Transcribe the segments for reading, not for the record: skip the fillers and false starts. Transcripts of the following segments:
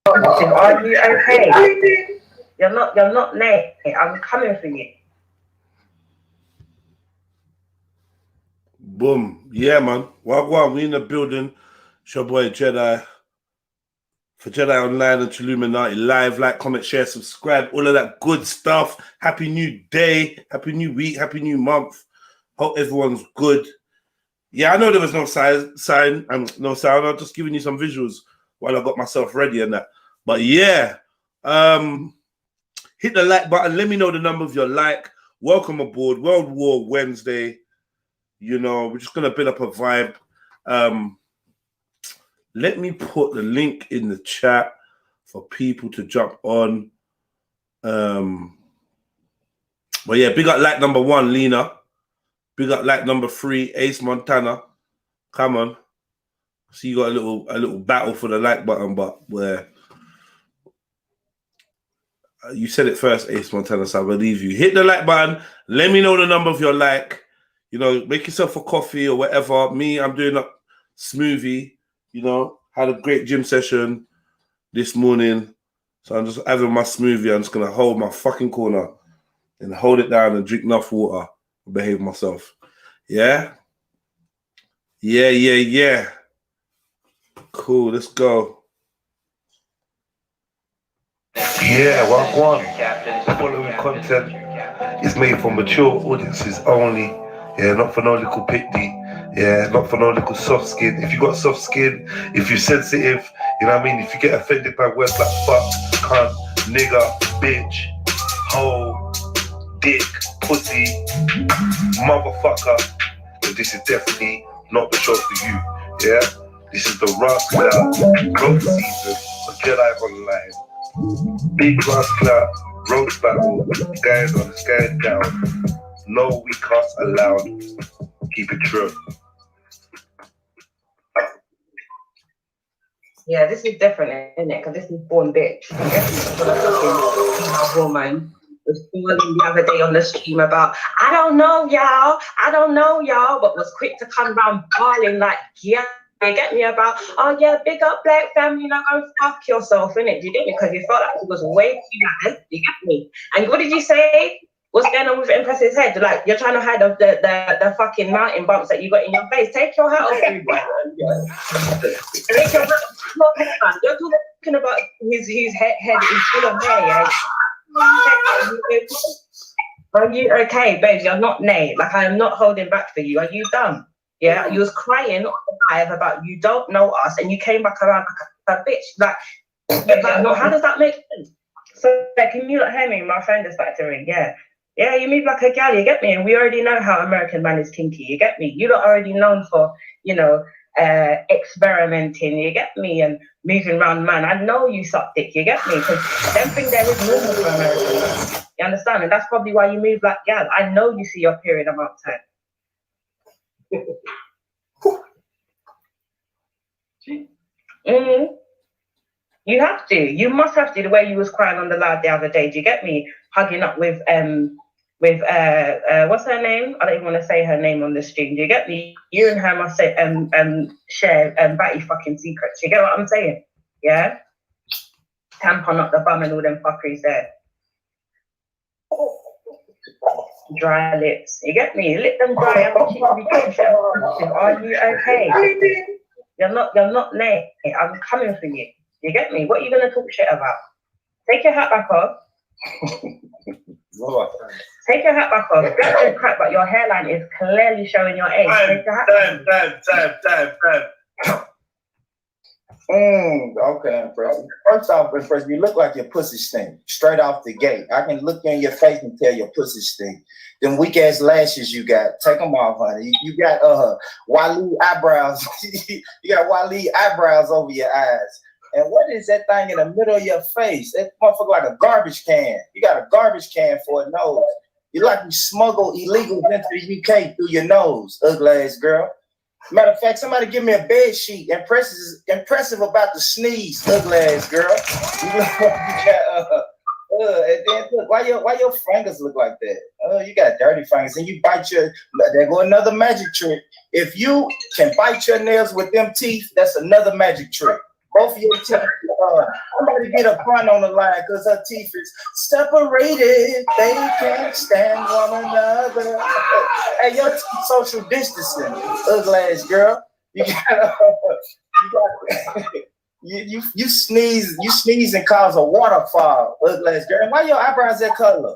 Are you okay? You're not late. I'm coming for you. Boom. Yeah, man. Wagwan, we in the building. It's your boy Jedi. For Jedi Online and Trilluminati live, like, comment, share, subscribe, all of that good stuff. Happy new day, happy new week, happy new month. Hope everyone's good. Yeah, I know there was no no sound. I'm just giving you some visuals while I got myself ready and that. But yeah, hit the like button. Let me know the number of your like. Welcome aboard World War Wednesday. You know, we're just gonna build up a vibe. Let me put the link in the chat for people to jump on. But yeah, big up like number 1, Lena. Big up like number 3, Ace Montana. Come on. So you got a little battle for the like button, but where you said it first, Ace Montana, so I believe you. Hit the like button. Let me know the number of your like. You know, make yourself a coffee or whatever. Me, I'm doing a smoothie. You know, had a great gym session this morning. So I'm just having my smoothie. I'm just going to hold my fucking corner and hold it down and drink enough water and behave myself. Yeah? Yeah. Cool, let's go. Yeah, well, the following content is made for mature audiences only. Yeah, not for no little pitty. Yeah, not for no little soft skin. If you got soft skin, if you're sensitive, you know what I mean? If you get offended by words like fuck, cunt, nigga, bitch, hoe, dick, pussy, motherfucker, then this is definitely not the show for you. Yeah, this is the Rascal Road season for Jedi Online. Big Rascal Road battle going on, it's going down. No, we can't allow. Keep it true. Yeah, this is different, isn't it? Because this is born bitch. A woman was falling the other day on the stream about, I don't know y'all, but was quick to come round bawling like, yeah, you get me about, oh yeah, big up black family, like, go fuck yourself, innit? You get me? Because you felt like it was way too mad, you get me? And what did you say? What's going on with Empress's head? Like, you're trying to hide off the fucking mountain bumps that you got in your face. Take your hat off, dude. Take your hat off. You're talking about his head is full of hair, yeah? Are you okay, babes? You're not Nate. Like, I am not holding back for you. Are you dumb? Yeah? You was crying on the live about you don't know us, and you came back around like a bitch. Like, no, how does that make sense? So, like, can you not hear me? My phone just started to ring, yeah. Yeah, you move like a gal, you get me? And we already know how American man is kinky, you get me? You lot already known for, you know, experimenting, you get me? And moving around man. I know you suck dick, you get me? Because them thing there is normal for American man. You understand? And that's probably why you move like gal. I know you see your period amount of time. You have to. You must have to. The way you was crying on the live the other day. Do you get me? Hugging up with what's her name? I don't even want to say her name on the stream. Do you get me? You and her must say share batty fucking secrets. You get what I'm saying? Yeah. Tampon up the bum and all them fuckeries there. Dry lips. You get me? Let them dry. Are you okay? You're not late. I'm coming for you. You get me? What are you gonna talk shit about? Take your hat back off. Take your hat back off. That's just crap, but your hairline is clearly showing your age. Take your hat Time. Okay, Impressive. First off, Impressive, you look like your pussy stink straight off the gate. I can look you in your face and tell your pussy stink. Them weak ass lashes you got, take them off, honey. You got Wally eyebrows. You got Wally eyebrows over your eyes. And what is that thing in the middle of your face? That motherfucker like a garbage can. You got a garbage can for a nose. You like you smuggle illegals into the UK through your nose, ugly ass girl. Matter of fact, somebody give me a bed sheet. Impressive about to sneeze, ugly ass girl. And then look, why your fingers look like that? You got dirty fingers, and you bite your. There go another magic trick. If you can bite your nails with them teeth, that's another magic trick. Both of your teeth. I'm about to get a pun on the line because her teeth is separated. They can't stand one another. Hey, your social distancing, ugly ass girl. You sneeze and cause a waterfall, ugly ass girl. And why your eyebrows that color?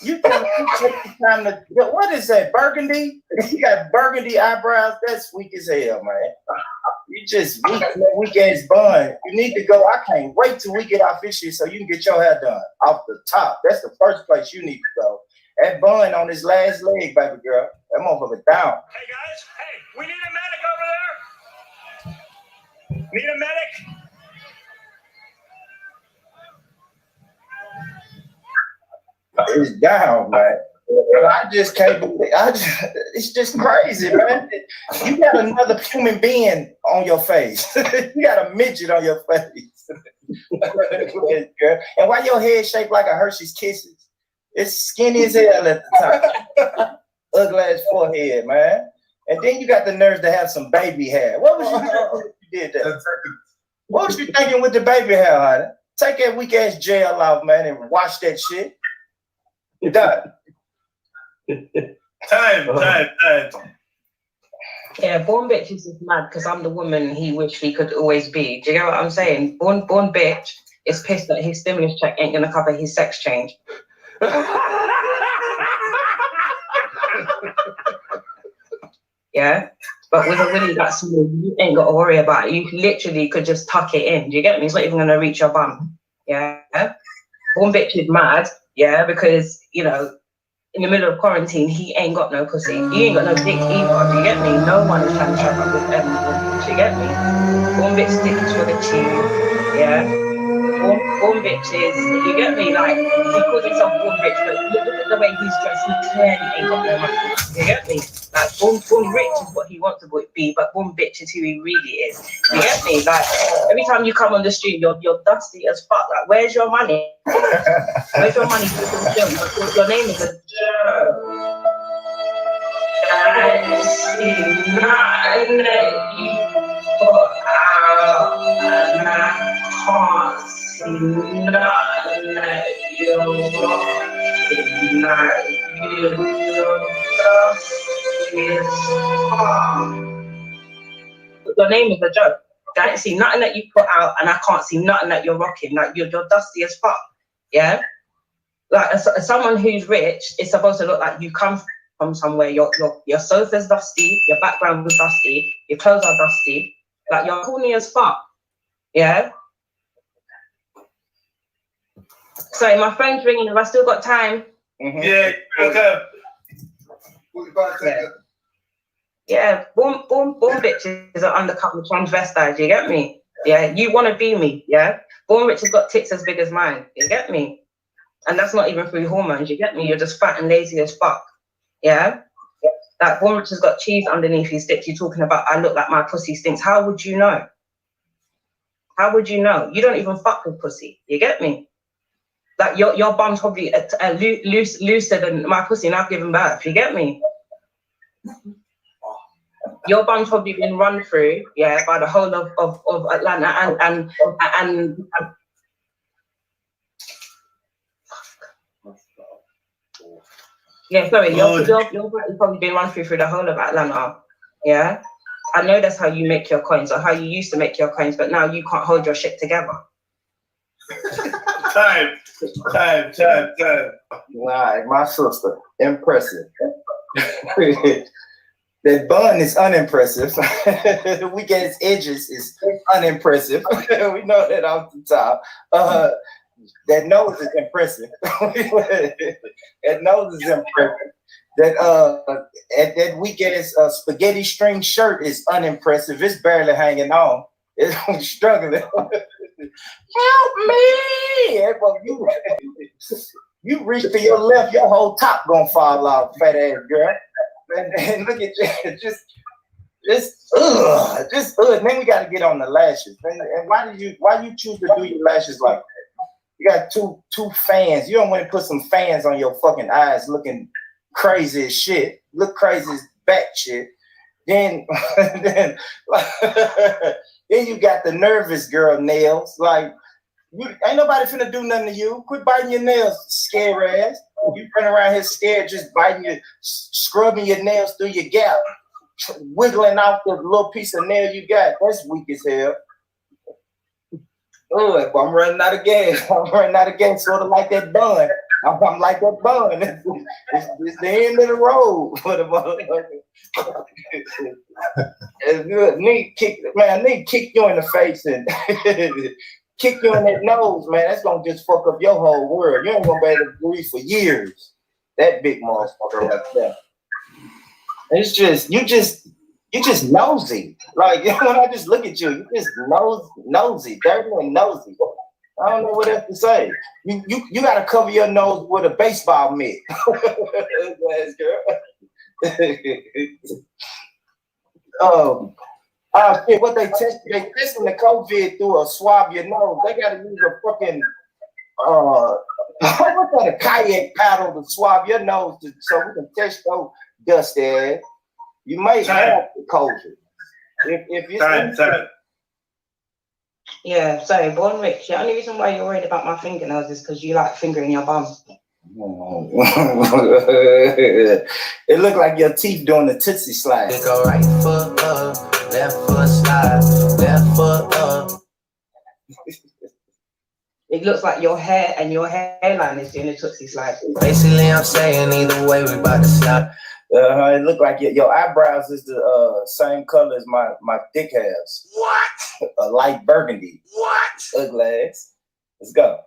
You take the time to, what is that, burgundy? You got burgundy eyebrows. That's weak as hell, man. You just weak ass bun. You need to go. I can't wait till we get off this shit so you can get your hair done off the top. That's the first place you need to go. That bun on his last leg, baby girl. That motherfucker down. Hey guys, hey, we need a medic over there. Need a medic? It's down, man. I just can't believe it. It's just crazy, man. You got another human being on your face. You got a midget on your face. And why your head shaped like a Hershey's Kisses? It's skinny as hell at the top. Ugly ass forehead, man. And then you got the nerves to have some baby hair. What was you thinking when you did that? What was you thinking with the baby hair, honey? Take that weak ass gel off, man, and wash that shit. You're done. Time. Yeah, born bitch is just mad because I'm the woman he wished he could always be. Do you get what I'm saying? Born bitch is pissed that his stimulus check ain't gonna cover his sex change. Yeah, but with a willy that small, you ain't got to worry about it. You literally could just tuck it in. Do you get me? It's not even gonna reach your bum. Yeah, born bitch is mad. Yeah, because you know, in the middle of quarantine, he ain't got no pussy. He ain't got no dick either. Do you get me? No one is trying to shut up with everyone. Do you get me? Born bitch sticks for the tube. Yeah. Born bitches, you get me? Like, he calls himself born bitch, but look at the way he's dressed. He clearly ain't got no money. You get me? Like, born rich is what he wants to be, but born bitch is who he really is. You get me? Like, every time you come on the street, you're dusty as fuck. Like, where's your money? Where's your money for the gym? Your name is a germ. I see nothing that you put out, and I can't see nothing that you want, like you. Your name is a joke. I ain't see nothing that you put out, and I can't see nothing that you're rocking. Like you're dusty as fuck. Yeah. Like as someone who's rich, it's supposed to look like you come from somewhere. Your sofa's dusty, your background was dusty, your clothes are dusty. Like you're corny as fuck. Yeah. Sorry, my phone's ringing. Have I still got time? Mm-hmm. Yeah, okay. Yeah, born bitches are undercut with transvestites, you get me? Yeah, you want to be me, yeah? Born rich has got tits as big as mine, you get me? And that's not even through hormones, you get me? You're just fat and lazy as fuck, yeah? Like, born rich has got cheese underneath his tits. You're talking about, I look like my pussy stinks. How would you know? How would you know? You don't even fuck with pussy, you get me? Like, your bum's probably looser than my pussy and I've given birth, you get me? Your bum's probably been run through, yeah, by the whole of Atlanta and yeah, sorry, your body's probably been run through the whole of Atlanta, yeah. I know that's how you make your coins, or how you used to make your coins, but now you can't hold your shit together. Time. Right, my sister, impressive. That bun is unimpressive. Weak ass edges is unimpressive. We know that off the top. That nose is impressive. That nose is impressive. That weak ass spaghetti string shirt is unimpressive. It's barely hanging on. It's struggling. Help me! You reach to your left, your whole top gonna fall off, fat ass girl. And look at you, just And then we got to get on the lashes. And why you choose to do your lashes like that? You got two fans. You don't want to put some fans on your fucking eyes, looking crazy as shit. Look crazy as bat shit. Then Then you got the nervous girl nails. Like, you ain't nobody finna do nothing to you. Quit biting your nails, scary ass. You run around here scared, just biting your, scrubbing your nails through your gap, wiggling out the little piece of nail you got. That's weak as hell. Oh, I'm running out of gas. I'm running out of gas, sort of like that bun. I'm like that bun. It's the end of the road for the motherfucker. Need kick you in the face and kick you in that nose, man. That's gonna just fuck up your whole world. You ain't gonna be able to breathe for years. That big motherfucker right there. It's just you just nosy. Like when I just look at you, you just nosy, dirty and nosy. I don't know what else to say. You gotta cover your nose with a baseball mitt. Shit, what they testing the COVID through a swab your nose. They gotta use a fucking what's that, a kayak paddle to swab your nose so we can test your dust ass. You might have the COVID. If you Time. Yeah, sorry, Born Rich. The only reason why you're worried about my fingernails is because you like fingering your bum. It looked like your teeth doing the Tootsie slide. They go right foot up, left foot slide, left foot up. It looks like your hair and your hairline is doing a Tootsie slide. Basically, I'm saying either way, we about to slide. It looked like your eyebrows is the same color as my dick hairs. What? A light burgundy. What? Ugly ass. Let's go.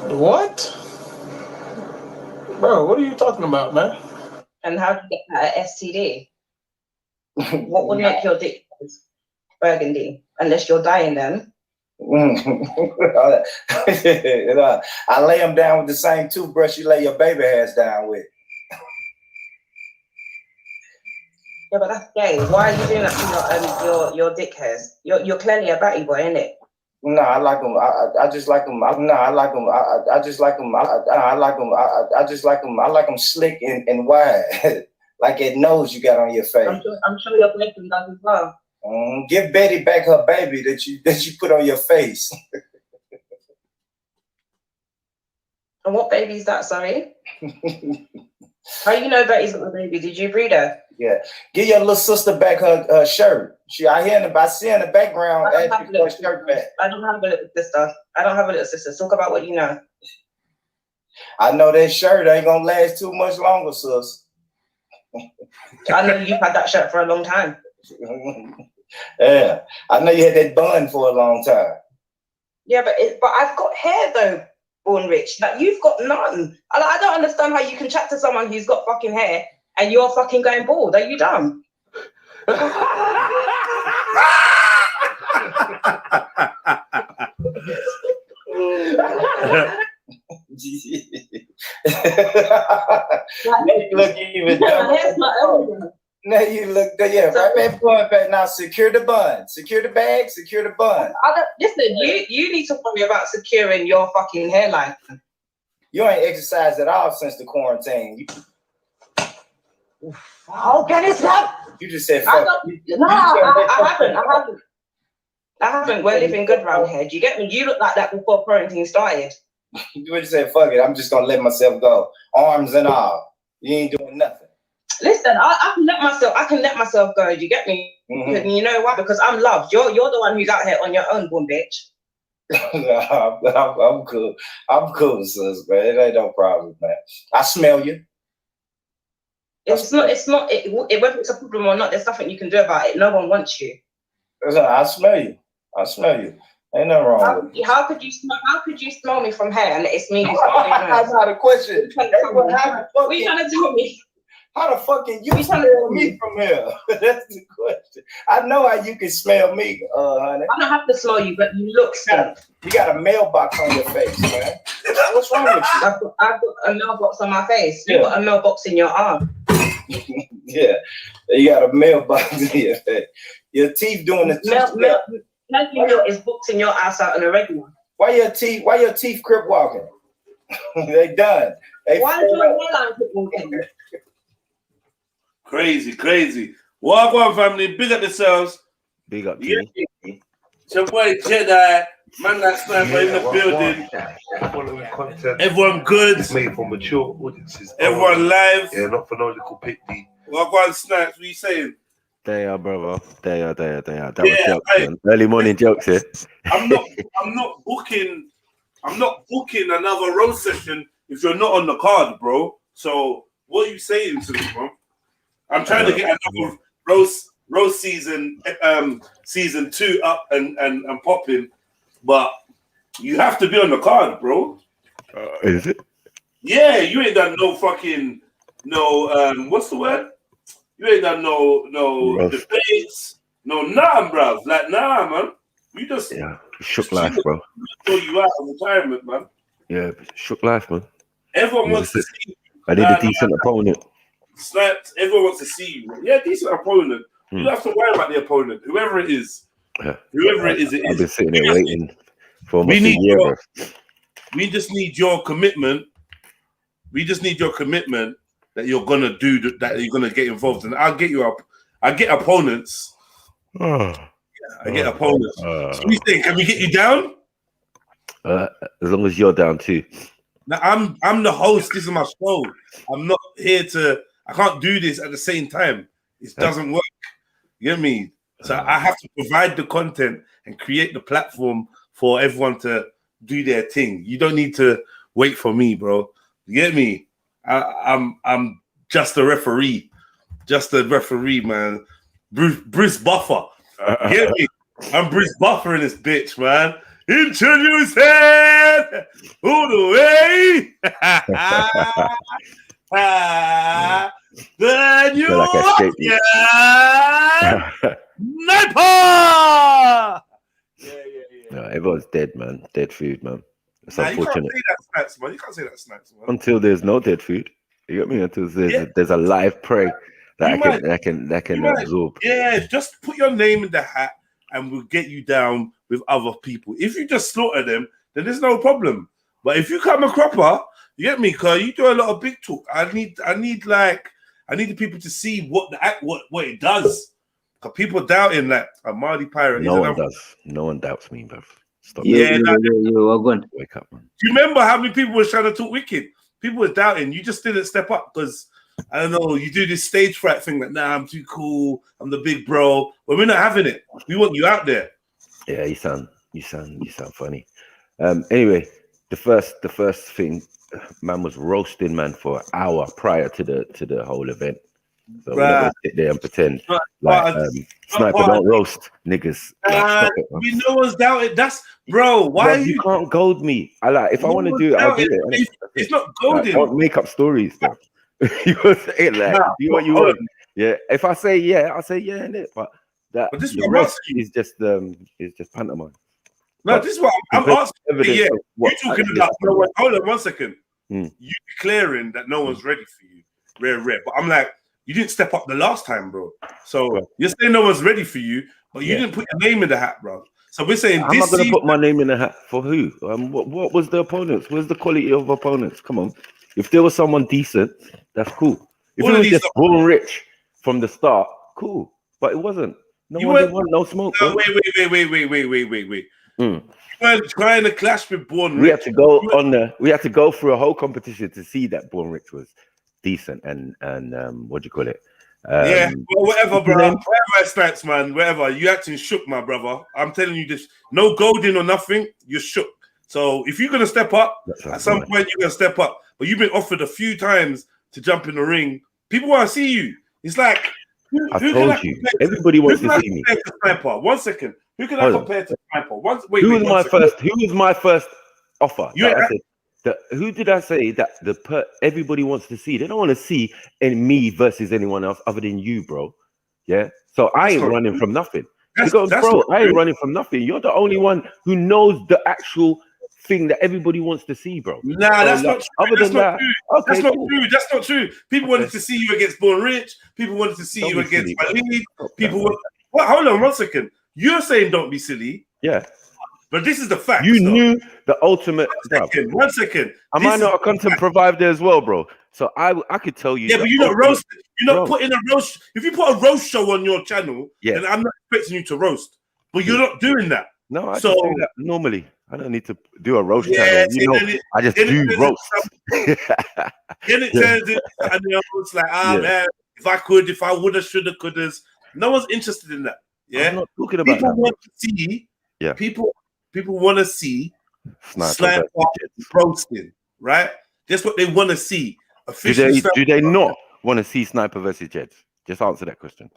What? Bro, what are you talking about, man? And how do you get that at STD? What would make your dick burgundy? Unless you're dyeing them. I lay them down with the same toothbrush you lay your baby hairs down with. Yeah, but that's gay. Why are you doing that to your dick hairs? You're clearly a batty boy, innit? No, I like them. I just like them. I like them. I just like them. I like them. I just like them. I like them slick and wide, like that nose you got on your face. I'm sure your boyfriend does as well. Give Betty back her baby that you put on your face. And what baby is that? Sorry. How you know Betty's got a baby? Did you breed her? Yeah. Give your little sister back her shirt. I see in the background. I don't have a little shirt back. I don't have a little sister. I don't have a little sister. Talk about what you know. I know that shirt ain't gonna last too much longer, sis. I know you've had that shirt for a long time. Yeah, I know you had that bun for a long time. Yeah, but I've got hair though, Born Rich. Like you've got none. I don't understand how you can chat to someone who's got fucking hair and you're fucking going bald. Are you dumb? Look even dumb. Now you look, yeah, so, right back, going back. Now secure the bun, secure the bag, secure the bun. Listen, you need to worry about securing your fucking hairline. You ain't exercised at all since the quarantine. How can it stop? You just said fuck. I haven't. We're living good round here. Do you get me? You look like that before quarantine started. You just said fuck it. I'm just gonna let myself go, arms and all. You ain't doing nothing. Listen, I can let myself go. Do you get me? Mm-hmm. You know why? Because I'm loved. You're the one who's out here on your own, boom, bitch. I'm cool. I'm cool, sis, man. It ain't no problem, man. I smell you. It's not. Whether it's a problem or not, there's nothing you can do about it. No one wants you. I smell you. Ain't nothing wrong with it. How could you smell me from here and it's me? That's not a question. What are you trying to tell me? How the fuck can you smell me from here? That's the question. I know how you can smell me, honey. I don't have to smell you, but you look stink. You got a mailbox on your face, man. What's wrong with you? I've got a mailbox on my face. You've got a mailbox in your arm. Yeah, you got a mailbox in your face. Your teeth doing the mail is books in your ass out on a regular. Why your teeth crip walking? They done. Why is your hairline crip walking? Crazy. Walk on, family. Big up yourselves. Big up, Jimmy. It's your boy Jedi, man like Sniper in the what building. Following content. Everyone good. It's made for mature audiences. Everyone live. Yeah, not for no little picky. What on Snipes? What you saying? They are, brother. They are. That Yeah, was jokes, man. Early morning jokes here. I'm not booking another roast session if you're not on the card, bro. So what are you saying to me, bro? I'm trying to get another roast season 2 up and popping, but you have to be on the card, bro. Is it? Yeah, you ain't done no fucking what's the word? You ain't done no Roast. debates, no nothing, bro. Like man. You just Shook life, bro. throw you out of retirement, man. Yeah, shook life, man. Everyone wants to see you. I need a decent opponent. Snipes, everyone wants to see you. Yeah, decent opponent. You don't have to worry about the opponent, whoever it is. Yeah. Whoever it is, I've been sitting there waiting for almost a year, bro. We just need your commitment. We just need your commitment that you're gonna do that. You're gonna get involved, and I'll get you up. I get opponents. I get opponents. So we think, can we get you down? As long as you're down too. Now, I'm the host. This is my show. I'm not here to. I can't do this at the same time. It doesn't work. You get me? So I have to provide the content and create the platform for everyone to do their thing. You don't need to wait for me, bro. You get me? I'm just a referee. Just a referee, man. Bruce Buffer. You get me? I'm Bruce Buffer in this bitch, man. Introduce it all the way. The new Sniper. No, everyone's dead, man. Dead food, man. It's unfortunate. You can't say that, Snipes, man. You can't say that, Snipes, man. Until there's no dead food. You get me? Until there's a live prey that I can absorb. Yeah, just put your name in the hat and we'll get you down with other people. If you just slaughter them, then there's no problem. But if you come a cropper, you get me? Cause you do a lot of big talk. I need the people to see what it does. Cause people doubting that a Marley Pirate. No one does. No one doubts me, bro. Stop. Yeah, Wake up, man. Do you remember how many people were trying to talk wicked? People were doubting. You just didn't step up because I don't know. You do this stage fright thing like, nah, I'm too cool. I'm the big bro. But we're not having it. We want you out there. Yeah, you sound funny. Anyway, the first thing, man was roasting man for an hour prior to the whole event. So we're not gonna sit there and pretend Sniper don't roast niggas. No one's doubted. That's bro. Why you can't gold me? I if I want to do it, I'll do it. It's not golding. Don't make up stories, though. You say it like do what you want. Yeah. If I say yeah, I'll say yeah, innit? But this the rest is just pantomime. No, this is what I'm asking. Yeah, you're talking about. Hold on 1 second. You declaring that no one's ready for you, rare. But I'm like, you didn't step up the last time, bro. So you're saying no one's ready for you, but you didn't put your name in the hat, bro. So we're saying I'm not going to put my name in the hat for who? What was the opponents? Where's the quality of opponents? Come on. If there was someone decent, that's cool. If it was just born rich from the start, cool. But it wasn't. No one didn't want no smoke. No, wait. You weren't trying to clash with Born Rich. We had to go through a whole competition to see that Born Rich was decent and what do you call it? Yeah, well, whatever, bro. Whatever, Snipes, man. Whatever. You acting shook, my brother. I'm telling you this. No golding or nothing. You're shook. So if you're gonna step up, at some point you're gonna step up. But you've been offered a few times to jump in the ring. People want to see you. It's like I told you. Everybody wants to see me. Sniper? 1 second. Who can I compare to Sniper? Who was my first offer? Who did I say that everybody wants to see? They don't want to see me versus anyone else other than you, bro. Yeah. So I ain't running from nothing. I ain't running from nothing. You're the only one who knows the actual thing that everybody wants to see, bro. Nah, that's not true. That's not true. People wanted to see you against Born Rich. People wanted to see you against Waleed. Hold on 1 second. You're saying don't be silly. Yeah. But this is the fact. You knew the ultimate. 1 second. Am I not a content provider as well, bro? So I could tell you. Yeah, but you're not roasting. You're not putting a roast. If you put a roast show on your channel, then I'm not expecting you to roast. But you're not doing that. No, I So just do that normally. I don't need to do a roast yeah, channel. see, You know, then it, I just then it do turns roast. into then it Yeah. turns into something else. Like Yeah. man, if I could, if I woulda, shoulda, couldas. No one's interested in that. Yeah, I'm not talking about people that. want to see. Yeah. People want to see Sniper sniper versus Jets. roasting. Right. That's what they want to see. Do Official they sniper. not want to see Sniper versus Jets? Just answer that question.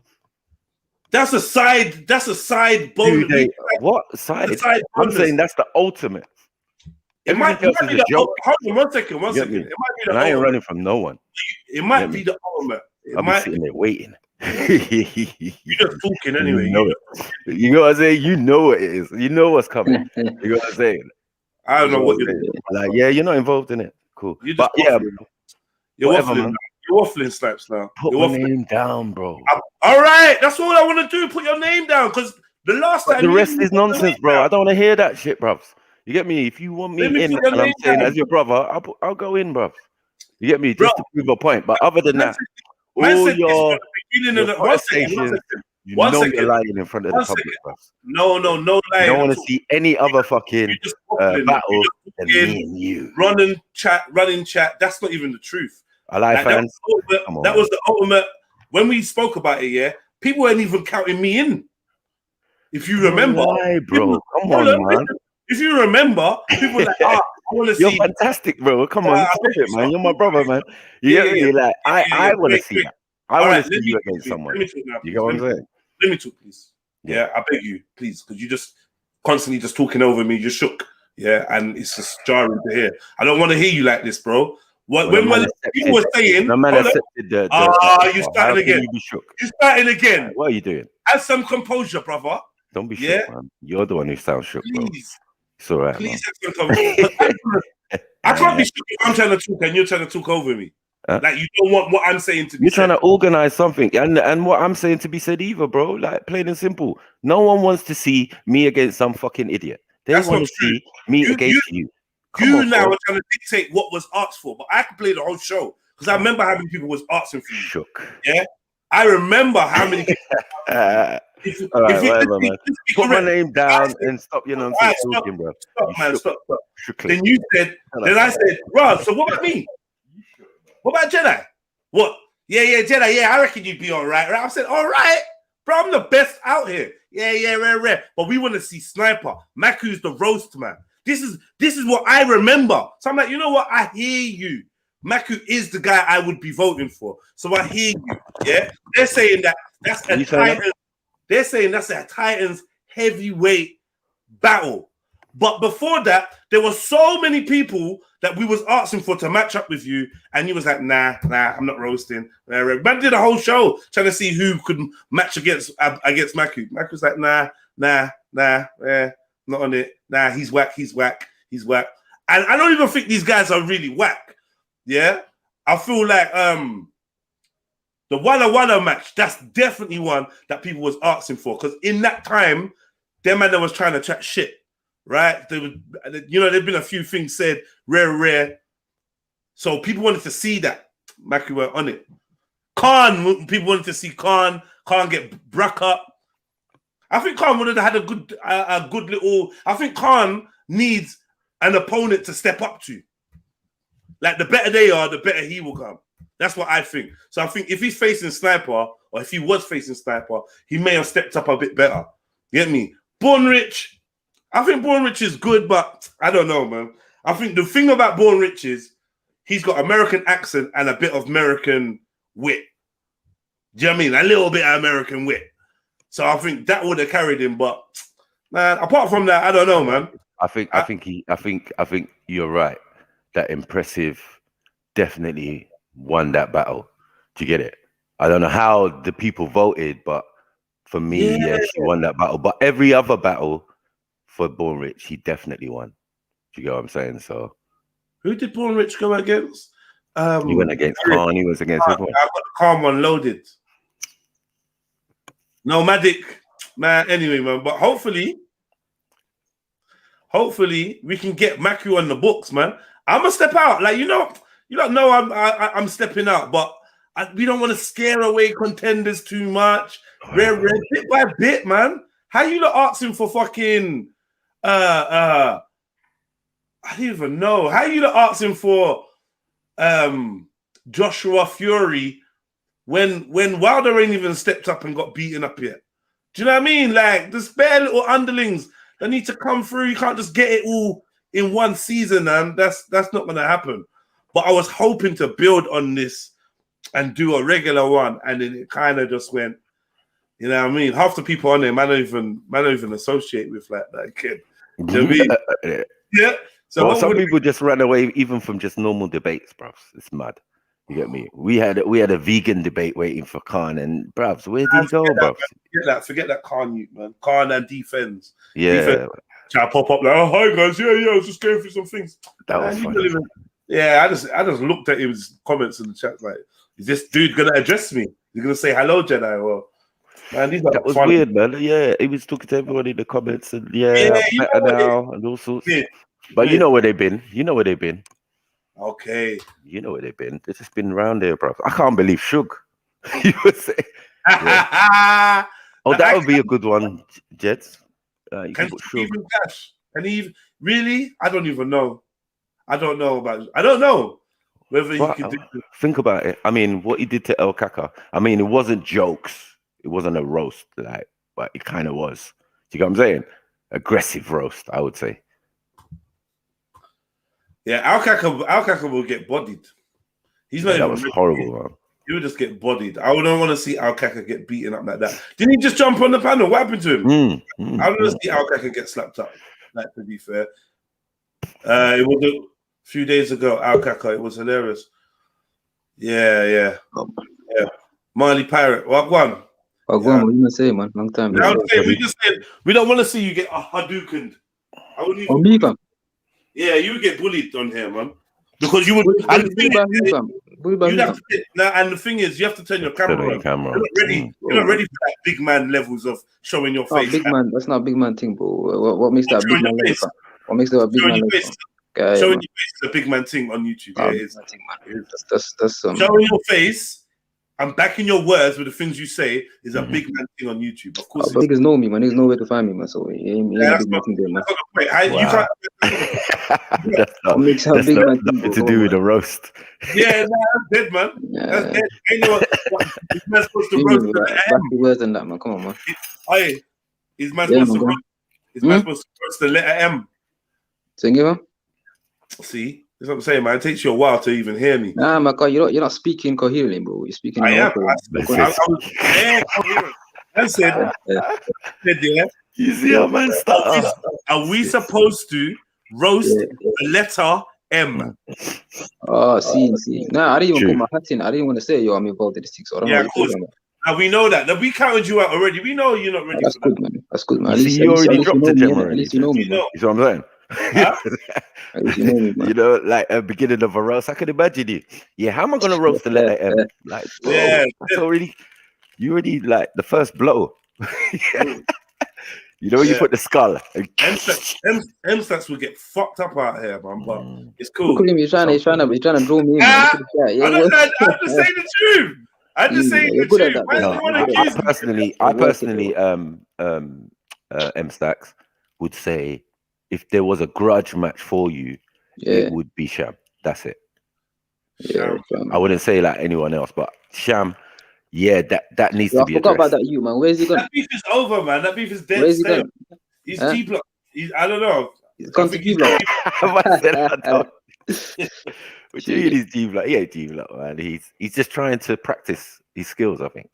That's a side. That's a side bonus. Do they what side? Side I'm bonus. saying that's the ultimate. It might Everything else be is a joke. hold on, one second. You get me? It might be the And I ain't ultimate. running from no one. It might get be me? the ultimate. It I'll be might sitting there waiting. You're just talking anyway. You know it. You know what I'm saying? You know what it is. You know what's coming. You know what I'm saying? I don't know what you're saying. Like, yeah, you're not involved in it. Cool. You're But just yeah, waffling. You're whatever, waffling. man. You're waffling, Snipes, now. Put You're my waffling. name down, bro. All right, that's all I want to do. Put your name down, because the last But time the you rest didn't is put your nonsense, name bro. down. I don't want to hear that shit, bruv. You get me? If you want me Let me in, put your and I'm name saying down. as your brother, I'll go in, bruv. You get me? Bro, Just to prove a point. But other than that, Man all said this your from the beginning of the protestations, you One know second. you're lying in front of the One public, second. bruv. No You lying. don't want to see any other fucking You're just waffling. battle You're than just me and you. running chat. That's not even the truth. I lie, Like, fans. that was the ultimate. When we spoke about it, yeah, people weren't even counting me in. If you remember, Lie, bro. Come Hold on, man. If you remember, people were like, I want to You're see. fantastic, bro. Come on, stop it, man. You're my brother, man. You Yeah, get me? Like, I want to see that. I want to see you against Let someone. me talk now. You get what I'm saying? Let me talk, please. Yeah, I beg you, please, because you just constantly just talking over me. You shook. Yeah, and it's just jarring to hear. I don't want to hear you like this, bro. When people were saying, the man accepted the you starting again. You be shook. You starting again. What are you doing? Have some composure, brother. Don't be shook, man. You're the one who sounds shook, bro. Please. It's all right, Please man. have some composure. I can't be shook if I'm trying to talk and you're trying to talk over me. Huh? Like, you don't want what I'm saying to be You're said. trying to organize something, and what I'm saying to be said either, bro. Like, plain and simple. No one wants to see me against some fucking idiot. They want to see me against you. You now are trying to dictate what was asked for, but I could play the whole show because I remember how many people was asking for you. Shook. Yeah, I remember how many people. All right, whatever, man. Put my name down and stop your nonsense talking, bro. Stop. Then you said, I said, Rob, so what about me? What about Jedi? What? Yeah, Jedi. Yeah, I reckon you'd be all right. I said, all right, bro, I'm the best out here. Yeah, rare. But we want to see Sniper. Maku's the roast man. This is what I remember. So I'm like, you know what? I hear you. Maku is the guy I would be voting for. So I hear you. Yeah, they're saying that's a Titan. They're saying that's a Titans heavyweight battle. But before that, there were so many people that we was asking for to match up with you, and you was like, nah, I'm not roasting. Man did a whole show trying to see who could match against Maku. Maku was like, nah, not on it. Nah, he's whack. And I don't even think these guys are really whack. Yeah, I feel like the Walla match, that's definitely one that people was asking for, because in that time, them man that was trying to chat shit. Right, there've been a few things said, rare. So people wanted to see that Maku were on it. Khan, people wanted to see Khan get Brack up. I think Khan would have had a good little. I think Khan needs an opponent to step up to. Like, the better they are, the better he will come. That's what I think. So I think if he's facing Sniper, or if he was facing Sniper, he may have stepped up a bit better. You get me? Born Rich. I think Born Rich is good, but I don't know, man. I think the thing about Born Rich is he's got American accent and a bit of American wit. Do you know what I mean? A little bit of American wit. So I think that would have carried him. But man, apart from that, I don't know, man. I think you're right. That Impressive definitely won that battle. Do you get it? I don't know how the people voted, but for me, yeah, she won that battle. But every other battle for Born Rich, he definitely won. Do you get what I'm saying? So, who did Born Rich go against? He went against Khan. He was against everyone. I got the Khan one loaded. Nomadic, man. Anyway, man. But hopefully we can get Maku on the books, man. I'm gonna step out. Like, you don't know I'm stepping out, but we don't want to scare away contenders too much. Rare, bit by bit, man. How you not asking for fucking I don't even know. How you asking for Joshua Fury when Wilder ain't even stepped up and got beaten up yet? Do you know what I mean? Like, the spare little underlings that need to come through. You can't just get it all in one season, man. That's not gonna happen. But I was hoping to build on this and do a regular one, and then it kind of just went. You know what I mean? Half the people on there, man, don't even associate with like that kid. You know what I mean? Yeah. So well, some people just run away even from just normal debates, bruv. It's mad. You get me? We had a vegan debate waiting for Khan, and bruv, where did he go, bruv? Forget that Khan youth, man. Khan and defense. Yeah. Try to pop up like, oh hi guys, yeah, I was just going through some things. That was funny. Yeah, I just looked at his comments in the chat like, is this dude gonna address me? He's gonna say hello, Jedi, or man, that was funny. weird, man. Yeah, he was talking to everybody in the comments, and I'm better now, and all sorts. But you know where they've been. You know where they've been. Okay. You know where they've been. They've just been around there, bro. I can't believe Suge. You would say. Yeah. Oh, that would be a good one, Jets. You can he even cash? Can he even, really? I don't even know. I don't know whether he can do it. Think about it. I mean, what he did to El Kaka. I mean, it wasn't jokes. It wasn't a roast, like, but it kind of was. Do you get what I'm saying? Aggressive roast, I would say. Yeah, Al Kaka will get bodied. He's not even. That was horrible, man. He would just get bodied. I don't want to see Al Kaka get beaten up like that. Didn't he just jump on the panel? What happened to him? I don't want to see Al Kaka get slapped up. Like, to be fair, it was a few days ago. Al Kaka, it was hilarious. Yeah. Marley Pirate, what one? What you gonna say, man? Long time. We just said we don't want to see you get a Hadouken. I wouldn't even. Yeah, you would get bullied on here, man. Because you would. And the thing is, you have to turn your camera on. You're not ready. You're not ready for that big man levels of showing your face. Big man. That's not a big man thing, bro. What makes that big man level? What makes that a big man level? Showing your face is a big man thing on YouTube. Yeah, it is. That's showing your face and backing your words with the things you say is a big man thing on YouTube. Of course, niggas know me, man. Niggas know where to find me, man. So he ain't a big man thing there, man. That's nothing to do with the roast. Yeah, that's dead, man. That's dead. Ain't no he's not supposed to roast the words and that, man. Come on, man. Hey, is man supposed to roast? Is man supposed to roast the letter M? Sing it, man. See, that's what I'm saying, man. It takes you a while to even hear me. Nah, my God, you're not speaking coherently, bro. You're speaking. I am. I said, you see how man starts. Are we supposed to roast the letter M? Oh, see. Nah, I didn't even put my hat in. I didn't want to say, yo, I'm involved in the six. So of course. Now we know that. We counted you out already. We know you're not ready. That's good, man. That's good, man. At least you already dropped the gem already. At least you know me, man. You know what I'm saying? At least you know me, man. You know, like a beginning of a roast. I can imagine you. Yeah, how am I gonna roast the letter M? Like, bro, that's already. You already like the first blow. You know when you put the skull. M-stats will get fucked up out here, man. But it's cool. Look at him. He's trying to draw me in. I'm just saying the truth. I'm just saying the truth. I personally, M-Stacks would say if there was a grudge match for you, it would be Sham. That's it. Yeah, I wouldn't say like anyone else, but Sham. Yeah, that needs to be addressed. I forgot about that, you man. Where's he gone? That beef is over, man. That beef is dead. Where's he gone? He's G-block. I don't know. He's gone to G-block. What do you mean he's G-block? He ain't G-block, man. He's just trying to practice his skills, I think.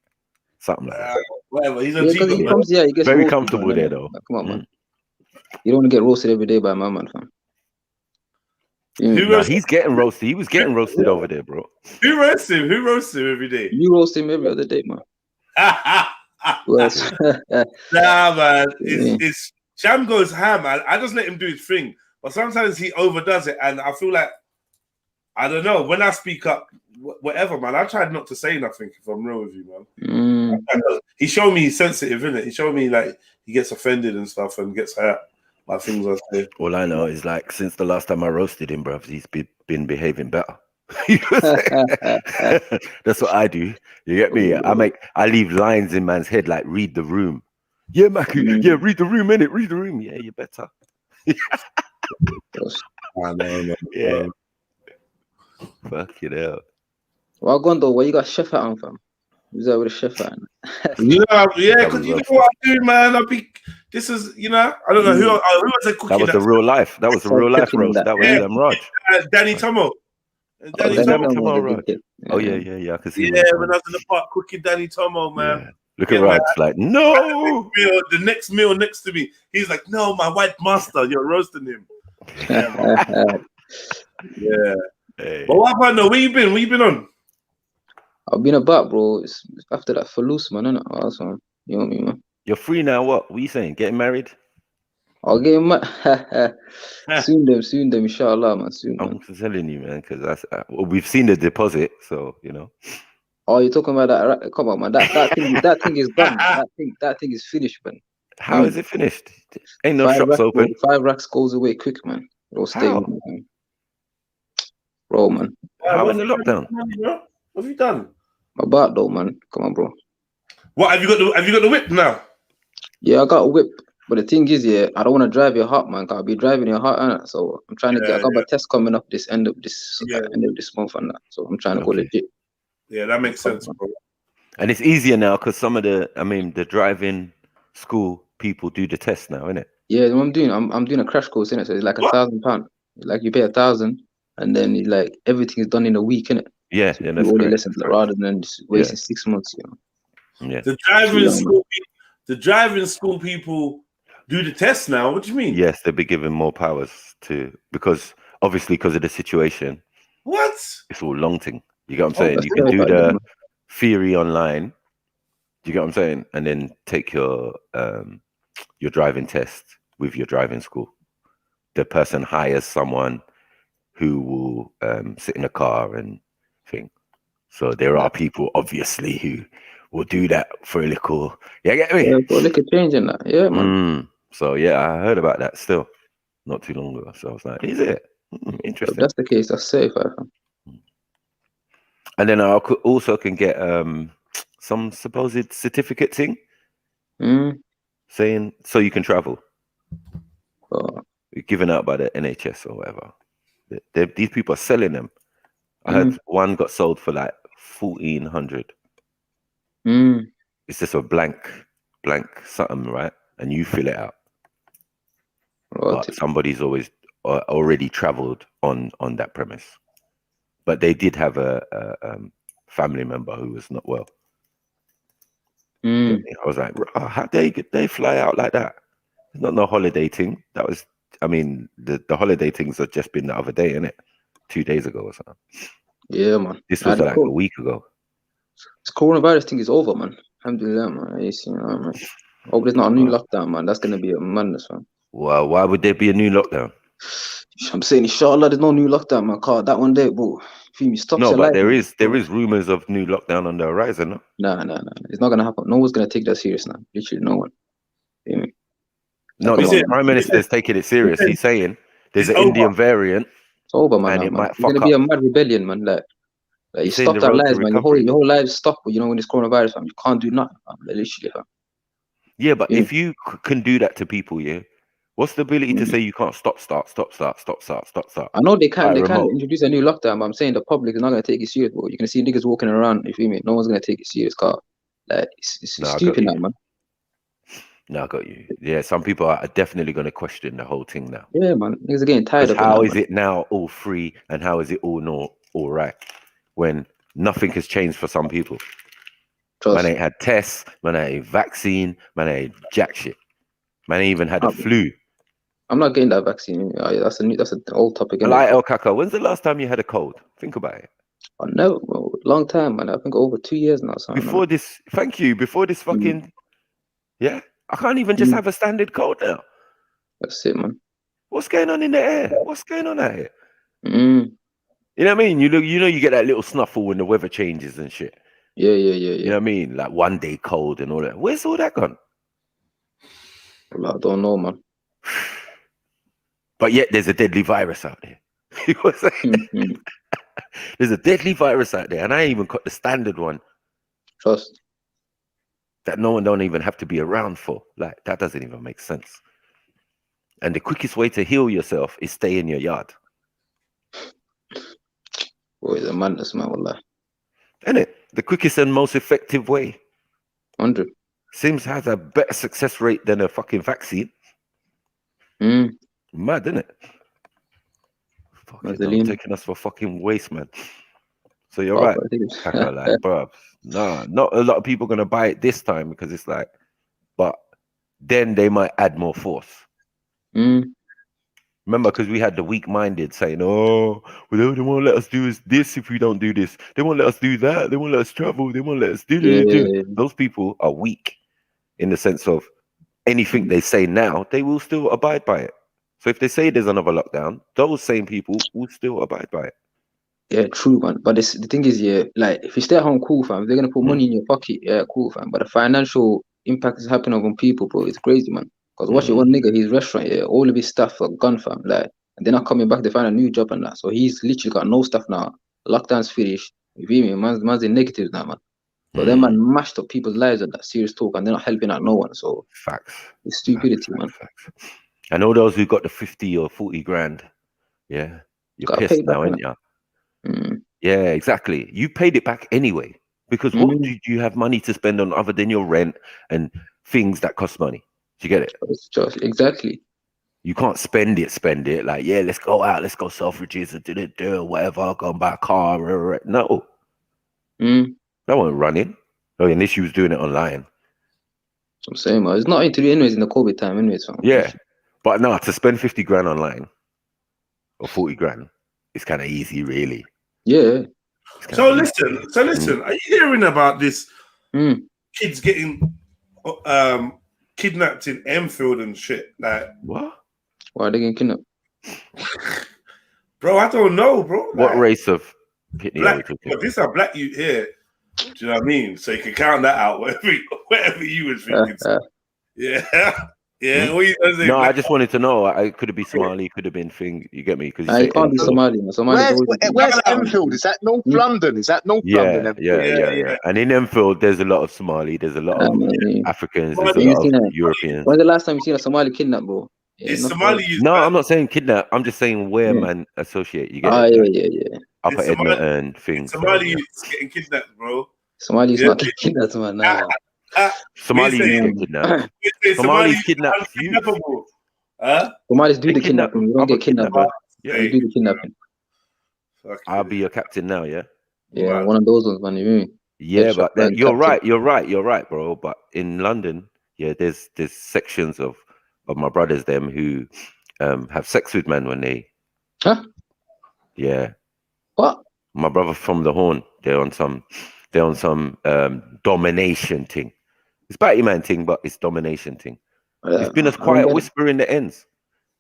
Something like that. Whatever. He's a G-block. He gets very comfortable there, though. Come on, man. You don't want to get roasted every day by my man, fam. He's getting roasted. He was getting roasted over there, bro. Who roasts him? Who roasts him every day? You roast him every other day, man. Nah, man. It's Sham goes ham. I just let him do his thing, but sometimes he overdoes it, and I feel like I don't know. When I speak up, whatever, man. I tried not to say nothing. If I'm real with you, man. He showed me he's sensitive, innit? He showed me like he gets offended and stuff and gets hurt. My things I say. All I know is like since the last time I roasted him, bro, he's been behaving better. That's what I do. You get me? I leave lines in man's head like read the room. Yeah, Maku. Yeah, read the room, innit? Read the room. Yeah, you better. I know. Yeah. Fuck it out. Well, gone though. Where you got chef hat on, fam? Who's that with a chef hat? Yeah, How because we you know roast what I do, man. This is, I don't know who was the cookie. That was the real life. That was the real life roast. That was Raj. Danny Tomo. Danny Danny Tomo. Tomo, the Raj. big kid. Oh yeah. I can see. Yeah, when I was in the park cooking Danny Tomo, man. Yeah. Look at Raj, like, no. The next meal next to me, he's like, no, my white master, you're roasting him. Yeah. Hey. But what about no? Where you been? What you been on? I've been about, bro. It's after that for loose, man. Innit? Oh, that's one. You know me, man. You're free now. What are you saying? Getting married? I'll get him. Soon, inshallah, man. Soon, man. I'm telling you, man, because that's we've seen the deposit, so Oh, you're talking about that? Right? Come on, man. That thing is done. That thing is finished, man. How is it finished? Ain't no 5 shops racks, open. Bro, 5 racks goes away quick, man. It'll stay How? with me, man. Bro, man. How was the lockdown? What have you done? My back though, man. Come on, bro. What have you got the whip now? Yeah, I got a whip. But the thing is, yeah, I don't want to drive your heart, man. I'll be driving your heart, innit? So I'm trying to get. I got my test coming up end of this month and that. So I'm trying to go legit. Yeah, that makes sense, bro. And it's easier now because some of the driving school people do the test now, innit? Yeah, what I'm doing, I'm doing a crash course, innit? So it's like £1,000. Like you pay 1,000, and then it's like everything is done in a week, innit? Yeah, So yeah, that's all the correct. lessons rather than just wasting 6 months, Yeah. The driving school people do the test now. What do you mean? Yes, they'll be given more powers because of the situation. What? It's all long thing. You get what I'm saying? that's You can dope, do the man. theory online. You get what I'm saying? And then take your driving test with your driving school. The person hires someone who will sit in a car and thing. So there are people obviously who will do that for a little. Yeah, get me? Yeah, for a little change in that. Yeah, man. So yeah, I heard about that still not too long ago. So I was like, is it interesting? If that's the case, that's safe. And then I also can get some supposed certificate thing saying so you can travel. Given out by the NHS or whatever. These people are selling them. I heard one got sold for like 1,400. It's just a blank something, right? And you fill it out. But somebody's already traveled on that premise. But they did have a family member who was not well. I was like, how they fly out like that? It's not no holiday thing. That was, the holiday things have just been the other day, innit? 2 days ago or something. Yeah, man. This was like a week ago. This coronavirus thing is over, man. Alhamdulillah, man. Man. Hope there's not a new lockdown, man. That's gonna be a madness, man. Well, why would there be a new lockdown? I'm saying, inshallah, there's no new lockdown, man. Car that one day, bro. No, but there is rumors of new lockdown on the horizon, no? No. It's not gonna happen. No one's gonna take that serious now. Literally, no one. No, the Prime Minister's taking it serious. He's saying there's an Indian variant. It's over, man. And it might It's gonna be a mad rebellion, man. Like you stopped our lives, man. Your whole lives stopped. When this coronavirus, man, you can't do nothing, man. Literally, man. Yeah, but if you can do that to people, what's the ability to say you can't stop, start? I know they can. They can introduce a new lockdown, but I'm saying the public is not gonna take it serious, bro. You're gonna see niggas walking around. You feel me? No one's gonna take it serious, car. Like it's stupid now, man. No, I got you. Yeah, some people are definitely going to question the whole thing now. Yeah, man. Niggas are getting tired of it. How is it now all free and how is it all right when nothing has changed for some people? Man ain't had tests, man ain't vaccine, man ain't jack shit. Man ain't even had a flu. I'm not getting that vaccine. That's an old topic. Like El Caco, when's the last time you had a cold? Think about it. I know, bro. Long time, man. I think over 2 years now. Before this fucking I can't even just have a standard cold now. That's it, man. What's going on in the air? What's going on out here? You know what I mean? You get that little snuffle when the weather changes and shit. Yeah. You know what I mean? Like one day cold and all that. Where's all that gone? Well, I don't know, man. But yet there's a deadly virus out there. You know what I'm saying? There's a deadly virus out there, and I ain't even got the standard one. Trust. That no one don't even have to be around for. Like, that doesn't even make sense. And the quickest way to heal yourself is stay in your yard. Boy, it's a madness, man. Wallah. Isn't it? The quickest and most effective way. 100. Sims has a better success rate than a fucking vaccine. Mad, isn't it? Fucking hell, taking us for fucking waste, man. So you're right. Kaka, like, bro, nah, not a lot of people gonna buy it this time because it's like, but then they might add more force. Remember, because we had the weak-minded saying, "Oh, well, they won't let us do this if we don't do this. They won't let us do that. They won't let us travel. They won't let us do this." Those people are weak in the sense of anything they say now, they will still abide by it. So if they say there's another lockdown, those same people will still abide by it. Yeah, true, man. But the thing is, yeah, like if you stay at home, cool, fam. If they're gonna put money in your pocket, yeah, cool, fam. But the financial impact is happening on people, bro. It's crazy, man. Because watch it, one nigga, his restaurant, yeah, all of his stuff are gone, fam. Like, and they're not coming back. They find a new job and that. So he's literally got no stuff now. Lockdown's finished. You feel me? Man's in negatives now, man. So them man mashed up people's lives and that serious talk, and they're not helping out no one. So facts. It's stupidity, man. Facts. And all those who got the 50 or 40 grand, yeah, you're pissed now, ain't you? Yeah, exactly. You paid it back anyway. Because what did you have money to spend on other than your rent and things that cost money? Do you get it? It's just, exactly. You can't spend it. Like, yeah, let's go out, let's go Selfridges and do whatever, I'll go and buy a car. No. That wasn't running. Oh, unless you was doing it online. That's what I'm saying, man. It's not into anyways in the COVID time, anyways. Fam. Yeah. But no, to spend 50 grand online or 40 grand, it's kind of easy, really. Yeah. So listen, are you hearing about this kids getting kidnapped in Enfield and shit? Like what? Why are they getting kidnapped? Bro, I don't know, bro. Like, what race of pitney black? But this are black youth here. Do you know what I mean? So you can count that out, whatever you was thinking. Yeah. Yeah. No, I just wanted to know. I could have been Somali, could have been thing. You get me? Because it can't be Somali. Where's Enfield? Is that North London? Is that North London? Yeah. And in Enfield, there's a lot of Somali. There's a lot of Africans. There's a lot of Europeans. When's the last time you seen a Somali kidnapped, bro? It's Somali. No, I'm not saying kidnap. I'm just saying where man associate. You get it? Yeah. Upper Edna and things. Somali is getting kidnapped, bro. Somali's not getting kidnapped, man. Nah. Somali's get kidnapped. Somali's kidnapped you. Somali's do the kidnapping. You don't get kidnapped, bro. Yeah, you do the kidnapping. I'll be your captain now, yeah? Yeah, one of those ones, man. You mean? Yeah, but you're right, bro. But in London, yeah, there's sections of my brothers them who have sex with men when they yeah. What? My brother from the Horn, they're on some domination thing. It's Batty Man thing, but it's domination thing. It's been a quiet whisper in the ends.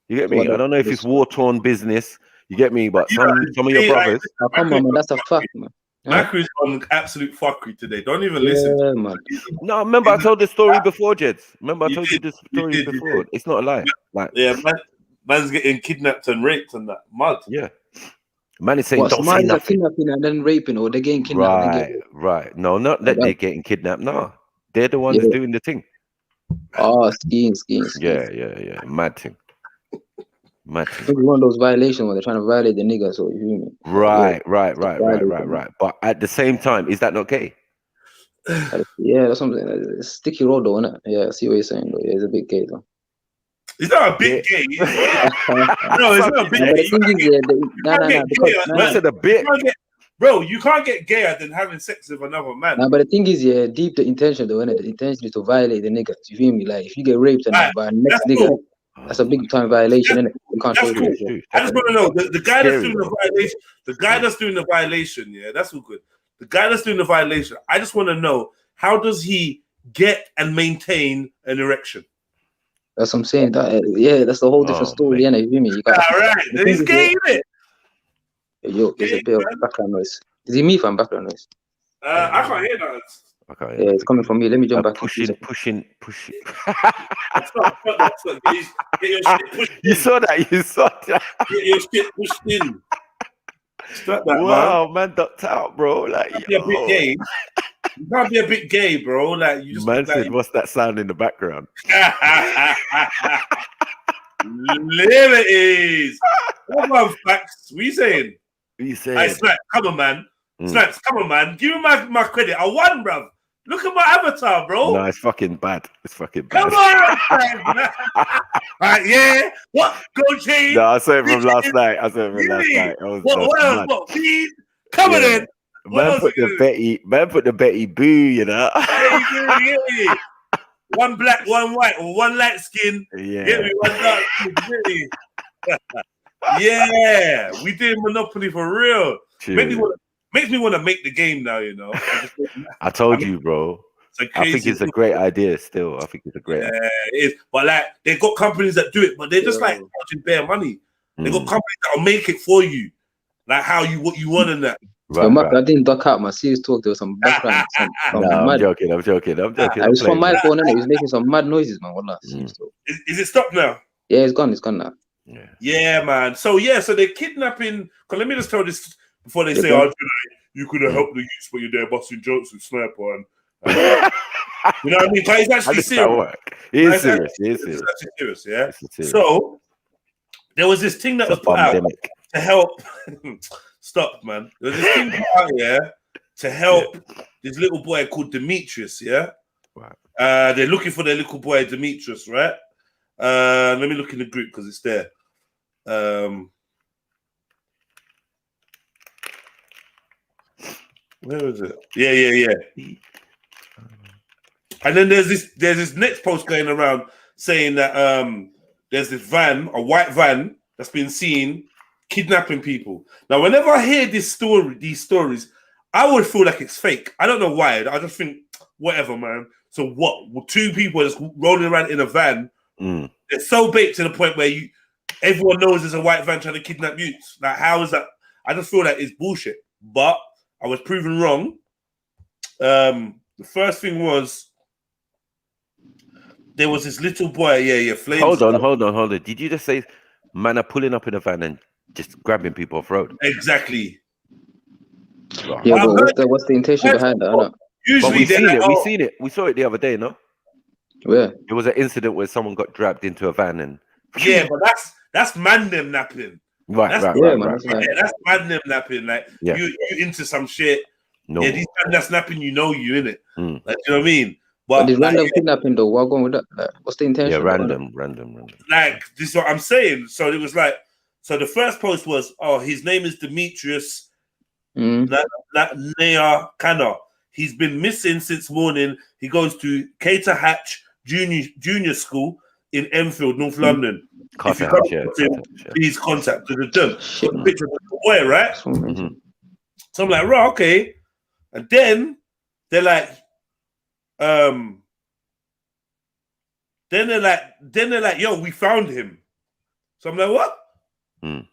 You get me? I don't know if it's war-torn business. You get me? But some of your brothers. Come on, man. That's a fact, man. Macro's on absolute fuckery today. Don't even listen. Man. No, remember I told the story before, Jeds. Remember I told you the story before. It's not a lie. Like, yeah, man's getting kidnapped and raped and that mud. Yeah. Man is saying don't say nothing. Kidnapping and then raping, or they're getting kidnapped. Right. No, not that they're getting kidnapped. No, they're the ones doing the thing. Oh, skiing. Yeah. Mad thing. It's one of those violations when they're trying to violate the nigga. So you hear me? Right. But at the same time, is that not gay? Yeah, that's something. It's sticky road, though, isn't it? Yeah, I see what you're saying, though. Yeah, it's a bit gay, though. It's not a bit gay. No, it's not a bit gay. I said a bit. Bro, you can't get gayer than having sex with another man. But the thing is, deep the intention, though, innit? The intention is to violate the nigga. You feel me? Like, if you get raped and by next nigga, cool. That's a big time violation, innit? You can't show cool. I just want to know the guy that's doing the violation. The guy that's doing the violation, yeah, that's all good. The guy that's doing the violation, I just want to know, how does he get and maintain an erection? That's what I'm saying. That's the whole different story, innit? You feel me? All right, then he's gay, innit? Yo, there's a bit of background noise. Is it me from background noise? I can't hear that. Yeah, it's coming from me. Let me jump back. Pushing. Stop. Get your shit pushed in. You saw that. Get your shit pushed in. Stop that, wow, man, ducked out, bro. Like, you can't be a bit gay. You can't be a bit gay, bro. Like, you just man said, what's that sound in the background? Liberties. What about facts? What you saying? What you I saying? Snaps, come on, man. Snaps, come on, man. Give me my credit. I won, bruv. Look at my avatar, bro. No, it's fucking bad. It's fucking bad. Come on, man. Right, yeah. What? Go change. No, I saw it from last night. I saw it from last night. What else? Mad. What? Please? Come on, then. Man put the Betty Boo, you know. Yeah. One black, one white, or one light skin. Yeah. Get me one dark skin. Get me. Yeah, we did Monopoly for real. Makes me want to make the game now, you know. I told you, bro. I think it's a great idea still. I think it's a great idea. It is. But like they've got companies that do it, but they're just like charging bare money. They've got companies that'll make it for you. Like what you want in that. I didn't duck out my serious talk. There was some background. I'm joking. I'm I was from my phone and it was making some mad noises, man. Wallah, is it stopped now? Yeah, it's gone. It's gone now. Yeah, man. So they're kidnapping. Cause let me just tell this before they say, "Oh, you could have helped the youth, but you're there busting jokes with sniper." And you know what I mean? But it's actually serious. It is serious. It's actually serious. Yeah. So there was this thing that was put out to help. Stop, man. There was this thing put out here to help this little boy called Demetrius. Yeah. Right. They're looking for their little boy Demetrius, right? Let me look in the group because it's there. Where is it? Yeah. And then there's this next post going around saying that there's this van, a white van, that's been seen kidnapping people. Now, whenever I hear these stories, I would feel like it's fake. I don't know why. I just think whatever, man. So what? Well, two people just rolling around in a van. It's so baked to the point where everyone knows there's a white van trying to kidnap youths. Like, how is that? I just feel like it's bullshit. But I was proven wrong. The first thing was there was this little boy. Flames. Hold on. Did you just say man are pulling up in a van and just grabbing people off road? Exactly. Yeah, but what's the intention behind that? Usually we seen it. We saw it the other day, no? Where? It was an incident where someone got dragged into a van and yeah, but that's man them napping. Right. Yeah, that's man them napping. Like you into some shit. No. Yeah, these man that's napping, you know you in it. Like, you know what I mean? But this random kidnapping though, what going with that? Like, what's the intention? Yeah, random. Like, this is what I'm saying. So it was like, so the first post was, oh, his name is Demetrius Nea Kana. He's been missing since morning. He goes to Cater Hatch Junior School in Enfield, North London. If you contact him, please contact the picture of the boy, right? So I'm like, right, okay. And then they're like, yo, we found him. So I'm like, what? You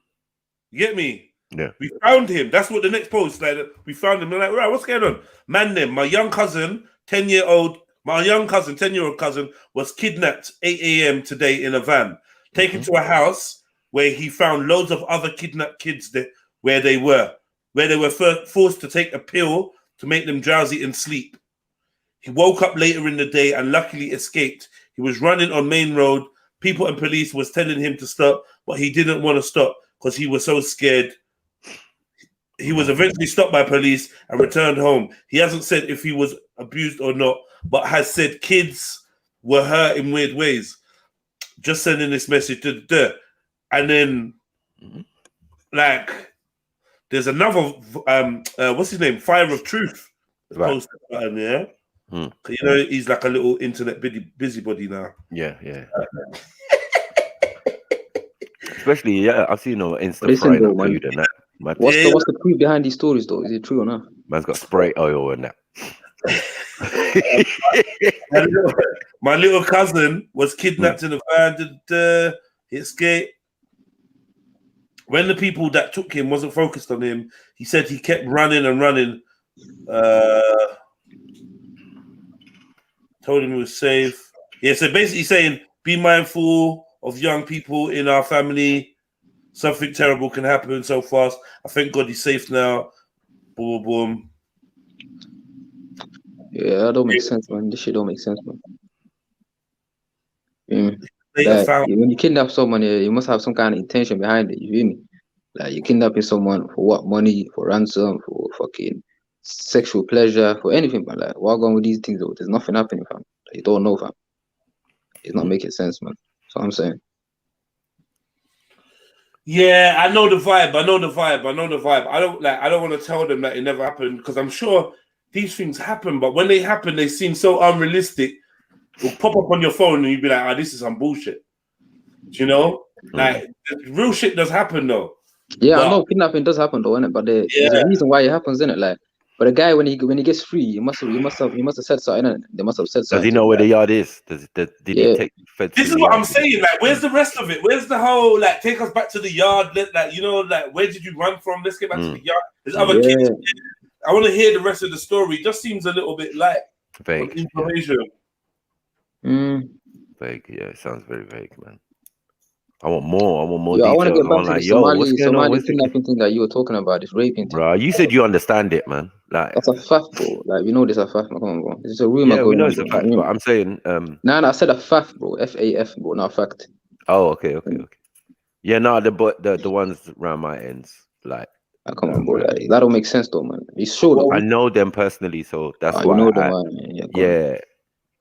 get me? Yeah. We found him. That's what the next post, like, we found him. They're like, right, what's going on? Man, then my young cousin, 10-year-old cousin was kidnapped 8 a.m. today in a van, taken to a house where he found loads of other kidnapped kids where they were forced to take a pill to make them drowsy and sleep. He woke up later in the day and luckily escaped. He was running on Main Road. People and police was telling him to stop, but he didn't want to stop because he was so scared. He was eventually stopped by police and returned home. He hasn't said if he was abused or not, but has said kids were hurt in weird ways. Just sending this message to and then like there's another what's his name? Fire of Truth. Post button, yeah. You know, he's like a little internet busybody now. Yeah. Especially, I've seen Insta frying up food and that. What's the proof behind these stories though? Is it true or not? Man's got spray oil and that. my little cousin was kidnapped in a van. He escaped. When the people that took him wasn't focused on him, he said he kept running and running. Told him he was safe. Yeah, so basically saying, be mindful of young people in our family. Something terrible can happen so fast. I thank God he's safe now. Boom, boom. Yeah, that don't make sense, man. This shit don't make sense, man. Like, when you kidnap someone, you must have some kind of intention behind it. You feel me? Like, you kidnapping someone for what? Money, for ransom, for fucking sexual pleasure, for anything, man. Like, what going with these things, though? There's nothing happening, fam. Like, you don't know, fam. It's not making sense, man. That's what I'm saying. Yeah, I know the vibe. I don't want to tell them that it never happened because I'm sure these things happen. But when they happen, they seem so unrealistic. It'll pop up on your phone and you'll be like, "Ah, this is some bullshit." Do you know? Like, real shit does happen though. Yeah, I know kidnapping does happen though, innit? But there's a reason why it happens, innit? Like, but the guy when he gets free, he must have said something, innit? They must have said something. Does he know where the yard is? Did he take feds? This is what I'm saying. Like, where's the rest of it? Where's the whole like take us back to the yard? Like, you know, like where did you run from? Let's get back to the yard. There's other kids. I want to hear the rest of the story. It just seems a little bit light. Vague information. Vague, yeah, it sounds very vague, man. I want more. Yeah, I want to details. get back to the Somali kidnapping thing that you were talking about, this raping thing. Bro, you said you understand it, man. Like, that's a fact, bro. Like, we know this a fact, man. Come on, bro. It's a rumor yeah, going we know on. it's a fact, but I'm saying Nah, I said a fact, bro. FAF, bro, not a fact. Oh, okay. Yeah, no, the ones around my ends, like. Come on, bro. That don't make sense, though, man. It's sure, though. I know them personally, so that's why. You know them, yeah,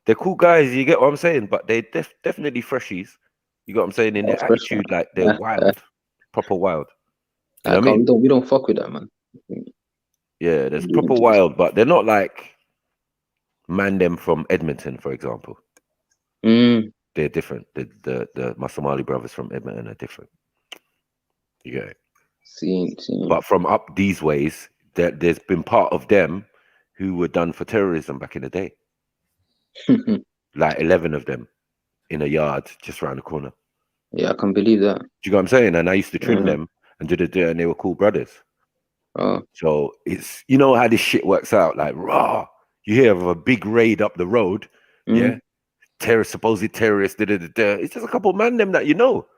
they're cool guys. You get what I'm saying? But they definitely freshies. You got what I'm saying? In their attitude, like they're wild, proper wild. You know what I mean? We don't fuck with that, man. Yeah, there's proper wild, but they're not like them from Edmonton, for example. They're different. My Somali brothers from Edmonton are different. You get it? Seen. But from up these ways, there's been part of them who were done for terrorism back in the day. Like 11 of them in a yard just around the corner. Yeah, I can believe that. Do you know what I'm saying? And I used to trim them and and they were cool brothers. So it's, you know how this shit works out. Like, raw, you hear of a big raid up the road, yeah? Supposed terrorists, it's just a couple of man them that you know.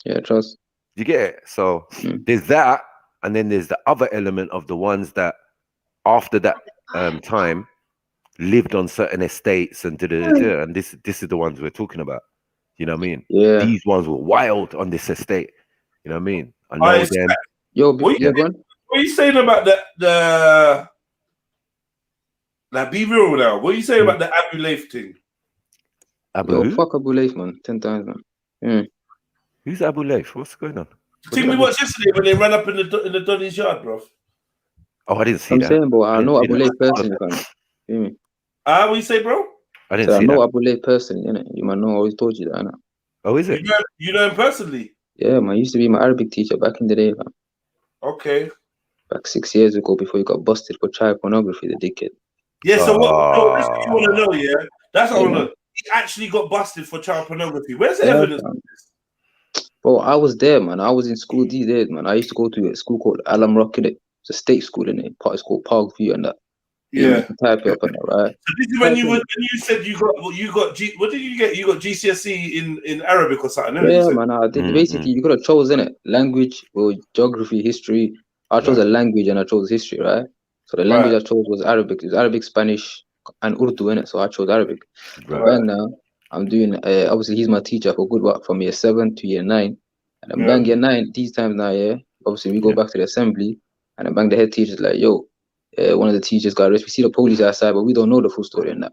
Yeah, trust. You get it? So there's that, and then there's the other element of the ones that after that time lived on certain estates and and this is the ones we're talking about. You know what I mean? Yeah. These ones were wild on this estate. You know what I mean? I know them. Yo, what are you saying about the like, be real now. What are you saying about the Abu Laif thing? Fuck Abu Laif, man. 10 times, man. Who's Abu Laif? What's going on? The thing we watched yesterday when they ran up in the Donny's yard, bro. Oh, I didn't see I'm that. saying, bro, I know Abu Laif personally, fam. What you say, bro? I didn't see I know that. Abu Laif personally, innit? You might know, I always told you that, innit? Oh, is it? You know him personally? Yeah, man. He used to be my Arabic teacher back in the day, man. Okay. Back 6 years ago, before he got busted for child pornography, the dickhead. Yeah, so what this you want to know, yeah? That's what I want to know. He actually got busted for child pornography. Where's the evidence of this? Bro, I was there, man. I was in school these days, man. I used to go to a school called Alam Rock, innit? It's a state school, innit? It's called Parkview and that. Yeah. Type it up and that, right? So this is when you said you got what did you get? You got GCSE in Arabic or something? Yeah, man. I did. Basically, you could have chose, innit? Language or geography, history. I chose a language and I chose history, right? So the language I chose was Arabic. It was Arabic, Spanish, and Urdu, innit? So I chose Arabic. Right now, I'm doing, obviously, he's my teacher for good work from year 7 to year 9. And I'm bang year 9 these times now, yeah? Obviously, we go back to the assembly and I bang the head teacher's like, yo, one of the teachers got arrested. We see the police outside, but we don't know the full story in that.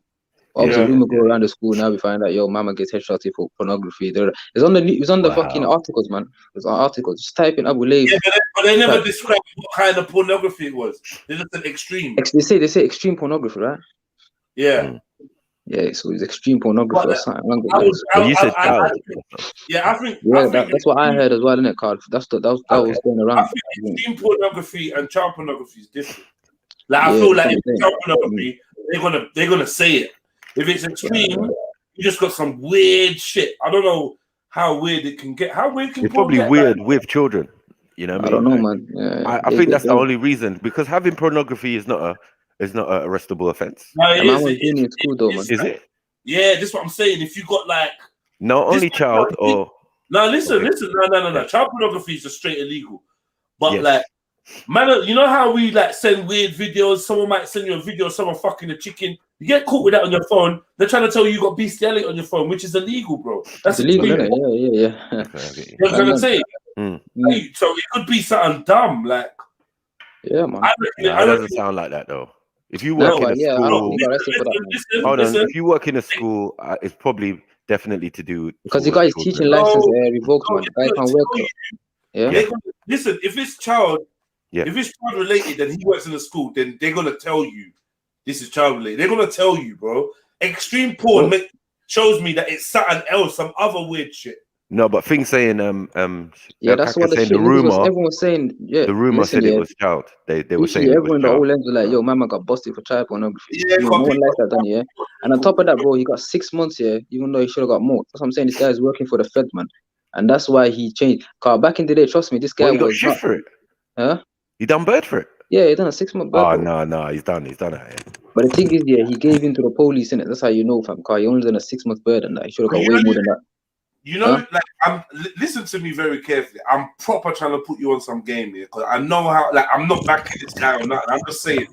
Obviously, rumor go around the school now. We find out, yo, mama gets headshotted for pornography. It's on the fucking articles, man. It's on articles. Just type in Abu Laif. Yeah, but they never described what kind of pornography it was. They just said extreme. They say extreme pornography, right? Yeah. Yeah, so it's extreme pornography or something. You said child. I think that's what I heard as well, innit, Carl? That was going around. I think extreme pornography and child pornography is different. Like, I feel like if child pornography, they're gonna say it. If it's extreme, you just got some weird shit. I don't know how weird it can get. How weird can it's probably get, weird with children. You know what I mean? I don't know, man. Yeah, I think that's the only reason, because having pornography is not a arrestable offense. No, it is. In school, though, man. Is it? Yeah, that's what I'm saying. If you got like not only child or no, listen. No. Child pornography is just straight illegal. But like Man, you know how we like send weird videos? Someone might send you a video of someone fucking a chicken. You get caught with that on your phone. They're trying to tell you got bestiality on your phone, which is illegal, bro. That's It's illegal, extreme. isn't it? Yeah. You know what I'm trying to say? Like, so it could be something dumb, like. Yeah, man. It doesn't sound like that though. If you work in a school, I don't think he got arrested for that, man. hold on. If you work in a school, it's probably definitely to do because the guy's teaching license revoked, man. The guy can't work. Yeah. Listen, if it's child related, and he works in a school, then they're gonna tell you this is child related. They're gonna tell you, bro. Extreme porn shows me that it's something else, some other weird shit. No, but things saying that's what the rumor. Everyone was saying. Yeah, the rumor said it was child. They were saying everyone in the whole lens was like, "Yo, mama got busted for child pornography." Yeah, no one likes that, done. Yeah, and on top of that, bro, he got 6 months here, even though he should have got more. That's what I'm saying. This guy is working for the Fed, man, and that's why he changed. Cause back in the day, trust me, this guy he got shit for it. Huh? He done bird for it. Yeah, he done a 6 month bird. Oh no, he's done it. Yeah. But the thing is, he gave in to the police, innit? That's how you know, fam. Cause he only done a 6 month bird, and that he should have got way more than that. You know, like listen to me very carefully. I'm proper trying to put you on some game here because I know how. Like, I'm not backing this guy or nothing. I'm just saying.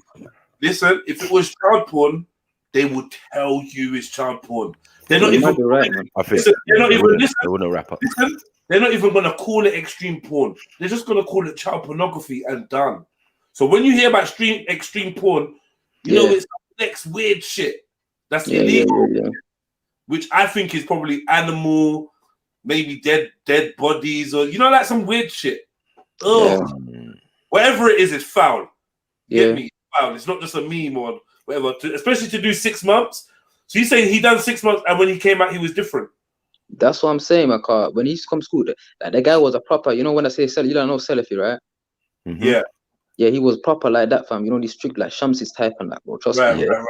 Listen, if it was child porn, they would tell you it's child porn. They're not even right, man. They're not even listen. They wouldn't wrap up. Listen, they're not even gonna call it extreme porn. They're just gonna call it child pornography and done. So when you hear about extreme porn, you know it's next weird shit that's illegal, which I think is probably animal. Maybe dead bodies, or like some weird shit. Oh, whatever it is, it's foul. Get me? It's foul. It's not just a meme or whatever. Especially to do 6 months. So you're saying he done 6 months, and when he came out, he was different. That's what I'm saying, my car. When he used to come to school, like the guy was a proper. You know when I say Salafi, you don't know Salafi, right? Mm-hmm. Yeah, he was proper like that, fam. You know, these strict like Shamsi's type and that, bro. Trust me. Right.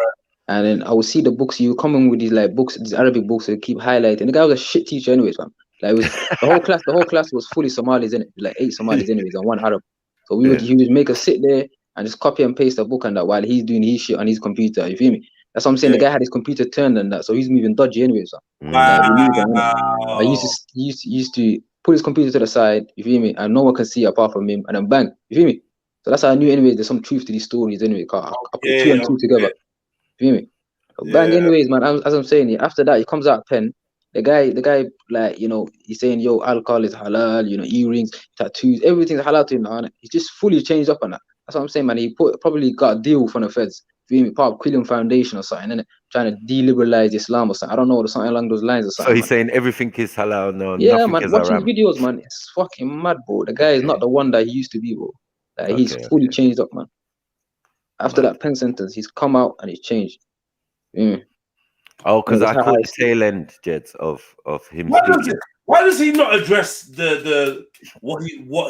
And then I would see the books. You come in with these like books, these Arabic books. They keep highlighting. The guy was a shit teacher, anyways, fam. Like it was the whole class. The whole class was fully Somalis in it, like 8 Somalis, anyways, and 1 Arab. So he would make us sit there and just copy and paste the book and that while he's doing his shit on his computer. You feel me? That's what I'm saying. The guy had his computer turned and that, so he's moving dodgy, anyways. He used to put his computer to the side. You feel me? And no one can see apart from him. And then bang. You feel me? So that's how I knew, anyway. There's some truth to these stories, anyway. I put 2 and 2 together. You feel me? Bang, anyways, man. As I'm saying, after that, he comes out pen. The guy, like, he's saying, yo, alcohol is halal, earrings, tattoos, everything's halal to him now. He's just fully changed up on that. That's what I'm saying, man. He probably got a deal from the feds, part of Quilliam Foundation or something, innit? Trying to deliberalize Islam or something. I don't know, something along those lines or something. So he's saying everything is halal, no, yeah, nothing man. is Watching haram. his videos, man, it's fucking mad, bro. The guy is not the one that he used to be, bro. Like, he's fully changed up, man. After that pen sentence, he's come out and he's changed. Oh, because I caught the tail end, Jeds, of him. Why does he not address the what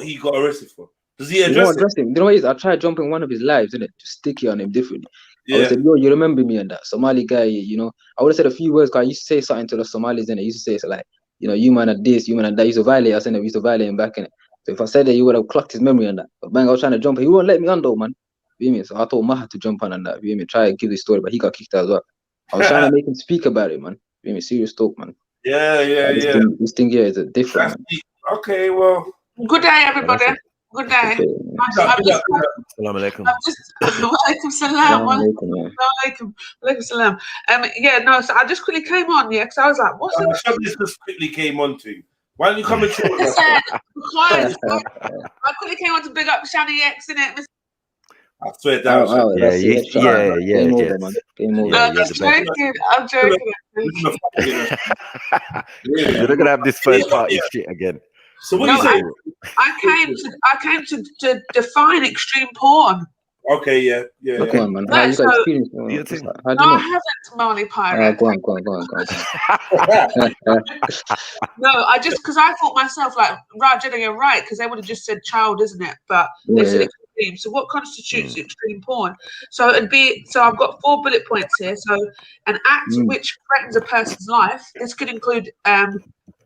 he got arrested for? Does he address him? You know what it is? I tried jumping one of his lives, innit? Just sticky on him differently. Yeah. I would say, yo, you remember me and that Somali guy, I would have said a few words because I used to say something to the Somalis, and I used to say, so like, you man are this, you man are that. He used to violate us, and we used to violate him back in it. So if I said that, you would have clocked his memory on that. But bang, I was trying to jump. He won't let me on though, man. You know, so I told Maha to jump on that. You know, try and give the story, but he got kicked out as well. I was trying to make him speak about it, man. You know, serious talk, man. This thing here is a different. Okay, well. Good day, everybody. Good day. Assalamu alaikum. Walaikum salam. Walaikum salam. So I just quickly came on, because I was like, what's this? Just quickly came on to. Why don't you come and talk? I quickly came on to big up Shani X, innit? I swear down. Game over, man. Game over. I'm joking. You're not gonna have this first party shit again. So what are you saying? I came to define extreme porn. Okay, yeah. Come on, man. How you got experience? I haven't, Marley Pirate. Go on. No, because I thought myself, like, right, Jenna, you're right, because they would have just said child, isn't it? But they said extreme. So what constitutes extreme porn? So I've got 4 bullet points here. So an act which threatens a person's life. This could include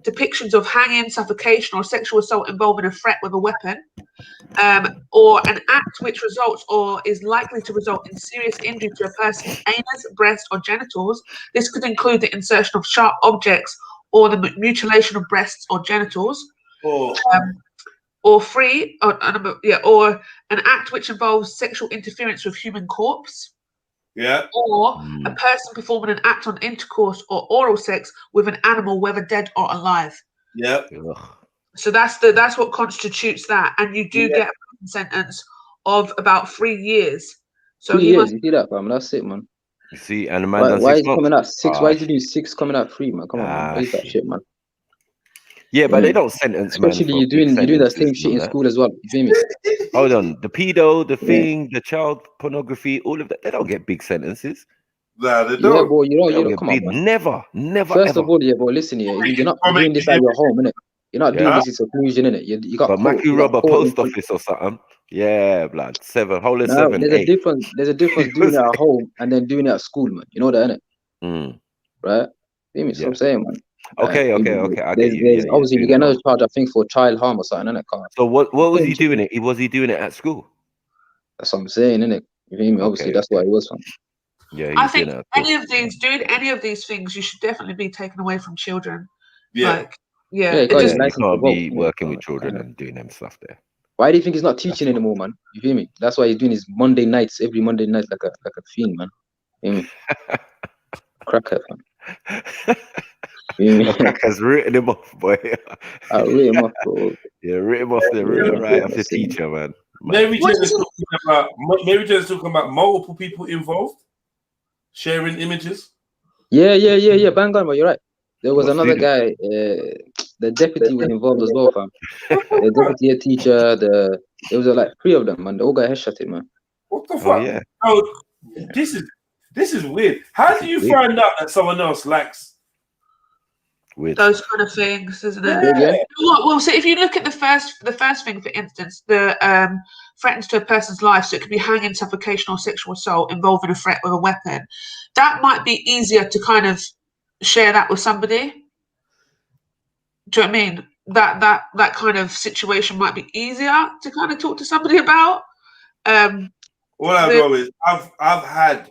depictions of hanging, suffocation, or sexual assault involving a threat with a weapon, or an act which results or is likely to result in serious injury to a person's anus, breast, or genitals. This could include the insertion of sharp objects or the mutilation of breasts or genitals. or or an act which involves sexual interference with human corpse, Yeah. or a person performing an act on intercourse or oral sex with an animal, whether dead or alive. Yeah. So that's what constitutes that, and you do get a prison sentence of about 3 years. So 3 he years, must. you see that, fam? That's it, man. You see, and the man done Why 6 is he months. coming out 6? Ah, Why is he doing 6 coming out 3, man? Come on, man. What is that shit, man? Yeah, but they don't sentence man Especially for you're big doing that sentences same shit and in that. school as well. You feel me? Hold on, the pedo, the thing, the child pornography, all of that, they don't get big sentences. Nah, they Yeah, don't. boy, you They don't know, get come on, big. man. Never, First ever. of all, yeah, boy, listen here. You're not doing this at your home, innit? You're not doing this in seclusion, innit? You got But caught. Mackie You got rob a caught post office or something. Yeah, blood. 7, whole of Now, 7, there's 8. a difference. There's a difference doing it at home and then doing it at school, man. You know that, innit? Right? Feel me? So I'm saying, man. Okay. I get you. There's Yeah, obviously you doing get it another home. charge, I think, for child harm or something, innit? So what was he doing it? Was he doing it at school? That's what I'm saying, innit? You feel me? Obviously, that's what it was from. Yeah, I he's think doing it at school. doing any of these things, you should definitely be taken away from children. Yeah. Like, yeah, you got your You license to can't vote. be working with children and doing them stuff there. Why do you think he's not teaching anymore, man? You feel me? That's why he's doing his Monday nights, every Monday night, like a fiend, man. You feel me? Crackhead, man. Cracker's written him off, boy. I writ him off, bro. Yeah, written him off there, written right off the teacher, man. Mary Jane is talking about multiple people involved, sharing images. Yeah. Bang on, but you're right. There was another guy. The deputy was involved as well, fam. The deputy head teacher. There was like 3 of them, man. The old guy headshotted, man. What the fuck? Yeah. Oh, this is weird. How do you find out that someone else likes those kind of things, isn't it? Yeah. Well, so if you look at the first thing, for instance, the threatens to a person's life, so it could be hanging, suffocation, or sexual assault involving a threat with a weapon. That might be easier to kind of share that with somebody. Do you know what I mean? That kind of situation might be easier to kind of talk to somebody about. All I know is I've had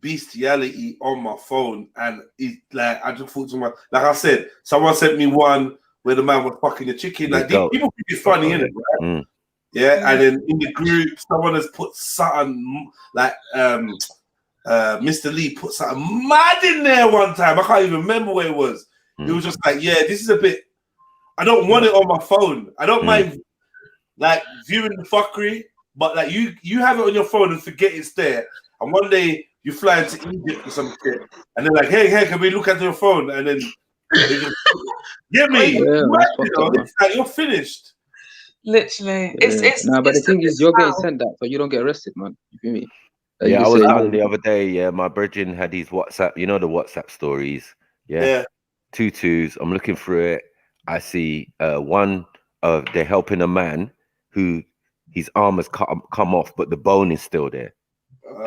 bestiality on my phone, and it like I just thought to myself, like I said, someone sent me one where the man was fucking a chicken. Like these people think it's funny, innit? Right? Yeah, and then in the group, someone has put something like Mr. Lee put something mad in there one time. I can't even remember where it was. It was just like, yeah, this is a bit. I don't want it on my phone. I don't mind like viewing the fuckery, but like you have it on your phone and forget it's there. And one day you fly into Egypt or some shit, and they're like, hey, can we look at your phone? And then they just get me. It's like you're finished. Literally, but the thing is, you're getting sent that, so you don't get arrested, man. You feel me? Yeah, I was done the other day. Yeah, my brethren had these WhatsApp, the WhatsApp stories. Yeah. 2 2s. I'm looking through it. I see one of they're helping a man who his arm has come off, but the bone is still there.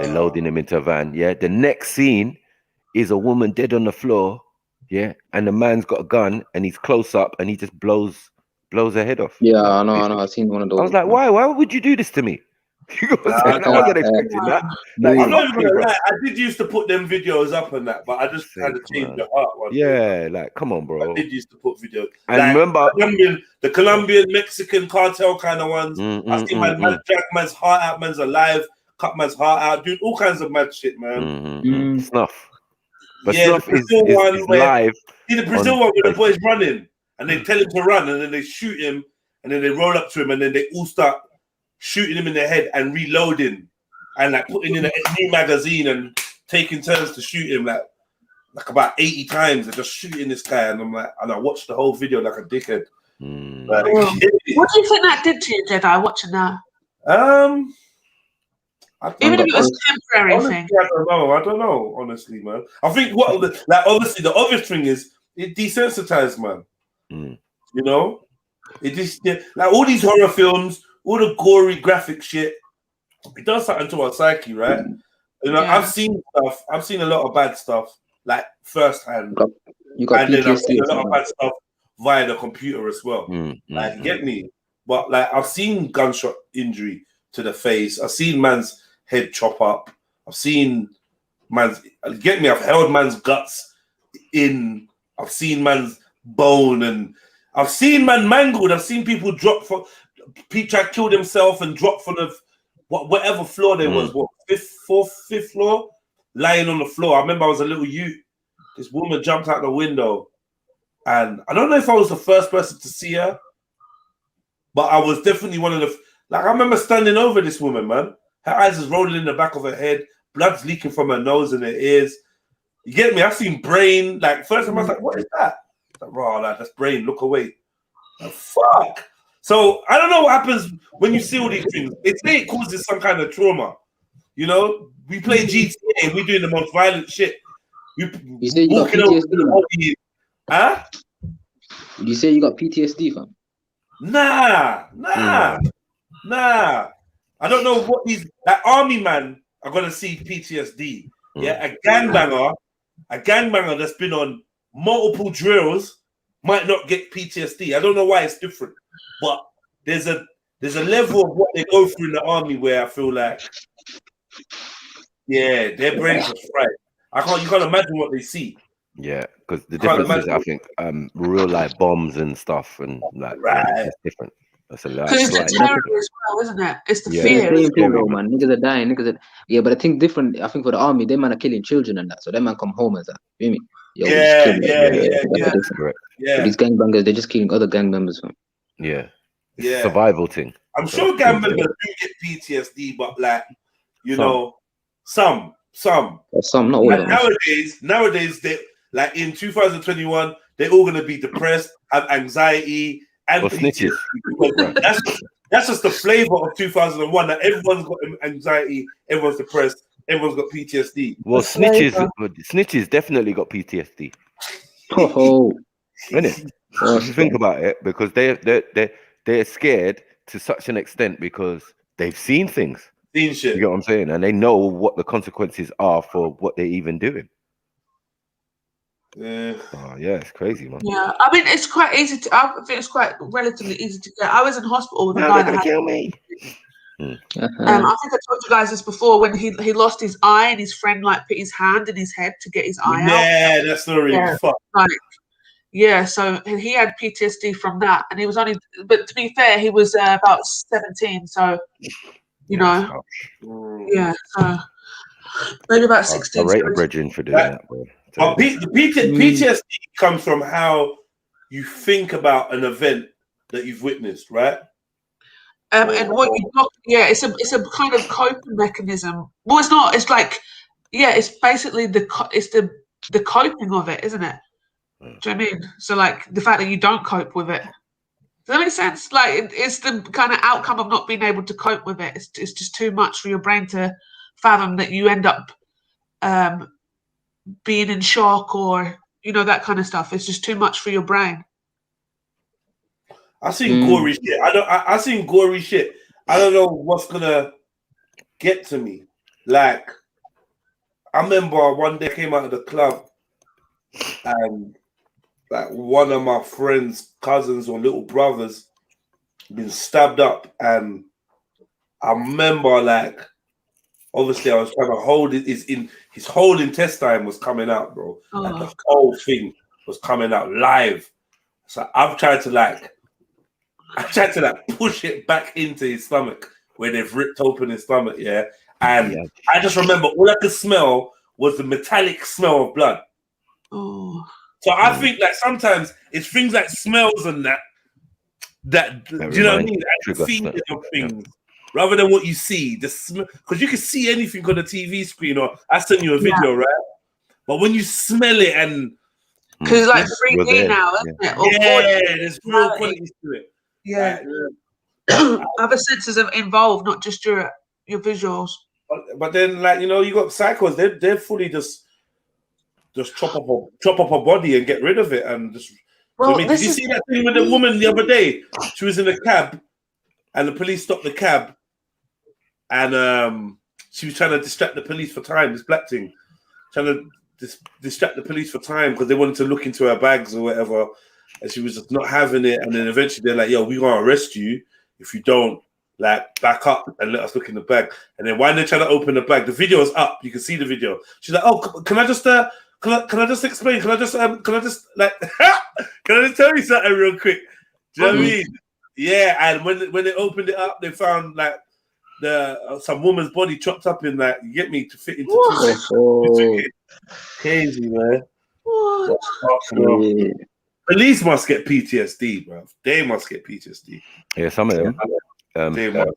They're loading him into a van. Yeah. The next scene is a woman dead on the floor. Yeah. And the man's got a gun and he's close up and he just blows her head off. Yeah, I know. I've seen one of those. I was like, why would you do this to me? You know what I'm saying? I wasn't expecting that. Like, I'm not even gonna lie. I did used to put them videos up and that, but I just had to change the heart one. Yeah, like come on, bro. I did used to put videos. And like, remember the Colombian, Mexican cartel kind of ones. I've seen man drag man's heart out, man's alive, cut man's heart out, doing all kinds of mad shit, man. Snuff. But yeah, Snuff the Brazil one is where, live. See the Brazil one where the boy's running and they tell him to run and then they shoot him and then they roll up to him and then they all start shooting him in the head and reloading and like putting in a new magazine and taking turns to shoot him like about 80 times and just shooting this guy. And I'm like, and I watched the whole video like a dickhead. Like, what do you think that did to you, Jedi, watching that? Even if it was a temporary honestly, thing. I don't know, honestly, man. I think obviously the obvious thing is it desensitized, man. You know? It just like all these horror films, all the gory graphic shit, it does something to our psyche, right? You know, I've seen stuff, I've seen a lot of bad stuff, like firsthand. You got and then I've seen PTSD, a lot of bad stuff via the computer as well. Like, get me? But like I've seen gunshot injury to the face, I've seen man's head chop up, I've seen man's I've held man's guts in, I've seen man's bone, and I've seen man mangled, I've seen people drop for Pete tried to kill himself and dropped from the whatever floor there was, fifth floor, lying on the floor. I remember I was a little youth. This woman jumped out the window, and I don't know if I was the first person to see her, but I was definitely one of the. Like, I remember standing over this woman, man. Her eyes is rolling in the back of her head, blood's leaking from her nose and her ears. You get me? I've seen brain. Like, first time I was like, "What is that?" Like, raw, like, that's brain. Look away. Like, fuck. So I don't know what happens when you see all these things. They say it causes some kind of trauma. You know, we play GTA and we're doing the most violent shit. You say you got PTSD, huh? You say you got PTSD, fam? Nah. I don't know what these army man are gonna see PTSD. Yeah, a gangbanger that's been on multiple drills might not get PTSD. I don't know why it's different, but there's a level of what they go through in the army where I feel like, yeah, their brains are fried. You can't imagine what they see. Yeah, because the difference is, I think, real life bombs and stuff, and like, it's different. That's a lot. Because it's the terror as well, isn't it? It's the fear. It's the same thing, bro, man. Niggas are dying. Yeah, but I think different. I think for the army, they man are killing children and that, so they man come home as that. You feel me? Yeah. Correct. But these gangbangers, they're just killing other gang members, man. Yeah. Survival thing. I'm sure gang members do get PTSD, but like, some, not all of them. Nowadays, they like in 2021, they're all gonna be depressed, have anxiety, and snitches. That's just the flavor of 2001. That everyone's got anxiety, everyone's depressed, everyone's got PTSD. Well, snitches definitely got PTSD. Oh, innit? If you think about it, because they're scared to such an extent because they've seen things. Seen shit. You get what I'm saying? And they know what the consequences are for what they're even doing. Yeah. Oh, yeah, it's crazy, man. Yeah, I mean, it's quite easy to. I think it's quite relatively easy to get. I was in hospital with a guy that had. Kill me. I think I told you guys this before when he lost his eye and his friend like put his hand in his head to get his eye out. Yeah, that's the real fuck. Like, yeah, so he had PTSD from that, and he was only. But to be fair, he was about 17, so yeah. So maybe about 16. I rate a brethren for doing that, bro. But the PTSD comes from how you think about an event that you've witnessed, right? And what you got, it's a kind of coping mechanism. Well, it's not. It's like, it's basically the coping of it, isn't it? Do you know what I mean? So like the fact that you don't cope with it. Does that make sense? Like it's the kind of outcome of not being able to cope with it. It's just too much for your brain to fathom that you end up being in shock or that kind of stuff. It's just too much for your brain. I seen gory shit. I seen gory shit. I don't know what's gonna get to me. Like, I remember one day I came out of the club and like one of my friend's cousins or little brothers been stabbed up, and I remember like obviously I was trying to hold it. His whole intestine was coming out, bro. Like the whole thing was coming out live. So I've tried to push it back into his stomach where they've ripped open his stomach, and I just remember all I could smell was the metallic smell of blood. Oh. So I think that sometimes it's things like smells and that do you know what I mean? That feeling of things rather than what you see. The smell, because you can see anything on the TV screen, or I send you a video, right? But when you smell it and because it's like 3D now, isn't it? There's real qualities to it. Yeah. Other senses are involved, not just your visuals. But then, like, you got psychos. They're fully just chop up a body and get rid of it, and just. Well, did you see that thing with the woman the other day? She was in a cab, and the police stopped the cab, and she was trying to distract the police for time. This black thing, trying to distract the police for time because they wanted to look into her bags or whatever. And she was just not having it. And then eventually they're like, yo, we're going to arrest you if you don't, like, back up and let us look in the bag. And then while they're trying to open the bag, the video is up. You can see the video. She's like, oh, can I just explain? Can I just tell you something real quick? Do you know what I mean? Yeah, and when they opened it up, they found like some woman's body chopped up in that. You get me to fit into two. Crazy, man. What? Yeah. Police must get PTSD, bro. They must get PTSD. Yeah, some of them. They must.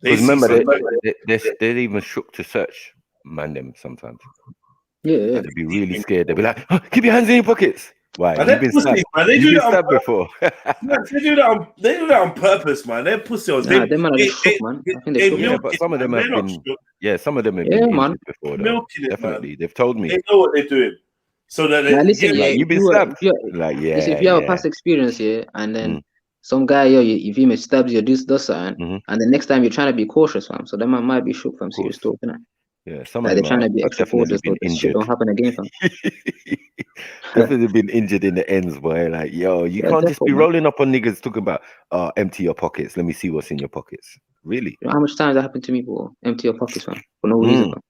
Because remember, they're even shook to search them sometimes. Yeah. They'd be really scared. They'd be like, oh, keep your hands in your pockets. Why? You've been stabbed. You've been stabbed before. They do that on purpose, man. They're pussy. Nah, them man are just shook, man. I think they're shook. Yeah, but some of them have been. Yeah, some of them have been injured before. Though. Definitely, they've told me. They know what they're doing. So that listen, you've been stabbed. Listen, if you have a past experience here, and then some guy, you feel me, stabs you, does something, and the next time you're trying to be cautious, fam. So that man might be shook, fam. Serious talk, innit? Yeah, some like of them they're trying to be extra cautious, so this shit don't happen again, fam. Definitely been injured in the ends, boy. Like, yo, you can't just be rolling up on niggas talking about, empty your pockets. Let me see what's in your pockets. Really? You know how much times that happened to me, bro? Empty your pockets, fam, for no reason, fam.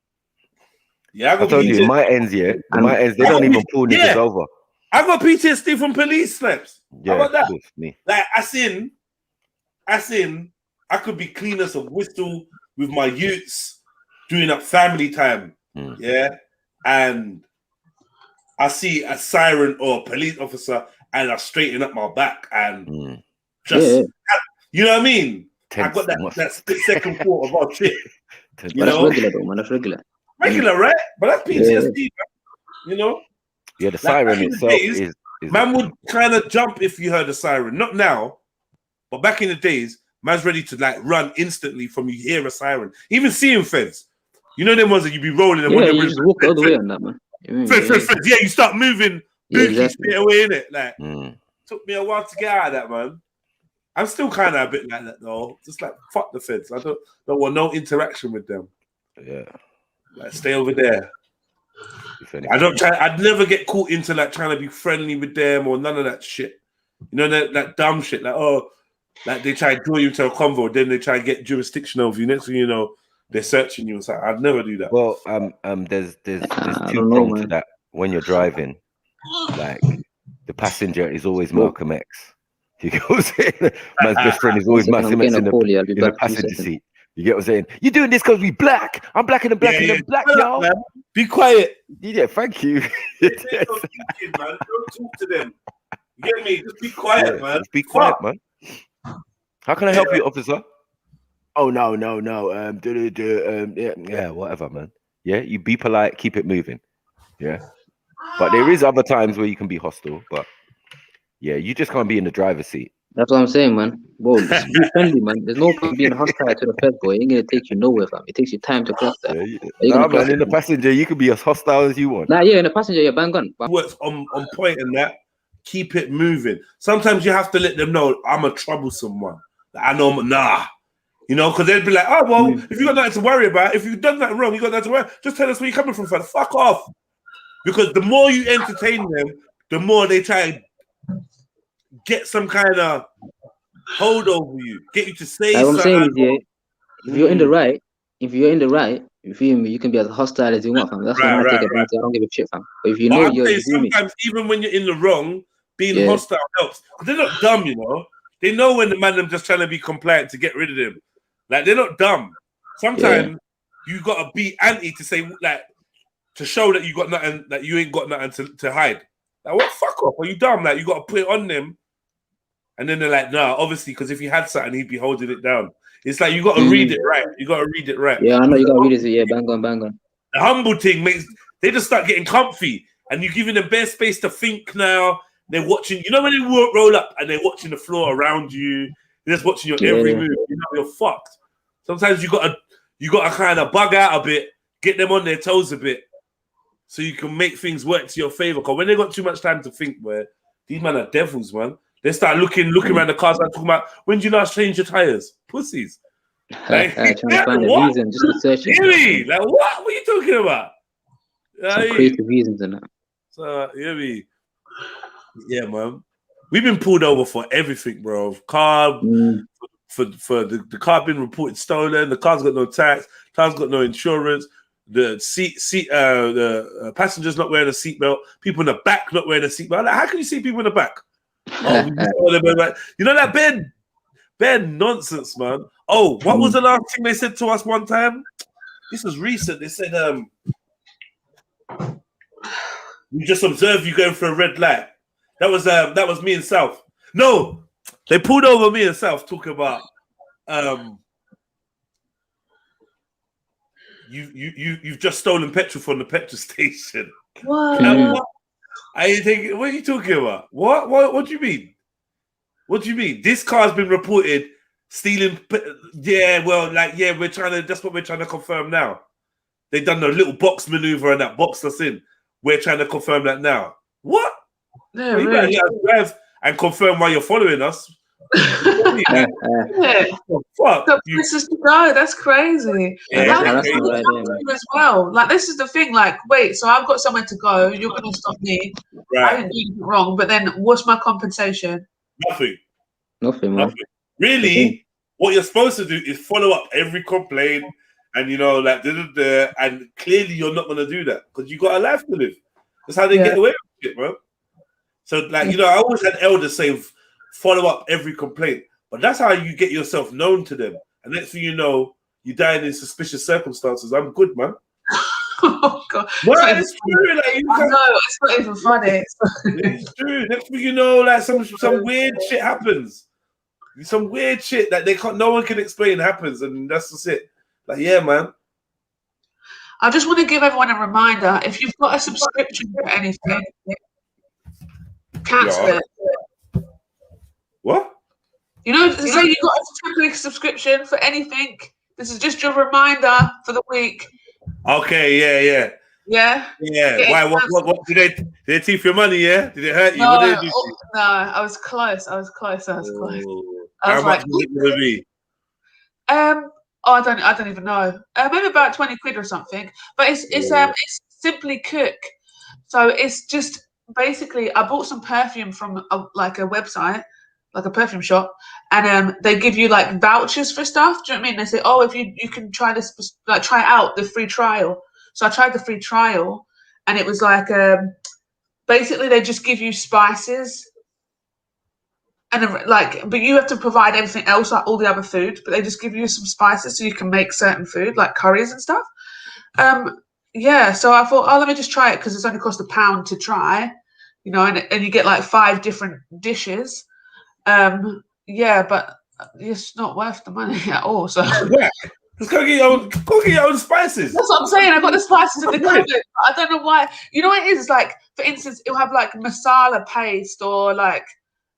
Yeah, I told you, my ends, they don't even pull niggas over. I got PTSD from police slaps. Yeah, how about that? Course, me. Like, I could be clean as a whistle with my youths doing up family time. Yeah, and I see a siren or a police officer, and I straighten up my back and just, you know what I mean? I got that split-second thought of oh shit. You know, that's regular though, man. That's regular. Regular, right? But that's PTSD, you know. Yeah, the siren itself is man would kind of jump if you heard the siren. Not now, but back in the days, man's ready to like run instantly from you hear a siren. Even seeing feds, you know them ones that you be rolling and you just walk the other way on that, man. Yeah, you start moving straight away in it. Like took me a while to get out of that, man. I'm still kind of a bit like that though. Just like fuck the feds. I don't want no interaction with them. Yeah, like stay over there. I'd never get caught into like trying to be friendly with them or none of that shit. You know that dumb shit. Like they try to draw you to a convo, then they try to get jurisdiction over you. Next thing you know, they're searching you. So I'd never do that. Well, there's two prongs to that. When you're driving, like the passenger is always Malcolm X. You get what I'm saying? Man's best friend is always Malcolm X in the passenger seat. You get what I'm saying? You're doing this because we black. I'm black and I'm black and I'm black, y'all. Be quiet. Yeah, thank you. Man. Don't talk to them. You get me? Just be quiet, man. Just be quiet, man. How can I help you, officer? Oh no. Yeah, whatever, man. Yeah, you be polite, keep it moving. Yeah. But there is other times where you can be hostile, but yeah, you just can't be in the driver's seat. That's what I'm saying, man. Whoa, just be friendly, man. There's no point being hostile to the fed, boy. It ain't gonna take you nowhere, fam. It takes you time to cross that. Nah, man, in the passenger, you can be as hostile as you want. Nah, yeah, in the passenger, you're bang on. Works on point in that. Keep it moving. Sometimes you have to let them know I'm a troublesome one. Like, I know, you know, because they'd be like, oh, well, if you got nothing to worry about, if you've done that wrong, you got nothing to worry. Just tell us where you're coming from, fam. Fuck off. Because the more you entertain them, the more they try and get some kind of hold over you, get you to say like something. What I'm saying is, if you're in the right, you feel me, you can be as hostile as you want, fam. That's why I take advantage. I don't give a shit, fam. But if you know you're sometimes even when you're in the wrong, being hostile helps. Because they're not dumb, you know. They know when the man them just trying to be compliant to get rid of them. Like they're not dumb. Sometimes you gotta be anti to say like to show that you got nothing, that you ain't got nothing to hide. Like what? Fuck off. Are you dumb? Like you gotta put it on them. And then they're like, nah, obviously, because if he had something, he'd be holding it down. It's like you got to read it right. You got to read it right. Yeah, I know you got to read it. Yeah, bang on. The humble thing makes they just start getting comfy, and you're giving them bare space to think. Now they're watching. You know when they roll up and they're watching the floor around you. They're just watching your every move. You know you're fucked. Sometimes you gotta kind of bug out a bit, get them on their toes a bit, so you can make things work to your favor. Because when they got too much time to think, where these men are devils, man. They start looking around the cars and talking about when do you not change your tires? Pussies. Like, trying to find a reason, just researching. Really? Like what? What are you talking about? Some creative reasons and that. So yeah, man. We've been pulled over for everything, bro. Car for the car been reported stolen. The car's got no tax. Car's got no insurance. The the passengers not wearing a seatbelt. People in the back not wearing a seatbelt. Like, how can you see people in the back? Oh, you know that bed? Bare nonsense, man. Oh, what was the last thing they said to us one time? This was recent. They said, we just observed you going for a red light. That was me and South. No, they pulled over me and South talking about you've just stolen petrol from the petrol station. What? I think, what are you talking about? What do you mean? What do you mean? This car's been reported stealing. Yeah, well, like, yeah, that's what we're trying to confirm now. They done the little box maneuver and that boxed us in. We're trying to confirm that now. What? Yeah, well, you better let us drive and confirm why you're following us. Yeah. Fuck. This is to go. That's crazy. Yeah, that's right there, as well. Like, this is the thing. Like, wait, so I've got somewhere to go. You're going to stop me. Right. I didn't do anything wrong. But then, what's my compensation? Nothing. Nothing, man. Really, what you're supposed to do is follow up every complaint, and like and clearly you're not going to do that because you got a life to live. That's how they get away with it, man. So, like, I always had elders say, follow up every complaint, but that's how you get yourself known to them. And next thing you know, you're dying in suspicious circumstances. I'm good, man. Oh God! Well, it's true. Like, I know, it's not even funny. It's true. Next thing you know, like some weird shit happens. Some weird shit that no one can explain happens, and that's just it. Like, yeah, man. I just want to give everyone a reminder: if you've got a subscription for anything, cancel it. What? Say you got a temporary subscription for anything. This is just your reminder for the week. Okay, yeah. Yeah. Why? What did they thief your money? Yeah. Did it hurt you? No, What did they do? No, I was close. I was close. How was much was it going to be? I don't even know. Maybe about 20 quid or something. But it's Simply Cook. So it's just basically I bought some perfume from a website, like a perfume shop, and they give you like vouchers for stuff. Do you know what I mean? They say, oh, if you can try this, like try out the free trial. So I tried the free trial, and it was like basically they just give you spices. And but you have to provide everything else, like all the other food, but they just give you some spices so you can make certain food, like curries and stuff. So I thought, let me just try it because it's only cost £1 to try, and you get like 5 different dishes. But it's not worth the money at all. So just go get your own spices. That's what I'm saying. I got the spices in the cupboard. I don't know why. You know what it is? It's like, for instance, it'll have like masala paste or like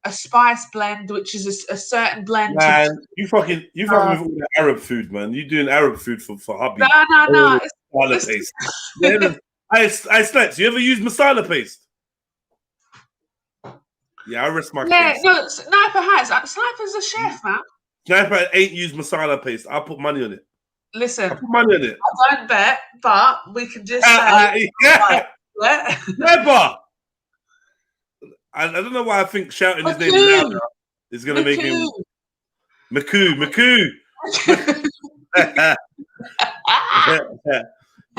a spice blend, which is a certain blend. Man, you fucking with all the Arab food, man. You doing Arab food for hubby? No. Masala paste. I snipes. You ever use masala paste? Yeah, I rest my case. No, Sniper has. Sniper's a chef, man. Sniper ain't used masala paste. I'll put money on it. Listen, I'll put money on it. I don't bet, but we can just Never. I don't know why I think shouting his name louder is going to make him Maku. You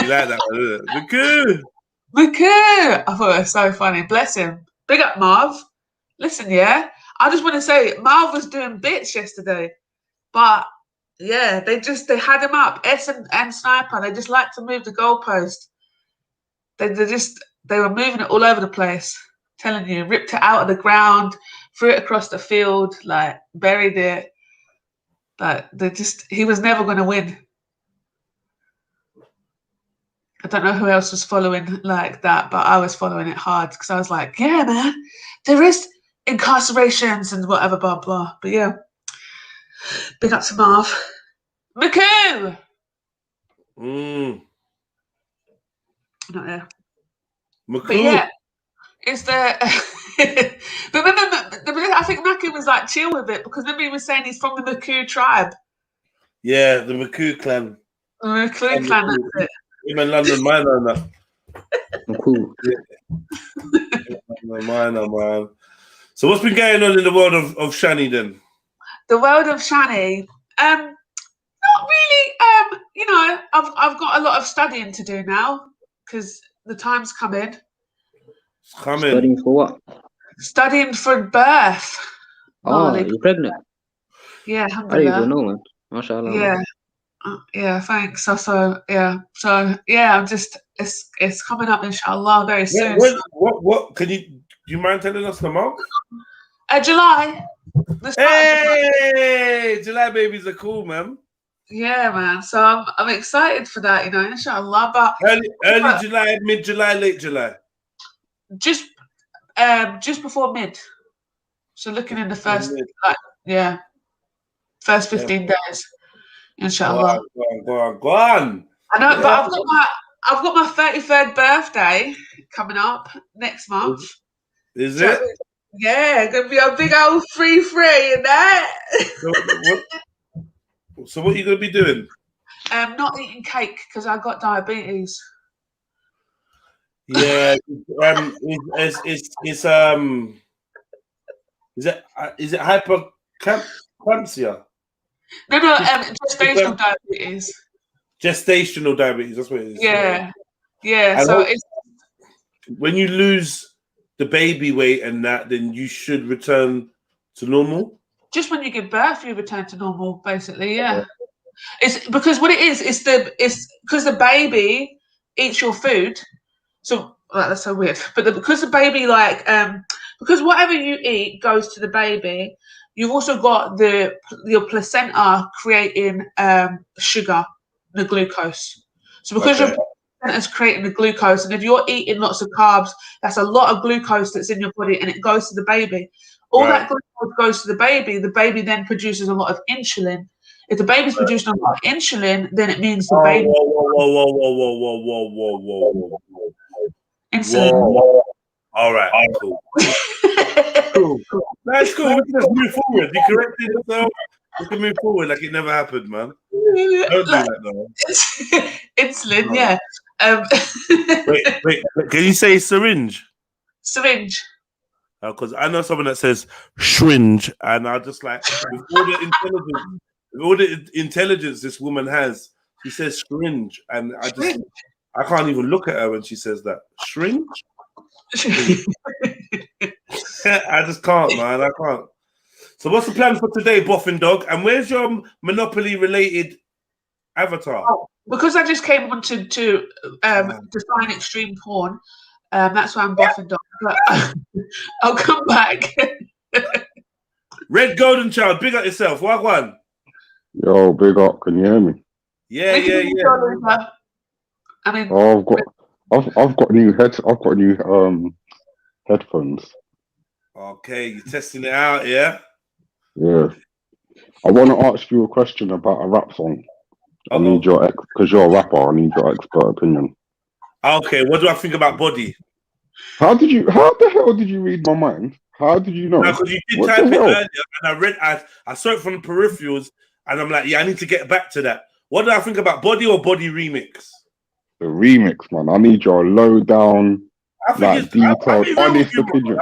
like that one, Maku. I thought it was so funny. Bless him. Big up, Marv. Listen, I just want to say Marv was doing bits yesterday, but they had him up. S and Sniper, they just like to move the goalpost. They were moving it all over the place. Telling you, ripped it out of the ground, threw it across the field, like buried it. Like he was never going to win. I don't know who else was following like that, but I was following it hard because I was like, yeah, man, there is incarcerations and whatever, blah, blah. But yeah, big up to Marv. Maku! Not there. Maku. But yeah, it's the... but remember, I think Maku was like chill with it because remember he was saying he's from the Maku tribe. Yeah, the Maku clan. The Maku clan, that's it. Him in London Minor and that. Cool. Minor, man. So what's been going on in the world of Shani then? The world of Shani, not really. I've got a lot of studying to do now because the time's coming. It's coming. Studying for what? Studying for birth. Oh, you're pregnant. Yeah, I didn't even alhamdulillah. know, man. MashaAllah. Man. Yeah. Yeah, thanks. So yeah, I'm just it's coming up inshallah very soon. What can do you mind telling us the month? July. Hey, July babies are cool, man. Yeah, man. So I'm excited for that, inshallah. But early July, mid July, late July. Just before mid. So looking in the first first 15 days, inshallah. Go on. I know, but I've got my 33rd birthday coming up next month. Is it? Yeah, gonna be a big old 3-3 and that. So what are you gonna be doing? Not eating cake because I got diabetes. Yeah, is it hypercampsia? No, gestational diabetes. Gestational diabetes, that's what it is. Yeah. And so it's when you lose the baby weight and that, then you should return to normal. Just when you give birth, you return to normal, basically. Yeah. It's because what it is because the baby eats your food. So that's so weird. But because the baby because whatever you eat goes to the baby, you've also got your placenta creating sugar, the glucose. So because your placenta's creating the glucose, and if you're eating lots of carbs, that's a lot of glucose that's in your body, and it goes to the baby. All that glucose goes to the baby then produces a lot of insulin. If the baby's producing a lot of insulin, then it means the baby. Whoa. Insulin. Whoa. All right, cool. Cool. That's cool. We can just move forward. You corrected yourself. We can move forward like it never happened, man. Don't do that, though. Insulin, yeah. Wait. Can you say syringe? Syringe. Because I know someone that says shringe, and I just like with all the intelligence this woman has, she says shringe, and I can't even look at her when she says that. Shringe? I just can't, man. I can't. So what's the plan for today, Boffin Dog? And where's your Monopoly-related avatar? Oh, because I just came on to define extreme porn, that's why I'm Boffin Dog. But I'll come back. Red Golden Child, big up yourself. What one? Yo, big up. Can you hear me? Yeah. I mean, I've got new headphones. Okay, you're testing it out, yeah? Yeah. I want to ask you a question about a rap song. I need because you're a rapper. I need your expert opinion. Okay, what do I think about Body? How the hell did you read my mind? How did you know? No, because you did type it earlier, and I saw it from the peripherals, and I'm like, yeah, I need to get back to that. What do I think about Body or Body Remix? The remix, man. I need your low down, detailed, honest opinion.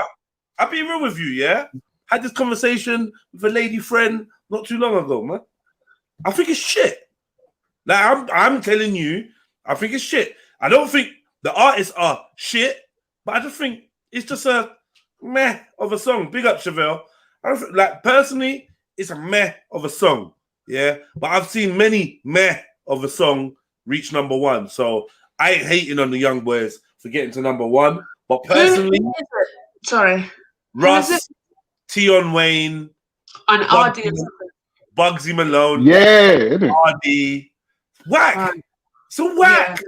I'll be real with you, yeah? Had this conversation with a lady friend not too long ago, man. I think it's shit. Like, I'm telling you, I think it's shit. I don't think the artists are shit, but I just think it's just a meh of a song. Big up, Chevelle. Personally, it's a meh of a song, yeah? But I've seen many meh of a song reach #1. So I ain't hating on the young boys for getting to #1. But personally, sorry, Russ, Tion Wayne, and RD, Bugsy Malone, RD, whack. So whack.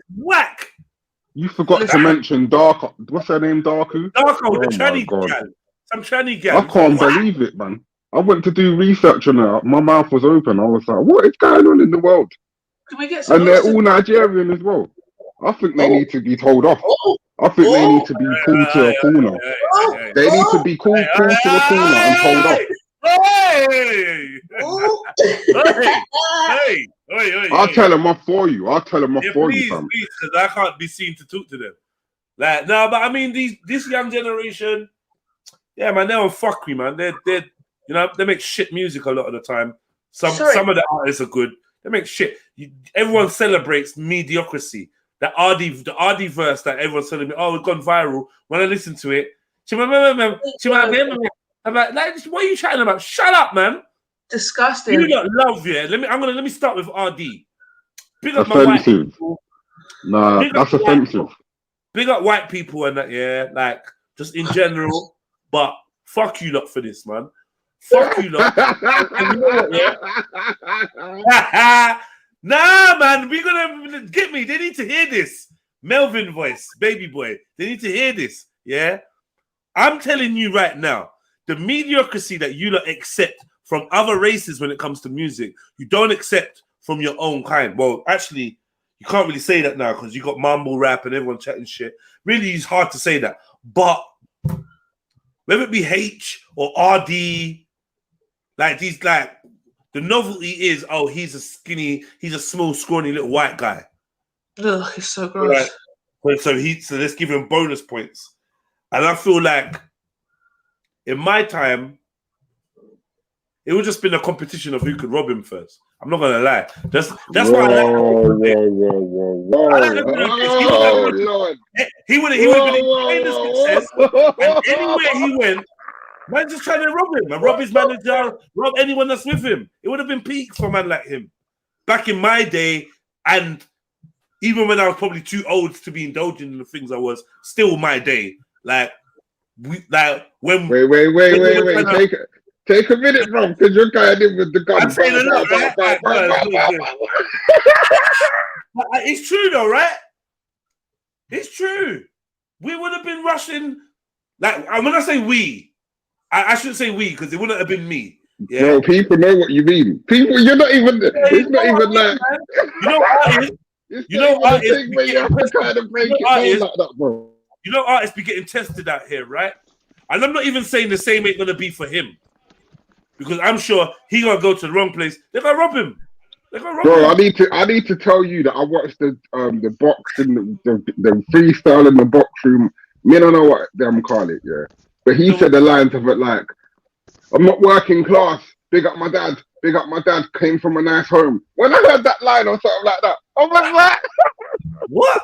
You forgot to mention Darko. What's her name? Darko, the tranny gal. Some tranny gal. I can't believe it, man. I went to do research on her. My mouth was open. I was like, what is going on in the world? Can we get some? And they're all Nigerian as well. I think they need to be told off. I think they need to be called to a corner. They need to be called to a corner and told off. Hey. I'll tell them off for you. Fam. Please, because I can't be seen to talk to them. Like, no, but I mean, this young generation, yeah, man, they're on fuckery, man. They're they make shit music a lot of the time. Some of the artists are good. They make shit. Everyone celebrates mediocrity. The RD verse that everyone's telling me, oh, it's gone viral. When I listen to it, I'm like, what are you chatting about? Shut up, man. Disgusting. You lot love, yeah. Let me start with RD. Big up my white Offensive. people. Nah, Big up that's white offensive. people. Big up white people and that, yeah. Like, just in general. But fuck you lot for this, man. Fuck you lot. And you know what, yeah? Nah, man. We're gonna get me. They need to hear this. Melvin voice, baby boy. They need to hear this, yeah? I'm telling you right now, the mediocrity that you lot accept from other races when it comes to music, you don't accept from your own kind. Well, actually, you can't really say that now because you got mumble rap and everyone chatting shit. Really, it's hard to say that. But whether it be H or RD, like these, like the novelty is, oh, he's a small, scrawny little white guy. Ugh, it's so gross. Right. So let's give him bonus points. And I feel like in my time, it would just been a competition of who could rob him first. I'm not gonna lie. That's why I like. Lord. He would have been famous success. And anywhere he went, man just trying to rob him and rob his manager, rob anyone that's with him. It would have been peak for a man like him back in my day, and even when I was probably too old to be indulging in the things I was, still my day. Like when. Wait. Take a minute, bro, because you're kind of with the gun. I'm saying a lot, right? It's true, though, right? It's true. We would have been rushing. Like, when I say we, I shouldn't say we because it wouldn't have been me. Yeah? Bro, people know what you mean. People, you're not even. It's not even like. You know artists. You know artists. You know artists be getting tested out here, right? And I'm not even saying the same ain't gonna be for him. Because I'm sure he gonna go to the wrong place. They're gonna rob him. Bro, I need to tell you that I watched the box in the freestyle in the box room. Me don't know what them call it, yeah. But he said the lines of it like, I'm not working class. Big up my dad. Big up my dad. Came from a nice home. When I heard that line or something like that, I was like, what?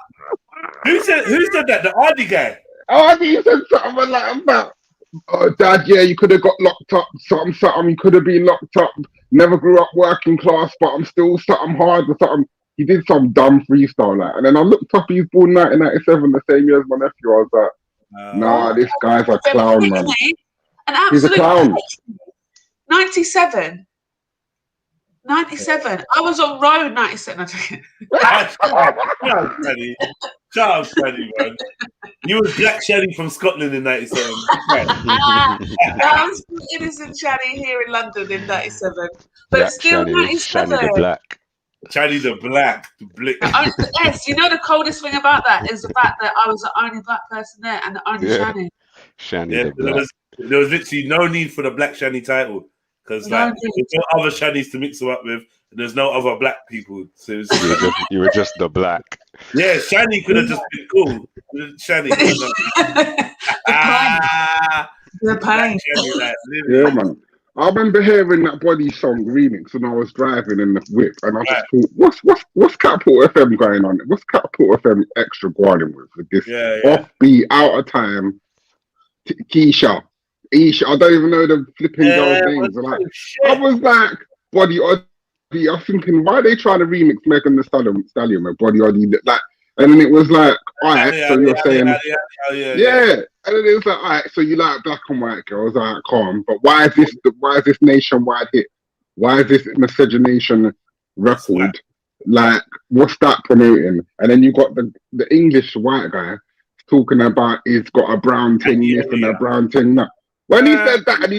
Who said that? The RD guy. RD said something like about. Oh, Dad, yeah, you could have got locked up, something, you could have been locked up, never grew up working class, but I'm still something hard or something. He did some dumb freestyle, like, and then I looked up, he's born 1997, the same year as my nephew. I was like, nah, this guy's a clown, man. He's a clown. 97. I was on road 97. Shut up, Shaddy, man. You was Black Shaddy from Scotland in 97. I was innocent Shaddy here in London in 97. But Black still Shaddy, 97. Shaddy the Black. Shaddy the Black. Yes, you know the coldest thing about that is the fact that I was the only black person there and the only Shaddy. Shaddy the Black. There was literally no need for the Black Shaddy title. Because like there's no other Shaddies to mix them up with, and there's no other black people. So it was you were just the black. Yeah, Shaddy could have just been cool. Shaddy. The pain. Yeah, man. I remember hearing that Body song remix when I was driving in the whip, and I just thought, what's Capital FM going on? What's Capital FM extra going on with this offbeat, out of time, Keisha? I don't even know the flipping girls' names. Like, I was like, Body Oddie. I'm thinking, why are they trying to remix Megan Thee Stallion with Body Oddie? Like, and then it was like, all right, so you're saying, yeah. And then it was like, all right, so you like black and white girls, all right, calm. But why is this nationwide hit? Why is this miscegenation record? Like, what's that promoting? And then you got the English white guy talking about he's got a brown thing this and a brown thing that. When he said that, and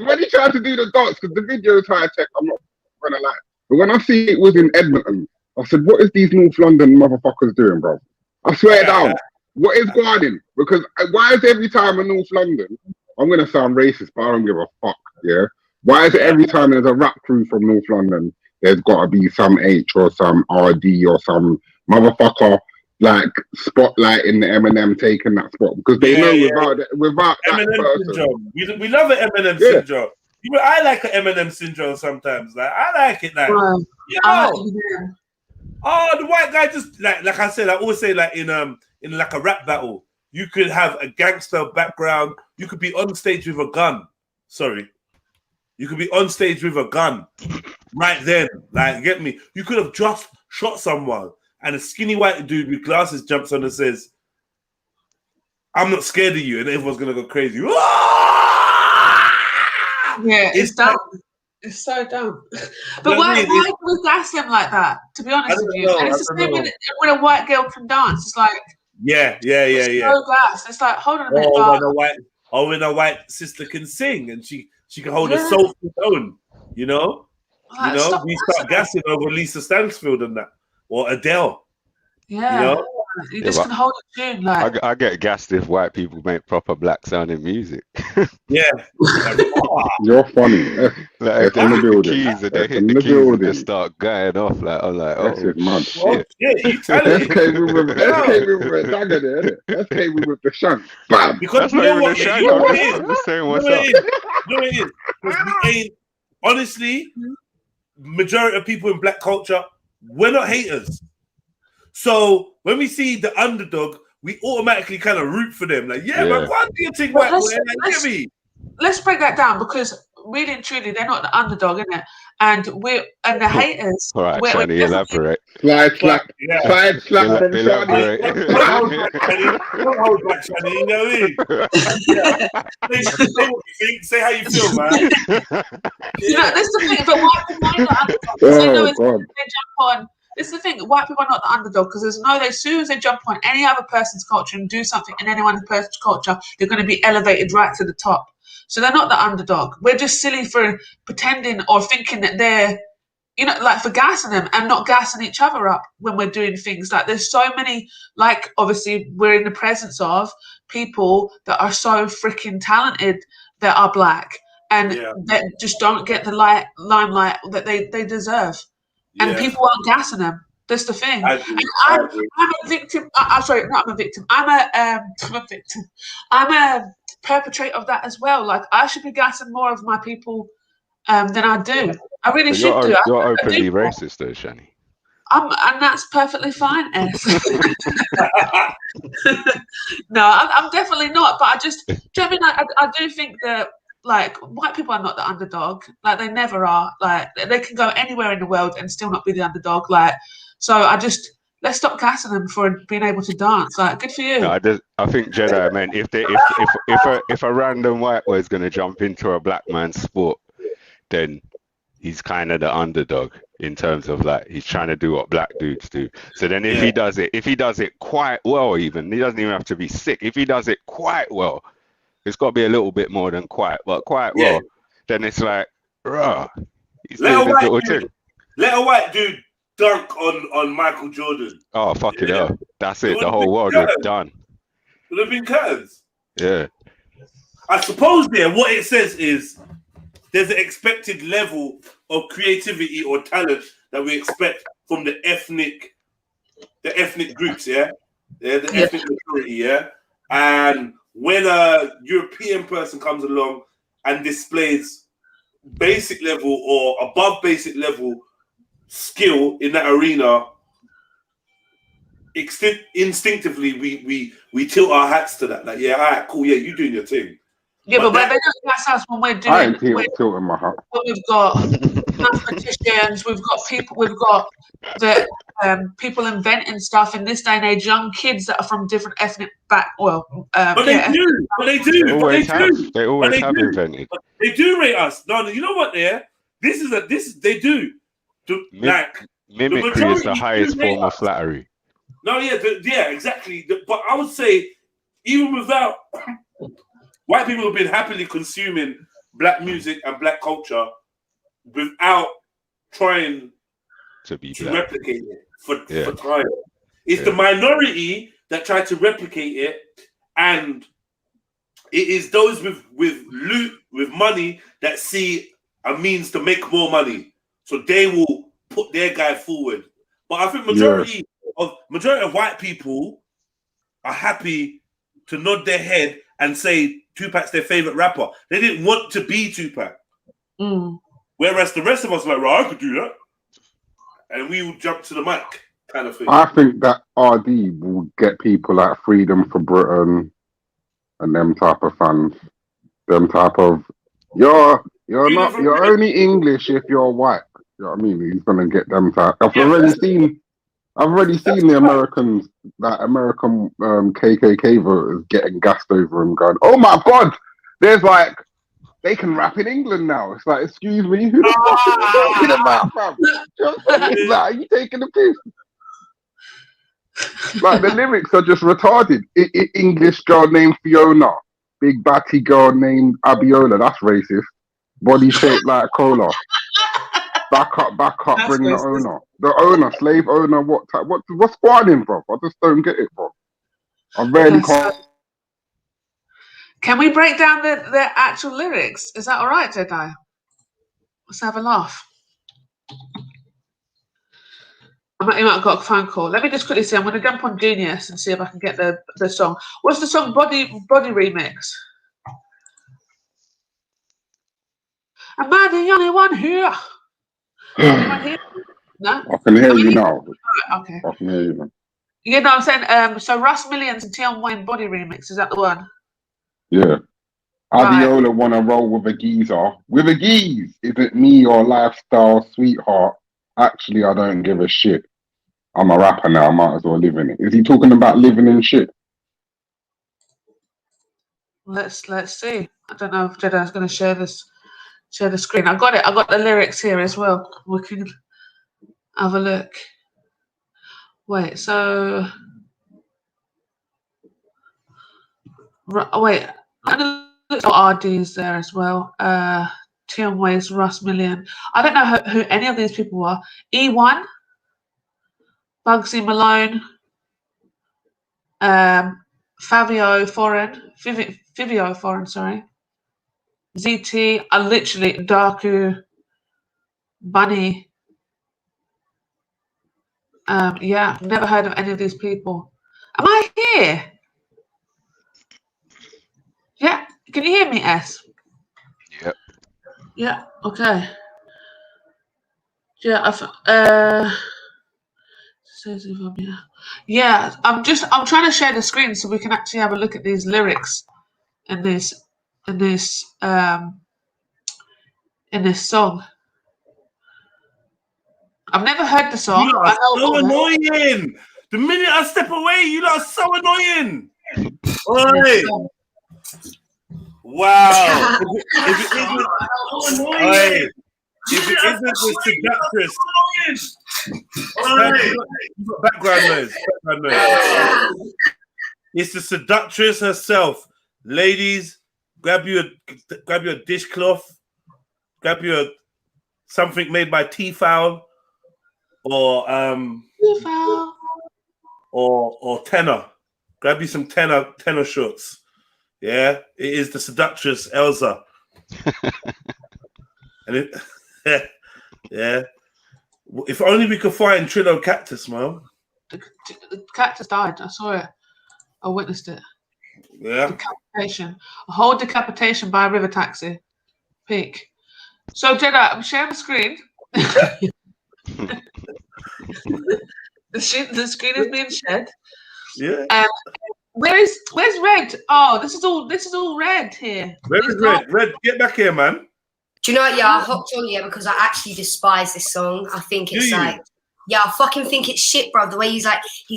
when he tried to do the dance, because the video is high tech, I'm not gonna lie. But when I see it was in Edmonton, I said, "What is these North London motherfuckers doing, bro?" I swear down, what is going on? Because why is every time in North London? I'm gonna sound racist, but I don't give a fuck. Yeah. Why is it every time there's a rap crew from North London, there's got to be some H or some RD or some motherfucker like spotlighting the Eminem taking that spot because they know without Eminem that person. syndrome. We love an Eminem syndrome. I like an Eminem syndrome sometimes. Like I like it. Like the white guy just like I said. I always say like in like a rap battle, you could have a gangster background. You could be on stage with a gun. Sorry. You could be on stage with a gun right then. Like, get me? You could have just shot someone, and a skinny white dude with glasses jumps on and says, "I'm not scared of you," and everyone's gonna go crazy. Yeah, it's dumb. It's so dumb. But why do we gas them like that? To be honest with you, and it's the same when a white girl can dance. It's like yeah. So gas. It's like, hold on a minute. When a white sister can sing and she can hold a soulful tone, you know. We start gassing over Lisa Stansfield and that, or Adele. Yeah, you know? You just can hold a tune. Like I get gassed if white people make proper black sounding music. Yeah, you're funny. Like if they in the hit the building. keys and they hit In the the keys and building. just start going off. Like I'm like, That's oh it, man. shit. Yeah, you talented. That's came with a dagger there, innit? That's came with the shank. Bam! Because That's you not know even what? a shank. You know I'm what just, it is? I'm just saying what's You know up. what it is? You know what it is? Because we ain't, honestly, majority of people in black culture, we're not haters. So when we see the underdog, we automatically kind of root for them. Like, man, why do you think white boy? Like, get me? Let's break that down, because really and truly, they're not the underdog, innit? And the haters. All right, we're Shani, elaborate. Slide slap from Elaborate. Don't hold back, Shani. You know what I mean? Say what you think. Say how you feel, man. You know, that's the thing. But white people are the underdog. They know as soon as they jump on. It's the thing. White people are not the underdog, because as soon as they jump on any other person's culture and do something in any other person's culture, they're going to be elevated right to the top. So they're not the underdog. We're just silly for pretending or thinking that they're, like for gassing them and not gassing each other up when we're doing things. Like there's so many, like obviously we're in the presence of people that are so freaking talented that are black and that just don't get the limelight that they deserve. And people aren't gassing them. That's the thing. I'm a victim. I'm sorry, not I'm a victim. I'm a victim. I'm a perpetrator of that as well. Like I should be gassing more of my people than I do. I really should do. You're openly racist, though, Shani. And that's perfectly fine, S. No, I'm definitely not. But do you know what I mean? Like, I do think that like white people are not the underdog. Like they never are. Like they can go anywhere in the world and still not be the underdog. Like so, let's stop gassing them for being able to dance. Like good for you. No, I think Jedi man. If a random white boy is gonna jump into a black man's sport, then he's kind of the underdog in terms of like he's trying to do what black dudes do. So then if he does it quite well, even he doesn't even have to be sick. If he does it quite well, it's got to be a little bit more than quite well. Then it's like, he's doing his little thing. Let a white dude dunk on Michael Jordan. Oh fucking hell! That's it. The whole world was done. Would have been curtains. Yeah. I suppose what it says is there's an expected level of creativity or talent that we expect from the ethnic groups, the ethnic majority, and when a European person comes along and displays basic level or above basic level skill in that arena, instinctively we tilt our hats to that. Like, all right, cool, you doing your thing. Yeah, but they don't gas us when we're doing. I ain't tilting my hat. We've got mathematicians, we've got people, we've got the people inventing stuff in this day and age. Young kids that are from different ethnic back. Well, but they do. They always have invented. But they do rate us. No, you know what? They do. Mimicry is the highest form of flattery. No, exactly. But I would say, even without. White people have been happily consuming black music and black culture without trying to replicate it for time. It's the minority that try to replicate it, and it is those with loot, with money, that see a means to make more money. So they will put their guy forward. But I think majority of white people are happy to nod their head and say Tupac's their favorite rapper. They didn't want to be Tupac. Whereas the rest of us are like, I could do that. And we will jump to the mic kind of thing. I think that RD will get people like Freedom for Britain and them type of fans. Them type of, you're You're only English if you're white. You know what I mean? He's gonna get them to. I've already seen the Americans, that American KKK voters getting gassed over him, going, "Oh my God, there's like they can rap in England now." It's like, excuse me, who the fuck are you talking about, fam? You know what I'm saying? Like, are you taking the piss? Like, the lyrics are just retarded. English girl named Fiona, big batty girl named Abiola. That's racist. Body shaped like cola. Back up, That's bring the racist. owner. The owner, slave owner, what's squatting, bro? I just don't get it, bro. I really can't. Can we break down the actual lyrics? Is that all right, Jedi? Let's have a laugh. You might have got a phone call. Let me just quickly see. I'm going to jump on Genius and see if I can get the song. What's the song? Body Remix. Am I the only one here? Anyone here? No? I can hear you now. Okay. I can hear you now. You know what I'm saying? So Russ Millions and Tion Wayne Body Remix. Is that the one? Yeah. Adiola wanna roll with a geezer. With a geese. Is it me or lifestyle sweetheart? Actually, I don't give a shit. I'm a rapper now. I might as well live in it. Is he talking about living in shit? Let's see. I don't know if Jedi's going to share the screen. I got it. I got the lyrics here as well. We can have a look. Wait. So wait. RD's there as well. Tion Wayne's Russ Million. I don't know who any of these people are. E1, Bugsy Malone, Fivio Foreign, sorry. ZT, literally Darku, Bunny. Yeah, never heard of any of these people. Am I here? Yeah, can you hear me, S? Yep. Yeah, okay. Yeah, yeah, I'm trying to share the screen so we can actually have a look at these lyrics in this song. I've never heard the song. You are so annoying. The minute I step away, you lot are so annoying. Oi. Wow. If it isn't the seductress. Background noise. It's the seductress herself. Ladies, grab your dishcloth, grab your something made by T-Foul or tenor. Grab you some tenor shorts. Yeah, it is the seductress Elsa. And it yeah. If only we could find Trillo Cactus, man. The cactus died. I saw it. I witnessed it. Yeah. Decapitation. A whole decapitation by a river taxi. Peak. So Jedi, I'm sharing the screen. The screen is being shared. Yeah. Where's Red? Oh, this is all Red here. Where is Red? Red, get back here, man. Do you know what? Yeah, I hopped on because I actually despise this song. I think it's I fucking think it's shit, bro. The way he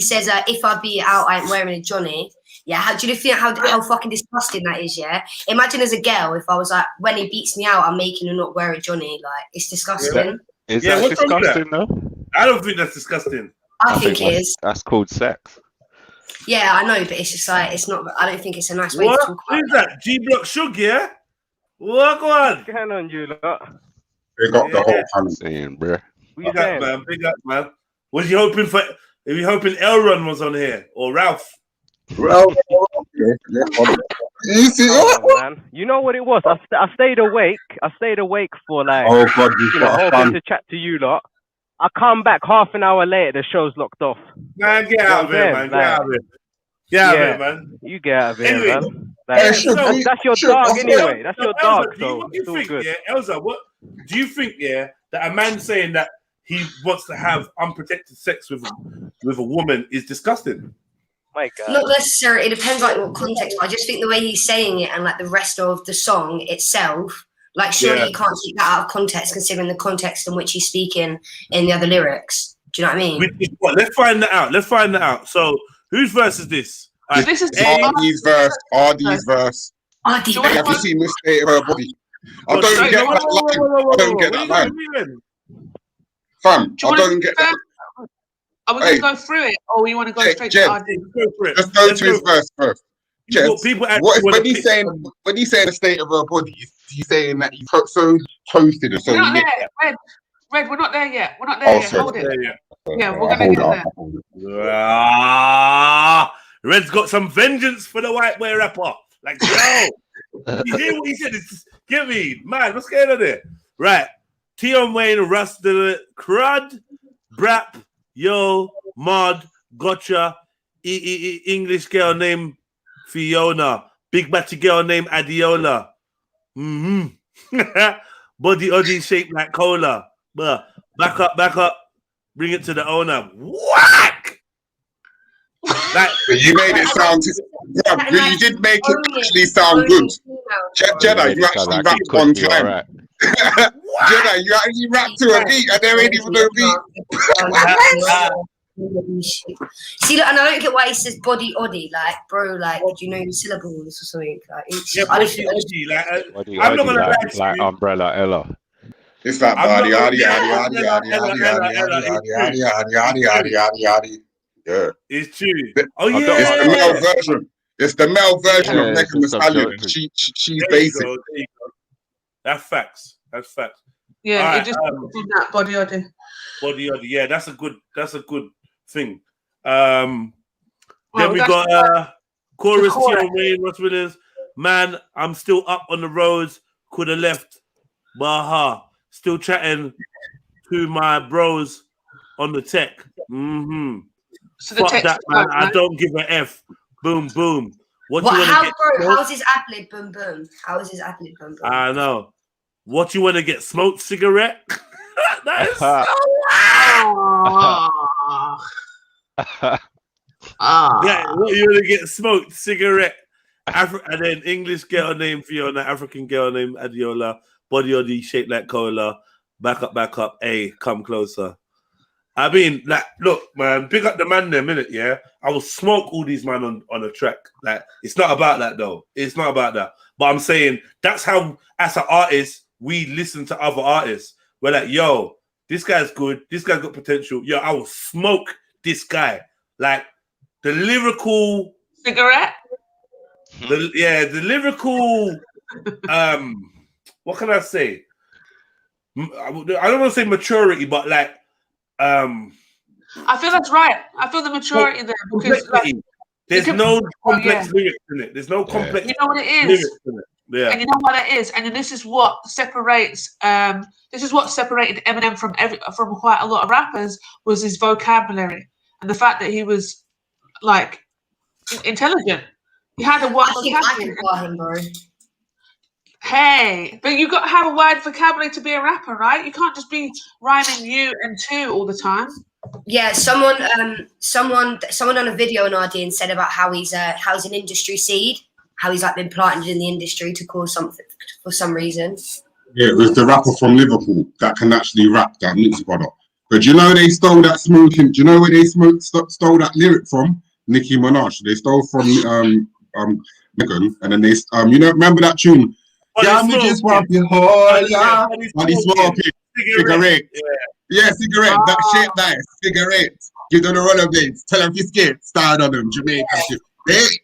says, if I be out, I ain't wearing a Johnny. Yeah, do you feel how fucking disgusting that is? Yeah, imagine as a girl if I was like, when he beats me out, I'm making him not wear a Johnny. Like, it's disgusting. Is that disgusting though? I don't think that's disgusting. I think it is. That's called sex. Yeah, I know, but it's just like it's not. I don't think it's a nice way to talk about. Who's that? G Block Shug, yeah. What on? What's going on, you lot? They got the whole family. Saying, bro. Big up, man. Was you hoping for? Are you hoping Elron was on here or Ralph? Ralph. You see? Man. You know what it was? I stayed awake. I stayed awake for like. Oh God, hoping to chat to you lot. I come back half an hour later. The show's locked off. Man, get out of here, man. Get out of here. Get out of here, man. You get out of here, Anyway, man. That's your dog anyway. That's your dog. So what do you think, good. yeah, Elsa? What do you think, yeah, that a man saying that he wants to have unprotected sex with a woman is disgusting? My God. Not necessarily. It depends like what context. But I just think the way he's saying it and like the rest of the song itself, Like, surely you can't take that out of context, considering the context in which he's speaking in the other lyrics. Do you know what I mean? Let's find that out. Let's find that out. So, whose verse is this? This is RD's verse. RD's verse. RD verse. Have you seen the state of her body? I don't get that line. I don't get that line. Fam, I don't get that. Are we going to go through it, or you want to go straight to RD? Just go to his verse first. When he's saying the state of her body, he's saying that he's so toasted and so We're not lit. there. Red, we're not there yet. We're not there yet. Hold it. Yeah, we're going to get there. Red's got some vengeance for the white boy rapper. Like, yo, you hear what he said? Get me, man, what's going on there? Right. Tion Wayne, Russ, the Crud, Brap, Yo, Mod, Gotcha, English girl named Fiona, Big Batty girl named Adiola. Body oddy shaped like cola. Back up, bring it to the owner. Whack! Like, you made it sound. You did make it actually sound good. Jedi, you actually rapped on time. Jedi, you actually rapped to a beat, and there ain't even no beat. See, look, and I don't get why he says body oddy, like, bro, like, do you know the syllables or something? Like, I'm not gonna lie, like Umbrella Ella. It's that body, yeah. It's true. Oh yeah, it's the male version. It's the male version of Megan Thee Stallion. She's basic. That's facts. Yeah, it just that body oddy. Body oddy. Yeah, that's a good thing. Then we got chorus Tion Wayne, Ross Williams. Man, I'm still up on the roads. Could have left. Baha. Still chatting to my bros on the tech. So the fuck that, man. I don't give a F. Boom, boom. How's his ad-lib? Boom, boom. How is his ad-lib? Boom, boom. I know. What you want to get? Smoked cigarette? That is so yeah, what you want to get? Smoked cigarette? And then English girl named Fiona, African girl named Adiola, body oddy shaped like cola. Back up. Hey, come closer. I mean, like, look, man, pick up the man there a minute, yeah? I will smoke all these man on a track. Like, it's not about that, though. It's not about that. But I'm saying that's how, as an artist, we listen to other artists. We're like, yo, this guy's good. This guy's got potential. Yo, I will smoke this guy. Like, the lyrical... Cigarette? The lyrical... what can I say? I don't want to say maturity, but like... I feel that's right. I feel the maturity there because like, there's no complex lyrics in it. There's no complex. You know what it is. Yeah. And you know what it is. And this is what separates. This is what separated Eminem from quite a lot of rappers was his vocabulary and the fact that he was like intelligent. He had a wide vocabulary. Hey, but you got to have a wide vocabulary to be a rapper, right? You can't just be rhyming you and two all the time. Yeah, someone on a video on RD said about how he's an industry seed, how he's like been planted in the industry to cause something for some reason. Yeah, it was the rapper from Liverpool that can actually rap, that mixed brother. But you know they stole that smoking. Do you know where they stole that lyric from? Nicki Minaj. They stole from Megan, and then they remember that tune. Yeah, me just want the whole lot. Money smoking. Cigarette. Yeah, cigarette. That shit nice. Cigarette. Give them the rollerblades. Tell them if you're start on them. Jamaican shit.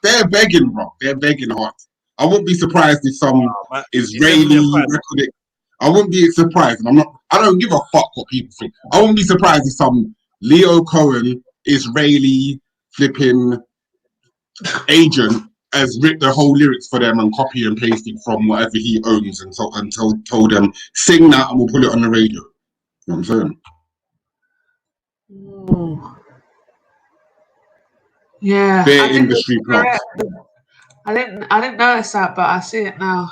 They're begging, bro. They're begging hard. I wouldn't be surprised if some Israeli record. I wouldn't be surprised. And I don't give a fuck what people think. I wouldn't be surprised if some Leo Cohen Israeli flipping agent has written the whole lyrics for them and copy and pasted from whatever he owns and told them, sing that and we'll put it on the radio. You know what I'm saying? Ooh. Yeah. Their industry plants. I didn't notice that, but I see it now.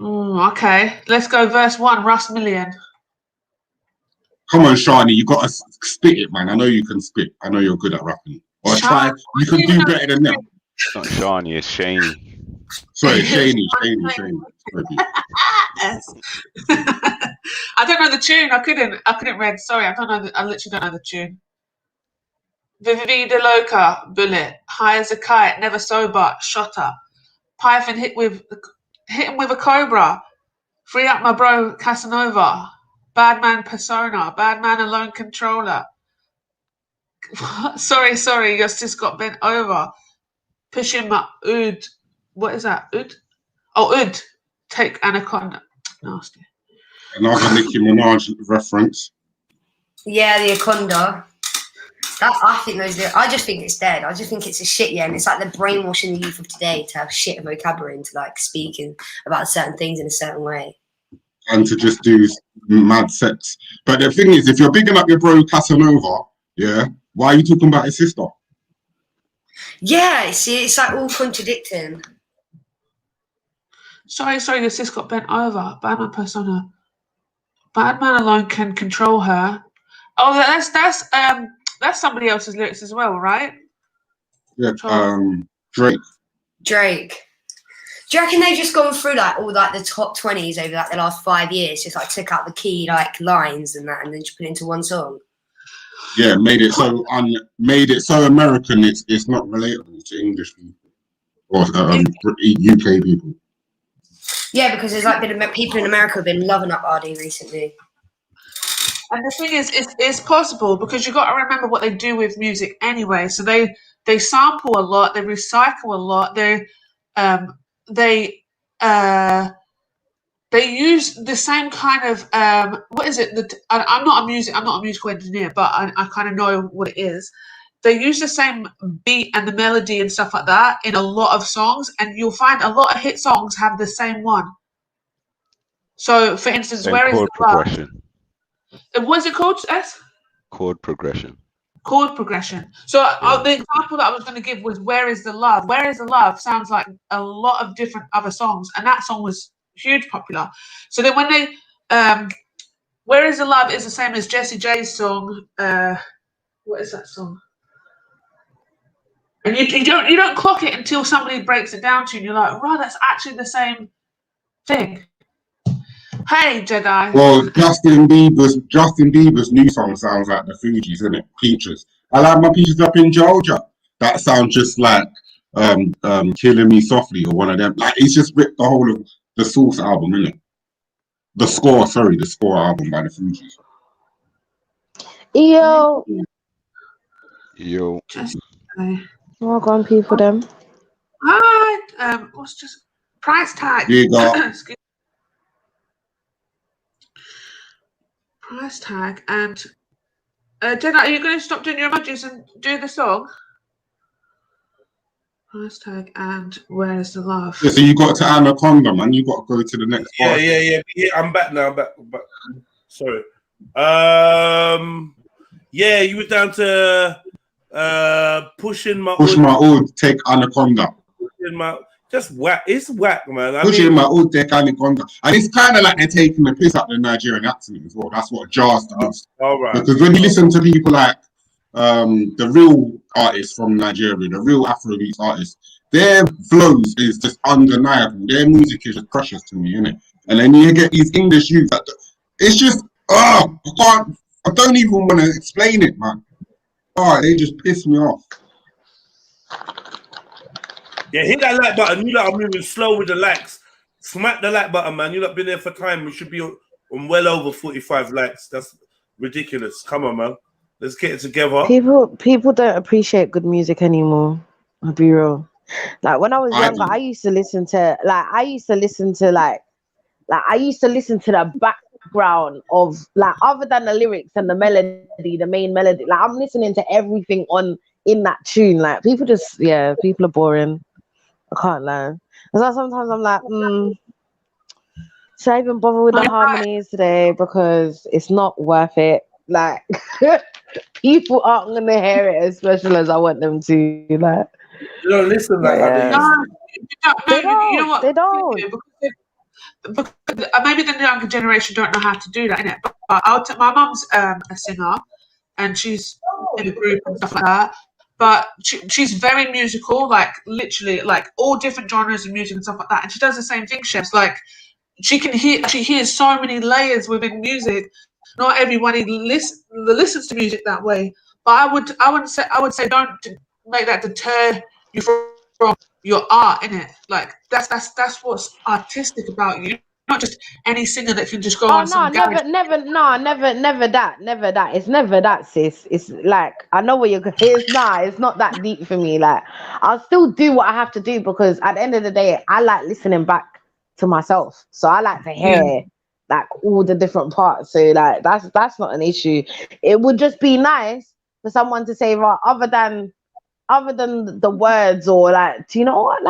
Okay. Let's go verse 1, Russ Million. Come on, Shani, you got to spit it, man. I know you can spit. I know you're good at rapping. Or try. You can do better than them. It's not Shani, it's Shaney. Sorry, Shaney. Yes. I don't know the tune. I couldn't read. Sorry, I literally don't know the tune. Vivida Loca, bullet. High as a kite, never sober, shotter. Python hit him with a cobra. Free up my bro Casanova. Bad man persona. Bad man alone controller. sorry, your sis got bent over. Pushing my ood. What is that? Ood? Oh, ood. Take Anaconda. Nasty. Another Nicki Minaj reference. Yeah, the Anaconda. I just think it's dead. I just think it's a shit, yeah, and it's like the brainwashing the youth of today to have shit vocabulary and to like speaking about certain things in a certain way. And to just do mad sex. But the thing is, if you're bigging up your bro Casanova, yeah, why are you talking about his sister? Yeah, see, it's like all contradicting. Sorry, your sis got bent over. Bad man persona. Bad man alone can control her. Oh, that's somebody else's lyrics as well, right? Yeah, Drake. Do you reckon they've just gone through like all like the top 20s over like the last 5 years, just like took out the key like lines and that, and then just put it into one song? Yeah, made it so American. It's not relatable to English people or UK people. Yeah, because there's like been people in America have been loving up RD recently. And the thing is, it's possible because you've got to remember what they do with music anyway. So they sample a lot, they recycle a lot, they use the same kind of what is it? I'm not a musical engineer, but I kind of know what it is. They use the same beat and the melody and stuff like that in a lot of songs, and you'll find a lot of hit songs have the same one. So, for instance, where is the progression? What's it called? Chord progression. Chord progression. So the example that I was going to give was "Where Is the Love." "Where Is the Love" sounds like a lot of different other songs, and that song was huge popular. So then when they "Where Is the Love" is the same as Jessie J's song. What is that song? And you don't clock it until somebody breaks it down to you, and you're like, right, that's actually the same thing. Hey, Jedi. Well, Justin Bieber's new song sounds like the Fugees, isn't it? Peaches. I like my peaches up in Georgia. That sounds just like Killing Me Softly or one of them. Like it's just ripped the whole of the Source album, isn't it? The Score album by the Fugees. Yo. Well, go on, people, them. Hi. What's just price tag? You got. Price tag and Jenna, are you going to stop doing your emojis and do the song? Price tag and Where's the Love? Yeah, so you got to Anaconda, man. You got to go to the next part. Yeah. I'm back now. I'm back. Sorry. Yeah, you were down to pushing my old, take Anaconda. Just whack. It's whack, man. Pushing my old, take Anaconda. And it's kind of like they're taking the piss out the Nigerian accent as well. That's what jars the most. All right. Because when you listen to people like the real artists from Nigeria, the real Afrobeat artists, their flows is just undeniable. Their music is just precious to me, innit? And then you get these English youths that it's just I don't even want to explain it, man. They just piss me off. Yeah, hit that like button. You lot are moving slow with the likes. Smack the like button, man. You lot been there for time. We should be on well over 45 likes. That's ridiculous. Come on, man. Let's get it together. People don't appreciate good music anymore. I'll be real. Like when I was younger, I used to listen to the background of like other than the lyrics and the melody, the main melody. Like I'm listening to everything in that tune. Like people are boring. I can't lie. So sometimes I'm like, should I even bother with the harmonies today? Because it's not worth it. Like people aren't gonna hear it as special as I want them to. Like you don't listen like they don't. They don't. Because maybe the younger generation don't know how to do that, innit? But my mum's a singer, and she's in a group and stuff like that. but she's very musical, like literally, like all different genres of music and stuff like that. And she does the same thing, Chefs. Like she hears so many layers within music. Not everybody listens to music that way. But I would say don't make that deter you from your art, innit? Like that's what's artistic about you. Not just any singer that can just go Oh on some garage. never that. It's never that, sis. It's like I know where you're going. It's not that deep for me. Like I'll still do what I have to do because at the end of the day, I like listening back to myself. So I like to hear like all the different parts. So like that's not an issue. It would just be nice for someone to say, right, other than the words or like, do you know what,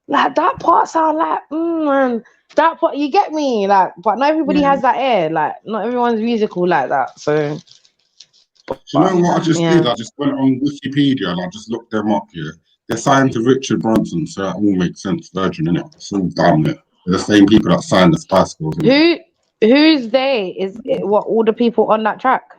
like that part sound like and that part, you get me, like, but not everybody has that air, like not everyone's musical like that. So you know what I just did? I just went on Wikipedia and I just looked them up here. They're signed to Richard Branson, so that all makes sense. Virgin, innit? It's all down there. They're the same people that signed the Spice Girls. Who's they? Is it, what, all the people on that track?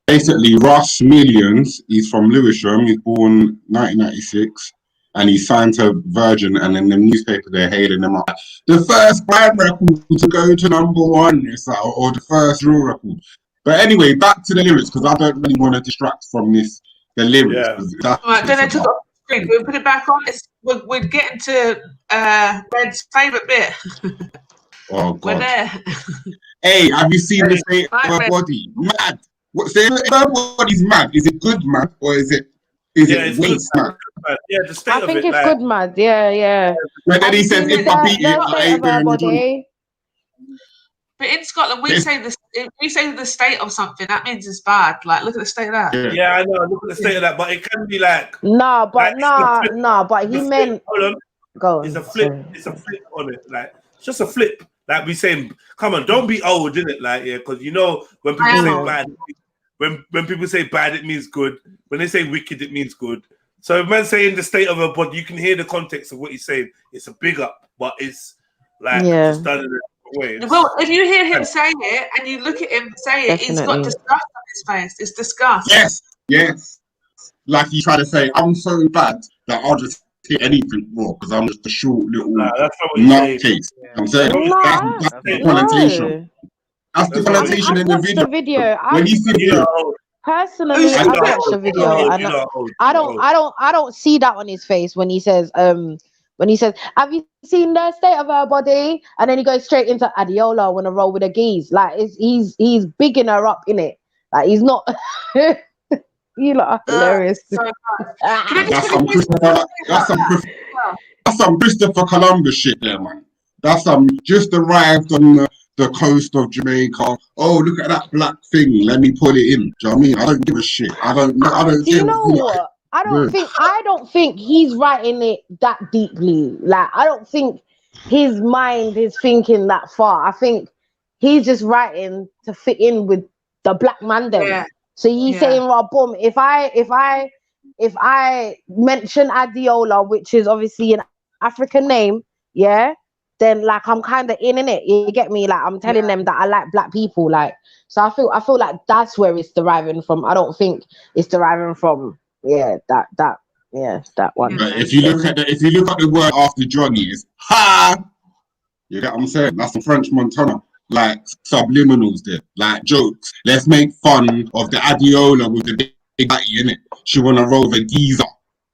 Basically, Russ Millions, he's from Lewisham, he's born 1996, and he signed to Virgin, and in the newspaper they're hailing him up. The first band record to go to #1, it's like, or the first real record. But anyway, back to the lyrics, because I don't really want to distract from this, the lyrics. All right, then I took it off the screen. We'll put it back on. We're getting to Red's favourite bit. Oh, God. We're there. Hey, have you seen the state of her body? Mad. What, say her body's mad. Is it good mad or is it waste mad? Yeah, the state I of think it. it's good mad. Yeah. But then he says, if I beat it, I ain't going to do. But in Scotland, we say the state of something. That means it's bad. Like, look at the state of that. Yeah, I know. Look at the state of that, but it can be like. But he meant. Hold on. Go on. It's a flip. Sorry. It's a flip on it. Like it's just a flip. Like we saying, come on, don't be old, innit? Like because you know when people say bad, when people say bad, it means good. When they say wicked, it means good. So if man saying the state of her body, you can hear the context of what he's saying. It's a big up, but it's like just done in a way. Well, if you hear him say it and you look at him say it, he's got disgust on his face. It's disgust. Yes. Like he's trying to say, I'm so bad that I'll just hit anything raw because I'm just a short little nutcase. I'm saying that's the connotation. That's the connotation in the video. The video. When you see the video. Personally, I've watched the video and I don't see that on his face when he says, have you seen the state of her body? And then he goes straight into Adiola, wanna roll with a geese. Like he's bigging her up in it. Like he's not you lot are hilarious. That's some Christopher Columbus shit there, man. That's some just arrived on the coast of Jamaica. Oh, look at that black thing. Let me pull it in. Do you know what I mean? I don't give a shit. I don't Do you know what? I don't think he's writing it that deeply. Like I don't think his mind is thinking that far. I think he's just writing to fit in with the black man then. Yeah. So he's saying, well, boom, if I mention Adiola, which is obviously an African name, then like I'm kind of in it. You get me? Like I'm telling them that I like black people. Like so I feel like that's where it's deriving from. I don't think it's deriving from that one. But if you look at the word after Johnny is ha. You get what I'm saying? That's the French Montana. Like subliminals there, like jokes. Let's make fun of the Adiola with the big batty in it. She wanna roll the geezer. You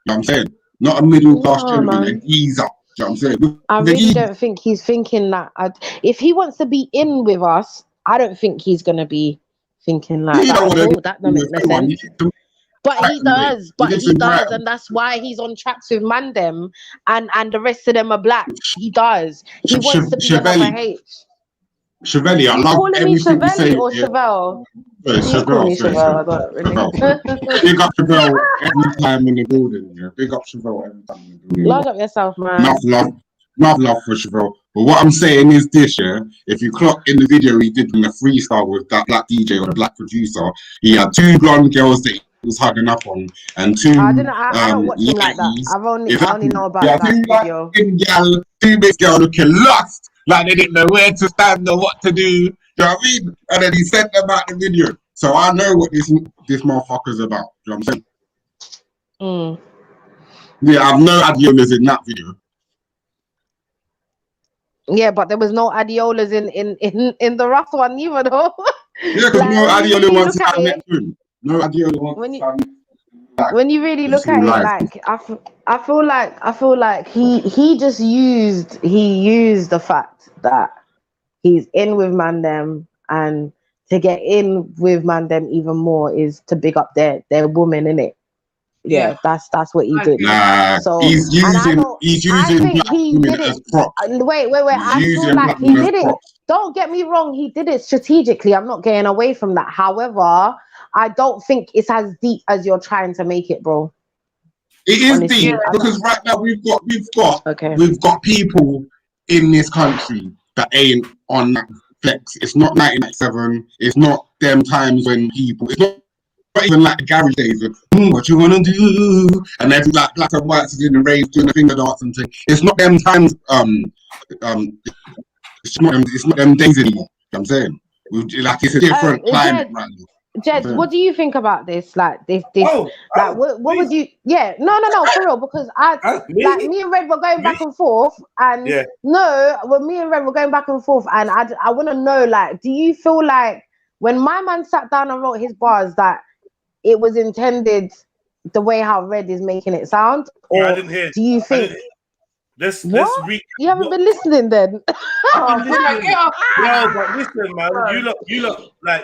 know what I'm saying? Not a middle class gentleman, a geezer. You know what I'm saying? I really don't think he's thinking that. If he wants to be in with us, I don't think he's gonna be thinking like that. That doesn't make sense. But he does, and that's why he's on tracks with Mandem and the rest of them are black. He does. He wants to be another H. Chevelle, I love everything you say. Or Chevelle? Chevelle. I don't really. Big up Chevelle every time in the building. Yeah. Big up Chevelle every time in the building. Love up yourself, man. Enough love for Chevelle. But what I'm saying is this, if you clock in the video he did in the freestyle with that black DJ or the black producer, he had two blonde girls that he was hugging up on and two I don't watch him like that. I only know about that video. Two big girls looking lost. Like they didn't know where to stand or what to do. You know what I mean? And then he sent them out the video. So I know what this motherfucker's about. You know what I'm saying? Yeah, I've no Adiolas in that video. Yeah, but there was no Adiolas in the rough one either, though. Yeah, because Like, no when you Adiola really wants look to at stand it, next to him. No Adiola wants when to you stand when you really look at it, like I feel like he just used the fact that he's in with Mandem, and to get in with Mandem even more is to big up their woman, innit? Yeah, that's what he did. Nah, So he's and I using don't. I think black he women did it. as props. Wait. He's I feel using like black he women as did it. props. Don't get me wrong. He did it strategically. I'm not getting away from that. However, I don't think it's as deep as you're trying to make it, bro. It is Honestly, deep I because don't. right now Okay. we've got people in this country that ain't on that flex. It's not 1997. It's not them times when people. It's not even like the garage days of what you wanna do, and every black and whites is in the rave doing the finger dance and thing. It's not them times. It's not them days anymore. You know what I'm saying, like it's a different climate right now. Jed, what do you think about this? Like this, like what would you? Yeah, no, for real, because like me and Red were going back and forth, and when me and Red were going back and forth, and I want to know, like, do you feel like when my man sat down and wrote his bars that it was intended the way how Red is making it sound, or I didn't hear. do you think? Let's What? You haven't been listening then? I've been listening. No, but listen, man.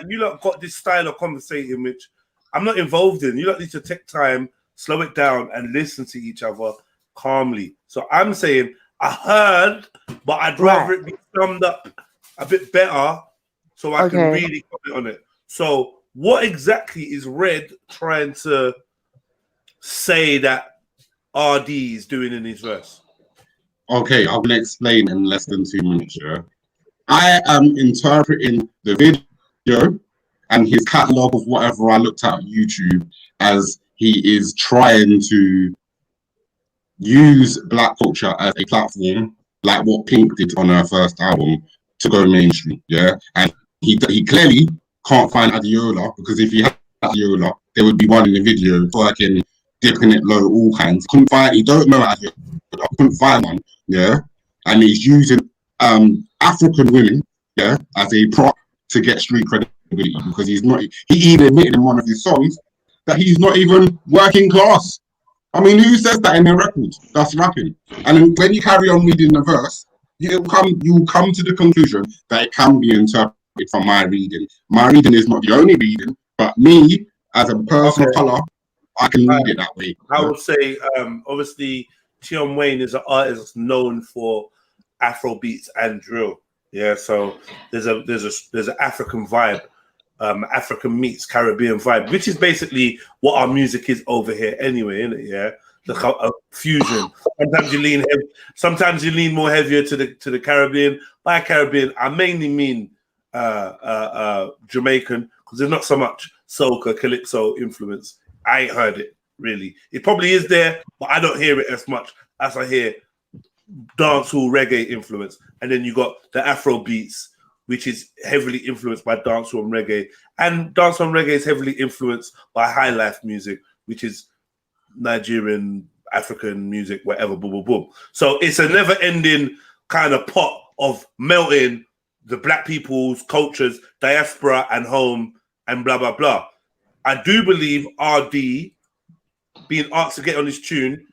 You lot got this style of conversating which I'm not involved in. You lot need to take time, slow it down, and listen to each other calmly. So I'm saying I heard, but I'd rather it be summed up a bit better so I can really comment on it. So what exactly is Red trying to say that RD is doing in his verse? Okay, I'm gonna explain in less than 2 minutes. Yeah, I am interpreting the video and his catalog of whatever I looked at on YouTube as he is trying to use black culture as a platform, like what Pink did on her first album, to go mainstream. Yeah, and he clearly can't find Adiola, because if he had Adiola, there would be one in the video working, dipping it low, all kinds. He don't know Adiola. I couldn't find one. Yeah, and he's using African women, yeah, as a prop to get street credibility, because he's not. He even admitted in one of his songs that he's not even working class. I mean, who says that in their records? That's rapping. And then when you carry on reading the verse, you will come to the conclusion that it can be interpreted from my reading. My reading is not the only reading, but me as a person of color, I can read it that way. I would say, obviously, Tion Wayne is an artist known for Afro beats and drill. Yeah, so there's an African vibe, African meets Caribbean vibe, which is basically what our music is over here anyway, isn't it? Yeah, like a fusion. Sometimes you lean more heavier to the Caribbean. By Caribbean, I mainly mean Jamaican, because there's not so much soca, calypso influence. I ain't heard it really. It probably is there, but I don't hear it as much as I hear dancehall reggae influence. And then you got the Afro beats, which is heavily influenced by dancehall and reggae. And dancehall and reggae is heavily influenced by high life music, which is Nigerian, African music, whatever, boom, boom, boom. So it's a never ending kind of pot of melting the black people's cultures, diaspora and home, and blah, blah, blah. I do believe RD being asked to get on this tune,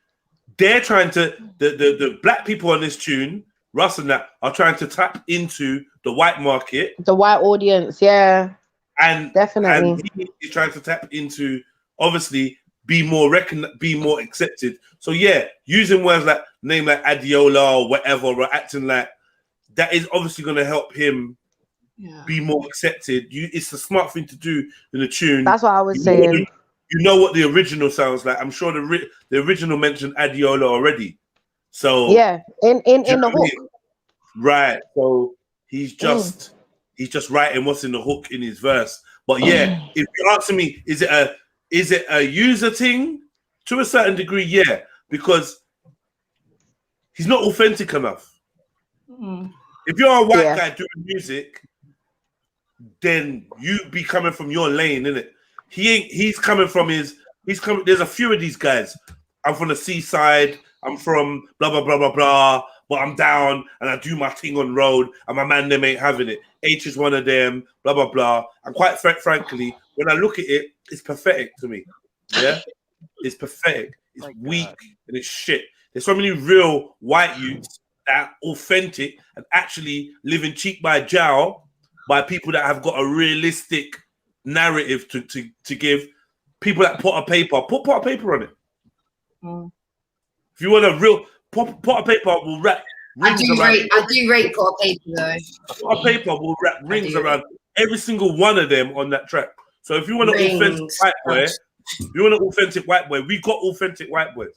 they're trying to, the black people on this tune, Russ and that, are trying to tap into the white market. The white audience, yeah. And definitely. And he is trying to tap into, obviously, be more accepted. So yeah, using words like name like Adiola or whatever, or acting like that is obviously going to help him be more accepted. It's a smart thing to do in a tune. That's what I was saying. You know what the original sounds like. I'm sure the original mentioned Adiola already. So yeah, in the hook. Right. So he's just writing what's in the hook in his verse. But yeah, if you're asking me, is it a user thing? To a certain degree, yeah, because he's not authentic enough. If you're a white guy doing music, then you be coming from your lane, innit? He's coming from his He's coming. There's a few of these guys. I'm from the seaside. I'm from blah blah blah blah blah. But I'm down and I do my thing on road, and my man them ain't having it. H is one of them. Blah blah blah. And quite frankly, when I look at it, it's pathetic to me. Yeah, it's pathetic. It's weak and it's shit. There's so many real white youths that are authentic and actually living cheek by jowl by people that have got a realistic narrative to give. People that put a paper on it. If you want a real pot of paper will wrap rings I do rate pot of paper though. Pot of paper will wrap rings around every single one of them on that track. So if you want an authentic white boy, we got authentic white boys.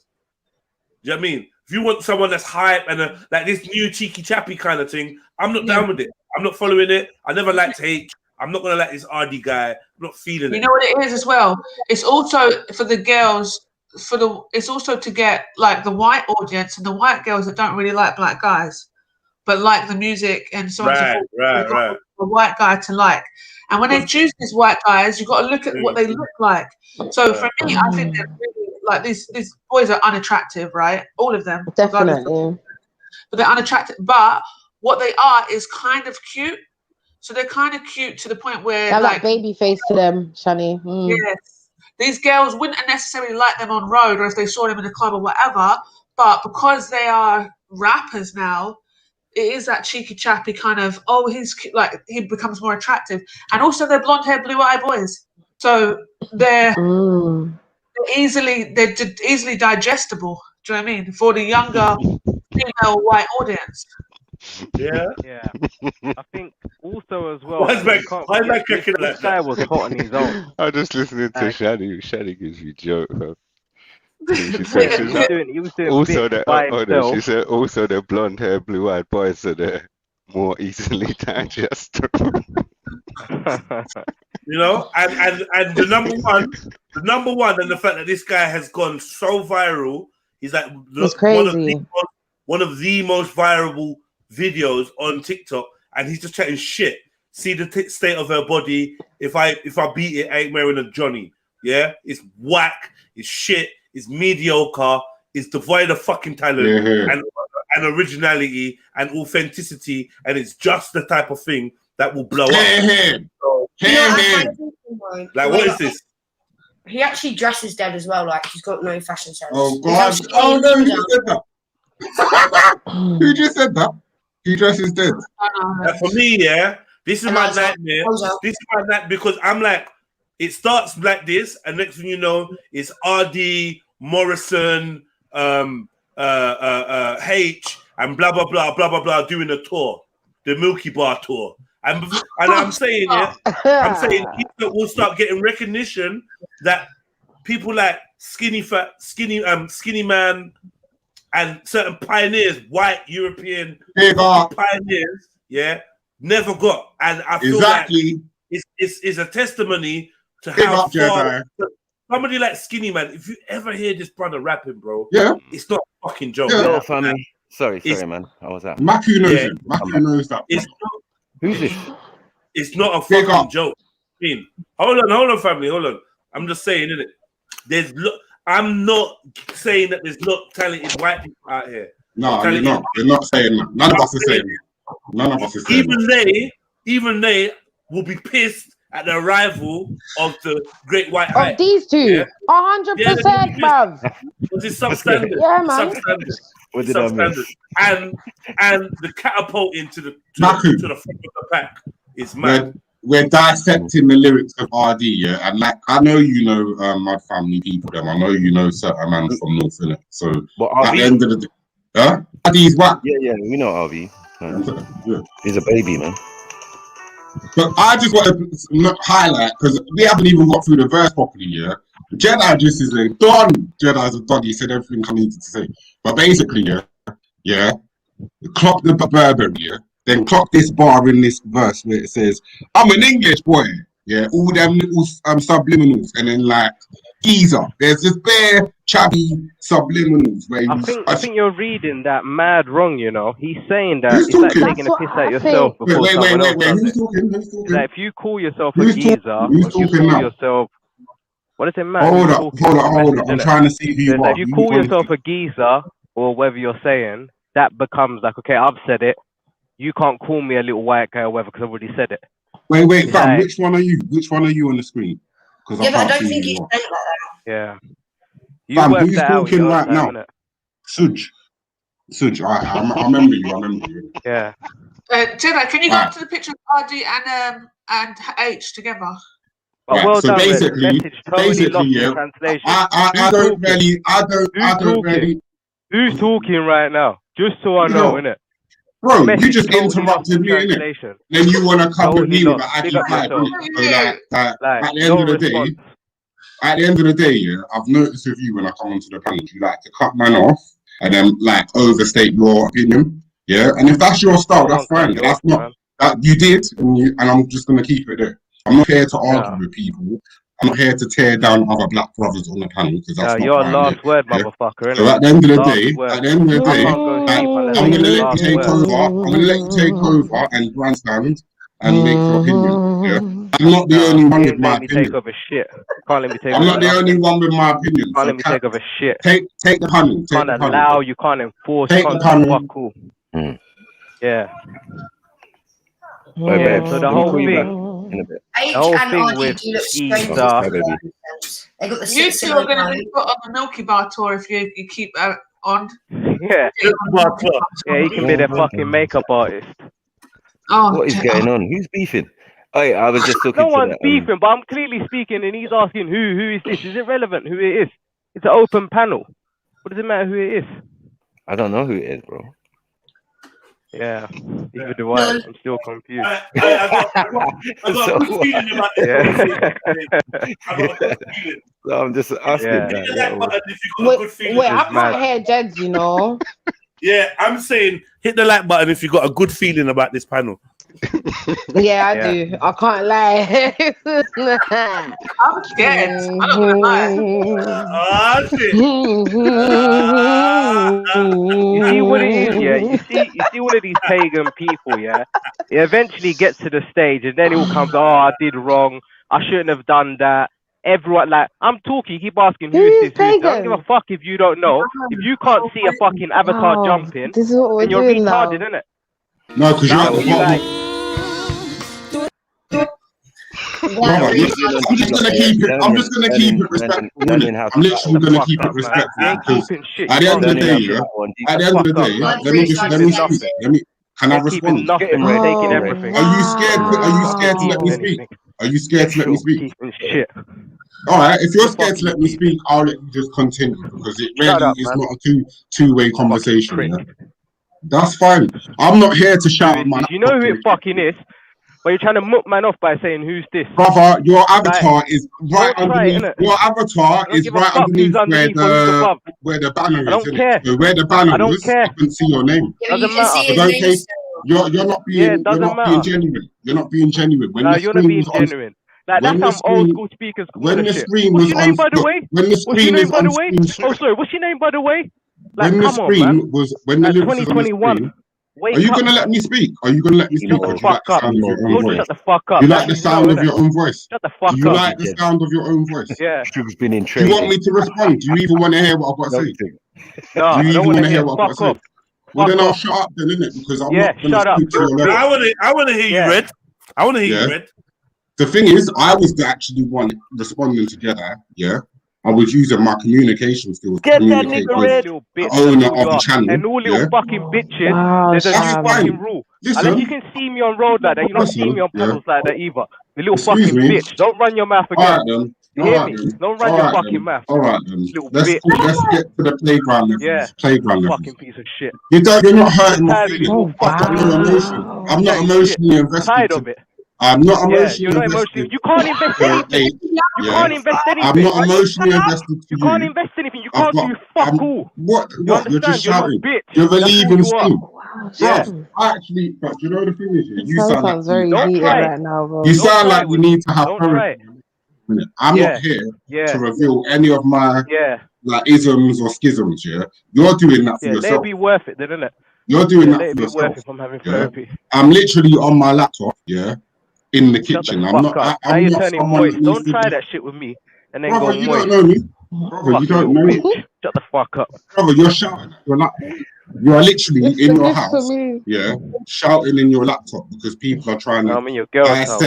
Do you know what I mean? If you want someone that's hype and like this new cheeky chappy kind of thing, I'm not down with it. I'm not following it. I never liked H. I'm not gonna like this RD guy. I'm not feeling it. You know what it is as well? It's also for the girls. It's also to get like the white audience and the white girls that don't really like black guys, but like the music and so on and so forth. Right. A white guy to like, and when they choose these white guys, you got to look at what they look like. So for me, I think they're really, like these boys are unattractive, right? All of them, definitely. But they're unattractive. But what they are is kind of cute. So they're kind of cute to the point where they have like baby face to them, Shani. Yes. These girls wouldn't necessarily like them on road or if they saw them in a club or whatever, but because they are rappers now, it is that cheeky chappy kind of, he's like, he becomes more attractive. And also they're blonde hair, blue eye boys. So they're easily digestible. Do you know what I mean? For the younger female white audience. Yeah. I think also as well. This guy was hot on his own. I'm just listening to Shadi. Shadi gives me joke. She said also the blonde hair, blue eyed boys are the more easily digestible. You know, and the number one, and the fact that this guy has gone so viral, he's like one of the most viral videos on TikTok, and he's just chatting shit. See the state of her body. If I beat it, I ain't wearing a Johnny. Yeah, it's whack. It's shit. It's mediocre. It's devoid of fucking talent and originality and authenticity, and it's just the type of thing that will blow up. Like, what is this? He actually dresses dead as well. Like he's got no fashion sense. Oh God! Oh no! Who just said that? Who just said that? He dresses dead. For me, this is my nightmare. This is my nightmare because I'm like, it starts like this, and next thing you know, it's RD, Morrison, H, and blah blah blah blah blah blah doing a tour, the Milky Bar tour. And I'm saying, people will start getting recognition that people like Skinny Man, and certain pioneers, white European pioneers, never got. And I feel like it's a testimony to how far somebody like Skinny Man. If you ever hear this brother rapping, bro, it's not a fucking joke. Yo, family. Sorry, man. I was out. Maku knows it. Maku knows that. Who's this? It's not a fucking joke. Hold on, family. Hold on. I'm just saying, innit? I'm not saying that there's not talented white people out here. No, you're not. You're not saying that. None of us are saying that. None of us are saying that. Even they will be pissed at the arrival of the great white hype. These two, 100%, bruv. It's substandard. Yeah, man. Substandard. And the catapulting to the front of the pack is mad. We're dissecting the lyrics of RD, and like I know you know Mud Family people, I know you know certain man from North, innit? So at the end of the day, RD's whack. Yeah, we know RV. He's a baby, man. But I just want to highlight, because we haven't even got through the verse properly, Jedi just is a don. Jedi's a don. He said everything I needed to say. But basically, clock the Burberry, then clock this bar in this verse where it says, I'm an English boy. All them little subliminals. And then like, geezer. There's this bare chubby subliminals where I think you're reading that mad wrong, you know. He's saying that it's like taking a piss at yourself before someone else does it. Who's talking? That if you call yourself a geezer, or if you call yourself What does it matter? Hold who's up, talking? hold It's up, the hold message, up. I'm innit? trying to see who So you it's are. like, if you call yourself a geezer or whatever you're saying, that becomes like, okay, I've said it. You can't call me a little white guy or whatever because I've already said it. Wait, It's fam. like, Which one are you? Which one are you on the screen? Because Yeah, I but I can't don't see think who it's you are. meant like that. yeah. You Fam, worked who's it out in talking your own right time, now? innit? Suj. Suj. I remember you. I remember you. Yeah. Jedi, can you go Right. up to the picture of RD and H together? But Right. well So done, Red. basically, Message totally lost in yeah. translation. I don't really. I don't really. Who's talking right now? Just so I know, innit? Bro, Message you just totally lost interrupted in me, innit? translation. Then you want to come with Totally me with an lost. Big Aggie up vibe, yourself. innit? So Like, at the no end of the response. day, yeah, I've noticed with you when I come onto the panel, you like to cut man off and then like overstate your opinion. Yeah, and if that's your style, No that's one cut fine. you That's off, not man. that you did, and I'm just gonna keep it there. I'm not here to argue Yeah. with people. I'm not here to tear down other black brothers on the panel because that's not Your why I'm here. last word, Yeah? motherfucker, So innit? at the end of the Last day, word. at the end of the I day, can't go like, sleep unless I'm I gonna hear let you last take word. over. I'm gonna let you take over and grandstand and make your opinion. Yeah, I'm not the only one You with ain't my letting me take opinion. over shit. Can't let me take I'm over not the only nothing. one with my opinion. Can't So let me take over shit. take the panel. Take Can't the panel. allow, you can't enforce, Take can't the do panel. fuck all. Yeah. Right, Yeah, babes, so let the me whole call you back thing, in a bit. H the whole and thing RD with do look geezer. strange. They got the You six two are going to be put on the Milky Bar tour if you keep on. Yeah. Yeah, he can be their fucking makeup artist. Oh, What is going on? Who's beefing? Oh, I was just looking No to one's the beefing, but I'm clearly speaking and he's asking who is this? Is it relevant who it is? It's an open panel. What does it matter who it is? I don't know who it is, bro. Yeah, either do I. I'm still confused. I got a good feeling about this conversation. I got a good feeling. So I'm just asking. Yeah. Hit the like button if you got a good feeling. Wait, I can't hear Jeds, you know. Yeah, I'm saying hit the like button if you got a good feeling about this panel. Yeah, I do. I can't lie. I'm scared. I'm not going to lie. Oh, shit. You see what it is, yeah? You see all of these pagan people, yeah? It eventually gets to the stage and then it all comes, oh, I did wrong. I shouldn't have done that. Everyone, like, I'm talking, you keep asking, who's this? I don't give a fuck if you don't know. If you can't see a fucking avatar Oh, jumping, this is what we're then you're doing retarded, now. innit? No, because you're at the You bottom. like, Brother, I'm just gonna keep it. I'm just gonna keep it respectful. I'm literally gonna keep it respectful because at the end of the day, yeah. At the end of the day, let me speak. Can I respond? Nothing, they're taking everything. Are you scared? Are you scared to let me speak? Are you scared to let me speak? Shit. All right. If you're scared to let me speak, I'll let you just continue because it really up, is man. not a two-way conversation. Yeah? That's fine. I'm not here to shout at my. You know who it fucking is, but you're trying to muck man off by saying who's this. Brother, your avatar is right don't try it, underneath. innit? Your avatar I don't is give a right fuck underneath who's underneath or who's above. where the banner is. I don't Innit? care. So where the banner I don't is, care. I can see your name. Doesn't matter. So don't take. You're not being. Yeah, it you're doesn't not being matter. genuine. You're not being genuine. When Nah, the you're not screen being was on. genuine. Like, When that's the some old screen. school speakers When the shit. screen What's was your on. name, by the way? When the What's your screen name, is by on the way? screen. Oh, sorry. What's your name, by the way? Like, When the come on, man. screen was when the Like, lyrics was on the 2021. screen. Wake Are you up, gonna let man. me speak? Are you gonna let me speak? Shut Or the do you like fuck the up. sound of your I own told you voice? shut the fuck up. You That's like the what you know, sound of innit? your own voice? Shut the Do fuck you up. like the sound of your own voice? Yeah. She's been in Do you training. want me to respond? Do you even want to hear what I've got to say? No, Do you I don't even want want to to hear what I've got fuck to say? off. Well, Fuck then I'll off. shut up then, innit? Because I'm Yeah, not going to shut up. speak to your You're a level. bitch. I want to hear you, Red. I want to hear you, Red. The thing is, I was the actually one responding to Jedi, yeah? I was using my communication skills to Get that communicate nigga with red. Little the bitch, that's owner all you of the are. channel, And all little yeah? fucking bitches, Wow, there's a new That's fucking fine. rule. Unless you Listen, can see me on road like that, you don't see me on panels like that either. The little excuse fucking me. bitch. Don't run your mouth All again. right then. You All hear right me? then. Don't run All your right fucking then. mouth. All right then. Little Let's bitch. get to the playground levels. Yeah. Playground levels. Fucking piece of shit. You're not hurting my Tired of these feelings. little I've got no emotion. I'm not chatting shit. emotionally invested. Tired of it. I'm not Yeah, you're emotionally not emotionally. invested. You can't invest to anything. a- You yeah. can't invest I'm anything. not emotionally invested to You you. can't invest anything. You I've can't got. do fuck all. What? You What? You're just understand? You're a little shouting. bitch. You're That's all believing you are. Sting. Yeah. I actually, but you know the thing is, you Sam sound like sounds very Don't heated try it. right now, bro. you Don't sound try like it you with need me. to have Don't try it. courage. I'm Yeah. not here Yeah. to reveal any of my Yeah. like isms or schisms. Yeah, you're doing that for Yeah. Let yourself. it be worth it, then, innit? You're doing Yeah. that Let it for be yourself. worth it if I'm having Yeah, therapy. I'm literally on my laptop. Yeah, in the Shut the kitchen. fuck up. Now I'm you're not turning someone moist. that needs Don't to try be. that shit with me. and then Brother, go you moist. don't know me. Brother, you Fucking don't little know me. bitch. Shut the fuck up. Brother, you're shouting at your laptop. You are literally It's in the your gift for house, me. yeah, shouting in your laptop because people are trying to I'm in your girl's house.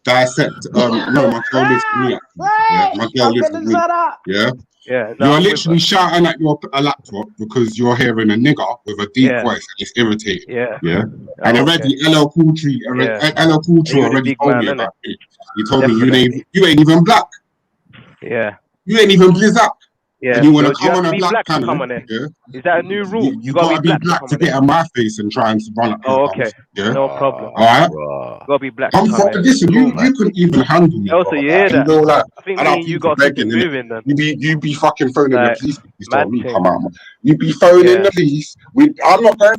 dissect. No, my girl lives with me. Actually. Yeah, my girl I'm lives with gonna me. shut up. Yeah. Yeah, no, You're I'm with literally her. shouting at your laptop because you're hearing a nigger with a deep Yeah. voice and it's irritating. Yeah. Yeah. Oh, And okay. already LL Cool Tree, Yeah. LL Cool Tree He was a already big told man, me innit? about it. He told me Definitely. you ain't even black. Yeah. You ain't even blizz up. Yeah. And you want So to do you come have on to a be black black to panel, come on there? yeah? Is that a new rule? You gotta gotta be black black come to on get there. in my face and try and run up Oh, your okay. thumbs. Yeah. No problem. All right. Gotta be black I'm to come for there. listen. Cool, man. You couldn't even handle me. Also, Brother. you hear Like, that? you know, like, I think and me our and you people gotta keep it begging, innit? moving then. You be fucking phoning Like, the police. So mad we thing. come out. Man. You be phoning Yeah. the police. I'm not going.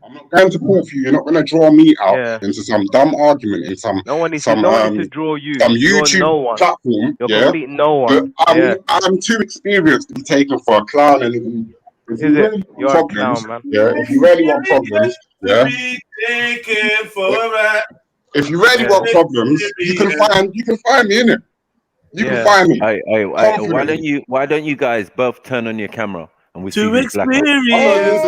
I'm not going to court for you. You're not going to draw me out Yeah. into some dumb argument in some No one needs to draw you. You're YouTube no one. platform. You're Yeah. complete no But one. I'm too experienced to be taken for a clown. And if Is you it? really want You're a problems, clown, man. yeah. If you really want problems, yeah. Taken for a ride. If you really want problems, you can find me in it. You can find me. Why don't you guys both turn on your camera and we see To who's black? experience.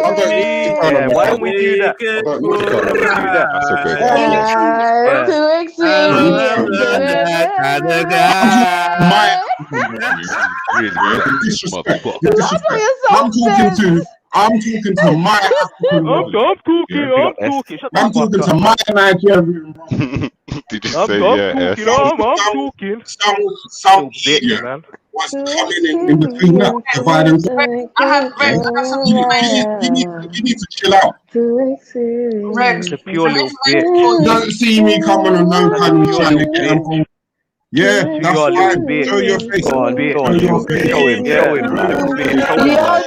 Why don't we do that? Why don't we do that? That's a good idea. To I'm talking to my African brother. I'm talking. Shut the I'm fuck talking up. to my Nigerian brother. Did you I'm say yeah? talking. Some bitch, idiot man. was coming in between that dividing. You need to chill out. It's a pure little You bitch. don't see me coming on no panel trying to get involved. Yeah, that's You're a little fine. bitch. Show your face. Go on, show him, blood. Yo,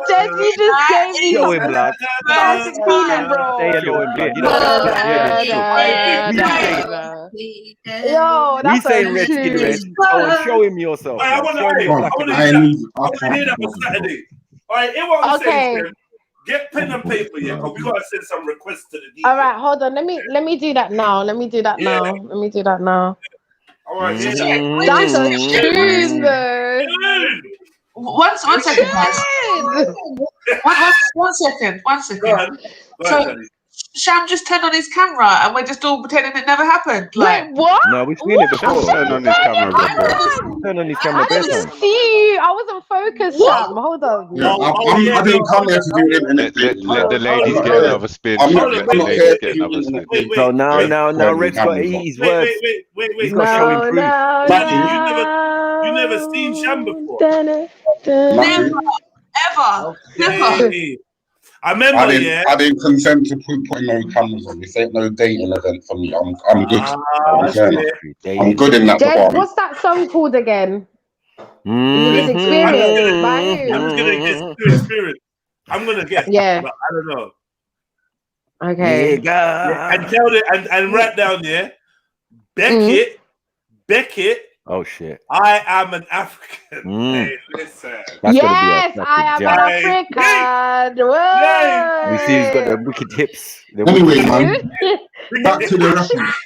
Jess, you just gave me Show some him, blood. classic feeling, bro. Stay a little bitch. Yo, We that's saying a red skin red. tune. Go on, show him yourself. I want to hear that on Saturday. All right, hear what I'm saying. Get pen and paper, yeah, because we gotta send some requests to the DJ. All right, hold on. Let me do that now. Let me do that now. All right, That's a tune, though. One second, guys. One second. So, Sham just turned on his camera and we're just all pretending it never happened. Like, wait, what? No, we've seen it before. Turn on his camera before. Turn on his camera I didn't see you. I wasn't focused, Sham. Hold on. Yeah, I didn't come here to do internet. Let the ladies get another spin. Let the ladies get another spin. So now Red's got his words. He's got to show him proof. You never seen Sham before. Never. I remember, I didn't consent to putting no cameras on. This ain't no dating event for me. I'm good. I'm good in that Jess, department. what's that song called again? Is it Experience? By who? I'm just gonna guess experience. I'm gonna guess. Yeah. But I don't know. Okay. Yeah, and tell it and write down Beckett. Oh shit! I am an African. Hey, listen. Yes, I am an African. We see who's got the wicked hips. Anyway, man, back to the reference.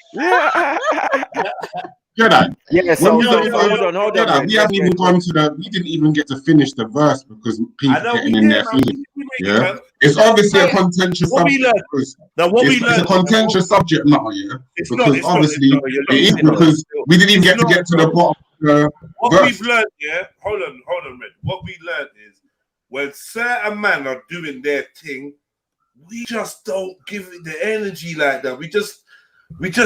Jedi. Yeah, so hold on. Jedi, we haven't even gone to the. We didn't even get to finish the verse because people getting in their feelings. Yeah, it's obviously a contentious subject. It's a contentious subject now. Yeah, because obviously it is because we didn't even get to the bottom. What we've learned, hold on, Red. What we learned is when certain men are doing their thing, we just don't give it the energy like that. We just whatever,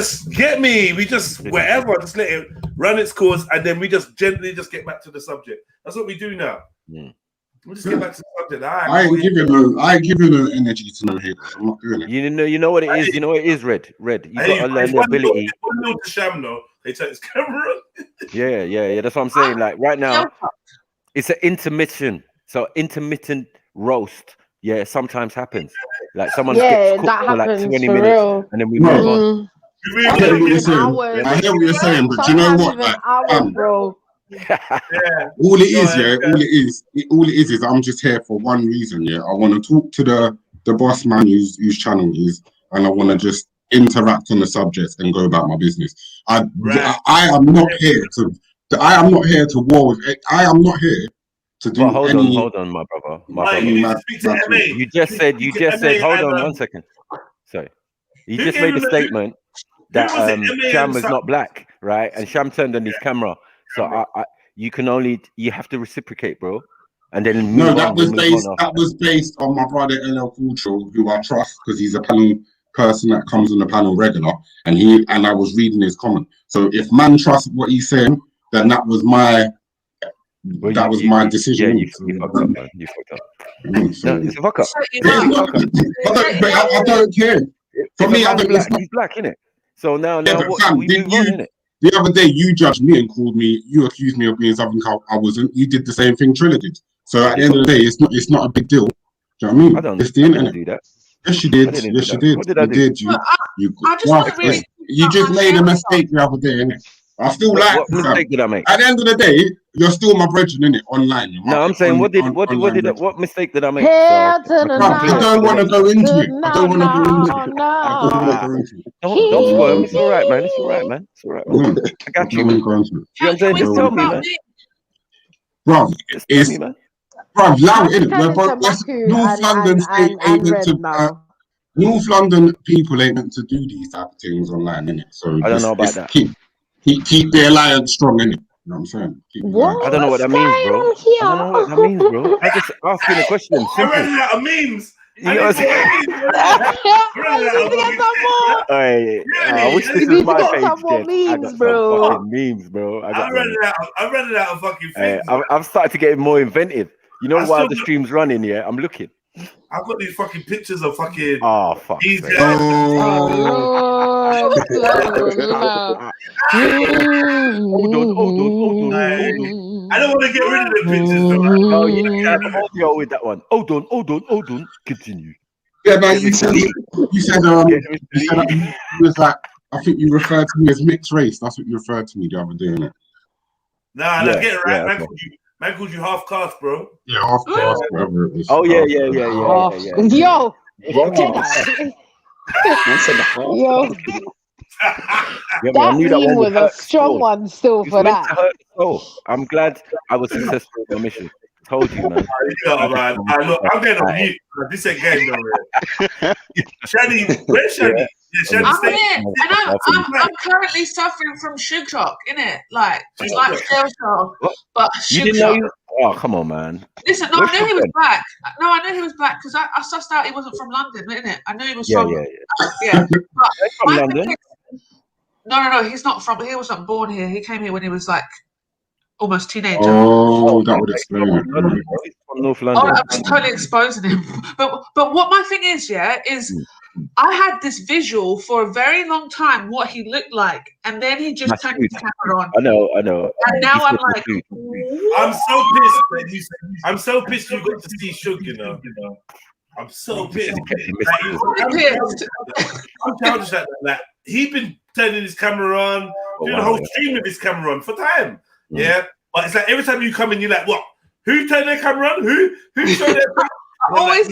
just let it run its course, and then we just gently just get back to the subject. That's what we do now. We just get back to the subject. I ain't giving no energy to no haters. I'm not doing it. You know what it is. You know what it is, Red. You got to learn the ability. One to Sham, though. They take his camera. Yeah. That's what I'm saying. Like right now, it's an intermittent. So intermittent roast. Yeah, sometimes happens. Like someone gets cooked for like 20 minutes, and then we move on. I hear what you're saying, but you know what? Like, bro. All it is I'm just here for one reason. Yeah, I want to talk to the boss man whose channel is, and I want to just interact on the subject and go about my business. I am not here I am not here to war with. I am not here to do But hold any. on, my brother. You just said. Hold on, 1 second. Sorry, you just made a statement that Sham was not black, right? And Sham turned on his camera, so you have to reciprocate, bro. And then No, that was based on my brother LL Cool Show, who I trust because he's a panel person that comes on the panel regular, and I was reading his comment. So if man trusts what he's saying, then that was my decision. Yeah, you fucked up, man. You fucked up. No, it's a fuck up. I don't care. For me, I think he's black, innit? So now what? Fam, We move on, innit? The other day, you judged me and called me. You accused me of being something I wasn't. You did the same thing Trilla did. So at the end of the day, it's not a big deal. Do you know what I mean? I don't. It's the internet. Do that. Yes, you did. Yes, you did. What did I do? You just made a mistake the other day, innit? I still like. What mistake did I make? At the end of the day, you're still my brethren, innit? Online. No, I'm saying, what mistake did I make? I don't want to go into it. I don't want to go into it. Don't squirm. It's all right, man. It's all right, man. It's all right. Man. I got you, man. You know what I'm saying? Just tell me, man. Bruv, allow it, innit? North London ain't meant to. North London people ain't meant to do these type of things online, innit? So I don't know about that. Keep the alliance strong, innit? You know what I'm saying? I don't know what that means, bro. I don't know what that means, bro. I just asking a question. Simple. I ran out of memes. You know what I'm saying? I wish this was my page. I got some fucking memes, bro. I ran out of fucking things. I've started to get more inventive. You know, while the stream's running, yeah, I'm looking. I've got these fucking pictures of fucking. Oh fuck! These guys. Hold on. I don't want to get rid of the pictures, though. Oh yeah, audio with that one. Hold on. Continue. Yeah, man. You said you was like, I think you referred to me as mixed race. That's what you referred to me the other day, innit? Nah, get it right. Man called you half caste, bro. Yeah, half caste, whatever it was. Oh yeah. Yo. Yo. That meme was a strong one still for that. I'm glad I was successful in my mission. Told you, man. Man. Look, I'm getting on mute. This ain't game, though. Shani, where's Shani? Yeah, I'm here, and I'm currently suffering from sugar shock, innit? Like shell shock, but you didn't know. Oh, come on, man. Listen, no, I knew he was black. No, I knew he was black because I sussed out he wasn't from London, innit? I knew he was from. Yeah. But from London. No, he's not from. He wasn't born here. He came here when he was like almost teenager. Oh, that would explain it. He's from North London. I'm just totally exposing him. But what my thing is, is I had this visual for a very long time what he looked like, and then he just turned his camera on. I know. And now I'm like, I'm so pissed you got to see Shug, you know. I'm so pissed. I'm childish like that. He'd been turning his camera on, doing the whole stream with his camera on for time. Yeah. But it's like every time you come in, you're like, what? Who turned their camera on? Who showed their camera? Always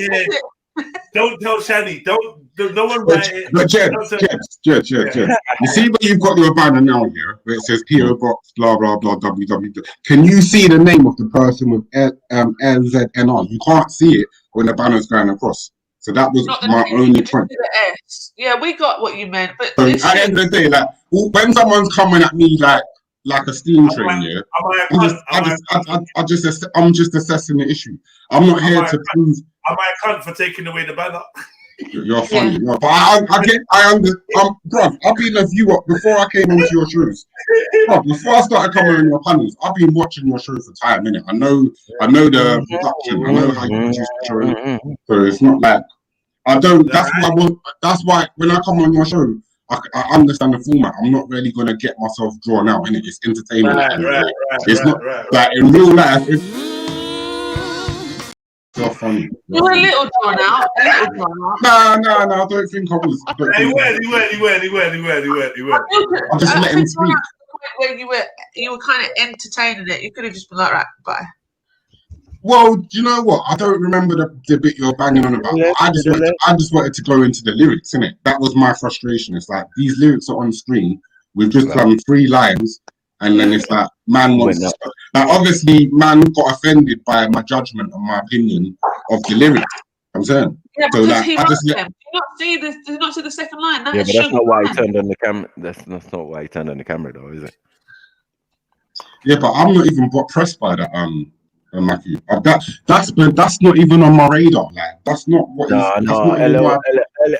Don't tell Shani. No one write it. But Jed. You see where you've got your banner now here, where it says PO Box, blah, blah, blah, www. Can you see the name of the person with LZNR? You can't see it when the banner's going across. So that was my only point. Yeah, we got what you meant. But so at the end of the day, like when someone's coming at me like a steam train, yeah, I'm just assessing the issue. I'm not here to prove. Am I a cunt for taking away the banner? You're funny, no, but I understand, bruv. I've been a viewer before I came onto your shows. Bruv, before I started coming on your panels, I've been watching your show for time, innit? I know the production. I know how you produce the show. So it's not like I don't. That's why when I come on your show, I understand the format. I'm not really gonna get myself drawn out, innit? It's entertainment. Right. It's not like in real life. So funny. You were a little drawn out. No, I don't think I was. He were. I'm just letting him speak. When you were kind of entertaining it, you could have just been like, right, bye. Well, do you know what? I don't remember the bit you're banging on about. I just wanted to go into the lyrics, innit? That was my frustration. It's like these lyrics are on screen. We've just done 3 lines, And then it's like, man wants to, like, obviously, man got offended by my judgment and my opinion of the lyrics. I'm saying. Yeah, So because like, he I wrote just them. Do you not see this? Do you not see the second line? That Yeah, is but that's Sugar not why he Man. turned on the camera. That's not why he turned on the camera, though, is it? yeah, but I'm not even pressed by that. Matthew, that's not even on my radar. Like, that's not what he's. That's No. not even my.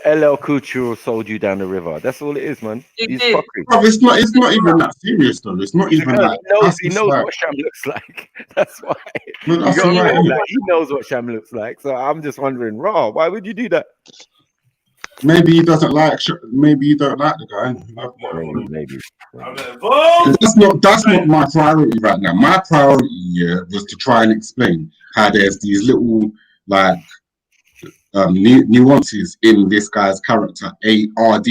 LL Couture sold you down the river. That's all it is, man. He's fucking. Bro, it's not even that serious though. It's not even like He knows what Sham looks like. That's why. No, You that's got right. like, he knows what Sham looks like. So I'm just wondering, raw, why would you do that? Maybe he doesn't like. Maybe you don't like the guy. Maybe. That's not my priority right now. My priority was to try and explain how there's these little like nuances in this guy's character, ARD,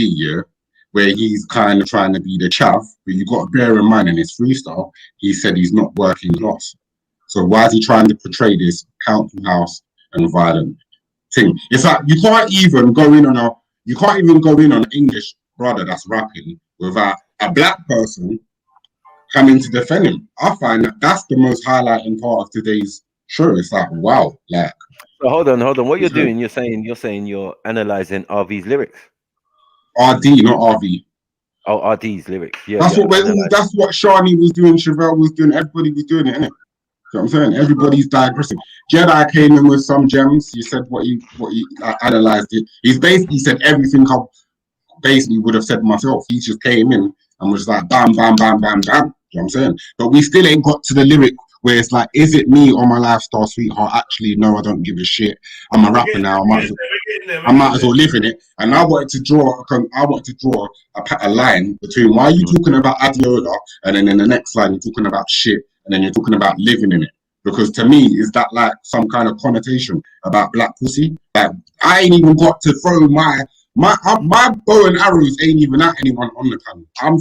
where he's kind of trying to be the chav, but you got to bear in mind in his freestyle, he said he's not working class. So why is he trying to portray this council house and violent thing? It's like you can't even go in on an English brother that's rapping without a black person coming to defend him. I find that's the most highlighting part of today's show. It's like, wow, like. So hold on. What you're doing? You're saying you're analyzing RV's lyrics. RD, not RV. Oh, RD's lyrics. Yeah, that's what Shani was doing. Chevelle was doing. Everybody was doing it, innit? You know what I'm saying? Everybody's digressing. Jedi came in with some gems. He said what he analyzed it. He's basically said everything I basically would have said myself. He just came in and was like bam, bam, bam, bam, bam. You know what I'm saying? But we still ain't got to the lyric where it's like, is it me or my lifestyle sweetheart? Actually, no, I don't give a shit. I'm a rapper now. I might as well live in it. And I wanted to draw a line between why are you talking about Adiola and then in the next line you're talking about shit and then you're talking about living in it. Because to me, is that like some kind of connotation about black pussy? Like, I ain't even got to throw my bow and arrows ain't even at anyone on the panel. I'm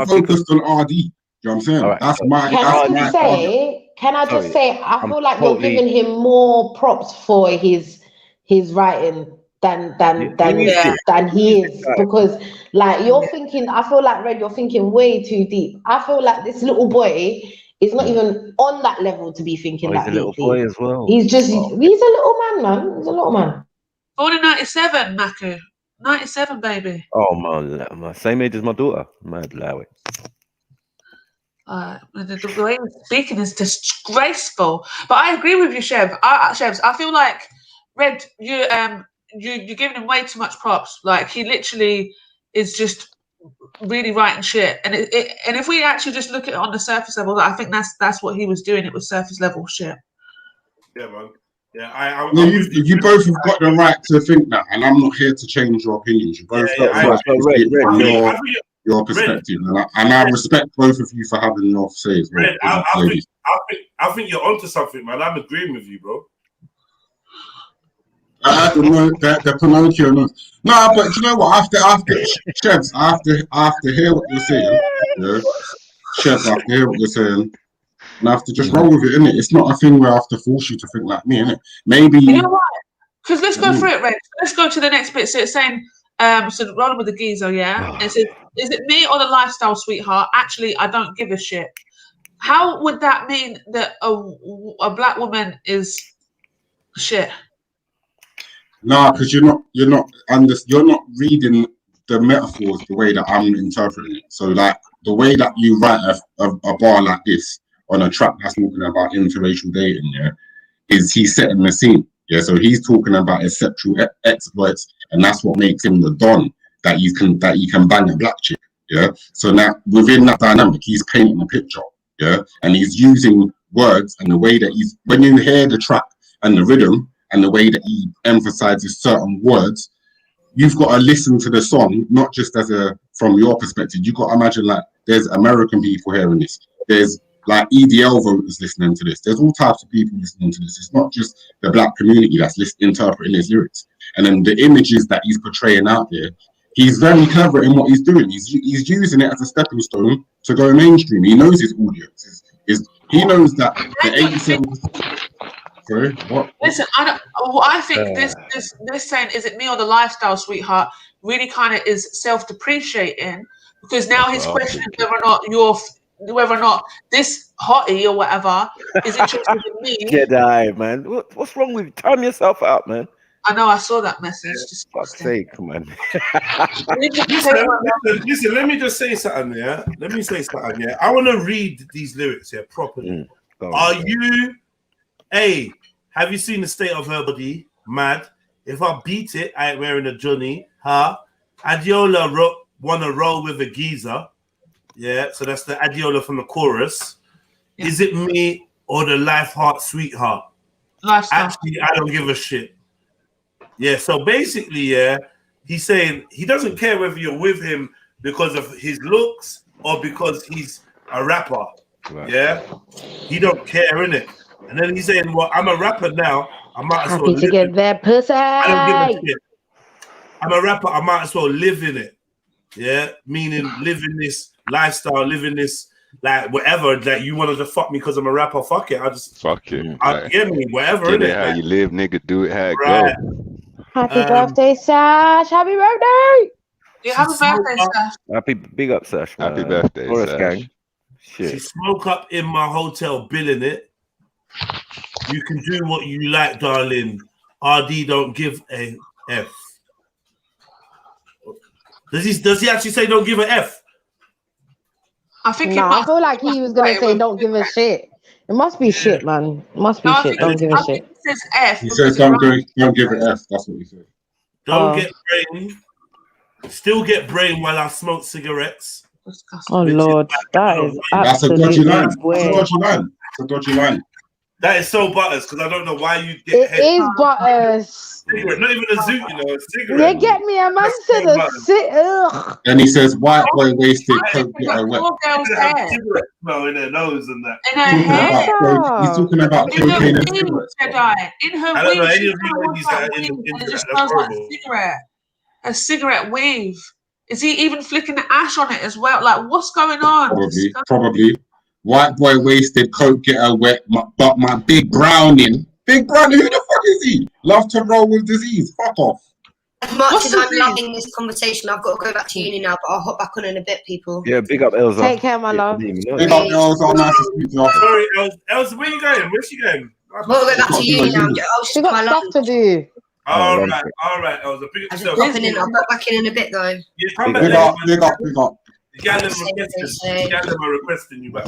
focused on RD. You know what I'm saying? Right, that's so my. Can I just say? I feel like you're giving him more props for his writing than he is, because like you're thinking. I feel like Red, you're thinking way too deep. I feel like this little boy is not even on that level to be thinking that deeply. He's a little boy as well. He's a little man. He's a little man. Born in 97, Maku. 97, baby. Oh man, same age as my daughter. Mad Lowy. The way he's speaking is disgraceful. But I agree with you, Chevs. I feel like Red, you're giving him way too much props. Like he literally is just really writing shit. And and if we actually just look at it on the surface level, I think that's what he was doing. It was surface level shit. Yeah, man. You both have got the right to think that, and I'm not here to change your opinions. You both got the right to speak from your perspective, and I respect both of you for having your say as well. I think you're onto something, man. I'm agreeing with you, bro. The Pinocchio. No, but you know what? After Chefs, after hear what you're saying, Chefs, after hear what you're saying. And I have to just roll with it, innit? It's not a thing where I have to force you to think like me, innit? Maybe. You know what? Because let's go through it, Red. Let's go to the next bit. So it's saying, so rolling with the geezer, yeah? And it says, is it me or the lifestyle, sweetheart? Actually, I don't give a shit. How would that mean that a black woman is shit? No, because you're not reading the metaphors the way that I'm interpreting it. So, like, the way that you write a bar like this, on a track that's talking about interracial dating, is he's setting the scene. Yeah, so he's talking about his sexual exploits, and that's what makes him the don that he can bang a black chick. Yeah. So now within that dynamic, he's painting a picture. Yeah, and he's using words and the way that when you hear the track and the rhythm and the way that he emphasizes certain words, you've got to listen to the song not just from your perspective. You've got to imagine like there's American people hearing this. There's like EDL voters listening to this. There's all types of people listening to this. It's not just the black community that's interpreting his lyrics. And then the images that he's portraying out there, he's very clever in what he's doing. He's using it as a stepping stone to go mainstream. He knows his audience. He knows that the 87%. Sorry, what? Listen, I think this saying, is it me or the lifestyle, sweetheart, really kind of is self-depreciating, because now he's questioning whether or not whether or not this hottie or whatever is interested in me. Jedi, man. What's wrong with you? Time yourself out, man. I know, I saw that message. Fuck's sake, man. Listen, let me just say something, yeah? Let me say something, yeah? I want to read these lyrics here properly. Are you, hey, have you seen the state of her body? Mad. If I beat it, I ain't wearing a Johnny. Huh? Adiola wanna roll with a geezer. Yeah, so that's the Adiola from the chorus. Yeah. Is it me or the life heart sweetheart? Actually, I don't give a shit. Yeah, so basically, yeah, he's saying he doesn't care whether you're with him because of his looks or because he's a rapper. Right. Yeah, he don't care, innit? And then he's saying, well, I'm a rapper now. I might as well happy to get that pussy. I don't give a shit. I'm a rapper. I might as well live in it. Yeah, meaning living this lifestyle, living this like whatever that you wanted to fuck me because I'm a rapper. Fuck it. I just fuck it. Get me whatever. Get it how you live, nigga. Do it how it go. Happy birthday, Sash. Happy birthday. Yeah, happy birthday, Sash. Happy big up, Sash. Man. Happy birthday, Chorus Sash. Gang. Shit. She smoke up in my hotel bill in it. You can do what you like, darling. RD don't give a F. Does he actually say don't give a F? I think I feel like he was gonna say don't give a shit. It must be shit, man. It must be shit. Don't give a shit. He says F. He says don't give it F. That's what he said. Don't get brain. Still get brain while I smoke cigarettes. Oh Lord, that is that's a dodgy line. That's a dodgy line. It's a dodgy line. That is so butters because I don't know why you get. It is butters. Cigarette, not even a zoot, you know, a cigarette. You get me? A man said a sit. Ugh. And he says, "White boy wasted, coke get a wet." No, in their nose and that. In her hair. He's talking about cocaine and cigarettes. In her I don't know weave, any of you ladies that are in and it that. just That's smells like horrible. a cigarette weave. Is he even flicking the ash on it as well? Like, what's going on? Probably. White boy wasted, coke get a wet, but my big brownie. Big brownie, who the fuck is he? Love to roll with disease. Fuck off. As much as I'm loving this conversation, I've got to go back to uni now, but I'll hop back on in a bit, people. Yeah, big up Elsa. Take care, my love. Big up Elsa. Nice to speak to you. Sorry, Elsa, where you going? Where's she going? We'll go back to uni now. She got stuff to do. All right, Elsa. Pick up yourself. I'll pop back in a bit, though. Yeah, come back. Big up. The are requesting you back.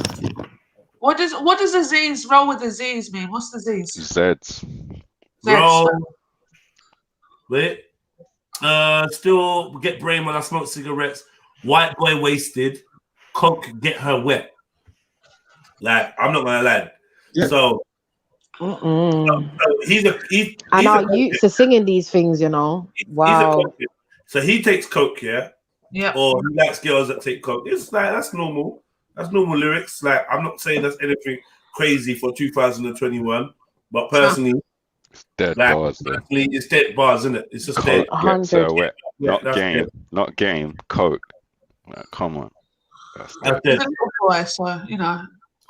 What does disease roll with disease mean? What's disease? Zeds. Roll. Wait. Still get brain when I smoke cigarettes. White boy wasted. Coke get her wet. Like, I'm not gonna lie. Yeah. So he's and our youths are singing these things, you know. Wow. So he takes coke, yeah. Yeah. Or he likes girls that take coke. It's like that's normal. That's normal lyrics. Like, I'm not saying that's anything crazy for 2021, but personally, it's dead like, bars. Personally, it's dead bars, isn't it? It's just dead. Wet. Not game. Coke. Like, come on. That's dead. Boy, so you know.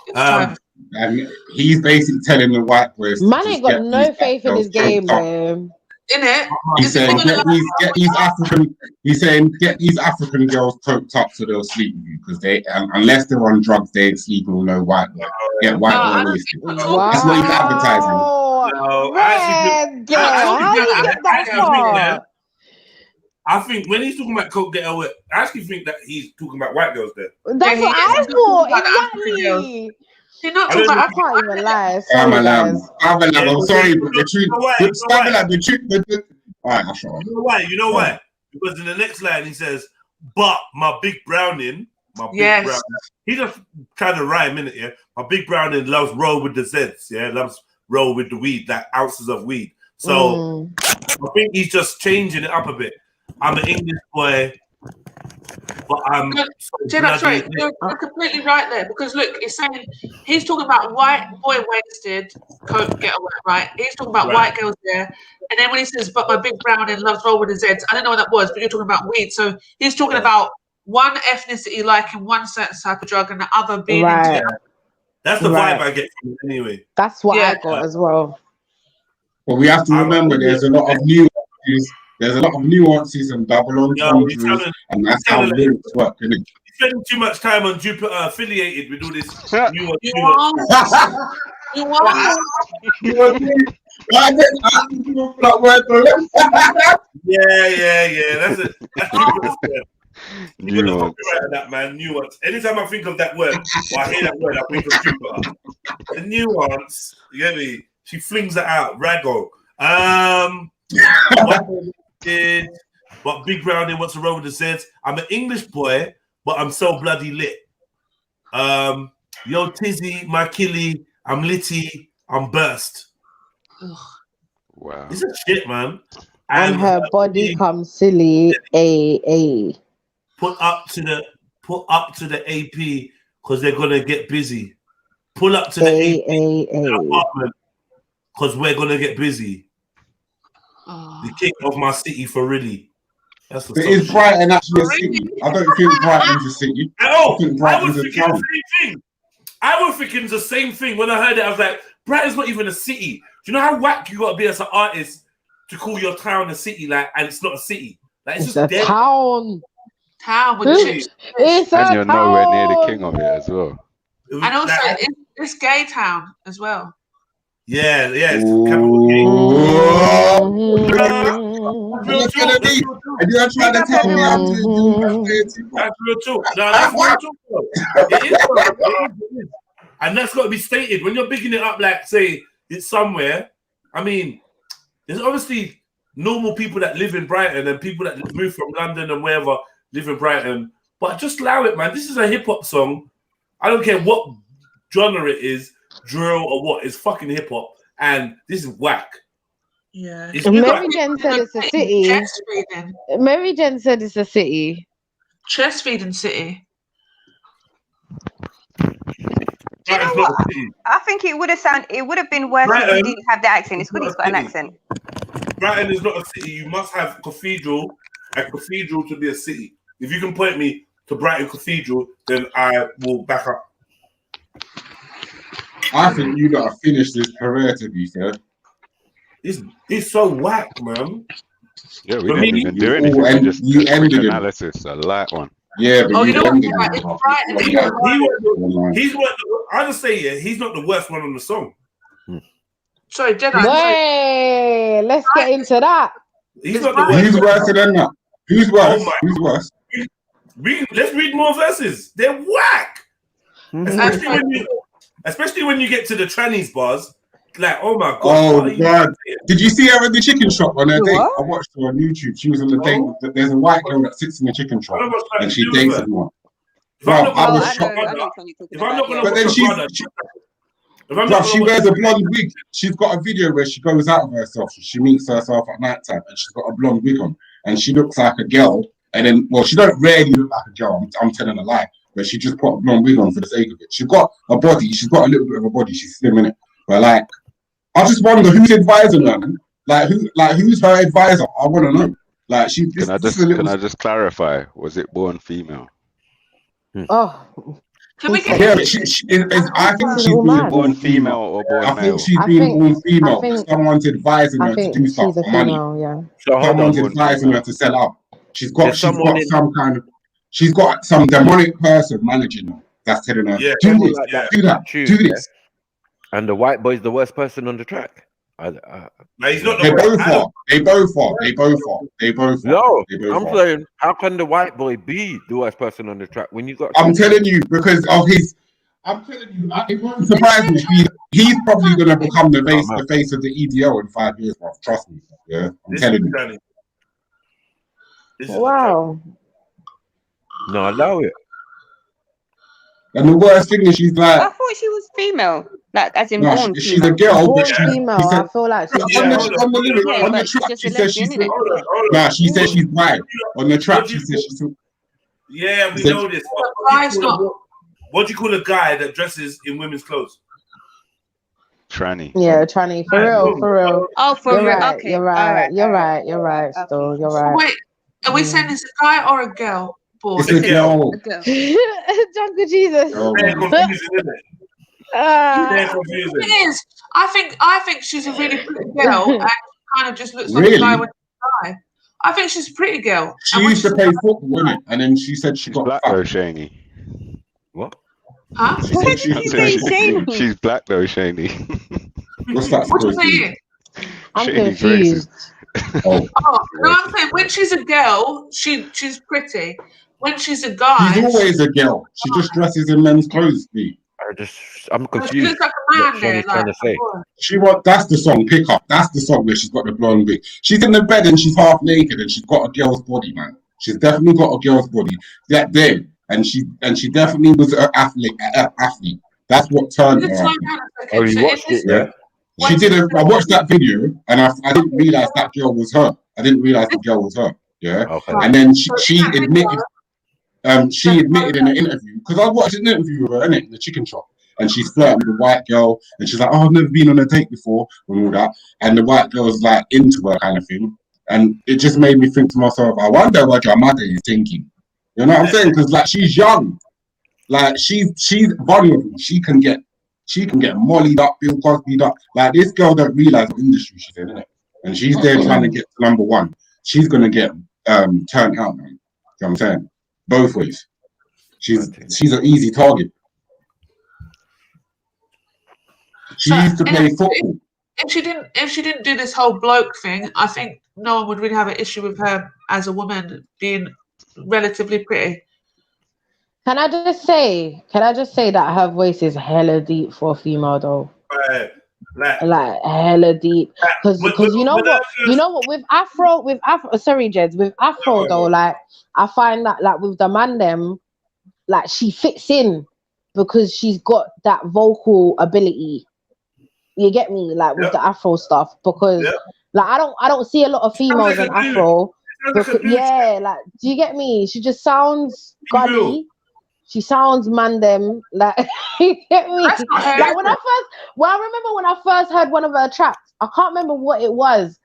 It's time. And he's basically telling the white boys. Man ain't got no faith in his game, man. In it, he's saying get these African. He's saying get these African girls coked up so they'll sleep with you because they unless they're on drugs they ain't sleeping with no white boy. Get white boy wasted. That's what he's advertising. No, how do you get that far? I think when he's talking about coke get away, I actually think that he's talking about white girls there. That's what I thought. Exactly. You're not talking about. I can't even lie. I'm sorry, but the truth. All right, I'll show you. You know why? Because in the next line he says, "But my big browning, browning." He just tried to rhyme in it. Yeah, my big browning loves roll with the Zeds. Yeah, loves roll with the weed, like ounces of weed. So I think he's just changing it up a bit. I'm an English boy. But sorry, you're completely right there because look, it's saying he's talking about white boy wasted, coke get away, right? He's talking about white girls there, and then when he says, "But my big brown and loves roll with his Zeds," I don't know what that was, but you're talking about weed, so he's talking about one ethnicity liking one certain type of drug and the other being into it. That's the vibe I get from it anyway. That's what I got as well. But we have to remember there's a lot of nuances. There's a lot of nuances and double entendres, and that's how lyrics work, isn't it? He's spending too much time on Jupiter affiliated with all this new one. Yeah. That's it. That's Jupiter's word. People don't copyright that, man. Nuance. Anytime I think of that word, or I hear that word, I think of Jupiter. The nuance. You get me? She flings it out. Rago. But Big Brownie wants to roll with the says, I'm an English boy, but I'm so bloody lit. Yo, Tizzy, my killie, I'm litty, I'm burst. Wow. This is shit, man. And her body comes silly. A. Put up to the AP because they're gonna get busy. Pull up to the apartment because we're gonna get busy. The king of my city for really. That's But is Brighton actually a city? I don't think Brighton's a city. Oh, I think I was Brighton's a thinking town. the same thing. I was thinking the same thing when I heard it. I was like, Brighton's not even a city. Do you know how whack you gotta be as an artist to call your town a city, like, and it's not a city? Like, it's It's just a dead. town. Town with chips. It's And a you're nowhere near the town. king of it as well. And also, it's gay town as well. Yeah, it's capital G. Look at me. And you're trying to tell me I'm doing That's real talk. No, that's real talk, bro. It is, bro. It is. And that's got to be stated. When you're bigging it up, like, say, it's somewhere, I mean, there's obviously normal people that live in Brighton and people that move from London and wherever live in Brighton. But just allow it, man. This is a hip-hop song. I don't care what genre it is, drill or what. It's fucking hip-hop. And this is whack. Yeah. Mary Jen said it's a city. Mary Jen said it's a city. Chest feeding city. Do you know what? I think it would have been worse if he didn't have the accent. It's good he's got an accent. Brighton is not a city. You must have a cathedral to be a city. If you can point me to Brighton Cathedral, then I will back up. I think you gotta finish this career, to be fair. It's so whack, man. Yeah, we didn't even do anything. We just you ended it. analysis, a light one. Yeah, but you you ended it. I'll just say, yeah, he's not the worst one on the song. Sorry, Jedi. Wait, let's get into that. He's not the worst. Who's worse than that? Who's worse? Who's worse? Let's read more verses. They're whack. Especially when you get to the trannies bars. Like, oh my god. Oh god. Did you see her in the chicken shop on her date? I watched her on YouTube. She was on the date. There's a white girl that sits in the chicken shop and she dates everyone. Bro, I was shocked. But then she wears a blonde wig. She's got a video where she goes out of herself. She meets herself at night time and she's got a blonde wig on. And she looks like a girl. And then, well, she don't really look like a girl. I'm telling a lie. But she just put a blonde wig on for the sake of it. She's got a body. She's got a little bit of a body. She's slim in it. But like, I just wonder who's advising her. Who's her advisor? I want to know. Like, Can I just clarify? Was it born female? Oh. Can we get? Yeah, I think she's been born female or born male. I think she's been born female. Someone's advising her to do stuff for money. Someone's advising her to sell out. She's got some demonic person managing her that's telling her, do this, do that, do this. And the white boy's the worst person on the track. He's not They both are. No, I'm saying, how can the white boy be the worst person on the track when you got? I'm telling you because of his. I'm telling you, it won't surprise me. He's probably going to become the face of the EDO in 5 years, bro. Trust me. Yeah, I'm telling you. Wow. No, allow it. And the worst thing is she's like. I thought she was female. Like, as in no, born she's female. a girl. Born But female. I feel like she's on the track, she says she's. Nah, she says she's white. On the track, she says she's. Yeah, we know this. What do you call a guy that dresses in women's clothes? Tranny. Yeah, tranny. For real. Oh, for real. Right, Okay. You're right. You're right. Still, you're right. Wait, are we saying it's a guy or a girl? Born? It's a girl. Jungle Jesus. The thing is, I think she's a really pretty girl and kind of just looks like a guy with a guy. I think she's a pretty girl. She used to play football, innit? And then she said she got black fat. though, Shaney. What? Huh? She said she used to play football. She's black though, Shaney. What's that What supposed do to you be? mean? I'm Shani's confused. Oh. Oh, no, I'm saying when she's a girl, she's pretty. When she's a guy, She's always a girl. She just dresses in men's clothes, B. I'm she confused. looks like a man What there. Shani's trying to say. That's the song, Pick Up. That's the song where she's got the blonde wig. She's in the bed and she's half naked and she's got a girl's body, man. She's definitely got a girl's body. That day. And she definitely was an athlete. That's what turned her on. Oh, you watched it, yeah? She did. I watched that video and I didn't realize that girl was her. I didn't realize the girl was her. Yeah. Okay. And then she admitted. She admitted in an interview, because I watched an interview with her, innit, in the chicken shop, and she's flirting with a white girl, and she's like, "Oh, I've never been on a date before," and all that. And the white girl was like into her kind of thing, and it just made me think to myself, I wonder what your mother is thinking. You know what I'm saying? Because like she's young, like she's vulnerable. She can get mollied up, Bill Cosby'd up. Like this girl don't realize what industry she's in, innit? And she's there trying to get to number one. She's gonna get turned out, man. You know what I'm saying? Both ways. She's an easy target. She used to play football. If she didn't do this whole bloke thing, I think no one would really have an issue with her as a woman being relatively pretty. Can I just say that her voice is hella deep for a female though? Like hella deep. Because you know what with Afro, sorry Jeds, with Afro though, like I find that like with the man them, like she fits in because she's got that vocal ability. You get me? Like with the Afro stuff, because like I don't see a lot of females in Afro. Because, like, do you get me? She just sounds gully. She sounds man them. Like, you get me? Like I remember when I first heard one of her tracks, I can't remember what it was.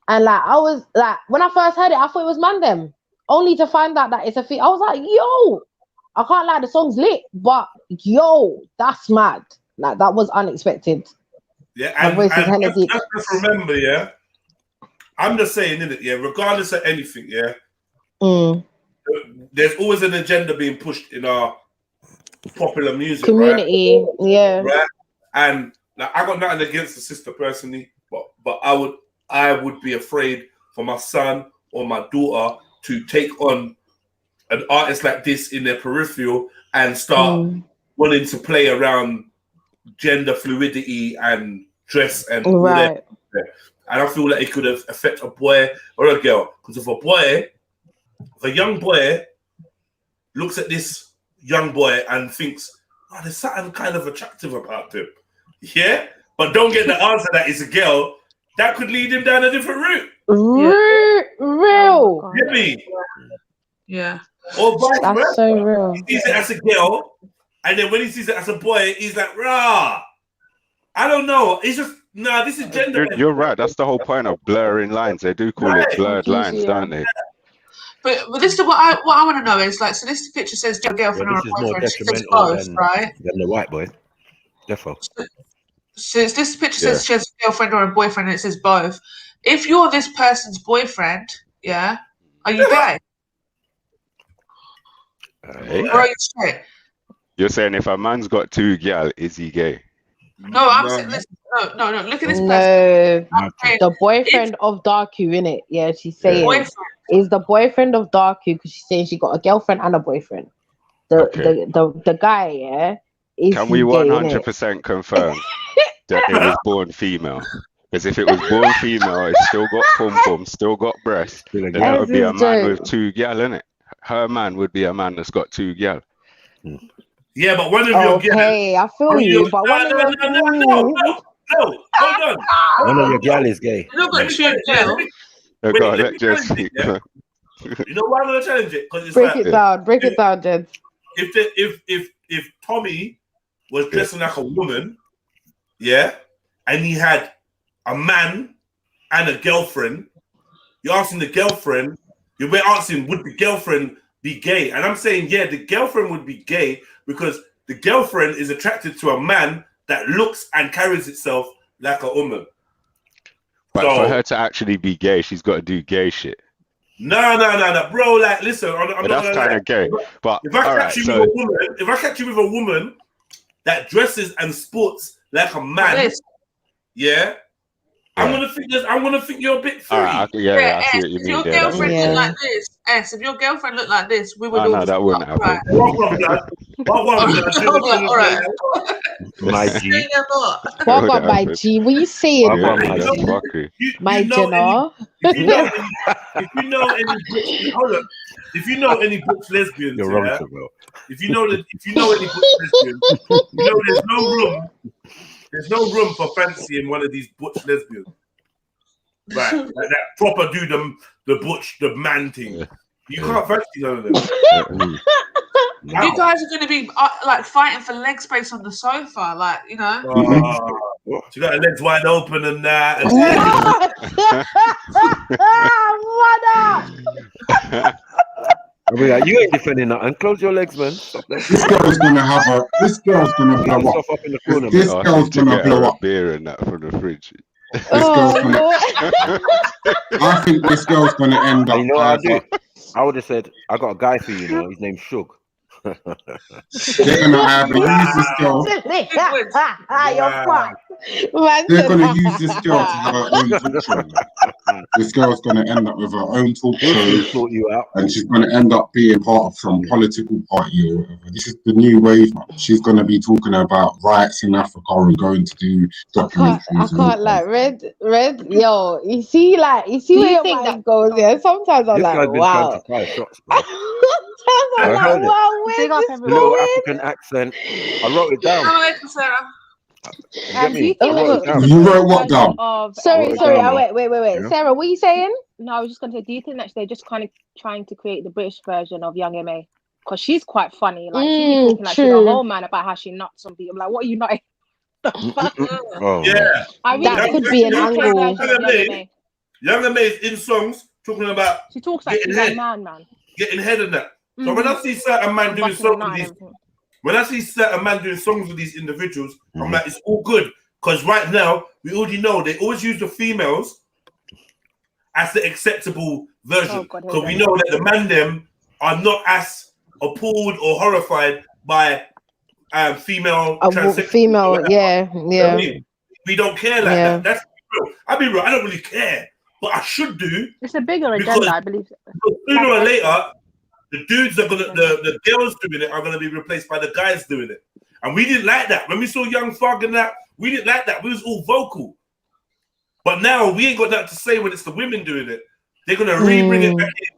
And like I was like, when I first heard it, I thought it was man them. Only to find out that it's a I was like, yo, I can't lie, the song's lit, but yo, that's mad. Like that was unexpected. Yeah, and just remember, yeah, I'm just saying, innit, yeah, regardless of anything, yeah, there's always an agenda being pushed in our popular music community, right? Yeah. Right? And like, I got nothing against the sister personally, but I would be afraid for my son or my daughter to take on an artist like this in their peripheral and start wanting to play around gender fluidity and dress and all that. And I feel like it could affect a boy or a girl. Because if a young boy looks at this young boy and thinks, oh, there's something kind of attractive about him. Yeah? But don't get the answer that it's a girl, that could lead him down a different route. Real. Get me? Yeah. Or vice versa. That's so real. He sees it as a girl, and then when he sees it as a boy, he's like, rah. I don't know. It's just, nah, this is gender. You're right. That's the whole point of blurring lines. They do call it blurred lines, don't they? But this is what I want to know is like, so this picture says girlfriend or a boyfriend. She says both, right? Than the white boy. Defo. So this picture says she has a girlfriend or a boyfriend, and it says both. If you're this person's boyfriend, yeah, are you gay? Hey? Or are you straight? You're saying if a man's got two gal, is he gay? No, I'm saying, listen, no. Look at this person. The boyfriend of Darku, innit? Yeah, she's saying is the boyfriend of Darku because she's saying she got a girlfriend and a boyfriend. The guy, yeah. Can we 100% confirm that it was born female? Because if it was born female, it's still got pum, still got breast, then that would be a man with two gal, innit? Her man would be a man that's got two gal. Yeah, but one of your gal. Okay, I feel you, but one of your no, hold on. One of your gal is gay. You know, let Jess speak. You know why I'm gonna challenge it? Because it's break it down, Jed. If Tommy was dressing like a woman, yeah, and he had a man and a girlfriend, you're asking the girlfriend, we're asking, would the girlfriend be gay? And I'm saying, yeah, the girlfriend would be gay because the girlfriend is attracted to a man that looks and carries itself like a woman. But for her to actually be gay, she's got to do gay shit. No, bro. Like, listen, I'm But not that's gonna kind lie. of gay. But If I all right, catch you so with a woman, if I catch you with a woman that dresses and sports like a man, yeah, I'm gonna think you're a bit all right, fruity. yeah, I see what you If mean your there. That's girlfriend okay. looked like this, if your girlfriend looked like this, we would Oh all no, just that wouldn't right. happen. All right. My G. What about my G? What you saying? Yeah, that's fuckery. My Jenna. If you know any butch lesbians, You're wrong, yeah. bro. If you know any butch lesbians, you know there's no room for fancying one of these butch lesbians. Right, like that proper do the man thing. You can't fancy none of them. You guys are going to be like fighting for leg space on the sofa, like, you know. She got her legs wide open and that. I mean, like, you ain't defending nothing. Close your legs, man. Stop that. This girl's gonna have a. This girl's gonna blow up. Up in the corner, This man. girl's gonna blow up. Beer and that from the fridge. This girl's gonna. I think this girl's gonna end up. You know what I do? I would have said, I got a guy for you now. His name's Shug. They're gonna either use this girl. You're fucked. They're gonna use this girl to have her own talk show. This girl's gonna end up with her own talk show, sort you out, and she's gonna end up being part of some political party or whatever. This is the new wave, man. She's gonna be talking about rights in Africa and going to do documentaries. I can't like red. Yo, you see where your mind goes. Yeah, sometimes I'm like, wow. I heard wow, it. Little African accent. I wrote it down. You wrote what down? Sorry. Wait. Yeah. Sarah, what are you saying? No, I was just going to say, do you think that they're just kind of trying to create the British version of Young M.A.? Because she's quite funny. Like, she be talking like to the whole man about how she nuts on people. I'm like, what are you nutting? Yeah. That could be an angle. Young M.A. is in songs talking about she talks like she's a man. Getting head and that. So when I see certain man doing songs with these, when I see certain man doing songs with these individuals, I'm like, it's all good. Because right now, we already know they always use the females as the acceptable version. Because we know that the man them are not as appalled or horrified by female female, yeah. We don't care like that. That's real. I'll be real, I don't really care. But I should do. It's a bigger agenda, I believe. Sooner or later, the dudes are gonna, the girls doing it are gonna be replaced by the guys doing it, and we didn't like that when we saw Young Thug and that. We didn't like that. We was all vocal, but now we ain't got that to say when it's the women doing it. They're gonna bring it back in.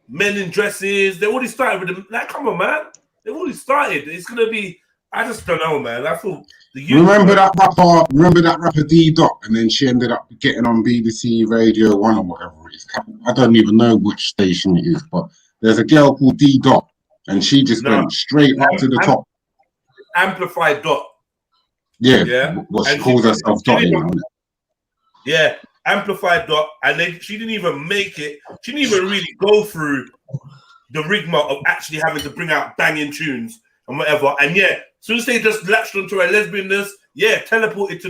Men in dresses. They already started with them. Like, come on, man. They've already started. It's gonna be. I just don't know, man. I feel the. Remember that rapper D Dot, and then she ended up getting on BBC Radio 1 or whatever it is. I don't even know which station it is, but there's a girl called D Dot, and she just went straight up to the top. Amplified Dot. Yeah. What she calls herself Dot. Yeah, Amplified Dot, and she didn't even make it. She didn't even really go through the rigmarole of actually having to bring out banging tunes and whatever. And yeah, as soon as they just latched onto her lesbianness, teleported to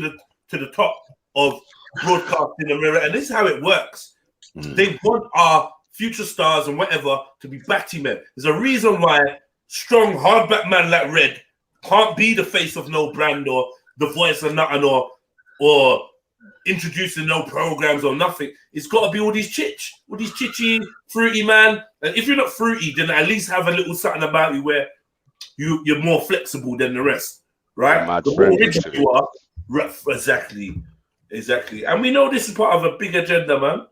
the top of broadcasting America. And this is how it works. They want our future stars and whatever to be batty men. There's a reason why strong hardback man like Red can't be the face of no brand or the voice of nothing or introducing no programs or nothing. It's got to be all these chitchy, fruity man. And if you're not fruity, then at least have a little something about you where you're more flexible than the rest, right? The more rigid you are, exactly. And we know this is part of a big agenda, man.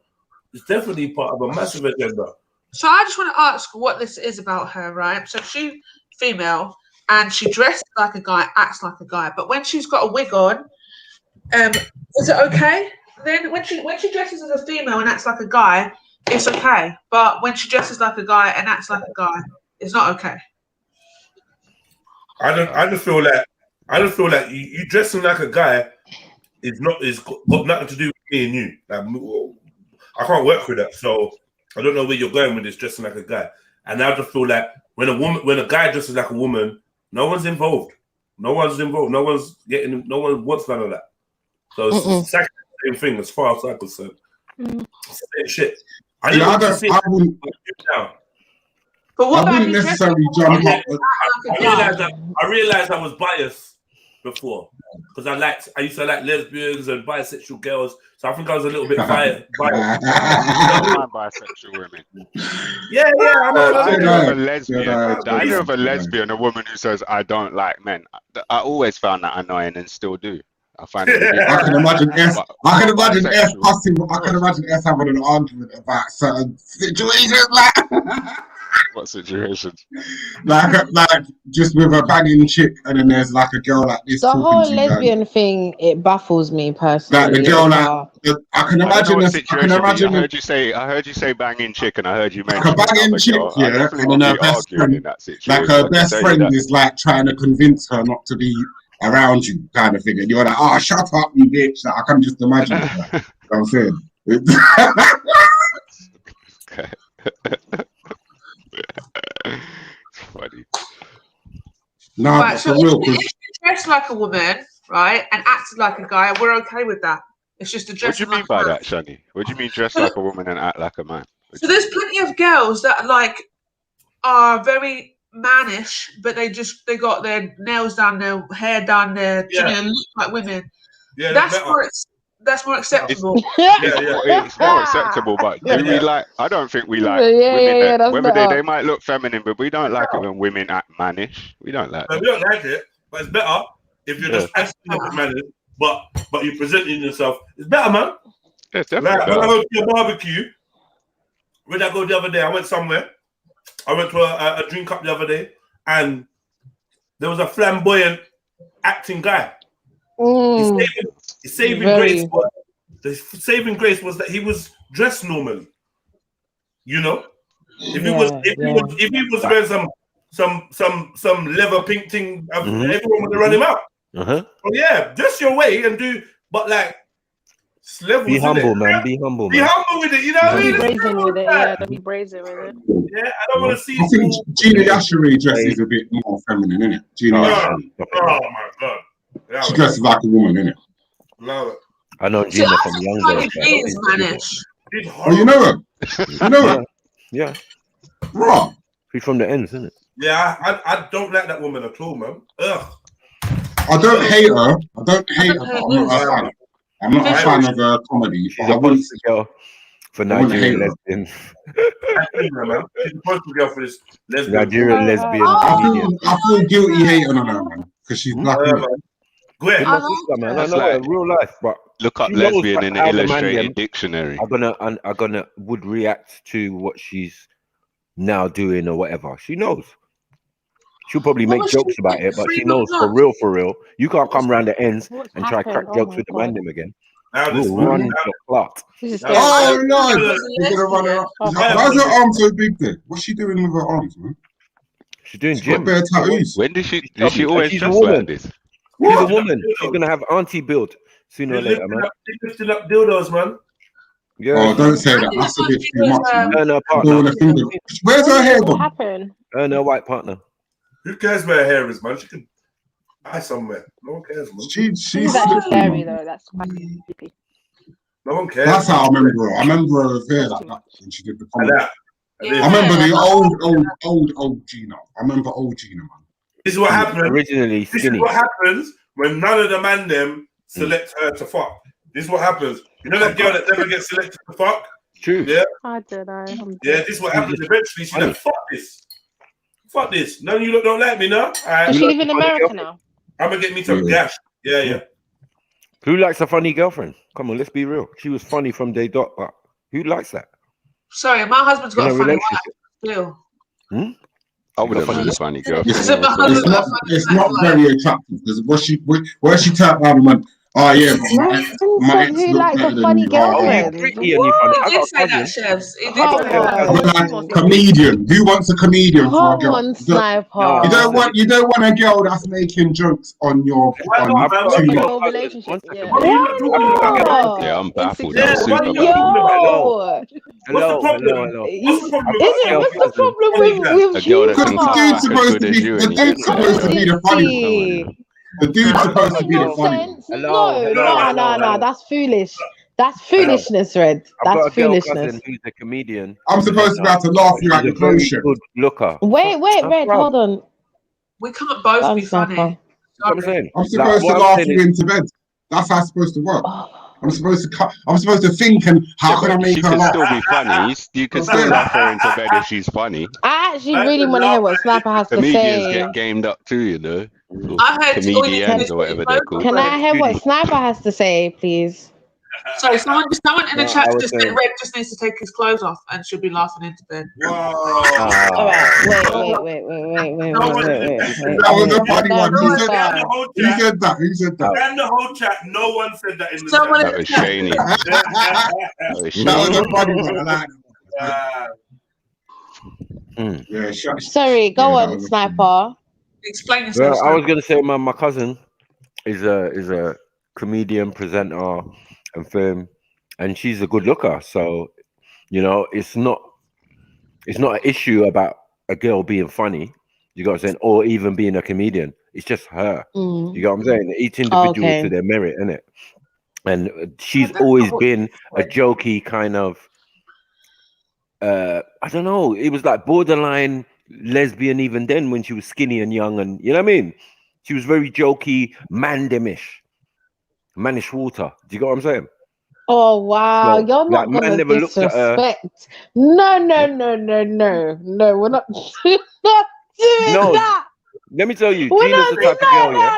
It's definitely part of a massive agenda. So I just want to ask what this is about her, right? So she's female and she dresses like a guy, acts like a guy, but when she's got a wig on, is it okay? Then when she dresses as a female and acts like a guy, it's okay. But when she dresses like a guy and acts like a guy, it's not okay. I just feel like you dressing like a guy is got nothing to do with me and you. Like, I can't work with that, so I don't know where you're going with this dressing like a guy. And I just feel like when a guy dresses like a woman, no one's involved. No one wants none of that. So it's exactly the same thing as far as I'm concerned. Same shit. I Yeah, I wouldn't. But what I about wouldn't his necessarily dressing? jump up. I realized I was biased before because I used to like lesbians and bisexual girls, so I think I was a little bit biased. I don't mind bisexual women. Yeah, I know. The idea of a lesbian, Jedi, the idea of a Jedi. lesbian, a woman who says I don't like men, I always found that annoying and still do. I find it ridiculous. I can imagine S. I can imagine S bisexual. passing. I can imagine S having an argument about certain situations, like What situations? like just with a banging chick, and then there's like a girl like this. The talking whole to you, lesbian thing, it baffles me personally. like the girl, like I can I don't know imagine what this. I situation. can I imagine heard you say banging chick, and I heard you like mention a banging another chick, girl. I yeah, definitely and won't then her be best arguing in friend, that situation. like her I can best tell you friend that. is like trying to convince her not to be around you, kind of thing, and you're like, oh, shut up, you bitch. Like, I can just imagine it. Like, you know what I'm saying. It's funny. No, Right, but so for real, if you dress like a woman, right, and acted like a guy, we're okay with that. It's just a What dress. do you mean by that, Shani? What do you mean dress like a woman and act like a man? So there's plenty of girls that are very mannish, but they got their nails done, their hair done, look like women. Yeah, that's more acceptable. It's more acceptable, but do we like? I don't think we like women. that's Whether better. they might look feminine, but we don't like it when women act mannish. We don't like We that. don't like it, but it's better if you're just acting like a man, but you're presenting yourself. It's better, man. Yeah, it's definitely Like, better. when I go to a barbecue, where did I go the other day? I went somewhere. I went to a drink up the other day, and there was a flamboyant acting guy. His saving grace was that he was dressed normally. You know, if he was wearing some leather pink thing, everyone would have run him out. Oh yeah, dress your way and do, but like levels. Be humble, man. Be humble, man. Be humble with it. You know what I mean? Be brazen with it. Yeah, don't be brazen with it. Yeah, I don't want to see. I think Gina Yashiri dresses a bit more feminine, isn't it? Gina Yashiri. Oh my god. Yeah, She dresses like a woman, innit? Love it. I know Gina from younger. Oh, you know her? You know her? Yeah. Right. She's from the ends, isn't it? Yeah, I don't like that woman at all, man. Ugh. I don't hate her. I don't hate her, but I'm not a fan. I'm not a fan of her comedy. She's a poster girl for Nigerian lesbian. She's a poster girl for this lesbian. Nigerian lesbian. I feel guilty hating on her, man, because she's black. Good. Man, I know her in real life, but look up she knows lesbian in the how the Illustrated man Dictionary. I'm gonna would react to what she's now doing or whatever. She knows. She'll probably make jokes about it, but she knows for real. You can't come around the ends and try to crack jokes with the man them again. We'll run the clock. Oh no! You're gonna run her up. Why is her arm so big then? What's she doing with her arms, man? She's doing She's got gym. bare tattoos. When did she always She's a dress woman. like this? She's a woman. She's gonna have auntie build sooner or later, man. Lifting up dildos, man. Yeah. Oh, don't say that. That's a bit too much, man. And her I'm partner. doing a finger. Where's her hair gone? Happened? And her white partner. Who cares where her hair is, man? She can buy somewhere. No one cares, man. She's That's scary though. That's quite creepy. No one cares. That's how I remember her. I remember her with hair like that when she did the comedy. Yeah. I remember the old Gina. I remember old Gina, man. This is what happens. Originally This skinny. is what happens when none of the man them select her to fuck. This is what happens. You know that girl that never gets selected to fuck? True. Yeah. I don't know. Yeah, this is what happens eventually. She's like, fuck this. Fuck this. None of you don't like me now. Does she live in America now? I'm gonna get me some gash. Yeah. Who likes a funny girlfriend? Come on, let's be real. She was funny from day dot, but who likes that? Sorry, my husband's got In a a funny relationship. wife still. I would have been a funny girl. It's not very attractive because where she turned around and went, oh yeah, my ex Who looked likes better a than funny you. girlfriend? Pretty and you funny. I He did got say a that, cousin. chefs. He did Come say that. on. Like, comedian. Who wants a comedian for a Come girl? on, sniper. You don't want a girl that's making jokes on your relationship. Yeah. Yeah, I'm baffled. Yeah, I'm super why baffled. Hello. What's the problem? What's the problem with A girl that can the come dude's back as good as you. the dude's supposed to be the funny one. The dude's supposed to be the funny one. No, that's foolish. That's foolishness, Red. I've got That's a girl foolishness. cousin who's a comedian. I'm supposed to be able to laugh you out She's the a very clothes shop. good looker. Wait, Red, Bruv, hold on. We can't both Go be on, Sniper. funny. what I'm saying. I'm supposed to what I'm laugh saying you is- into bed. That's how it's supposed to work. I'm supposed to think and how can I But make she her can laugh? still be funny. You can still laugh her into bed if she's funny. I actually really want to hear what Sniper has to Comedians say. get gamed up too, you know. Sort of I heard all you need to do comedians is or put whatever your they're clothes called. Can I hear what Sniper has to say, please? So someone in the No, chat I was just said saying- Red just needs to take his clothes off and she'll be laughing into bed. All right, wait. That was a funny one. Who said that? Who said that? And the whole chat, no one said that in the Someone chat. That was Shaney. That was a funny one. I like Uh, Yeah, shut. Sorry, go Yeah, that on, was a- Sniper. Explain yourself. Well, I was gonna say my cousin is a comedian, presenter, and film, and she's a good looker. So, you know, it's not an issue about a girl being funny. You got what I'm saying, or even being a comedian. It's just her. Mm. You got what I'm saying. Each individual Okay. to their merit, innit? And she's always been a jokey kind of. I don't know. It was like borderline lesbian even then when she was skinny and young, and you know what I mean. She was very jokey, manish water. Do you get what I'm saying? Oh wow, So, you're not like, man gonna never looked at her. disrespect. No, we're not, not doing No, that. let me tell you, We're Gina's the type of girl, yeah.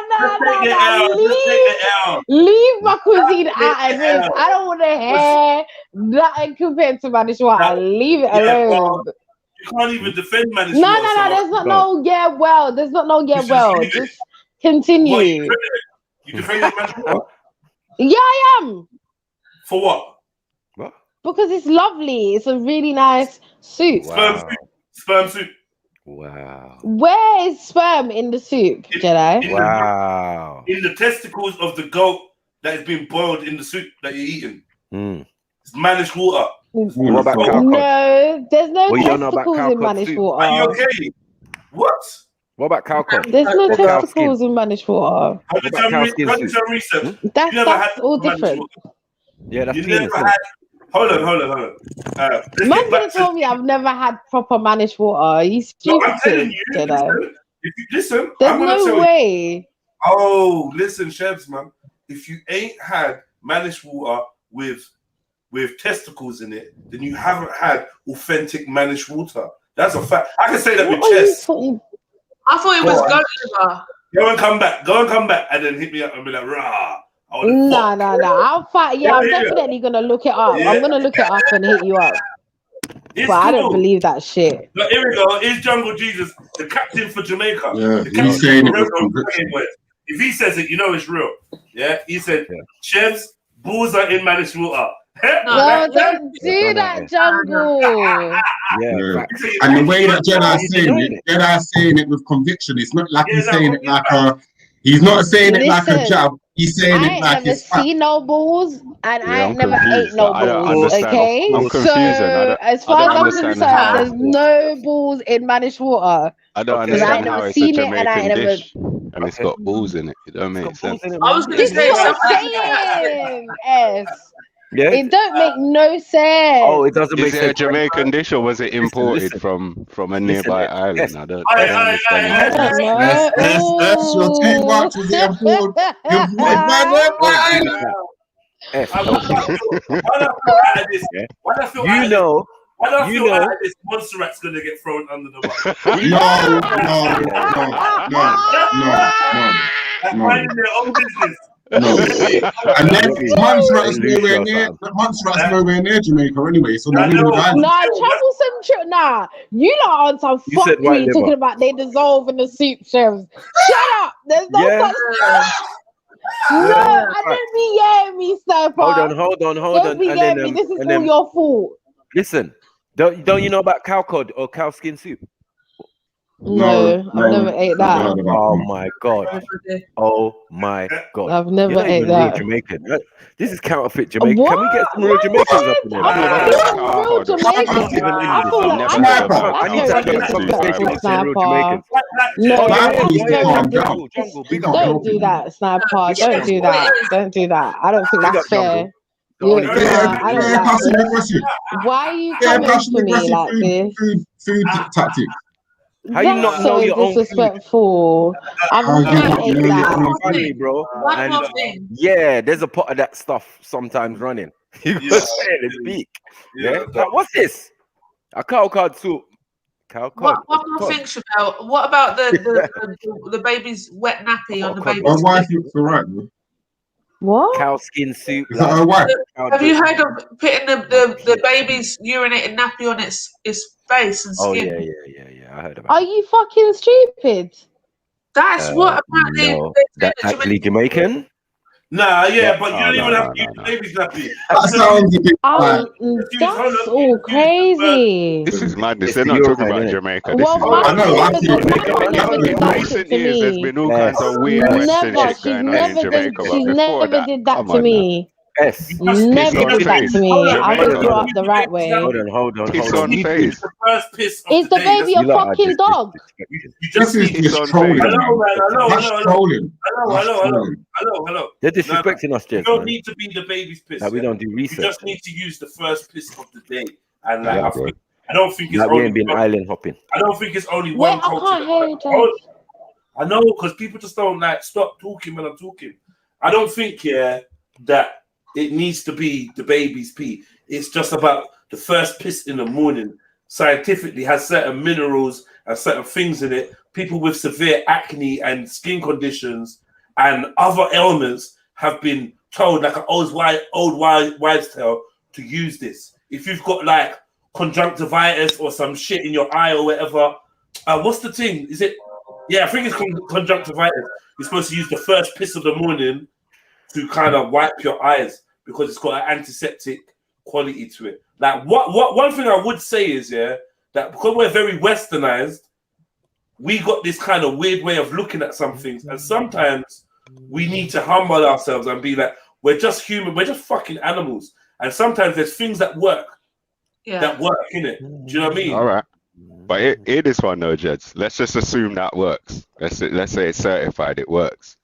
Leave my cuisine out of this. I don't want to hear nothing compared to Manish Water. Leave it alone. you can't even defend management. No. There's not no yeah well. There's not no yeah well. Just continue. You defending management? Yeah, I am. For what? Because it's lovely. It's a really nice soup. Sperm soup. Wow. Where is sperm in the soup, Jedi? Wow. In the testicles of the goat that is being boiled in the soup that you're eating. It's managed water. What about cow cod? No, there's no Well, you don't know about testicles cow in cod Manish soup. water. Are you okay? What? What about cow cod? There's no Or cow testicles in Manish water. Have you done some research? That's You never had all managed different. water? Yeah, that's You penis. never had. Hold on. Man's gonna tell me I've never had proper Manish water. Are you No, stupid, I'm telling you. Jedi? Listen, There's I'm gonna no tell way. You. Oh, listen, Chefs, man. If you ain't had managed water with testicles in it, then you haven't had authentic managed water. That's a fact. I can say that with chest. I thought it was goat liver. Go and come back, and then hit me up and be like, rah. No. I'll fight. Yeah, I'm Yeah. definitely gonna look it up. Yeah. I'm gonna look it up and hit you up. It's But I don't cool. believe that shit. But here we go. Is Jungle Jesus the captain for Jamaica? Yeah, The he's captain saying for it with Rebel conviction. Fucking West. If he says it, you know it's real. Yeah, he said, Chefs, balls are in managed water. No, don't do that, Jungle. Yeah. And the way that Jedi's saying it with conviction, it's not like he's saying it like a. He's not saying it like a Listen, jab. He's saying I it ain't like never it's fact. seen no balls, and I I'm ain't never confused. ate no I don't balls. understand. Okay, I'm confused. so as far I as don't I'm understand concerned, how. there's no balls in Manish water. I don't Because I ain't understand how never it's a seen it, and I Jamaican ain't never. dish and it's got balls in it. It don't make sense. I was going to This say is what I'm something. saying. S. Yeah. It don't make no sense. Oh, it doesn't make Is it sense. a Jamaican dish or was it imported from a nearby island? yes. I don't understand. I don't know. You're too much. Was it imported? You're imported by nearby island. Why do I feel You like know. Why do I You feel know. like this Montserrat's gonna get thrown under the bus? No. Minding their own business. No. And then Montserrat's nowhere near Jamaica anyway, so no, Nah, troublesome trip. Nah, you lot on some You said white fuckery liver. talking about they dissolve in the soup, chefs. Shut up. There's no such thing. No, I don't be hearing me, Sniper. Hold on. Don't be And hearing then, me. This is and all then, your fault. listen, don't you know about cow cod or cow skin soup? No, I've never ate that. Oh my god! Oh my god! I've never You're not ate even real that. Jamaican. This is counterfeit Jamaican. Can we get some real Jamaicans up in here? Real Jamaican. I feel like I need to have a conversation with some real Jamaicans. No, Jungle, don't do that, Sniper. Don't do that. Don't do that. I don't think that's fair. I don't Yeah, like passive this. aggressive. Why are you Yeah, coming passive for me aggressive like this? food tactics. How you not That's know so your own food? disrespectful. I've How you never not ate know your that. own Family, food? bro. One And more thing. yeah, there's a pot of that stuff sometimes running. You gotta say it and speak. Yeah. Like, what's this? A cow cod soup. Cow cod. One more thing, Chanel. What about the baby's wet nappy on the baby's? My wife looks alright, bro. What? Cow skin soup. Is that her wife? Have you heard of putting the baby's urinated nappy on its face and Oh skin? yeah. I heard about. Are you fucking stupid? That's what apparently No, they that actually Jamaican. Nah, yeah, What? but you don't even have to use the baby's nappy. That sounds a bit like. That's all crazy. This is madness. It's They're the not talking Euro, about innit? Jamaica. This Well, is my I know. mum I see it. never did in that shit recent to years, there's me. been all kinds of weird Western Never. shit She's going on in never Jamaica. did. But She before never that, did that come to on now. me. Yes. Never on did that face. to me. I Jamaica. raised her up the right way. Piss on face. The first piss of Is the the day. baby a fucking dog? This is Piss on just trolling, face. I know, man. man. I know. That's trolling. That's trolling. Hello. They're disrespecting us, You Jeff. don't Man. need to be the baby's piss. Like we don't do You research. just need to use the first piss of the day. And like, Yeah, I don't think it's like we only ain't been island hopping. I don't think it's only Wait, one I culture. can't hear you, Jeff. I know, because people just don't like stop talking when I'm talking. I don't think that it needs to be the baby's pee. It's just about the first piss in the morning. Scientifically has certain minerals and certain things in it. People with severe acne and skin conditions and other ailments have been told, like an old wives' tale, to use this. If you've got like conjunctivitis or some shit in your eye or whatever, what's the thing? Is it? Yeah, I think it's conjunctivitis. You're supposed to use the first piss of the morning to kind of wipe your eyes because it's got an antiseptic quality to it. Like one thing I would say is that because we're very westernized, we got this kind of weird way of looking at some things, and sometimes we need to humble ourselves and be like, we're just human, we're just fucking animals, and sometimes there's things that work, innit? Do you know what I mean? All right. But here this one, though, Jeds. Let's just assume that works. Let's say it's certified, it works.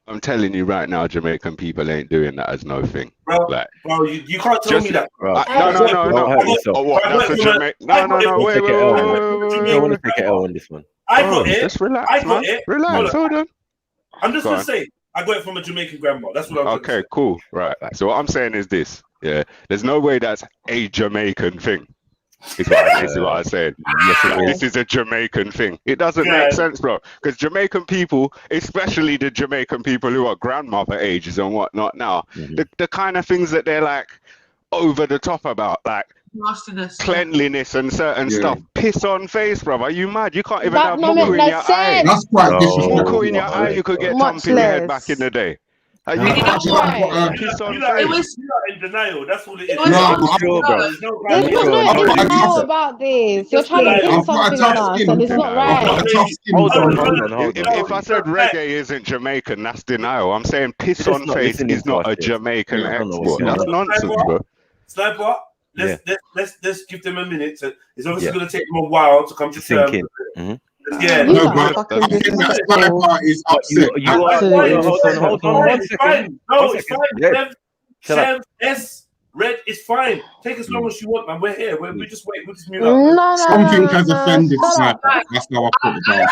I'm telling you right now, Jamaican people ain't doing that as no thing. Bro, like, you can't tell me that. No. Oh, what? That's a Jamaican. No. Wait. You don't want to take it out on this one. I got it. Just relax, I got man. it. Relax, hold on. I'm just Go gonna on. say, I got it from a Jamaican grandma. That's what I'm Okay, cool. Right. So what I'm saying is this. Yeah. There's no way that's a Jamaican thing. Is what I'm saying. This is a Jamaican thing. It doesn't make sense, bro. Because Jamaican people, especially the Jamaican people who are grandmother ages and whatnot now, the kind of things that they're like over the top about, like nastiness, cleanliness and certain stuff. Piss on face, bro. Are you mad? You can't even That have don't muckle make in no your eye. sense. That's quite disrespectful. Muckle in your eye, you could get Much thumped in your head less. back in the day. Are you You know why? piss on You're face? in denial. That's all it is. There's no denial about this. You're trying to pin something on us, and it's not right. Hold on. If I said reggae isn't Jamaican, that's denial. I'm saying piss on face is not a Jamaican export. That's nonsense, bro. Sniper, let's give them a minute. It's obviously going to take them a while to come to terms. Yeah, no, but I think that Sniper is upset. Hold on. It's fine. No, it's fine. Chev, Red is fine. Take as long as you want, man. We're here. We just wait. We'll just mute up. Something has offended Sniper. That's how I put it down.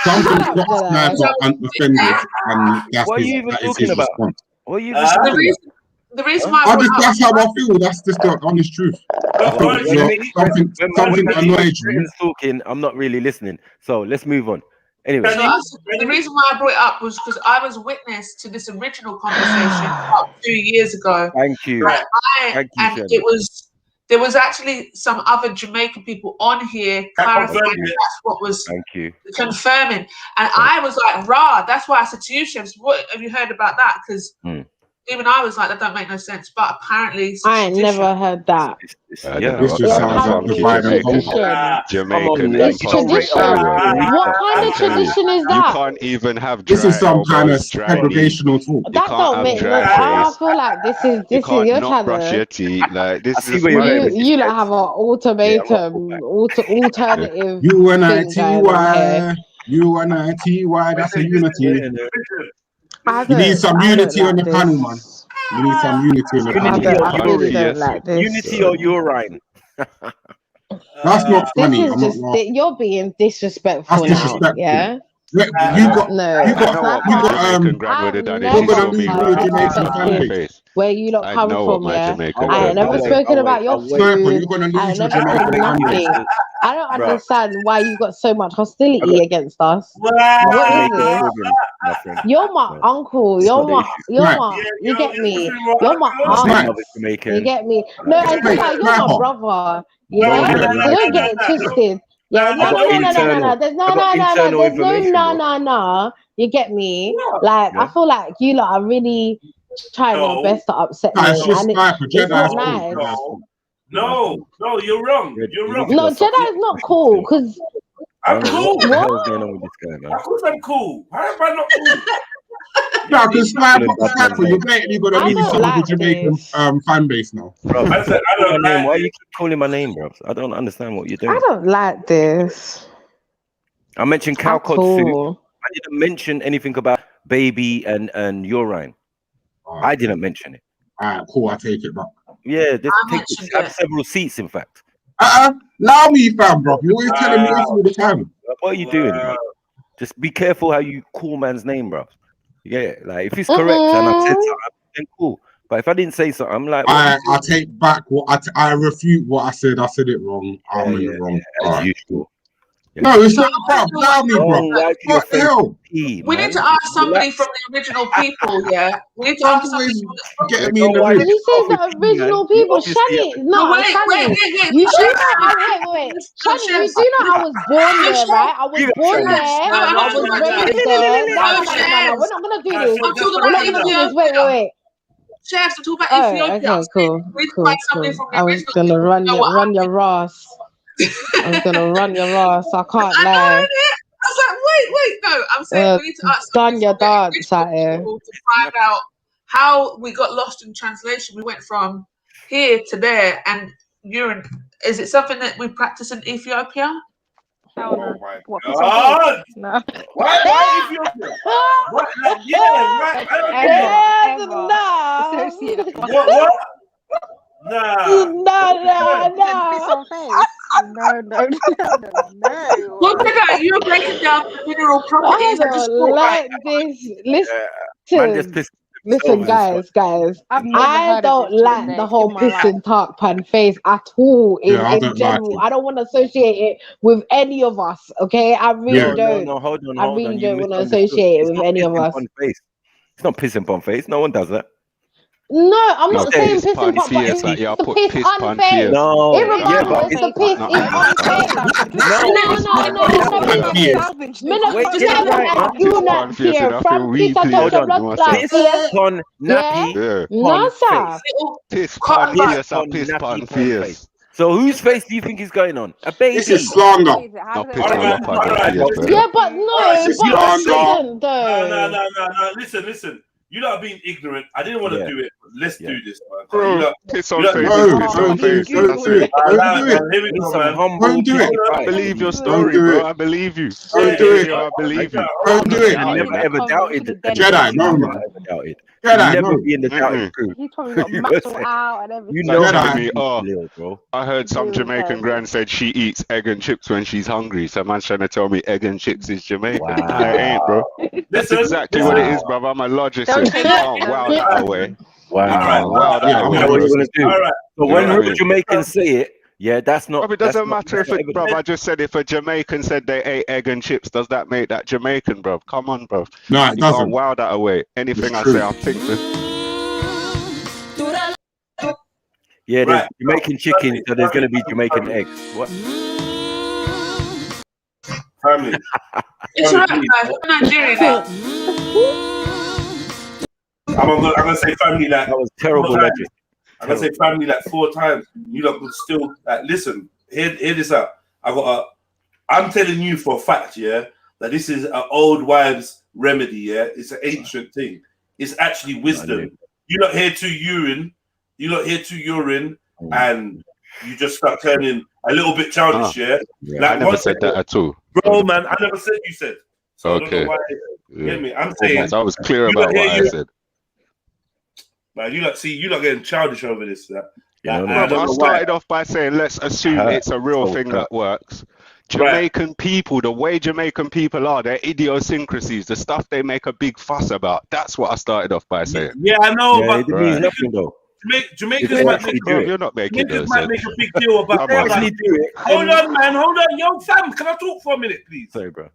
Something's got Sniper offended, and that's what are you even talking about? Response. What are you even talking about? The reason why that's how I feel. That's just the honest truth. Something annoyed you. Talking, I'm not really listening. So let's move on. Anyway, the reason why I brought it up was because I was witness to this original conversation about 2 years ago. Thank you. There was actually some other Jamaican people on here clarifying that's what was confirming, and I was like, "Rah!" That's why I said to you, Chefs, "What have you heard about that?" Because even I was like, that don't make no sense. But apparently, I ain't never heard that. This just sounds like the Jamaican. It's tradition. What kind of tradition is that? You can't even have. This is some kind of segregational talk. That don't make no. I feel like this is you're trying brush your to. teeth. Like this is You like have an ultimatum, alternative. UNITY. That's a unity. You need some unity on the panel, man. We need some unity in the Unity family. or I really don't urine. like this. Unity or urine. That's not This funny. is I'm not just laughing. you're being disrespectful That's now. disrespectful. Yeah. You got, No, you I know got, what my Jamaican I've grandmother done if You're she never gonna saw me lose been all your rapping face Jamaican up fan in her base. disrespected face. where you lot I come know what from. my Yeah. Jamaican I ain't grandmother never done. spoken about your Sniper, food. you're gonna I lose ain't your never said Jamaican fan base. nothing. I don't Bro, understand why you got so much hostility I got against us. my What is Jamaican this? children, my friend. You're my So uncle. it's You're not the my. issue. You're Right. my. You get me. You're You're my My aunt. mother's Jamaican. You get me. No, and Wait, you're my Sniper. brother. No Yeah. one got So lied don't to get me. it twisted. Yeah. I No. got internal. There's I got internal There's no information, bro. no. You get me? Like I Yeah. feel like you lot are really trying your best to upset Nah, me, it's just and Sniper. it's Jedi's not cool. nice. Jedi's cool. No, you're wrong. You're You wrong. need to No, go suck Jedi is not cool because I I'm don't know cool. what the what? hell's going on with this guy, man. Of course I'm cool. How am I not cool? Nah, because Sniper, Calling bad man you're names. blatantly gonna I lose don't some of the like Jamaican this. fan base now. Bro, I said I don't my name. like Why it. you keep calling my name, bro? I don't understand what you're I doing. don't like this I mentioned cow at cod soup. all. I didn't mention anything about baby and urine. I didn't mention it. Alright, cool. I take it back. Yeah, just I take mentioned have it. several seats, in fact. Allow me, fam, bro. You're always telling me off all the time. What are you doing, bro? Just be careful how you call man's name, bro. Yeah, like if it's correct and I said something, then cool. But if I didn't say something, I'm like, what are you I take back what I refute what I said. I said it wrong. I'm in it wrong. as Alright. usual. Yeah. No, it's not, bro. Allow me, bro. Don't wipe your What the face hell? with tea, We need man. to ask somebody Relax. from the original people. Yeah, we need to Don't ask somebody always from get the me in the Don't wipe Did ring. you say yourself with the tea, man. original You people? obviously Shani, have no, wait, Shani, wait. you do Chefs, know. Wait. no, Shani, you chefs. do know I was born No, there, chefs. right? I was Big up, born Shani. there. No, I'm I not talking was about raised chefs. there. No, No. We're chefs. not gonna do this. I'm talking We're about not gonna do this. Wait. Ethiopia. Chefs, I'm talking about Oh, Ethiopia. I'm okay, saying we need to find somebody from the I was original gonna people who know what run your ass. I was gonna run your ass. I can't I know lie. it. I was like, wait. No, I'm saying we need to ask somebody Done your from the dance original out here. people to find out how we got lost in translation. We went from here to there, and urine. Is it something that we practice in Ethiopia? Hell no. What, piss on God! face? No. Why Ethiopia? What? Like, yeah, right. I don't Ever. Associate. What? Nah. No. Piss on face. No. Look at that! You're breaking down the mineral I properties of the don't sport. like this. Man, just pissed Listen, themselves guys. I've never I heard of don't this like the whole in my life. pissing talk pan face at all Yeah, I in don't like general. it. I don't want to associate it with any of us. Okay, I really don't. No, hold on. I really You don't want to misunderstood. associate it It's with not any of pissing us. pun face. It's not pissing pun face. No one does that. No, I'm No, not saying piss pissing pun pun, but fierce, it's like y'all the put piss piss on pun face. fierce. No, yeah, Irregardless, but it's the piss Not is pun on pun. face. No, wait, get it right, man. Piss pun fierce, and I feel replay Hold on. in myself. Piss pun nappy Yeah. pun face. Piss pun Piss fierce, pun piss nappy pun pun fierce. face. So whose face do you think is going on? A baby. This is slander. Not piss on pun fierce, brother. Yeah, but no, This is but slander. listen though. No. Listen. You lot are being ignorant. I didn't want to do it. But let's do this, man. Bro, piss on face, No, piss on don't do face. it. Don't That's do it. it. Don't do it. Here we go, man. Don't do it. I believe your Don't story, do bro. it. I believe you. Don't do it. I believe you. Don't do it. I never ever doubted it. Jedi, no, Never man. ever doubted. Jedi, Never no. be in the doubting crew. He's probably got muscle out and everything. You Like know telling me, me, oh, Lil, bro. I heard some Jamaican grand said she eats egg and chips when she's hungry. So man's trying to tell me egg and chips is Jamaican. Wow. I ain't, bro. That's exactly what it is, brother. I'm a logician. You can't wow that away. Wow. You can't wow that away, You know what bro. you're gonna do. All right. So You when know what I real mean? Jamaicans say it, yeah, that's not. But it doesn't matter if it, bruv, I just said if a Jamaican said they ate egg and chips, does that make that Jamaican, bruv? Come on, bruv. No, it You doesn't. can't wow that away. Anything I true. say, I think this. Yeah, there's Right. Jamaican chicken, so there's gonna be Jamaican eggs. What? Family. It's alright, guys. I'm Nigerian. I'm gonna say family like That was terrible logic. I'm gonna say family like 4 times. You lot will still like listen. Hear this out. I'm telling you for a fact, yeah, that this is an old wives' remedy. Yeah, it's an ancient thing. It's actually wisdom. You lot here to urine. You lot here to urine, and you just start turning a little bit childish. Yeah, I never said that at all. bro, man. I never said you said. So I don't Okay. know why. Yeah. Hear me? I'm saying. So I was clear you about lot what here, I said. Man, you not getting childish over this. Yeah, I don't I know started why. off by saying let's assume it's a real thing that works. Jamaican people, the way Jamaican people are, their idiosyncrasies, the stuff they make a big fuss about. That's what I started off by saying. Yeah, I know, but it means nothing though. Jamaicans might make You're not making Jamaicans those might sense. make a big deal about. Come on. Hold on, man. Hold on, yo, fam. Can I talk for a minute, please? Sorry, bro.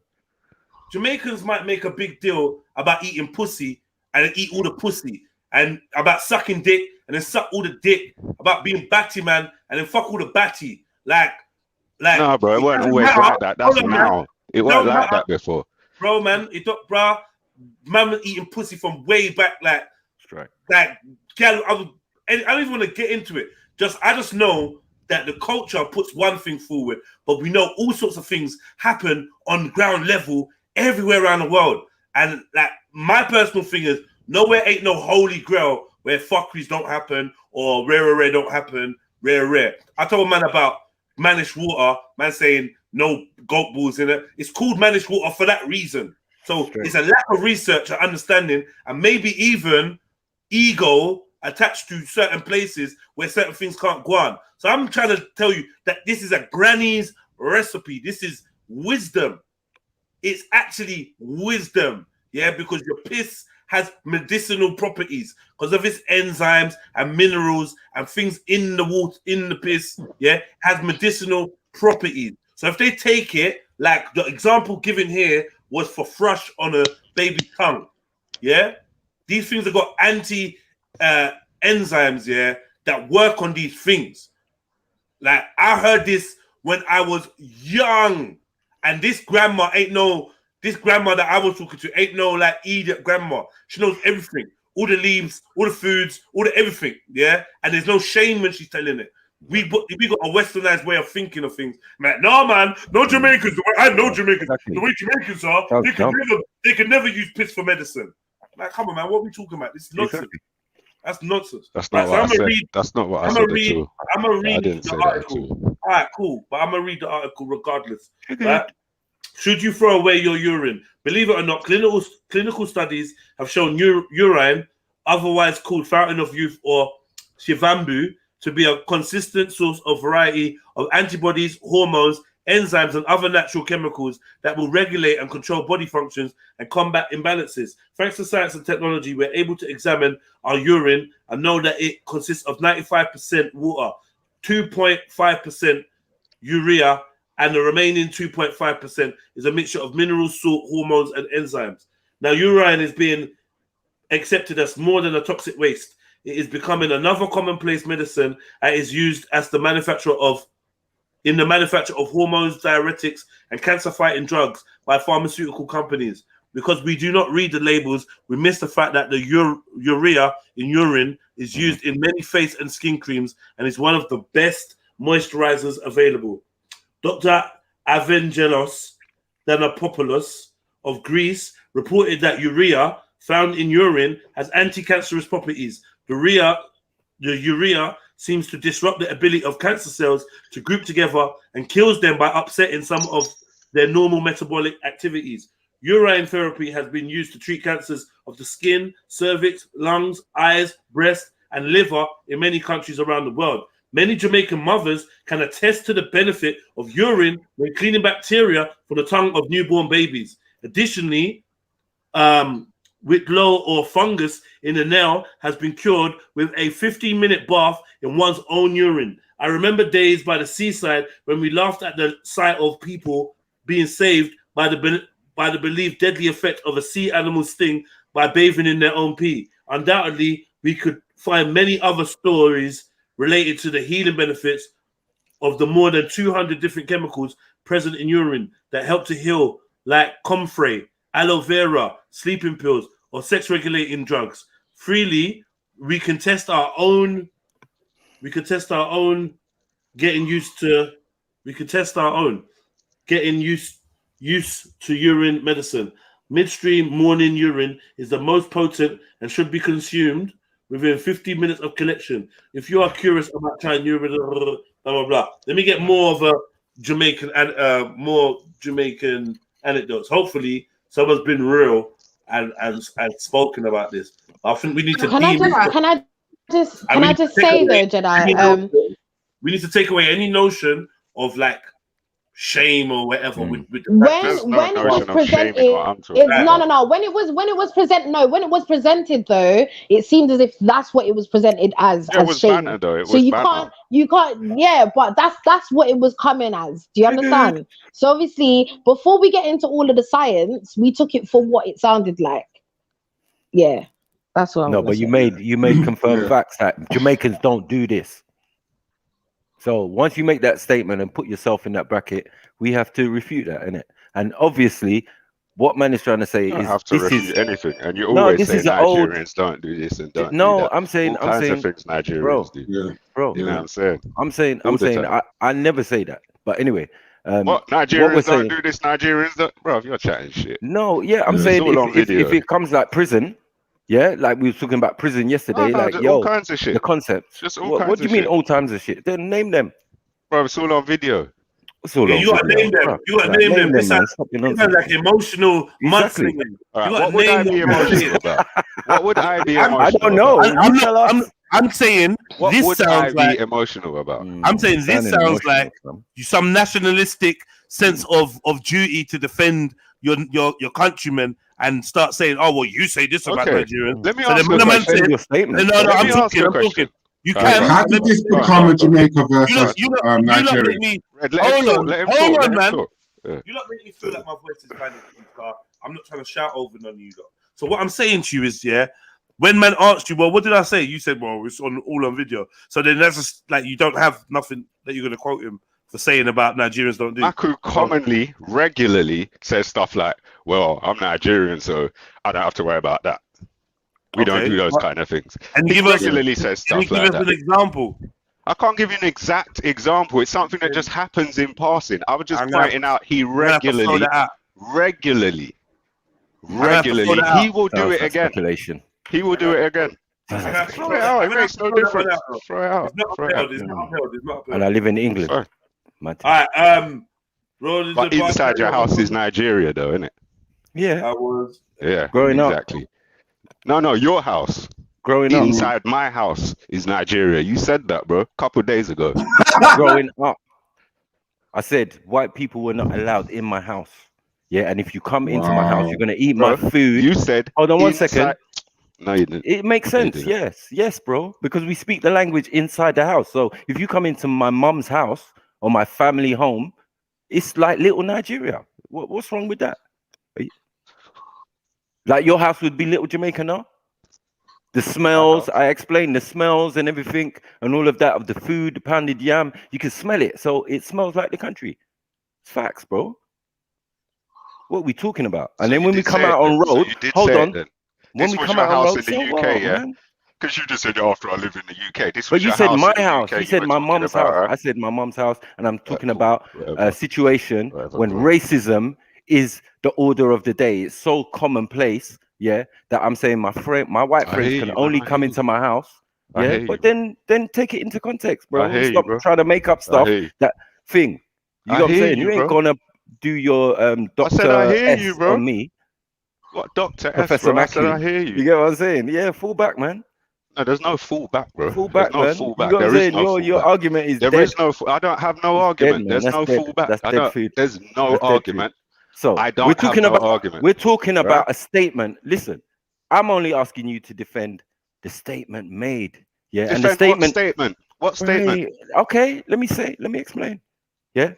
Jamaicans might make a big deal about eating pussy and then eat all the pussy, and about sucking dick and then suck all the dick, about being batty man and then fuck all the batty. Like. No, bro, it wasn't always like that. That's now. It wasn't like that before. Bro, man, man was eating pussy from way back, like, girl, I don't even want to get into it. I just know that the culture puts one thing forward, but we know all sorts of things happen on ground level everywhere around the world. And like my personal thing is, nowhere ain't no holy grail where fuckeries don't happen or rare don't happen. Rare. I told a man about managed water, man saying no goat balls in it. It's called managed water for that reason. So it's a lack of research and understanding, and maybe even ego attached to certain places where certain things can't go on. So I'm trying to tell you that this is a granny's recipe. This is wisdom. It's actually wisdom, yeah, because your piss has medicinal properties because of its enzymes and minerals and things in the water, in the piss, yeah, has medicinal properties. So if they take it, like the example given here was for thrush on a baby tongue, yeah, these things have got enzymes, yeah, that work on these things. Like I heard this when I was young, and this grandma this grandma that I was talking to ain't no like idiot grandma. She knows everything, all the leaves, all the foods, all the everything, yeah. And there's no shame when she's telling it. We got a westernized way of thinking of things. Man, no man, no Jamaicans. I know Jamaicans. The way Jamaicans are, they can never use piss for medicine. Like, come on, man, what are we talking about? This is nonsense. That's nonsense. That's not what I said. That's not what I said at all. I'm gonna read didn't the say that at article. all. All right, cool. But I'm gonna read the article regardless. Right? Should you throw away your urine? Believe it or not, clinical studies have shown urine, otherwise called fountain of youth or shivambu, to be a consistent source of variety of antibodies, hormones, enzymes, and other natural chemicals that will regulate and control body functions and combat imbalances. Thanks to science and technology, we're able to examine our urine and know that it consists of 95% water, 2.5% urea, and the remaining 2.5% is a mixture of minerals, salt, hormones, and enzymes. Now, urine is being accepted as more than a toxic waste. It is becoming another commonplace medicine and is used as in the manufacture of hormones, diuretics, and cancer-fighting drugs by pharmaceutical companies. Because we do not read the labels, we miss the fact that the urea in urine is used in many face and skin creams and is one of the best moisturizers available. Dr. Evangelos Danapopoulos of Greece reported that urea found in urine has anti-cancerous properties. The urea seems to disrupt the ability of cancer cells to group together and kills them by upsetting some of their normal metabolic activities. Urine therapy has been used to treat cancers of the skin, cervix, lungs, eyes, breast, and liver in many countries around the world. Many Jamaican mothers can attest to the benefit of urine when cleaning bacteria from the tongue of newborn babies. Additionally, whitlow or fungus in the nail has been cured with a 15-minute bath in one's own urine. I remember days by the seaside when we laughed at the sight of people being saved by the believed deadly effect of a sea animal sting by bathing in their own pee. Undoubtedly, we could find many other stories related to the healing benefits of the more than 200 different chemicals present in urine that help to heal, like comfrey, aloe vera, sleeping pills, or sex-regulating drugs. Freely, we can test our own. Getting used to urine medicine. Midstream morning urine is the most potent and should be consumed within 15 minutes of collection. If you are curious about trying urine, blah, blah, blah. Let me get more of a Jamaican and more Jamaican anecdotes. Hopefully, someone's been real and spoken about this. I think we need to. Can I And say though, Jedi? We need to take away any notion of like shame or whatever with the when it was presented, when it was presented though, it seemed as if that's what it was presented as shame. Banter, though. So you can't, yeah, but that's what it was coming as. Do you understand? So obviously, before we get into all of the science, we took it for what it sounded like. Yeah, that's what. No, but you made confirmed facts that Jamaicans don't do this. So once you make that statement and put yourself in that bracket, we have to refute that, innit? And obviously, what man is trying to say is have to refute anything, and you always say Nigerians don't do this and don't do that. I'm saying all kinds of things Nigerians do. Bro, you know what I'm saying? I'm saying I never say that. But anyway, what Nigerians don't do this, Nigerians don't, bro. You're chatting shit. No, I'm saying if it comes like prison. Yeah, like we were talking about prison yesterday. All kinds of shit. The concept. Just all kinds what do you mean all kinds of shit? Then name them. Bro, it's all on video. It's all on you gotta name them. You gotta name them. It sounds like emotional mudslinging. What would I be emotional about? What would I be emotional I don't know. I'm saying this sounds like emotional about. I'm saying this sounds like some nationalistic sense of duty to defend your countrymen and start saying, oh well, you say this about Nigerians. Let me ask you a question. Your statement. No, I'm talking. You can. How did this become a Jamaica versus Nigeria? Hold on, man. You not make me feel like my voice is kind of. I'm not trying to shout over none of you lot. So what I'm saying to you is, when man asked you, well, what did I say? You said, well, it's all on video. So then that's just like you don't have nothing that you're gonna quote him for saying about Nigerians don't do. Maku commonly, regularly says stuff like, well, I'm Nigerian, so I don't have to worry about that. We don't do those kind of things. And he regularly says stuff like that. Give us an example. I can't give you an exact example. It's something that just happens in passing. I was just pointing out he regularly, he will do it again. He will do it again. Throw it out. It makes no difference. Throw it out. And I live in England. All right. But inside your house is Nigeria, though, isn't it? Yeah. I was. Yeah. Growing up. Exactly. No, your house. Growing up. Inside my house is Nigeria. You said that, bro, a couple of days ago. Growing up. I said white people were not allowed in my house. Yeah, and if you come into my house, you're gonna eat my food. You said. Hold on 1 second. No, you didn't. It makes sense. Yes, bro. Because we speak the language inside the house. So if you come into my mum's house or my family home, it's like little Nigeria. What's wrong with that? Like your house would be little Jamaica now? The smells, I explained the smells and everything and all of that of the food, the pounded yam, you can smell it. So it smells like the country. It's facts, bro. What are we talking about? And then when we come out on road, hold on. When we come out on road, in the UK, yeah? Because you just said after I live in the UK. This was but you said my house. You said my mom's house. I said my mom's house, and I'm talking about a situation when racism is the order of the day. It's so commonplace, that I'm saying my white friends can only come into my house. Yeah, but then take it into context, bro. Stop trying to make up stuff. That thing. You know what I'm saying? You ain't gonna do your Dr. S on me. What Dr. Professor S, bro? Mackey. I hear you. You get what I'm saying? Yeah, fall back, man. No, there's no fall back, bro. Fall back, there's no fall back. You know what I'm saying? No your argument is there dead. Is no. I don't have no argument. There's no fall back. That's dead food. There's no argument. So I don't have no argument. We're talking about a statement. Listen, I'm only asking you to defend the statement made. Yeah, defend and the statement. What statement? What statement? Okay, let me explain. Yeah,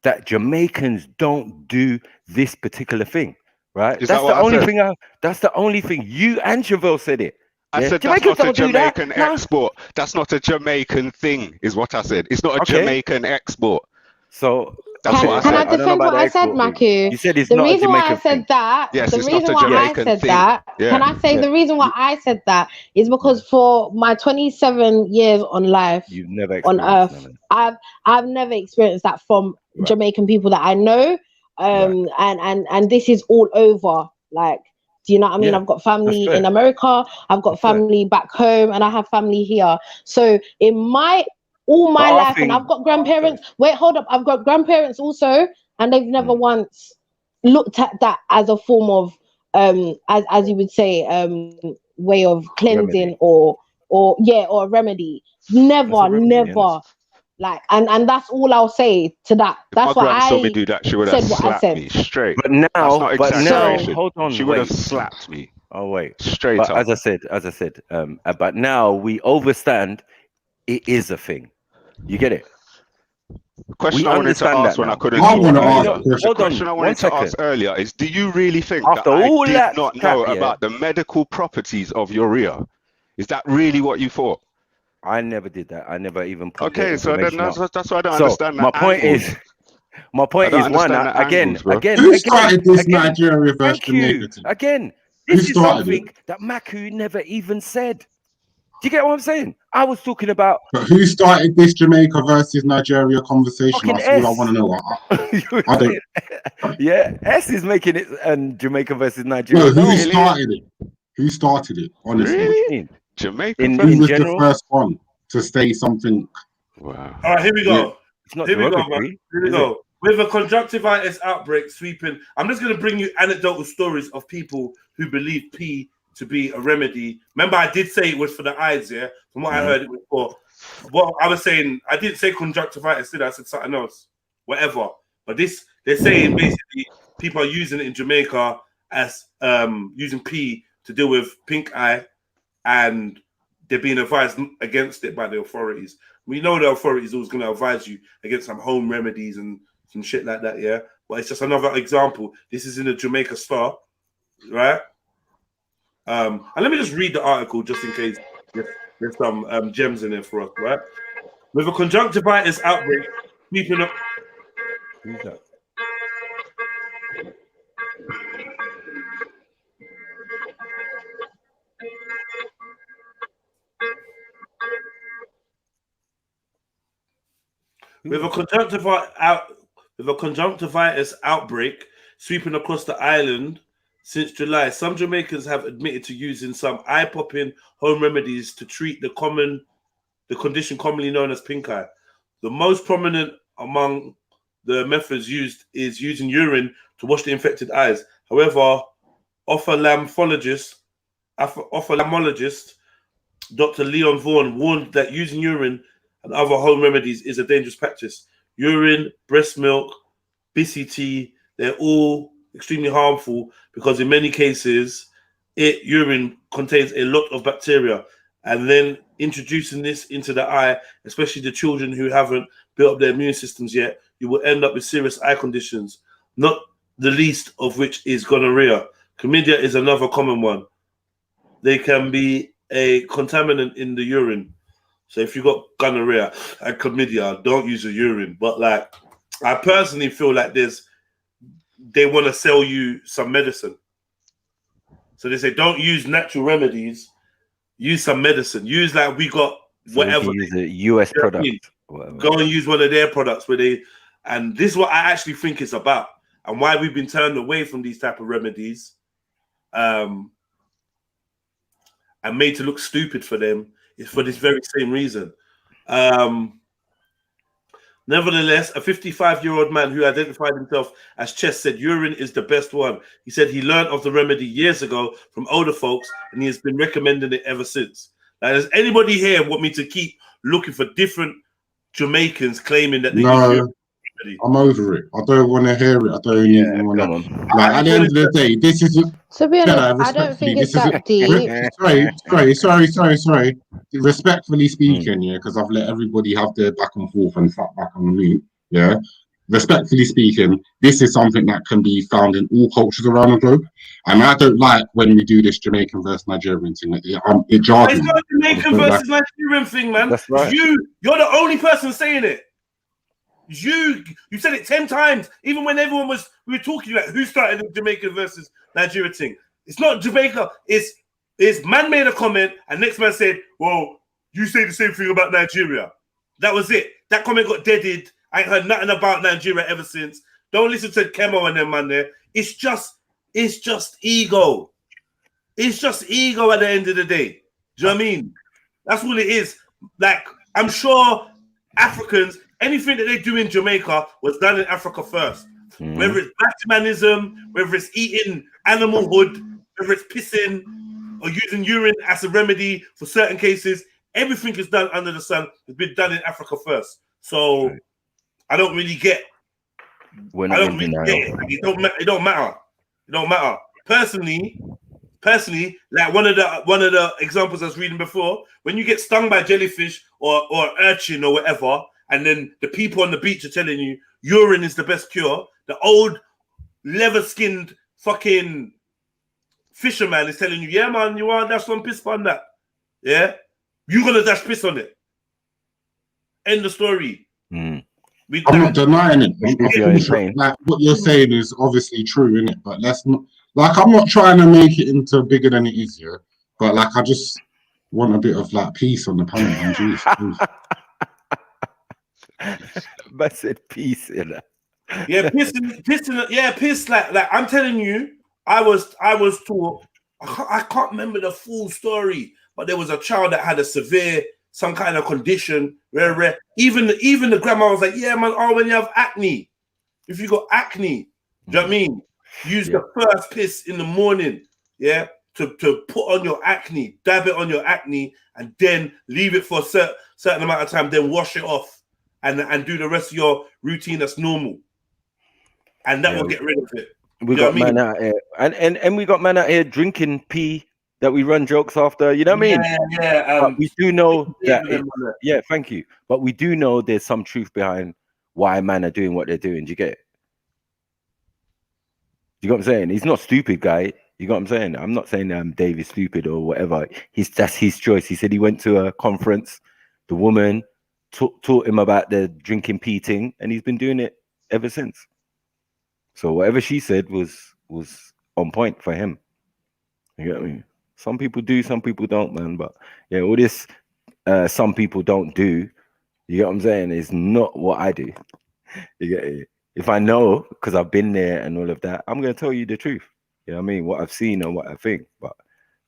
that Jamaicans don't do this particular thing. Right? That's the only thing. That's the only thing. You and Chevelle said it. I said that's not a Jamaican export. That's not a Jamaican thing, is what I said. It's not a Jamaican export. So that's what I said. Can I defend what I said, Maku? You said it's the not reason a Jamaican why I said that. Yes, the it's reason not a why Jamaican I said thing. that. Can I say the reason why I said that is because for my 27 years on life, you've never on Earth, I've never experienced that from Jamaican people that I know. And this is all over. Like, do you know what I mean? I've got family in America, I've got family back home, and I have family here. So in all my life, and I've got grandparents. Wait, hold up. I've got grandparents also, and they've never once looked at that as a form of as you would say, way of cleansing or or a remedy. Never. Like, and that's all I'll say to that. That's If my why gran saw I me do that, she would said have what I slapped said. me straight. But now, That's not exaggeration. hold on, She would have wait. slapped me. Oh wait, straight but up. as I said, but now we overstand. It is a thing. You get it? The question We I wanted to understand ask that when I now. couldn't I talk want to earlier, ask. the Hold question on, I one wanted to ask second. earlier is: do you really think After that I all did that not crap, know yeah. about the medical properties of urea? Is that really what you thought? I never did that. I never even put the Okay, so then information out. that's why I don't So understand my the point angles. is, my I point don't is one understand the again. angles, bro. Who started this Nigeria versus Thank you Jamaica thing? again. Who This is started something it? that Maku never even said. Do you get what I'm saying? I was talking about But who started this Jamaica versus Nigeria conversation? fucking That's all I S. want to know. I don't. Yeah, S is making it and Jamaica versus No, Nigeria. who started it? Who started it? Honestly, What do you mean? Jamaica In who was general? the first one to say something? Wow. All right, here we go. It's not Here we go, man. derogatory, Here we is go. With a conjunctivitis outbreak sweeping, I'm just going to bring you anecdotal stories of people who believe pee to be a remedy. Remember, I did say it was for the eyes, yeah? From what I heard it was for. What I was saying, I didn't say conjunctivitis, did I? I said something else. Whatever. But this, they're saying basically people are using it in Jamaica as using pee to deal with pink eye, and they're being advised against it by the authorities. We know the authorities always going to advise you against some home remedies and some shit like that, yeah? But it's just another example. This is in the Jamaica Star, right? And let me just read the article just in case there's some gems in there for us, right? With a conjunctivitis outbreak sweeping up. Who's that? With a conjunctivitis outbreak sweeping across the island since July, some Jamaicans have admitted to using some eye-popping home remedies to treat the condition commonly known as pink eye. The most prominent among the methods used is using urine to wash the infected eyes. However, ophthalmologist Dr. Leon Vaughan warned that using urine and other home remedies is a dangerous practice. Urine, breast milk, BCT, they're all extremely harmful because in many cases, urine contains a lot of bacteria. And then introducing this into the eye, especially the children who haven't built up their immune systems yet, you will end up with serious eye conditions, not the least of which is gonorrhea. Chlamydia is another common one. They can be a contaminant in the urine. So if you've got gonorrhea and chlamydia, don't use the urine. But like, I personally feel like they want to sell you some medicine. So they say, don't use natural remedies, use some medicine. Use like we got whatever. So use a US product. Go and use one of their products and this is what I actually think it's about and why we've been turned away from these type of remedies and made to look stupid for them is for this very same reason. Nevertheless, a 55-year-old man who identified himself as Chess said urine is the best one. He said he learned of the remedy years ago from older folks and he has been recommending it ever since. Now, does anybody here want me to keep looking for different Jamaicans claiming that they use urine? I'm over it. I don't want to hear it. I don't even want to. Like, at the end of the day, this is. To be honest, Jedi, I don't think respectfully, it's this is that deep. sorry. Respectfully speaking, yeah, because I've let everybody have their back and forth and sat back on the mute, yeah. Respectfully speaking, this is something that can be found in all cultures around the globe, and I don't like when we do this Jamaican versus Nigerian thing. It jars me. It's not a Jamaican versus Nigerian thing, man. That's right. You're the only person saying it. You said it 10 times, even when we were talking like who started the Jamaica versus Nigeria thing. It's not Jamaica. It's man made a comment and next man said, well, you say the same thing about Nigeria. That was it. That comment got deaded. I ain't heard nothing about Nigeria ever since. Don't listen to Kemo and them man there. It's just ego. It's just ego at the end of the day. Do you know what I mean? That's all it is. Like, I'm sure Africans, anything that they do in Jamaica was done in Africa first. Whether it's black manism, whether it's eating animal hood, whether it's pissing, or using urine as a remedy for certain cases. Everything is done under the sun. It's been done in Africa first. So I don't really get. We're I not don't in really denial. get it. It don't matter. It don't matter. Personally, like one of the examples I was reading before, when you get stung by jellyfish or urchin or whatever, and then the people on the beach are telling you urine is the best cure, the old leather-skinned fucking fisherman is telling you, yeah, man, you want to dash some piss on that? Yeah? You're going to dash piss on it. End of story. I'm not denying it. Like, what you're saying is obviously true, isn't it? But let's not, like, I'm not trying to make it into bigger than it is, yeah? But, like, I just want a bit of, like, peace on the panel, man. Jeez. But said peace in that. Yeah, piss. Like I'm telling you, I was taught. I can't remember the full story, but there was a child that had a severe some kind of condition. Where even the grandma was like, "Yeah, man. Oh, when you have acne, if you got acne, do you know what I mean? Use the first piss in the morning, yeah, to put on your acne, dab it on your acne, and then leave it for a certain amount of time, then wash it off, and do the rest of your routine that's normal." And that will get rid of it. We got man out here, and we got man out here drinking pee that we run jokes after. You know what I mean? Yeah. But we do know that. Thank you. But we do know there's some truth behind why man are doing what they're doing. Do you get it? You got what I'm saying? He's not stupid, guy. You got what I'm saying? I'm not saying Dave is stupid or whatever. That's his choice. He said he went to a conference. The woman taught him about the drinking pee thing, and he's been doing it ever since. So whatever she said was on point for him. You get what I mean? Some people do, some people don't, man. But yeah, all this some people don't do, you get what I'm saying, is not what I do. You get it? If I know, because I've been there and all of that, I'm going to tell you the truth. You know what I mean? What I've seen and what I think. But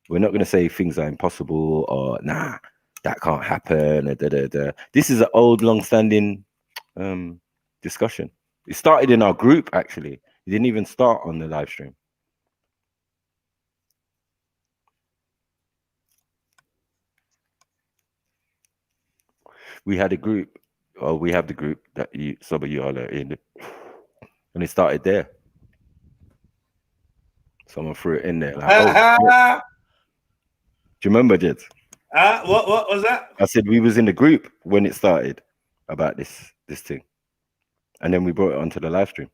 we're not going to say things are impossible or, nah, that can't happen. This is an old, long-standing discussion. It started in our group, actually. It didn't even start on the live stream. We had a group, or we have the group that some of you are in, and it started there. Someone threw it in there. Like, oh, do you remember, Jed? What was that? I said we was in the group when it started about this thing, and then we brought it onto the live stream.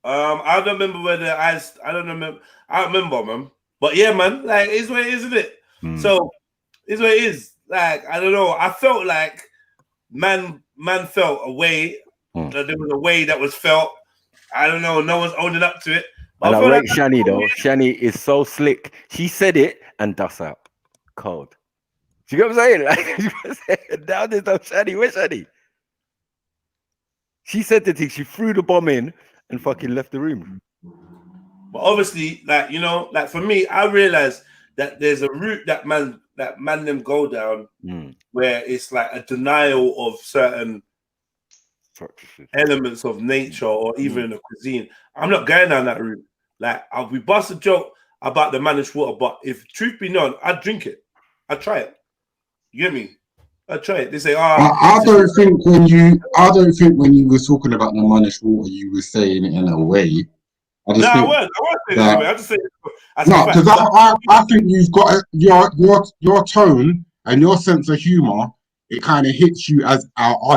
I don't remember whether I don't remember. I remember, man. But yeah, man, like it's what it is, isn't it? So it's what it is. Like I don't know. I felt like man felt a way. That there was a way that was felt. I don't know. No one's owning up to it. But And I feel rate Shani though. Shani is so slick. She said it and dust out cold. You get what I'm saying? Like, now there's no Shani. Where's Shani? She said the thing. She threw the bomb in and fucking left the room. But obviously, like you know, like for me, I realized that there's a route that man them go down where it's like a denial of certain elements of nature or even a cuisine. I'm not going down that route. Like we bust a joke about the managed water, but if truth be known, I'd drink it. I'd try it. You get me? I'd try it. They say, I don't think when you were talking about the managed water, you were saying it in a way. I weren't saying it in a way. I just say no, because I think you've got your tone and your sense of humor. It kind of hits you as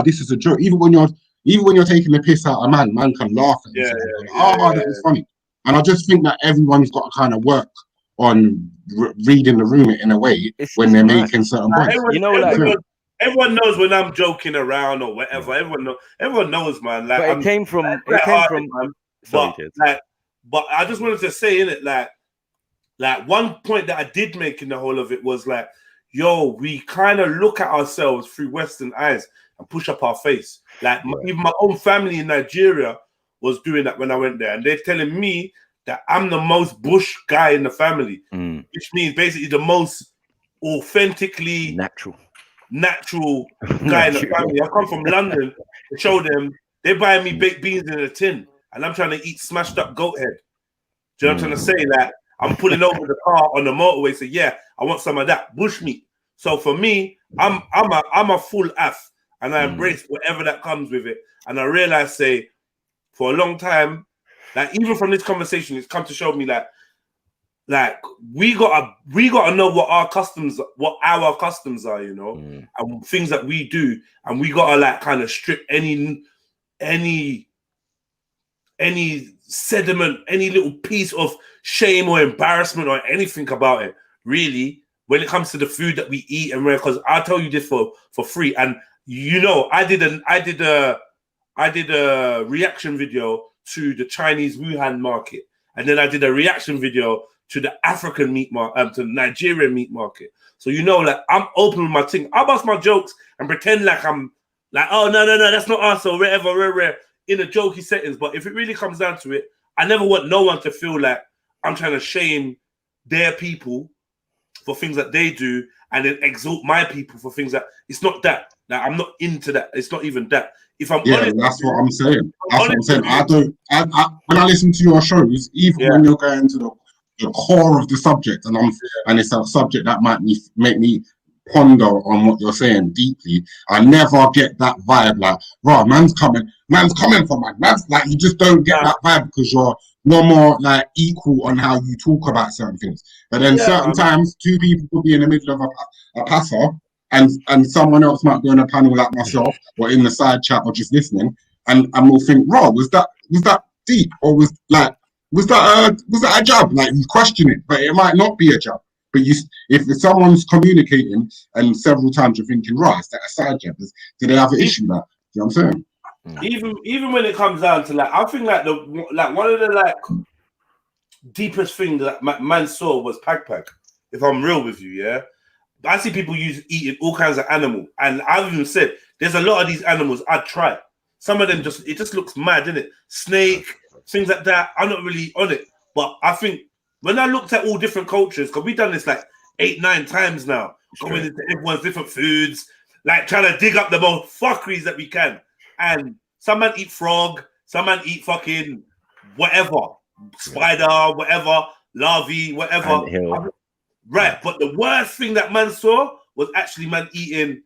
this is a joke. Even when you're taking the piss out of man can laugh at it. That was funny. And I just think that everyone's got to kind of work on reading the room in a way when they're making certain points. Everyone knows when I'm joking around or whatever. Everyone knows, man. Like but it came from. But I just wanted to say in it, like one point that I did make in the whole of it was like, yo, we kind of look at ourselves through Western eyes and push up our face. Like even my own family in Nigeria was doing that when I went there, and they're telling me that I'm the most bush guy in the family, which means basically the most authentically natural guy in the family. I come from London to show them. They buy me baked beans in a tin, and I'm trying to eat smashed up goat head. Do you know what I'm trying to say? Like I'm pulling over the car on the motorway. Say, yeah, I want some of that bushmeat. So for me, I'm a full F, and I embrace whatever that comes with it. And I realize, say, for a long time, like even from this conversation, it's come to show me that, like we gotta know what our customs are, you know, and things that we do, and we gotta like kind of strip any sediment, any little piece of shame or embarrassment or anything about it, really, when it comes to the food that we eat and where. Because I'll tell you this for free, and you know, I did a reaction video to the Chinese Wuhan market, and then I did a reaction video to the African meat market, to the Nigerian meat market. So you know, like I'm open with my thing. I bust my jokes and pretend like I'm like, oh no, that's not us or whatever, in a jokey settings. But if it really comes down to it, I never want no one to feel like I'm trying to shame their people for things that they do and then exalt my people for things that it's not that. Like I'm not into that. It's not even that. If I'm honest, that's what I'm saying. That's what I'm saying. I when I listen to your shows, even when you're going to the core of the subject, and it's a subject that might make me ponder on what you're saying deeply, I never get that vibe like, right, man's coming for man. Man's like, you just don't get that vibe because you're more like equal on how you talk about certain things. But then certain times, two people could be in the middle of a passer, and someone else might be on a panel like myself or in the side chat or just listening, and we'll think, Rob, was that deep, or was that a jab? Like you question it, but it might not be a jab. But if someone's communicating and several times you're thinking, right, is that a side jab? Do they have an issue with that? You know what I'm saying? Even when it comes down to like, I think like one of the like deepest things that man saw was pag. If I'm real with you, yeah, I see people eating all kinds of animal, and I've even said there's a lot of these animals I'd try. Some of them it just looks mad, isn't it? Snake, things like that. I'm not really on it, but I think when I looked at all different cultures, because we've done this like 8-9 times now, going into everyone's different foods, like trying to dig up the most fuckeries that we can. And some man eat frog, some man eat fucking whatever, spider, whatever, larvae, whatever. Right, but the worst thing that man saw was actually man eating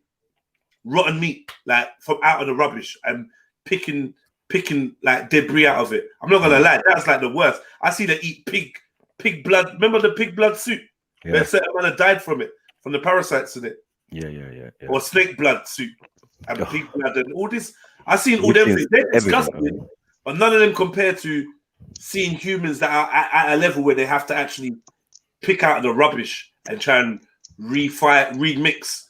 rotten meat, like from out of the rubbish and picking like debris out of it. I'm not gonna lie, that's like the worst. I see they eat pig blood. Remember the pig blood soup? Yeah. Where certain man died from it, from the parasites in it. Yeah. Or snake blood soup and pig blood and all this. I've seen all them things. They're disgusting, but none of them compared to seeing humans that are at a level where they have to actually pick out the rubbish and try and remix,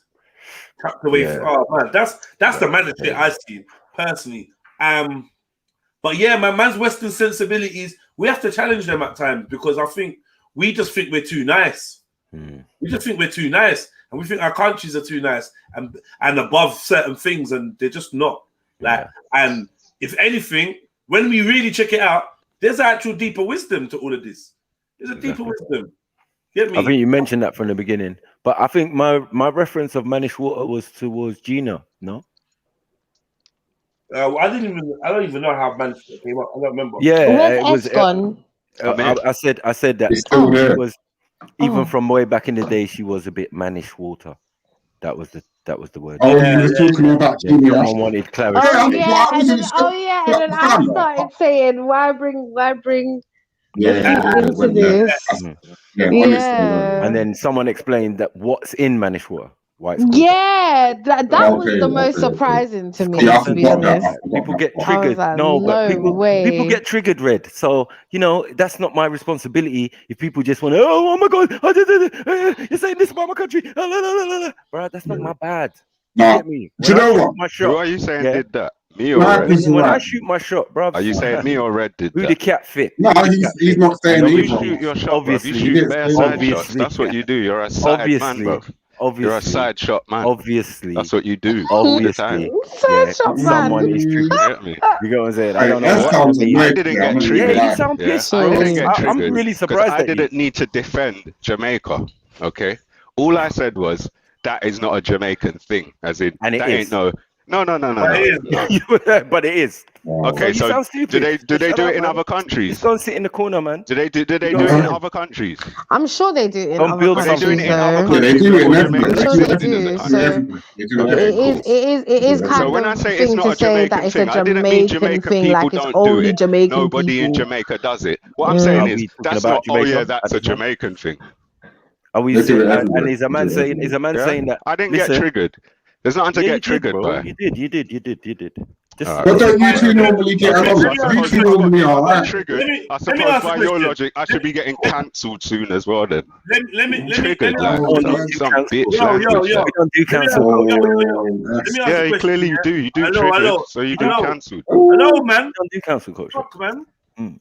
tucked away. Oh man, that's the magic shit I see personally. But yeah, man's Western sensibilities, we have to challenge them at times because I think we just think we're too nice. We just think we're too nice, and we think our countries are too nice and above certain things, and they're just not. Like, and if anything, when we really check it out, there's actual deeper wisdom to all of this. There's a deeper wisdom. Get me? I think you mentioned that from the beginning, but I think my reference of Manish Water was towards Gina. No. I don't even know how Manish came up. I don't remember. Yeah, it was. I said that she was even from way back in the day. She was a bit Manish Water. That was the word. Oh, you were talking about Gina. Someone wanted clarity. And then I started saying, why bring into this? And then someone explained that what's in Manish Water. Why it's called that was the most surprising to me, to be honest. People get triggered. People get triggered, Red. So, you know, that's not my responsibility if people just want to, oh my God, you're saying this about my country. Bro, that's not my bad. No. Get me? Do you know what? Who are you saying did that? Me or Red? When I shoot my shot, bro. Are you saying me or Red did that? Who the cat fit? No, he's not saying you shoot your shot, obviously. You shoot bare side shots. That's what you do. You're a side man, bro. You're a side shot man. Obviously. That's what you do. Obviously. Someone is triggered. You get what I'm saying? I don't know what I didn't get triggered. Yeah, you sound pissed. I didn't get triggered. I'm really surprised I didn't need to defend Jamaica. Okay? All I said was that is not a Jamaican thing. As in, and it that is. ain't no. But it is. Okay, You so sound do stupid. they Shut do up, it in man. other countries? Just go and sit in the corner, man. Do they do it in other countries? I'm sure they do it in Don't other build Are they doing countries it in other though. Yeah, they countries do it in before everywhere. I'm Jamaica sure is they taken as a do. They do So it country? everywhere. They do it Okay, everywhere. cool. it is kind So when I of say it's thing not to a say that Jamaican it's a thing, I didn't mean Jamaican Jamaican thing, like people it's don't do only it. Jamaican Nobody in people. Jamaica does it. What I'm saying Are is we talking that's about not. Oh yeah, Jamaica that's at a this moment? Jamaican thing. Are we They do saying? it everywhere. And is a man They do it saying? Is a man Yeah, saying that? I didn't get Listen. triggered. There's nothing to Yeah, you get did, triggered bro. by. You did. Just All right, But cool. don't you two normally get Okay, so I along? You suppose two if normally I are, got right? triggered, I Let me suppose ask a by your question. logic, I should be getting cancelled soon as well. Then Let me triggered ask like a Oh, we question. don't do some cancel. bitch Yo, language. yo. We don't do Let me ask, cancel culture. let me ask Yeah, a you question. clearly you Yeah? do. You do Hello, triggered, so you do hello, cancelled. hello, man. We don't do cancel culture. Fuck, man. Mm.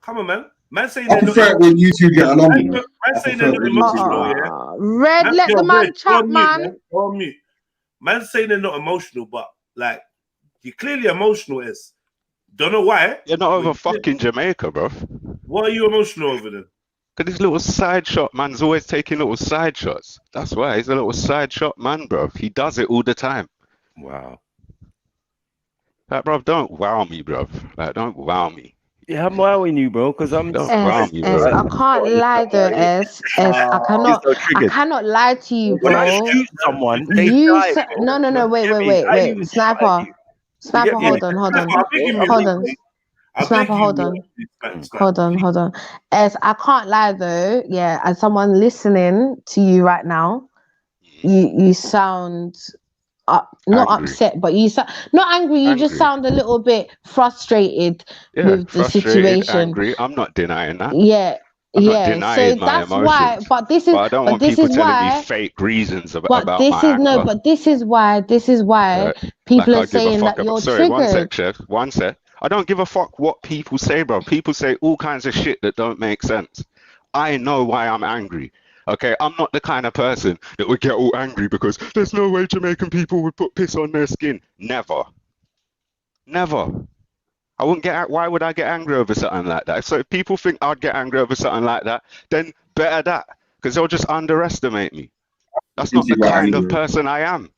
Come on, man. Man saying I they're not prefer it when you two get along, you know. man I saying prefer they're it not when you two get emotional, along. yeah? Red, Man, let the Red, man go chat, on mute, man. Go on mute. Man saying they're not emotional, but like you're clearly emotional is. Don't know why. You're not over but fucking Jamaica, bro. What are you emotional over then? Cause this little side shot man's always taking little side shots. That's why he's a little side shot man, bro. He does it all the time. Wow. Like, bro, don't wow me, bro. Like, don't wow me. Yeah, I'm wowing you, bro, because I'm Don't surprised. wow me, S, bro. I can't lie though, S. You're so I triggered. cannot lie to you, When I bro. shoot someone, they You die, s- bro. no, wait, You get me? I ain't even shot at Sniper, you. You get me? hold on, Sniper, I beg you, hold on, I Sniper, beg you, hold on. Sniper. Hold on. As I can't lie though, yeah, as someone listening to you right now, you sound not Angry. upset, but you sound not angry. You just Angry. sound a little bit frustrated Yeah, with the frustrated, situation. angry. I'm not denying that. Yeah, I'm not yeah. denying So my that's emotions. why. But I don't want this people is telling me why. fake reasons But about my anger. this is why Like people are I give a saying fuck that you're about. Sorry, one triggered. sec, chef. One sec. I don't give a fuck what people say, bro. People say all kinds of shit that don't make sense. I know why I'm angry. Okay, I'm not the kind of person that would get all angry because there's no way Jamaican people would put piss on their skin. Never. Never. I wouldn't get. Why would I get angry over something like that? So if people think I'd get angry over something like that, then better that, because they'll just underestimate me. That's not the kind of person I am.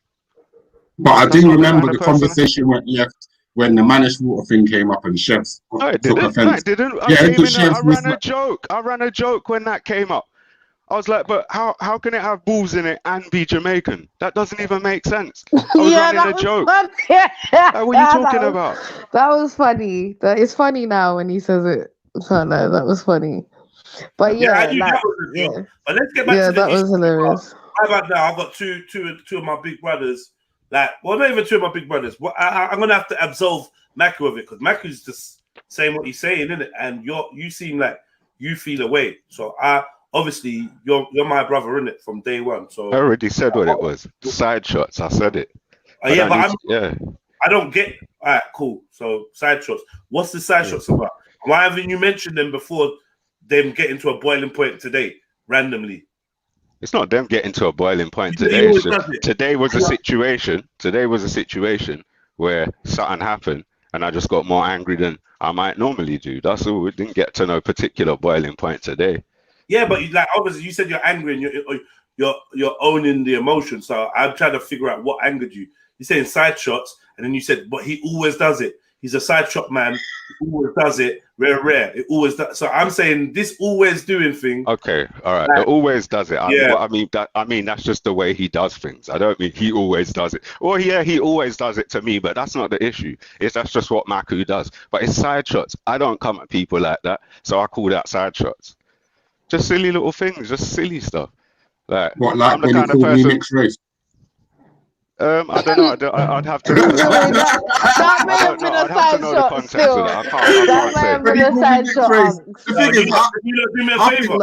But I That's do not the remember kind the of person. conversation went left when the managed water thing came up and chefs No, it took didn't. No, offense. it didn't. I Yeah, came the in. I chefs was ran a joke. I ran a joke when that came up. I was like, but how can it have balls in it and be Jamaican? That doesn't even make sense. I was Yeah, running that a was joke. funny. Like, what are you talking about? That was funny. That is funny now when he says it. So, no, that was funny. But Yeah, I yeah, knew like, that was a joke. yeah, But let's get back yeah, to the that was issue. hilarious. How about now? I've got two of my big brothers. Like, well, not even two of my big brothers. Well, I'm gonna have to absolve Maku of it because Maku's just saying what he's saying, isn't it? And you seem like you feel away. So obviously you're my brother, isn't it, from day one. So I already said what it was. Side shots. I said it. yeah, but yeah. I don't get. All right, cool. So side shots. What's the side shots about? Why haven't you mentioned them before? Them getting to a boiling point today, randomly. It's not them getting to a boiling point today. It's just, today was a situation. Today was a situation where something happened, and I just got more angry than I might normally do. That's all. We didn't get to no particular boiling point today. Yeah, but like obviously you said you're angry and you're owning the emotion. So I'm trying to figure out what angered you. You're saying side shots, and then you said, but he always does it. He's a side shot man. He always does it. Rare. It always does. So I'm saying this always doing thing. Okay, all right. It always does it. Yeah. I mean that's just the way he does things. I don't mean he always does it. Well, yeah, he always does it to me, but that's not the issue. That's just what Maku does. But it's side shots. I don't come at people like that, so I call that side shots. Just silly little things, just silly stuff. Like what, like I'm the when he kind of called me person. mixed race? I don't know. I'd have to. That may have been a side shot still. That may have been a side shot. The thing is, you do me a favor.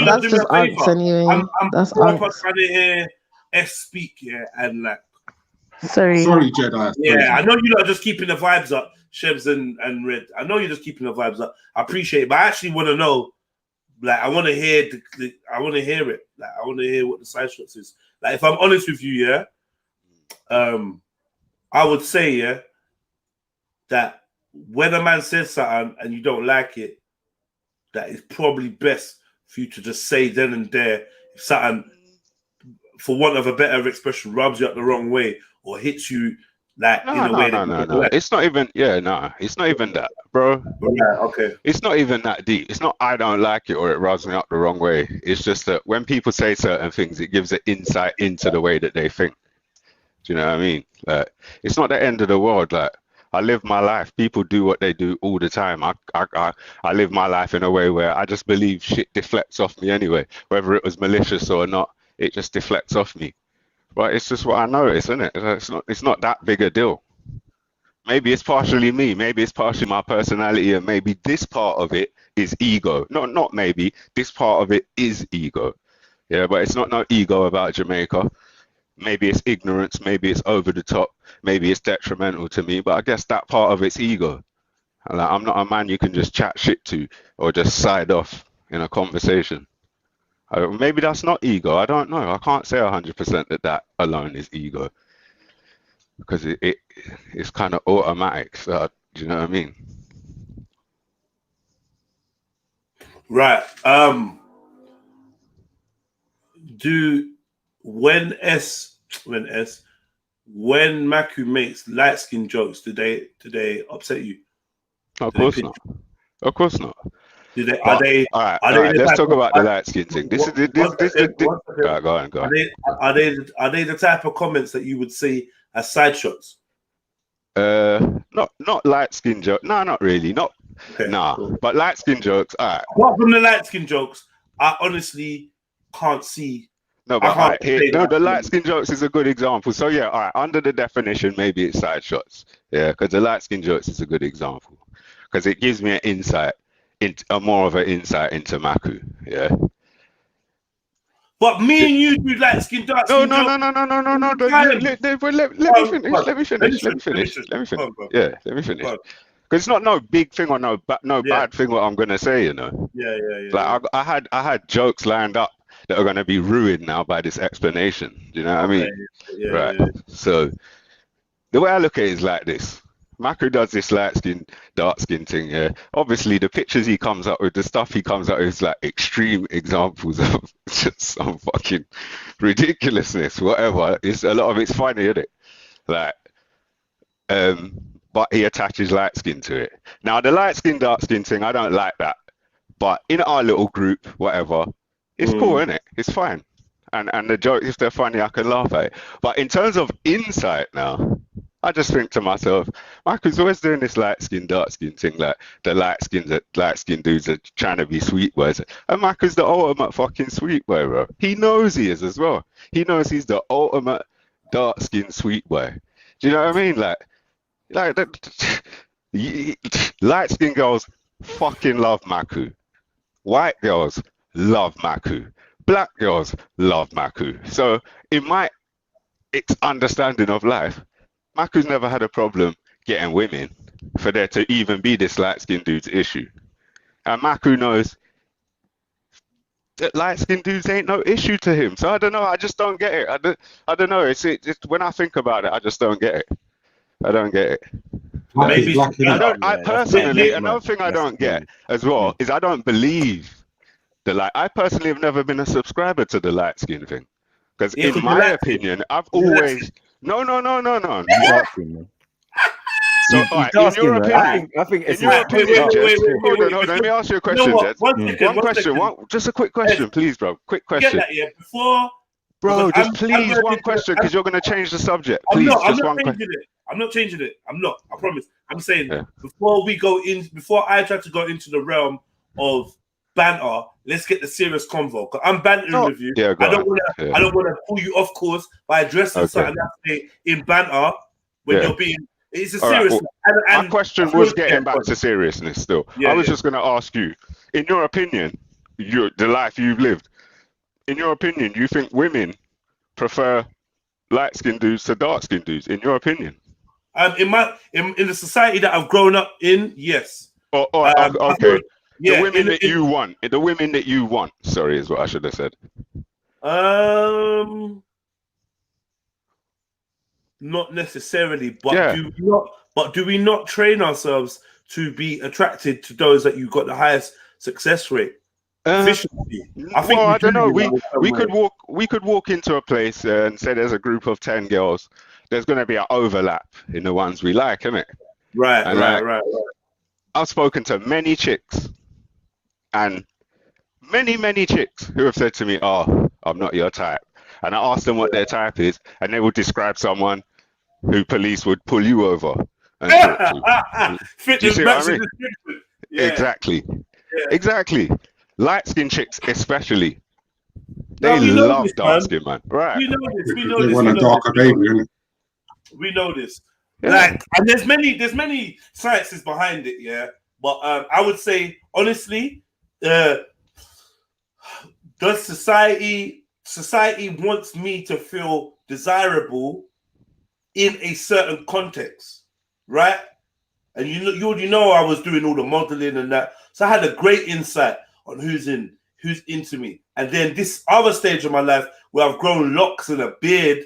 That's just unks anyway. That's unks. Trying to hear S speak, yeah, and like. Sorry, Jedi. Yeah, I know you lot are just keeping the vibes up, Shebs and Red. I know you're just keeping the vibes up. I appreciate it, but I actually want to know. Like, I want to hear I want to hear it. Like, I want to hear what the side shots is. Like, if I'm honest with you, yeah. I would say, yeah, that when a man says something and you don't like it, that it's probably best for you to just say then and there if something, for want of a better expression, rubs you up the wrong way or hits you Like in a way that you get No. left. It's not even. Yeah, no. It's not even that, bro. Yeah, okay. It's not even that deep. It's not I don't like it or it rubs me up the wrong way. It's just that when people say certain things, it gives an insight into the way that they think. Do you know what I mean? Like, it's not the end of the world. Like, I live my life. People do what they do all the time. I live my life in a way where I just believe shit deflects off me anyway. Whether it was malicious or not, it just deflects off me. But it's just what I notice, isn't it? It's not that big a deal. Maybe it's partially me. Maybe it's partially my personality, and maybe this part of it is ego. Not maybe. This part of it is ego. Yeah, but it's not no ego about Jamaica. Maybe it's ignorance. Maybe it's over the top. Maybe it's detrimental to me. But I guess that part of it's ego. Like, I'm not a man you can just chat shit to or just side off in a conversation. Maybe that's not ego. I don't know. I can't say 100% that alone is ego, because it's kind of automatic. So, do you know what I mean? Right. When Maku makes light skin jokes, do they upset you? Of course not. Of course not. All right. Let's talk about the light skin thing. This. Right, go on. Are they the type of comments that you would see as side shots? Not light skin jokes. No, not really. Cool. But light skin jokes. All right. Apart from the light skin jokes, I honestly can't see. No, but the light skin jokes is a good example. So yeah, all right. Under the definition, maybe it's side shots. Yeah, because the light skin jokes is a good example because it gives me an insight. More of an insight into Maku, yeah. But me and you do light skin dark skin. No. Let me finish. Yeah, let me finish. Because it's not no big thing or no bad thing what I'm gonna say, you know. Yeah. Like I had jokes lined up that are gonna be ruined now by this explanation. Do you know what I mean? Right. Yeah. So the way I look at it is like this. Maku does this light skin, dark skin thing, yeah. Obviously, the pictures he comes up with, the stuff he comes up with is like extreme examples of just some fucking ridiculousness, whatever. It's a lot of it's funny, isn't it? Like, but he attaches light skin to it. Now, the light skin, dark skin thing, I don't like that. But in our little group, whatever, it's cool, isn't it? It's fine. And the jokes, if they're funny, I can laugh at it. But in terms of insight now, I just think to myself, Michael's always doing this light skin, dark skin thing, like the light skin dudes are trying to be sweet boys. And Michael's the ultimate fucking sweet boy, bro. He knows he is as well. He knows he's the ultimate dark skin sweet boy. Do you know what I mean? Like light skin girls fucking love Maku. White girls love Maku. Black girls love Maku. So in my understanding of life, Maku's never had a problem getting women for there to even be this light-skinned dude's issue. And Maku knows that light-skinned dudes ain't no issue to him. So I don't know. I just don't get it. I don't know. It's when I think about it, I just don't get it. I don't get it. Maybe I personally, another thing I don't get as well is I don't believe I personally have never been a subscriber to the light-skin thing. Because in my opinion, I've always... No. So, in your opinion, I think it's hold on. Let me ask you a question, Jess. One question. Just a quick question, please, bro. Quick question. Bro, just please one question, because you're going to change the subject. Please, I'm not changing it. I'm not. I promise. I'm saying before I try to go into the realm of banter, let's get the serious convo. Because I'm bantering with you. Yeah, I don't want to pull you off course by addressing something that's in banter when you're being. It's a serious. My question was getting back to seriousness. Still, I was just going to ask you, in your opinion, the life you've lived. In your opinion, you think women prefer light-skinned dudes to dark-skinned dudes? In your opinion? In the society that I've grown up in, yes. Okay. The women that you want. The women that you want. Sorry, is what I should have said. Not necessarily, but do we not train ourselves to be attracted to those that you've got the highest success rate? I don't know. We could walk into a place and say there's a group of 10 girls there's going to be an overlap in the ones we like, isn't it? Right, And right. I've spoken to many chicks, and many chicks who have said to me, "Oh, I'm not your type," and I ask them what their type is, and they would describe someone who police would pull you over and talk to. Do you see what I mean? Yeah. Exactly. Yeah. Exactly. Light skinned chicks, especially. No, They we know love this, dark man. skin, man. Right. We know this. We know They this. want we a know darker this. baby, innit? We know this. Yeah. Like, and there's many sciences behind it, yeah. But I would say honestly, does society wants me to feel desirable in a certain context, right? And you already know I was doing all the modeling and that, so I had a great insight on who's into me. And then this other stage of my life where I've grown locks and a beard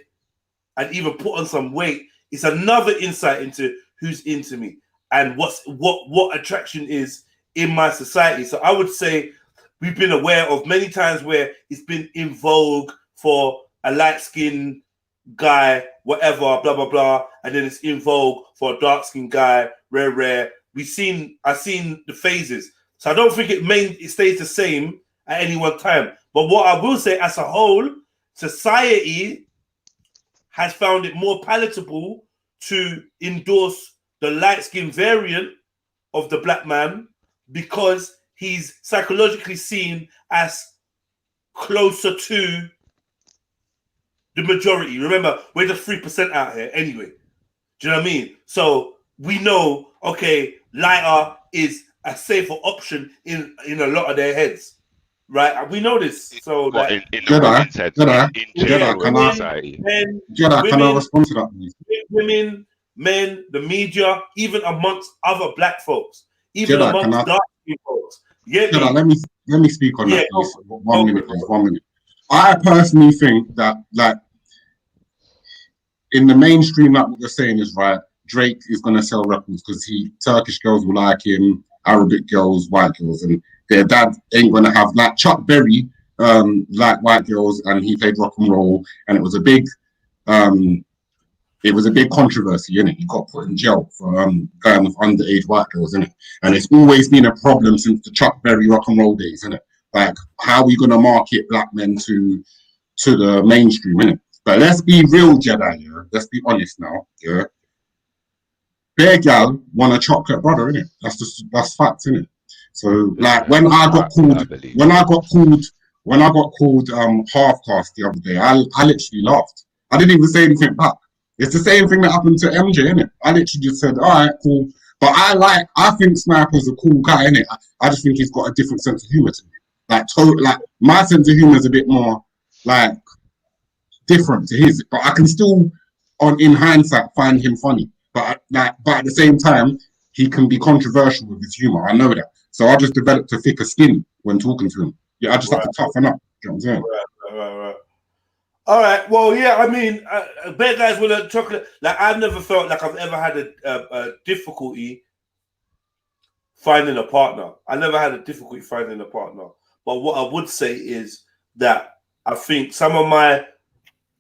and even put on some weight, it's another insight into who's into me and what attraction is in my society. So I would say we've been aware of many times where it's been in vogue for a light-skinned guy, whatever, blah blah blah, and then it's in vogue for a dark-skinned guy, rare. I've seen the phases, so I don't think it stays the same at any one time. But what I will say, as a whole, society has found it more palatable to endorse the light-skinned variant of the black man because he's psychologically seen as closer to the majority. Remember, we're just 3% out here anyway. Do you know what I mean? So we know, okay, lighter is a safer option in a lot of their heads, right? We know this. So like, Jedi, can I respond to that, please? Women, men, the media, even amongst other black folks, even Jedi, amongst dark folks. Yeah, Jedi, let me speak on that, please. 1 minute, please. 1 minute. I personally think that, like, in the mainstream, like what you're saying is right. Drake is gonna sell records because Turkish girls will like him, Arabic girls, white girls, and their dad ain't gonna have, like Chuck Berry, like white girls, and he played rock and roll, and it was a big controversy, innit? He got put in jail for going with underage white girls, innit? And it's always been a problem since the Chuck Berry rock and roll days, innit? Like, how are we gonna market black men to the mainstream, innit? But let's be real, Jedi, yeah? Let's be honest now, yeah? Bear gal want a chocolate brother, innit? That's fact, innit? So, like, when I got called half-caste the other day, I literally laughed. I didn't even say anything back. It's the same thing that happened to MJ, innit? I literally just said, all right, cool. But I think Sniper's a cool guy, innit? I just think he's got a different sense of humor to me. Like, my sense of humor is a bit more, like, different to his. But I can still, in hindsight, find him funny. But at the same time, he can be controversial with his humor. I know that. So I just developed a thicker skin when talking to him. Yeah, I just have to toughen up. You know what I'm saying? Right. All right. Well, yeah. I mean, bear guys with a chocolate. Like, I've never felt like I've ever had a difficulty finding a partner. I never had a difficulty finding a partner. But what I would say is that I think some of my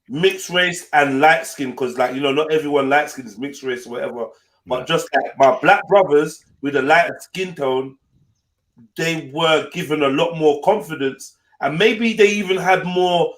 mixed race and light skin, because, like, you know, not everyone light skin is mixed race or whatever, but just like my black brothers with a lighter skin tone, they were given a lot more confidence, and maybe they even had more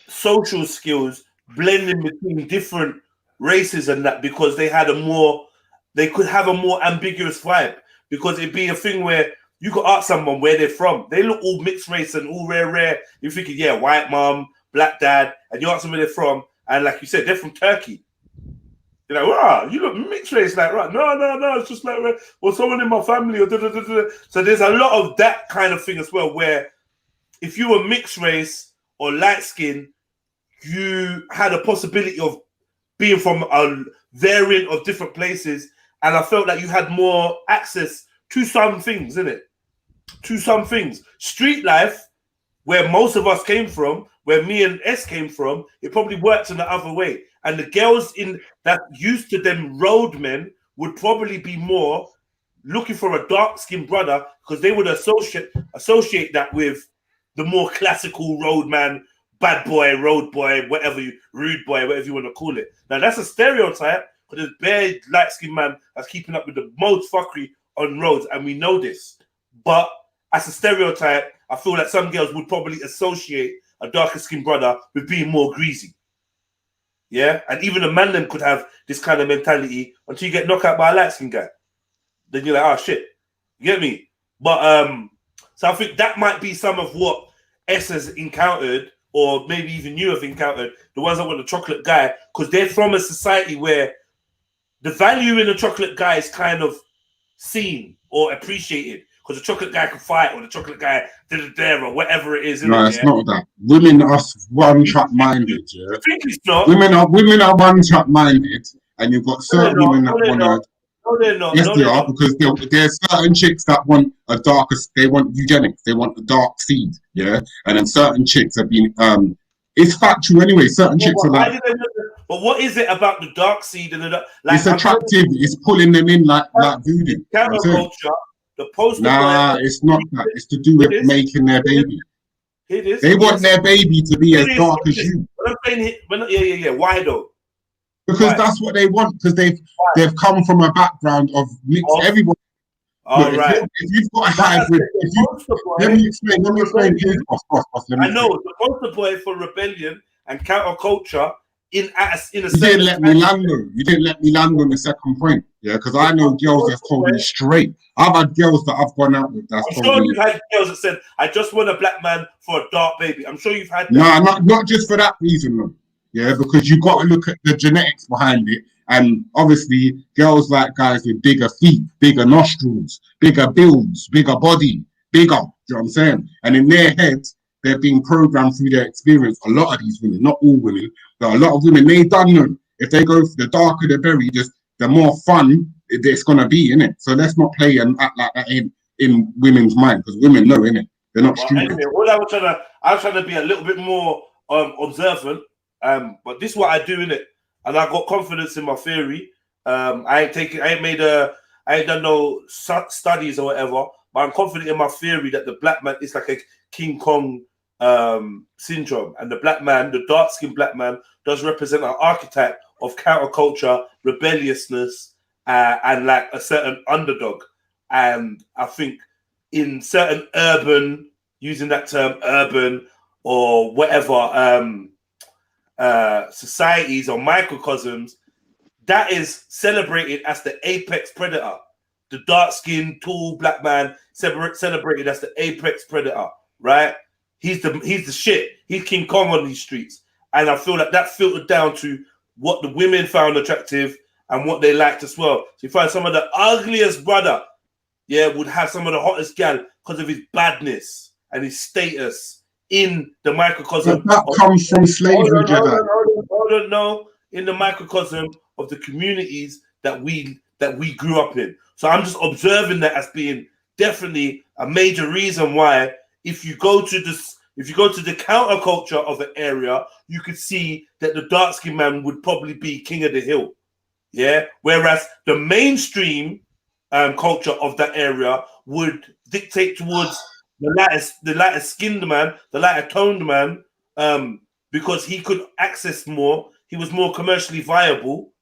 social skills blending between different races and that, because they could have a more ambiguous vibe, because it'd be a thing where you could ask someone where they're from. They look all mixed race and all rare. You're thinking, yeah, white mom, black dad, and you ask them where they're from, and like you said, they're from Turkey. You're like, wow, you look mixed race, like, right? No, it's just like, well, someone in my family, or da, da, da, da. So there's a lot of that kind of thing as well, where if you were mixed race or light skin, you had a possibility of being from a variant of different places, and I felt like you had more access to some things, innit? To some things. Street life, where most of us came from, where me and S came from, it probably worked in the other way. And the girls in that used to them roadmen would probably be more looking for a dark-skinned brother, because they would associate that with the more classical roadman, bad boy, road boy, rude boy, whatever you want to call it. Now that's a stereotype, because there's bare light-skinned man that's keeping up with the most fuckery on roads, and we know this. But as a stereotype, I feel like some girls would probably associate a darker-skinned brother with being more greasy. Yeah, and even a man then could have this kind of mentality until you get knocked out by a light-skinned guy. Then you're like, oh shit, you get me? But so I think that might be some of what S has encountered, or maybe even you have encountered, the ones that want the chocolate guy, because they're from a society where the value in a chocolate guy is kind of seen or appreciated, because the chocolate guy can fight, or the chocolate guy did there, or whatever it is. No, it's not that. Women are one-track minded. Yeah, I think it's not. Women are one-track minded, and you've got certain women that want to. No, they're not. Yes, No, they they're are, not. because there's certain chicks that want a darker. They want eugenics. They want a dark seed. Yeah, and then certain chicks have been. It's factual anyway. Certain chicks are like. But what is it about the dark seed and the dark, like, It's attractive. It's pulling them in like voodoo. Counterculture, the poster. Nah, it's not that. It's to do with making their baby. It is. They want their baby to be as dark as you. But I'm saying, yeah. Why though? Because that's what they want. Because they've come from a background of mixed. Everyone. All Look, right. if you've got a hybrid, let me explain. Please, boss. I know the poster boy for rebellion and counterculture. In a you didn't let me land on. You didn't let me land on the second point. Yeah, because I know girls that's told me straight. I've had girls that I've gone out with that's I'm told sure me. you've had girls that said, "I just want a black man for a dark baby." I'm sure you've had that. Nah, not just for that reason, though. Yeah, because you got to look at the genetics behind it, and obviously girls like guys with bigger feet, bigger nostrils, bigger builds, bigger body, bigger. You know what I'm saying? And in their heads, they're being programmed through their experience. A lot of these women, not all women, but a lot of women, they don't know. If they go for the darker the berry, just the more fun it's gonna be, innit? So let's not play and act like that in women's mind, because women know, innit? They're not stupid. Anyway, all I was trying to be a little bit more observant. But this is what I do, innit? And I got confidence in my theory. I ain't done no studies or whatever, but I'm confident in my theory that the black man is like a King Kong syndrome, and the black man, the dark-skinned black man, does represent an archetype of counterculture, rebelliousness, and like a certain underdog. And I think in certain urban, using that term urban or whatever, societies or microcosms, that is celebrated as the apex predator. The dark-skinned, tall black man celebrated as the apex predator, right? He's the shit. He's King Kong on these streets. And I feel like that filtered down to what the women found attractive and what they liked as well. So you find some of the ugliest brother, would have some of the hottest gal because of his badness and his status in the microcosm. But that comes from slavery, Hold on, no. In the microcosm of the communities that we grew up in. So I'm just observing that as being definitely a major reason why if you go to the counterculture of an area, you could see that the dark-skinned man would probably be king of the hill. Yeah. Whereas the mainstream culture of that area would dictate towards the lighter skinned man, the lighter toned man, because he could access more. He was more commercially viable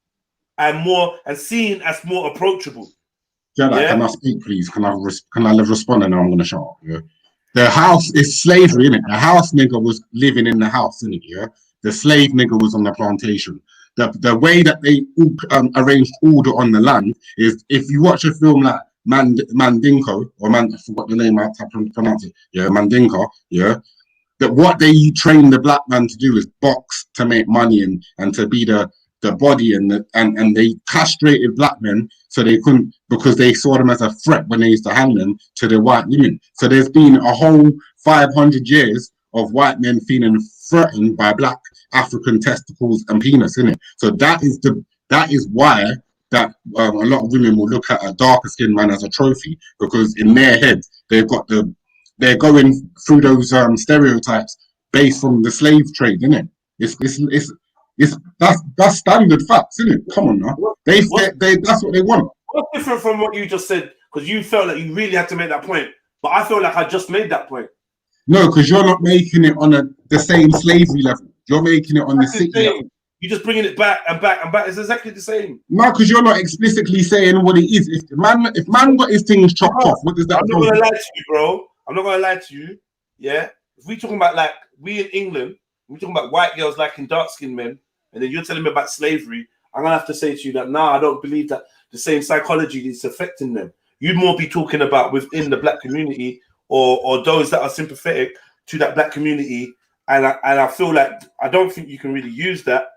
and seen as more approachable. Jedi, can I speak, please? Can I respond, and then I'm going to shut up? Yeah. The house is slavery, innit? The house nigga was living in the house, innit? Yeah. The slave nigga was on the plantation. The way that they arranged order on the land is, if you watch a film like Mandinko, or I forgot the name, how to pronounce it. Yeah, Mandinka. Yeah. That what they train the black man to do is box to make money and to be the body and they castrated black men so they couldn't, because they saw them as a threat when they used to hang them to the white women. So there's been a whole 500 years of white men feeling threatened by black African testicles and penis, innit? So that is why that a lot of women will look at a darker skinned man as a trophy, because in their heads they're going through those stereotypes based from the slave trade, innit? That's standard facts, isn't it? Come on now. That's what they want. What's different from what you just said? Because you felt like you really had to make that point, but I feel like I just made that point. No, because you're not making it on the same slavery level. You're making it on the city level. You're just bringing it back and back and back. It's exactly the same. No, because you're not explicitly saying what it is. If man got his things chopped off, what does that? I'm not gonna lie to you, bro. I'm not gonna lie to you. Yeah. If we talking about like we in England, we're talking about white girls liking dark skinned men, and then you're telling me about slavery, I'm gonna have to say to you that I don't believe that the same psychology is affecting them. You'd more be talking about within the black community or those that are sympathetic to that black community. And I feel like I don't think you can really use that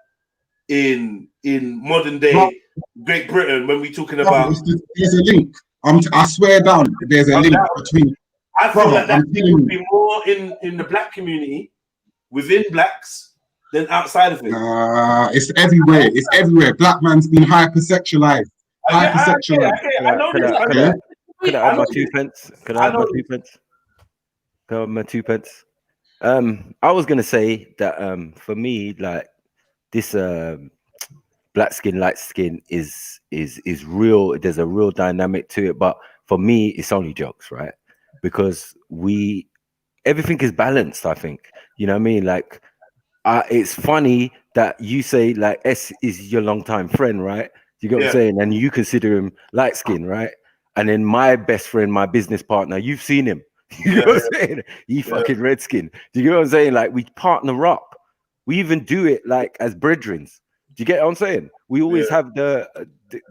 in modern day Great Britain when we're talking about. There's a link. I swear down. There's a link between. I feel like that thing would be more in the black community within blacks than outside of it. It's everywhere. It's everywhere. Black man's been hypersexualized. Hypersexualized. Could I add my 2 pence? Could I add my 2 pence? Could I add my 2 pence? I was gonna say that for me, like this black skin, light skin is real. There's a real dynamic to it, but for me, it's only jokes, right? Because everything is balanced. I think, you know what I mean. Like, it's funny that you say like S is your longtime friend, right? You get what I'm saying, and you consider him light skin, right? And then my best friend, my business partner, you've seen him. You know what I'm saying? He fucking redskin. Do you get what I'm saying? Like, we partner up. We even do it like as brethren. Do you get what I'm saying? We always have the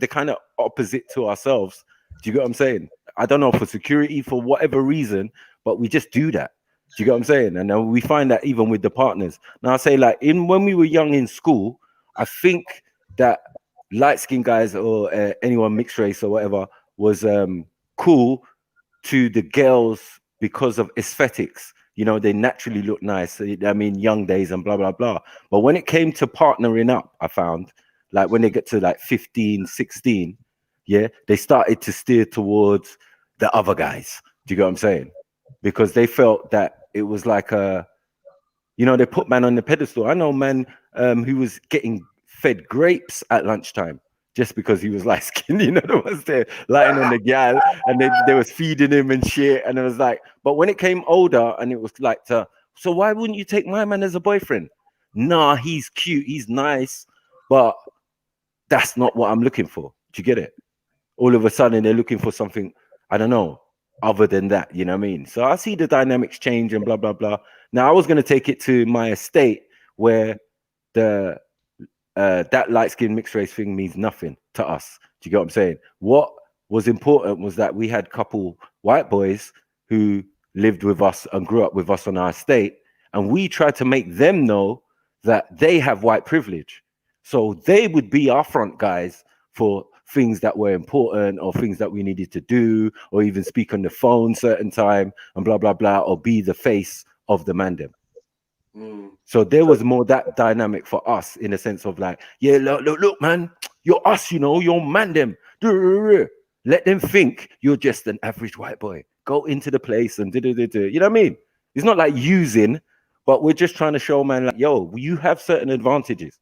kind of opposite to ourselves. Do you get what I'm saying? I don't know, for security, for whatever reason, but we just do that. Do you get what I'm saying? And we find that even with the partners. Now I say, like, when we were young in school, I think that light-skinned guys or anyone mixed race or whatever was cool to the girls because of aesthetics. You know, they naturally look nice. I mean, young days and blah, blah, blah. But when it came to partnering up, I found, like, when they get to like 15, 16, they started to steer towards the other guys. Do you get what I'm saying? Because they felt that it was like they put man on the pedestal. I know man who was getting fed grapes at lunchtime just because he was light skinned, you know, the ones there lying on the gal, and they was feeding him and shit. And it was like, but when it came older and it was like, so why wouldn't you take my man as a boyfriend? Nah, he's cute, he's nice, but that's not what I'm looking for. Do you get it? All of a sudden they're looking for something, I don't know, other than that, you know what I mean? So I see the dynamics change and blah, blah, blah. Now I was going to take it to my estate where that light-skinned mixed race thing means nothing to us. Do you get what I'm saying? What was important was that we had a couple white boys who lived with us and grew up with us on our estate, and we tried to make them know that they have white privilege. So they would be our front guys for things that were important or things that we needed to do, or even speak on the phone certain time and blah, blah, blah, or be the face of the mandem. So there was more that dynamic for us in the sense of like, look, man, you're us, you know, you're mandem. Let them think you're just an average white boy. Go into the place and you know what I mean? It's not like using, but we're just trying to show man like, yo, you have certain advantages.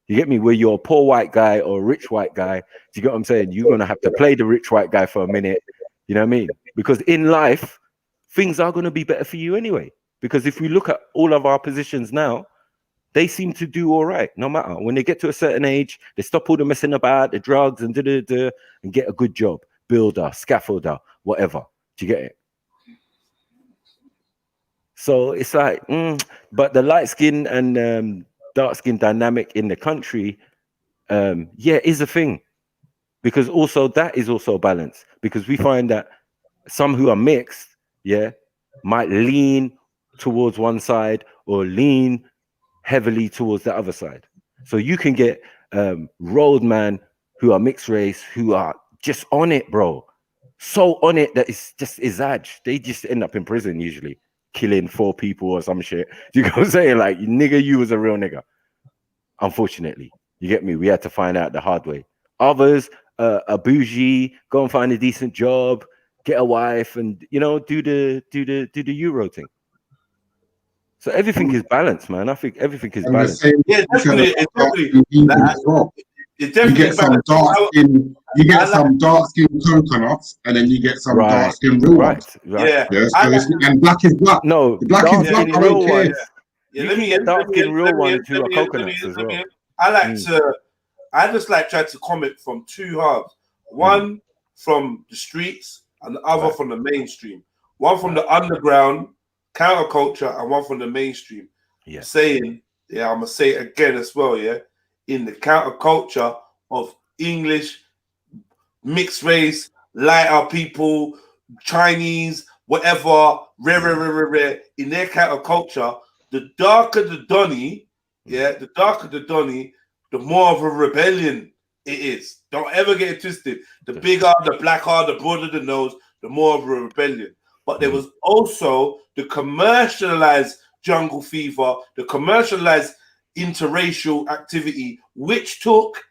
You get me? Where you're a poor white guy or a rich white guy, do you get what I'm saying? You're gonna have to play the rich white guy for a minute. You know what I mean? Because in life, things are gonna be better for you anyway. Because if we look at all of our positions now, they seem to do all right, no matter. When they get to a certain age, they stop all the messing about, the drugs and and get a good job, builder, scaffolder, whatever. Do you get it? So it's like, but the light skin and dark skin dynamic in the country, is a thing. Because also that is also balance. Because we find that some who are mixed, might lean towards one side or lean heavily towards the other side. So you can get roadmen who are mixed race who are just on it, bro. So on it that it's just izaj. They just end up in prison usually, killing 4 people or some shit. You know what I'm saying? Like, nigga, you was a real nigga. Unfortunately, you get me? We had to find out the hard way. Others, a bougie, go and find a decent job, get a wife, and do the Euro thing. So everything is balanced, man. I think everything is balanced. Yeah, definitely. You get some dark skin you get some dark skinned coconuts, and then you get some dark skinned real ones. Yeah. Yeah. So and black is black. No, The black is black. I don't care. Yeah, You can get dark skin real ones who are let coconuts me as well. I just like try to comment from two halves. One from the streets and the other from the mainstream. One from the underground counterculture and one from the mainstream. Yeah. Saying, I'm gonna say it again as well, in the counterculture of English, mixed race, lighter people, Chinese, whatever, rare, in their counterculture, the darker the Donny, the more of a rebellion it is. Don't ever get it twisted. The bigger, the blacker, the broader the nose, the more of a rebellion. But there was also the commercialized jungle fever, the commercialized interracial activity, which took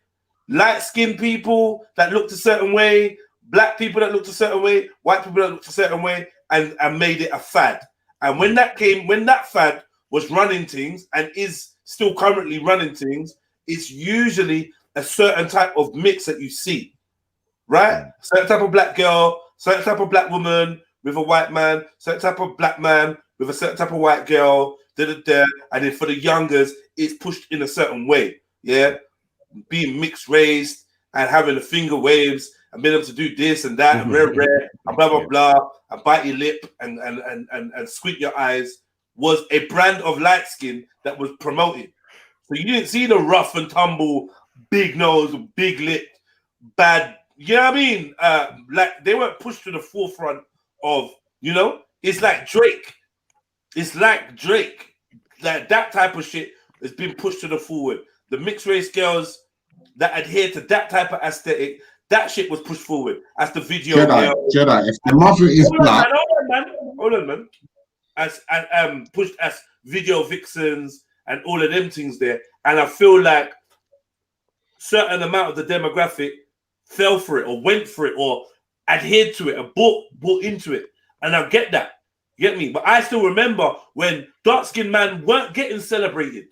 light-skinned people that looked a certain way, black people that looked a certain way, white people that looked a certain way, and made it a fad. And when that fad was running things and is still currently running things, it's usually a certain type of mix that you see, right? Certain type of black girl, certain type of black woman with a white man, certain type of black man with a certain type of white girl, and then for the youngers, it's pushed in a certain way, being mixed race and having the finger waves and being able to do this and that and rare and blah blah blah and bite your lip and squint your eyes was a brand of light skin that was promoted. So you didn't see the rough and tumble, big nose, big lip, bad. You know what I mean? Like they weren't pushed to the forefront of, it's like Drake. It's like Drake. Like that type of shit has been pushed to the forward. The mixed race girls that adhere to that type of aesthetic, that shit was pushed forward as the video. Jedi. If the mother is black, hold on, man. As pushed as video vixens and all of them things there, and I feel like certain amount of the demographic fell for it or went for it or adhered to it or bought into it, and I get that. You get me? But I still remember when dark-skinned men weren't getting celebrated.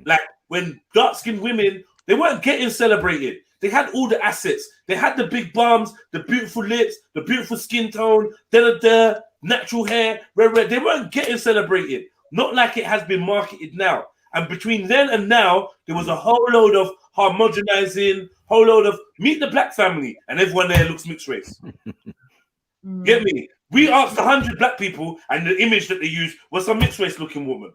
Like when dark-skinned women, they weren't getting celebrated. They had all the assets. They had the big bums, the beautiful lips, the beautiful skin tone, natural hair, red. They weren't getting celebrated. Not like it has been marketed now. And between then and now, there was a whole load of homogenizing, whole load of meet the black family, and everyone there looks mixed race. Get me? We asked 100 black people, and the image that they used was a mixed race looking woman.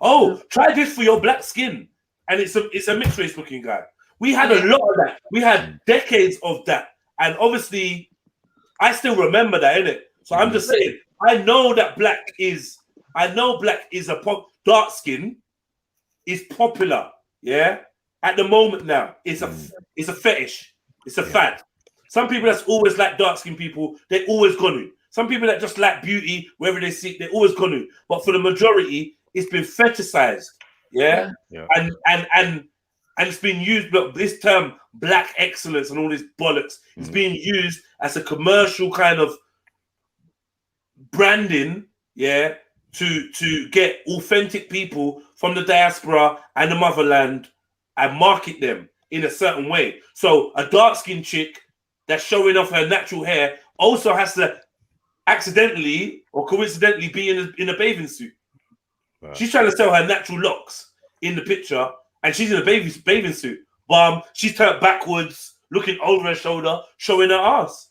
Oh, try this for your black skin, and it's a mixed race looking guy. We had a lot of that. We had decades of that, and obviously, I still remember that, innit? So I'm just saying, I know black is a dark skin is popular, at the moment now. It's a fetish. It's a fad. Some people that's always like dark skinned people, they're always gonna. Some people that just like beauty, wherever they see it, they're always gonna. But for the majority, it's been fetishized. And it's been used, but this term black excellence and all this bollocks, it's being used as a commercial kind of branding, to get authentic people from the diaspora and the motherland and market them in a certain way. So a dark-skinned chick that's showing off her natural hair also has to accidentally or coincidentally be in a bathing suit. Right. She's trying to sell her natural locks in the picture, and she's in a bathing suit. She's turned backwards, looking over her shoulder, showing her ass.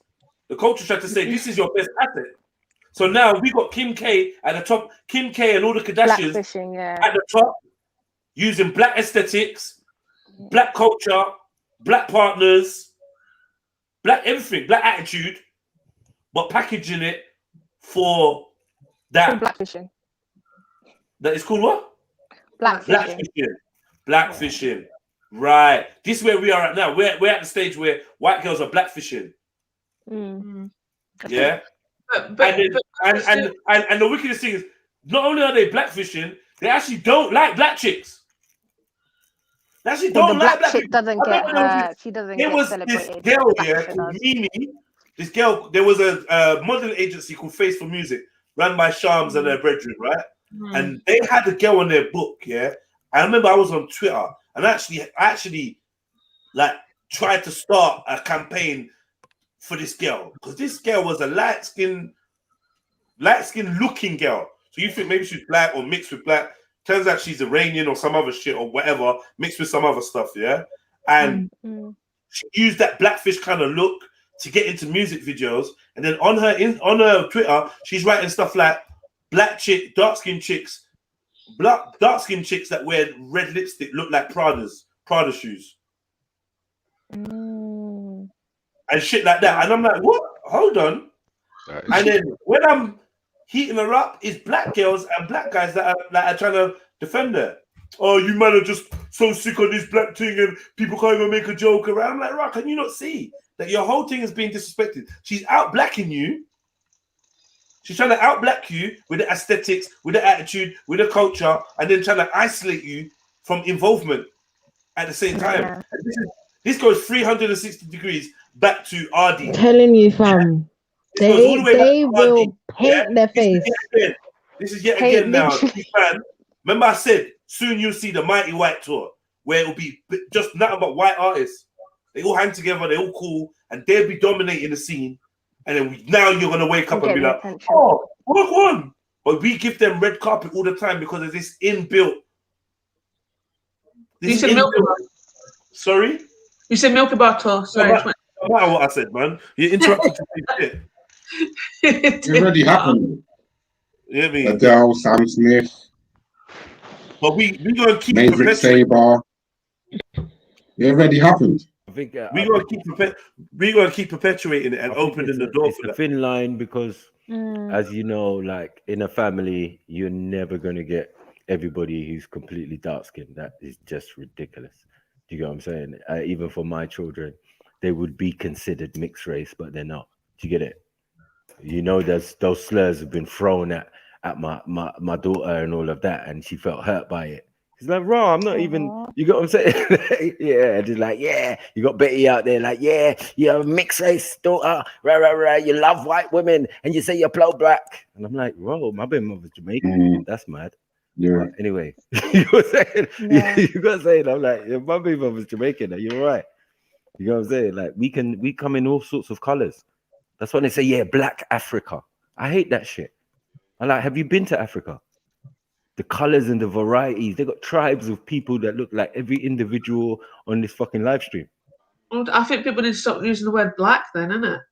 The culture tried to say, this is your best asset. So now we got Kim K at the top, Kim K and all the Kardashians at the top, using black aesthetics, black culture, black partners, black everything, black attitude, but packaging it for that. Blackfishing. That is called what? Blackfishing. Blackfishing. Right. This is where we are at now. We're at the stage where white girls are blackfishing. Yeah. And the wickedest thing is, not only are they blackfishing, they actually don't like black chicks. They actually don't like black chicks. She doesn't get celebrated. This girl here called Mimi. This girl, there was a modeling agency called Face for Music, run by Shams and their brethren, right? And they had the girl on their book, I remember I was on Twitter, and I actually like tried to start a campaign for this girl, because this girl was a light-skinned looking girl. So you think maybe she's black or mixed with black. Turns out she's Iranian or some other shit or whatever, mixed with some other stuff, yeah? And she used that blackfish kind of look to get into music videos. And then on her Twitter, she's writing stuff like dark-skinned chicks that wear red lipstick look like Prada shoes. And shit like that. And I'm like, what? Hold on. And then when I'm heating her up, it's black girls and black guys that are trying to defend her. Oh, you man are just so sick of this black thing and people can't even make a joke around. I'm like, right, can you not see that your whole thing is being disrespected? She's out-blacking you. She's trying to out-black you with the aesthetics, with the attitude, with the culture, and then trying to isolate you from involvement at the same time. And this goes 360 degrees back to RD. Telling you, fam. They will paint their face. This is yet again now. Man, remember I said, soon you'll see the Mighty White Tour, where it'll be just nothing but white artists. They all hang together, they're all cool, and they'll be dominating the scene. And then now you're going to wake up and be like, oh, what one? But we give them red carpet all the time because of this inbuilt. You said milk. Sorry? You said milk bottle. Sorry. No matter what I said, man. You interrupted me. It already happened. Yeah, me. Adele, Sam Smith. But we gonna keep Mavericks Saber. It already happened. I think we're gonna keep perpetuating it and opening the door for the that. thin line, because as you know, like in a family, you're never gonna get everybody who's completely dark skinned. That is just ridiculous. Do you get what I'm saying? Even for my children, they would be considered mixed race, but they're not. Do you get it? You know, those slurs have been thrown at my daughter and all of that, and she felt hurt by it. She's like, "Raw, I'm not even." You got what I'm saying? Yeah, just like, yeah, you got Betty out there, like, yeah, you're a mixed race daughter, right. You love white women, and you say you're pro-black, and I'm like, "Bro, my baby mother's Jamaican. That's mad." Yeah. But anyway, you got saying, you got saying, I'm like, yeah, my baby mother's Jamaican. Are you right? You know what I'm saying? Like, we come in all sorts of colors. That's why they say, yeah, Black Africa. I hate that shit. I like, have you been to Africa? The colors and the varieties. They got tribes of people that look like every individual on this fucking live stream. I think people need to stop using the word black then, innit?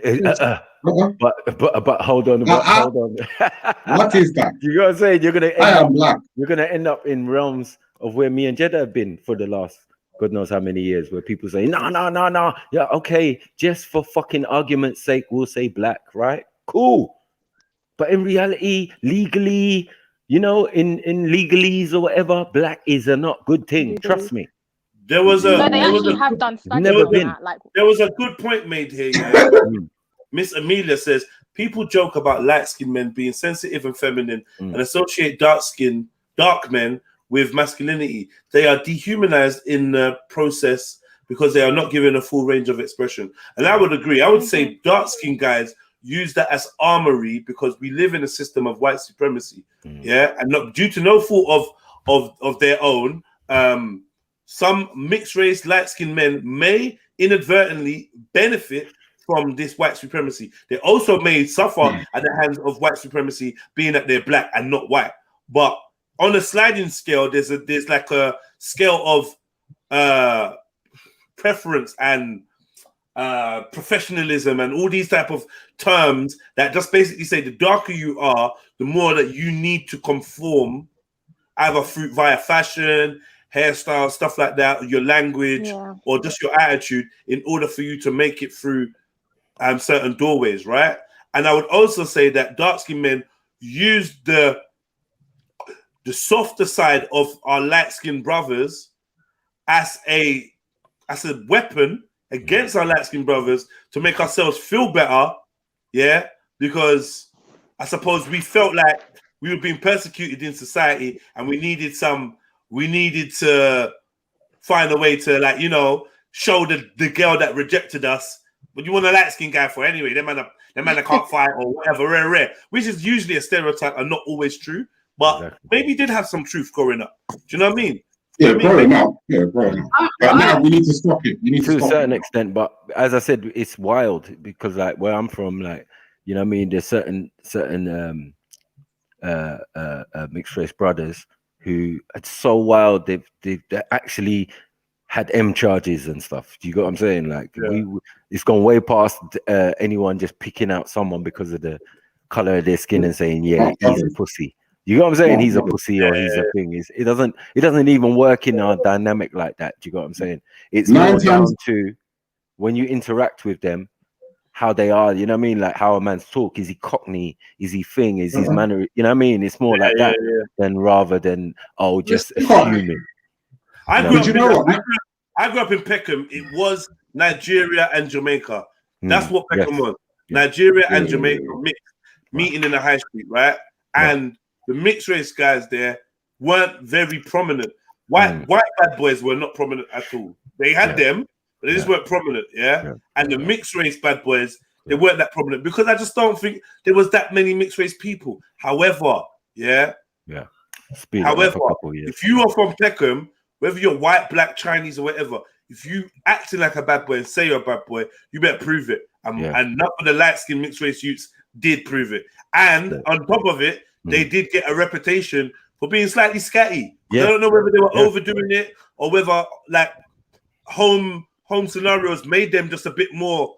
But hold on. Hold on. What is that? You know what I'm saying? I am black. You're gonna end up in realms of where me and Jeddah have been for the last God knows how many years, where people say, no. Yeah, okay, just for fucking argument's sake, we'll say black, right? Cool. But in reality, legally, you know, in legalese or whatever, black is a not good thing. Trust me. There was a good point made here. Yeah? Miss Amelia says people joke about light-skinned men being sensitive and feminine and associate dark men with masculinity. They are dehumanized in the process because they are not given a full range of expression. And I would agree. I would say dark-skinned guys use that as armory because we live in a system of white supremacy. Yeah, and not due to no fault of their own. Some mixed race light-skinned men may inadvertently benefit from this white supremacy. They also may suffer at the hands of white supremacy, being that they're black and not white. But on a sliding scale, there's like a scale of preference and professionalism and all these type of terms that just basically say the darker you are, the more that you need to conform, either via fashion, hairstyle, stuff like that, your language, or just your attitude, in order for you to make it through certain doorways, right? And I would also say that dark-skinned men use the softer side of our light-skinned brothers as a weapon against our light-skinned brothers to make ourselves feel better, yeah? Because I suppose we felt like we were being persecuted in society and we needed to find a way to, like, you know, show the girl that rejected us. But you want a light-skinned guy for anyway. Them man can't fight or whatever, rare. Which is usually a stereotype and not always true. But maybe did have some truth growing up. Do you know what I mean? Yeah, growing up. Yeah, growing up. But now we need to stop it. We need to to a stop certain it. extent, but as I said, it's wild because like where I'm from, like you know what I mean, there's certain mixed race brothers who it's so wild they actually had M charges and stuff. Do you get what I'm saying? Like it's gone way past anyone just picking out someone because of the color of their skin and saying, yeah, he's a pussy. You know what I'm saying? He's a pussy or he's a thing. It doesn't even work in our dynamic like that. Do you get what I'm saying? It's more down to when you interact with them, how they are, you know what I mean? Like how a man's talk. Is he cockney? Is he thing? Is his manner? You know what I mean? It's more like that than rather than just assuming. I grew up in Peckham. It was Nigeria and Jamaica. That's what Peckham was. Nigeria and Jamaica meeting in the high street, right? And the mixed race guys there weren't very prominent. White bad boys were not prominent at all. They had them, but they just weren't prominent, And the mixed race bad boys, they weren't that prominent because I just don't think there was that many mixed race people. However, if you are from Peckham, whether you're white, black, Chinese, or whatever, if you acting like a bad boy and say you're a bad boy, you better prove it. And none of the light-skinned mixed race youths did prove it. And on top of it, they did get a reputation for being slightly scatty. I don't know whether they were overdoing it or whether like home scenarios made them just a bit more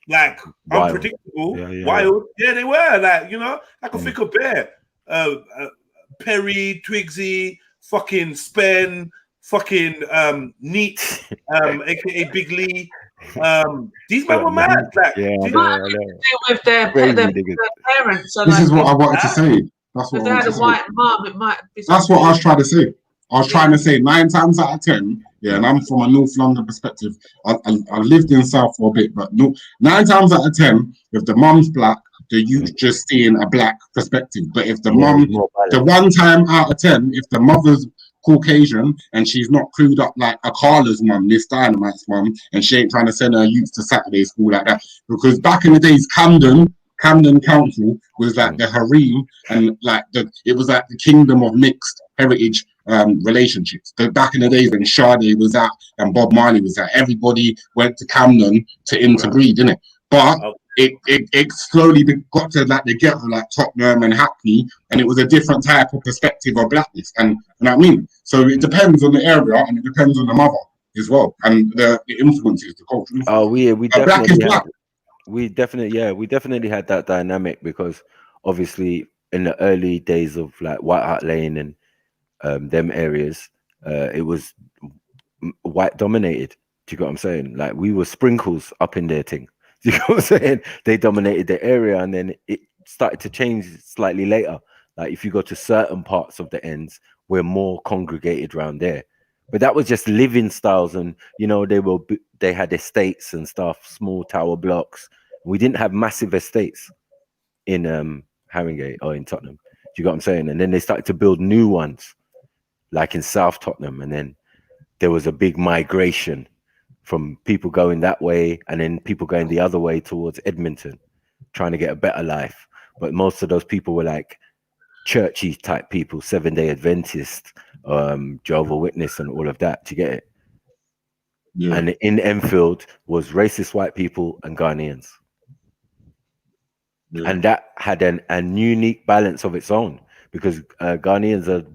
like unpredictable, wild. Yeah, they were like, you know, like a fickle bear. Perry, Twigsy, fucking Spen, fucking Neat, aka Big Lee. These men were mad. Like, with their parents. So This like, is what I wanted to say. That's what if they had a white mum, it might be. That's what I was trying to say. I was trying to say 9 times out of 10, and I'm from a North London perspective. I lived in South for a bit, but 9 times out of 10, if the mum's black, the youth just seeing a black perspective. But if the mum, the 1 time out of 10, if the mother's Caucasian and she's not clued up like a Carla's mum, this Dynamite's mum, and she ain't trying to send her youth to Saturday school like that. Because back in the days, Camden Council was like the harem, and like it was like the kingdom of mixed heritage relationships. So back in the days when Sade was out and Bob Marley was out, everybody went to Camden to interbreed, didn't it? But it slowly got to like the ghetto, like Tottenham and Hackney, and it was a different type of perspective of blackness. And you know what I mean? So it depends on the area and it depends on the mother as well, and the influences, the culture. Oh, we black is black. We definitely had that dynamic because obviously in the early days of like White Hart Lane and them areas, it was white dominated. Do you get what I'm saying? Like we were sprinkles up in their thing. Do you know what I'm saying? They dominated the area, and then it started to change slightly later. Like if you go to certain parts of the ends, we're more congregated around there. But that was just living styles, and you know they had estates and stuff, small tower blocks. We didn't have massive estates in Haringey or in Tottenham. Do you get what I'm saying? And then they started to build new ones, like in South Tottenham, and then there was a big migration from people going that way and then people going the other way towards Edmonton, trying to get a better life. But most of those people were like churchy type people, 7-day Adventist, Jehovah's Witness and all of that. Do you get it? Yeah. And in Enfield was racist white people and Ghanaians. Yeah. And that had a unique balance of its own because Ghanaians are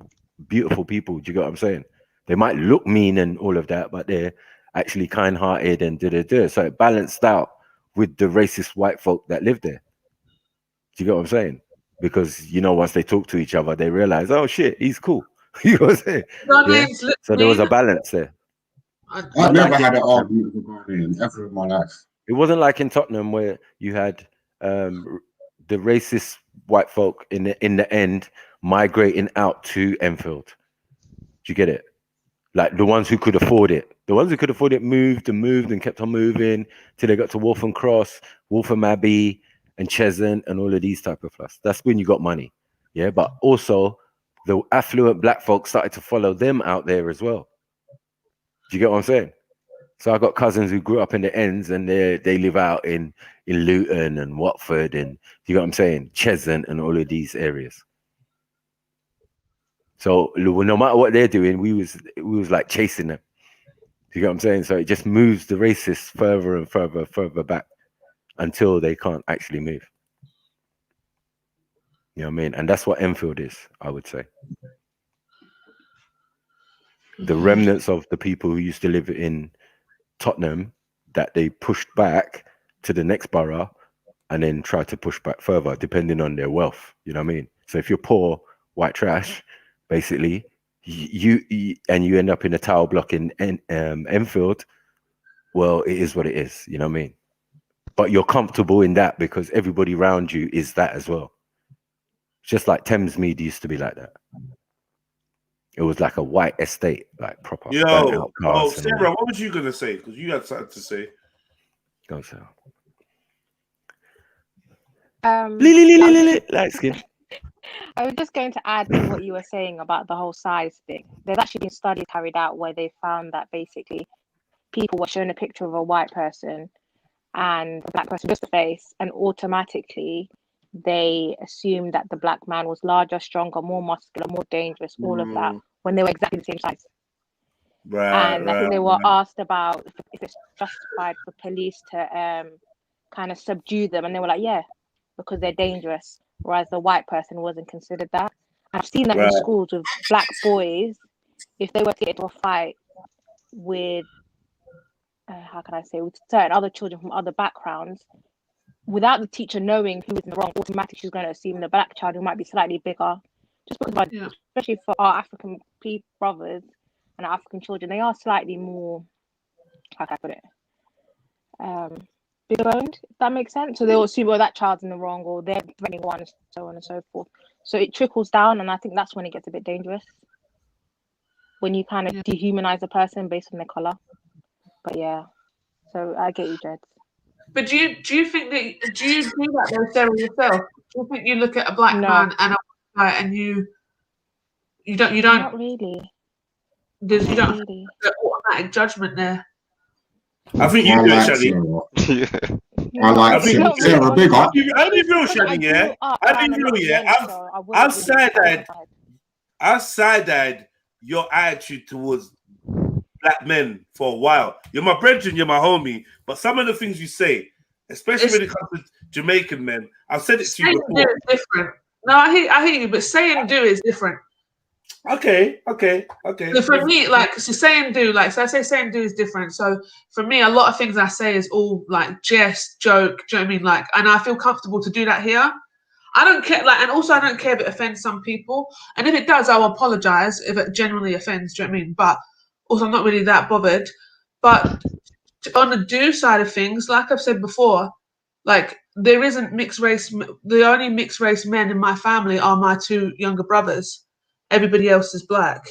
beautiful people. Do you get what I'm saying? They might look mean and all of that, but they're actually kind-hearted and da-da-da. So it balanced out with the racist white folk that lived there. Do you get what I'm saying? Because, you know, once they talk to each other, they realize, oh, shit, he's cool. You know what I'm saying? Yeah? So there was a balance there. I've never had an argument with Ghanaian ever in my life. It wasn't like in Tottenham where you had the racist white folk in the end migrating out to Enfield. Do you get it? Like the ones who could afford it. The ones who could afford it moved and kept on moving till they got to Waltham Cross, Waltham Abbey, and Cheshunt, and all of these type of stuff. That's when you got money. Yeah, but also the affluent black folks started to follow them out there as well. Do you get what I'm saying? So I got cousins who grew up in the ends and they live out in Luton and Watford and, you know what I'm saying, Cheshunt and all of these areas. So no matter what they're doing, we was like chasing them. You get what I'm saying? So it just moves the racists further and further back until they can't actually move. You know what I mean? And that's what Enfield is, I would say. The remnants of the people who used to live in Tottenham that they pushed back to the next borough and then tried to push back further, depending on their wealth. You know what I mean? So if you're poor, white trash, basically, you end up in a tower block in Enfield, well, it is what it is. You know what I mean? But you're comfortable in that because everybody around you is that as well. Just like Thamesmead used to be like that. It was like a white estate, like proper. Yo, Sarah, what was you gonna say? Because you had something to say. Go, Sarah. Light skin. I was just going to add to what you were saying about the whole size thing. There's actually been studies carried out where they found that basically people were shown a picture of a white person and a black person, just the face, and automatically they assumed that the black man was larger, stronger, more muscular, more dangerous, all of that, when they were exactly the same size. I think they were asked about if it's justified for police to kind of subdue them, and they were like, yeah, because they're dangerous, whereas the white person wasn't considered that. I've seen that in schools with black boys, if they were to get into a fight with, how can I say, with certain other children from other backgrounds, without the teacher knowing who was in the wrong, automatically she's going to assume the black child who might be slightly bigger. Just because, especially for our African brothers and our African children, they are slightly more, how can I put it, bigger boned, if that makes sense. So they'll assume, oh, that child's in the wrong, or they're threatening one, and so on and so forth. So it trickles down, and I think that's when it gets a bit dangerous. When you kind of dehumanize a person based on their color. But yeah, so I get you, Jed. But do you think that do you do that though, Sarah, yourself? Do you think you look at a black man and a white guy and you don't not really. You don't really. The automatic judgment there. I think you do it, Shaggy. I like Sarah, big up. I'll be real, Shaggy, yeah? I'll be real, yeah? I've side-eyed your attitude towards black men for a while. You're my brethren, you're my homie, but some of the things you say, especially when it comes to Jamaican men, I've said it to you before. Is different. No, I hear you, but say and do is different. Okay. So for me, like, so say and do, like, so I say and do is different. So for me, a lot of things I say is all like jest, joke, do you know what I mean? Like, and I feel comfortable to do that here. I don't care, like, and also I don't care if it offends some people. And if it does, I'll apologize if it genuinely offends, do you know what I mean? But also, I'm not really that bothered. But on the do side of things, like I've said before, like, there isn't mixed race. The only mixed race men in my family are my two younger brothers. Everybody else is black.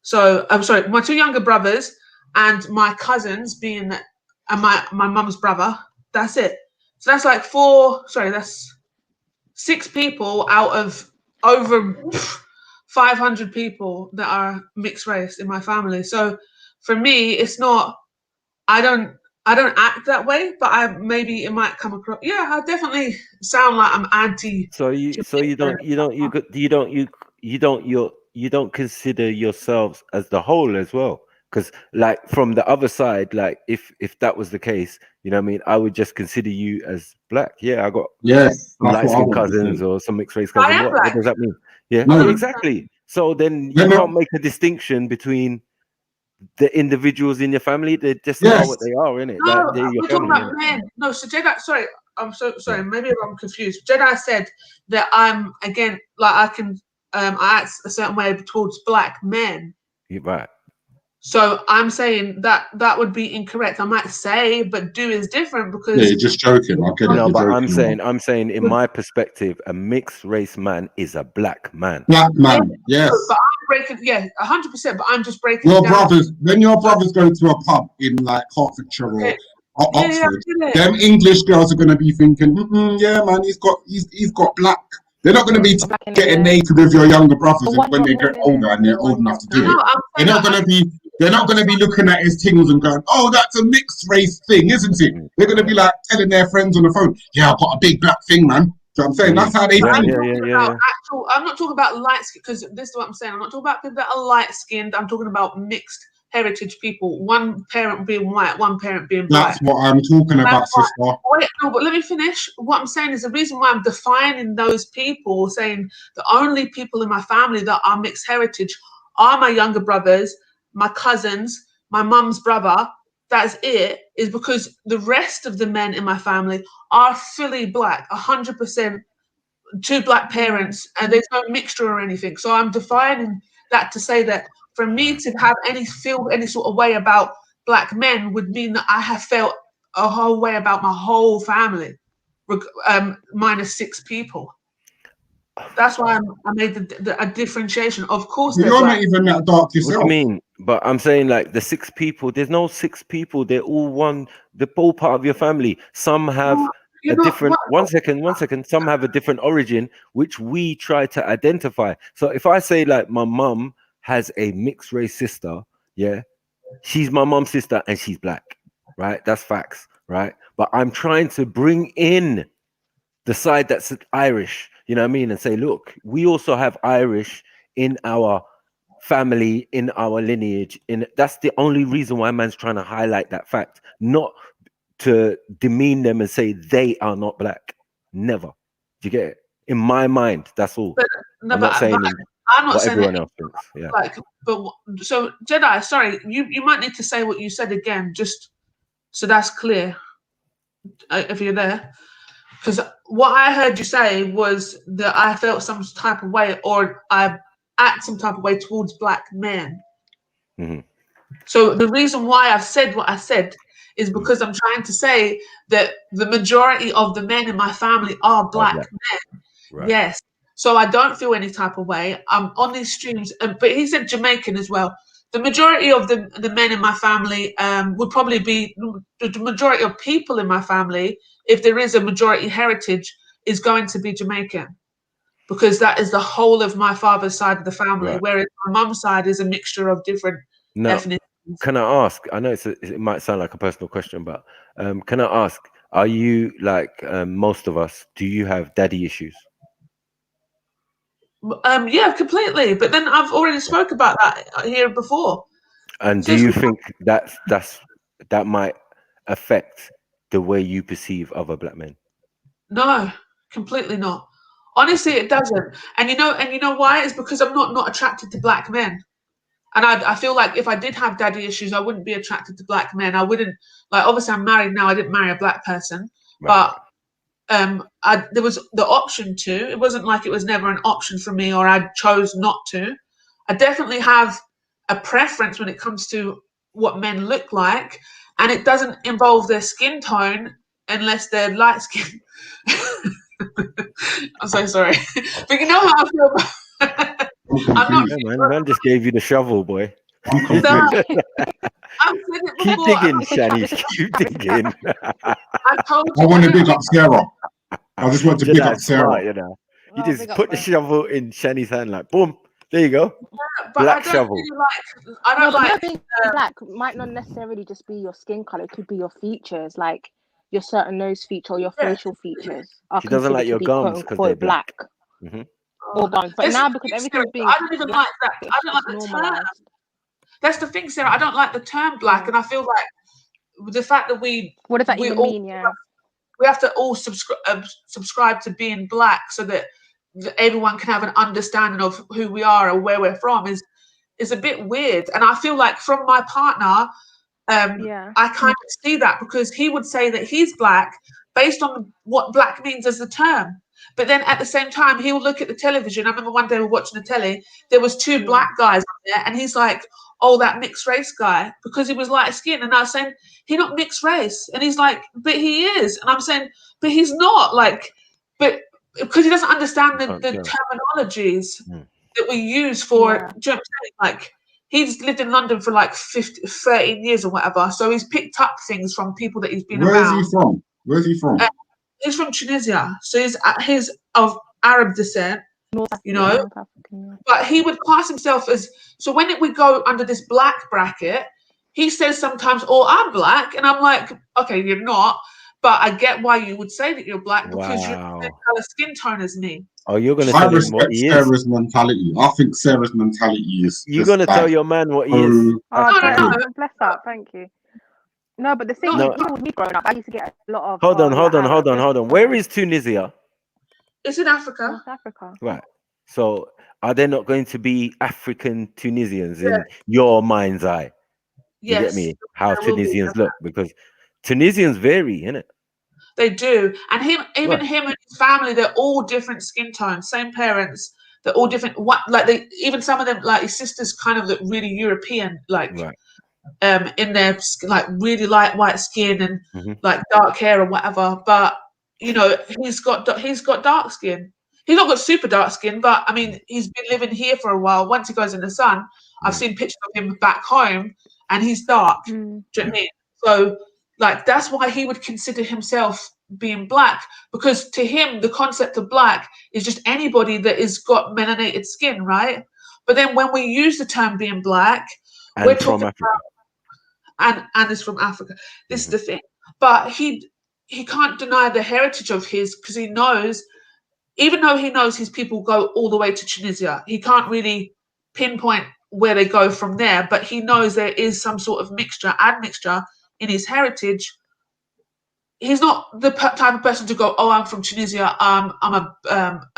So I'm sorry, my two younger brothers and my cousins being and my mum's brother. That's it. So that's like that's 6 people out of over 500 people that are mixed race in my family. So for me, it's not. I don't act that way, but it might come across. Yeah, I definitely sound like I'm anti. You don't consider yourselves as the whole as well, because like from the other side, like if that was the case, you know what I mean, I would just consider you as black. Yeah, I got light skin cousins or some mixed race cousins. What does that mean? Yeah, no, exactly. So then you can't make a distinction between the individuals in your family. They just are what they are, innit? No, like, they're your we're talking family, about men. No, so Jedi, sorry, I'm so sorry. Maybe I'm confused. Jedi said that I'm again, like I can, I act a certain way towards black men. You're right. So I'm saying that would be incorrect. I might say, but do is different because you're just joking. I get it. No, but I'm saying, in my perspective, a mixed race man is a black man. Black man, yes. But I'm breaking, 100%. But I'm just breaking. Your brothers, when your brothers go to a pub in like Hertfordshire or Oxford, them English girls are going to be thinking, yeah, man, he's got black. They're not going to be getting naked with your younger brothers when they get older and they're old enough to do it. They're not going to be looking at his things and going, oh, that's a mixed race thing, isn't it? They're going to be like telling their friends on the phone, yeah, I've got a big black thing, man. So I'm saying that's how they Yeah, think. I'm not talking about light skin, because this is what I'm saying. I'm not talking about people that are light skinned. I'm talking about mixed heritage people. One parent being white, one parent being black. That's what I'm talking about, sister. Wait, no, but let me finish. What I'm saying is the reason why I'm defining those people, saying the only people in my family that are mixed heritage are my younger brothers, my cousins, my mum's brother. That's it. Is because the rest of the men in my family are fully black, 100%. Two black parents, and there's no mixture or anything. So I'm defining that to say that for me to have feel any sort of way about black men would mean that I have felt a whole way about my whole family, minus 6 people. That's why I made a differentiation. Of course, You're not even that dark yourself. What do you mean? But I'm saying like the 6 people. There's no 6 people. They're all one. They're all part of your family. Some have a different. One second. Some have a different origin, which we try to identify. So if I say like my mum has a mixed race sister, yeah, she's my mum's sister and she's black, right? That's facts, right? But I'm trying to bring in the side that's Irish, you know what I mean, and say, look, we also have Irish in our family, in our lineage. That's the only reason why man's trying to highlight that fact, not to demean them and say they are not black. Never. Do you get it? In my mind, that's all. I'm not saying everyone else thinks. Yeah. Like, but so Jedi, sorry, you might need to say what you said again, just so that's clear. If you're there. Because what I heard you say was that I felt some type of way, or I act some type of way towards black men. Mm-hmm. So the reason why I've said what I said is because I'm trying to say that the majority of the men in my family are black men. Right. Yes. So I don't feel any type of way. I'm on these streams, but he said Jamaican as well. The majority of the men in my family would probably be the majority of people in my family. If there is a majority heritage, is going to be Jamaican, because that is the whole of my father's side of the family. Right. Whereas my mum's side is a mixture of different ethnicities. Can I ask? I know it might sound like a personal question, but can I ask? Are you like most of us? Do you have daddy issues? Yeah, completely. But then I've already spoke about that here before. And do you think that might affect the way you perceive other black men? No, completely not. Honestly, it doesn't. And you know why? It's because I'm not attracted to black men. And I feel like if I did have daddy issues, I wouldn't be attracted to black men. I wouldn't, like, obviously I'm married now. I didn't marry a black person, but there was the option to. It wasn't like it was never an option for me, or I chose not to. I definitely have a preference when it comes to what men look like, and it doesn't involve their skin tone unless they're light skinned. I'm so sorry, but you know how I feel about I'm not. Man just gave you the shovel, boy. I've said it Keep before. digging, Shanice. Keep digging. I told you. I want to big up Sarah. I just want to big up Sarah. Smart, you know. You just put the shovel in Shani's hand, like boom. There you go. But Black I don't shovel. really like. I don't like. Being black might not necessarily just be your skin color. It could be your features, like your certain nose feature or your facial features. She doesn't like your gums because they're black. Mm-hmm. Or gums, but now because everything's being, I don't even like that. I don't like the term. That's the thing, Sarah. I don't like the term black, and I feel like the fact that what does that even mean? Yeah, we have to all subscribe to being black so that everyone can have an understanding of who we are or where we're from is a bit weird. And I feel like from my partner, I kind of see that, because he would say that he's black based on what black means as the term. But then at the same time, he'll look at the television. I remember one day we were watching the telly. There was 2 black guys on there, and he's like, "Oh, that mixed race guy," because he was light skinned. And I was saying, "He's not mixed race," and he's like, "But he is." And I'm saying, "But he's not." Like, but because he doesn't understand the terminologies that we use for. Do you know what I'm saying? Like, he's lived in London for like 13 years or whatever, so he's picked up things from people that he's been around. Where's he from? He's from Tunisia, so he's of Arab descent, you know. But he would class himself as, so when we go under this black bracket, he says sometimes, "Oh, I'm black," and I'm like, "Okay, you're not." But I get why you would say that you're black because you're the same color skin tone as me. Oh, you're gonna I tell him what respect he is. Sarah's mentality. I think Sarah's mentality is. You're just gonna tell like, your man what he is. Oh, bless up. Thank you. No, but the thing is, No. even with me growing up, I used to get a lot of. Hold on, oh, hold you're on, hold on, Arab. hold on. Where is Tunisia? It's in Africa. North Africa. Right. So are there not going to be African Tunisians in your mind's eye? You get me? How there will be. Tunisians look, because Tunisians vary, innit? They do, and him and his family, they're all different skin tones, same parents. They're all different. Even some of them, like his sisters, kind of look really European, like in their like really light white skin and like dark hair or whatever. But you know, he's got dark skin. He's not got super dark skin, but I mean, he's been living here for a while. Once he goes in the sun, I've seen pictures of him back home, and he's dark. Do you know what I mean? So, like, that's why he would consider himself being black, because to him, the concept of black is just anybody that has got melanated skin, right? But then when we use the term being black, and we're from talking Africa. about and is from Africa. This is the thing. But he can't deny the heritage of his, because he knows. Even though he knows his people go all the way to Tunisia, he can't really pinpoint where they go from there, but he knows there is some sort of admixture in his heritage. He's not the type of person to go, oh, I'm from Tunisia, I'm a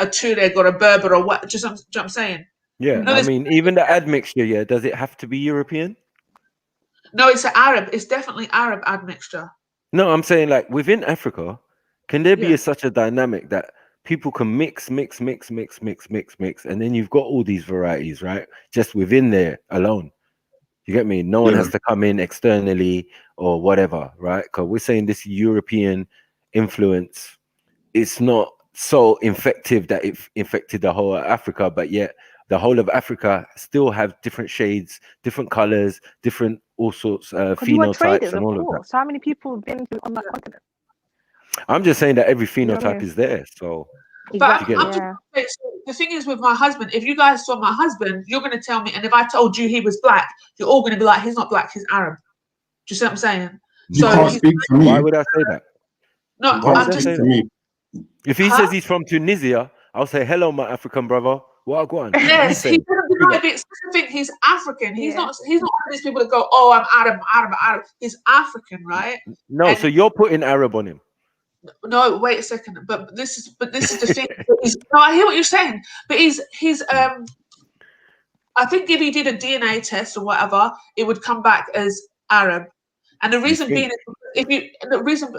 Tuareg or a Berber or what, just what I'm saying. Yeah, I mean, even the admixture, does it have to be European? No, it's Arab. It's definitely Arab admixture. No, I'm saying, like, within Africa, can there be such a dynamic that people can mix, and then you've got all these varieties, right? Just within there alone. You get me? No one has to come in externally or whatever, right? Because we're saying this European influence, it's not so effective that it infected the whole of Africa, but yet the whole of Africa still have different shades, different colors, different all sorts phenotypes and all of that. So how many people have been on that continent? I'm just saying that every phenotype is there. So, but the thing is with my husband, if you guys saw my husband, you're going to tell me, and if I told you he was black, you're all going to be like, he's not black, he's Arab. Do you see what I'm saying? You can't speak to me. Why would I say that? No, I'm just saying. If he says he's from Tunisia, I'll say, hello, my African brother. What go on? Yes, he doesn't deny it. I think he's African. He's not one of these people that go, oh, I'm Arab. He's African, right? No, so you're putting Arab on him. No, wait a second. But this is the thing. No, I hear what you're saying. But he's I think if he did a DNA test or whatever, it would come back as Arab. And the reason being,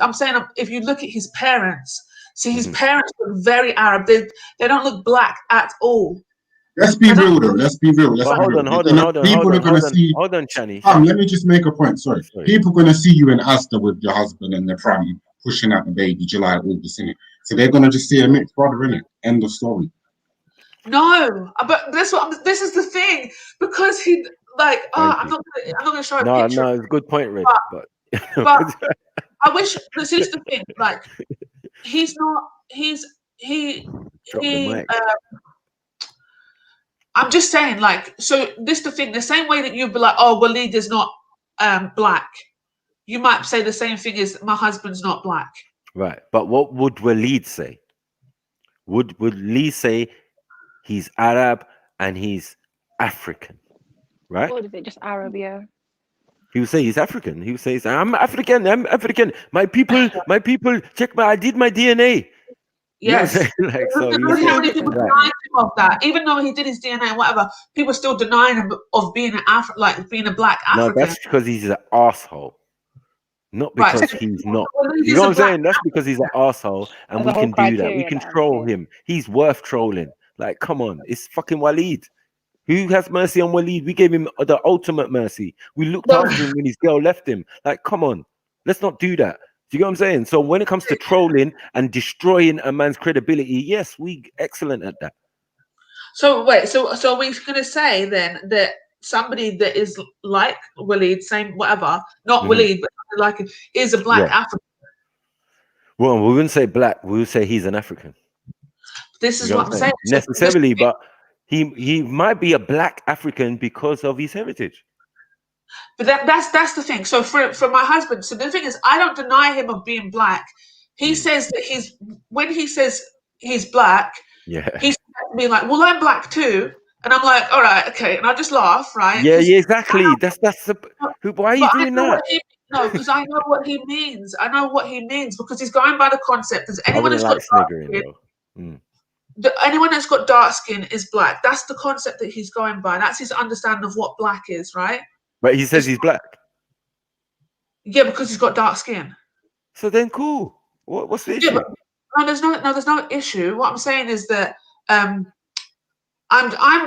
I'm saying, if you look at his parents, see his parents look very Arab. They don't look black at all. Let's be real, though. Let's be real. Hold on, Chani. Let me just make a point. Sorry. People are going to see you in Asda with your husband and the pram pushing out the baby July, August, innit? So they're going to just see a mixed brother, innit? End of story. No, but this is the thing, because he like I'm not gonna show a picture. No, it's a good point, Red. But I wish this is the thing. Like he's not. I'm just saying, like, so this the thing. The same way that you'd be like, oh, Waleed is not black. You might say the same thing as my husband's not black. Right, but what would Waleed say? Would Waleed say he's Arab and he's African, right? Or is it just Arab? Yeah. He would say he's African. He would say, I'm African. I'm African. My people. Check I did my DNA. Yes. You know so how many people denied him of that? Even though he did his DNA and whatever, people still denying him of being being a black African. No, that's because he's an asshole. Not because he's not. You know what I'm saying? That's because he's an asshole, and we can do that. We can troll him. He's worth trolling. Like, come on, it's fucking Waleed. Who has mercy on Waleed? We gave him the ultimate mercy. We looked after him when his girl left him. Like, come on, let's not do that. Do you know what I'm saying? So when it comes to trolling and destroying a man's credibility, yes, we excellent at that. So wait, so we're gonna say then that somebody that is like Waleed, same whatever, not Waleed, but like is a black African. Well, we wouldn't say black. We would say he's an African. This is what I'm saying. Necessarily, but he might be a black African because of his heritage. But that's the thing. So for my husband, so the thing is, I don't deny him of being black. He says that when he says he's black, he's being like, well, I'm black too. And I'm like, all right, okay. And I just laugh, right? Yeah, exactly. That's why are you doing that? No, because I know what he means. I know what he means because he's going by the concept that anyone who's got dark skin, anyone that's got dark skin is black. That's the concept that he's going by. That's his understanding of what black is, right? But he says he's black. Yeah, because he's got dark skin. So then, cool. What's the issue? There's no issue. What I'm saying is that I'm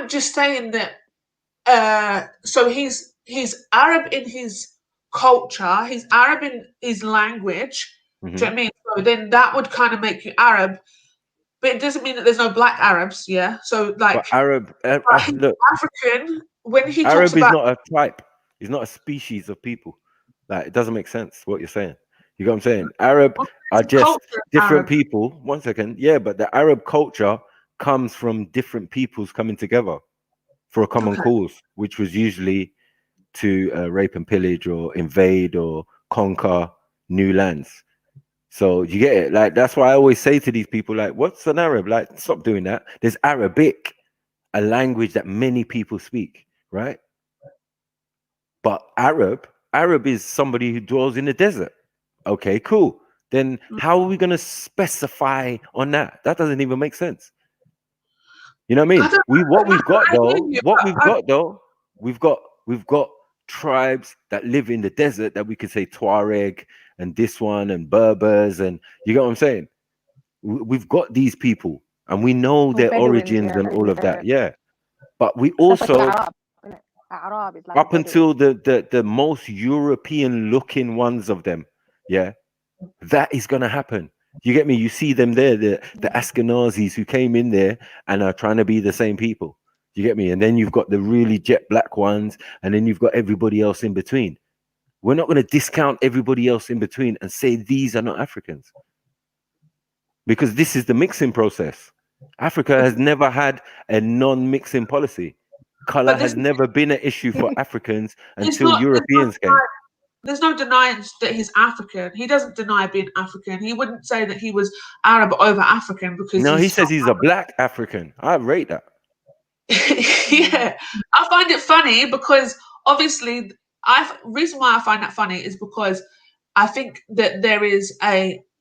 just saying that so he's Arab in his culture, he's Arab in his language. Do you know what I mean? So then that would kind of make you Arab, but it doesn't mean that there's no black Arabs. Yeah. So like but Arab, look, African when he Arab talks about, is not a type. He's not a species of people. Like it doesn't make sense what you're saying. You know what I'm saying? Arab are just different people. 1 second. Yeah, but the Arab culture comes from different peoples coming together for a common cause, which was usually to rape and pillage or invade or conquer new lands. So you get it? Like that's why I always say to these people, like, what's an Arab? Like, stop doing that. There's Arabic, a language that many people speak, right? But Arab is somebody who dwells in the desert. Okay, cool. Then how are we going to specify on that? That doesn't even make sense. You know what I mean? We've got tribes that live in the desert that we could say Tuareg and this one and Berbers, and you get what I'm saying? We've got these people and we know their origins and all of that. Yeah. But we also up until the most European looking ones of them, yeah, that is gonna happen. You get me? You see them there, the Ashkenazis who came in there and are trying to be the same people. You get me? And then you've got the really jet black ones, and then you've got everybody else in between. We're not going to discount everybody else in between and say these are not Africans, because this is the mixing process. Africa has never had a non-mixing policy. Color has never been an issue for Africans until Europeans came. There's no denying that he's African. He doesn't deny being African. He wouldn't say that he was Arab over African because he says he's a black African. I rate that. Yeah, I find it funny because obviously, reason why I find that funny is because I think that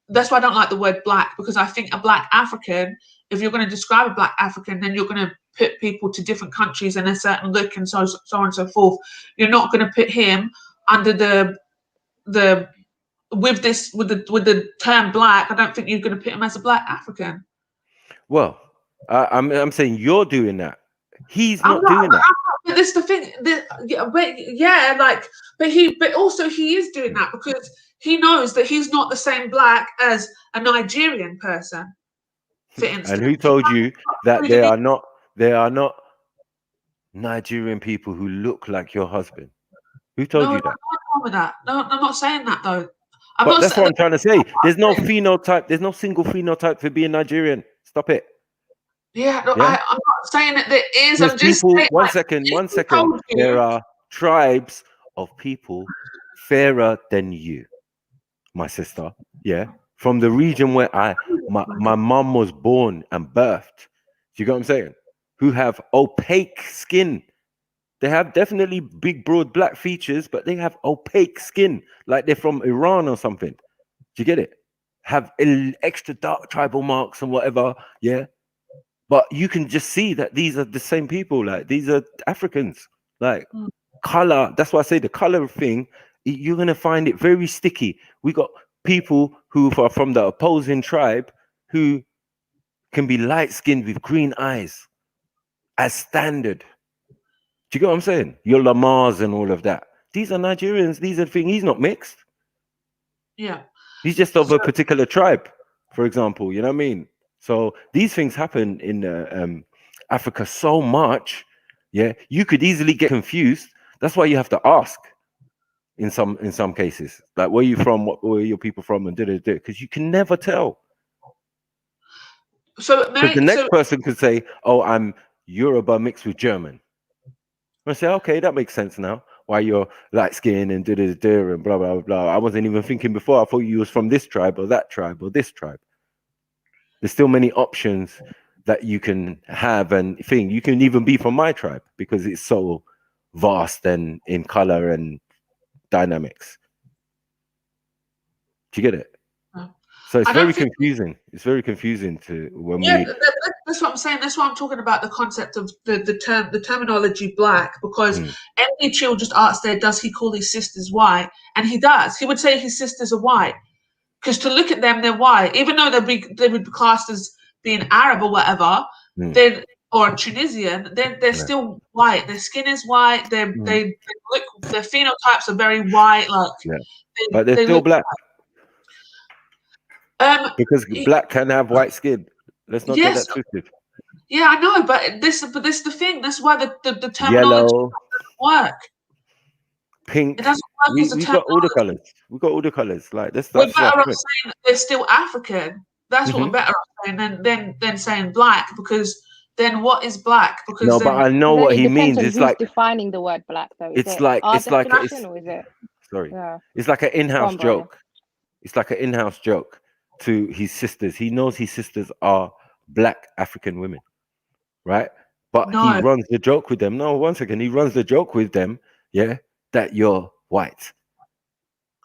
that's why I don't like the word black, because I think a black African, if you're going to describe a black African, then you're going to put people to different countries and a certain look and so on and so forth. You're not going to put him under with the term black. I don't think you're going to put him as a black African. Well, I'm saying you're doing that. He's not doing that. But this is the thing. But also he is doing that because he knows that he's not the same black as a Nigerian person, for instance. And who told you that there are not Nigerian people who look like your husband? Who told you that? I'm not wrong with that. No, I'm not saying that though. But that's what I'm trying to say. There's no phenotype. There's no single phenotype for being Nigerian. Stop it. Yeah, no, I'm not saying that there is. I'm just saying, one second. There are tribes of people fairer than you, my sister. Yeah, from the region where my mom was born and birthed. Do you get what I'm saying? Who have opaque skin. They have definitely big, broad black features, but they have opaque skin, like they're from Iran or something. Do you get it? Have extra dark tribal marks and whatever. Yeah. But you can just see that these are the same people. Like these are Africans. Like color. That's why I say the color thing. You're gonna find it very sticky. We got people who are from the opposing tribe who can be light skinned with green eyes as standard. Do you get what I'm saying? Your Lamars and all of that. These are Nigerians. These are things. He's not mixed. Yeah. He's just of a particular tribe, for example. You know what I mean? So these things happen in Africa so much. Yeah, you could easily get confused. That's why you have to ask in some cases, like where you from, where are your people from, and because you can never tell. So the next person could say, "Oh, I'm Yoruba mixed with German." I say, "Okay, that makes sense now." why you're light skinned and and blah blah blah. I wasn't even thinking before. I thought you was from this tribe or that tribe or this tribe. There's still many options that you can have and think. You can even be from my tribe because it's so vast and in color and dynamics. Do you get it? So it's very confusing. It's very confusing to when we. That's what I'm saying. That's why I'm talking about the concept of the terminology black, because Andy Chill just asked there, does he call his sisters white? And he does. He would say his sisters are white because to look at them, they're white, even though they would be classed as being Arab or whatever. Then or Tunisian, they're still white. Their skin is white. They look. Their phenotypes are very white. Like, but they're still black. Because black can have white skin. Let's not get that twisted. Yeah, I know, but this is the thing. That's why the terminology Yellow, doesn't work. Pink. It doesn't work as a We terminology. got all the colors. We got all the colors. Like that's We're better off saying that they're still African. That's what we're better off saying than saying black, because then what is black? Because no, but I know what he means. It's like defining the word black, though. It's like or is it? Sorry, yeah. It's like an in-house Go on, joke. It's like an in-house joke to his sisters. He knows his sisters are black African women, right? But he runs the joke with them. No, one second, he runs the joke with them. Yeah, that you're white,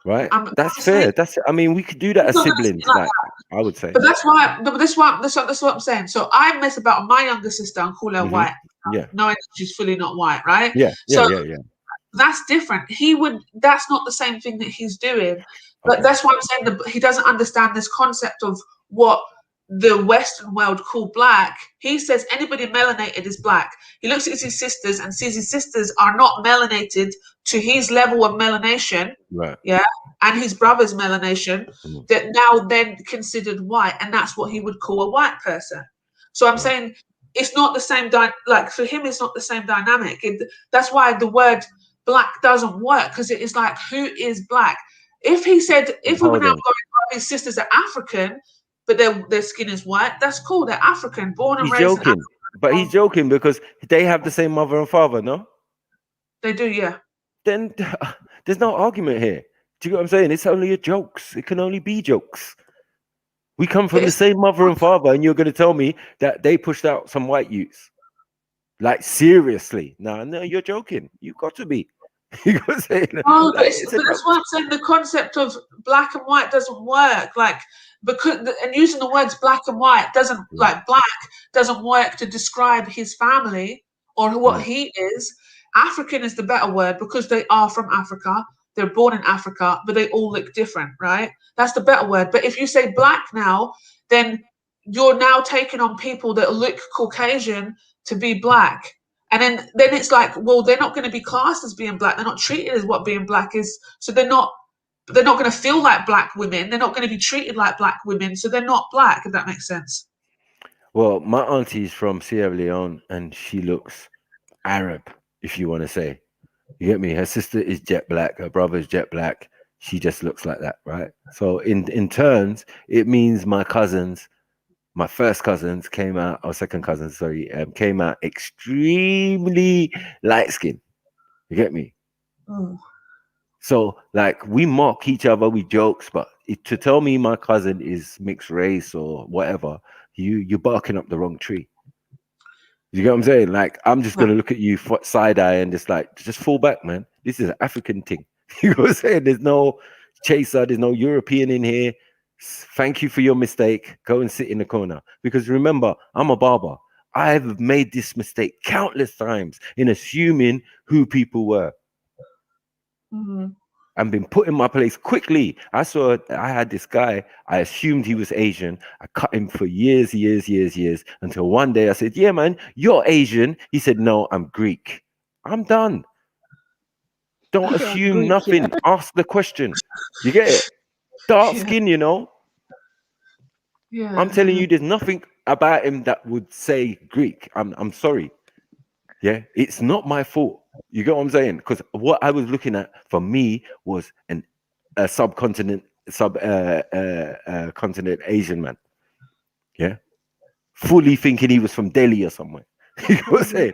right? That's fair. I mean, we could do that as siblings, like I would say. But that's why. No, but that's what I'm saying. So I mess about with my younger sister and call her white, knowing that she's fully not white, right? Yeah. That's different. That's not the same thing that he's doing. But that's why I'm saying that he doesn't understand this concept of what the Western world call black. He says anybody melanated is black. He looks at his sisters and sees his sisters are not melanated to his level of melanation. Right. Yeah. And his brother's melanation that now then considered white. And that's what he would call a white person. So I'm saying it's not the same, like for him, it's not the same dynamic. That's why the word black doesn't work, because it is like, who is black? If he said, if we were now going, his sisters are African, but their skin is white, that's cool. They're African, born and He's raised. joking, but he's joking because they have the same mother and father, no? They do, yeah. Then there's no argument here. Do you get what I'm saying? It's only a jokes. It can only be jokes. We come from the same mother and father, and you're going to tell me that they pushed out some white youths? Like, seriously? No, you're joking. You've got to be. You got to say, but that's why I'm saying the concept of black and white doesn't work. Like, because and using the words black and white doesn't like black doesn't work to describe his family or what he is. African is the better word because they are from Africa. They're born in Africa, but they all look different, right? That's the better word. But if you say black now, then you're now taking on people that look Caucasian to be black. And then it's like, well, they're not going to be classed as being black. They're not treated as what being black is. So they're not going to feel like black women. They're not going to be treated like black women. So they're not black, if that makes sense. Well, my auntie's from Sierra Leone and she looks Arab, if you want to say. You get me? Her sister is jet black. Her brother is jet black. She just looks like that, right? So in turns, it means my first cousins came out, or second cousins, sorry, came out extremely light skinned. You get me? So, like, we mock each other with jokes, but to tell me my cousin is mixed race or whatever, you're barking up the wrong tree. You get what I'm saying? Like, I'm just gonna look at you side eye and just fall back, man. This is an African thing. You know what I'm saying? There's no chaser, there's no European in here. Thank you for your mistake. Go and sit in the corner. Because remember, I'm a barber. I've made this mistake countless times in assuming who people were. And been put in my place quickly. I had this guy, I assumed he was Asian. I cut him for years, until one day I said, yeah, man, you're Asian. He said, no, I'm Greek. I'm done. Don't assume Greek, nothing. Yeah. Ask the question. You get it? Dark skin, you know. Yeah. I'm telling you, there's nothing about him that would say Greek. I'm sorry. Yeah, it's not my fault. You get what I'm saying? Because what I was looking at for me was a subcontinent Asian man. Yeah, fully thinking he was from Delhi or somewhere. You know what I'm saying?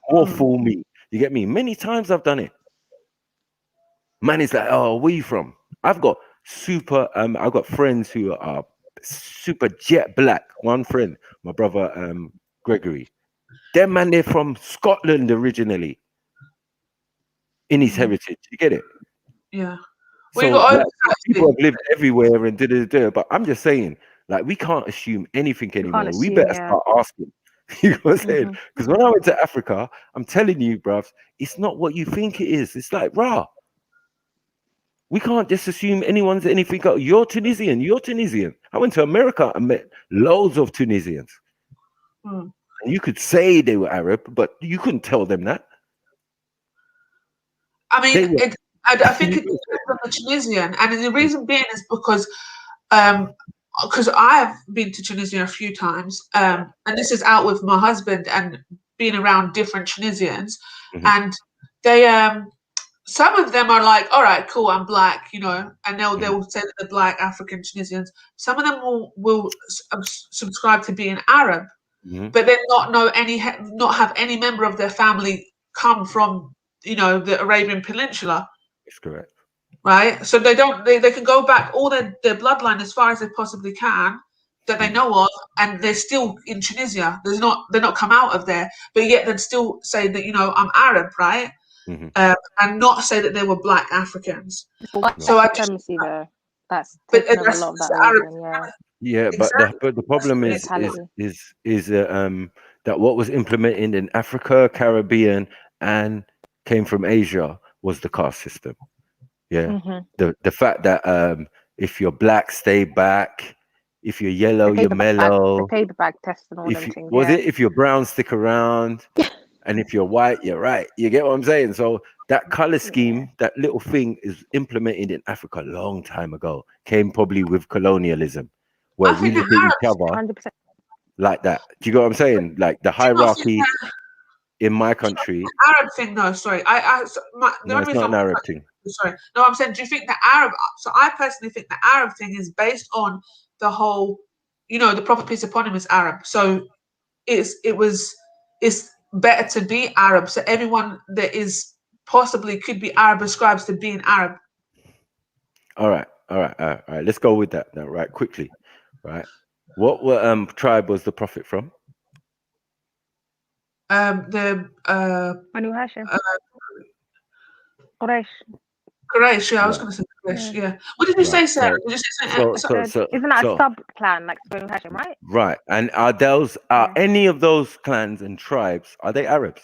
Or fool me. You get me? Many times I've done it. Man is like, oh, where you from? I've got friends who are super jet black. One friend, my brother Gregory. Them man, they're from Scotland originally in his heritage. You get it? Yeah. So like, people have lived everywhere and but I'm just saying, like, we can't assume anything anymore. We better start asking. You know what I'm saying? Because when I went to Africa, I'm telling you, bruv, it's not what you think it is. It's like, rah. We can't just assume anyone's anything. You're Tunisian. You're Tunisian. I went to America and met loads of Tunisians. Mm. And you could say they were Arab, but you couldn't tell them that. I mean, I think it depends on the Tunisian, and the reason being is because I've been to Tunisia a few times, and this is out with my husband and being around different Tunisians, and they some of them are like, all right, cool, I'm black, you know, and they will say that they're black African Tunisians. Some of them will subscribe to being Arab, but then not have any member of their family come from, you know, the Arabian Peninsula. That's correct. Right, so they can go back all their bloodline as far as they possibly can that they know of, and they're still in Tunisia. They're not come out of there, but yet they'd still say that, you know, I'm Arab, right? And not say that they were black Africans. So supremacy though. That's taking over a lot of that region, Yeah, exactly. but the problem is that what was implemented in Africa, Caribbean, and came from Asia was the caste system. Yeah, the fact that if you're black, stay back. If you're yellow, you're mellow. The paper bag test and all them things. If you're brown, stick around, and if you're white, you're right. You get what I'm saying? So that color scheme, that little thing, is implemented in Africa a long time ago. Came probably with colonialism, where we look at each other 100%. like that. Do you get what I'm saying? Like the hierarchy in my country. Arab thing, no, sorry. No, it's not an Arab thing. Sorry. No, I'm saying, do you think the Arab, so I personally think the Arab thing is based on the whole, you know, the Prophet, peace upon him, is Arab. So it's better to be Arab. So everyone that is possibly could be Arab ascribes to being Arab. All right. Let's go with that now, right? Quickly. Right. What tribe was the Prophet from? Banu Hashim. Quraysh. Quraysh, yeah, I was going to say Quraysh, yeah. What did you say, Sarah? Did you say isn't that a sub clan like Banu Hashim, right? Right. And are any of those clans and tribes, are they Arabs?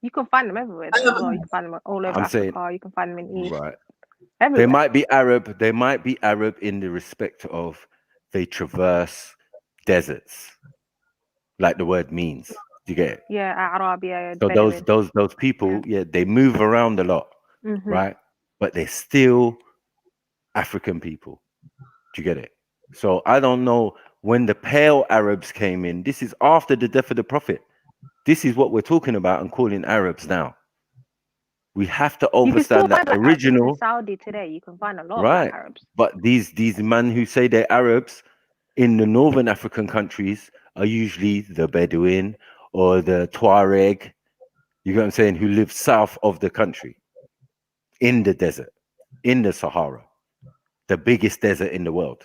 You can find them everywhere. You can find them all over Africa. You can find them in East. Right. Everywhere. They might be Arab. They might be Arab in the respect of they traverse deserts, like the word means. Do you get it? Yeah, Arabia. So those people, they move around a lot, right? But they're still African people. Do you get it? So I don't know when the pale Arabs came in. This is after the death of the Prophet. This is what we're talking about and calling Arabs now. We have to understand that original. In Saudi today, you can find a lot of Arabs. But these men who say they're Arabs in the northern African countries are usually the Bedouin or the Tuareg. You know what I'm saying? Who live south of the country, in the desert, in the Sahara, the biggest desert in the world.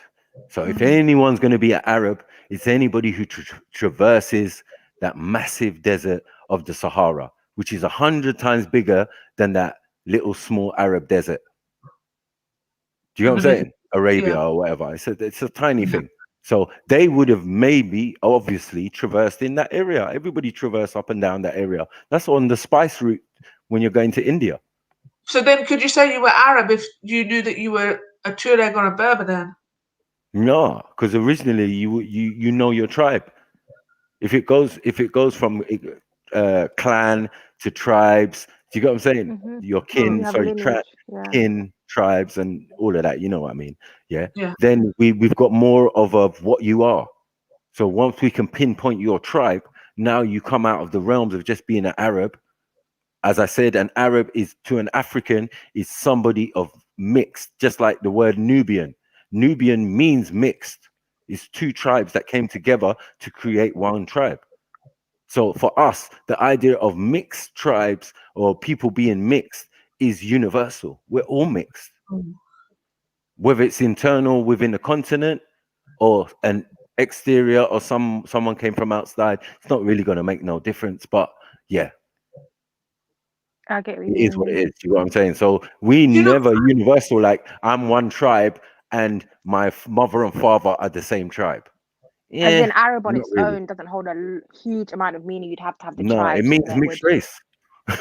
So if anyone's going to be an Arab, it's anybody who traverses that massive desert of the Sahara, which is 100 times bigger than that little small Arab desert. Do you know what I'm saying? Arabia or whatever. It's a tiny thing. So they would have obviously traversed in that area. Everybody traversed up and down that area. That's on the spice route when you're going to India. So then could you say you were Arab if you knew that you were a Tuareg or a Berber then? No, because originally you know your tribe. If it goes from clan to tribes, do you get what I'm saying? Your kin, kin, tribes, and all of that. You know what I mean? Yeah. Then we've got more of what you are. So once we can pinpoint your tribe, now you come out of the realms of just being an Arab. As I said, an Arab is to an African is somebody of mixed, just like the word Nubian. Nubian means mixed. It's two tribes that came together to create one tribe. So for us, the idea of mixed tribes or people being mixed is universal. We're all mixed. Whether it's internal within the continent or an exterior or someone came from outside, it's not really going to make no difference. But yeah, I get what it is what it mean. is. You know what I'm saying? So we never universal, like I'm one tribe and my mother and father are the same tribe. As Yeah, in Arab on not its really. own doesn't hold a huge amount of meaning. You'd have to have the No, it tribes means that mixed would. race.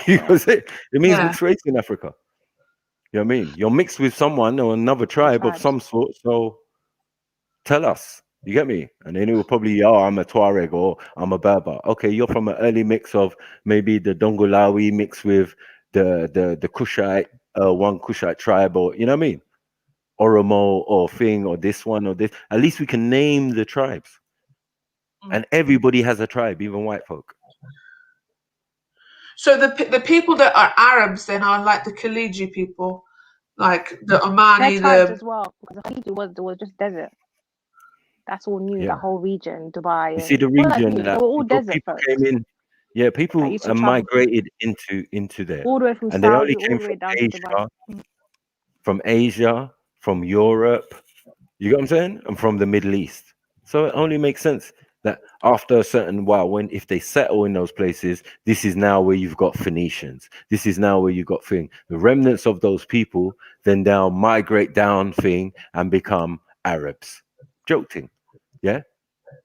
You know what I'm saying? It means mixed race in Africa. You know what I mean? You're mixed with someone or another tribe of some sort. So tell us. You get me? And then it will probably, oh, I'm a Tuareg or I'm a Berber. Okay, you're from an early mix of maybe the Dongolawi mixed with the Kushite, one Kushite tribe, or you know what I mean? Oromo or thing or this one or this. At least we can name the tribes. And everybody has a tribe, even white folk. So the people that are Arabs then are like the Khaliji people, like the Omani, They're tribes the as well, because the Khaliji was just desert. That's all new. Yeah. That whole region, Dubai. You see the All that's region new. They that were all desert people folks. came in. Yeah, people That used to travel migrated into there. all the way from And they only Saudi all came the way from down to Dubai. Asia, from Europe. You get what I'm saying? And from the Middle East. So it only makes sense that after a certain while, if they settle in those places, this is now where you've got Phoenicians. This is now where you've got the remnants of those people then now migrate down and become Arabs. Joking. Yeah.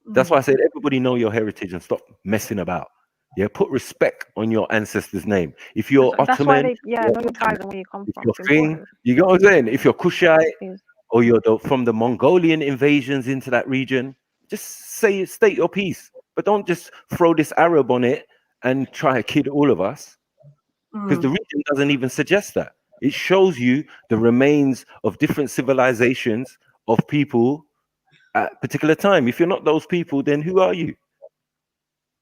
That's why I said everybody know your heritage and stop messing about. Yeah, put respect on your ancestors' name. If you're That's why Ottoman, know your tribes and where you come if from. you're It's important. you get what I'm saying? If you're Kushite or you're from the Mongolian invasions into that region, just state your piece. But don't just throw this Arab on it and try to kid all of us. Because the region doesn't even suggest that. It shows you the remains of different civilizations of people at a particular time. If you're not those people, then who are you?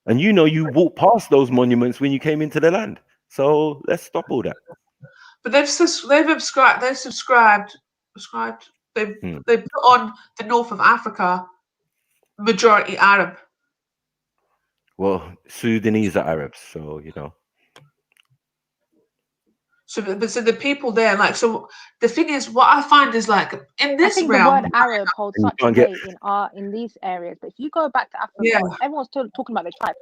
And you walked past those monuments when you came into the land. So let's stop all that. But they've subscribed. They put on the north of Africa majority Arab. Well, Sudanese are Arabs, so you know. So the people there, like, so the thing is, what I find is like in this I think realm, the word Arab holds And you such can't get- weight in these areas. But if you go back to Africa, everyone's talking about the tribe.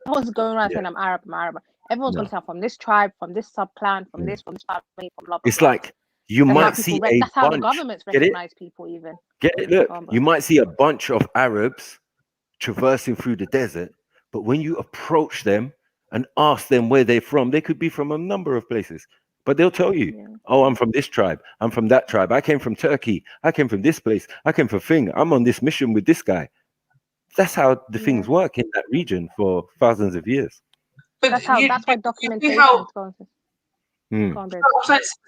No one's going around saying I'm Arab, I'm Arab. Everyone's going to say I'm from this tribe, from this sub-clan, from this family, from blah, blah, It's blah. like you And might now see people a that's how the bunch. governments Get it? recognize people even. Get it? Look, you might see a bunch of Arabs traversing through the desert, but when you approach them and ask them where they're from, they could be from a number of places. But they'll tell you, oh, I'm from this tribe. I'm from that tribe. I came from Turkey. I came from this place. I came from Thing. I'm on this mission with this guy. That's how the things work in that region for thousands of years. But that's why documentation goes.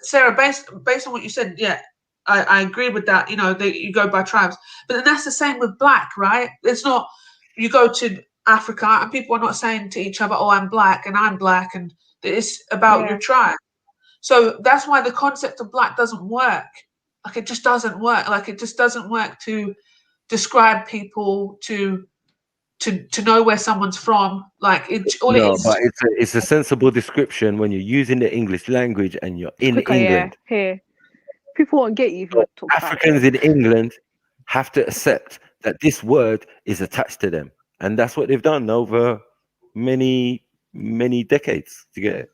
Sarah, based on what you said, yeah, I agree with that. You know, you go by tribes, but then that's the same with black, right? It's not you go to Africa and people are not saying to each other, "Oh, I'm black," and it's about your tribe. So that's why the concept of black doesn't work. Like it just doesn't work. Like it just doesn't work to describe people to know where someone's from. Like all it is. But it's a sensible description when you're using the English language and you're in England. Yeah, here. People won't get you if you talk Africans in England have to accept that this word is attached to them. And that's what they've done over many, many decades to get it.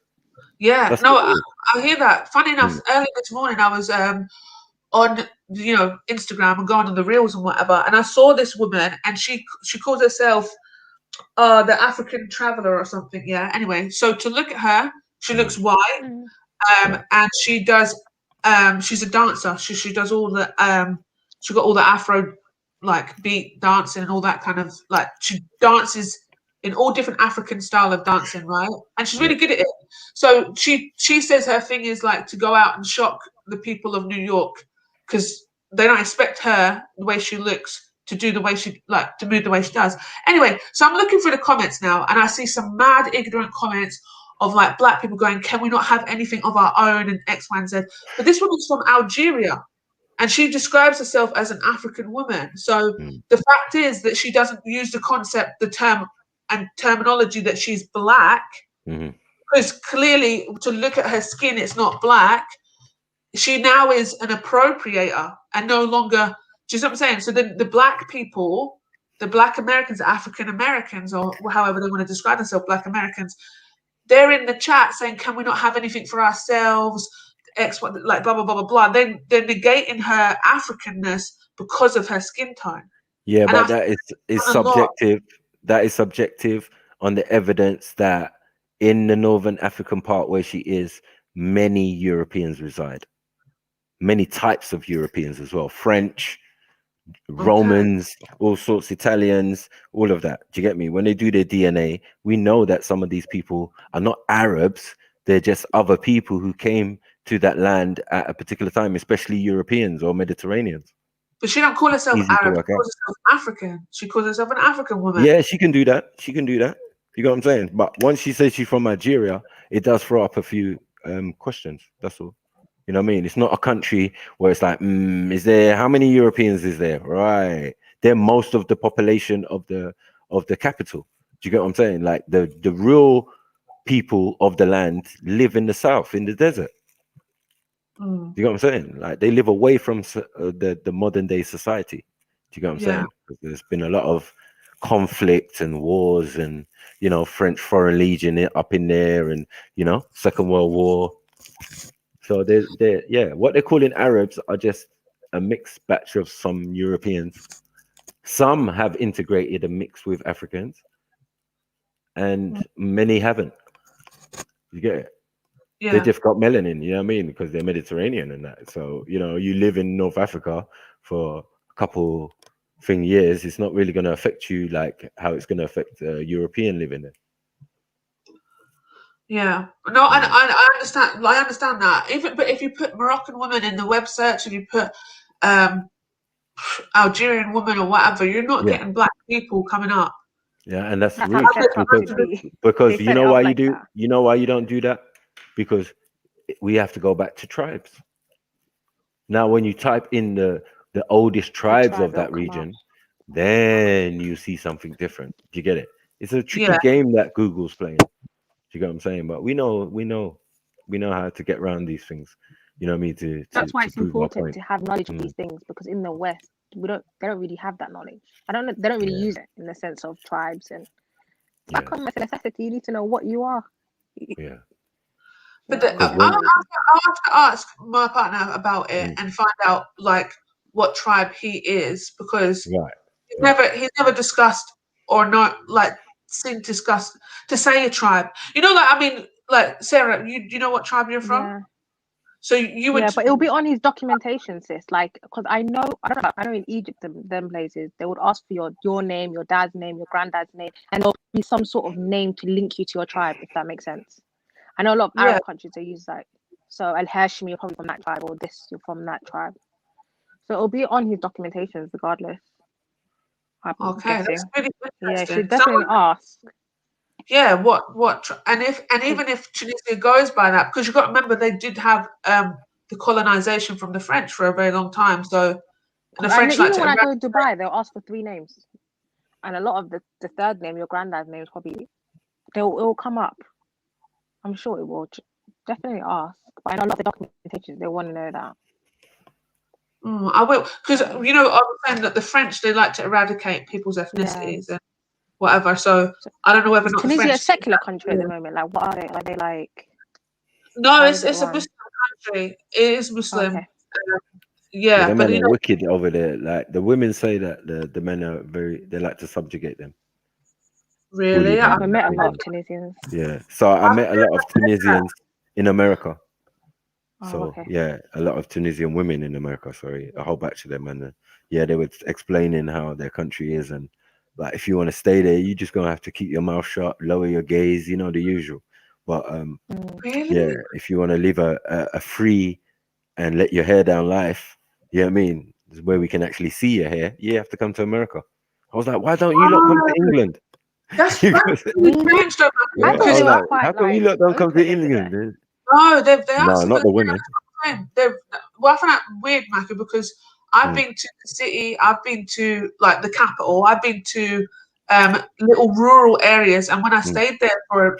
Yeah, That's no, what I hear that. Funny enough, early this morning I was on Instagram and going on the reels and whatever, and I saw this woman and she calls herself the African traveler or something. Yeah. Anyway, so to look at her, she looks white, and she does she's a dancer. She does all the she got all the Afro like beat dancing and all that kind of like she dances in all different African style of dancing, right? And she's really good at it. So she says her thing is like to go out and shock the people of New York because they don't expect her the way she looks to do the way she like to move the way she does. Anyway, so I'm looking through the comments now and I see some mad ignorant comments of like black people going, can we not have anything of our own and X, Y, and Z? But this woman's from Algeria and she describes herself as an African woman. So the fact is that she doesn't use the concept, the term and terminology that she's black because clearly to look at her skin, it's not black. She now is an appropriator and no longer. Do you see what I'm saying? So then the black people, the black Americans, African Americans, or however they want to describe themselves, black Americans, they're in the chat saying, "Can we not have anything for ourselves?" Like blah blah blah blah blah. Then they're negating her Africanness because of her skin tone. Yeah, And but that is subjective. That is subjective on the evidence that in the northern African part where she is, many Europeans reside. Many types of Europeans as well. French, Romans, all sorts, Italians, all of that. Do you get me? When they do their DNA, we know that some of these people are not Arabs. They're just other people who came to that land at a particular time, especially Europeans or Mediterraneans. But she don't call herself Easy to Arab. She work out. calls herself African. She calls herself an African woman. Yeah, she can do that. She can do that. You know what I'm saying? But once she says she's from Nigeria, it does throw up a few questions. That's all. You know what I mean? It's not a country where it's like, is there, how many Europeans is there? Right. They're most of the population of the capital. Do you get what I'm saying? Like the real people of the land live in the south, in the desert. Do you get what I'm saying? Like they live away from the modern day society. Do you get what I'm saying? There's been a lot of conflict and wars and, you know, French Foreign Legion up in there and, you know, Second World War. So they're what they're calling Arabs are just a mixed batch of some Europeans. Some have integrated and mixed with Africans, and many haven't. You get it? Yeah. They just got melanin, you know what I mean? Because they're Mediterranean and that. So, you know, you live in North Africa for a couple years, it's not really going to affect you like how it's going to affect European living there. Yeah, no, I understand. I understand that. But if you put Moroccan woman in the web search, if you put Algerian woman or whatever, you're not getting black people coming up. Yeah, and that's rude because you know why you do. You know why you don't do that? Because we have to go back to tribes. Now, when you type in the oldest tribes of that region, then you see something different. Do you get it? It's a tricky game that Google's playing. Do you get what I'm saying? But we know how to get around these things. You know what I mean? That's why it's prove our important point. to have knowledge of these things, because in the West, they don't really have that knowledge. They don't really use it in the sense of tribes, and that comes with necessity. You need to know what you are. Yeah. But I'll have to ask my partner about it and find out like what tribe he is, because he's never discussed or not like seen discussed to say a tribe. You know, like I mean, like Sarah, you know what tribe you're from? Yeah. So you would. Yeah, but it'll be on his documentation, sis. Like, because I know in Egypt, them places, they would ask for your name, your dad's name, your granddad's name, and there'll be some sort of name to link you to your tribe, if that makes sense. I know a lot of Arab countries, they use that. So Al Hashimi, you're probably from that tribe, or this, you're from that tribe. So it'll be on his documentations regardless. Okay, that's really interesting. Yeah, should definitely ask. Yeah, and even if Tunisia goes by that, because you've got to remember they did have the colonization from the French for a very long time. So the French even when I go to Dubai, they'll ask for 3 names, and a lot of the third name, your granddad's name, is probably it will come up. I'm sure it will. Definitely ask. But I know a lot of the documentation, they want to know that. I will, because you know I was saying that the French, they like to eradicate people's ethnicities and whatever. So I don't know whether or not Tunisia the is a secular country at the moment. Like, what are they? Are they like? No, it's a Muslim country. It is Muslim. Okay. The But men you are know, wicked over there. Like the women say that the men are they like to subjugate them. really, I met a lot of Tunisians. Yeah, so I met a lot of Tunisians in America. So okay. yeah, a lot of Tunisian women in America. Sorry, a whole batch of them, and they were explaining how their country is, and like if you want to stay there, you just gonna have to keep your mouth shut, lower your gaze, you know, the usual. But really? if you want to live a free and let your hair down life, you know what I mean, where we can actually see your hair, you have to come to America. I was like, why don't you lot come to England? That's Yeah, I I was like, how come you lot don't come to England? No, they No, asked not the women. Well, I find that weird, Maka, because I've been to the city, I've been to like the capital, I've been to little rural areas. And when I stayed there for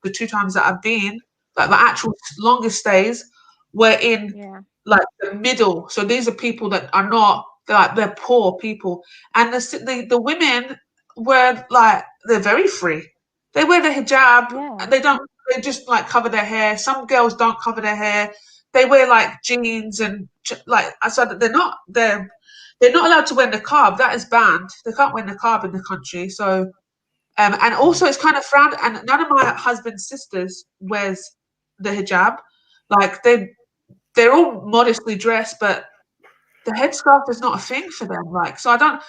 the 2 times that I've been, like the actual longest stays were in like the middle. So these are people that are not they're poor people, and the women were like they're very free. They wear the hijab. And they just like cover their hair. Some girls don't cover their hair. They wear like jeans and like I said, they're not allowed to wear niqab. That is banned. They can't wear niqab in the country. So, and also it's kind of frowned. And none of my husband's sisters wears the hijab. Like they're all modestly dressed, but the headscarf is not a thing for them. Like, so I don't.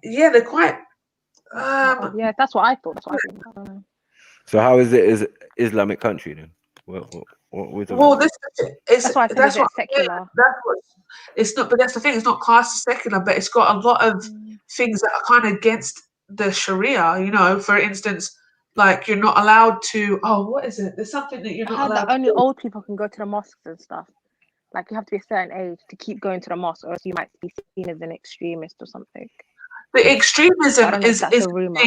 Yeah, they're quite. Yeah, that's what I thought. That's what I think. I don't know. So how is it? Is it Islamic country then? What Well, this is that's why I said that's a bit what secular. that's what it's not. But that's the thing. It's not classed as secular, but it's got a lot of things that are kind of against the Sharia. You know, for instance, like you're not allowed to. Oh, what is it? There's something that you're not allowed. That only old people can go to the mosques and stuff. Like you have to be a certain age to keep going to the mosque, or else you might be seen as an extremist or something. The extremism is a rumor.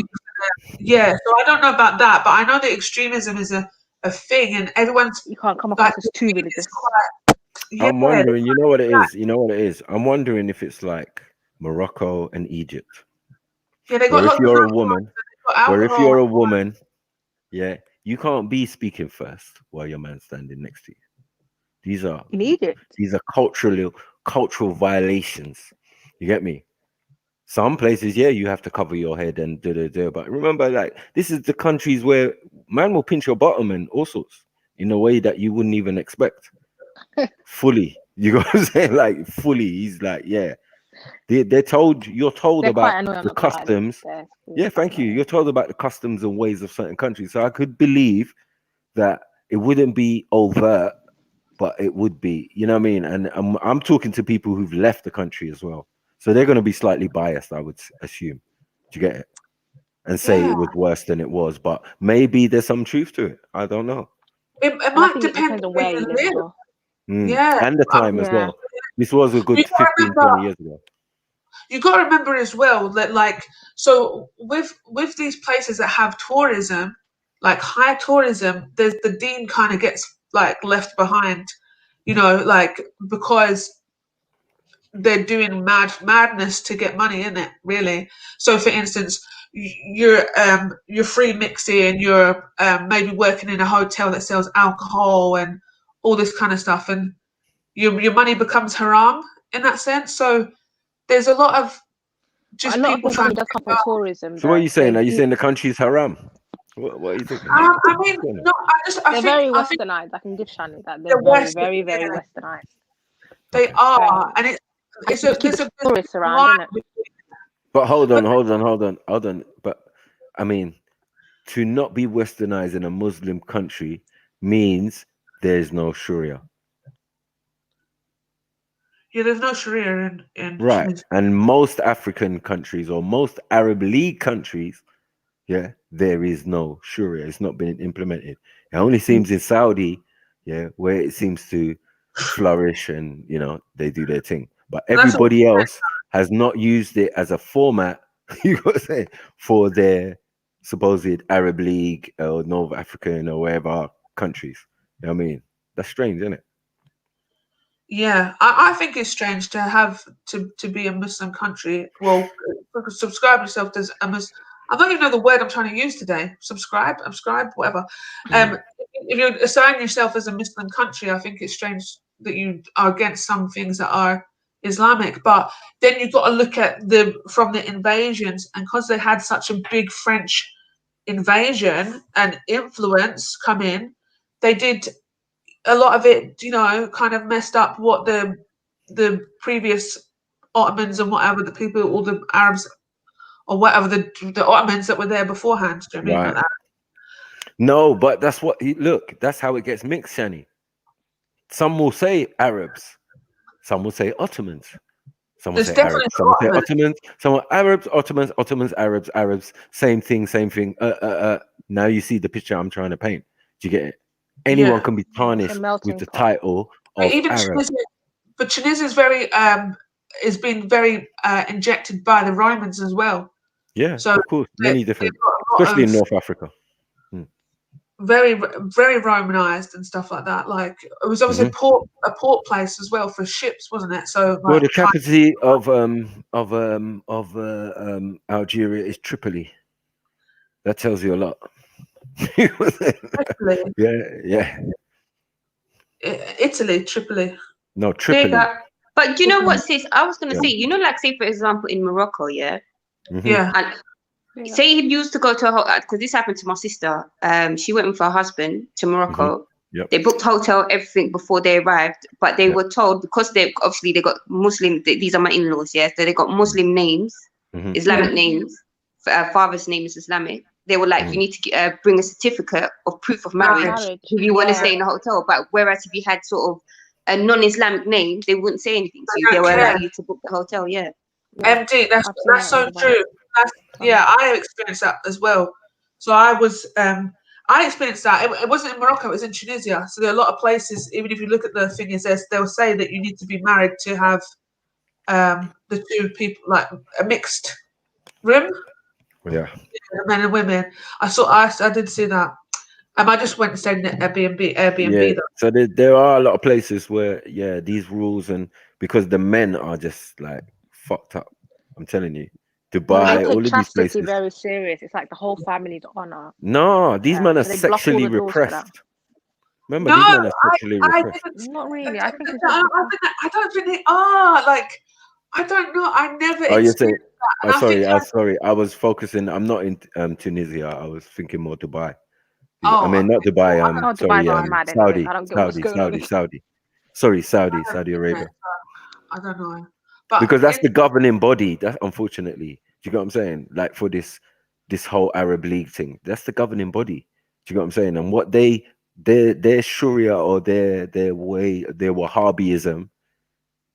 Yeah, so I don't know about that, but I know that extremism is a thing, and everyone's you can't come across as too religious. I'm wondering, you know what it is? You know what it is? I'm wondering if it's like Morocco and Egypt. Yeah, they got where if you're a woman, yeah, you can't be speaking first while your man's standing next to you. These are in Egypt. These are cultural violations. You get me? Some places, yeah, you have to cover your head and but remember, like, this is the countries where man will pinch your bottom and all sorts in a way that you wouldn't even expect. Fully, you know what I'm saying? Like fully, he's like, yeah. You're told about the customs. Yeah, thank you. You're told about the customs and ways of certain countries. So I could believe that it wouldn't be overt, but it would be, you know what I mean? And I'm talking to people who've left the country as well. So they're going to be slightly biased, I would assume. Do you get it? And say it was worse than it was, but maybe there's some truth to it. I don't know. It might depend on where you live. Yeah, and the time as well. This was a good 15, 20 years ago. You got to remember as well that, like, so with these places that have tourism, like high tourism, there's the deen kind of gets like left behind, you know, like because they're doing madness to get money in it, really. So for instance, you're free mixing, you're maybe working in a hotel that sells alcohol and all this kind of stuff, and your money becomes haram in that sense. So there's a lot of just people trying to come from tourism. So what are you saying? Are you saying the country's haram? What are you thinking? I mean, no, they're very westernized. I can give Shani that they're very, very westernized. They are, and it's a tourists around, isn't it? But hold on. But I mean, to not be westernized in a Muslim country means there's no Sharia. Yeah, there's no Sharia in right. And most African countries or most Arab League countries, yeah, there is no Sharia. It's not been implemented. It only seems in Saudi, yeah, where it seems to flourish and, you know, they do their thing. But everybody else has not used it as a format, you got to say, for their supposed Arab League or North African or wherever countries. You know what I mean? That's strange, isn't it? Yeah, I think it's strange to have to be a Muslim country. Well, subscribe yourself as a Muslim. I don't even know the word I'm trying to use today. Subscribe, whatever. If you assign yourself as a Muslim country, I think it's strange that you are against some things that are Islamic. But then you've got to look at from the invasions, and because they had such a big French invasion and influence come in, they did a lot of it, you know, kind of messed up what the previous Ottomans and whatever, the people, all the Arabs or whatever, the Ottomans that were there beforehand. Do you know what I mean? Like that? No, but that's what that's how it gets mixed, Shani. Some will say Arabs, some will say Ottomans, some will say Arabs, some will say Ottomans, some will Arabs, Ottomans, Arabs, same thing. Now you see the picture I'm trying to paint. Do you get it? Anyone can be tarnished with the title of even Arab. Tunisia is very has been very injected by the Romans as well. Yeah, So of course, many different, they've got a lot especially in of North Africa. very, very Romanized and stuff like that. Like it was obviously Mhm. a port place as well for ships, wasn't it? So Well, like the capital of Algeria is Tripoli. That tells you a lot. Tripoli, Yeah. Italy, Tripoli. No, There you Tripoli. go. But you know what, sis? I was gonna Yeah. say, like, say for example, in Morocco, yeah. Yeah. And say he used to go to a because this happened to my sister. She went with her husband to Morocco. Yep. They booked hotel, everything before they arrived, but they were told because they got Muslim. These are my in-laws, yeah. So they got Muslim names, Islamic names. Father's name is Islamic. They were like, you need to bring a certificate of proof of marriage if you want to stay in the hotel. But whereas if you had sort of a non-Islamic name, they wouldn't say anything to you. They will allow you to book the hotel. Yeah. MD, that's so true. I experienced that as well. So I experienced that. It wasn't in Morocco, it was in Tunisia. So there are a lot of places, even if you look at the thing, they'll say that you need to be married to have the two people, like a mixed room. Yeah. Men and women. I did see that. I just went and stayed in Airbnb Yeah. though. So there are a lot of places where these rules, and because the men are just like fucked up. I'm telling you, They Dubai, take all of these chastity places. very serious. It's like the whole family's honor. No, these men are So they block all sexually the doors for that. repressed. Remember, these men are sexually I repressed. didn't. Not really. I think it's I don't think they are. Like, I don't know. I never Oh, you're saying? experienced that. Oh, And sorry. I was focusing. I'm not in Tunisia. I was thinking more Dubai. I Oh, mean, not Dubai. Oh, Sorry. Dubai's not mad anyways. Saudi. I don't get what's going on. Saudi. Sorry, Saudi Arabia. I don't know. But Because that's the governing body. That unfortunately, do you get what I'm saying? Like for this whole Arab League thing, that's the governing body. Do you get what I'm saying? And what their Sharia or their way, their Wahhabism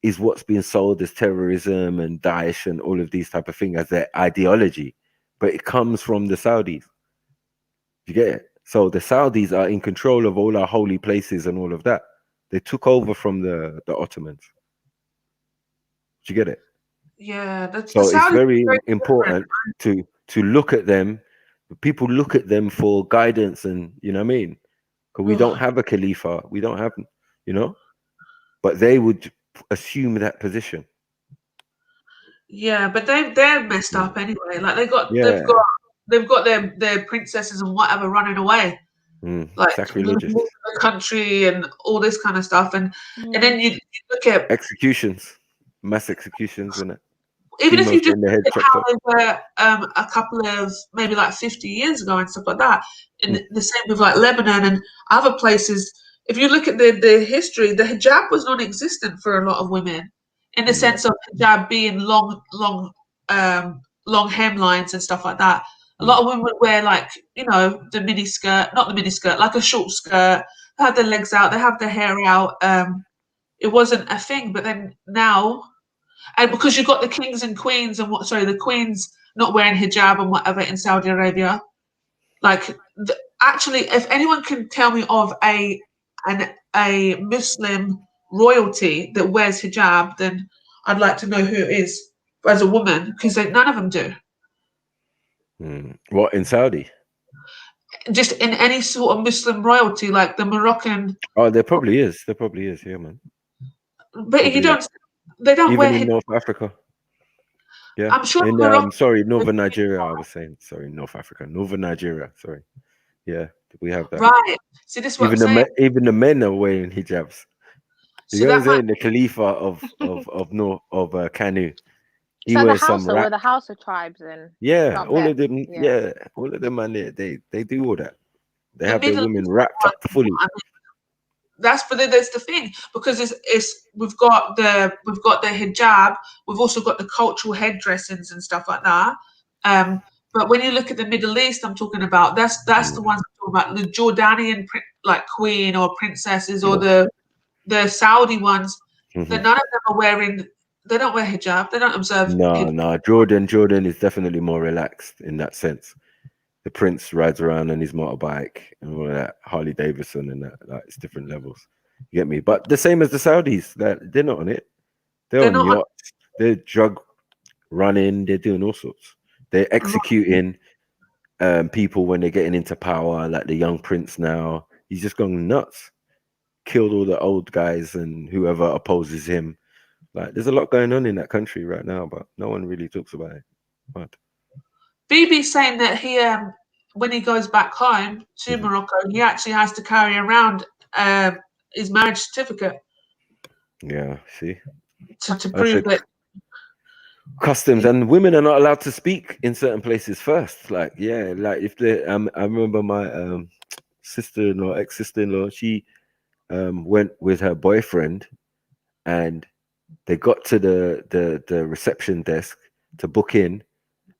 is what's being sold as terrorism and Daesh and all of these type of things as their ideology. But it comes from the Saudis. Do you get it? So the Saudis are in control of all our holy places and all of that. They took over from the Ottomans. Do you get it? Yeah, So it's very important to look at them. People look at them for guidance, and you know what I mean? Because we don't have a Khalifa, we don't have, but they would assume that position. Yeah, but they're messed up anyway. Like they've got their princesses and whatever running away. Like Sacrilegious the country and all this kind of stuff, and then you look at executions, mass executions, isn't it? even if you just the head look at chopped how off. they were a couple of maybe like 50 years ago and stuff like that. And the same with like Lebanon and other places. If you look at the history, the hijab was non-existent for a lot of women, in the sense of hijab being long hemlines and stuff like that. A lot of women would wear like, the mini skirt, not the mini skirt, like a short skirt. They have their legs out, they have their hair out. It wasn't a thing, but then now, and because you've got the kings and queens and the queens not wearing hijab and whatever in Saudi Arabia, like actually, if anyone can tell me of a Muslim royalty that wears hijab, then I'd like to know who it is as a woman, because none of them do. What, in Saudi? Just in any sort of Muslim royalty, like the Moroccan. Oh, there probably is. Yeah, man. But Probably they don't even wear in hijab. North Africa. Yeah, I'm sure in Morocco. Northern Nigeria. I was saying, sorry, North Africa, Northern Nigeria. Sorry, yeah, we have that. Right. See, this is what I'm saying. Even the men are wearing hijabs. You know what I'm saying? The Khalifa of Kanu, he like wears the some Hausa, where the Hausa tribes and all of them. Yeah, all of them, man. They do all that. They have their women wrapped up fully. That's the thing, because we've got the hijab, we've also got the cultural headdressings and stuff like that. But when you look at the Middle East, I'm talking about that's the ones I'm talking about, the Jordanian like queen or princesses, or the Saudi ones. None of them are wearing. They don't wear hijab. They don't observe. No. Jordan is definitely more relaxed in that sense. The prince rides around on his motorbike and all that, Harley Davidson and that. Like, it's different levels. You get me? But the same as the Saudis, they're not on it. They're on yachts. They're drug running. They're doing all sorts. They're executing people when they're getting into power, like the young prince now. He's just gone nuts. Killed all the old guys and whoever opposes him. Like, there's a lot going on in that country right now, but no one really talks about it. But BB's saying that he, when he goes back home to Morocco, he actually has to carry around his marriage certificate yeah, see, to prove it. Customs, and women are not allowed to speak in certain places first. Like, yeah, like if they, I remember my sister-in-law, ex-sister-in-law, she went with her boyfriend, and they got to the reception desk to book in,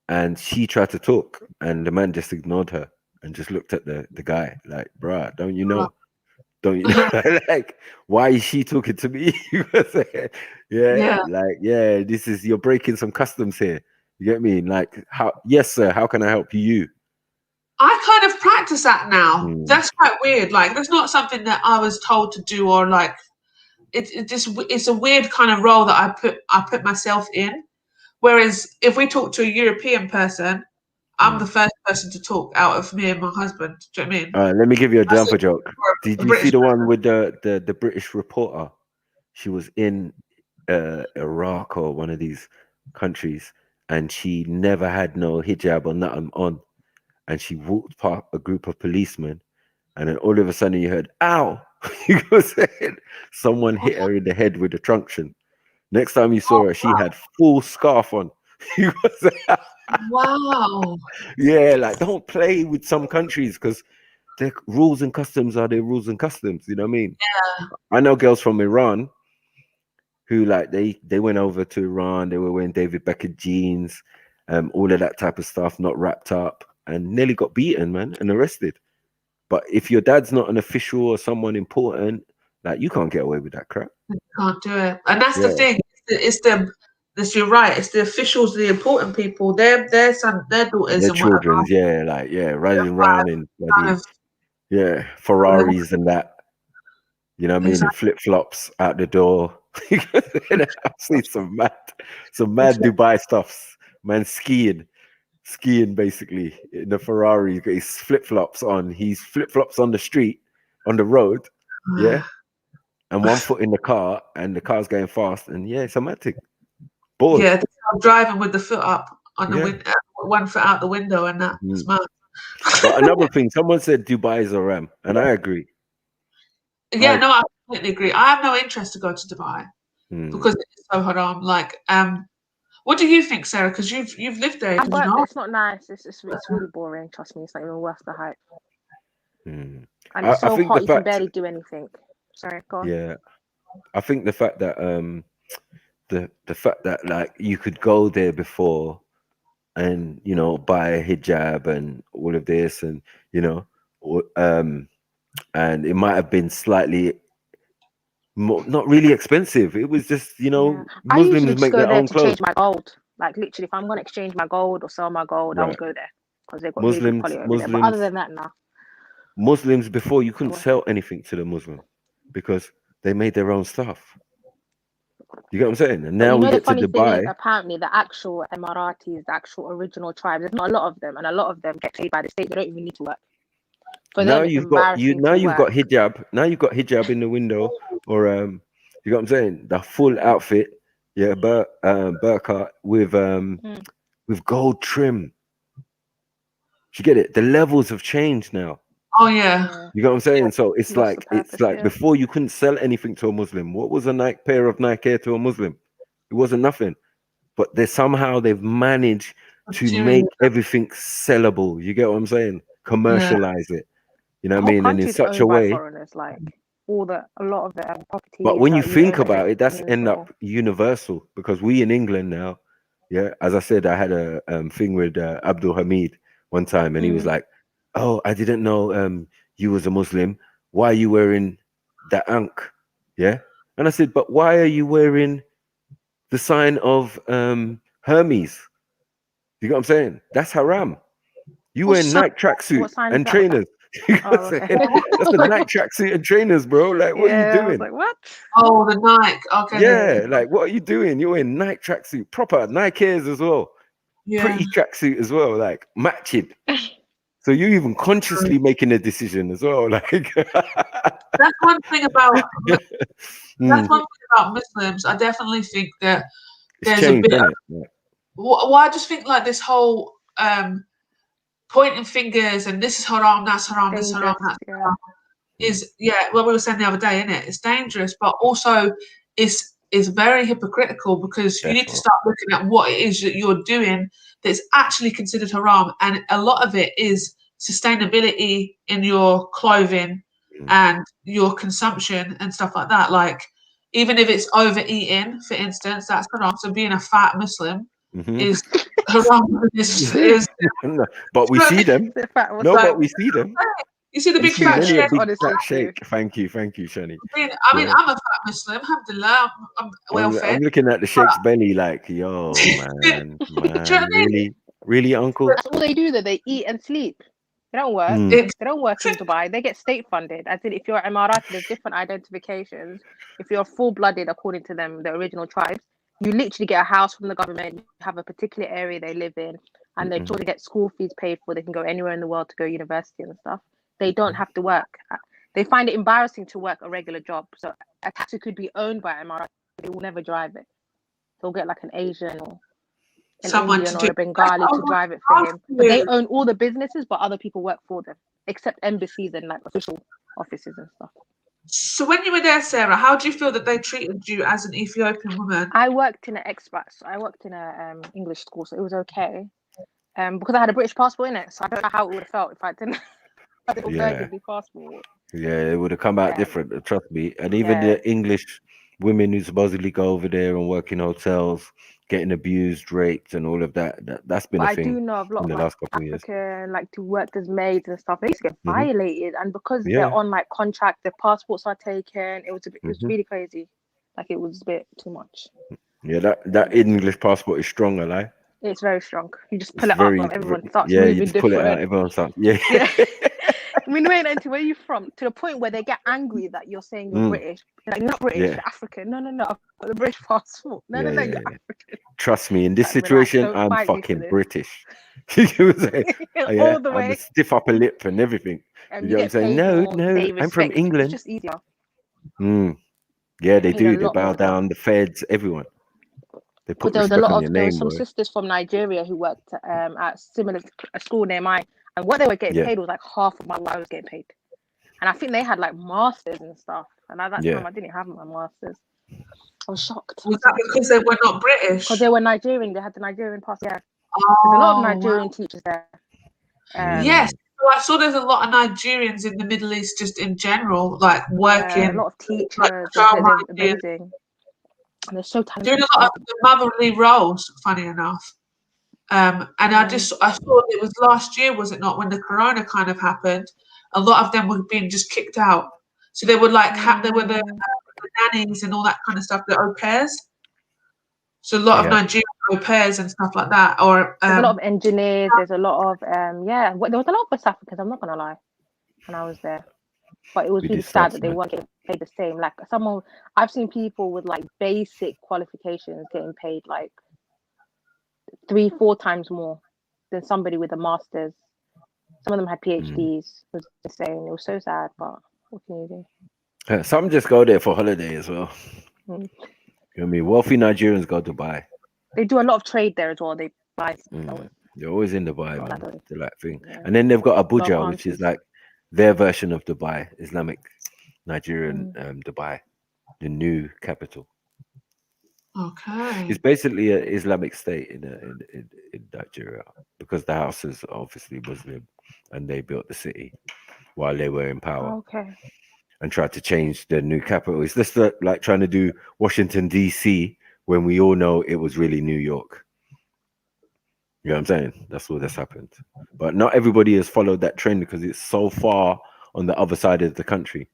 and she tried to talk, and the man just ignored her and just looked at the guy like, bruh, don't you know? Don't you know? Like, why is she talking to me? Yeah, like, yeah, this is, you're breaking some customs here. You get me? Like, how? Yes, sir. How can I help you? I kind of practice that now. That's quite weird. Like, that's not something that I was told to do, or like, it's a weird kind of role that I put myself in. Whereas if we talk to a European person, I'm the first person to talk out of me and my husband. Do you know what I mean? All right, let me give you a jumper joke. Did you British see the one with the British reporter? She was in Iraq or one of these countries, and she never had no hijab or nothing on, and she walked past a group of policemen, and then all of a sudden you heard, "Ow!" You go saying someone hit her in the head with a truncheon. Next time you saw her, she had full scarf on. You go saying, wow. yeah, like, don't play with some countries, because their rules and customs are their rules and customs. You know what I mean? Yeah. I know girls from Iran who, like, they went over to Iran. They were wearing David Beckham jeans, all of that type of stuff, not wrapped up, and nearly got beaten, man, and arrested. But if your dad's not an official or someone important, like, you can't get away with that crap. You can't do it, and that's the thing. You're right. It's the officials, the important people. Their son, their daughters, Their and whatever. children's, yeah, like, yeah, running around in bloody, yeah, Ferraris and that. You know what I mean? And flip-flops out the door. I see some mad Dubai stuffs. Man skiing basically in the Ferrari. He's got his flip-flops on. He's flip-flops on the street, on the road. Yeah. And one foot in the car, and the car's going fast. And yeah, it's a mad thing. Bored. Yeah, I'm driving with the foot up on the window, one foot out the window, and that. It's mad. But another thing, someone said Dubai is a ram, and I agree. Yeah, no, I completely agree. I have no interest to go to Dubai because it's so haram. Like, what do you think, Sarah? Because you've lived there. Did you not? It's not nice. It's really boring. Trust me, it's not even worth the hype. And I it's so think hot, the you can fact, barely do anything. Sorry, go on. yeah, I think the fact that the fact that, like, you could go there before and, you know, buy a hijab and all of this, and, you know, and it might have been slightly not really expensive. It was just, you know, I usually Muslims just make go their there own to clothes. change my gold. Like, literally, if I'm going to exchange my gold or sell my gold, I would go there because they've got really good quality over there. But other than that, no. Muslims before, you couldn't sell anything to the Muslim because they made their own stuff. You get what I'm saying? And now we get to Thing Dubai. is, apparently, the actual Emiratis, the actual original tribes, there's not a lot of them, and a lot of them get paid by the state. They don't even need to work. For Now them, it's you've got embarrassing got hijab. Now you've got hijab in the window, or you know what I'm saying? The full outfit, yeah, burqa with gold trim. You get it? The levels have changed now. Oh yeah. You know what I'm saying? So it's like before you couldn't sell anything to a Muslim. What was a pair of Nike Air to a Muslim? It wasn't nothing. But they've managed to make everything sellable. You get what I'm saying? Commercialize it. You know what I mean? And in such a way. Foreigners, like a lot of the properties. But when you think about it, that's end up universal, because we in England now, yeah, as I said, I had a thing with Abdul Hamid one time, and he was like, "Oh, I didn't know you was a Muslim. Why are you wearing that ankh?" Yeah, and I said, "But why are you wearing the sign of Hermes?" You know what I'm saying? That's haram. You wear Nike tracksuit and trainers. Oh, okay. That's the Nike tracksuit and trainers, bro. Like, what are you doing? Like, what? Oh, the Nike. Okay. Yeah, like, what are you doing? You're wearing Nike tracksuit, proper Nike Airs as well. pretty tracksuit as well, like matching. So you're even consciously making a decision as well, like. That's one thing about Muslims. I definitely think that there's changed, a bit. Yeah. Well, I just think like this whole pointing fingers and this is haram, that's haram, this is haram, that's haram. Is what we were saying the other day, isn't it? It's dangerous, but also it's very hypocritical because you need to start looking at what it is that you're doing that's actually considered haram, and a lot of it is sustainability in your clothing and your consumption and stuff like that. Like even if it's overeating, for instance, that's haram. So being a fat Muslim is haram. But we see them. No, but we see them. You see the big fat shake. Thank you, Shani. I mean, I'm a fat Muslim. Alhamdulillah, I'm well fed. I'm looking at the Sheikh's belly, like, yo, man, really, uncle. That's all they do. Though they eat and sleep. They don't work. They don't work in Dubai. They get state funded. As in, if you're Emirati, there's different identifications. If you're full-blooded, according to them, the original tribes, you literally get a house from the government. You have a particular area they live in, and their children get school fees paid for. They can go anywhere in the world to go university and stuff. They don't have to work. They find it embarrassing to work a regular job. So a taxi could be owned by Emirati. They will never drive it. They'll get like an Asian or an Indian or a Bengali to drive it for him. But they own all the businesses, but other people work for them, except embassies and like official offices and stuff. So when you were there, Sarah, how do you feel that they treated you as an Ethiopian woman? I worked in an expat. So I worked in a English school, so it was okay. Because I had a British passport in it, so I don't know how it would have felt if I didn't. Passport. Yeah, it would have come out different, trust me. And even the English women who supposedly go over there and work in hotels, getting abused, raped, and all of that's been a thing. I do know of a lot in the of last couple of years. African, like to work as maids and stuff. They used to get violated, and because they're on like contract, their passports are taken. It was it was really crazy. Like it was a bit too much. Yeah, that English passport is stronger, like. It's very strong. You just pull it up, and everyone starts moving you just different. Pull it out, everyone starts. Yeah. I mean, wait until where are you from? To the point where they get angry that you're saying you're British. They're like, not British, you're African. No, I've got the British passport. No, you're African. Trust me, in this situation, I'm fucking British. You know what I'm saying? All the way. I'm a stiff upper lip and everything. You know what I'm saying? No, I'm from England. It's just easier. Yeah, they do. They bow down, the feds, everyone. They put there was respect on your name. There were some sisters from Nigeria who worked at a school near mine, and what they were getting paid was like half of what I was getting paid. And I think they had like masters and stuff. And at that time, I didn't have my masters. I was shocked. Was that because they were not British? Because they were Nigerian. They had the Nigerian passport. Yeah. There's a lot of Nigerian teachers there. Yes. So I saw there's a lot of Nigerians in the Middle East just in general, like working. A lot of teachers. They're amazing. And they're so talented. Doing a lot of the motherly roles, funny enough. And I thought it was last year, was it not, when the corona kind of happened? A lot of them were being just kicked out. So they were like, they were the nannies and all that kind of stuff, the au pairs. So a lot of Nigerian au pairs and stuff like that. Or there's a lot of engineers. There's a lot of there was a lot of West Africans. I'm not gonna lie, when I was there, but it was really sad that they weren't getting paid the same. Like I've seen people with like basic qualifications getting paid like 3-4 times more than somebody with a master's. Some of them had PhDs. It was insane. It was so sad, but what can you do? Some just go there for holiday as well. You know what I mean? Wealthy Nigerians go to Dubai. They do a lot of trade there as well. They buy. They're always in Dubai, man. It's like thing. And then they've got Abuja, which is like their version of Dubai, Islamic Nigerian Dubai, the new capital. Okay. It's basically an Islamic state in Nigeria because the house is obviously Muslim and they built the city while they were in power. Okay. And tried to change the new capital. It's just like trying to do Washington, D.C. when we all know it was really New York. You know what I'm saying? That's what has happened. But not everybody has followed that trend because it's so far on the other side of the country.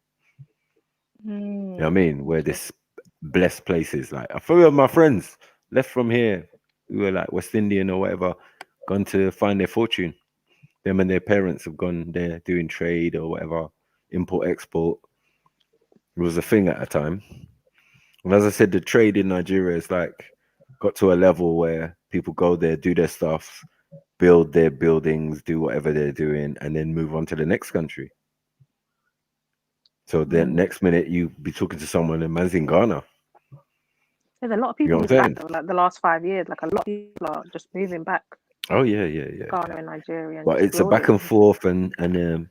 You know what I mean? Where this blessed places. Like a few of my friends left from here who were like West Indian or whatever, gone to find their fortune. Them and their parents have gone there doing trade or whatever, import export. It was a thing at a time. And as I said, the trade in Nigeria is like got to a level where People go there, do their stuff, build their buildings, do whatever they're doing, and then move on to the next country. So then next minute you be talking to someone and man's in Ghana. There's a lot of You know people what moving I'm back saying? though, like the last 5 years. Like a lot of people are just moving back. Oh yeah. Ghana and Nigeria. And But just it's a back building. and forth, and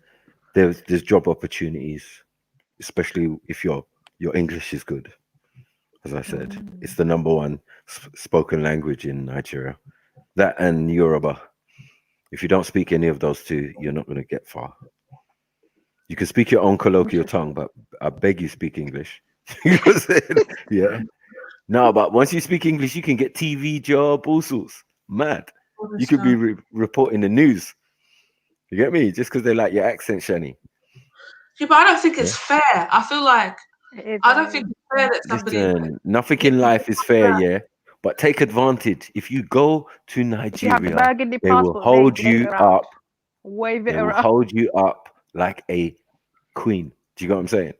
there's job opportunities, especially if your English is good. As I said, it's the number one spoken language in Nigeria. That and Yoruba. If you don't speak any of those two, you're not going to get far. You can speak your own colloquial tongue, but I beg you speak English. Yeah. No, but once you speak English, you can get TV job, all sorts. Mad. You could be reporting the news. You get me? Just because they like your accent, Shani. Yeah, but I don't think it's fair. I feel like I don't think it's fair that somebody. Listen, nothing in life is fair, yeah. But take advantage. If you go to Nigeria, burgundy they will passport, hold wave you it around. up. Wave it They will around. hold you up like a queen. Do you get what I'm saying?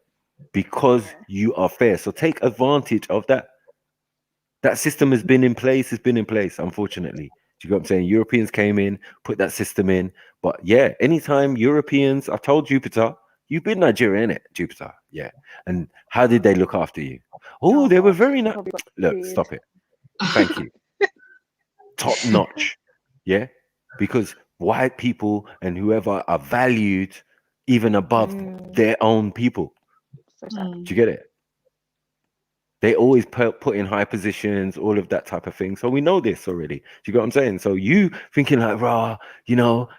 Because you are fair. So take advantage of that. That system has been in place. It's been in place, unfortunately. Do you get what I'm saying? Europeans came in, put that system in. But yeah, anytime Europeans, I told Jupiter, you've been Nigeria, innit? Jupiter, yeah. And how did they look after you? Oh, they were very nice. Look, stop it. Thank you. Top notch. Yeah. Because white people and whoever are valued even above their own people. Do you get it? They always put in high positions, all of that type of thing. So we know this already. Do you get what I'm saying? So you thinking like, rah, you know,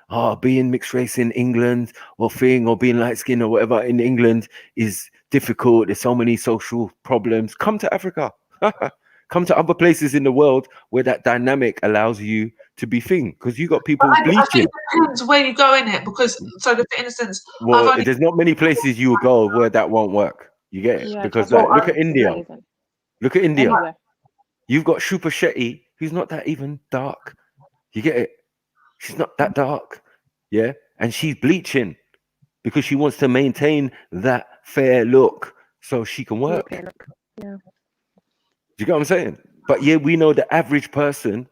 being mixed race in England or being light skinned or whatever in England is difficult. There's so many social problems. Come to Africa. Come to other places in the world where that dynamic allows you to be thing. Because you got people I bleaching. think it depends where you go in it, because so for instance, Well, there's not many places you will go where that won't work. You get it? Yeah, Because that's like, look at India. amazing. Look at India. Anywhere. You've got Shrupa Shetty, who's not that even dark. You get it? She's not that dark. Yeah. And she's bleaching because she wants to maintain that fair look so she can work. Yeah. Do you get what I'm saying? But yeah, we know the average person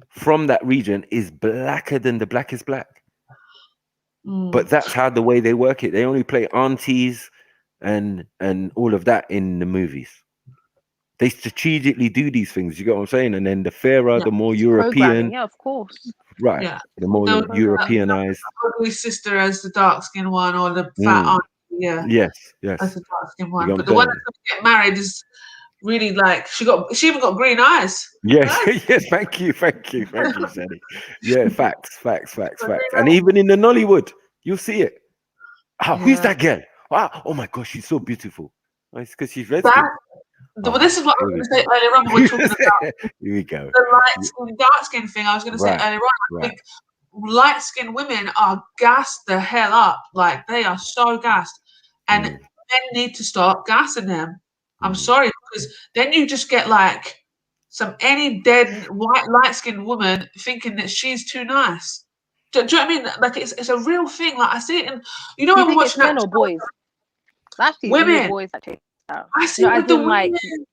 from that region is blacker than the blackest black. But that's how the way they work it. They only play aunties and all of that in the movies. They strategically do these things. You get what I'm saying? And then the fairer, the more European, Yeah, of course. right? Yeah. The more Europeanized. Ugly sister as the dark skinned one, or the fat aunt, yeah. Yes. As the dark skinned You one. know But what the I'm one saying? that's gonna get married is really like she even got green eyes. Yes, yes, thank you, Sadie. Yeah, facts. And even in the Nollywood, you'll see it. Who's that girl? Wow, oh my gosh, she's so beautiful. Oh, it's because she's red skin. Well, this is what I was going to say earlier on when we were talking about Here we go. the light skin, dark skin thing. I was going to say Right, earlier on, I think light skinned women are gassed the hell up. Like they are so gassed. And men need to start gassing them. I'm sorry, because then you just get like any dead white light skinned woman thinking that she's too nice. Do you know what I mean? Like it's a real thing. Like I see it in, you know, Do you when we think watch it's men or boys? It's actually more women. boys that chase that. I see No, with as the in like women.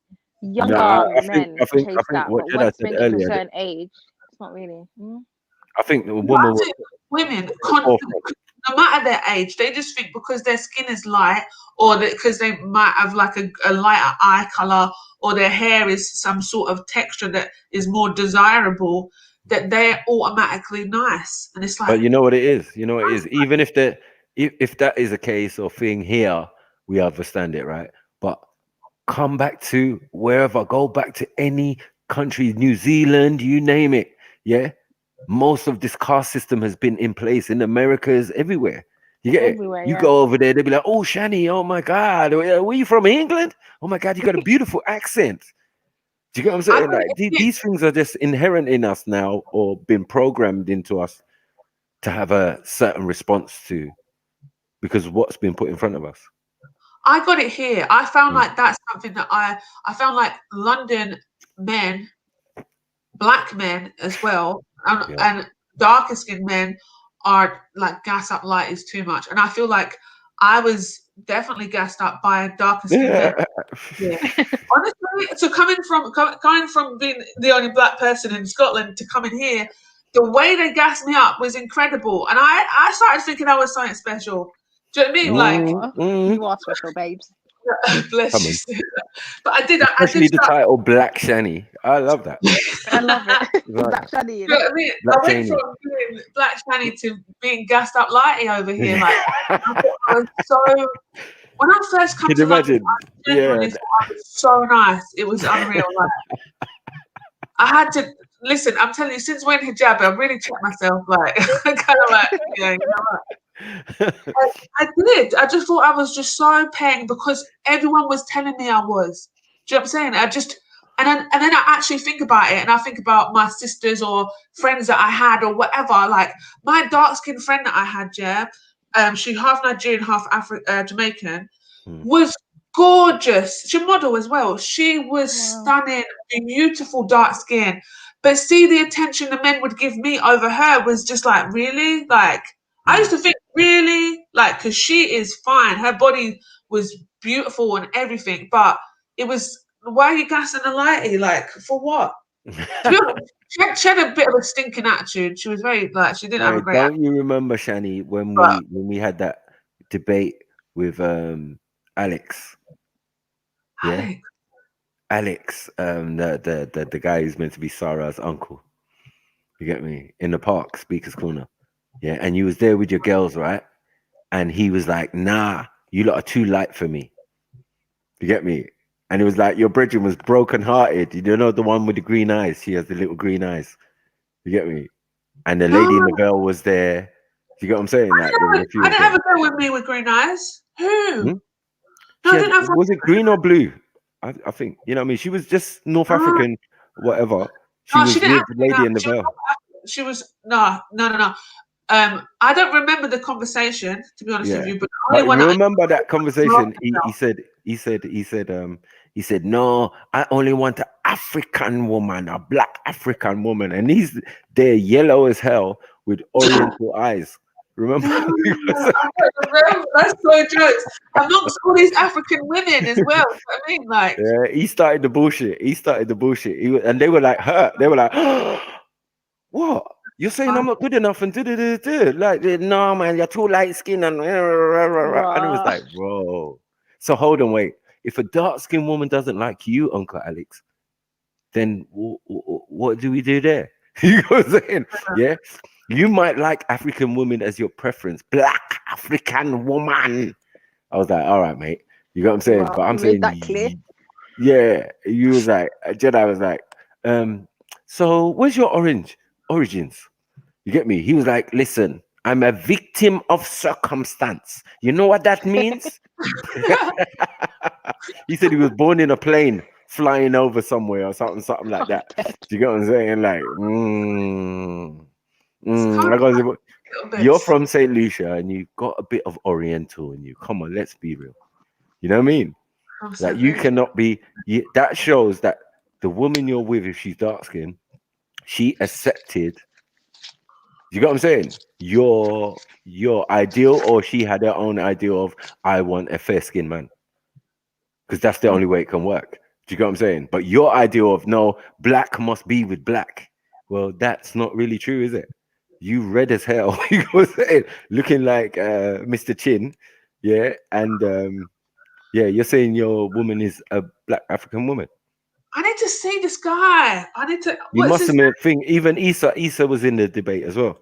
younger I men think chase that, what but Jedi once said men get to a earlier, certain age, it's not really. I think the I woman was think women, no matter their age, they just think because their skin is light, or because they might have like a lighter eye color, or their hair is some sort of texture that is more desirable, that they're automatically nice. And it's like, but you know what it is. You know what it is. Even if that is a case or thing here, we understand it, right? But come back to wherever, go back to any country, New Zealand, you name it. Yeah. Most of this caste system has been in place in Americas, everywhere. You get everywhere, it? You go over there, they'll be like, oh, Shani, oh my God, where you from, England? Oh my God, you got a beautiful accent. Do you get what I'm saying? Like these things are just inherent in us now, or been programmed into us to have a certain response to, because of what's been put in front of us. I got it here. I found like that's something that I found like London men, black men as well, and darker skinned men are like gas up light is too much. And I feel like I was definitely gassed up by darker skinned men. Yeah. Honestly, so coming from being the only black person in Scotland to coming here, the way they gassed me up was incredible. And I started thinking I was something special. Do you know what I mean? Like, you are special, babes. Bless Come you. on. Sister. But I did Especially the start. title Black Shani. I love that. I love it. Right. Black Shani. You know what I mean? Black I went Cheney. from being Black Shani to being gassed up lighty over here. Like, I thought I was so. When I first come Can to you London, imagine? I was so nice. It was unreal. Like, I had to listen. I'm telling you, since wearing hijab, I really checked myself. Like, kind of like, yeah, you know what? I did. I just thought I was just so paying because everyone was telling me I was. Do you know what I'm saying? And then I actually think about it, and I think about my sisters or friends that I had or whatever. Like my dark skinned friend that I had, she half Nigerian, half Jamaican, was gorgeous. She model as well. She was stunning, beautiful dark skin. But see, the attention the men would give me over her was just like, really? Like, I used to think, really? Like, because she is fine. Her body was beautiful and everything. But it was, why are you gassing the lighty? Like, for what? To be honest, she had a bit of a stinking attitude. She was very, like, she didn't have a great attitude. Don't you remember, Shani, when we had that debate with Alex? Yeah. Alex, the guy who's meant to be Sarah's uncle. You get me? In the park, speaker's corner. Yeah, and you was there with your girls, right? And he was like, nah, you lot are too light for me. You get me? And it was like, your brethren was broken-hearted. You know the one with the green eyes? She has the little green eyes. You get me? And the lady in the veil was there. You get what I'm saying? Like, I didn't have a girl with me with green eyes. Who? No, I didn't have. Was it green or blue? I think. You know what I mean? She was just North African, whatever. She was with the lady in the veil. She was no. I don't remember the conversation, to be honest with you. But the only one remember that conversation? He said, no, I only want an African woman, a black African woman, and he's there yellow as hell with oriental eyes. Remember? That's so jokes amongst all these African women as well. I mean, like, yeah, he started the bullshit. And they were like hurt. They were like, what? You're saying I'm not good enough and like, no man, you're too light skinned and it was like, bro. So hold on, wait. If a dark skinned woman doesn't like you, Uncle Alex, then what do we do there? You know what I'm saying? Yeah. You might like African women as your preference. Black African woman. I was like, all right, mate. You know what I'm saying? But I'm saying that clear. Yeah. You was like, Jedi was like, so where's your origins? You get me? He was like, listen, I'm a victim of circumstance. You know what that means? He said he was born in a plane flying over somewhere or something like that. Do you get what I'm saying? Like, you're from St. Lucia and you got a bit of Oriental in you. Come on, let's be real. You know what I mean? Like, you cannot be. That shows that the woman you're with, if she's dark skinned, she accepted. You got what I'm saying? Your ideal, or she had her own ideal of, I want a fair skinned man, because that's the only way it can work. Do you get what I'm saying? But your ideal of, no, black must be with black. Well, that's not really true, is it? You red as hell. You know what I'm saying? Looking like Mr. Chin, yeah, and yeah, you're saying your woman is a black African woman. I need to see this guy. I need to. You must admit, even Issa was in the debate as well.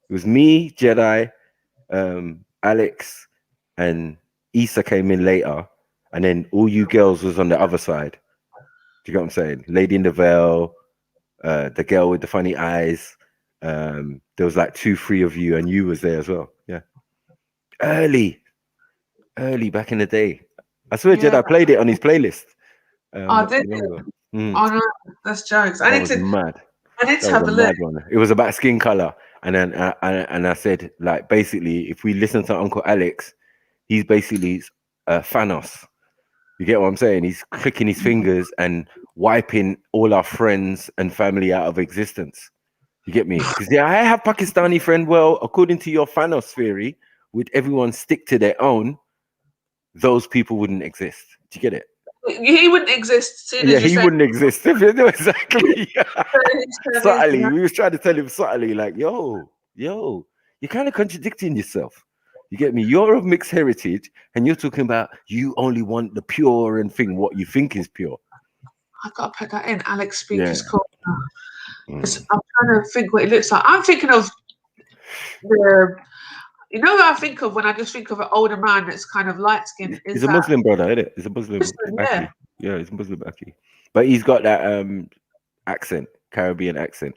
It was me, Jedi, Alex, and Issa came in later, and then all you girls was on the other side. Do you get what I'm saying? Lady in the veil, the girl with the funny eyes. There was like 2-3 of you, and you was there as well. Yeah, early back in the day. I swear, Jedi played it on his playlist. Oh, did you? Oh no, that's jokes. I need to have a look. It was about skin color, and then I said, like, basically, if we listen to Uncle Alex, he's basically Thanos. You get what I'm saying? He's clicking his fingers and wiping all our friends and family out of existence. You get me? Because I have Pakistani friend. Well, according to your Thanos theory, would everyone stick to their own? those people wouldn't exist. Do you get it? He wouldn't exist. Soon Yeah, as you he say wouldn't exist. Exactly. Subtly. Subtly, we was trying to tell him subtly, like, yo, you're kind of contradicting yourself. You get me? You're of mixed heritage, and you're talking about you only want the pure and thing what you think is pure. I've got to put that in. Alex Yeah. Speaker's Corner. I'm trying to think what it looks like. I'm thinking of the. You know what I think of when I just think of an older man that's kind of light skinned? He's a Muslim brother, isn't it? He's a Muslim. Yeah. Yeah, he's a Muslim Aki. But he's got that accent, Caribbean accent.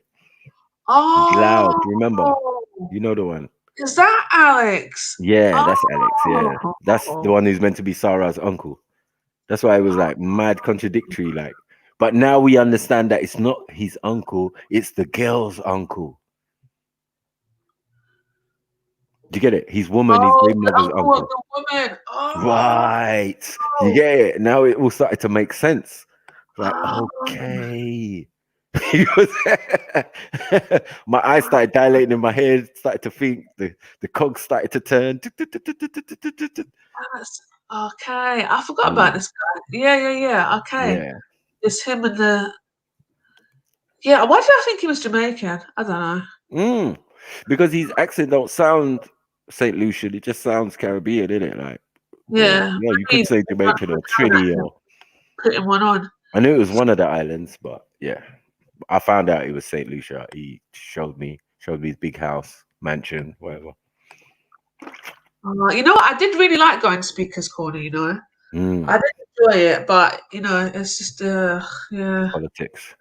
Oh, He's loud. Remember? You know the one. Is that Alex? Yeah, that's Alex. Yeah, that's the one who's meant to be Sarah's uncle. That's why it was like mad contradictory. Like, but now we understand that it's not his uncle; it's the girl's uncle. Do you get it? His woman, his baby mother's uncle. The woman. Right. You get it? Now it all started to make sense. Like, okay. My eyes started dilating in my head, started to think, the cogs started to turn. Okay. I forgot about this guy. Yeah. Okay. Yeah. It's him and the. Yeah, why did I think he was Jamaican? I don't know. Because his accent don't sound St. Lucian, it just sounds Caribbean, innit? Like, yeah, you could say Jamaican or Trini or putting one on. I knew it was one of the islands, but yeah, I found out it was St. Lucia. He showed me his big house, mansion, whatever. You know what? I did really like going Speaker's Corner. You know, I did enjoy it, but you know, it's just yeah, politics.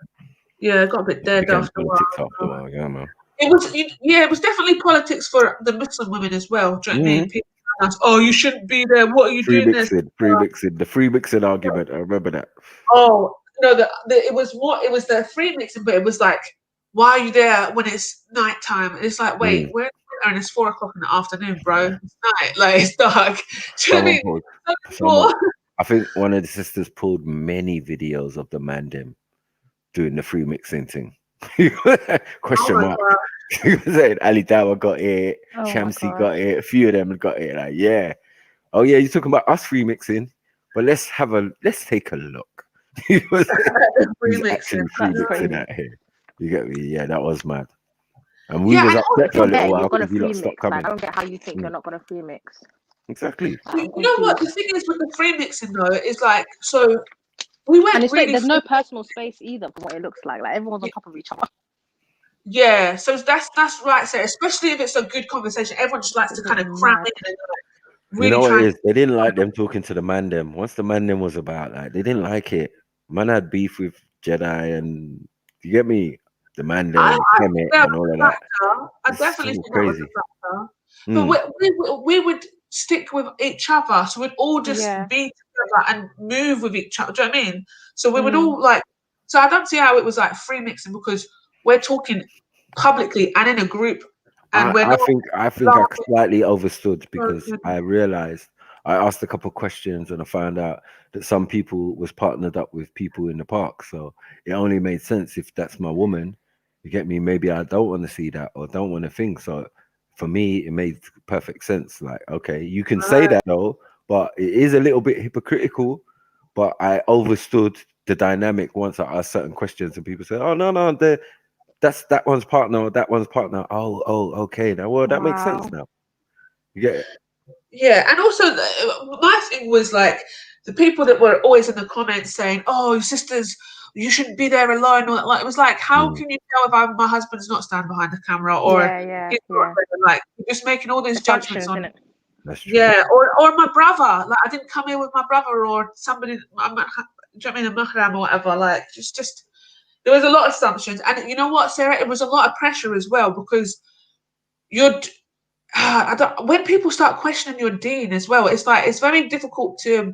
Yeah, it got a bit dead after a while. After a while, yeah, man. It was definitely politics for the Muslim women as well. Do you know what I mean? People ask, oh, you shouldn't be there. What are you doing? The free mixing argument. I remember that. Oh no, it was the free mixing, but it was like, why are you there when it's nighttime? And it's like, wait, we're and it's 4 o'clock in the afternoon, bro. It's night, like it's dark. Do you know what I mean? I think one of the sisters pulled many videos of the man them doing the free mixing thing. Question mark. Ali Dawa got it, Shamsi got it, a few of them got it. Like, yeah. Oh yeah, you're talking about us free mixing, but let's take a look. He's actually free mixing out here. You get me? Yeah, that was mad. And we was upset for a little while because we lot stopped coming. I don't get how you think you're not gonna free mix. Exactly. You know what the thing is with the free mixing though is like, so we went and it's really there's no personal space either from what it looks like. Like everyone's on top of each other. Yeah, so that's right. So especially if it's a good conversation, everyone just likes to kind of cram in and like really you know what it is? They didn't like them talking to the man them. Once the man them was about, like, they didn't like it. Man had beef with Jedi, and you get me, the man them, Kemet, and all of that. I definitely think crazy. That was a but we would stick with each other, so we'd all just be together and move with each other. Do you know what I mean? So we would all like. So I don't see how it was like free mixing because we're talking publicly and in a group. And I think I slightly overstood because I realized I asked a couple of questions and I found out that some people was partnered up with people in the park. So it only made sense if that's my woman. You get me? Maybe I don't want to see that or don't want to think. So for me, it made perfect sense. Like, okay, you can say that though, but it is a little bit hypocritical. But I overstood the dynamic once I asked certain questions and people said, "Oh no, that's that one's partner, that one's partner." Oh, okay. Now, well, that makes sense now. You get it? Yeah, and also my thing was like the people that were always in the comments saying, "Oh, sisters, you shouldn't be there alone." Or, like, it was like, how can you tell if my husband's not standing behind the camera or he's not, like just making all these judgments on it? That's true. Yeah, or my brother. Like I didn't come here with my brother or somebody. Do you know what I mean? A mahram or whatever. Like just there was a lot of assumptions, and you know what, Sarah? It was a lot of pressure as well because when people start questioning your deen as well, it's like it's very difficult to.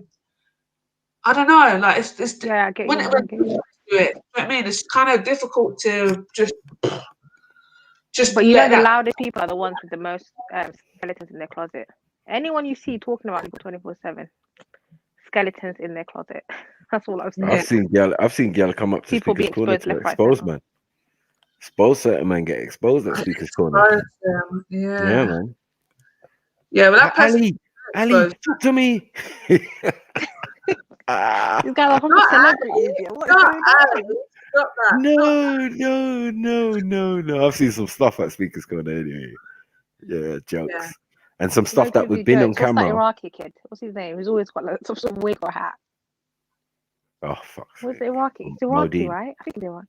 I don't know, like it's I get when you. it do it. You know what I mean? It's kind of difficult to just. But you know, the loudest people are the ones with the most skeletons in their closet. Anyone you see talking about people 24/7, skeletons in their closet. That's all I'm saying. I've seen girl come up to people Speaker's Corner to expose man. Expose certain man get exposed at Speaker's Corner. Yeah, man. Yeah, but that person. Ali, talk to me. These guys are proper celebrities. Yeah. What is going on? No. I've seen some stuff at Speakers Corner anyway. Yeah, jokes. Yeah. And some stuff that was Trivia been on jokes. What's that camera. Iraqi kid? What's his name? He's always got like some sort of wig or hat. Oh, fuck. What's the Iraqi? It's Iraqi, Modine. right? I think it's Iraqi.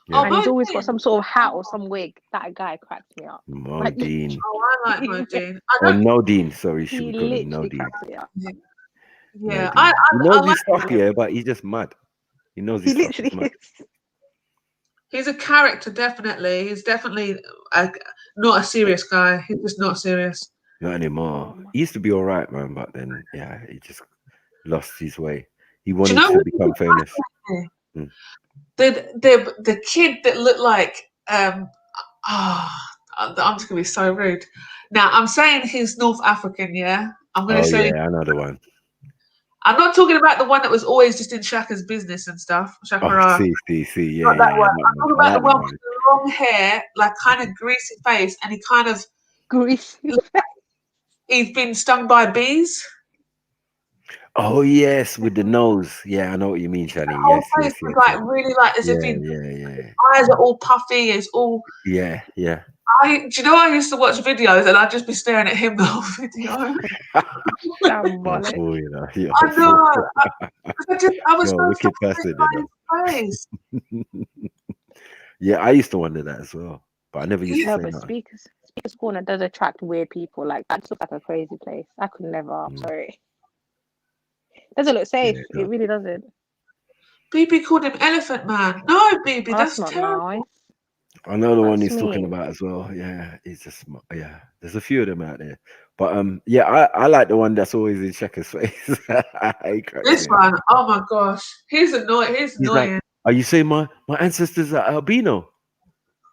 Yeah. And he's always got some sort of hat or some wig. That guy cracks me up. Modine. Oh, I like Modine. Or Nodine, sorry, should He we call him literally Nodine? cracks me up. Yeah, Nodine. He knows I his like stuff, him. yeah, but he's just mad. He knows his He stuff. literally He's mad. He's a character, definitely. He's definitely not a serious guy. He's just not serious. Not anymore. He used to be all right, man, but then, yeah, he just lost his way. He wanted to become famous. The kid that looked like I'm just gonna be so rude. Now I'm saying he's North African, yeah. I'm gonna say I know the one. I'm not talking about the one that was always just in Shaka's business and stuff. Shakara. See, yeah, Not that one. that I'm talking about the one with the long hair, like kind of greasy face, and he kind of greasy. He's been stung by bees. Oh yes, with the nose. Yeah, I know what you mean, Shani. The whole Yes, face was like really like as if his eyes are all puffy. It's all. Yeah. Do you know I used to watch videos and I'd just be staring at him the whole video. I know. I was so wicked person, face. Yeah, I used to wonder that as well, but I never used to say but that. Speakers Corner does attract weird people. Like that looks like a crazy place. I could never. I'm sorry. Doesn't look safe. Yeah, it really doesn't. BB called him Elephant Man. No, BB, that's not terrible. nice. I know the one That's he's talking mean. about as well. Yeah, he's just there's a few of them out there, but I like the one that's always in Shaka's face. This one, oh my gosh, he's annoying. He's annoying. Like, are you saying my ancestors are albino?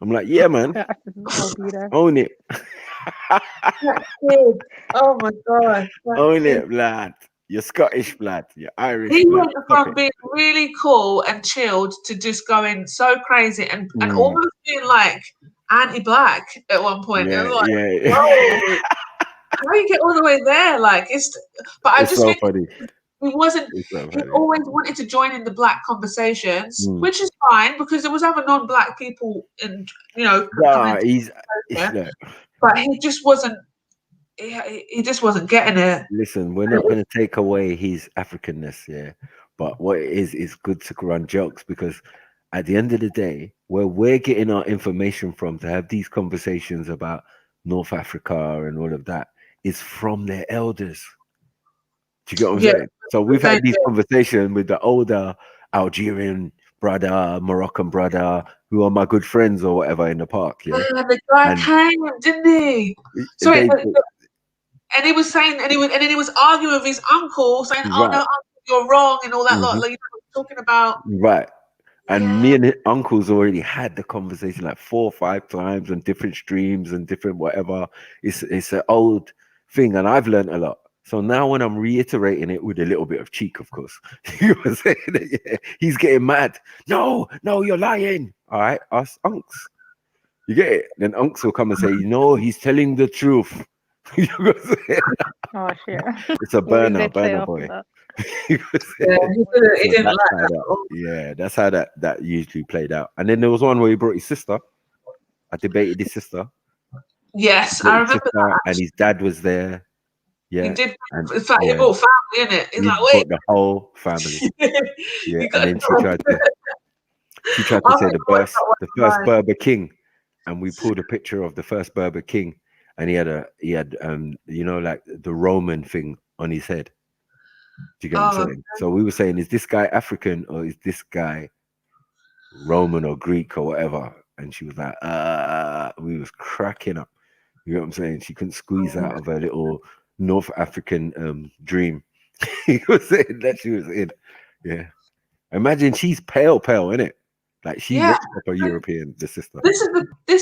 I'm like, yeah, man. Own it. Oh my god. Own it, lad. You're Scottish, lad. You're Irish. He lad. went from being really cool and chilled to just going so crazy and almost being like anti-black at one point. It was like, whoa, how do you get all the way there? Like but I It's just so think funny. he wasn't. He always wanted to join in the black conversations, which is fine because there was other non-black people in, but he just wasn't. He just wasn't getting it. Listen, we're not going to take away his Africanness, yeah. But what it is good to run jokes because at the end of the day, where we're getting our information from to have these conversations about North Africa and all of that is from their elders. Do you get what I'm saying? So we've had these conversations with the older Algerian brother, Moroccan brother, who are my good friends or whatever in the park. Yeah, the guy came, didn't he? Sorry, and he was saying, and he was arguing with his uncle, saying, "Oh no, uncle, you're wrong," and all that lot. Like you know, talking about And me and his uncles already had the conversation like 4 or 5 times on different streams and different whatever. It's an old thing, and I've learned a lot. So now when I'm reiterating it with a little bit of cheek, of course, you know what I'm saying? He's getting mad. No, you're lying. All right, us unks. You get it? Then unks will come and say, no, he's telling the truth. You know what I'm saying? Oh shit! It's a burner boy. That's how that usually played out. And then there was one where he brought his sister. I debated his sister. Yes, I remember that. And his dad was there. Yeah, he did. In fact, he brought family in it. He's like, wait, the whole family. Yeah, and then she tried to say the first Berber king, and we pulled a picture of the first Berber king, and he had you know, like the Roman thing on his head. Do you get what I'm saying? So we were saying, is this guy African or is this guy Roman or Greek or whatever? And she was like, we was cracking up. You know what I'm saying? She couldn't squeeze out of her little North African dream. You know what I'm saying? That she was in. Yeah. Imagine she's pale, innit? Like she looks like a European, the sister. This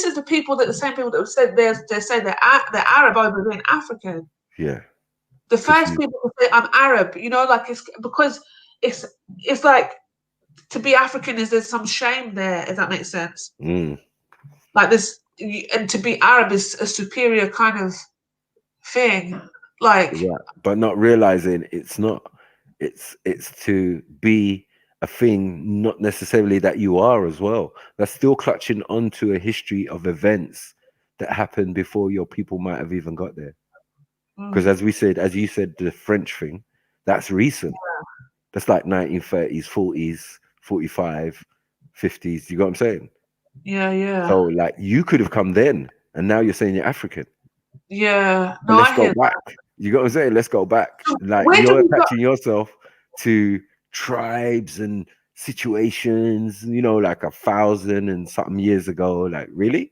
is the people that the same people that said they say they're Arab over being African. Yeah. The first people to say I'm Arab, you know, like it's because it's like to be African there's some shame there, if that makes sense. Like this, and to be Arab is a superior kind of thing. Like, yeah, but not realizing it's not. It's to be a thing, not necessarily that you are as well. That's still clutching onto a history of events that happened before your people might have even got there. Because as you said, the French thing, that's recent. That's like 1930s, 40s, 45, 50s. You got what I'm saying? yeah. So like you could have come then, and now you're saying you're African. Yeah. But No, let's I go hear back. You got what I'm saying? Let's go back. Like Where do you're we go? attaching yourself to tribes and situations, like 1,000 and something years ago. Like, really?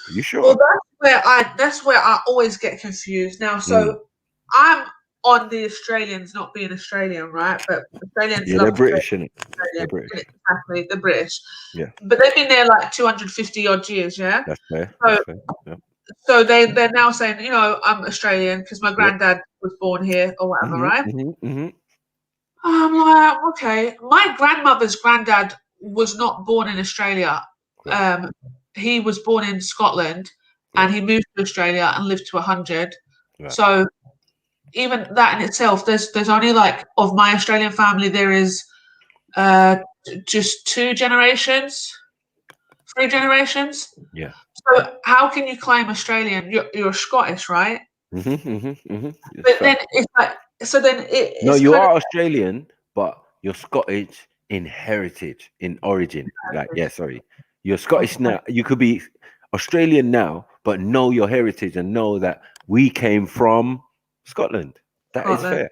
Are you sure? Well, that's where I always get confused. Now, so I'm on the Australians not being Australian, right? But Australians Yeah, love they're British, innit? They're Australia. British. Exactly, the British. Yeah, But they've been there like 250 odd years, yeah? that's fair. So, That's fair. Yeah. so they're now saying, I'm Australian because my granddad was born here or whatever, right? I'm like, okay. My grandmother's granddad was not born in Australia. He was born in Scotland, and he moved to Australia and lived to 100. Right. So even that in itself, there's only like of my Australian family, there is just 2 generations, 3 generations. Yeah. So how can you claim Australian? You're Scottish, right? But then it's like, so then No, it's you kind are of, Australian, but you're Scottish in heritage, in origin. Like, yeah, sorry. You're Scottish now. You could be Australian now, but know your heritage and know that we came from Scotland. That is Scotland. fair.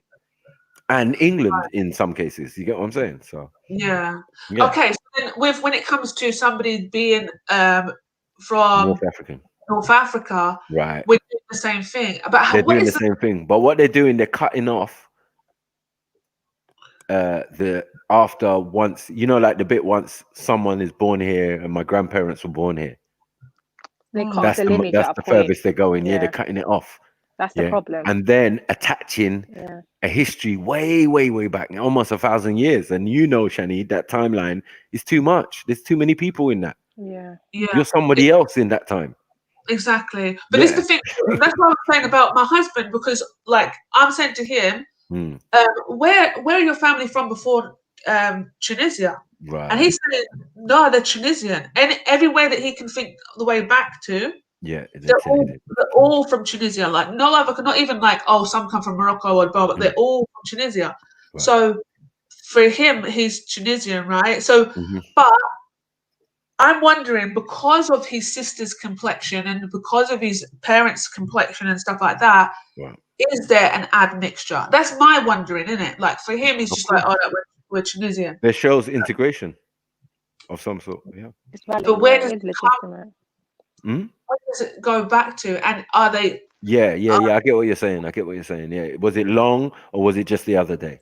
And England in some cases. You get what I'm saying? So Yeah. yeah. Okay. So then when it comes to somebody being from North African. North Africa, Right. we're doing the same thing. But They're what doing is the same thing. But what they're doing, they're cutting off the after once, like the bit once someone is born here and my grandparents were born here. They cut the lineage That's at the a point. furthest they're going. Yeah, Yeah. they're cutting it off. That's the problem. And then attaching a history way, way, way back, almost 1,000 years. And Shani, that timeline is too much. There's too many people in that. Yeah. You're somebody else in that time. Exactly. But it's the thing, that's what I was saying about my husband, because like I'm saying to him, where are your family from before Tunisia? Right. And he's saying, no, they're Tunisian. And everywhere that he can think the way back to, yeah, they're all from Tunisia. Like no other, not even like, oh, some come from Morocco or blah, but they're all from Tunisia. Right. So for him, he's Tunisian, right? So, but I'm wondering, because of his sister's complexion and because of his parents' complexion and stuff like that, is there an admixture? That's my wondering, isn't it? Like for him, he's just like, oh, no, we're Tunisian. There shows integration of some sort. Yeah. But where does it come? Where does it go back to? And are they? Yeah. I get what you're saying. Yeah. Was it long or was it just the other day?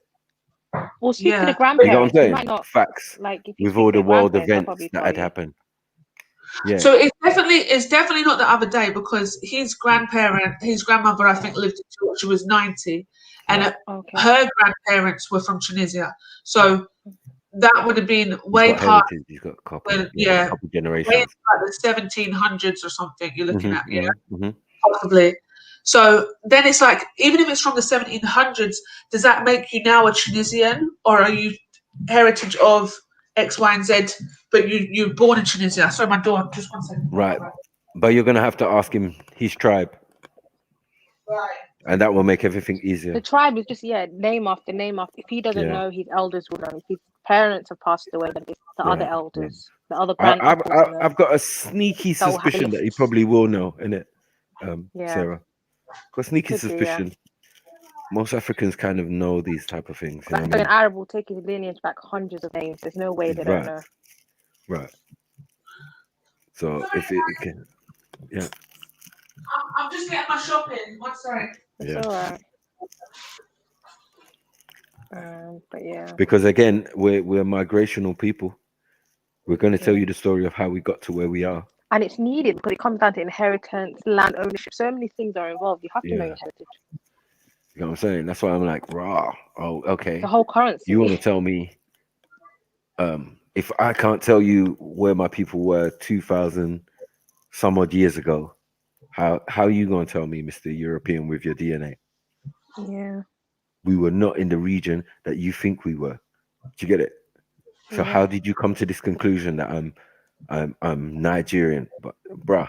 Well, speak to the You know what I'm grandparents. You saying? might not Facts. like if you With speak all to the the world grandparents, they'll events probably that tell had you. happened. Yeah. So it's definitely not the other day, because his grandmother, I think, lived until she was 90, and her grandparents were from Tunisia. So that would have been way past. He's got a couple. Yeah, couple way generations. like the 1700s or something. You're looking at, Mhm. possibly. So then it's like, even if it's from the 1700s, does that make you now a Tunisian, or are you heritage of X, Y, and Z, but you're born in Tunisia? Sorry, my door. Just 1 second. Right. But you're gonna have to ask him his tribe. Right. And that will make everything easier. The tribe is just name after name after. If he doesn't know, his elders will know. If his parents have passed away, then it's the other elders, the other grandparents. I've got a sneaky suspicion that he probably will know, innit? Sarah. Got a sneaky suspicion. Most Africans kind of know these type of things. You know what I An mean? Arab will take his lineage back hundreds of names. There's no way they don't know. Right. So if it can, I'm just getting my shopping. One second. It's all right. But yeah. Because again, we're migrational people. We're going to tell you the story of how we got to where we are. And it's needed because it comes down to inheritance, land ownership. So many things are involved. You have to know your heritage. You know what I'm saying? That's why I'm like, raw. Oh, okay. The whole currency. You want to tell me, if I can't tell you where my people were 2,000 some odd years ago, how are you going to tell me, Mr. European, with your DNA? Yeah. We were not in the region that you think we were. Do you get it? So how did you come to this conclusion that I'm Nigerian? But bruh,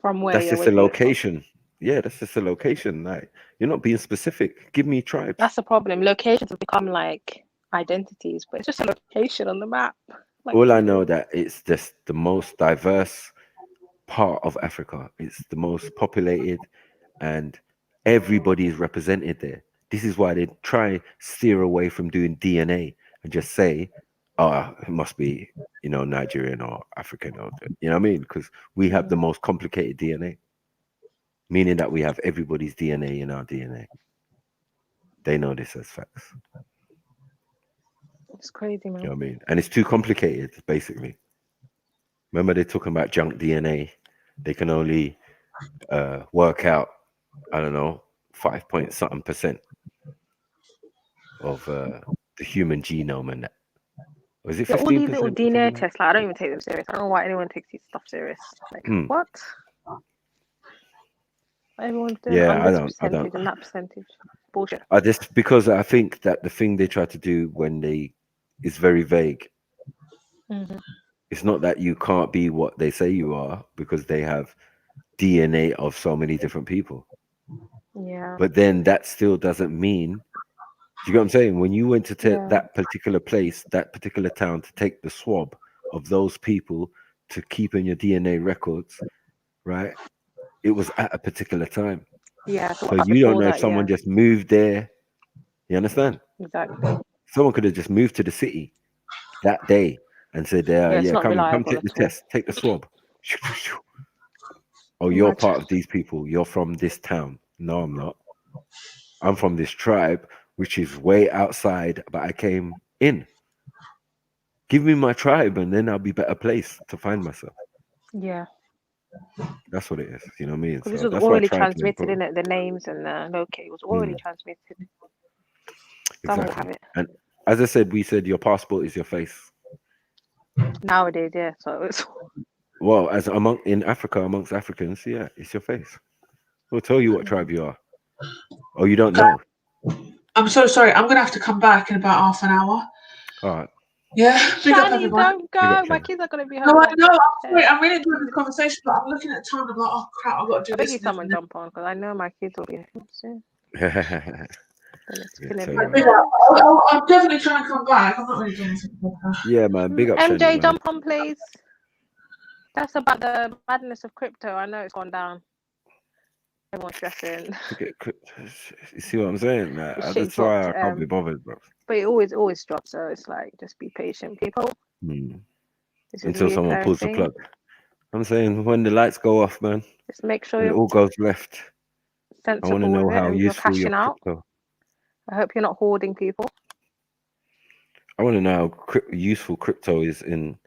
From where? that's Yeah, just where a do you get from? location. Yeah, that's just a location. Like, you're not being specific. Give me tribes. That's the problem. Locations have become like identities, but it's just a location on the map. Like, All I know that it's just the most diverse part of Africa. It's the most populated, and everybody is represented there. This is why they try steer away from doing DNA and just say, "Oh, it must be, Nigerian or African," or you know what I mean? Because we have the most complicated DNA, meaning that we have everybody's DNA in our DNA. They know this as facts. it's crazy, man. You know what I mean? And it's too complicated, basically. Remember, they're talking about junk DNA. They can only work out, I don't know, 5-point-something% of the human genome and that. Was it 15%? All these little DNA tests, like, I don't even take them serious. I don't know why anyone takes these stuff serious. Like, what? Everyone's doing Yeah, on I this don't. percentage and that percentage. Bullshit. Because I think that the thing they try to do is very vague. Mm-hmm. It's not that you can't be what they say you are, because they have DNA of so many different people. Yeah. But then that still doesn't mean. Do you get what I'm saying? When you went to that particular place, that particular town, to take the swab of those people to keep in your DNA records, right? It was at a particular time. Yeah. So you don't know if someone just moved there. You understand? Exactly. Someone could have just moved to the city that day and said, it's not come reliable take the at all. test, take the swab. Oh, you're part of these people. You're from this town. No, I'm not. I'm from this tribe, which is way outside, but I came in. Give me my tribe, and then I'll be better placed to find myself. Yeah. That's what it is. You know what I mean? Because So this was that's what I already tried to transmitted, improve. in it, the names and the locate was already transmitted. Someone will have Exactly. it. And as I said, we said your passport is your face. Nowadays, yeah. So it's Well, in Africa, amongst Africans, yeah, it's your face. We'll tell you what tribe you are. Oh, you don't know? I'm so sorry. I'm gonna have to come back in about half an hour. All right. Yeah, big up Shani, everyone. don't go. My kids are gonna be home. No, I know. I'm sorry. I'm really enjoying this conversation, but I'm looking at the time. I'm like, oh crap, I've got to do I beg this. you, someone jump on, because I know my kids will be home soon. I'm definitely trying to come back. I'm not really doing anything. Yeah, man. Big up, MJ, Shani, man. jump on, please. That's about the madness of crypto. I know it's gone down. Everyone's stressing. You see what I'm saying? Shit That's why dropped, I can't be bothered, bro. But it always drops. So it's like, just be patient, people. This is Until someone pulls the plug. I'm saying, when the lights go off, man, just make sure and it all goes left. I want to sensible know with it how and you're useful your cashing out. crypto. I hope you're not hoarding people. I want to know how useful crypto is in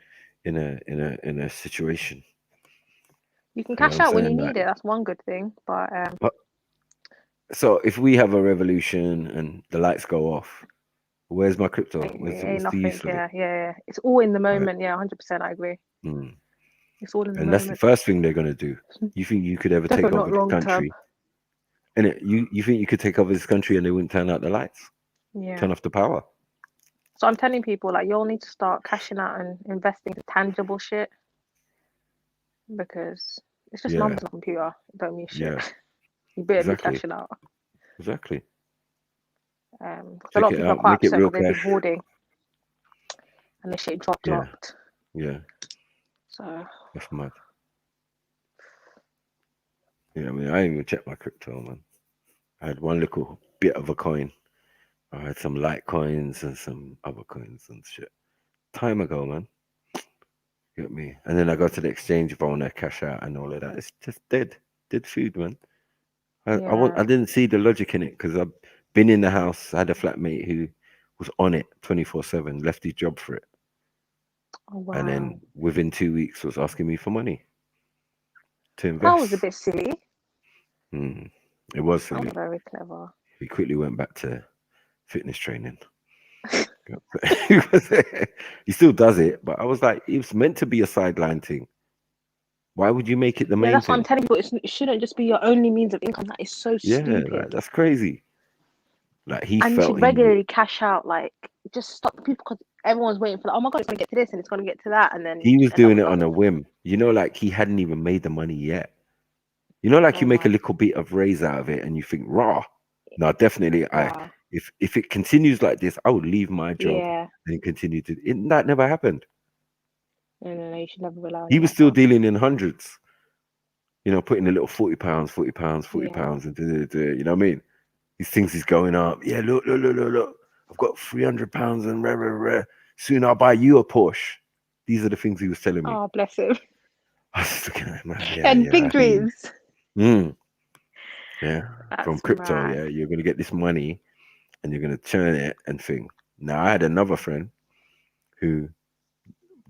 a situation. You can cash out when you need it. That's one good thing. But so if we have a revolution and the lights go off, where's my crypto? What's the use of it? Yeah. It's all in the moment. Yeah, 100%. I agree. It's all in the moment. And that's the first thing they're gonna do. You think you could ever take over this country? And you think you could take over this country and they wouldn't turn out the lights? Yeah. Turn off the power. So I'm telling people, like, you'll need to start cashing out and investing in tangible shit, because it's just numbers on a computer. It don't mean shit. Yeah. You better be Exactly. cashing out. Exactly. A lot of people are quite upset because they've been hoarding, and the shit dropped. Yeah. So that's mad. Yeah, I mean, I didn't even check my crypto, man. I had one little bit of a coin. I had some Litecoins and some other coins and shit. Time ago, man. Get me? And then I go to the exchange if I want to cash out and all of that. It's just dead food, man. I didn't see the logic in it, because I've been in the house. I had a flatmate who was on it 24/7, left his job for it. Oh, wow. And then within 2 weeks was asking me for money to invest. That was a bit silly. It was silly. Not very clever. He quickly went back to fitness training. He still does it, but I was like, it was meant to be a sideline thing. Why would you make it the Yeah, main that's what I'm thing? telling people. It shouldn't just be your only means of income. That is so Yeah, stupid. like, that's crazy. Like he And you felt should regularly cash out. Like, just stop people because everyone's waiting for like, oh my god, it's gonna get to this and it's gonna get to that, and then he you was just end up doing with it on a nothing. whim. You know, like he hadn't even made the money yet. You know, like you make a little bit of raise out of it, and you think, "Raw, no, definitely." Wow. If it continues like this, I would leave my job Yeah. and continue to. That never happened. No, you should never rely on He it was like still that. dealing in hundreds. You know, putting a little £40, Yeah. and you know what I mean? He thinks he's going up. Yeah, look. I've got £300 and rare, rare, rare. Soon I'll buy you a Porsche. These are the things he was telling me. Oh, bless him. I was looking at him, man. And Yeah, big I hear you. dreams. Yeah, from That's crypto. mad. Yeah, you're gonna get this money, and you're gonna turn it and think. Now, I had another friend who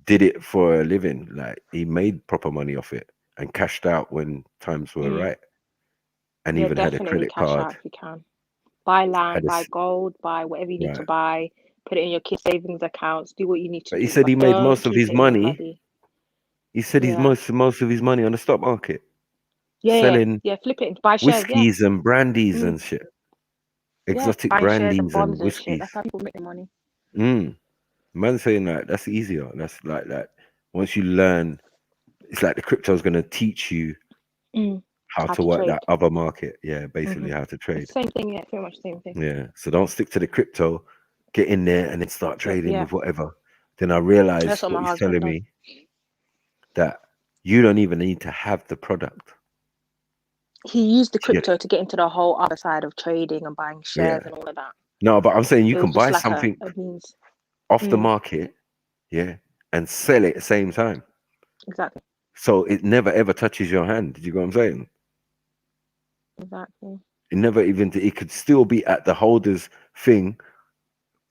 did it for a living. Like he made proper money off it and cashed out when times were right, and Yeah, even had a definitely credit cash card. out if you can. Buy land, Had a buy gold, buy whatever you need to right. buy. Put it in your kids' savings accounts. Do what you need to But he do, said but he made don't most of keep his it in your money. bloody. He said he's Yeah. most of his money on the stock market, Yeah. selling Flip it, buy shares. Yeah. whiskies and brandies and shit, Yeah, exotic buying shares and brandies and bonds and shit. whiskies. That's how people make their money. Man saying like that's easier. That's like once you learn, it's like the crypto is gonna teach you how to work trade. that other market. Yeah, basically how to trade. It's the same thing, yeah, pretty much the same thing. Yeah. So don't stick to the crypto, get in there and then start trading Yeah. with whatever. Then I realized That's what what my he's husband telling does. me, that you don't even need to have the product. He used the To get crypto it. to get into the whole other side of trading and buying shares and all of that. No, but I'm saying you It can was just buy like something a means. off the market, and sell it at the same time. Exactly. So it never ever touches your hand. Did you get what I'm saying? Exactly. It never even, it could still be at the holder's thing.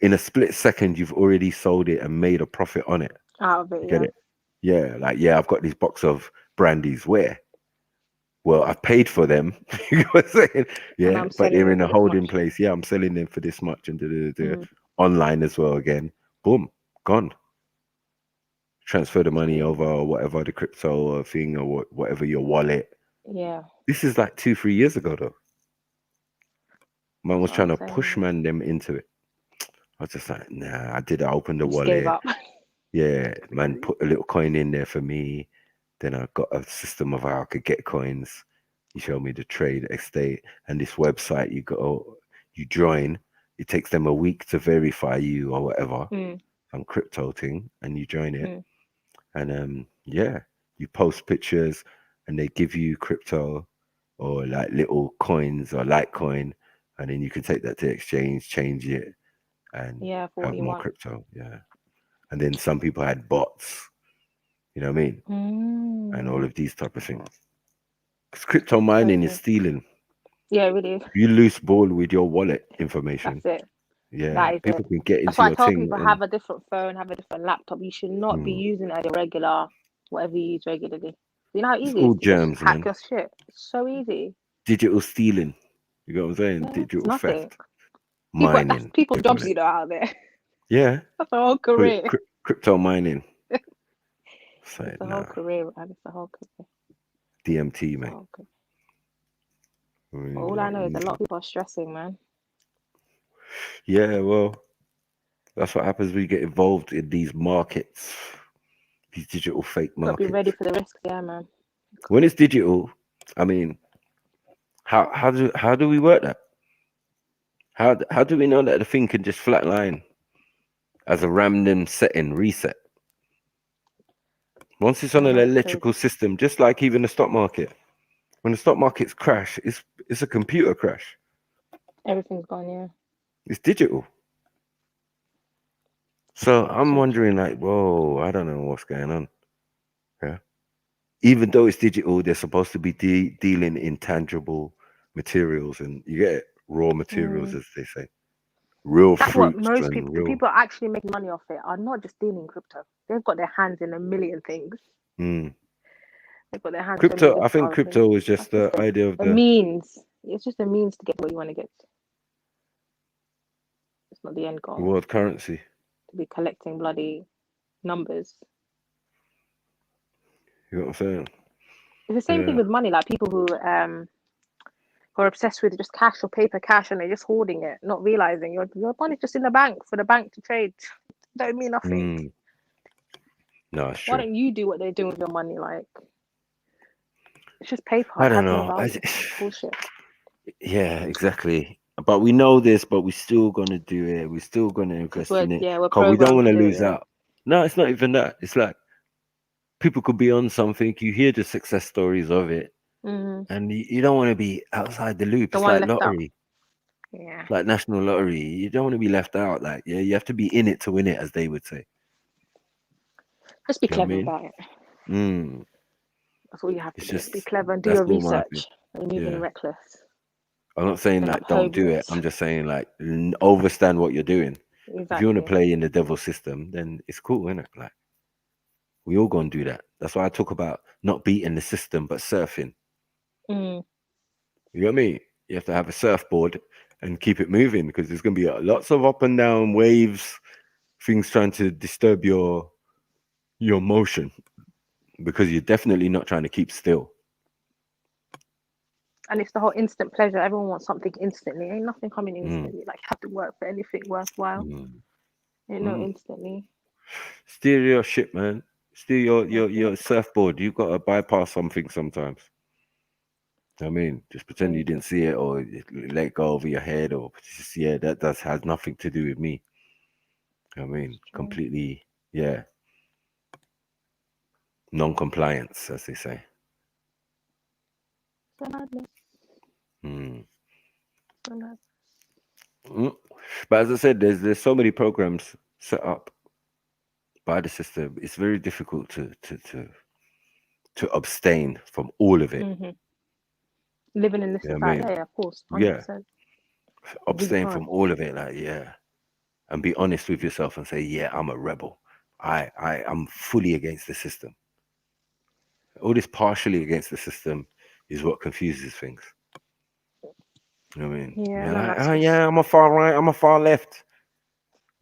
In a split second, you've already sold it and made a profit on it. Out of it, You get it? Yeah, like, yeah, I've got this box of brandies. Where? Well, I've paid for them. You know what I'm saying? Yeah, but they're in a holding place. Yeah, I'm selling them for this much, and online as well again. Boom, gone. Transfer the money over, or whatever, the crypto thing, or whatever, your wallet. Yeah. This is like 2-3 years ago, though. Man was trying to saying, push them into it. I was just like, nah, I opened the just gave wallet. up. Yeah, man, put a little coin in there for me. Then I got a system of how I could get coins. He showed me the trade estate and this website you join. It takes them a week to verify you or whatever, some crypto thing, and you join it. And you post pictures and they give you crypto or like little coins or Litecoin, and then you can take that to exchange, change it, and for what have you more want. crypto. Yeah. And then some people had bots, you know what I mean? And all of these type of things. Because crypto mining is stealing. Yeah, it really is. You loose ball with your wallet information. That's it. Yeah, That is people it. can get That's into why I your tell thing. people have a different phone, have a different laptop. You should not be using it as a regular, whatever you use regularly. You know how It's easy it all is to just germs, hack man. your shit. It's so easy. Digital stealing. You know what I'm saying? Yeah, Digital it's nothing. theft. Mining. That's people's they call jobs, it. you know, out there. Yeah. That's a whole Call it career. crypto mining. It's a whole career, man. It's a whole career. DMT, mate. All I know is a lot of people are stressing, man. Yeah, well, that's what happens when you get involved in these markets, these digital fake Gotta be markets. ready for the risk, yeah, man. When it's digital, I mean, how do we work that? How do we know that the thing can just flatline as a random setting reset? Once it's on an electrical system, just like even the stock market, when the stock markets crash, it's a computer crash. Everything's gone, yeah. It's digital. So I'm wondering, like, whoa, I don't know what's going on. Yeah. Even though it's digital, they're supposed to be dealing in tangible materials, and you get it, raw materials, as they say, real That's what fruits most and people, the real. people actually making money off it, are not just dealing crypto. They've got their hands in a million things. They've got their hands in a Crypto. million I think other crypto things. is just the idea of A the means. It's just a means to get what you want to get. It's not the end goal. world currency. To be collecting bloody numbers. You know what I'm saying? It's the same thing with money. Like people who are obsessed with just cash or paper cash, and they're just hoarding it, not realizing your money's just in the bank for the bank to trade. Don't mean nothing. No, it's Why true. don't you do what they're doing with your money? Like, it's just paper. I It don't has no know. value. Bullshit. Yeah, exactly. But we know this, but we're still gonna do it. We're still gonna invest in it. We're Cause we don't programmed want to to do lose it. out. No, it's not even that. It's like people could be on something. You hear the success stories of it, and you don't want to be outside the loop. The It's one like left out. lottery. Yeah. Like national lottery. You don't want to be left out. Like, yeah, you have to be in it to win it, as they would say. Just be You know what I clever mean? about it. That's all you have to do. Be clever and do your research. And move in reckless. I'm not saying End like up don't do it. homeless. I'm just saying like overstand what you're doing. If you want to Exactly. play in the devil's system, then it's cool, innit? Like we all gonna do that. That's why I talk about not beating the system but surfing. You know what I mean? You have to have a surfboard and keep it moving, because there's gonna be lots of up and down waves, things trying to disturb your motion, because you're definitely not trying to keep still. And it's the whole instant pleasure. Everyone wants something instantly. Ain't nothing coming instantly. Like, you have to work for anything worthwhile. Ain't no instantly. Steer your ship, man. Steer your surfboard. You gotta bypass something sometimes. I mean, just pretend you didn't see it, or let it go over your head, or just, that has nothing to do with me. I mean, completely, non-compliance, as they say. But as I said, there's so many programs set up by the system. It's very difficult to abstain from all of it. Living in this society, I mean? of course, 100%. Yeah, abstain from all of it, like and be honest with yourself and say, I'm a rebel. I'm fully against the system. All this partially against the system is what confuses things. You know what I mean? I'm a far right, I'm a far left,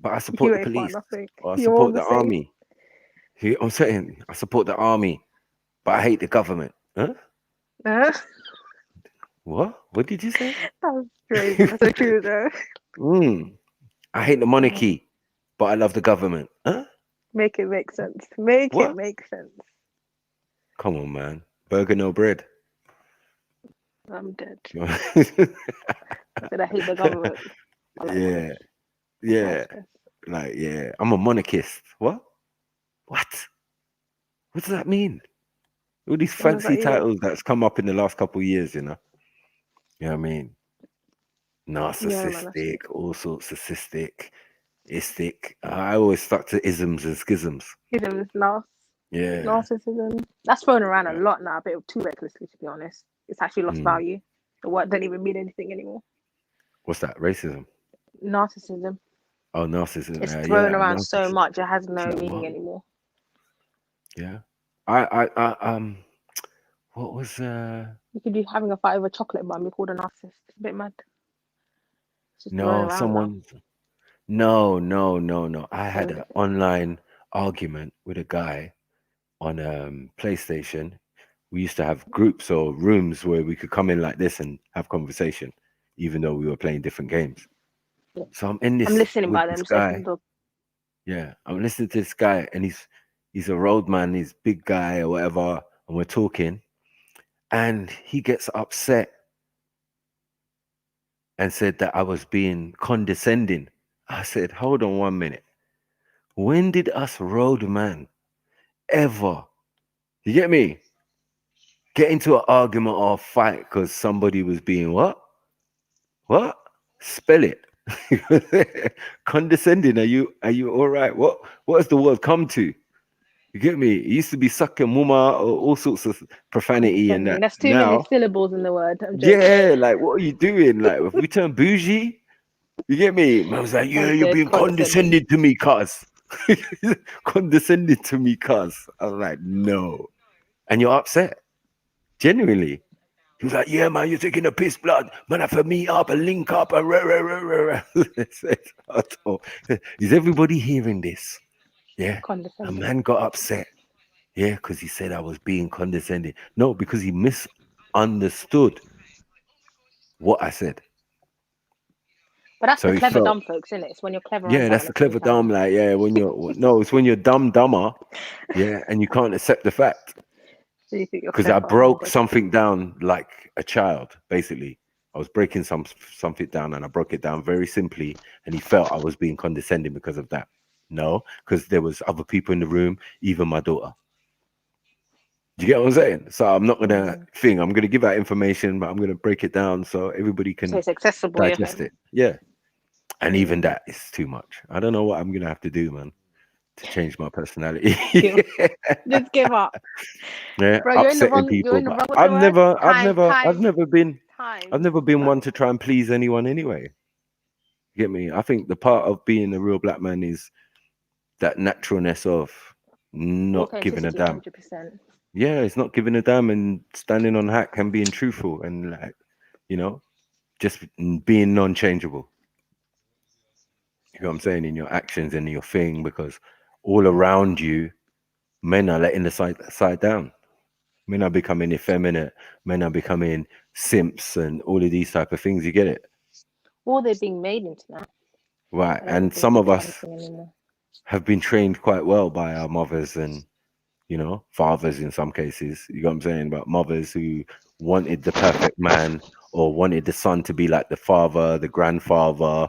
but I support the police, or I support the army. I'm saying I support the army, but I hate the government. Huh? What? What did you say? That was crazy. That's so true, though. I hate the monarchy, but I love the government. Huh? Make it make sense. Make it make sense. Come on, man. Burger, no bread. I'm dead. I said I hate the government. I'm a monarchist. What does that mean? All these fancy titles that's come up in the last couple of years, you know what I mean? Narcissistic, all sorts of cystic, istic. I always stuck to isms and schisms. Isms, narcissism. That's thrown around a lot now, a bit too recklessly, to be honest. It's actually lost value. The word doesn't even mean anything anymore. What's that? Racism? Narcissism. Oh, narcissism. It's thrown around so much, it has no meaning anymore. Yeah. I what was You could be having a fight over chocolate, but I'm called a narcissist. It's a bit mad. No, someone. No. I had an online argument with a guy on PlayStation. We used to have groups or rooms where we could come in like this and have conversation, even though we were playing different games. Yeah. So I'm in this. I'm listening by them. Guy. Yeah, I'm listening to this guy, and he's a roadman. He's a big guy or whatever, and we're talking, and he gets upset and said that I was being condescending. I said, hold on 1 minute. When did us roadman ever, you get me, get into an argument or a fight because somebody was being what? Spell it. Condescending. Are you all right? What has the world come to? You get me? It used to be sucking muma or all sorts of profanity and that. That's too many syllables in the word. Like what are you doing? Like if we turn bougie, you get me? Man was like, you're being condescending to me, cuz. Condescending to me, cuz. I was like, no. And you're upset. Genuinely. He was like, yeah, man, you're taking a piss, blood. Man, I have to meet up and link up. Is everybody hearing this? Yeah. A man got upset. Yeah, because he said I was being condescending. No, because he misunderstood what I said. But that's So the he clever felt, dumb folks, isn't it? It's when you're clever and yeah, dumb that's at the the same clever time. dumb. Like, yeah, when you're no, it's when you're dumber, yeah, and you can't accept the fact. So you think you're Because I clever and broke good. something down like a child, basically. I was breaking something down, and I broke it down very simply, and he felt I was being condescending because of that. No, because there was other people in the room, even my daughter. Do you get what I'm saying? So I'm not gonna I'm gonna give out information, but I'm gonna break it down so everybody So can it's accessible, digest it. Yeah. And even that is too much. I don't know what I'm gonna have to do, man, to change my personality. Just give up. Yeah, Bro, you're in the upsetting wrong, you're people. in the But wrong, what's the word? I've never been Time. one to try and please anyone anyway. You get me? I think the part of being a real black man is that naturalness of not giving a Authenticity, damn. 100%. Yeah, it's not giving a damn and standing on hack and being truthful and, like, you know, just being non-changeable. You know what I'm saying? In your actions and your thing, because all around you, men are letting the side down. Men are becoming effeminate. Men are becoming simps and all of these type of things. You get it? Or they're being made into that. Right. I don't And think some it's of a us thing anymore. have been trained quite well by our mothers and, you know, fathers in some cases. You know what I'm saying? But mothers who wanted the perfect man or wanted the son to be like the father, the grandfather,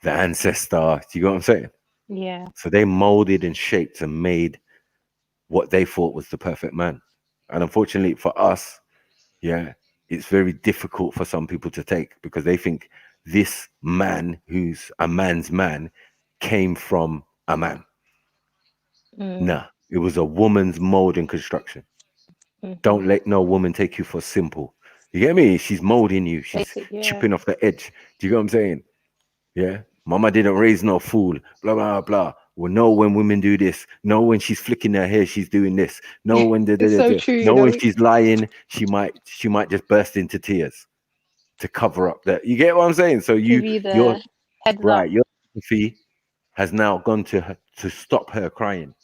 the ancestor. Do you know what I'm saying? Yeah. So they molded and shaped and made what they thought was the perfect man. And unfortunately for us, yeah, it's very difficult for some people to take because they think this man who's a man's man came from a man. Nah, it was a woman's mold and construction. Don't let no woman take you for simple. You get me? She's molding you. She's Basic, yeah. chipping off the edge. Do you get what I'm saying? Yeah. Mama didn't raise no fool. Blah blah blah. Well, know when women do this. Know when she's flicking her hair, she's doing this. Know when It's so true, you know when know. she's lying, she might just burst into tears to cover up that. You get what I'm saying? So Give you your the heads right, up. your empathy has now gone to her to stop her crying.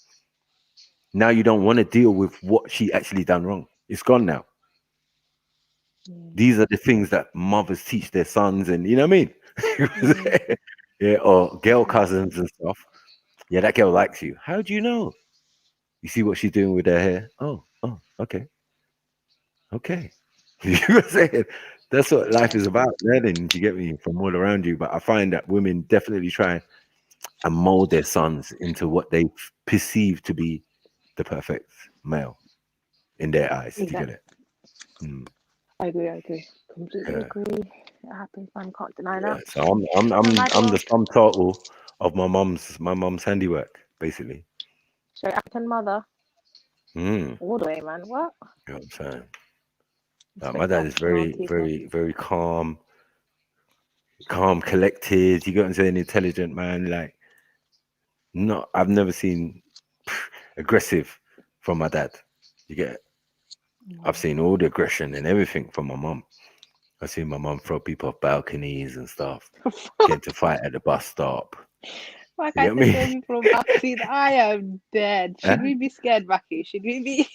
Now you don't want to deal with what she actually done wrong. It's gone now. These are the things that mothers teach their sons, and you know what I mean? Yeah, or girl cousins and stuff. Yeah, that girl likes you. How do you know? You see what she's doing with her hair? Oh, okay. Okay. You know what I'm saying? That's what life is about, learning, you get me, from all around you. But I find that women definitely try and mold their sons into what they perceive to be the perfect male in their eyes. Do you get it? I agree. Completely agree. It happens, man. Can't deny Yeah. that. So I'm the sum total of my mom's handiwork, basically. So African mother. Mm. All the way, man. What? You know what I'm saying? Like, my dad is very, very, very calm, collected. You got to say an intelligent man. Like, I've never seen aggressive from my dad. You get it? I've seen all the aggression and everything from my mom. I've seen my mom throw people off balconies and stuff, get into fight at the bus stop. Like You I get me? said, throw me from backseat. I am dead. Should we be scared, Becky? Should we be?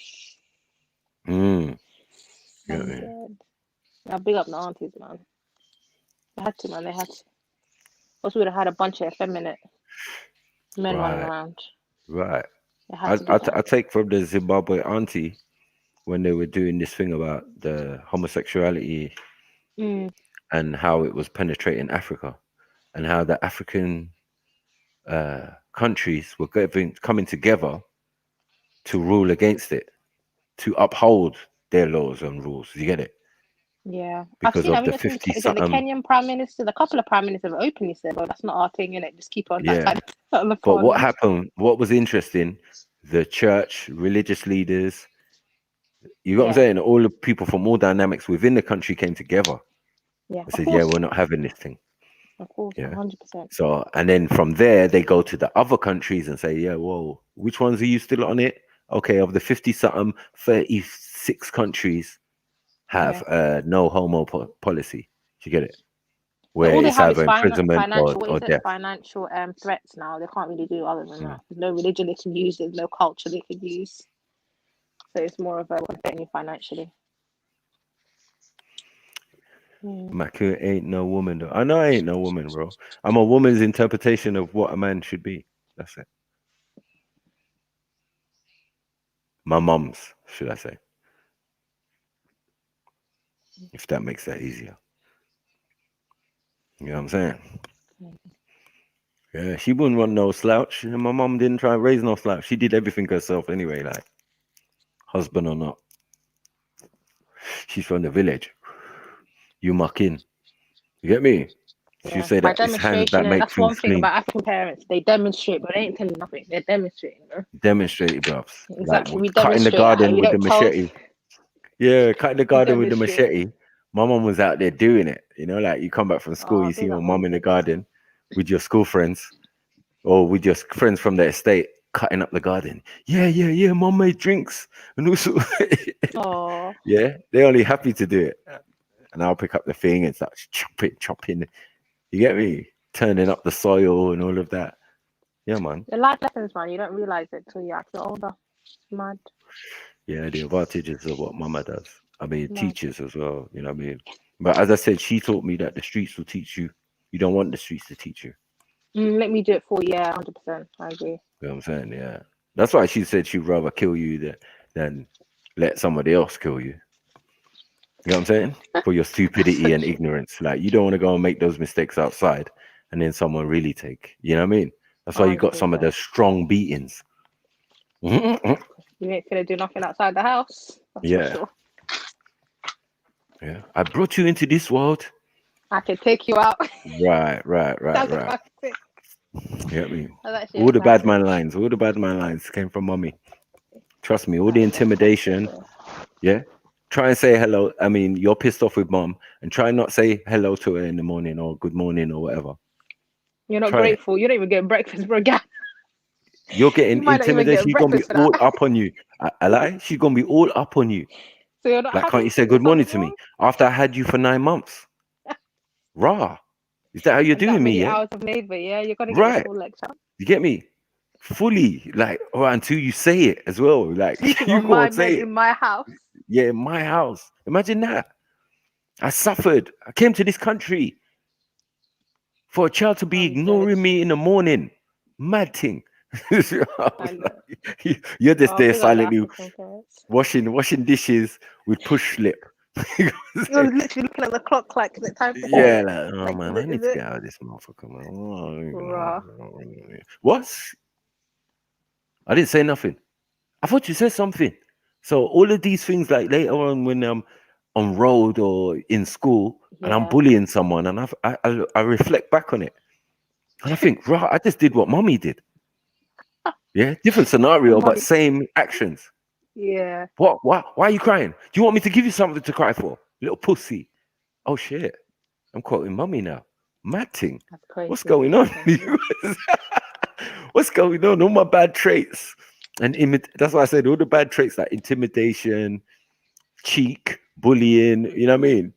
You I'm get me? dead. Now big up the aunties, man. They had to, man. They had to. Else we would have had a bunch of effeminate men running around. Right. They had to do that. I take from the Zimbabwe auntie when they were doing this thing about the homosexuality and how it was penetrating Africa and how the African countries were coming together to rule against it, to uphold their laws and rules. You get it? Yeah, Because I've seen. of I the mean, I think 50 is it the something. Kenyan prime minister? A couple of prime ministers have openly said, "Well, that's not our thing, innit? Just keep on that Yeah. side of the But what parliament." happened, what was interesting, the church, religious leaders, you know what I'm saying? All the people from all dynamics within the country came together. Yeah, I of said, yeah, course. we're not having this thing. Of course, Yeah. 100%. So, and then from there, they go to the other countries and say, yeah, whoa, which ones are you still on it? Okay, of the 50 something, 36 countries have no homo policy. Do you get it? Where All they it's have is either imprisonment financial. What or is it? death. Financial threats now. They can't really do other than that. There's no religion they can use. There's no culture they can use. So it's more of a what's affecting you financially. Maku ain't no woman though. I know I ain't no woman, bro. I'm a woman's interpretation of what a man should be. That's it. My mum's, should I say? If that makes that easier. You know what I'm saying? Yeah, she wouldn't want no slouch. And my mum didn't try and raise no slouch. She did everything herself anyway, like husband or not. She's from the village. You muck in. You get me? She say By that it's hands demonstration, that make that's one things thing clean. about African parents. They demonstrate, but they ain't telling you nothing. They're demonstrating, bro. Demonstrate, bruv. Exactly. Like We cutting the demonstrate at home. garden We with the don't tell. machete. Yeah, cutting the We garden with the demonstrate. machete. My mum was out there doing it. You know, like you come back from school, you see my mum in the garden with your school friends or with your friends from the estate cutting up the garden. Yeah. Mum made drinks and also. Oh. Yeah, they're only happy to do it. And I'll pick up the thing and start chopping. You get me? Turning up the soil and all of that. Yeah, man. The life lessons, man. You don't realize it till you're actually older. It's mad. Yeah, the advantages of what mama does. I mean, Mad. teachers as well, you know what I mean? But as I said, she taught me that the streets will teach you. You don't want the streets to teach you. Let me do it for you. Yeah, 100%. I agree. You know what I'm saying? Yeah. That's why she said she'd rather kill you than let somebody else kill you. You know what I'm saying? For your stupidity and ignorance. Like, you don't want to go and make those mistakes outside and then someone really take. You know what I mean? That's why you got some of the strong beatings. You ain't gonna do nothing outside the house. That's for sure. Yeah. I brought you into this world. I can take you out. Right. That's a classic. You get me? That's All the actually a bad classic. man lines came from mommy. Trust me, all the intimidation. Yeah. Try and say hello. I mean, you're pissed off with mom and try not say hello to her in the morning or good morning or whatever. You're not Try it. grateful. You don't even get breakfast, bro. You're getting You might not even intimidated. get She's gonna be breakfast for all that. up on you. I lie. She's gonna be all up on you. So you're not Like, happy can't you say because good there's morning something to me after I had you for 9 months? Rah. Is that how you're and that doing me? many Yeah. hours of labor. Yeah, you're gonna get Right. a full lecture. You get me? Fully, like, or until you say it as well. Like, Sleeping you on my can't bed say it. in my house. Yeah, in my house. Imagine that. I suffered. I came to this country for a child to be ignoring me in the morning. Mad thing. You're just there silently washing dishes with push slip. You're literally looking at the clock like, is it time for Yeah, bed? like, oh Like, man, I need is to it? get out of this motherfucker, man. Rah. What? I didn't say nothing. I thought you said something. So all of these things, like later on when I'm on road or in school and I'm Yeah. bullying someone, and I reflect back on it, and I think, right, I just did what mommy did. Yeah, different scenario, but same actions. Yeah. What? Why are you crying? Do you want me to give you something to cry for, little pussy? Oh shit, I'm quoting mommy now. Mad thing. That's crazy. What's going on? What's going on? All my bad traits. And that's why I said all the bad traits like intimidation, cheek, bullying, you know what I mean?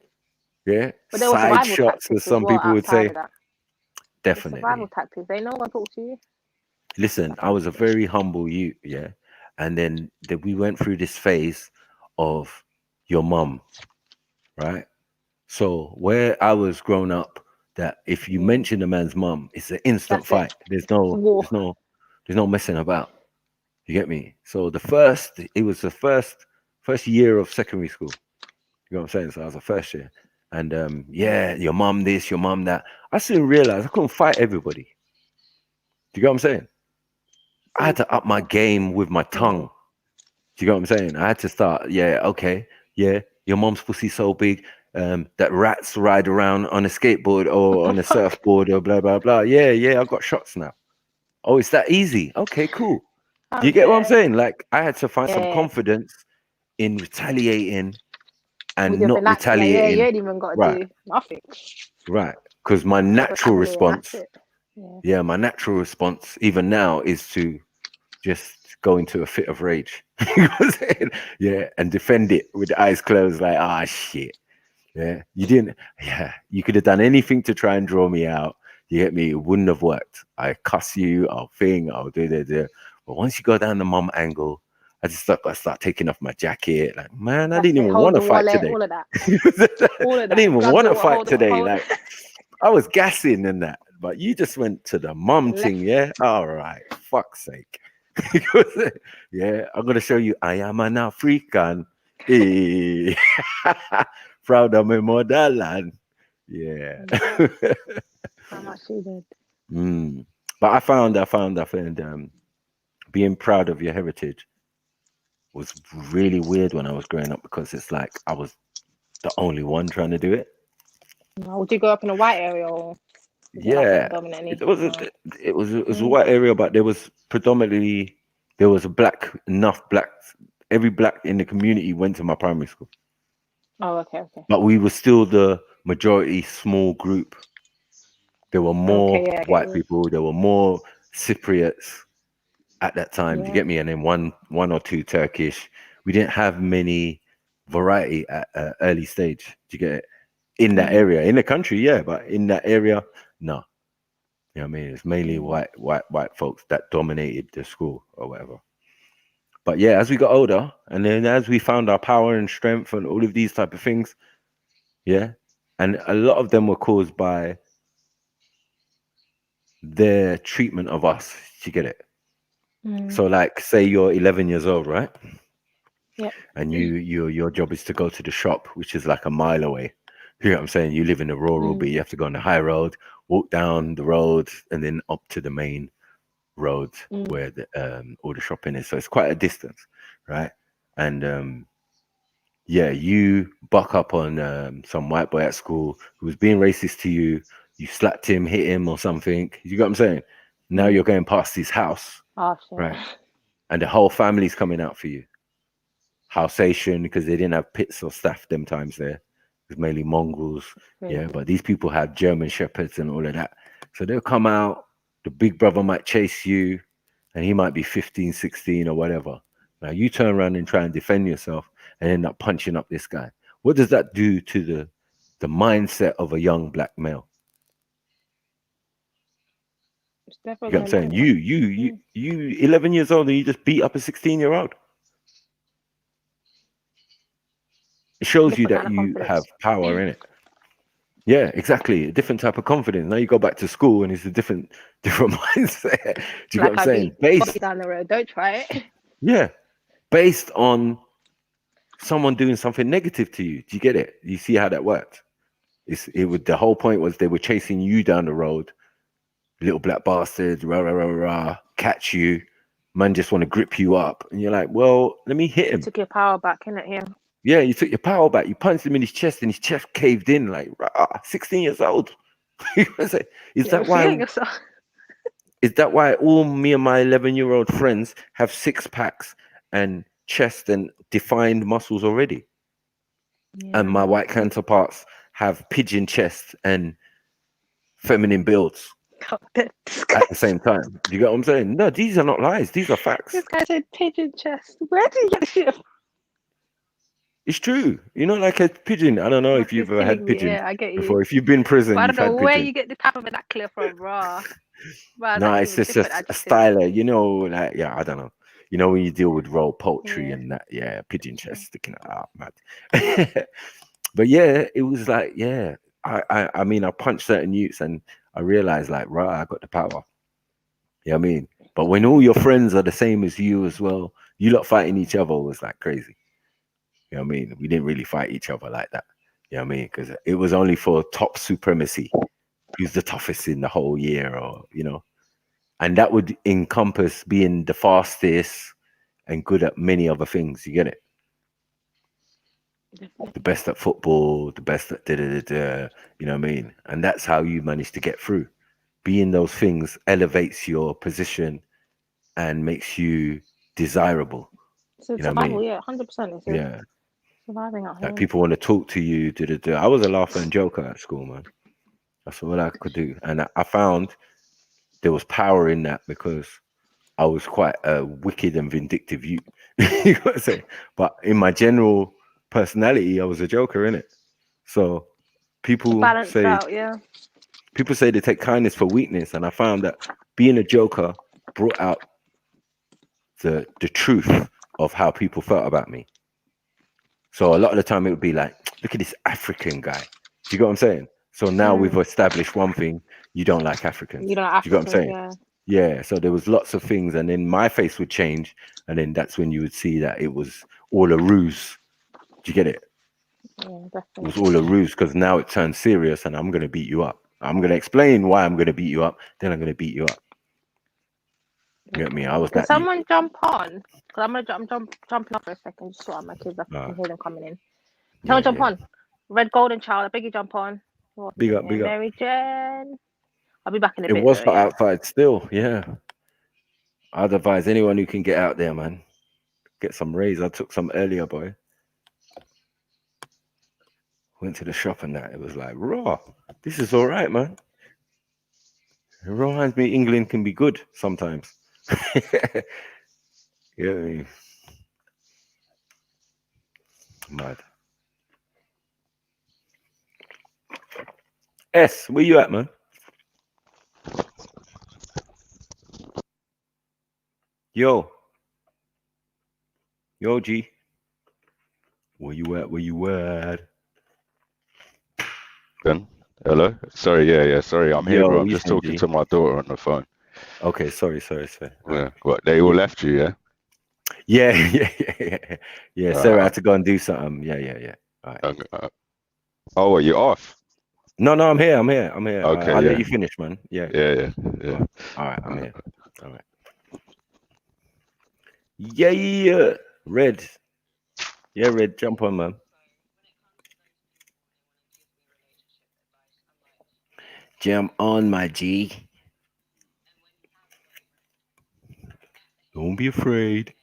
Yeah. But there were Side survival shots, tactics as as some well people would outside say. of that. Definitely. Survival tactics. They know what to talk to you. Listen, I was a very humble youth, yeah. And then we went through this phase of your mum, right? So where I was grown up, that if you mention a man's mum, it's an instant fight. There's no messing about. You get me? So it was the first year of secondary school. You know what I'm saying? So I was the first year. And yeah, your mum this, your mum that. I soon realized I couldn't fight everybody. Do you get what I'm saying? I had to up my game with my tongue. Do you get what I'm saying? I had to start, your mom's pussy so big that rats ride around on a skateboard or on a surfboard or blah, blah, blah. Yeah, I've got shots now. Oh, it's that easy. Okay, cool. You get what I'm saying? Like, I had to find some confidence in retaliating and With your not vernacular, retaliating. you ain't even got to do nothing. Right. Because my natural response, Yeah. my natural response, even now, is to just go into a fit of rage. And defend it with the eyes closed, like, shit. Yeah. You could have done anything to try and draw me out. You get me? It wouldn't have worked. I cuss you, I'll do. But once you go down the mum angle, I start taking off my jacket. Like, man, I That's didn't it. even Hold want to the fight wallet, today. all of that. I All of that. didn't even Grab want the to fight today. hold Like, I was gassing and that, but you just went to the mum Left. thing, yeah? All right, fuck's sake. Yeah, I'm gonna show you I am an African. Eh. Proud of my motherland. Yeah. How much she did. But I found being proud of your heritage was really weird when I was growing up, because it's like I was the only one trying to do it. Would you grow up in a white area or? Yeah, it was a white area, but there was predominantly enough blacks. Every black in the community went to my primary school. Oh, okay. But we were still the majority small group. There were more white people. There were more Cypriots at that time. Do you get me? And then one or two Turkish. We didn't have many variety at early stage. Do you get it? In that area, in the country, yeah, but in that area, no. You know what I mean? It's mainly white folks that dominated the school or whatever. But yeah, as we got older, and then as we found our power and strength and all of these type of things, yeah, and a lot of them were caused by their treatment of us. Do you get it? So, like, say you're 11 years old, right? Yeah. And your job is to go to the shop, which is like a mile away. You know what I'm saying? You live in the rural bit, you have to go on the high road, walk down the road, and then up to the main road where all the shopping is. So it's quite a distance, right? And yeah, you buck up on some white boy at school who was being racist to you. You slapped him, hit him, or something. You got what I'm saying? Now you're going past his house, right? And the whole family's coming out for you. Housation, because they didn't have pits or staff them times there. It was mainly mongrels, yeah. But these people had German shepherds and all of that. So they'll come out. The big brother might chase you, and he might be 15, 16 or whatever. Now you turn around and try and defend yourself and end up punching up this guy. What does that do to the mindset of a young black male? You know what I'm saying? You 11 years old and you just beat up a 16-year-old. It shows you that you have power in it. Yeah, exactly. A different type of confidence. Now you go back to school and it's a different mindset. Do you get what I'm saying? Based down the road, don't try it. Yeah, based on someone doing something negative to you. Do you get it? You see how that worked? The whole point was they were chasing you down the road, little black bastards, rah rah rah rah, catch you. Man just want to grip you up, and you're like, well, let me hit him. You took your power back, innit? Yeah. Yeah, you took your power back. You punched him in his chest, and his chest caved in. Like, 16 years old. Is that why? Is that why all me and my 11-year-old friends have 6-packs and chest and defined muscles already? Yeah. And my white counterparts have pigeon chest and feminine builds at the same time. Do you get what I'm saying? No, these are not lies. These are facts. This guy said pigeon chest. Where did you get this shit from? It's true. You know, like a pigeon. I don't know if you've ever had pigeon I get you. before. If you've been in prison, I don't know where pigeon. you get the type of vernacular from, bro. No, it's just a styler. You know, like, yeah, I don't know. You know, when you deal with raw poultry and that, yeah, pigeon chest sticking out, mad. But yeah, it was like, yeah, I mean, I punched certain youths and I realized, like, right, I got the power. You know what I mean? But when all your friends are the same as you as well, you lot fighting each other was like crazy. You know what I mean? We didn't really fight each other like that. You know what I mean? Because it was only for top supremacy. Who's the toughest in the whole year, or, you know? And that would encompass being the fastest and good at many other things. You get it? The best at football, the best at da-da-da-da, you know what I mean? And that's how you manage to get through. Being those things elevates your position and makes you desirable. So you know what I mean? Yeah, 100%. Yeah. Surviving at home. Like, people want to talk to you. I was a laugher and joker at school, man. That's all I could do. And I found there was power in that because I was quite a wicked and vindictive youth. You got to say. But in my general personality, I was a joker, innit? So people say, out, yeah. People say they take kindness for weakness. And I found that being a joker brought out the truth of how people felt about me. So a lot of the time it would be like, look at this African guy. Do you get what I'm saying? So now we've established one thing: you don't like Africans. You don't like Do you get what I'm saying? Africans, Yeah. So there was lots of things, and then my face would change, and then that's when you would see that it was all a ruse. Do you get it? yeah, It definitely. was all a ruse because now it turned serious, and I'm gonna beat you up. I'm gonna explain why I'm gonna beat you up. Then I'm gonna beat you up. You get me? I was Can that. someone jump on? Because I'm jumping off for a second, just sort out my kids. I can hear them coming in. Someone jump on. Red Golden Child, I beg you jump on. Big up, big up. Mary Jen. I'll be back in a It bit. was Though, hot yeah. outside still, yeah. I'd advise anyone who can get out there, man. Get some rays. I took some earlier, boy. Went to the shop and that. It was like, raw. This is all right, man. It reminds me England can be good sometimes. Yeah. Mad. S, where you at, man? Yo. Yo, G. Where you at? Where you at? Ben, hello. Sorry, yeah. Sorry, I'm here, bro. I'm just talking to my daughter on the phone. Okay, sorry. Yeah. What? They all left you, yeah? Yeah. Sarah had to go and do something. Yeah. All right. Oh, are you off? No, I'm here. Okay, I'll yeah. let you finish, man. Yeah. All right, I'm here. All right. Yeah. Red. Yeah, Red, jump on, man. Jump on, my G. Don't be afraid.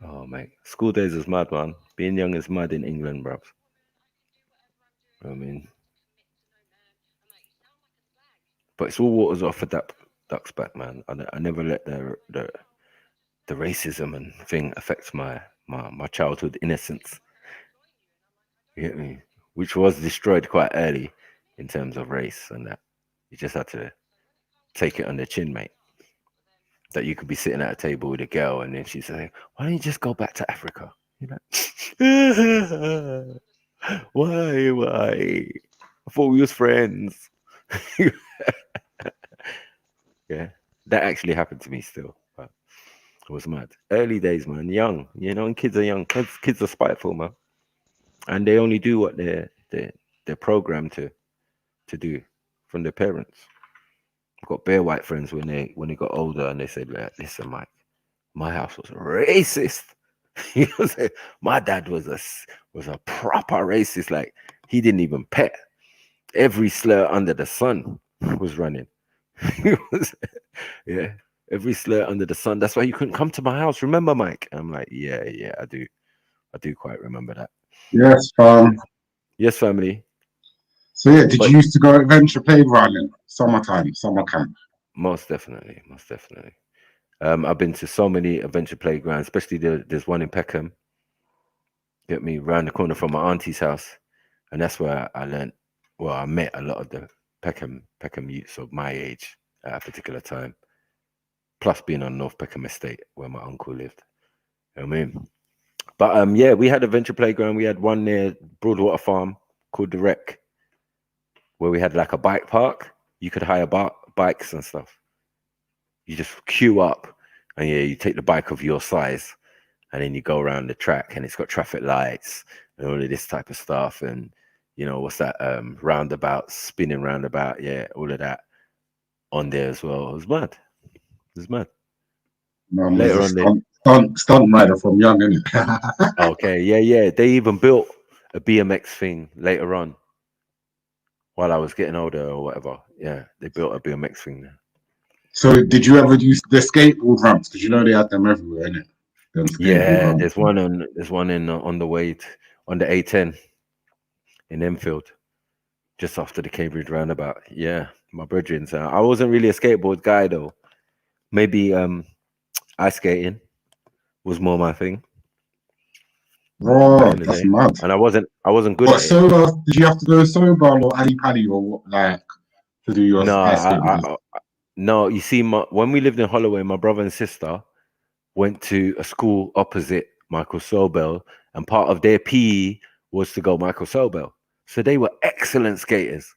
Oh, mate. School days is mad, man. Being young is mad in England, bruv. I mean, but it's all waters off a duck's back, man. I never let the racism and thing affect my childhood innocence. You get me? Which was destroyed quite early in terms of race and that. You just had to take it on the chin, mate. That you could be sitting at a table with a girl and then she's saying, why don't you just go back to Africa? You're like, why? I thought we was friends. Yeah, that actually happened to me still. But it was mad. Early days, man. Young, and kids are young. Kids are spiteful, man. And they only do what they're programmed to do from their parents. I've got bare white friends when they got older and they said, listen, Mike, my house was racist. My dad was a proper racist. Like, he didn't even pet. Every slur under the sun was running. Yeah, every slur under the sun. That's why you couldn't come to my house. Remember, Mike? I'm like, yeah, I do quite remember that. Yes, yes, family. So yeah, did you used to go adventure playground summer camp? Most definitely. I've been to so many adventure playgrounds, especially there's one in Peckham. Get me, round the corner from my auntie's house, and that's where I learned. Well, I met a lot of the Peckham youths of my age at a particular time. Plus being on North Peckham Estate where my uncle lived. You know what I mean? But yeah, we had adventure playground. We had one near Broadwater Farm called the Wreck, where we had like a bike park. You could hire bikes and stuff. You just queue up and you take the bike of your size and then you go around the track and it's got traffic lights and all of this type of stuff. And what's that? Roundabout, spinning roundabout. Yeah, all of that on there as well. It was mad. No, Later on, stunt rider from young, innit? Okay, yeah. They even built a BMX thing later on while I was getting older or whatever. Yeah, they built a BMX thing there. So did you ever use the skateboard ramps? Because they had them everywhere, innit? Yeah, there's one on the way on the A10 in Enfield, just after the Cambridge roundabout. Yeah, my brethren's. I wasn't really a skateboard guy though. Maybe ice skating was more my thing. Oh, that's mad. And I wasn't good at it. Sober, did you have to go sober or Ali Pali or what, like, to do your ice skating? No, you see, when we lived in Holloway, my brother and sister went to a school opposite Michael Sobel, and part of their PE was to go Michael Sobel. So they were excellent skaters.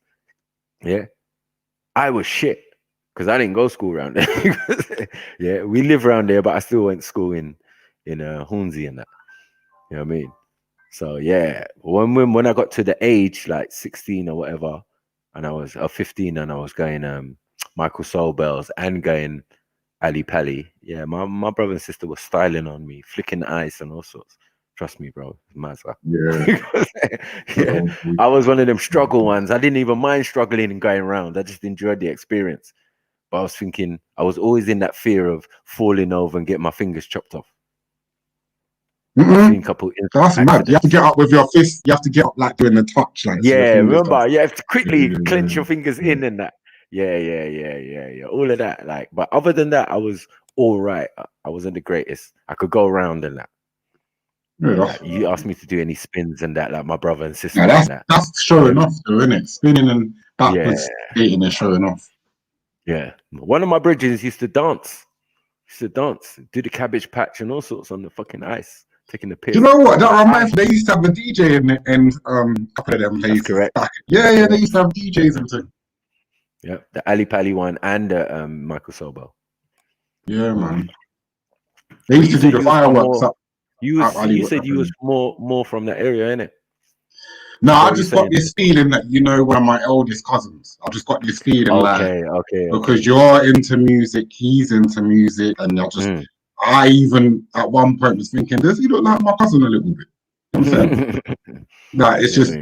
Yeah. I was shit because I didn't go to school around there. Yeah, we live around there, but I still went to school in Hornsey and that. You know what I mean? So yeah, when I got to the age like 16 or whatever, and I was 15, and I was going Michael Sobel's and going Ali Pally. Yeah, my brother and sister were styling on me, flicking the ice and all sorts. Trust me, bro. It's mad stuff. Yeah. I was one of them struggle ones. I didn't even mind struggling and going around. I just enjoyed the experience. But I was thinking, I was always in that fear of falling over and getting my fingers chopped off. Seen couple That's mad. You have to get up with your fist. You have to get up like doing the touch. Like, yeah, remember, you have to quickly clench your fingers in and that. Yeah. All of that. Like, but other than that, I was all right. I wasn't the greatest. I could go around and that. Yeah, like, you asked me to do any spins and that, like my brother and sister. Yeah, that's showing off, though, isn't it? Spinning and backwards skating is showing off. Yeah, one of my bridges used to dance. Do the cabbage patch and all sorts on the fucking ice, taking the piss. You know what? That reminds me. They used to have a DJ in a couple of them places. Correct. Yeah. They used to have DJs and things. Yeah, the Ali Pally one and the Michael Sobel. Yeah, man. They used to do the fireworks up. You said you was more from that area, innit? No, I just got this feeling that one of my oldest cousins. I just got this feeling because you're into music, he's into music, and I even at one point was thinking, does he look like my cousin a little bit? You know what I'm saying? Like, it's just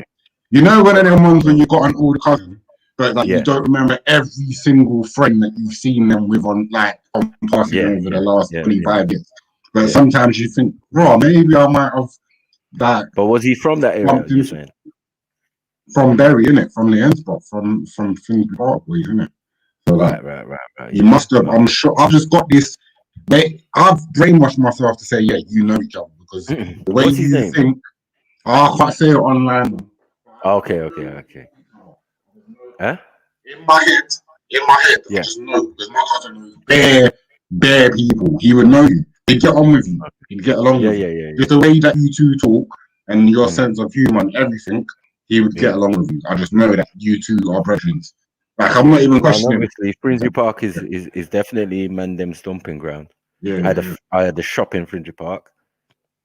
one of them ones when you got an older cousin, but like you don't remember every single friend that you've seen them with on passing over the last 25 years. But sometimes you think, bro, maybe I might have that. But was he from that area? You're saying? From Derry, innit? From the end spot, from Finsbury Parkway, innit? So right. You must have. I'm sure. I've just got this. I've brainwashed myself to say, you know each other because the way you think. I can't say it online. Okay. Huh? In my head, I just know because my cousin knows bare people. He would know you. He'd get on with you. He'd get along with you. Just the way that you two talk and your sense of humor and everything, he would get along with you. I just know that you two are brethren. Like, I'm not even questioning. Obviously, Finsbury Park is definitely them stomping ground. Yeah. I had the shop in Finsbury Park.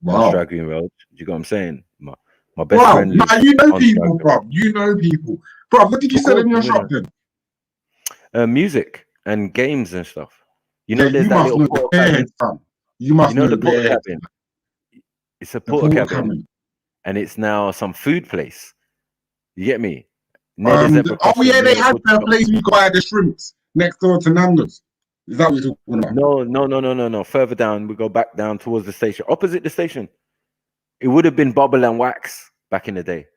Wow. Straggling Road. Do you get what I'm saying? My best friend. You know people, bro. You know people. Bro, what did you sell in your shop then? Music and games and stuff. You know, there's you that little porta cabin. You must know the porta cabin. It's a porta cabin, and it's now some food place. You get me? They had that place we got at the shrimps next door to Nando's. Is that what you're talking about? No. Further down, we go back down towards the station, opposite the station. It would have been Bubble and Wax back in the day.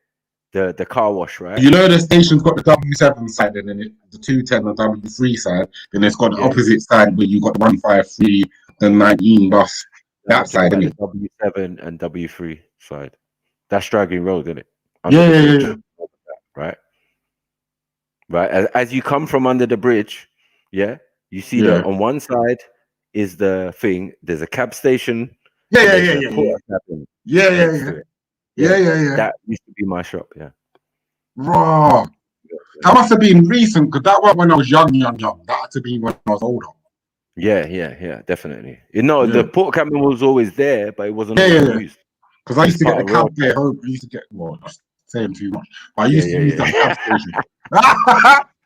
The car wash, right? You know the station's got the W7 side and then the 210 and W3 side. Then it's got the opposite side where you got the 153, the 19 bus. That side, isn't it? W7 and W3 side. That's Straggling Road, isn't it? Yeah. Right. As you come from under the bridge, you see that on one side is the thing. There's a cab station. Yeah. That used to be my shop. Yeah. Raw. That must have been recent because that was when I was young. That had to be when I was older. Yeah, definitely. The porta cabin was always there, but it wasn't used. Because I used to get the cab there home. I used to get not saying too much, but I used to use that cab station.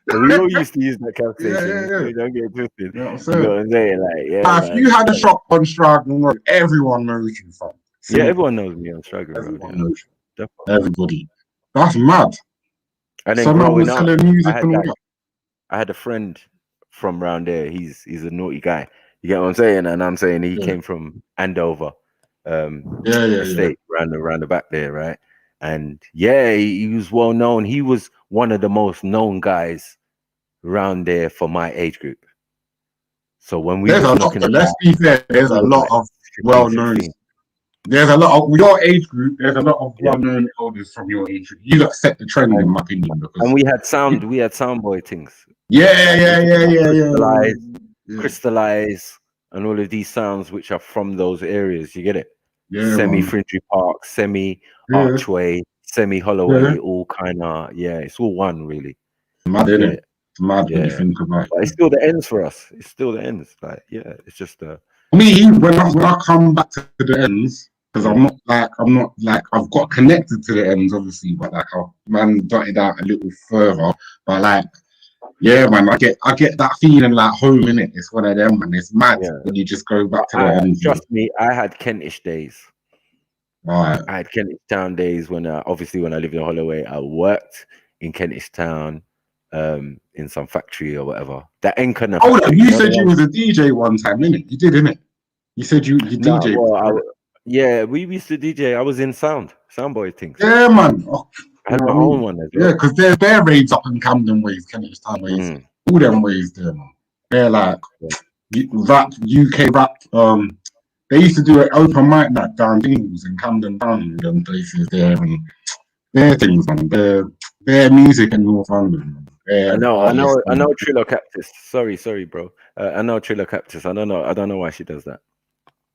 We all used to use that cab station. So don't get twisted. You know what I'm saying? If you had a shop on Straggling Road, everyone knows you from. Yeah, everyone knows me on Straggling Road. Everyone knows you. Everybody. That's mad. And then growing up, I had a friend from around there. He's a naughty guy. You get what I'm saying? And I'm saying he came from Andover, estate around the back there, right? And he was well known. He was one of the most known guys around there for my age group. So when we let's be fair, there's a lot of well-known. There's a lot of your age group. There's a lot of well-known elders from your age group. You got set the trend in my opinion. And we had soundboy things. Yeah. Crystallize. and all of these sounds which are from those areas. You get it? Yeah, Semi-Fringy Park, semi-Archway, semi-Holloway, all kind of, it's all one really. Mad, isn't it? Mad when you think about it. But it's still the ends for us. It's still the ends. Like, it's just me, when I come back to the ends, because I'm not like I've got connected to the ends obviously, but like I've dotted out a little further. But like, yeah, man, I get that feeling like home in it. It's one of them, man. It's mad when you just go back to the ends. Trust me, I had Kentish days. Right. I had Kentish Town days when obviously when I lived in Holloway, I worked in Kentish Town, in some factory or whatever. That ain't kind of. Oh, you said you was a DJ one time, innit? You did, innit? You said you DJ. Yeah, we used to DJ. I was in Soundboy things. Yeah, man. Oh, I had my own one as well. Yeah, because they're raids up in Camden ways, Kentish Town ways, all them ways there, man. They're like rap, UK rap. They used to do an open mic night down things in Camden Town and places there, and their things, man. Their music in North London. I know Trillo Cactus. Sorry, bro. I know Trillo Cactus. I don't know why she does that.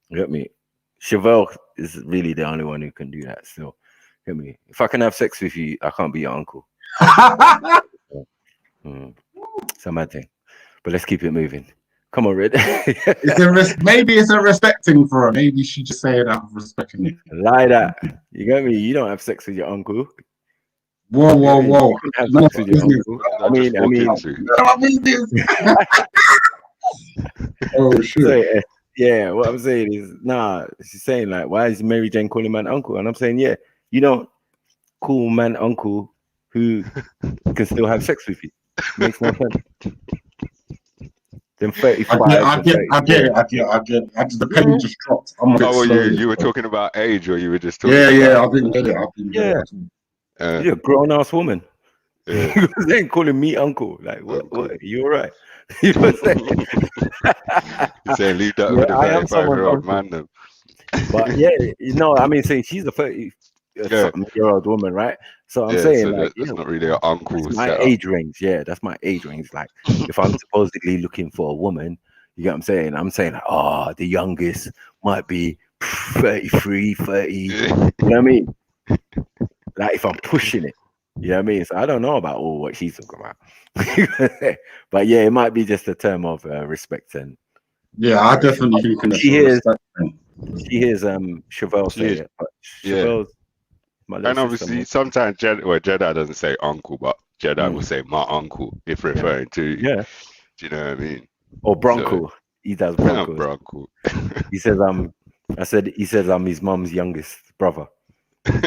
You get me? Chevelle is really the only one who can do that still. Get me? If I can have sex with you, I can't be your uncle. It's a mad thing. But let's keep it moving. Come on, Red. Maybe it's a respect thing for her. Maybe she just say it out of respecting you. Like that. You get me? You don't have sex with your uncle. Whoa. You can have sex with your uncle. I mean. Oh shit. So, what I'm saying is, she's saying like, why is Mary Jane calling man uncle? And I'm saying, you don't call man uncle who can still have sex with you. Makes no sense. Then 35. I get it. The penny just dropped. You were talking about age, or you were just talking? Yeah. I didn't get it. You're a grown ass woman. You ain't calling me uncle. Like, what? You all right? You know what I'm saying? Saying leave that with a 35-year-old man. Then. But I mean, saying she's a 30-year-old woman, right? So I'm saying, so that's not really an uncle. That's my age range. Yeah, that's my age range. Like, if I'm supposedly looking for a woman, you get what I'm saying? I'm saying, like, the youngest might be 33, 30. You know what I mean? Like, if I'm pushing it, you know what I mean? So I don't know about all what she's talking about. But it might be just a term of respect and. Yeah, I definitely think she hears Chevelle say it. But Chevelle's and obviously sometimes Jedi doesn't say uncle, but Jedi will say my uncle if referring to you. Yeah. Do you know what I mean? Or Bronco. He does Bronco. Bronco. He says I'm his mum's youngest brother. You know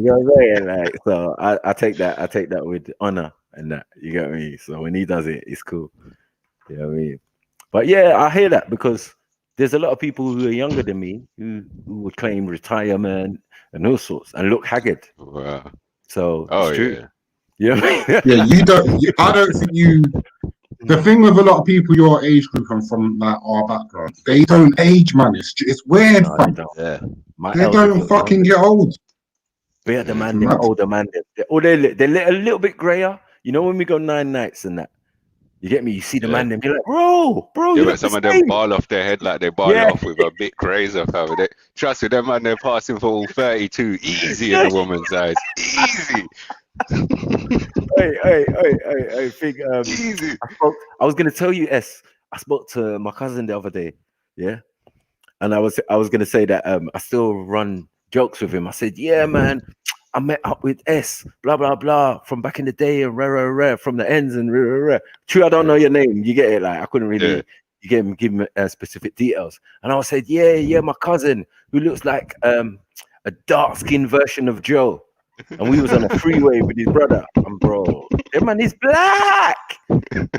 what I'm saying? Like, so I take that with honor and that. You get me? So when he does it, it's cool. You know what I mean? But I hear that because there's a lot of people who are younger than me who would claim retirement and all sorts and look haggard. Wow. So it's true. Yeah. You don't. I don't think you. The thing with a lot of people your age group and from like our background, they don't age, man. It's weird. No, they don't. They don't fucking get old. They're the man, they're older man. They're a little bit grayer. You know when we go 9 nights and that. You get me? You see the man, then be like, bro. Yeah, but some of them ball off their head like they ball off with a bit crazy. Trust me, them man, they're passing for all 32 easy in a woman's eyes. Easy. I think easy. I was gonna tell you, I spoke to my cousin the other day, and I was gonna say that I still run jokes with him. I said, man, I met up with blah blah blah from back in the day and rare from the ends and True, I don't know your name. You get it? Like I couldn't really give him specific details. And I said, my cousin who looks like a dark-skinned version of Joe. And we was on a freeway with his brother. And bro, that man is black.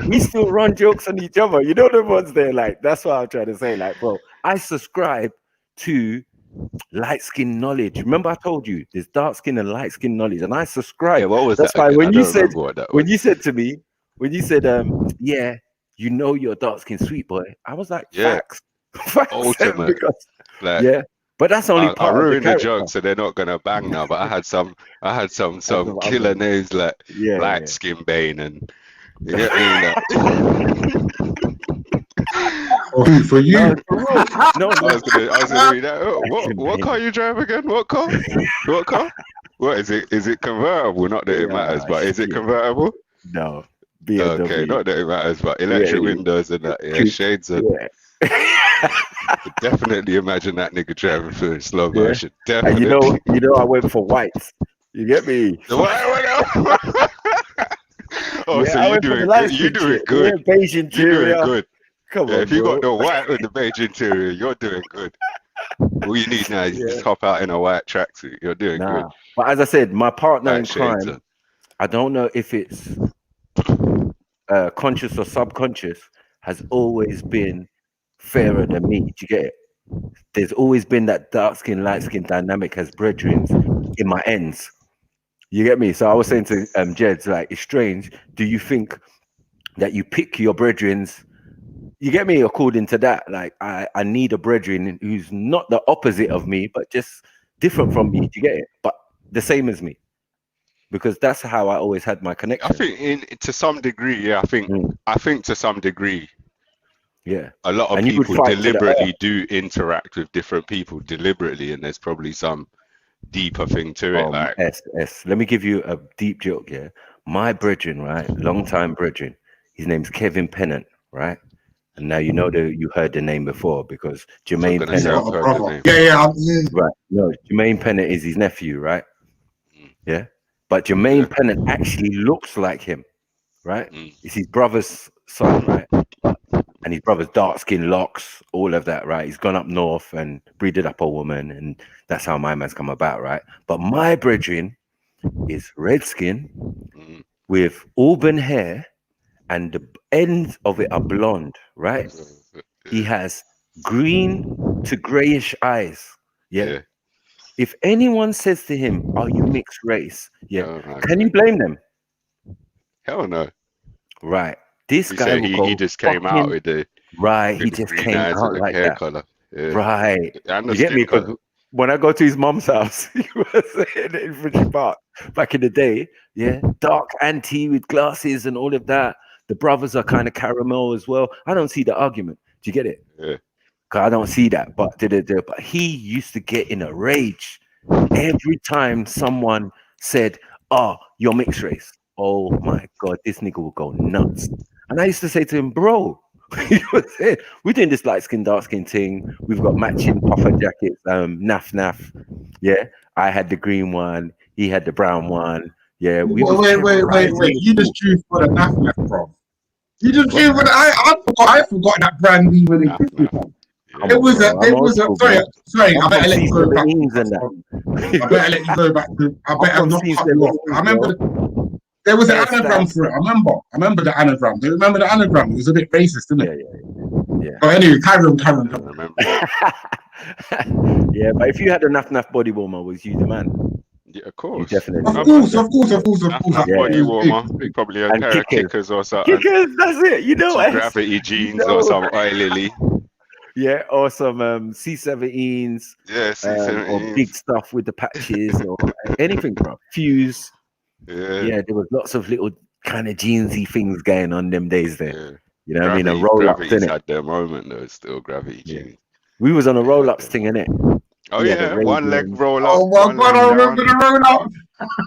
We still run jokes on each other. You know the ones there. Like that's what I'm trying to say. Like, bro, I subscribe to light skin knowledge. Remember I told you there's dark skin and light skin knowledge, and I subscribe. What was that's that? Why when you said to me, you know you're a dark skin sweet boy, I was like, facts. Ultimate. Because, but that's only part I ruined of the joke, so they're not gonna bang now. But I had some killer names like light skin Bane and you get me. Or who, for you? No, I was gonna read that. Oh, what car you drive again? What car? What car? What is it? Is it convertible? Not that it matters, but is it convertible? No. Okay, not that it matters, but electric windows and that. Yeah, shades and. I could definitely imagine that nigga driving through in slow motion. Definitely. And you know, I went for whites. You get me? The white. Oh, so you're doing good. You're doing good. Yeah, beige interior. You're doing good. Come on, if you bro. got the white with the beige interior, you're doing good. All you need now is just hop out in a white tracksuit. You're doing good. But as I said, my partner in crime, I don't know if it's conscious or subconscious, has always been fairer than me. Do you get it? There's always been that dark skin, light skin dynamic as brethren in my ends. You get me? So I was saying to Jeds, like, it's strange. Do you think that you pick your brethrens? You get me? According to that, like, I need a brethren who's not the opposite of me, but just different from me. Do you get it? But the same as me, because that's how I always had my connection. I think to some degree, yeah. I think to some degree, yeah. A lot of people deliberately do interact with different people deliberately, and there's probably some deeper thing to it. Like, let me give you a deep joke. Yeah, my brethren, right, long time brethren. His name's Kevin Pennant, right? And now you know you heard the name before because Jermaine Pennant. Yeah. Right. No, Jermaine Pennant is his nephew, right? Yeah. But Jermaine Pennant actually looks like him, right? It's his brother's son, right? And his brother's dark skin, locks, all of that, right? He's gone up north and breeded up a woman, and that's how my man's come about, right? But my brethren is red skin with auburn hair, and the ends of it are blonde, right? He has green to grayish eyes. Yeah. If anyone says to him, "Are you mixed race?" Yeah, can you blame them? Hell no. Right. This guy he just came out with the he just came out like hair that. Color. Yeah. Right. And You get me? Because when I go to his mom's house, he was in Infantry Park back in the day. Yeah, dark anti with glasses and all of that. The brothers are kind of caramel as well. I don't see the argument. Do you get it? Yeah. I don't see that. But but he used to get in a rage every time someone said, "Oh, you're mixed race." Oh my God, this nigga will go nuts. And I used to say to him, "Bro, we're doing this light skin, dark skin thing. We've got matching puffer jackets, naff. Yeah, I had the green one, he had the brown one. Yeah, wait. You just drew for the naff, bro. You just drew for the. I forgot that brand new when it existed. It was a. Sorry. I better let you go back. I better let you go back to. I better not cut you off. I remember. There was an anagram for it. I remember the anagram. Do you remember the anagram? It was a bit racist, didn't it? Yeah. But anyway, carry on. Yeah, but if you had a naff body warmer, was you the man? Yeah, of course. You definitely. Of course. Body warmer. Probably a pair of kickers or something. Kickers, that's it. You know, some gravity jeans or some oil lily. Yeah, or some C17s. Yeah, C17s. Or big stuff with the patches or anything, bro. Fuse. Yeah, there was lots of little kind of jeansy things going on them days there. Yeah. You know what I mean? A roll up thing. Had their moment though, still gravity jeans. We was on a roll ups thing, innit? Oh yeah, one leg roll up. Oh my God, I remember the roll up.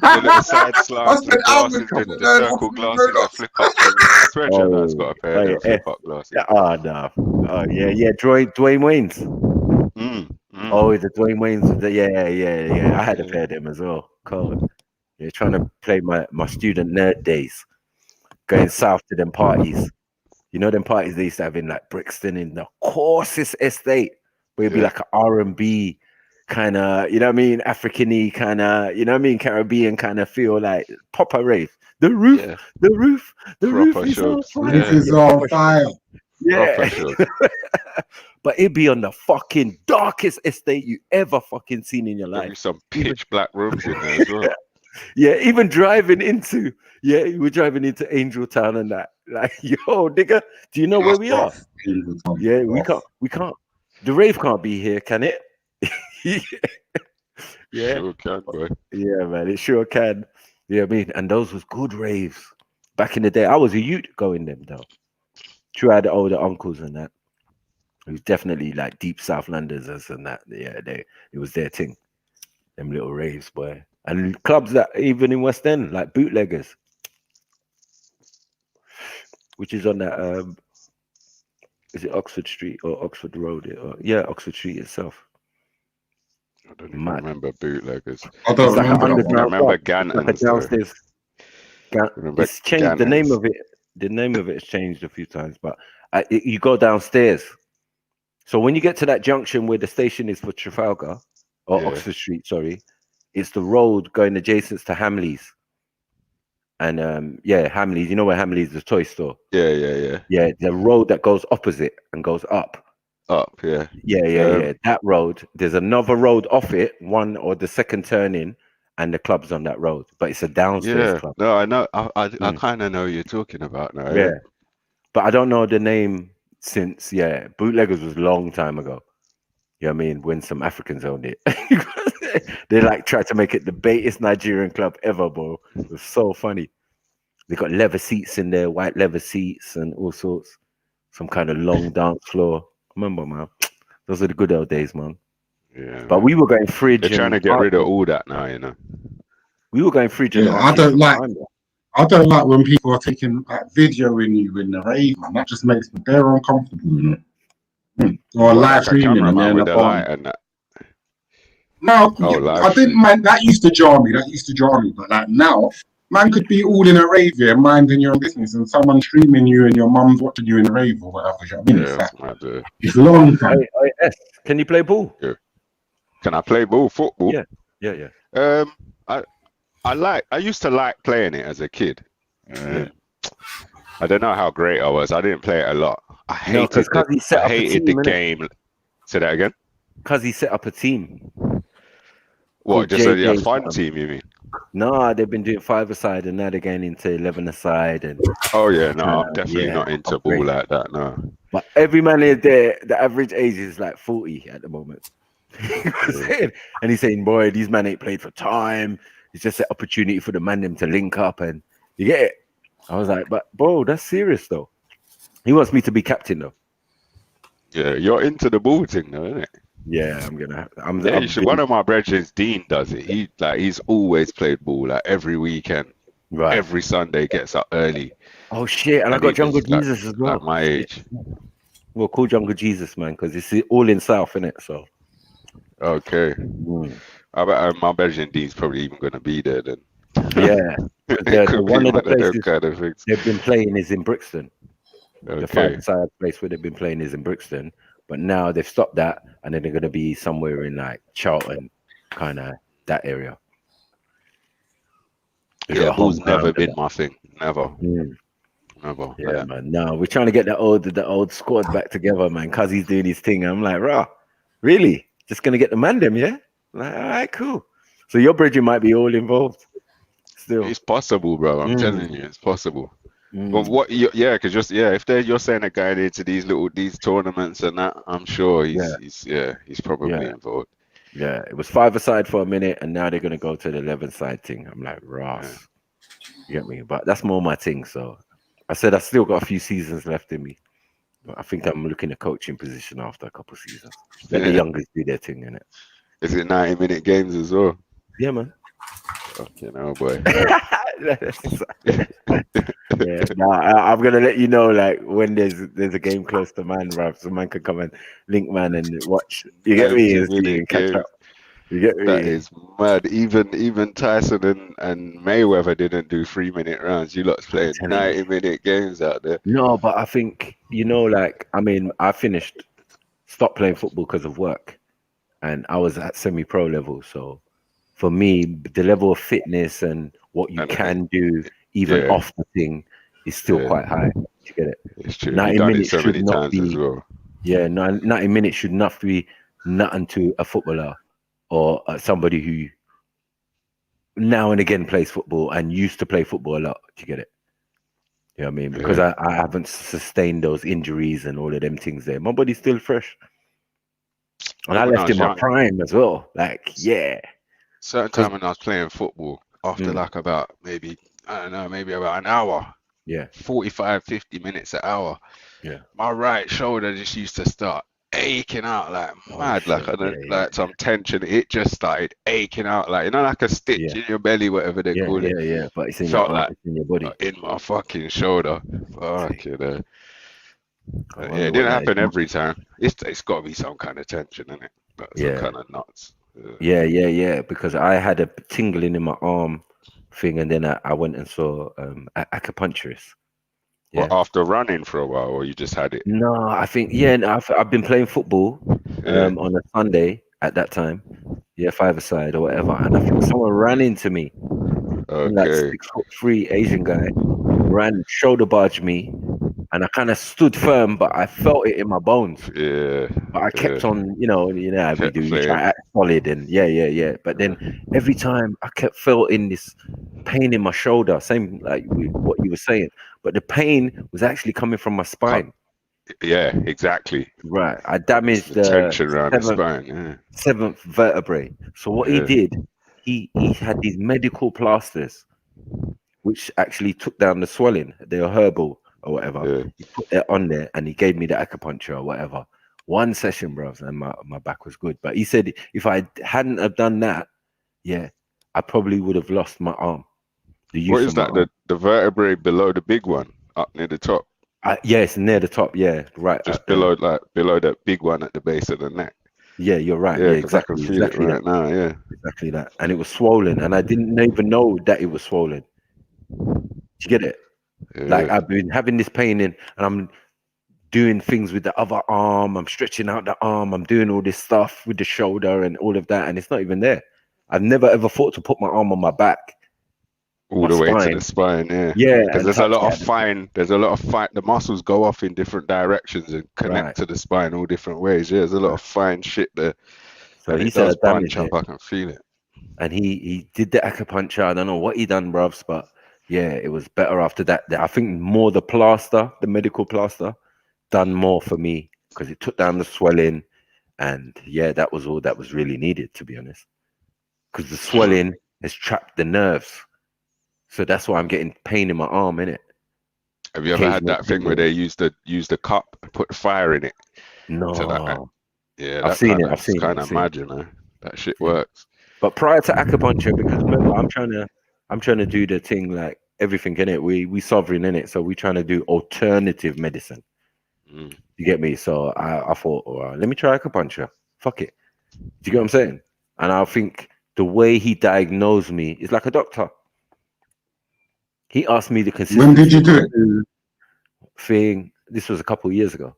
The little side slant, the glasses, the circle glasses, the flip up. I swear Jed's got a pair of flip up glasses. Oh no. Oh yeah. Dwayne Wayne's. Oh, the Dwayne Wayne's. Yeah. I had a pair of them as well. Cold. Yeah, trying to play my student nerd days, going south to them parties. You know them parties they used to have in like Brixton in the coarsest estate, where it'd be like an R&B kind of, you know what I mean, African-y kind of, you know what I mean, Caribbean kind of feel, like proper rave. The roof is on fire. This is on fire. Yeah. But it'd be on the fucking darkest estate you ever fucking seen in your life. Maybe some pitch black rooms in there as well. Yeah, even driving into, we're driving into Angel Town and that. Like, yo, nigga, do you know where we are? Yeah, we can't. The rave can't be here, can it? Yeah. Sure can, boy. Yeah, man, it sure can. Yeah, I mean, and those was good raves. Back in the day, I was a youth going them though. True, I had the older uncles and that. It was definitely like deep South Londoners and that. Yeah, it was their thing. Them little raves, boy. And clubs that even in West End, like Bootleggers, which is on that is it Oxford Street or Oxford Road? Yeah, Oxford Street itself. I don't even remember Bootleggers. I don't It's like an remember that one. underground I remember club. It's like a Gantons, though. downstairs. Remember It's changed. The name Gantons. of it. The name of it has changed a few times, but you go downstairs. So when you get to that junction where the station is for Trafalgar or Yeah. Oxford Street, sorry, it's the road going adjacent to Hamleys. And Hamleys. You know where Hamleys is, the toy store. Yeah. Yeah, the road that goes opposite and goes up. Up, yeah. Yeah. That road. There's another road off it, one or the second turn in, and the club's on that road. But it's a downstairs club. No, I know. I kind of know what you're talking about now. Yeah. But I don't know the name since, Bootleggers was a long time ago. You know what I mean? When some Africans owned it. They like tried to make it the baitest Nigerian club ever, bro. It was so funny. They got leather seats in there, white leather seats and all sorts. Some kind of long dance floor. Remember, man? Those are the good old days, man. Yeah. But we were going fridge. They're trying to get rid of all that now, you know. We were going fridge. Yeah, I don't like when people are taking videoing you in the rave, man. That just makes me very uncomfortable, you know. Or live streaming and then with the light and that. No, live I didn't mind. That used to jar me. But like now, man could be all in a rave here, minding your own business, and someone streaming you and your mum's watching you in a rave or whatever. You know what I mean? Yeah, it's long time. Can you play ball? Yeah. Can I play ball? Football? Yeah. I used to like playing it as a kid. I don't know how great I was. I didn't play it a lot. I hated the game. Say that again. Because he set up a team. What? Just a fun team, you mean? No, they've been doing 5-a-side and now they're getting into 11-a-side. And I'm definitely not into ball like that. No. But every man is there. The average age is like 40 at the moment. And he's saying, boy, these men ain't played for time. It's just an opportunity for the man them to link up, and you get it. I was like, but bro, that's serious though. He wants me to be captain though. Yeah, you're into the ball thing though, isn't it? Yeah, one of my brethren, Dean, does it. He's always played ball like every weekend. Right. Every Sunday gets up early. Oh shit! And I got Jungle Jesus as well. At my age. Well, call Jungle Jesus, man, because it's all in South, innit? So. Okay. I bet my brethren Dean's probably even going to be there then. Yeah. One of the places they've been playing is in Brixton. Okay. The 5-a-side place where they've been playing is in Brixton. But now they've stopped that, and then they're going to be somewhere in like Charlton, kind of that area. Yeah, ball's never been my thing. Never. Never. Yeah, man. No, we're trying to get the old squad back together, man, because he's doing his thing. I'm like, rah, really? Just going to get the man them, yeah? Like, all right, cool. So your bridging might be all involved still. It's possible, bro. I'm telling you, it's possible. But because if you're saying they're going into these tournaments and that, I'm sure he's probably involved. Yeah, it was 5-a-side for a minute, and now they're gonna go to the 11-side thing. I'm like, Ross, you get me? But that's more my thing. So I said I still got a few seasons left in me. But I think I'm looking at coaching position after a couple of seasons. Let the youngest do their thing, innit? Is it 90-minute games as well? Yeah, man. Okay, no boy. I'm gonna let you know, like when there's a game close to man, bruv, so man can come and link man and watch. You get me? And catch up. You get me? That is mad. Even Tyson and Mayweather didn't do 3-minute rounds. You lot's playing 90-minute games out there. No, but I think I stopped playing football because of work, and I was at semi-pro level, so. For me, the level of fitness and what you can do, even off the thing, is still quite high. You get it? It's true. 90 minutes so should many not times be. As well. Yeah, 90 minutes should not be nothing to a footballer or somebody who now and again plays football and used to play football a lot. Do you get it? You know what I mean? Because I haven't sustained those injuries and all of them things there. My body's still fresh. And I left in my prime as well. Like, yeah. Certain time when I was playing football, after like about maybe about an hour. Yeah. 45, 50 minutes an hour. Yeah. My right shoulder just used to start aching out like mad, like like some tension. It just started aching out, like like a stitch in your belly, whatever they call it. Yeah. But it's in Felt your arm, like it's in your body. in my fucking shoulder. Fucking I yeah, wonder it didn't what that happen is. every time. It's got to be some kind of tension in it. That's some kind of nuts. Yeah. Because I had a tingling in my arm thing, and then I went and saw acupuncturist. Well, after running for a while, or you just had it? No, I think no, I've been playing football on a Sunday at that time, five-a-side or whatever, and I think someone ran into me. And like 6'3" Asian guy ran, shoulder barged me, and I kind of stood firm, but I felt it in my bones. Yeah. But I kept on, how we do, you try to act solid, and yeah. But then every time I kept feeling this pain in my shoulder, same like what you were saying, but the pain was actually coming from my spine. Yeah, exactly. Right. I damaged the tension around the spine. seventh vertebrae. So what he did, he had these medical plasters, which actually took down the swelling. They were herbal or whatever. He put that on there, and he gave me the acupuncture or whatever. One session, bro, and my back was good. But he said if I hadn't have done that, I probably would have lost my arm. What is that? The vertebrae below the big one, up near the top? It's near the top. Yeah, right. Just below that big one at the base of the neck. Yeah, you're right. Yeah, exactly. I can feel it right now. Yeah, exactly that. And it was swollen, and I didn't even know that it was swollen. Do you get it? Like I've been having this pain and I'm doing things with the other arm. I'm stretching out the arm. I'm doing all this stuff with the shoulder and all of that, and it's not even there. I've never ever thought to put my arm on my back. All the way to the spine, because there's a lot of fine. There's a lot of fine. The muscles go off in different directions and connect to the spine all different ways. Yeah, there's a lot of fine shit there. So he does said punch up. I can feel it. And he did the acupuncture. I don't know what he done, bruvs, but it was better after that. I think more the plaster, the medical plaster, done more for me because it took down the swelling, and that was all that was really needed, to be honest. Because the swelling has trapped the nerves. So that's why I'm getting pain in my arm, innit? Have you ever had that thing where they use the cup and put the fire in it? No. I've seen it. I've seen kind of mad, that shit works. But prior to acupuncture, because remember, I'm trying to do the thing like everything in it. We sovereign in it, so we're trying to do alternative medicine. You get me? So I thought, all right, let me try acupuncture. Fuck it. Do you get what I'm saying? And I think the way he diagnosed me is like a doctor. He asked me the consistency. When did you do it? Thing. This was a couple of years ago.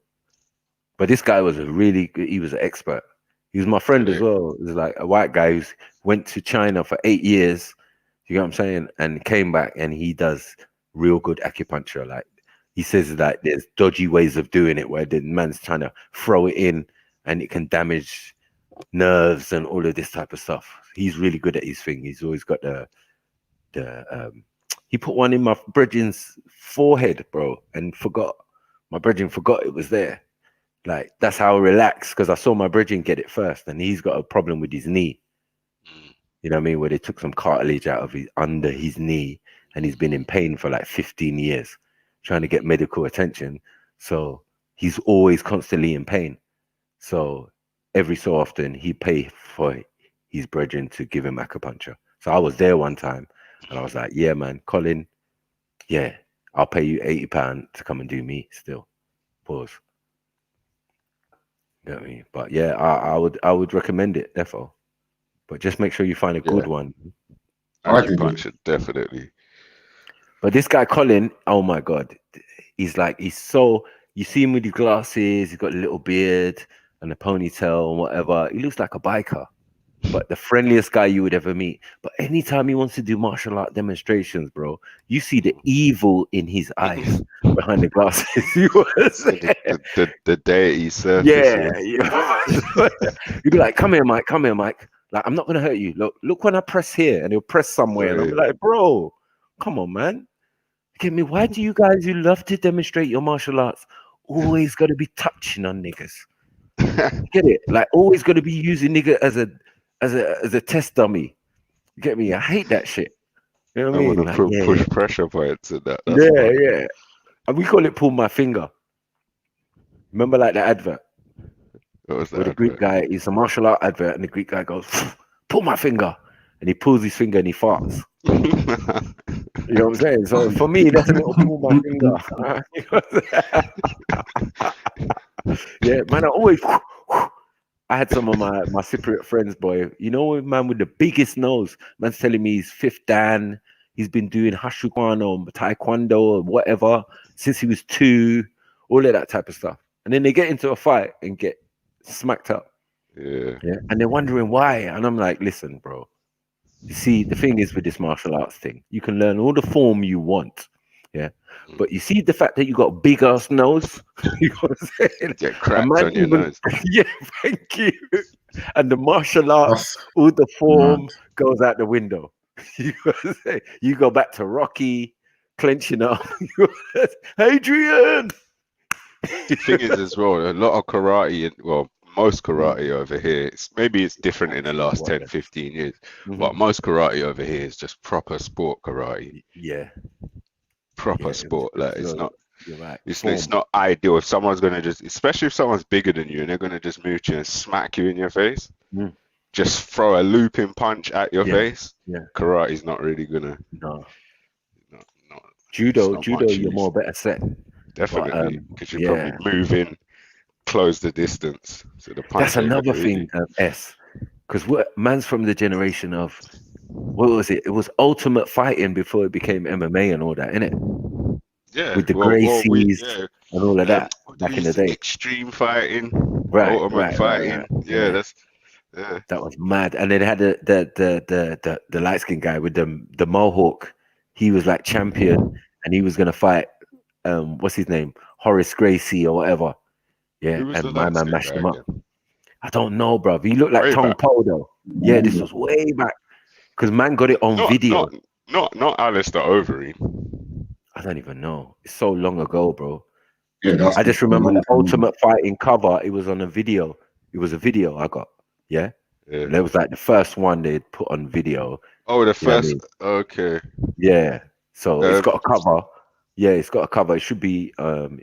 But this guy was he was an expert. He was my friend as well. It was like a white guy who went to China for 8 years. You know what I'm saying? And came back, and he does real good acupuncture. Like he says that there's dodgy ways of doing it where the man's trying to throw it in and it can damage nerves and all of this type of stuff. He's really good at his thing. He's always got he put one in my brethren's forehead, bro, and forgot. My brethren forgot it was there. Like, that's how I relaxed, because I saw my brethren get it first, and he's got a problem with his knee. You know what I mean? Where they took some cartilage out of under his knee, and he's been in pain for like 15 years, trying to get medical attention. So he's always constantly in pain. So every so often, he pay for his brethren to give him acupuncture. So I was there one time, and I was like, yeah, man, Colin, I'll pay you £80 to come and do me still. Pause. You know what I mean? But yeah, I would recommend it, therefore. But just make sure you find a good one. Acupuncture, definitely. But this guy, Colin, oh my God. He's so, you see him with his glasses, he's got a little beard and a ponytail and whatever. He looks like a biker. But the friendliest guy you would ever meet. But anytime he wants to do martial art demonstrations, bro, you see the evil in his eyes behind the glasses. the deity surface. Yeah. You'd be like, come here, Mike. Like, I'm not gonna hurt you. Look when I press here, and he'll press somewhere, and I'll be like, bro, come on, man. Get me? Why do you guys who love to demonstrate your martial arts always got to be touching on niggas? Get it? Like, always got to be using nigga as a test dummy. You get me? I hate that shit. You know what I mean? Want to push pressure points and that. Yeah. And we call it pull my finger. Remember, like the advert? What was Where the that? Greek guy, it's a martial art advert, and the Greek guy goes, pull my finger. And he pulls his finger and he farts. You know what I'm saying? So for me, that's a little pull my finger. Yeah, man, I always. I had some of my Cypriot friends, boy. You know, man with the biggest nose. Man's telling me he's fifth dan. He's been doing Hashukwano, Taekwondo, or whatever since he was 2. All of that type of stuff. And then they get into a fight and get smacked up. Yeah. And they're wondering why. And I'm like, listen, bro. You see, the thing is with this martial arts thing, you can learn all the form you want. Yeah. But you see the fact that you got big ass nose, you know what I'm saying? Get cracked on your nose. Yeah, thank you. And the martial arts, all the form goes out the window. You know what I'm saying? You go back to Rocky, clenching up. Adrian. The thing is as well, a lot of karate, well, most karate over here, maybe it's different in the last 10, 15 years, but most karate over here is just proper sport karate. Yeah. Proper sport. Like it's not. You're right. It's not ideal if someone's gonna just, especially if someone's bigger than you and they're gonna just move you and smack you in your face. Just throw a looping punch at your face. Yeah. Karate's not really gonna. No. Judo, you're use. more better set. Definitely, because you probably move in, close the distance. So the punch. That's another thing, because man's from the generation of, what was it? It was Ultimate Fighting before it became MMA and all that, innit? Yeah. With the Gracies and all of that back in the day. Extreme fighting, Ultimate fighting. Yeah, that's. Yeah. That was mad. And then they had the light skinned guy with the mohawk. He was like champion, and he was gonna fight. What's his name? Horace Gracie or whatever. Yeah, and my man mashed him up. I don't know, bro. He looked like Tong Po though. Yeah, this was way back because man got it on video. Not Alistair Overeem. I don't even know. It's so long ago, bro. Yeah, I just remember the Ultimate Fighting cover. It was on a video. It was a video I got. Yeah. And that was like the first one they'd put on video. Oh, the first. Okay. Yeah. So it's got a cover. Yeah, it's got a cover. It should be I'd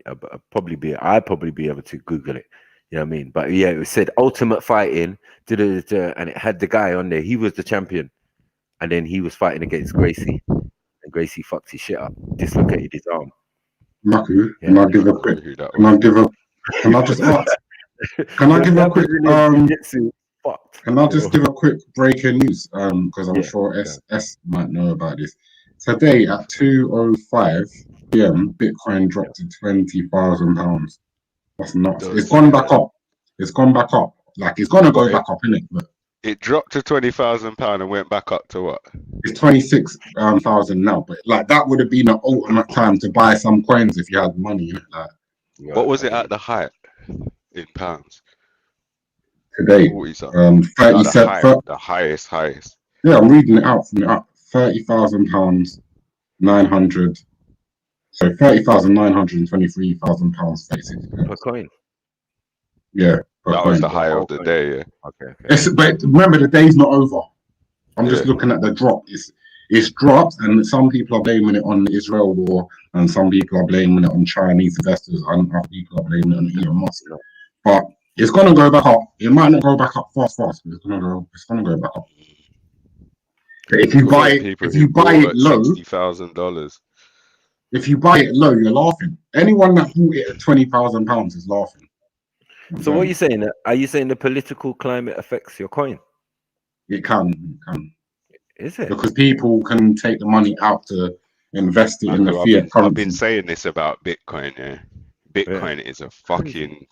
probably be able to Google it. You know what I mean? But yeah, it said Ultimate Fighting, and it had the guy on there. He was the champion, and then he was fighting against Gracie, and Gracie fucked his shit up, dislocated his arm. Maku, can I give a quick? Can I just ask? Can I give a quick? Can I just give a quick breaking news? Because I'm sure S might know about this. Today at 2:05 p.m., Bitcoin dropped to £20,000. That's nuts. It's gone back up. It's gone back up. Like it's gonna go back up, innit? But it dropped to £20,000 and went back up to what? It's 26,000 now. But like that would have been an ultimate time to buy some coins if you had money, innit? Like, what was it at the height in pounds? Today, 37. The highest. Yeah, I'm reading it out from it up. £30,000, 900. So £30,923,000, 36 per coin. Yeah, that was the high of the day. Yeah. Okay. But remember, the day's not over. I'm just looking at the drop. It's dropped, and some people are blaming it on the Israel war, and some people are blaming it on Chinese investors, and other people are blaming it on Elon Musk. But it's gonna go back up. It might not go back up fast, but it's gonna go back up. If you buy it low, $60,000. If you buy it low, you're laughing. Anyone that bought it at £20,000 is laughing. So what are you saying? Are you saying the political climate affects your coin? It can. Is it? Because people can take the money out to invest it in the fiat currency. I've been saying this about Bitcoin. Yeah, Bitcoin is a fucking.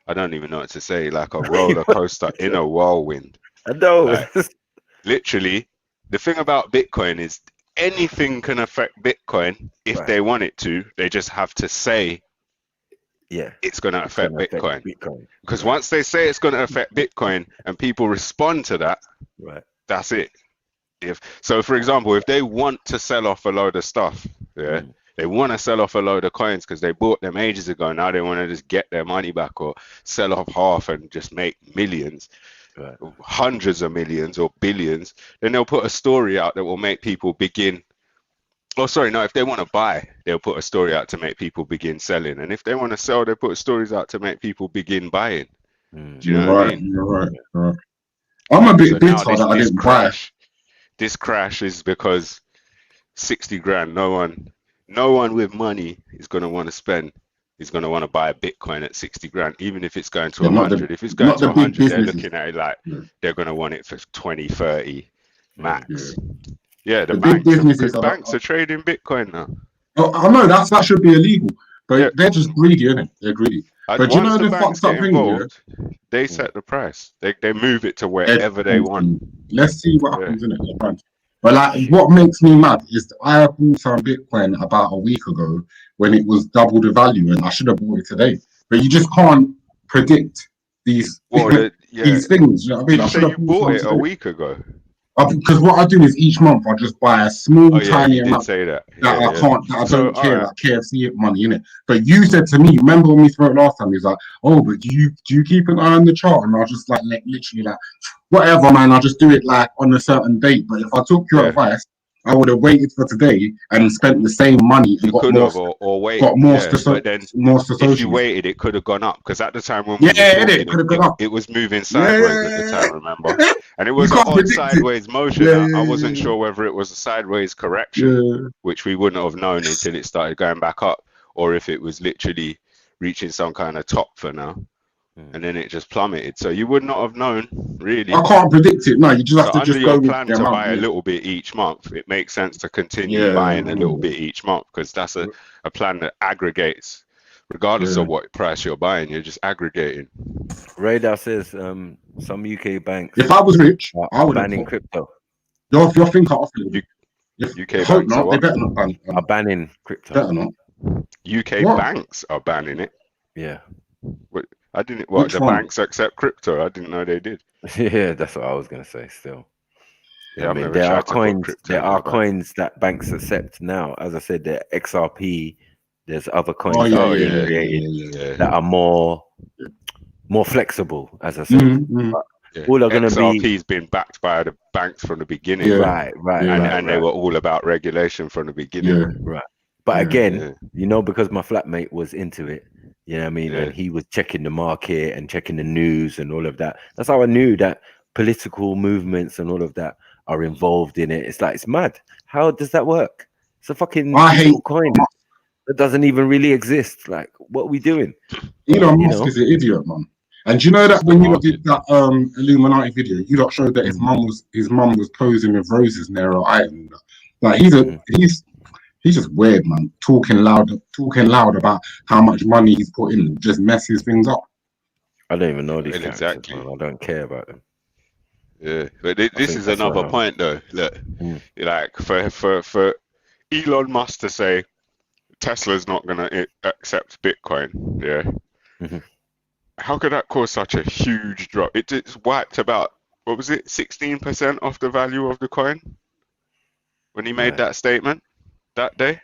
I don't even know what to say. Like a roller coaster in a whirlwind. I know. Like, literally, the thing about Bitcoin is anything can affect Bitcoin if they want it to. They just have to say, it's going to affect Bitcoin. Because once they say it's going to affect Bitcoin and people respond to that, that's it. So, for example, if they want to sell off a load of stuff, they want to sell off a load of coins because they bought them ages ago. Now they want to just get their money back or sell off half and just make millions. Hundreds of millions or billions, then they'll put a story out that will make people begin. If they want to buy, they'll put a story out to make people begin selling, and if they want to sell, they put stories out to make people begin buying. Do you know You're what I right. mean? You're right. You're right. I'm a bit So bitter now that I didn't buy. this crash is because 60 grand. No one with money is going to want to spend. Is going to want to buy a Bitcoin at 60 grand, even if it's going to 100. If it's going to 100, they're looking at it like they're going to want it for 20, 30 max. Yeah, the big banks, businesses banks are trading Bitcoin now. Oh, I know that should be illegal, but they're just greedy, innit? They're greedy. But you Once know the the banks fucked up get thing, involved, they set the price. They move it to wherever they want. Let's see what happens in it. But like, what makes me mad is that I bought some Bitcoin about a week ago when it was double the value, and I should have bought it today. But you just can't predict these these things. You know what I mean? Did I you should say have you bought bought some it a today. week ago? Because what I do is each month I just buy a small, tiny you did amount say that. I don't care, like KFC money in it. But you said to me, remember when we spoke last time? He was like, "Oh, but do you keep an eye on the chart?" And I was just like literally like, whatever, man. I'll just do it like on a certain date. But if I took your advice, I would have waited for today and spent the same money and got more. Or wait, got more but then if you waited, it could have gone up because at the time when we were talking, it was moving sideways at the time. Remember, and it was an odd sideways motion. I wasn't sure whether it was a sideways correction, which we wouldn't have known until it started going back up, or if it was literally reaching some kind of top for now. And then it just plummeted. So you would not have known, really. I can't predict it. No, you just have to just go under your with plan the to amount, buy a little bit each month, it makes sense to continue buying a little bit each month because that's a plan that aggregates, regardless of what price you're buying. You're just aggregating. Radar says some UK banks. If I was rich, I would banning crypto. Your thinker off it. UK hope banks not. are They better not ban. Are banning crypto. Better not. UK banks are banning it. Yeah. I didn't. Which The one? banks accept crypto? I didn't know they did. Yeah, that's what I was gonna say. Still, Yeah, I mean, I've never there are tried to put coins. crypto There in my are bank. coins that banks accept now. As I said, there XRP. There's other coins Oh, that yeah, are being yeah, created yeah. that are more flexible. As I said, But all are gonna XRP's been backed by the banks from the beginning. Right, and they were all about regulation from the beginning. Right. But again, because my flatmate was into it, you know what I mean? And he was checking the market and checking the news and all of that. That's how I knew that political movements and all of that are involved in it. It's like, it's mad. How does that work? It's a fucking digital coin that doesn't even really exist. Like, what are we doing? Elon Musk is an idiot, man. And do you know that when you lot did that Illuminati video, you lot showed that his mum was posing with roses near her eye and that. Like he's just weird, man. Talking loud about how much money he's put in just messes things up. I don't even know these Exactly. man. I don't care about them. Yeah, but this is another point though. Look, like for Elon Musk to say Tesla's not gonna accept Bitcoin, how could that cause such a huge drop? It's wiped about, what was it, 16% off the value of the coin when he made that statement that day?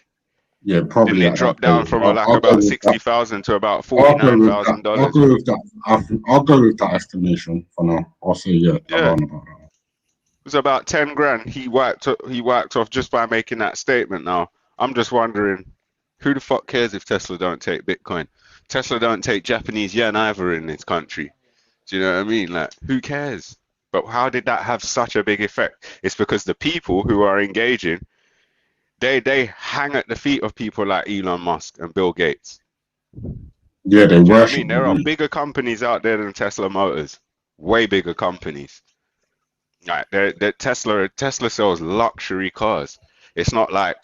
Yeah, probably. Didn't it drop down from about 60,000 to about $49,000? I'll go with that. I'll go with that estimation for now. I'll say around about that. It was about 10 grand he wiped off just by making that statement. Now I'm just wondering, who the fuck cares if Tesla don't take Bitcoin? Tesla don't take Japanese yen either in this country. Do you know what I mean? Like, who cares? But how did that have such a big effect? It's because the people who are engaging, they hang at the feet of people like Elon Musk and Bill Gates. Yeah, they worship. I mean, there are bigger companies out there than Tesla Motors, way bigger companies. Like, Tesla sells luxury cars. It's not like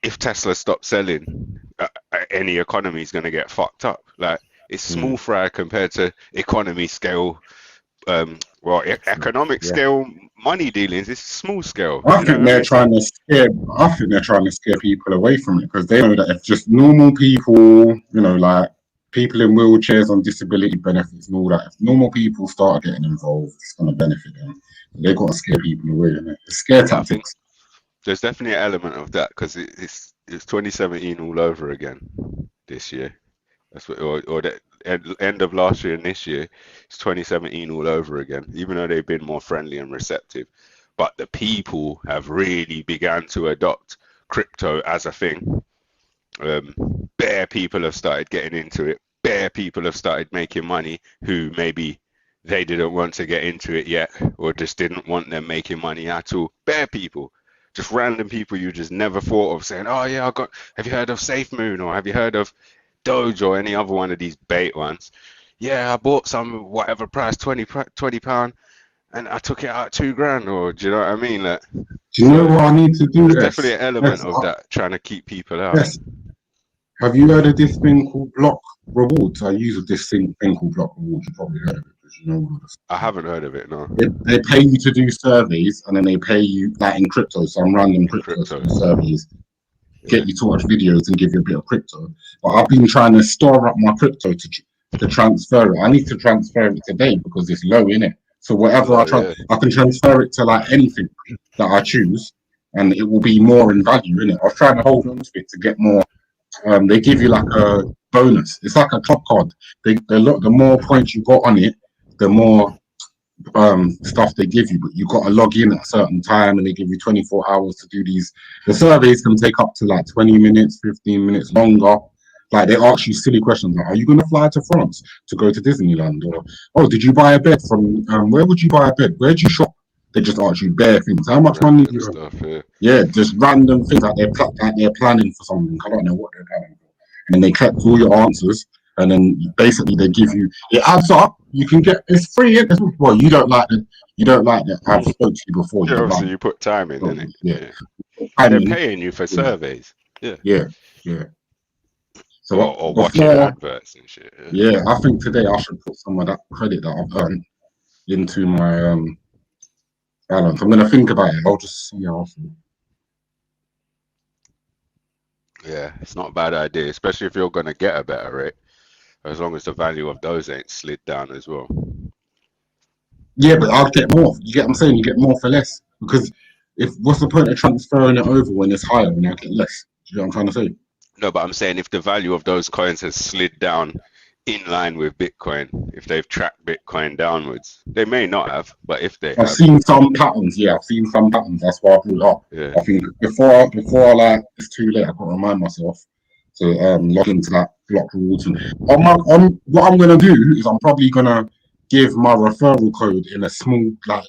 if Tesla stops selling, any economy is going to get fucked up. Like, it's small fry compared to economy scale, economic scale money dealings. It's small scale. I think they're trying to scare people away from it because they know that if just normal people, like people in wheelchairs on disability benefits and all that, if normal people start getting involved, it's going to benefit them. They've got to scare people away, innit? It's scare tactics. There's definitely an element of that because it's 2017 all over again this year. That's what, or the end of last year and this year, it's 2017 all over again. Even though they've been more friendly and receptive, but the people have really began to adopt crypto as a thing. Bare people have started getting into it. bare people have started making money who maybe they didn't want to get into it yet, or just didn't want them making money at all. Bare people, just random people you just never thought of, saying, "Oh yeah, have you heard of Safe Moon, or have you heard of Doge, or any other one of these bait ones? Yeah, I bought some whatever price, £20, and I took it out £2,000, or do you know what I mean? Like, do you know what I need to do? There's definitely an element of that, trying to keep people out. Yes. Have you heard of this thing called block rewards? I use this thing called block rewards. You probably heard of it because you know all this. I haven't heard of it, no. They pay you to do surveys, and then they pay you like in crypto, some random crypto surveys. Get you to watch videos and give you a bit of crypto. But I've been trying to store up my crypto to transfer it. I need to transfer it today because it's low, innit? So whatever I can transfer it to like anything that I choose, and it will be more in value, innit? I was trying to hold on to it to get more. They give you like a bonus. It's like a club card. The more points you got on it, the more stuff they give you, but you got to log in at a certain time, and they give you 24 hours to do these. The surveys can take up to like 20 minutes, 15 minutes longer. Like they ask you silly questions like, are you going to fly to France to go to Disneyland? Or, oh, did you buy a bed from, where would you buy a bed? Where'd you shop? They just ask you bare things. How much money do you have? Yeah, just random things like they're planning for something. I don't know what they're planning for. And then they collect all your answers, and then basically they give you, it adds up. You can get, it's free. Well, you don't like that. I've spoke to you before. Yeah, obviously you put time in, innit? Yeah. And they're paying you for surveys. Yeah. So or watching adverts and shit. Yeah, I think today I should put some of that credit that I've earned into my balance. I'm gonna think about it. I'll just see how I feel. Yeah, it's not a bad idea, especially if you're gonna get a better rate, as long as the value of those ain't slid down as well. Yeah, but I'll get more. You get what I'm saying? You get more for less. Because what's the point of transferring it over when it's higher and I get less? Do you know what I'm trying to say? No, but I'm saying if the value of those coins has slid down in line with Bitcoin, if they've tracked Bitcoin downwards, they may not have, but if they I've seen some patterns. Yeah, I've seen some patterns. That's why I brought it up. Yeah. I think before like it's too late, I've got to remind myself to log into that block rewards. And what I'm gonna do is I'm probably gonna give my referral code in a small like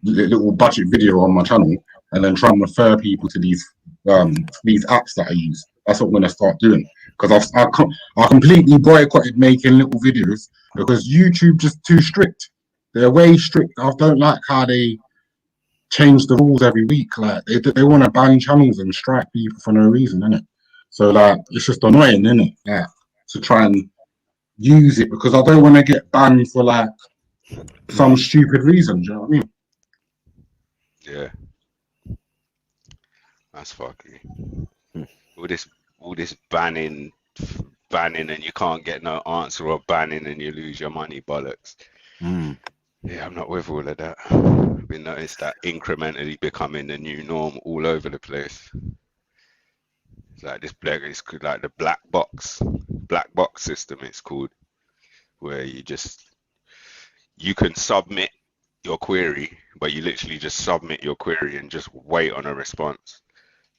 little budget video on my channel, and then try and refer people to these apps that I use. That's what I'm gonna start doing, because I completely boycotted making little videos because YouTube just too strict. They're way strict. I don't like how they change the rules every week. Like they want to ban channels and strike people for no reason, innit? So like it's just annoying, innit? Yeah, to try and use it because I don't want to get banned for like some stupid reason. Do you know what I mean? Yeah, that's fucking. All this banning, and you can't get no answer, or banning and you lose your money bollocks. Yeah, I'm not with all of that. I've been noticed that incrementally becoming the new norm all over the place. It's like it's like the black box system. It's called, where you can submit your query, but you literally just submit your query and just wait on a response.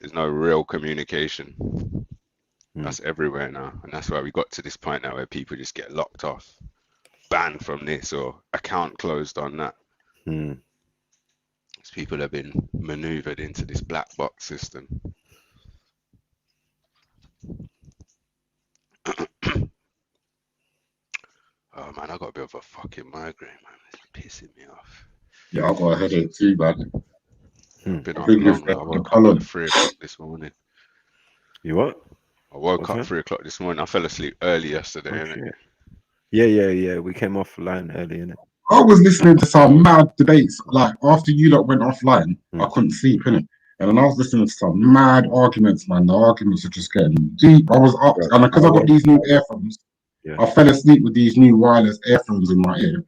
There's no real communication. That's everywhere now, and that's why we got to this point now where people just get locked off, banned from this, or account closed on that. Because people have been maneuvered into this black box system. Oh man, I got a bit of a fucking migraine, man. It's pissing me off. Yeah, I got a headache too, man. I've been up long. I woke up at 3 o'clock this morning. You what? I woke up 3 o'clock this morning. I fell asleep early yesterday, innit? Yeah. We came offline early, innit? I was listening to some mad debates. Like after you lot went offline, I couldn't sleep, innit? And then I was listening to some mad arguments, man. The arguments are just getting deep. I was up, and because I got these new earphones, I fell asleep with these new wireless earphones in my ear.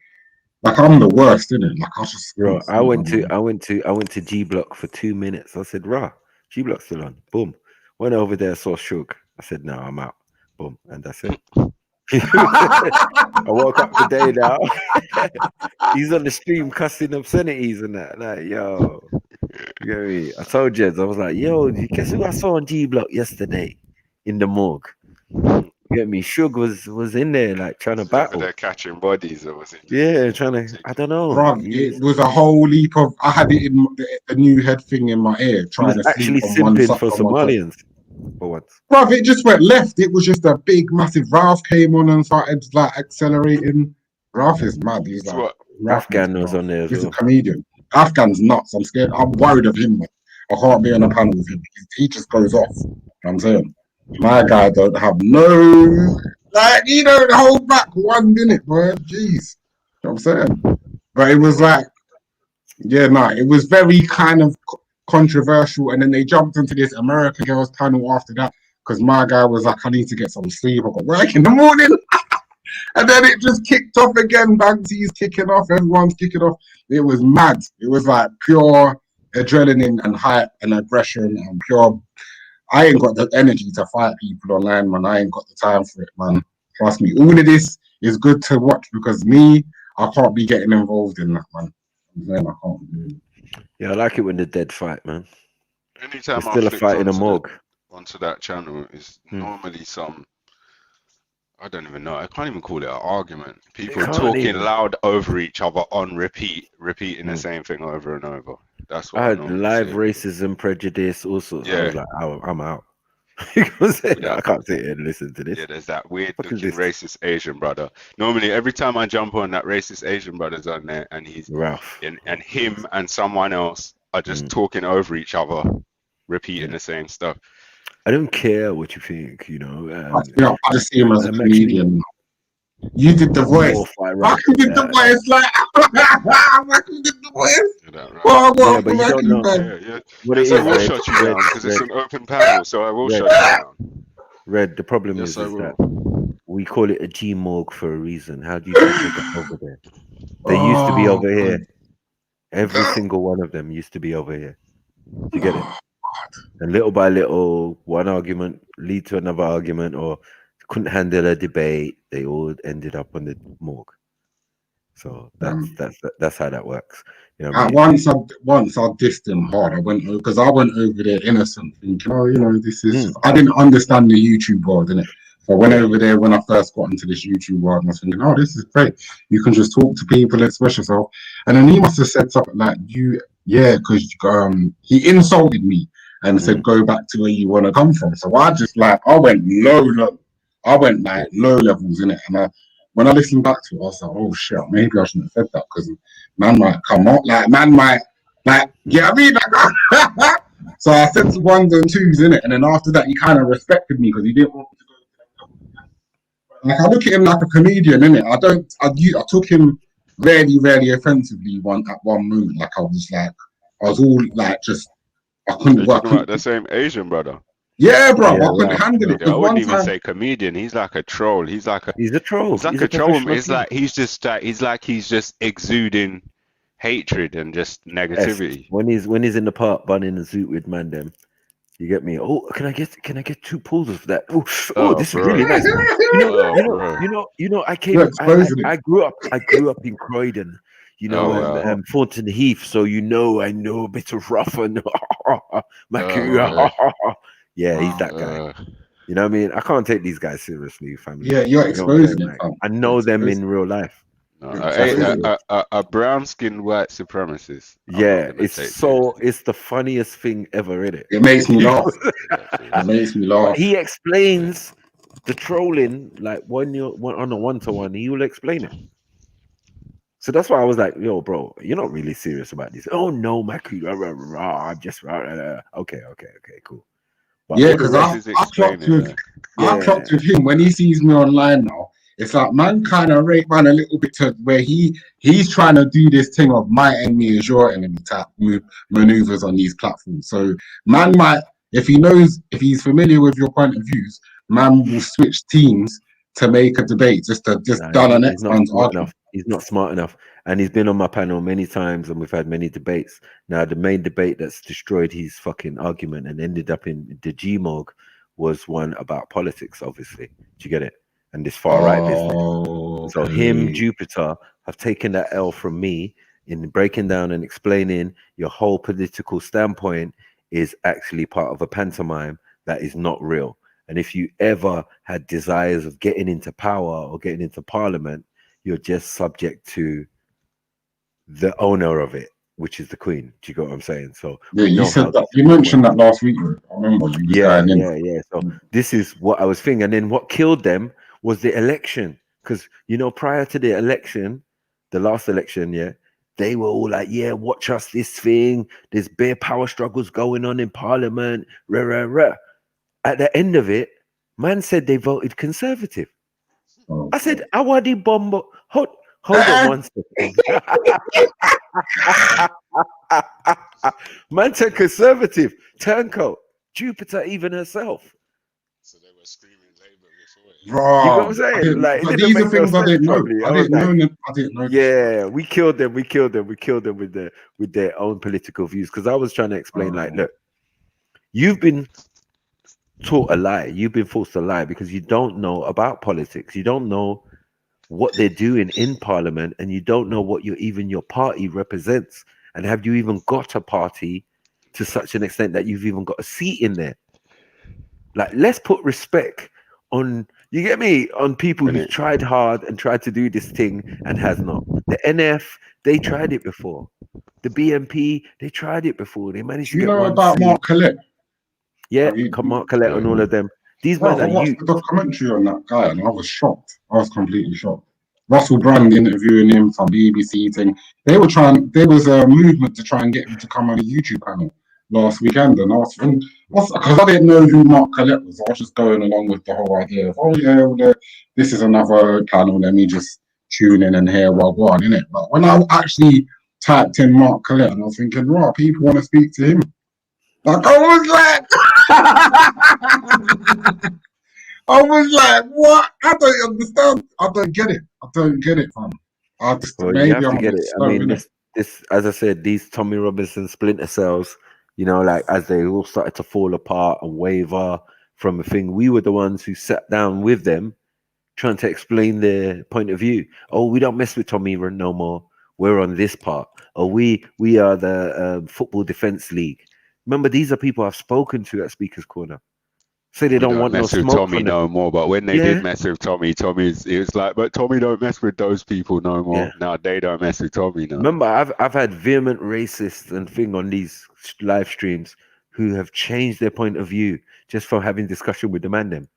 Like I'm the worst, innit? Like I just. Bro, I went to G Block for 2 minutes. I said, "Rah, G Block's still on." Boom. Went over there, saw Shug. I said, "No, I'm out." Boom, and that's it. I woke up today now. He's on the stream cussing obscenities and that. Like, yo, you get me? I told Jeds, I was like, yo, guess who I saw on G Block yesterday in the morgue? Get me? Shug was in there like trying to battle. They're catching bodies, or was it? Yeah, trying to. I don't know. Bruv, it was a whole leap of. I had it in the new head thing in my ear, He trying was to actually sleep on one simping side. for on one side. Somalians for once. Bruv, it just went left. It was just a big, massive. Ralph came on and started like accelerating. Ralph is mad. He's like Afghan was on there as He's well. a comedian. Afghan's nuts. I'm scared. I'm worried of him. Man. I can't be on a panel with him. He just goes off. You know what I'm saying, my guy don't have no. Like, he don't hold back 1 minute, bro. Jeez. You know what I'm saying? But it was like, yeah, it was very kind of controversial. And then they jumped into this American Girls panel after that because my guy was like, I need to get some sleep. I got work in the morning. And then it just kicked off again. Banksy's kicking off. Everyone's kicking off. It was mad. It was like pure adrenaline and hype and aggression and pure. I ain't got the energy to fight people online, man. I ain't got the time for it, man. Trust me. All of this is good to watch because I can't be getting involved in that, man. I can't. Yeah, I like it when the dead fight, man. Anytime It's still a fight in a morgue. Onto that channel is normally some. I don't even know. I can't even call it an argument. People talking loud over each other on repeating the same thing over and over. That's what I I had normally live see. racism, prejudice, also. Yeah. I was like, I'm out. I can't sit here and listen to this. Yeah, there's that weird looking racist Asian brother. Normally, every time I jump on, that racist Asian brother's on there, and he's Ralph, and him and someone else are just talking over each other, repeating the same stuff. I don't care what you think, you know. I just see him as a comedian. You did the voice. Michael did the voice. Like, Michael did the voice. Yeah, but you don't know. What it is, I will shut you down because it's an open panel, so I will shut you down. Red, the problem is that we call it a G morgue for a reason. How do you think they got over there? They used to be over here. Every single one of them used to be over here. You get it? And little by little, one argument lead to another argument, or couldn't handle a debate. They all ended up on the morgue. So that's how that works. You know, once I dissed him hard. I went over there innocent, thinking, oh, you know, this is. I didn't understand the YouTube world, innit? So I went over there when I first got into this YouTube world, and I was thinking, oh, this is great. You can just talk to people, express yourself. And then he must have said something like, because he insulted me and said, go back to where you want to come from. So I just I went low. I went like low levels in it, and when I listened back to it, I was like, "Oh shit, maybe I shouldn't have said that because man might come up, yeah, I mean, so I said some ones and twos in it, and then after that, he kind of respected me because he didn't want me to go. Like I look at him like a comedian, innit? I took him really, really offensively at one moment. Like I was all like, just I couldn't work. About the same Asian brother. Yeah, bro, I couldn't handle it. I wouldn't even say comedian. He's like a troll. He's a troll. He's like a troll. It's like he's just exuding hatred and just negativity. Yes. When he's in the park bunning the suit with man them, you get me. Oh, can I get 2 pulls of that? Oh, this is really nice. You know, I grew up in Croydon. You know, Thornton Heath. So I know a bit of rough and yeah, he's that guy. You know what I mean? I can't take these guys seriously, family. Yeah, you're exposing it. I know them in real life. A brown-skinned white supremacist. Yeah, it's the funniest thing ever, isn't it? It makes me laugh. It makes me laugh. He explains the trolling like when you're on a one-to-one. He will explain it. So that's why I was like, yo, bro, you're not really serious about this. Oh no, Maku, I'm just okay, cool. But yeah, because I clocked with him when he sees me online now. It's like man kind of rate man a little bit to where he's trying to do this thing of my enemy is your enemy type maneuvers on these platforms. So man might, if he's familiar with your point of views, man will switch teams to make a debate just done on next one's argument. He's not smart enough, and he's been on my panel many times, and we've had many debates. Now, the main debate that's destroyed his fucking argument and ended up in the G morgue was one about politics. Obviously, do you get it? And this far right business. So him, Jupiter, have taken that L from me in breaking down and explaining your whole political standpoint is actually part of a pantomime that is not real. And if you ever had desires of getting into power or getting into parliament, you're just subject to the owner of it, which is the Queen. Do you get what I'm saying? So yeah, we you know said how that. You mentioned that last week. I remember you was yeah, going in. yeah. So this is what I was thinking. And then what killed them was the election. Because, you know, prior to the election, the last election, yeah, they were all like, yeah, watch us this thing. There's bare power struggles going on in parliament. Rah, rah, rah. At the end of it, man said they voted Conservative. I said, Awadi Bombo. Hold on one second. Man said Conservative, Turncoat, Jupiter, even herself. You got what I'm saying? Like, it but didn't these are make no things I sense didn't know. probably. I didn't know. Yeah, we killed them with their own political views. Because I was trying to explain, like, look, you've been taught a lie. You've been forced to lie because you don't know about politics. You don't know what they're doing in parliament, and you don't know what your party represents. And have you even got a party to such an extent that you've even got a seat in there? Like, let's put respect on, you get me, on people who tried hard and tried to do this thing and has not. The NF, they tried it before. The BNP, they tried it before. They managed to You get know one about seat. Mark Collette? Yeah, Mark Collette and all of them. These men I are watched you. the documentary on that guy and I was shocked. I was completely shocked. Russell Brand interviewing him, some BBC thing. There was a movement to try and get him to come on a YouTube panel last weekend, and I was because I didn't know who Mark Collette was. I was just going along with the whole idea of, oh yeah, well, this is another panel. Let me just tune in and hear what go on in it. But when I actually typed in Mark Collette, and I was thinking, right, people want to speak to him. Like I was like, what? I don't understand. I don't get it. I don't get it, fam. Well, you Maybe have to I'm a get bit it. I slow, mean, innit? this, as I said, these Tommy Robinson splinter cells, you know, like as they all started to fall apart and waver from a thing, we were the ones who sat down with them trying to explain their point of view. Oh, we don't mess with Tommy no more. We're on this part. Oh, we are the Football Defense League. Remember, these are people I've spoken to at Speaker's Corner. Say they We don't don't want no mess with smoke Tommy from them. no more. But when they did mess with Tommy, it was like, but Tommy don't mess with those people no more. Yeah. No, they don't mess with Tommy no. Remember, I've had vehement racists and thing on these live streams who have changed their point of view just from having discussion with the man them.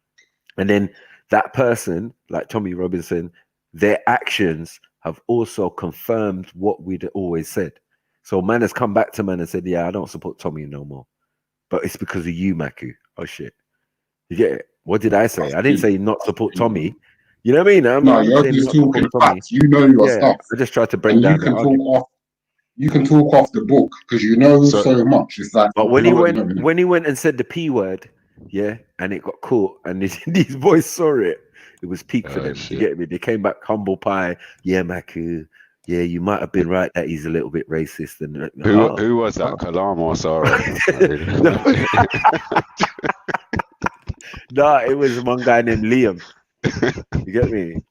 And then that person, like Tommy Robinson, their actions have also confirmed what we'd always said. So man has come back to man and said, yeah, I don't support Tommy no more. But it's because of you, Maku. Oh shit. You get it? What did I say? I didn't say not support Tommy. You know what I mean? I'm You're saying just not support talking Tommy. facts. You know your Yeah, stuff. I just tried to break And down you the can argument. talk off. You can talk off the book because you know so much. It's like, But when you he know what you went, know, innit? when he went and said the P word, yeah, and it got caught, and these boys saw it, it was peak for them. You get me? They came back humble pie. Yeah, Maku. Yeah, you might have been right that he's a little bit racist. And Who was that? Kalamo, sorry. No, it was one guy named Liam. You get me?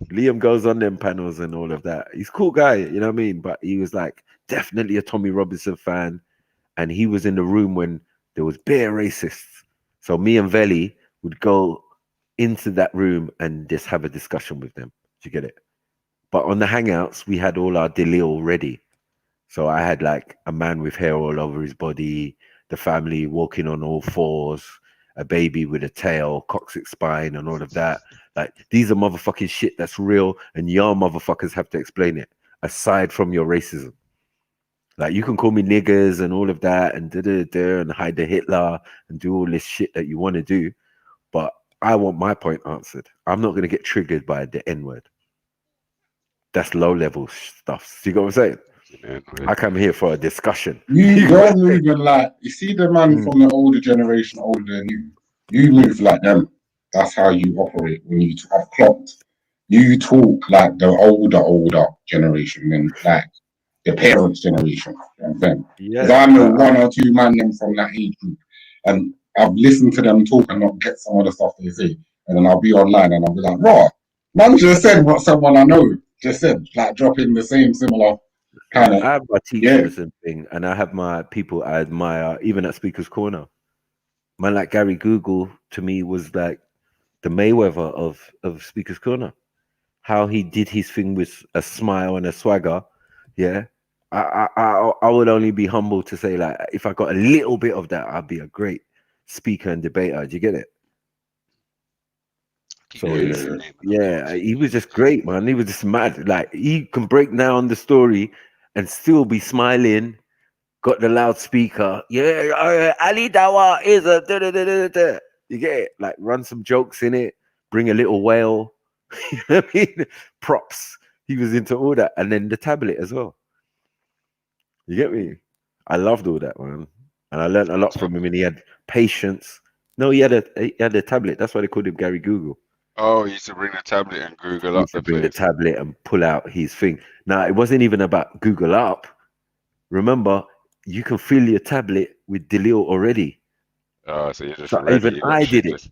Liam goes on them panels and all of that. He's a cool guy, you know what I mean? But he was like definitely a Tommy Robinson fan. And he was in the room when there was bare racists. So me and Veli would go into that room and just have a discussion with them. Do you get it? But on the Hangouts, we had all our Delil ready. So I had like a man with hair all over his body, the family walking on all fours, a baby with a tail, coccyx spine, and all of that. Like, these are motherfucking shit that's real, and y'all motherfuckers have to explain it, aside from your racism. Like, you can call me niggers and all of that, and and hide the Hitler and do all this shit that you want to do, but I want my point answered. I'm not going to get triggered by the N-word. That's low-level stuff. See what I'm saying? I come here for a discussion. You're moving like, you see the man from the older generation, older than you. You move like them. That's how you operate when you have clocked. You talk like the older generation than like your parents' generation. You know what I'm saying? Because I know one or two man them from that age group, and I've listened to them talk and not get some of the stuff they say, and then I'll be online and I'll be like, raw, man just said what someone I know just said, like dropping the same similar kind of. I have my teachers and thing, and I have my people I admire, even at Speaker's Corner. Man like Gary Google to me was like the Mayweather of Speaker's Corner. How he did his thing with a smile and a swagger. Yeah. I would only be humble to say, like, if I got a little bit of that, I'd be a great speaker and debater. Do you get it? So yeah, he was just great, man. He was just mad. Like, he can break down the story and still be smiling. Got the loudspeaker. Yeah, Ali Dawa is a da-da-da-da-da. You get it? Like, run some jokes in it. Bring a little whale. You know what I mean? Props. He was into all that, and then the tablet as well. You get me? I loved all that, man, and I learned a lot from him. And he had patience. No, he had a tablet. That's why they called him Gary Google. Oh, he used to bring the tablet and Google He up used to the bring the place. tablet and pull out his thing. Now, it wasn't even about Google up. Remember, you can fill your tablet with Delil already. Oh, so you're just So ready. even You got I shit, did it. just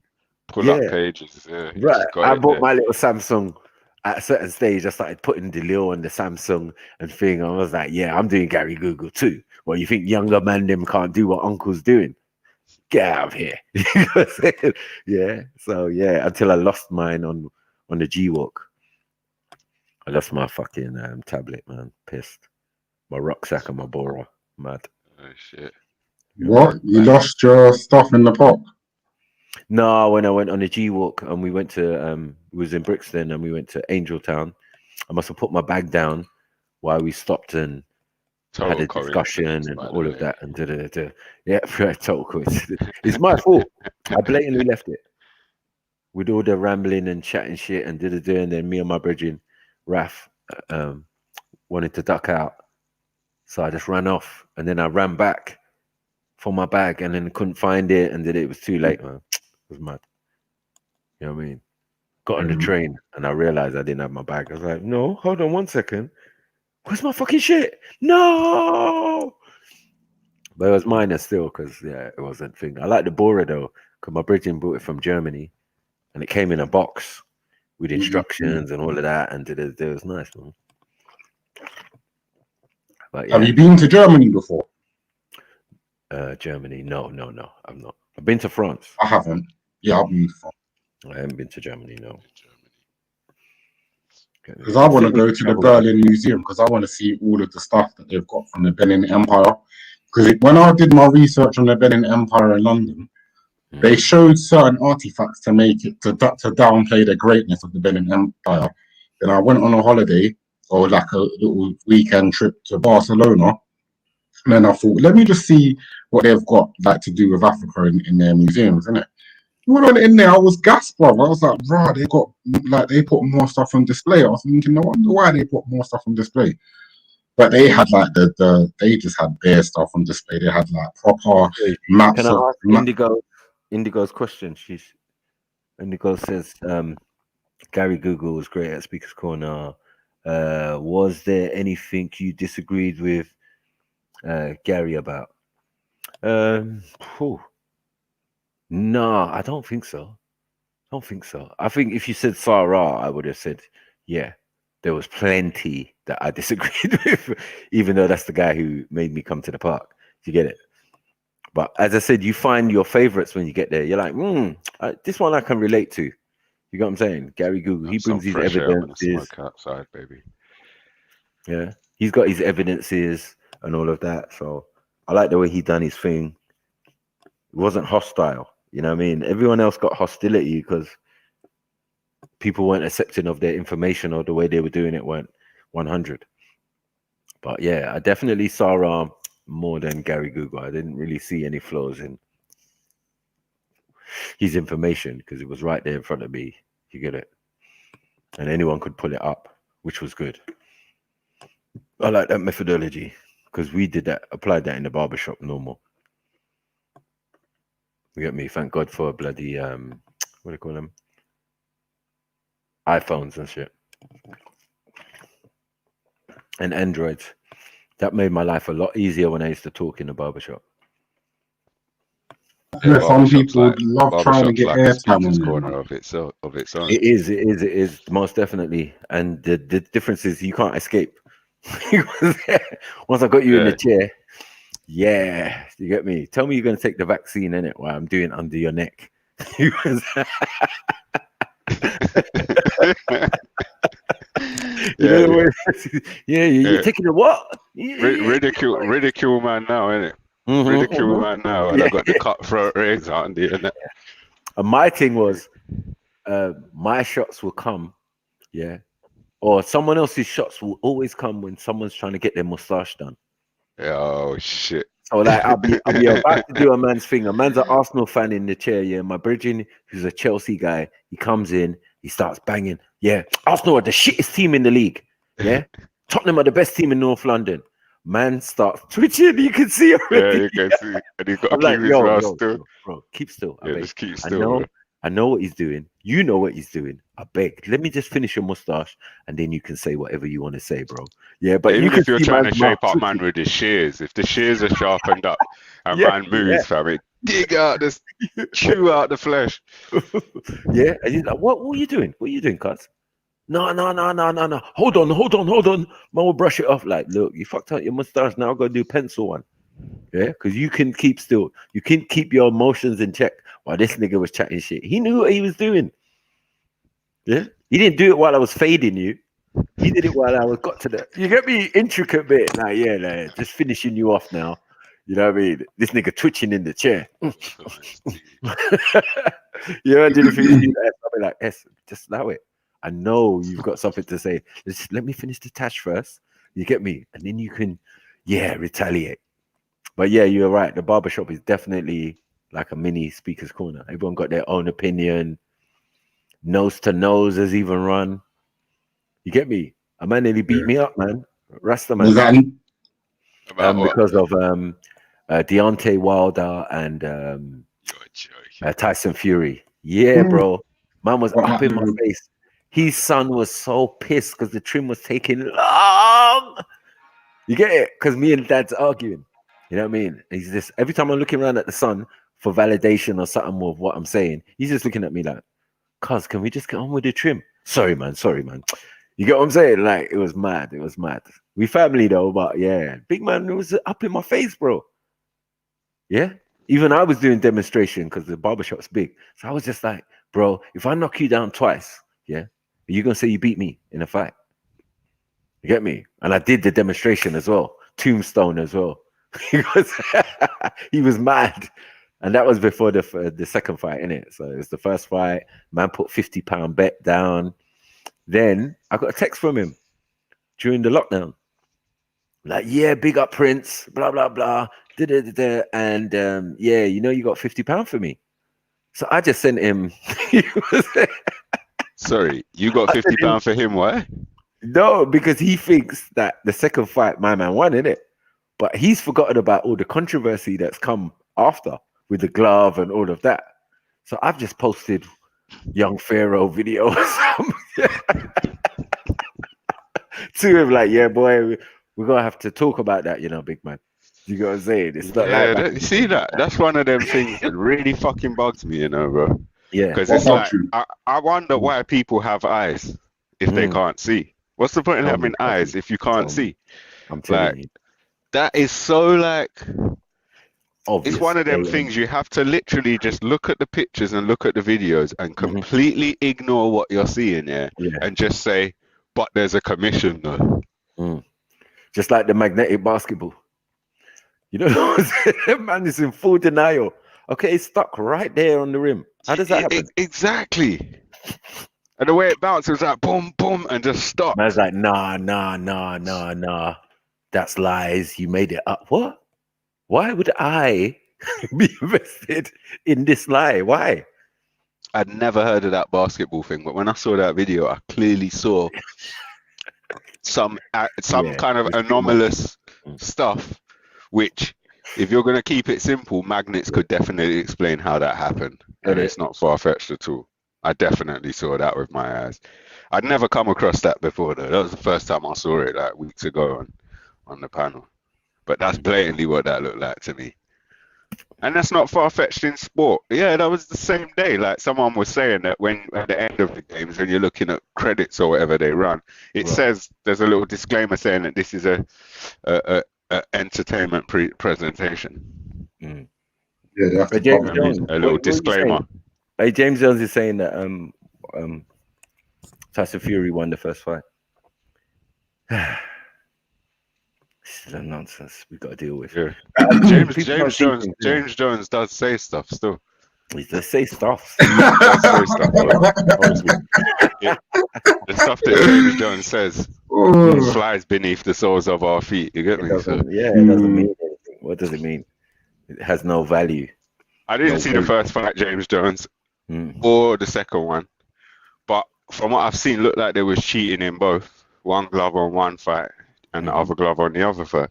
pull up pages. Yeah, you Right. just got I it bought there. my little Samsung at a certain stage. I started putting Delil on the Samsung and thing. I was like, yeah, I'm doing Gary Google too. Well, you think younger man them can't do what uncle's doing? Get out of here. You know what I'm saying? Yeah. So yeah, until I lost mine on the G Walk. I lost my fucking tablet, man. Pissed. My rucksack and my Bora. Mad. Oh shit. What? You lost your stuff in the park? No, when I went on the G Walk and we went to we was in Brixton and we went to Angel Town. I must have put my bag down while we stopped and had a discussion and all of that and yeah, total coincidence. It's my fault. I blatantly left it with all the rambling and chatting shit and and then me and my brethren, Raf, wanted to duck out, so I just ran off and then I ran back for my bag and then couldn't find it and it was too late, man. It was mad. You know what I mean? Got on the train and I realized I didn't have my bag. I was like, no, hold on 1 second. Where's my fucking shit? No. But it was minor still because, yeah, it wasn't thing. I like the Bora though because my brethren bought it from Germany and it came in a box with instructions and all of that and it was nice, man. But, yeah. Have you been to Germany before? Germany? No, I'm not. I've been to France. I haven't. Yeah, I've been to France. I haven't been to Germany, no. Because I want to go to the Berlin Museum because I want to see all of the stuff that they've got from the Benin Empire. Because when I did my research on the Benin Empire in London, they showed certain artifacts to make it to downplay the greatness of the Benin Empire. Then I went on a holiday or like a little weekend trip to Barcelona, and then I thought, let me just see what they've got like to do with Africa in their museums, innit? When I went in there, I was gassed, bro. I was like, rah, they put more stuff on display. I was thinking, no wonder why they put more stuff on display. But they had like they just had bare stuff on display. They had like proper maps. Can I ask Indigo's question? Indigo says Gary Google was great at Speaker's Corner. Was there anything you disagreed with Gary about? No, I don't think so. I think if you said Sarah, I would have said, yeah, there was plenty that I disagreed with, even though that's the guy who made me come to the park. You get it? But as I said, you find your favorites when you get there. You're like, this one I can relate to. You got what I'm saying? Gary Google, he brings his evidences. Outside, baby. Yeah, he's got his evidences and all of that. So I like the way he done his thing. It wasn't hostile. You know what I mean? Everyone else got hostility because people weren't accepting of their information or the way they were doing it weren't 100. But yeah, I definitely saw more than Gary Google. I didn't really see any flaws in his information because it was right there in front of me. You get it? And anyone could pull it up, which was good. I like that methodology because we did that, applied that in the barbershop normal. You get me? Thank God for bloody what do you call them? iPhones and shit. And Androids. That made my life a lot easier when I used to talk in the barbershop. Yeah, some people love trying to get airtime on corner of its own. It is most definitely. And the difference is you can't escape. Once I got you in the chair, Yeah, you get me. Tell me you're gonna take the vaccine in it while I'm doing under your neck. You're taking the what? Ridicule man now, innit? Ridicule man now, and I got the cutthroat rings out on the internet. And my thing was, my shots will come, yeah, or someone else's shots will always come when someone's trying to get their mustache done. Oh shit! So like I'll be about to do a man's thing. A man's an Arsenal fan in the chair, yeah. My brethren, who's a Chelsea guy, he comes in, he starts banging. Yeah, Arsenal are the shittest team in the league. Yeah, Tottenham are the best team in North London. Man starts twitching. You can see already. Yeah, you can see. And he's got to I'm keep like, his yo, mouth still. bro, keep still. Yeah, just keep still. I know what he's doing. You know what he's doing. I beg. Let me just finish your mustache, and then you can say whatever you want to say, bro. Yeah, but even you if you're can see trying to man's shape mouth up man with the shears, if the shears are sharpened up and man moves, fam, it dig out this, chew out the flesh. Yeah, and he's like, what are you doing? What are you doing, cuz? No. Hold on. Man will brush it off. Like, look, you fucked up your mustache. Now I've got to do pencil one. Yeah, because you can keep still. You can keep your emotions in check while this nigga was chatting shit. He knew what he was doing. Yeah, he didn't do it while I was fading you. He did it while I was got to the. You get me intricate bit. Like, just finishing you off now. You know what I mean? This nigga twitching in the chair. You know, if you do that, I'll be like, just allow it. I know you've got something to say. Let me finish the tash first. You get me? And then you can, retaliate. But yeah, you're right. The barbershop is definitely like a mini speaker's corner. Everyone got their own opinion. Nose to nose has even run. You get me? A man nearly beat me up, man. Rasta man. Because of Deontay Wilder and Tyson Fury. Yeah, bro. Man was up in my face. His son was so pissed because the trim was taking long. You get it? Because me and dad's arguing. You know what I mean? He's just, every time I'm looking around at the son for validation or something with what I'm saying, he's just looking at me like, cuz, can we just get on with the trim? Sorry, man. You get what I'm saying? Like, it was mad. We family though, but yeah, big man was up in my face, bro. Yeah. Even I was doing demonstration because the barbershop's big. So I was just like, bro, if I knock you down twice, are you going to say you beat me in a fight? You get me? And I did the demonstration as well. Tombstone as well. He was mad. And that was before the second fight, innit? So it was the first fight. Man put £50 bet down. Then I got a text from him during the lockdown. Like, big up Prince, blah, blah, blah. And you got £50 for me. So I just sent him. Sorry, you got £50 for him, why? No, because he thinks that the second fight, my man won, innit? But he's forgotten about all the controversy that's come after with the glove and all of that. So I've just posted young Pharaoh videos to him, like, boy, we're going to have to talk about that, big man. You got to say it. It's not like that. You see that? That's one of them things that really fucking bugs me, bro. Yeah. Because it's like, I wonder why people have eyes if they can't see. What's the point of having eyes if you can't see? I'm telling you. That is so like, obvious. It's one of them things you have to literally just look at the pictures and look at the videos and completely ignore what you're seeing, and just say, but there's a commission though. Just like the magnetic basketball. You know, man is in full denial. Okay, it's stuck right there on the rim. How does that happen? Exactly. And the way it bounced was like boom, boom, and just stopped. Man's like, nah. That's lies. You made it up. What? Why would I be invested in this lie? Why? I'd never heard of that basketball thing, but when I saw that video, I clearly saw some kind of anomalous stuff, which, if you're going to keep it simple, magnets could definitely explain how that happened. And it's not far-fetched at all. I definitely saw that with my eyes. I'd never come across that before, though. That was the first time I saw it, like weeks ago on the panel. But that's blatantly what that looked like to me. And that's not far-fetched in sport. Yeah, that was the same day. Like someone was saying that when at the end of the games, when you're looking at credits or whatever they run, it says there's a little disclaimer saying that this is a entertainment presentation. Yeah, they have to James cover Jones, it. A little what are you disclaimer. saying? Hey, James Jones is saying that Tyson Fury won the first fight. This is a nonsense we got to deal with. Yeah. James James Jones does say stuff still. He does say stuff. He does say stuff, honestly. The stuff that James Jones says flies beneath the soles of our feet. You get me? So, yeah, it doesn't mean anything. What does it mean? It has no value. I didn't see the first fight, James Jones, or the second one, but from what I've seen, looked like there was cheating in both. One glove on one fight and the other glove on the other fight.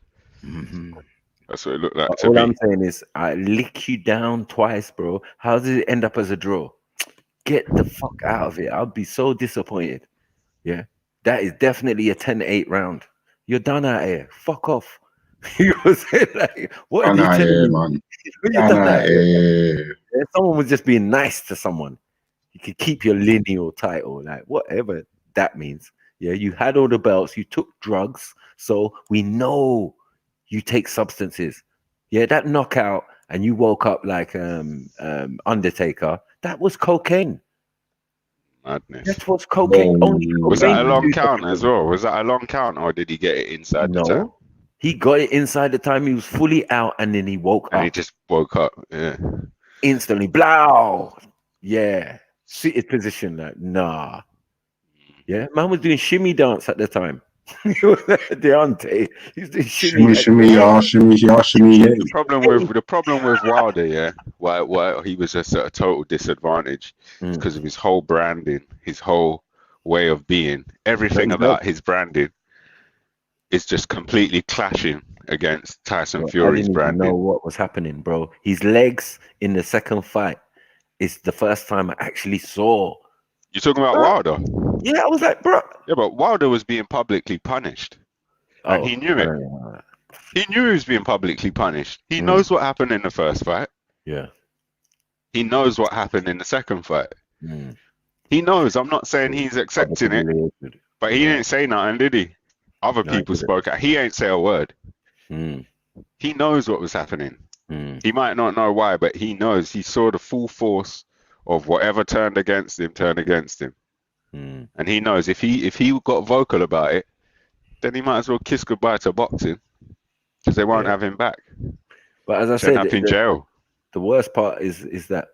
That's what it looked like to All me. I'm saying is, I lick you down twice, bro. How did it end up as a draw? Get the fuck out of it. I'll be so disappointed. Yeah, that is definitely a 10-8 round. You're done out here. Fuck off. You know what I'm saying? Like, what are you telling me? Man. You're done out here. Yeah, someone was just being nice to someone. You could keep your lineal title, like whatever that means. Yeah, you had all the belts, you took drugs, so we know you take substances. Yeah, that knockout and you woke up like Undertaker, that was cocaine. Madness. That was cocaine. Was that a long count as well? Was that a long count, or did he get it inside the time? He got it inside the time. He was fully out, and then he woke up. And he just woke up, yeah. Instantly, blow. Yeah. Seated position, like, nah. Yeah, man was doing shimmy dance at the time. Deontay, he's doing shimmy, shimmy, shimmy. The problem with Wilder, yeah, why he was just at a total disadvantage is because of his whole branding, his whole way of being. Everything about his branding is just completely clashing against Tyson Fury's branding. I didn't know what was happening, bro. His legs in the second fight is the first time I actually saw. You're talking about Wilder? Yeah, I was like, bro. Yeah, but Wilder was being publicly punished. And he knew it. He knew he was being publicly punished. He knows what happened in the first fight. Yeah. He knows what happened in the second fight. He knows. I'm not saying he's accepting it. But he didn't say nothing, did he? Other people spoke out. He ain't say a word. He knows what was happening. He might not know why, but he knows. He saw the full force of whatever turned against him. And he knows if he got vocal about it, then he might as well kiss goodbye to boxing, because they won't have him back. But as I said, up in jail. The worst part is that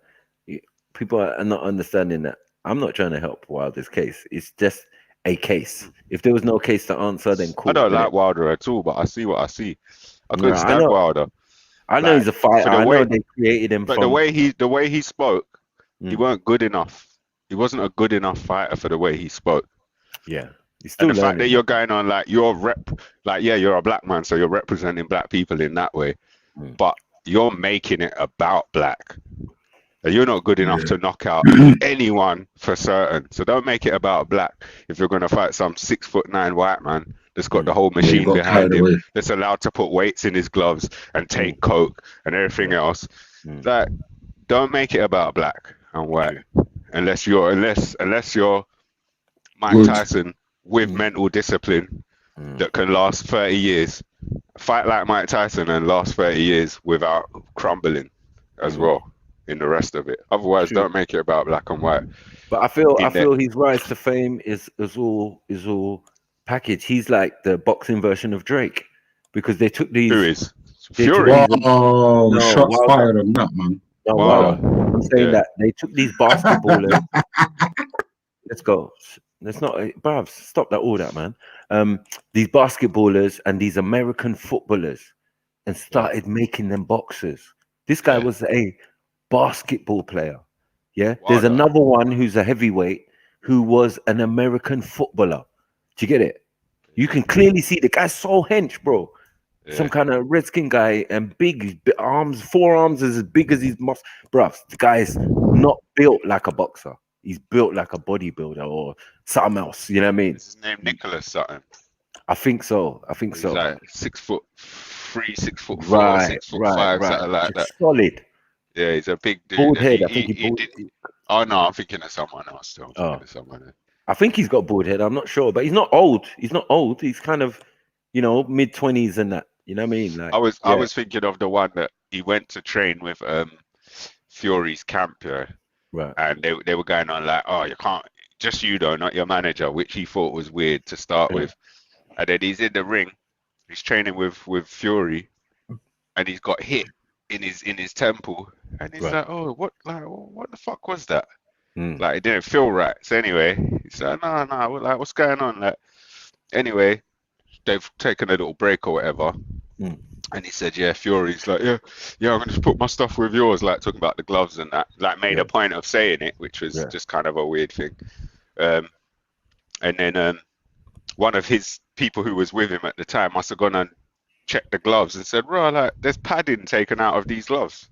people are not understanding that I'm not trying to help Wilder's case. It's just a case. If there was no case to answer, then cool. I don't like Wilder at all, but I see what I see. I couldn't stand Wilder. I know he's a fighter. I know they created him. But the way he spoke, he weren't good enough. He wasn't a good enough fighter for the way he spoke. Yeah. And the fact that you're going on like you're a black man, so you're representing black people in that way, but you're making it about black. You're not good enough to knock out anyone for certain. So don't make it about black. If you're going to fight some 6'9" white man that's got the whole machine behind him, that's allowed to put weights in his gloves and take coke and everything else, that don't make it about black and white. Unless you're Mike Tyson with mental discipline that can last 30 years. Fight like Mike Tyson and last 30 years without crumbling as well in the rest of it. Otherwise, don't make it about black and white. But I feel his rise to fame is all packaged. He's like the boxing version of Drake, because they took these. Who is? Fury. Shots fired on that, man. I'm saying that they took these basketballers. Let's go. Let's not, bruv, stop all that, man. These basketballers and these American footballers, and started making them boxers. This guy was a basketball player. Yeah. There's another one who's a heavyweight who was an American footballer. Do you get it? You can clearly see the guy's so hench, bro. Some kind of redskin guy, and big arms, forearms as big as his muscles. Bruv, the guy's not built like a boxer. He's built like a bodybuilder or something else. You know what I mean? Is his name Nicholas something? I think so. He's like 6'3", 6'4", right, 6'5", something like that. Solid. Yeah, he's a big dude. Bald head. I think he oh no, I'm thinking of someone else. I think he's got bald head. I'm not sure, but he's not old. He's kind of, mid-20s and that. You know what I mean? Like, I was thinking of the one that he went to train with Fury's camp, right? And they were going on like, oh, you can't, just you though, not your manager, which he thought was weird to start with. And then he's in the ring, he's training with Fury, and he's got hit in his temple, and he's like, oh, what the fuck was that? Like, it didn't feel right. So anyway, he's like, no, like, what's going on? Like, anyway, they've taken a little break or whatever. And he said, yeah, Fury's like, yeah, I'm gonna just put my stuff with yours, like talking about the gloves and that. Like, made a point of saying it, which was just kind of a weird thing. And then one of his people who was with him at the time must have gone and checked the gloves and said, bro, like, there's padding taken out of these gloves.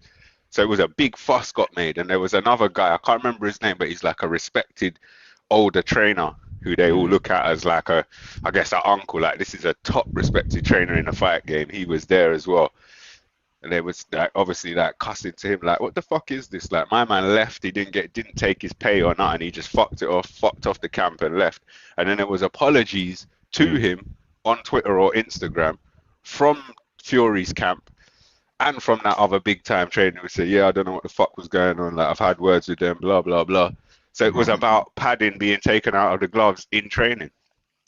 So it was a big fuss got made. And there was another guy, I can't remember his name, but he's like a respected older trainer who they all look at as like I guess an uncle. Like, this is a top respected trainer in the fight game. He was there as well. And there was like, obviously like cussing to him, like, what the fuck is this? Like, my man left, he didn't take his pay or nothing. He just fucked off the camp and left. And then there was apologies to him on Twitter or Instagram from Fury's camp and from that other big time trainer who said, yeah, I don't know what the fuck was going on. Like, I've had words with them, blah, blah, blah. So it was about padding being taken out of the gloves in training.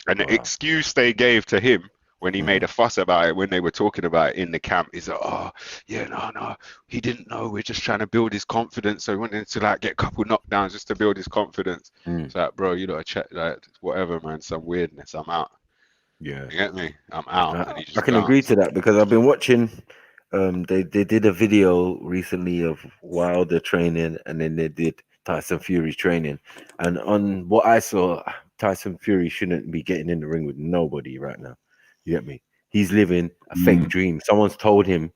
And the excuse they gave to him when he made a fuss about it, when they were talking about it in the camp, is like, oh, yeah, no, he didn't know. We're just trying to build his confidence. So he wanted to like get a couple knockdowns just to build his confidence. It's like, bro, you gotta check, like, whatever, man, some weirdness. I'm out. Yeah. You get me? I'm out. And he just I can agree to that because I've been watching. They did a video recently of Wilder training, and then they did Tyson Fury's training. And on what I saw, Tyson Fury shouldn't be getting in the ring with nobody right now. You get me? He's living a fake dream. Someone's told him.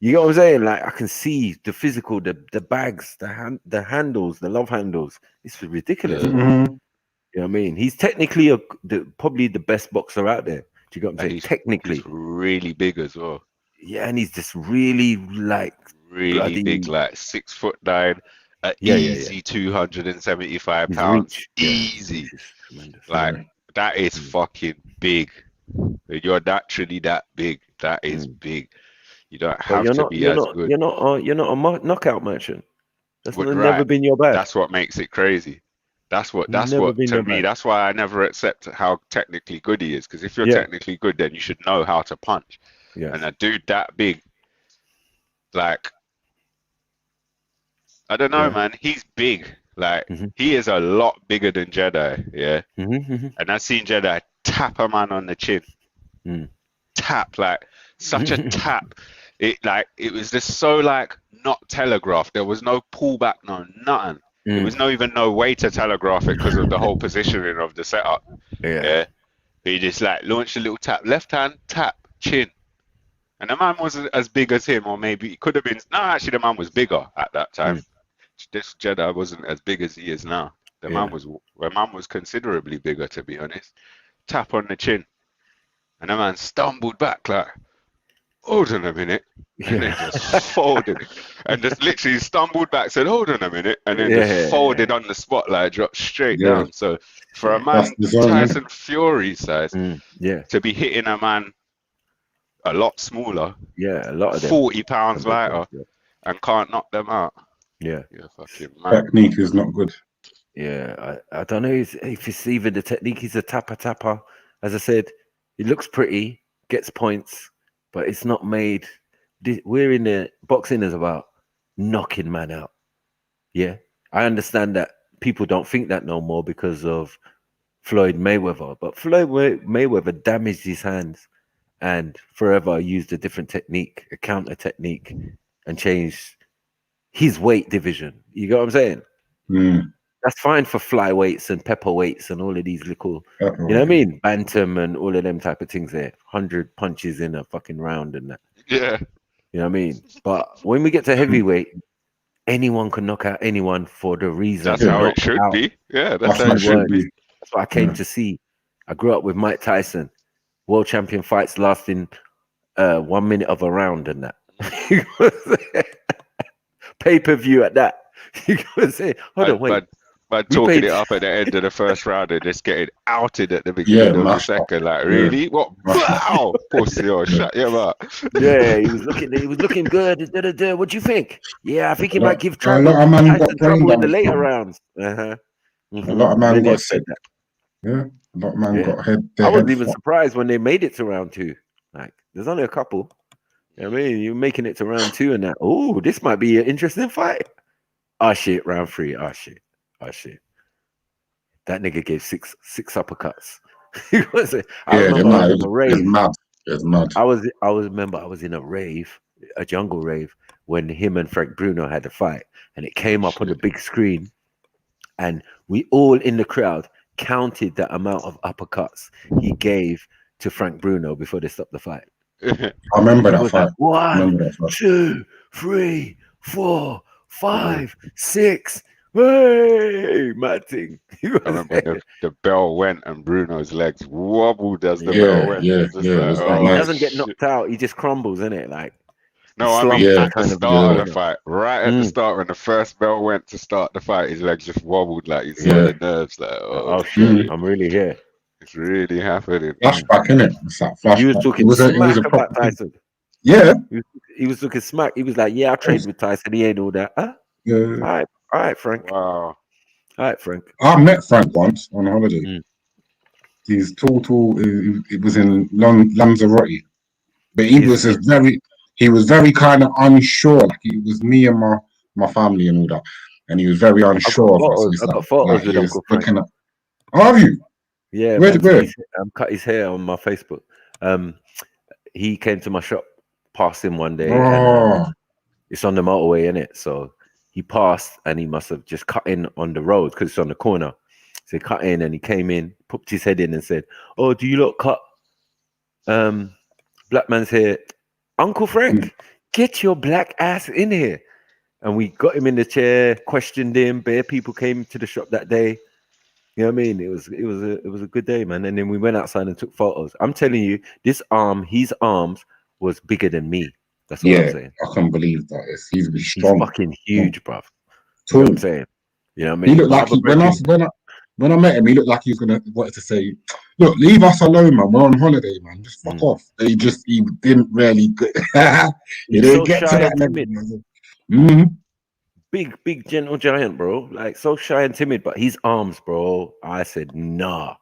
You get what I'm saying? Like, I can see the physical, the bags, the handles, the love handles. It's ridiculous. You know what I mean? He's technically probably the best boxer out there. Do you get what I'm saying? Technically, he's really big as well. Yeah, and he's just really like really big, like 6'9", easy 275 pounds, easy. Like, that is fucking big. You're naturally that big. That is big. You don't have to be as good. You're not a knockout merchant. That's never been your bag. That's what makes it crazy. That's what to me. That's why I never accept how technically good he is. Because if you're technically good, then you should know how to punch. Yeah. And a dude that big, like, I don't know, man. He's big. Like, he is a lot bigger than Jedi. Yeah. And I've seen Jedi tap a man on the chin. Tap, like, such a tap. It was just so, like, not telegraphed. There was no pullback, no nothing. There was no way to telegraph it because of the whole positioning of the setup. Yeah. He just, like, launched a little tap. Left hand, tap, chin. And the man wasn't as big as him, or maybe he could have been. No, actually, the man was bigger at that time. This Jedi wasn't as big as he is now. The man was considerably bigger, to be honest. Tap on the chin, and the man stumbled back like, hold on a minute, and then just folded, and just literally stumbled back, said, hold on a minute, and then just folded on the spot, like, dropped straight down. So for a man Tyson Fury size, to be hitting a man a lot smaller, a lot of them, 40 pounds lighter, and can't knock them out. Yeah, fucking man. Technique is not good. Yeah, I don't know if it's even the technique. He's a tapper. As I said, he looks pretty, gets points, but it's not made. We're in the boxing is about knocking man out. Yeah, I understand that people don't think that no more because of Floyd Mayweather, but Floyd Mayweather damaged his hands and forever used a different technique, a counter technique, and changed his weight division. You get what I'm saying? That's fine for flyweights and pepperweights and all of these little, you know what I mean? Bantam and all of them type of things there. 100 punches in a fucking round and that. Yeah. You know what I mean? But when we get to heavyweight, anyone can knock out anyone for the reason. That's how it should be. Yeah, that's how it should be. That's what I came to see. I grew up with Mike Tyson. World champion fights lasting 1 minute of a round and that. Pay-per-view at that. You gotta say, hold on, wait. Man We talking paid- it up at the end of the first round and just getting outed at the beginning of the mashed up. second. Like, Yeah. really? What? Mashed up. Wow, pussy, or shut your mouth. Yeah, he was looking good. What do you think? Yeah, I think he A might lot- give a lot of Tyson man got brain trouble in the damage, later man. rounds. A lot of man Many got have said sick. that. Yeah, a lot of man Yeah. got their I head wasn't even fucked. surprised when they made it to round 2. Like, there's only a couple. You know what I mean, you're making it to round 2 and that. Oh, this might be an interesting fight. Oh shit, round 3. Oh shit. That nigga gave six uppercuts. I remember I was in a rave. It's mad. I was in a rave, a jungle rave, when him and Frank Bruno had a fight, and it came up on the big screen, and we all in the crowd counted the amount of uppercuts he gave to Frank Bruno before they stopped the fight. I remember that was fight. like, 1, Remember that fight. 2, 3, 4, 5, 6. Hey, mad thing. I remember the bell went and Bruno's legs wobbled as the bell went. Yeah, It's just yeah. like, Like, he oh, doesn't get shit. knocked out. He just crumbles, innit? Like, No, I mean at the start of the fight, right at the start when the first bell went to start the fight, his legs just wobbled like he saw the nerves. Like, oh shit, I'm really here. It's really happening. Flashback, innit? It's that flashback. He was talking smack about Tyson. Yeah. He was talking smack. He was like, yeah, I trained with Tyson. He ain't all that. Huh? Yeah. All right, Frank. Wow. All right, Frank. I met Frank once on a holiday. He's tall. It was in Lanzarote, but he was very kind of unsure. Like, it was me and my family and all that, and he was very unsure of us. I got photos with Uncle Frank. Have you? Yeah, Where? Cut his hair on my Facebook. He came to my shop, passed him one day, Oh. and it's on the motorway, innit? So he passed, and he must have just cut in on the road because it's on the corner. So he cut in, and he came in, popped his head in, and said, "Oh, do you lot cut black man's hair? Uncle Frank, get your black ass in here." And we got him in the chair, questioned him. Bare people came to the shop that day. You know what I mean? It was a good day, man. And then we went outside and took photos. I'm telling you, his arms was bigger than me. That's what I'm saying. I can't believe that. He's strong. He's fucking huge, bruv. Tall. You know what I'm saying? You know what I mean? He looked like when I met him, he looked like he was wanted to say, "Look, leave us alone, man. We're on holiday, man. Just fuck off." He didn't really he didn't get to that level. Big gentle giant, bro. Like, so shy and timid, but his arms, bro. I said, nah.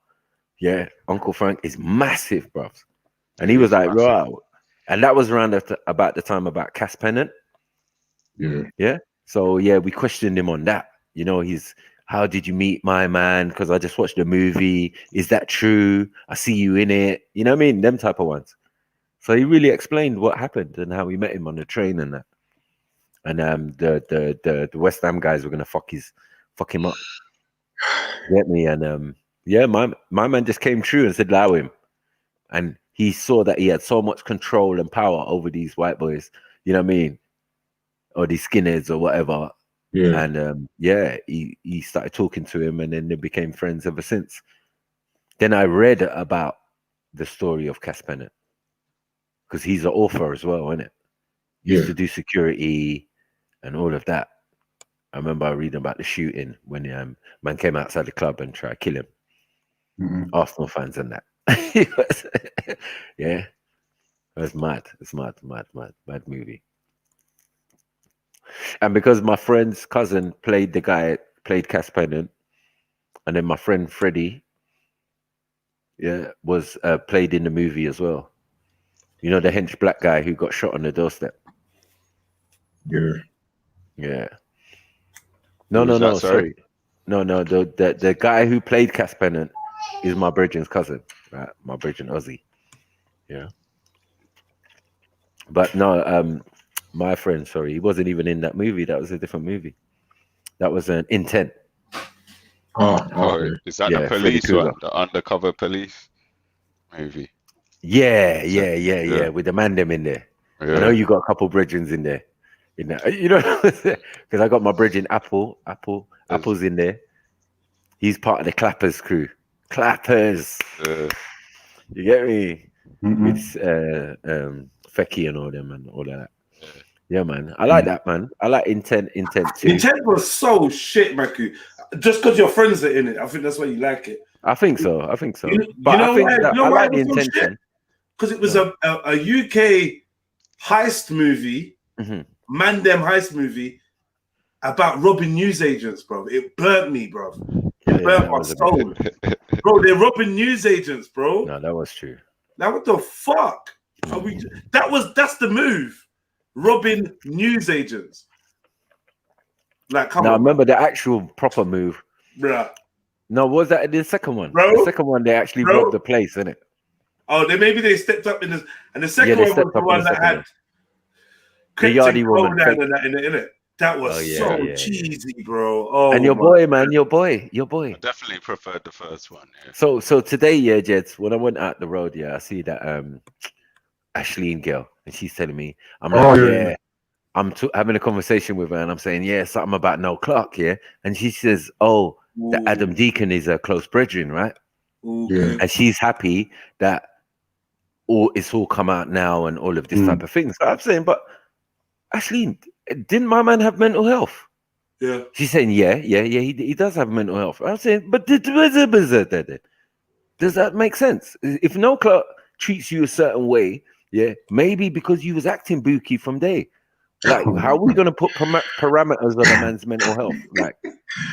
Yeah, Uncle Frank is massive, bruv. And he was like, right. And that was around about the time about Cass Pennant. Yeah. So yeah, we questioned him on that. You know, how did you meet my man? Because I just watched the movie. Is that true? I see you in it. You know what I mean? Them type of ones. So he really explained what happened and how we met him on the train and that. And the West Ham guys were gonna fuck him up. Get me? And yeah, my man just came true and said, allow him. And he saw that he had so much control and power over these white boys, you know what I mean? Or these skinheads or whatever. Yeah. And he started talking to him, and then they became friends ever since. Then I read about the story of Cass Pennant, because he's an author as well, isn't it? He used to do security and all of that. I remember reading about the shooting when man came outside the club and tried to kill him. Arsenal fans and that. Yeah, it was mad. It's mad movie. And because my friend's cousin played Cass Pennant, and then my friend Freddie, was played in the movie as well. You know, the hench black guy who got shot on the doorstep. Yeah. No, sorry. No, the guy who played Cass Pennant is my brethren's cousin, right? My brethren Ozzy. Yeah. But no, my friend, sorry, he wasn't even in that movie. That was a different movie. That was an Intent. Is that the police one? The undercover police movie? Yeah. With the man them in there. I know you got a couple brethrens in there. You know, because I got my brethren Apple's in there. He's part of the Clappers crew. Clappers. You get me? With Fecky and all them and all of that. Yeah, man. I like that, man. I like intent too. Intent was so shit, Maku. Just because your friends are in it, I think that's why you like it. I think so. But I think that I why like the it was so intention. shit? Because it was a UK heist movie, man them heist movie about robbing newsagents, bro. It burnt me, bro. It burnt my soul. Bro, they're robbing newsagents, bro. No, that was true. Now what the fuck? Are we? That's the move. Robbing newsagents. Like, come Now, on. remember the actual proper move. Bruh. No, was that the second one? Bro? The second one, they actually robbed the place, innit? Oh, maybe they stepped up in this. And the second one was the one that had the Yardie woman. And that in it. That was cheesy, bro. Oh, and your boy, man, your boy. I definitely preferred the first one. Yeah. So today, yeah, Jeds, when I went out the road, yeah, I see that Ashleen girl, and she's telling me, I'm like, I'm having a conversation with her, and I'm saying, yeah, something about No Clark, yeah, and she says, oh, that Adam Deacon is a close brethren, right? Yeah. And she's happy that it's all come out now and all of this type of thing. So I'm saying, but Ashleen, didn't my man have mental health? Yeah. She's saying, yeah, he does have mental health. I'm saying, but does that make sense? If No Clark treats you a certain way, yeah, maybe because you was acting bookie from day. Like, how are we going to put parameters on a man's mental health? Like,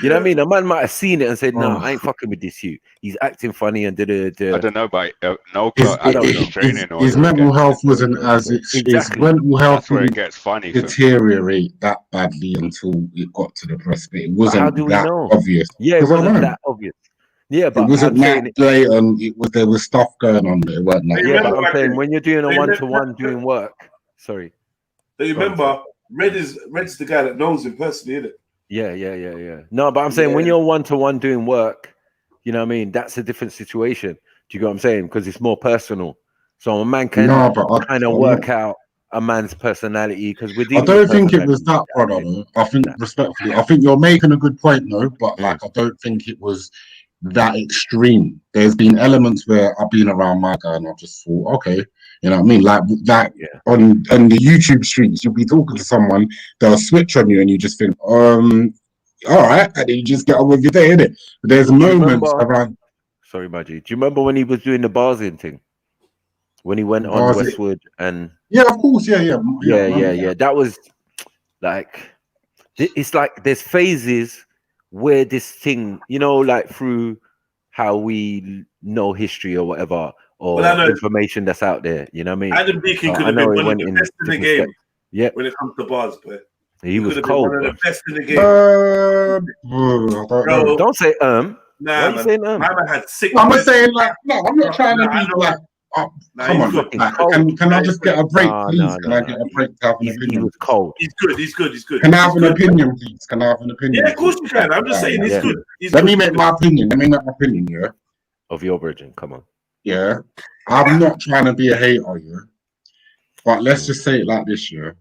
you know what I mean? A man might have seen it and said, no, I ain't fucking with this you. He's acting funny and I don't know, but No Clark his mental health wasn't as his mental health. That's where it gets funny. Deteriorate that badly until it got to the press, but it wasn't that obvious. Yeah, it wasn't that obvious. Yeah, but it wasn't that blatant. There was stuff going on there, weren't there? Yeah, but I'm saying when you're doing a one-to-one doing work, sorry. But remember, Red's the guy that knows him personally, isn't it? Yeah. No, but I'm saying when you're one-to-one doing work, you know what I mean? That's a different situation. Do you get what I'm saying? Because it's more personal. So a man can kind of work out a man's personality. Because I don't think it was that, brother. I think respectfully, I think you're making a good point, though. But like, I don't think it was that extreme. There's been elements where I've been around my guy and I just thought, okay, you know what I mean? Like that on the YouTube streets, you'll be talking to someone, they'll switch on you and you just think, all right, and then you just get on with your day, innit? But there's moments around. Sorry, Maggie. Do you remember when he was doing the Barzin thing? When he went on Westwood and yeah, of course, yeah. That was like, it's like there's phases where this thing, you know, like through how we know history or whatever, or information that's out there, you know what I mean? Adam Deacon could have been one of the best in the game when it comes to bars, but he was cold. One of the best in the game. Bro, don't say Nah, why are you saying Man had 6. I'm saying like, no, I'm not trying to be like. Come on, like, can I just get a break, please? Can I get a break to have an opinion? He was cold. He's good. Can I have an opinion, please? Can I have an opinion? Yeah, of course you can. I'm just saying he's good. Let me make my opinion. Yeah. Of your virgin, come on. Yeah. I'm not trying to be a hater, yeah. But let's just say it like this, yeah.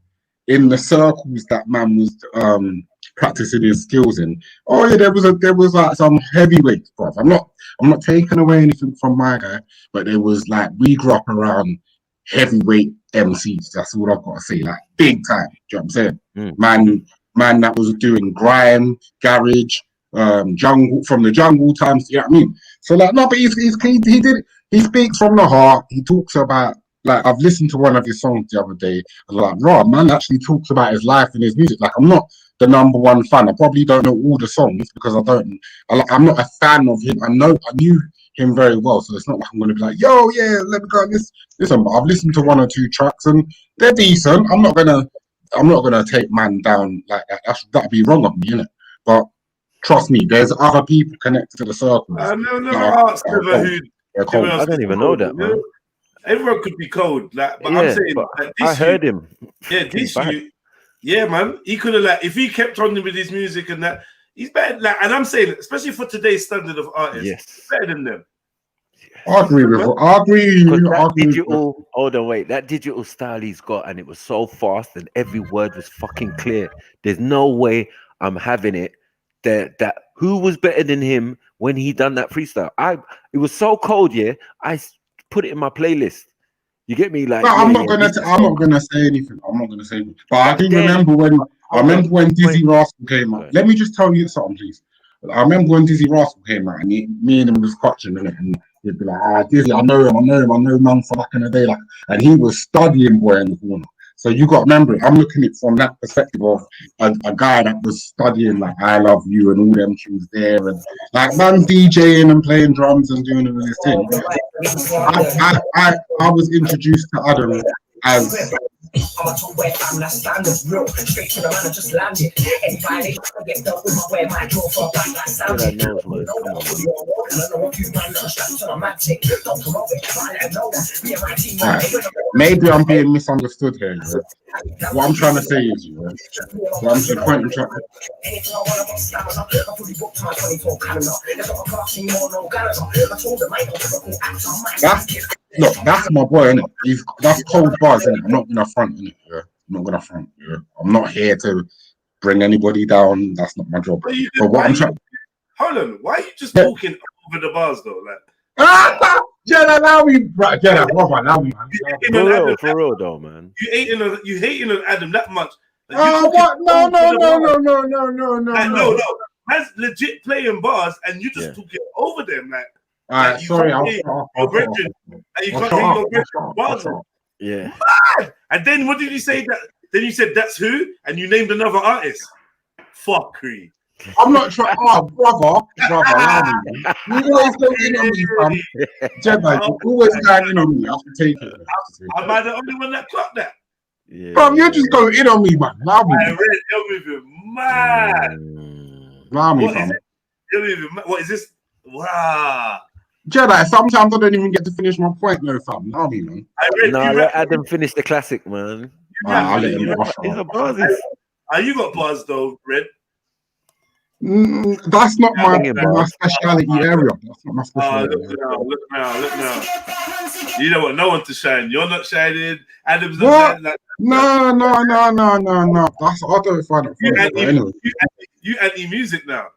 In the circles that man was practicing his skills in, there was like some heavyweights, bro. I'm not taking away anything from my guy, but there was like, we grew up around heavyweight MCs. That's all I've got to say, like big time. Do you know what I'm saying? Man that was doing grime, garage, jungle, from the jungle times. You know what I mean? So like, no, but he speaks from the heart. He talks about, like, I've listened to one of his songs the other day. I was like, Rob, man actually talks about his life and his music. Like, I'm not the #1 fan. I probably don't know all the songs because I'm not a fan of him. I knew him very well, so it's not like I'm going to be like, yo, yeah, let me go on this. Listen, but I've listened to 1 or 2 tracks and they're decent. I'm not gonna take man down like that. That'd be wrong of me, innit? But trust me, there's other people connected to the circles. I never asked who. I don't even know that, man. Everyone could be cold, like, but I'm saying, like, I heard him. Yeah, this you. Yeah, man. He could have, like, if he kept on with his music and that, he's better. Like, and I'm saying, especially for today's standard of artists, he's better than them. I agree with you. Hold on, wait. That digital style he's got, and it was so fast, and every word was fucking clear. There's no way I'm having it. That who was better than him when he done that freestyle? It was so cold, yeah. I put it in my playlist. You get me? Like, No, I'm not gonna say anything. I'm not gonna say anything. But I do remember when Dizzy Rascal came out. Let me just tell you something, please. I remember when Dizzy Rascal came out, and me and him was clutching in it, and he'd be like, Dizzy, I know man from back in the day, like, and he was studying Boy in the Corner. So you got to remember, I'm looking at it from that perspective of a guy that was studying like I Love You and all them tunes there, and like man DJing and playing drums and doing all this thing. I was introduced to Adam as I'm a top wet, I'm not standard, real. Straight to the man, I just landed. Any violation, I get dealt with my way, my draw for a back like sounded. I don't know if you man not strapped to my magic. Don't promote it, but I let them know that me and my team. maybe I'm being misunderstood here. Yeah? What I'm trying to say is, what I'm the point I'm trying. That's my boy, innit? That's cold bars, innit? I'm not gonna front, innit? Yeah, I'm not gonna front. Yeah, I'm not here to bring anybody down. That's not my job. But what I'm trying. Hold on, why are you just talking over the bars though? Like, Jen, allow me, bro. Jen, allow me, man. For real though, man. You hating on Adam that much. Oh, what? No. No. Man's legit playing bars, and you just talking over them, like. Alright, sorry, I'll Yeah. Man! And then what did you say? That then you said that's who, and you named another artist. Fuckery. I'm not trying. Oh, brother, allow me. You always go in on me, fam. Gemma, you always going in on me. I have to take it. Am I the only one that clocked that? Yeah. Fam, you're just going in on me, man. Allow me. I read it. You're moving mad. Allow me, fam. What is this? Wow. Jedi, sometimes I don't even get to finish my point, no, fam. Allow me, man. Let Adam finish the classic, man. I'll let him You got bars though, Red. That's not my speciality area. That's not my specialty area. Look now. You don't want no one to shine. You're not shining. Adam's not shining. No. That's I don't find it funny. You anti-music now.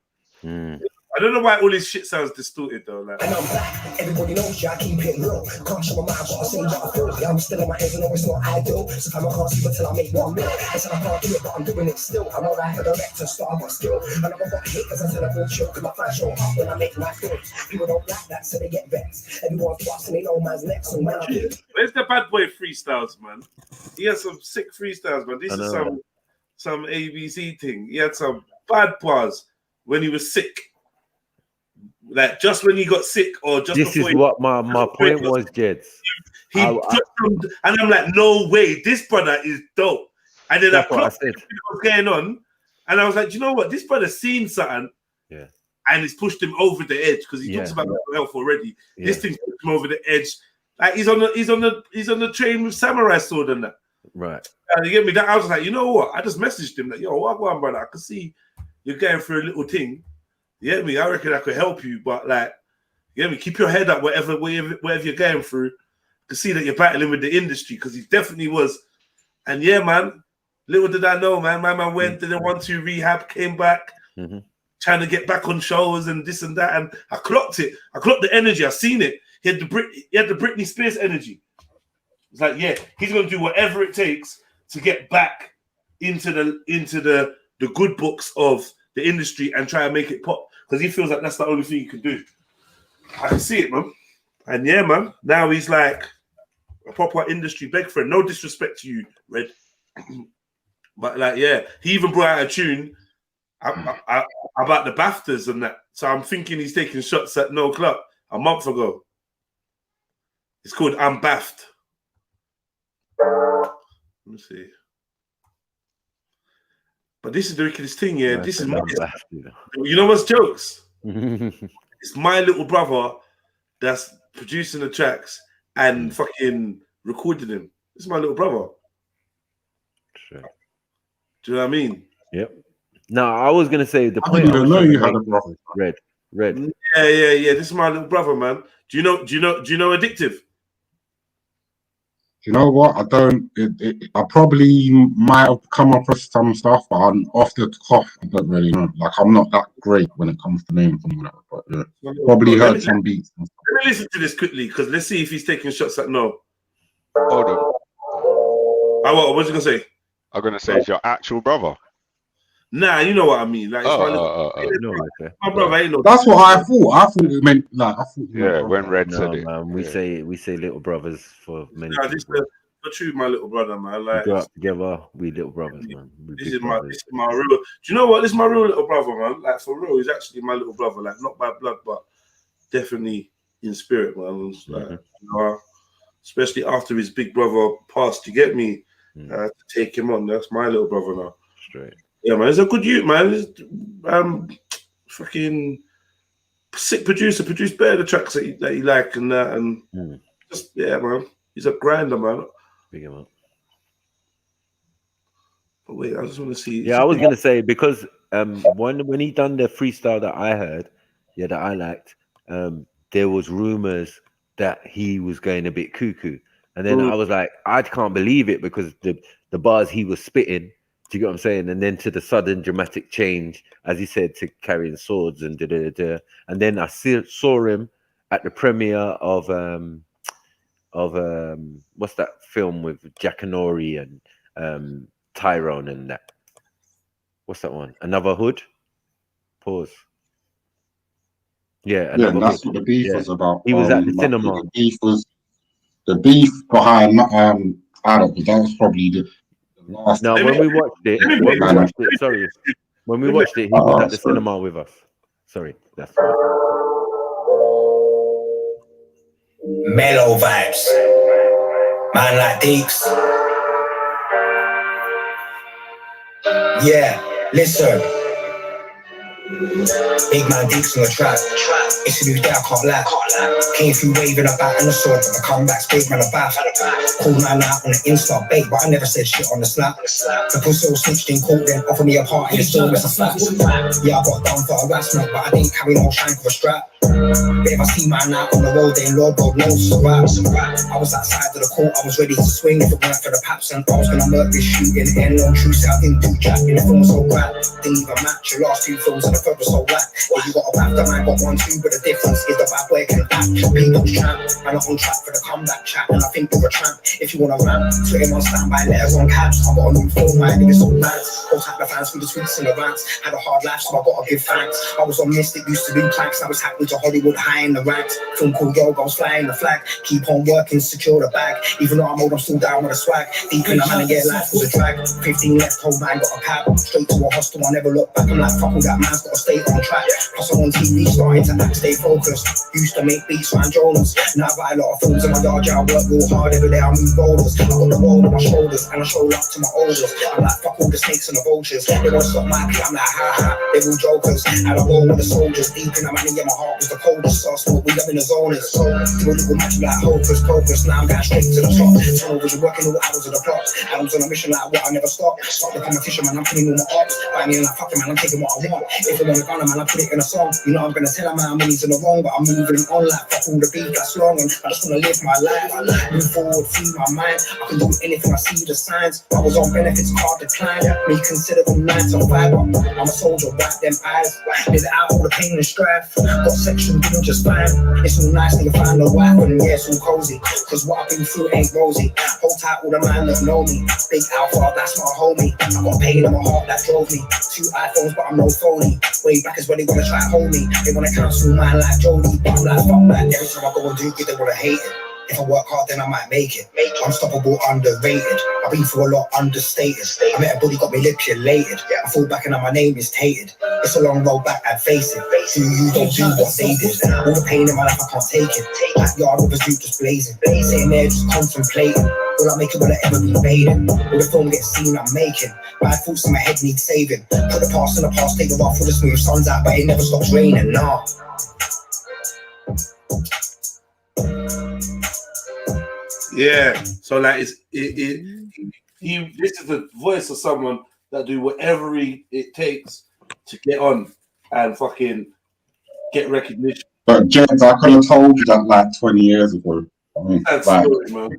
I don't know why all this shit sounds distorted though. Like. And I'm back. Everybody knows you, I keep it real. Can't show my mind, but I say that I feel. Yeah, I'm still in my head, and know it's not ideal. So I can't sleep until I make 1 meal. I said I can't do it, but I'm doing it still. I know that I had a director, so I got skill. I never got hit because I said I feel chill. Cause my fans show up when I make my films. People don't like that, so they get vexed. Everyone's watching, they know man's next. So man, where's the bad boy freestyles, man? He has some sick freestyles, man. This is some ABC thing. He had some bad bars when he was sick. Like just when he got sick, or just this before is what my point was, Jeds. He and I'm like, no way, this brother is dope. And then I clocked what was going on, and I was like, you know what, this brother's seen something, and it's pushed him over the edge because he talks about mental health already. This thing's pushed him over the edge. Like he's on the train with samurai sword and that. Right. And you get me? That I was like, you know what? I just messaged him like, yo, what going on, brother? I can see you're going through a little thing. You get me? I reckon I could help you, but like, you get me? Keep your head up, whatever you're going through. To see that you're battling with the industry because he definitely was. And yeah, man, little did I know, man. My man went to the 1-2 rehab, came back, trying to get back on shows and this and that. And I clocked it. I clocked the energy. I seen it. He had the Britney Spears energy. It's like, yeah, he's gonna do whatever it takes to get back into the good books of the industry and try and make it pop because he feels like that's the only thing he can do. I can see it, man. And yeah, man. Now he's like a proper industry big friend. No disrespect to you, Red, but like, yeah, he even brought out a tune about the BAFTAs and that. So I'm thinking he's taking shots at No Club a month ago. It's called I'm Baffed. Let me see. But this is the wickedest thing, yeah. This is my, you know what's jokes? It's my little brother that's producing the tracks and fucking recording them. This is my little brother. Sure. Do you know what I mean? Yep. No, I was gonna say the point. I didn't know you had a brother. Red. Yeah. This is my little brother, man. Do you know Addictive? You know what? I don't. I probably might have come across some stuff, but off the cuff, I don't really know. Like I'm not that great when it comes to names and whatever. But yeah, probably heard some beats. Let me listen to this quickly because let's see if he's taking shots at No. Hold on. What was you gonna say? I'm gonna say it's your actual brother. Nah, you know what I mean. Like, it's my little, my brother ain't no. That's what I thought. I thought it meant like I thought. Yeah, when Red No, said it. man, we say little brothers for many Nah, this people. the truth, my little brother, man. We Like, grew up together, we little brothers, man. this is my real. Do you know what? This is my real little brother, man. Like, for real, he's actually my little brother. Like, not by blood, but definitely in spirit, man. Like, you know, especially after his big brother passed, you get me, to take him on. That's my little brother now. Straight. Yeah, man. He's a good youth, man. He's, fucking sick producer, produced better the tracks that he like and that, and just man. He's a grinder, man. Big him up. But wait, I just want to see. Yeah, I was gonna say because when he done the freestyle that I heard, that I liked, there was rumors that he was going a bit cuckoo, and then I was like, I can't believe it because the bars he was spitting. Do you get what I'm saying? And then to the sudden dramatic change, as he said, to carrying swords and and then I saw him at the premiere of what's that film with Jack Anori and Tyrone and that? What's that one? Another Hood? Pause. Yeah, and that's what the beef was about. He was at the cinema. The beef behind I don't know, that was probably the last. No, when we watched it, when we watched it, he was at the cinema with us. Sorry, that's right. Mellow vibes. Man like Deeks. Yeah, listen. Big man Deeks on the track. It's a new day, I can't lie. Came through waving about and I saw that the comeback's big man about. Called man out on the Insta bait, but I never said shit on the snap. The pussy all snitched in court, then offered me a party, it's still miss a flat. Yeah, I got done for a harassment, but I didn't carry no shank or a strap. But if I see man out on the road, then Lord God knows it's a rap. I was outside of the court, I was ready to swing if it weren't for the paps, and I was gonna murk this shooting. And no truth, I didn't do jack in the film so bad. Didn't even match your last two films and the third was so whack. Yeah, you got a bad, the man got 1-2, but the difference is the bad boy can act. People's champ, and I'm on track for the comeback chat, and I think you're a tramp. If you wanna ramp, put him on standby, letters on cabs. I got a new phone, my niggas so mad. Hold tight the fans through the tweets and the rants. Had a hard life, so I gotta give thanks. I was on Mystic, used to do planks. I was happy to Hollywood, high in the ranks. Film called Yoga, I was flying the flag. Keep on working, secure the bag. Even though I'm old, I'm still down with a swag. Deep in the man, yeah, life was a drag. 15 left, whole man got a cab. Straight to a hostel, I never look back. I'm like, fuck all that, man's gotta stay on track. Plus I'm on TV, starting to act, stay focused. Used to make beats around Jonas. Now I got a lot of films in my yard, yeah, I work real hard. Every day I move boulders. I got the roll on my shoulders, and I show up to my olders. I'm like, fuck all the snakes and the vultures. They won't stop my beat, I'm like, ha ha, they're all jokers. And I roll with the soldiers, deep in the money, yeah, my heart was the coldest. So I smoke, we up in the zoners. So do a little magic like hocus pocus. Now I'm going straight to the top. Turnovers, you're working all hours of the clock. I was on a mission like what, I never stop. Stop the competition, man, I'm putting all my ops. Banging like fucking, man, I'm taking what I want. If I want a gun, man, I put it in a song. You know I'm gonna tell a man when he's in the wrong, but I'm moving on like fuck all the beef that's long, and I just wanna live my life. Move forward, free my mind. I can do anything, I see the signs. I was on benefits, card decline. Me consider them 9 to 5, but I'm a soldier, wipe them eyes. Live it out all the pain and strife. Got section doing just fine. It's all nice when you find a wife, and yeah, it's all cozy. Cause what I've been through ain't rosy. Hold tight all the man that know me. Big Alpha, that's my homie. I got pain in my heart that drove me. 2 iPhones, but I'm no phony. Way back is when they wanna try to hold me. They wanna cancel mine like Jody, but I'm like fuck that. Every time I go and do it, they wanna hate it. If I work hard, then I might make it. Unstoppable, underrated. I've been through a lot, understated. I met a buddy, got me manipulated. I fall back and now my name is tainted. It's a long road back, I face it. Do you don't do what they did. All the pain in my life, I can't take it. Backyard with a zoot just blazing. Sitting there just contemplating. Will I make it, will I ever be fading? Will the film get seen, I'm making. Bad thoughts in my head need saving. Put the past in the past, take it off with the smooth sun's out, but it never stops raining, nah. Yeah, so like this is the voice of someone that do whatever it takes to get on and fucking get recognition. But James, I could have told you that like 20 years ago. I mean, That's like, story, man.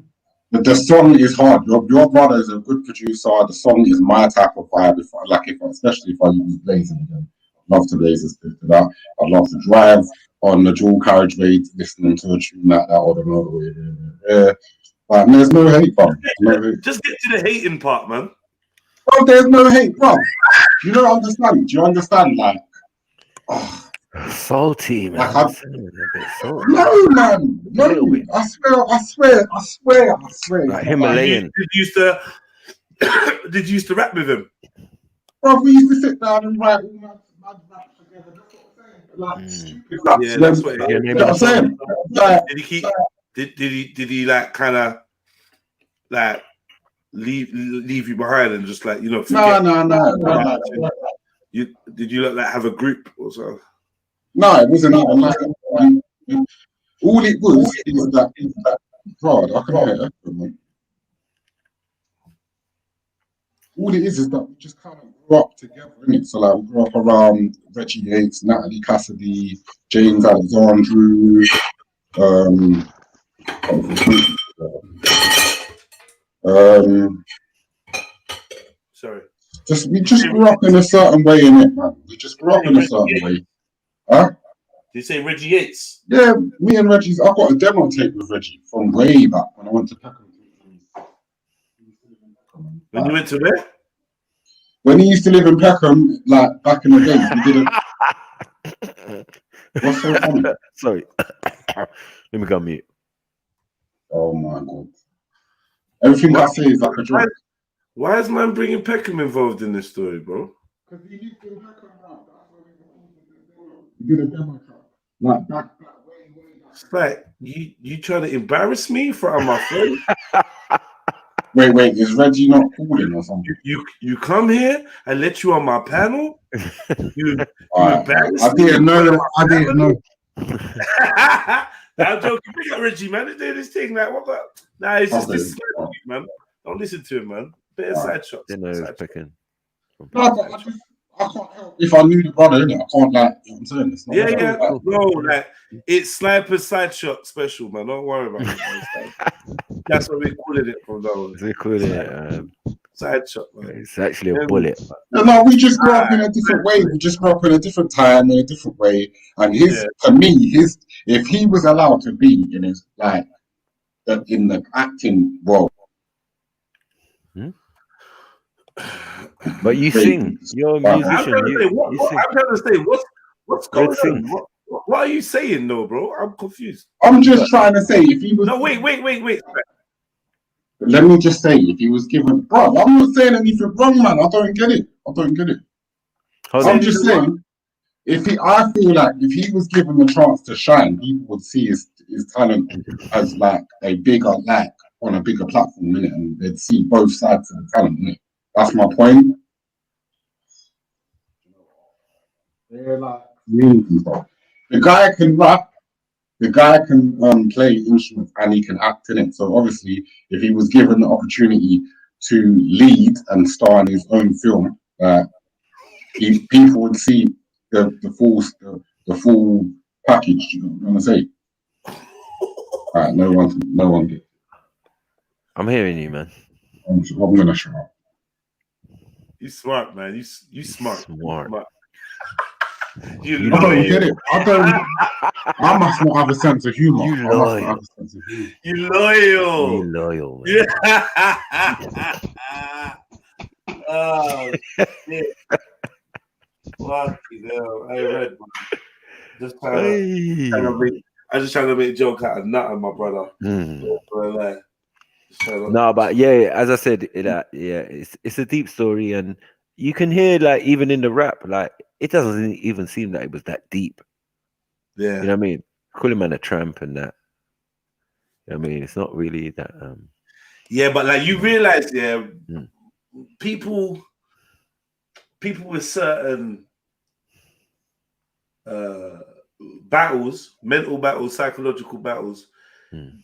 the song is hard. Your brother is a good producer. The song is my type of vibe. Especially if I use Blazing again. I'd love to blaze this to that. I'd love to drive on the dual carriageway listening to a tune like that or the motorway. Like, there's no hate, bro. No hate. Just get to the hating part, man. Bro, there's no hate, bro. Do you not understand? Do you understand? Like, salty, man. Like, A bit salty. no, man. No, A little bit. I swear. Like Himalayan. Did you used to rap with him? Bro, we used to sit down and write all mad raps together. That's what I'm saying. Like, stupid raps. Yeah, that's what You know what I'm saying? Like, Did he keep? Did he like kind of like leave you behind and just like forget? No. Did you like have a group or so? No, it wasn't even like all it was is that God, I can hear it, man. All it is that we just kind of grew up together, innit? So like we grew up around Reggie Yates, Natalie Cassidy, James Alexandru, sorry. We just grew up in a certain way, innit, man? We just grew up in a certain way. Huh? Did you say Reggie Yates? Yeah, me and Reggie's. I've got a demo tape with Reggie from way back when I went to Peckham. When you went to where? When he used to live in Peckham, like back in the day, he didn't. What's so funny? Sorry. Let me go mute. Oh my God. Everything I say is like a joke. Why is man bringing Peckham involved in this story, bro? Because he lived in Peckham now. He did a demo track. Like back way. It's like you trying to embarrass me in front of my friend? Wait, is Reggie not calling or something? You come here and let you on my panel? You embarrass I me? didn't know. I'm joking. Big up Reggie, man. He's doing this thing. Like, what the? Nah, it's just this man. Don't listen to him, man. Bit of side shots. Didn't know he was picking. No, but I can't help if I knew the brother, innit? I can't, like, you know what I'm saying? It's not No, like, it's Sniper's side shot special, man. Don't worry about it. That's what we're calling it from now on. We're calling it side shot, man. It's actually a bullet. No, we just grew up in a different way. We just grew up in a different time, in a different way. And to me, if he was allowed to be in his, like, in the acting role. But you sing. You're a musician. You sing. I'm trying to say, what's going on? What are you saying, though, bro? I'm confused. I'm just trying to say, if he was... No, wait. Let me just say, if he was given... Bro, I'm not saying anything wrong, man. I don't get it. I'm just saying, I feel like if he was given the chance to shine, people would see his talent as, like, a bigger, like, on a bigger platform, innit? And they'd see both sides of the talent, innit? That's my point. They're like community, bro. The guy can rap, the guy can play instruments, and he can act in it. So obviously, if he was given the opportunity to lead and star in his own film, people would see the full package. You know what I'm saying? All right, no one did. I'm hearing you, man. I'm gonna shut up. You smart, man. You smart. I don't get it. I must not have a sense of humor. You loyal. You loyal. You loyal, man. Yeah. Oh shit. Fucking hell. I read, man. Just trying to make a joke out of nothing, my brother. No, but yeah, as I said, it's a deep story, and you can hear, like, even in the rap, like, it doesn't even seem that it was that deep. Yeah, you know what I mean. Call him a tramp and that. I mean, it's not really that. Yeah, but like you realize, people with certain battles, mental battles, psychological battles.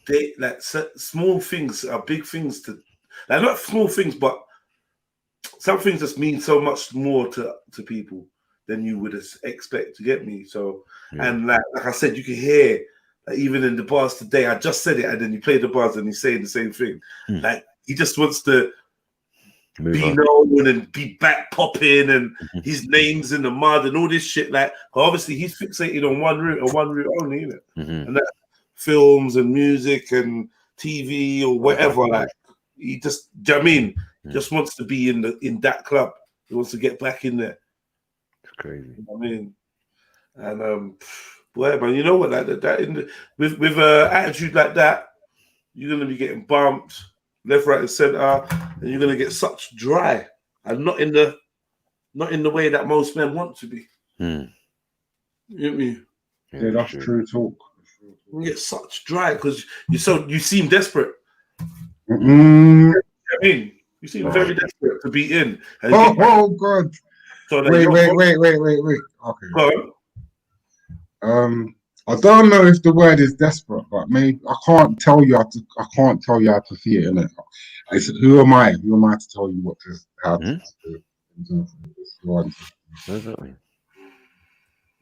They like small things are big things to, like, not small things, but some things just mean so much more to people than you would expect to get me. So, and like I said, you can hear, like, even in the bars today, I just said it, and then you play the bars and he's saying the same thing. Like, he just wants to be known and be back popping, and his name's in the mud and all this shit. Like, obviously he's fixated on one route only, isn't it? And that films and music and TV or whatever. Like he just, do you know what I mean? Just wants to be in that club. He wants to get back in there. It's crazy. You know what I mean? And boy, man, you know what? Like that with attitude like that, you're gonna be getting bumped left, right, and center, and you're gonna get such dry, and not in the way that most men want to be. You get me? Yeah, that's true talk. You get such dry because you seem desperate. Mm. You know what I mean, you seem very desperate to be in. And Oh God! So wait. Okay. Go on. I don't know if the word is desperate, but maybe I can't tell you how to. I can't tell you how to see it, innit? Who am I? Who am I to tell you how to do?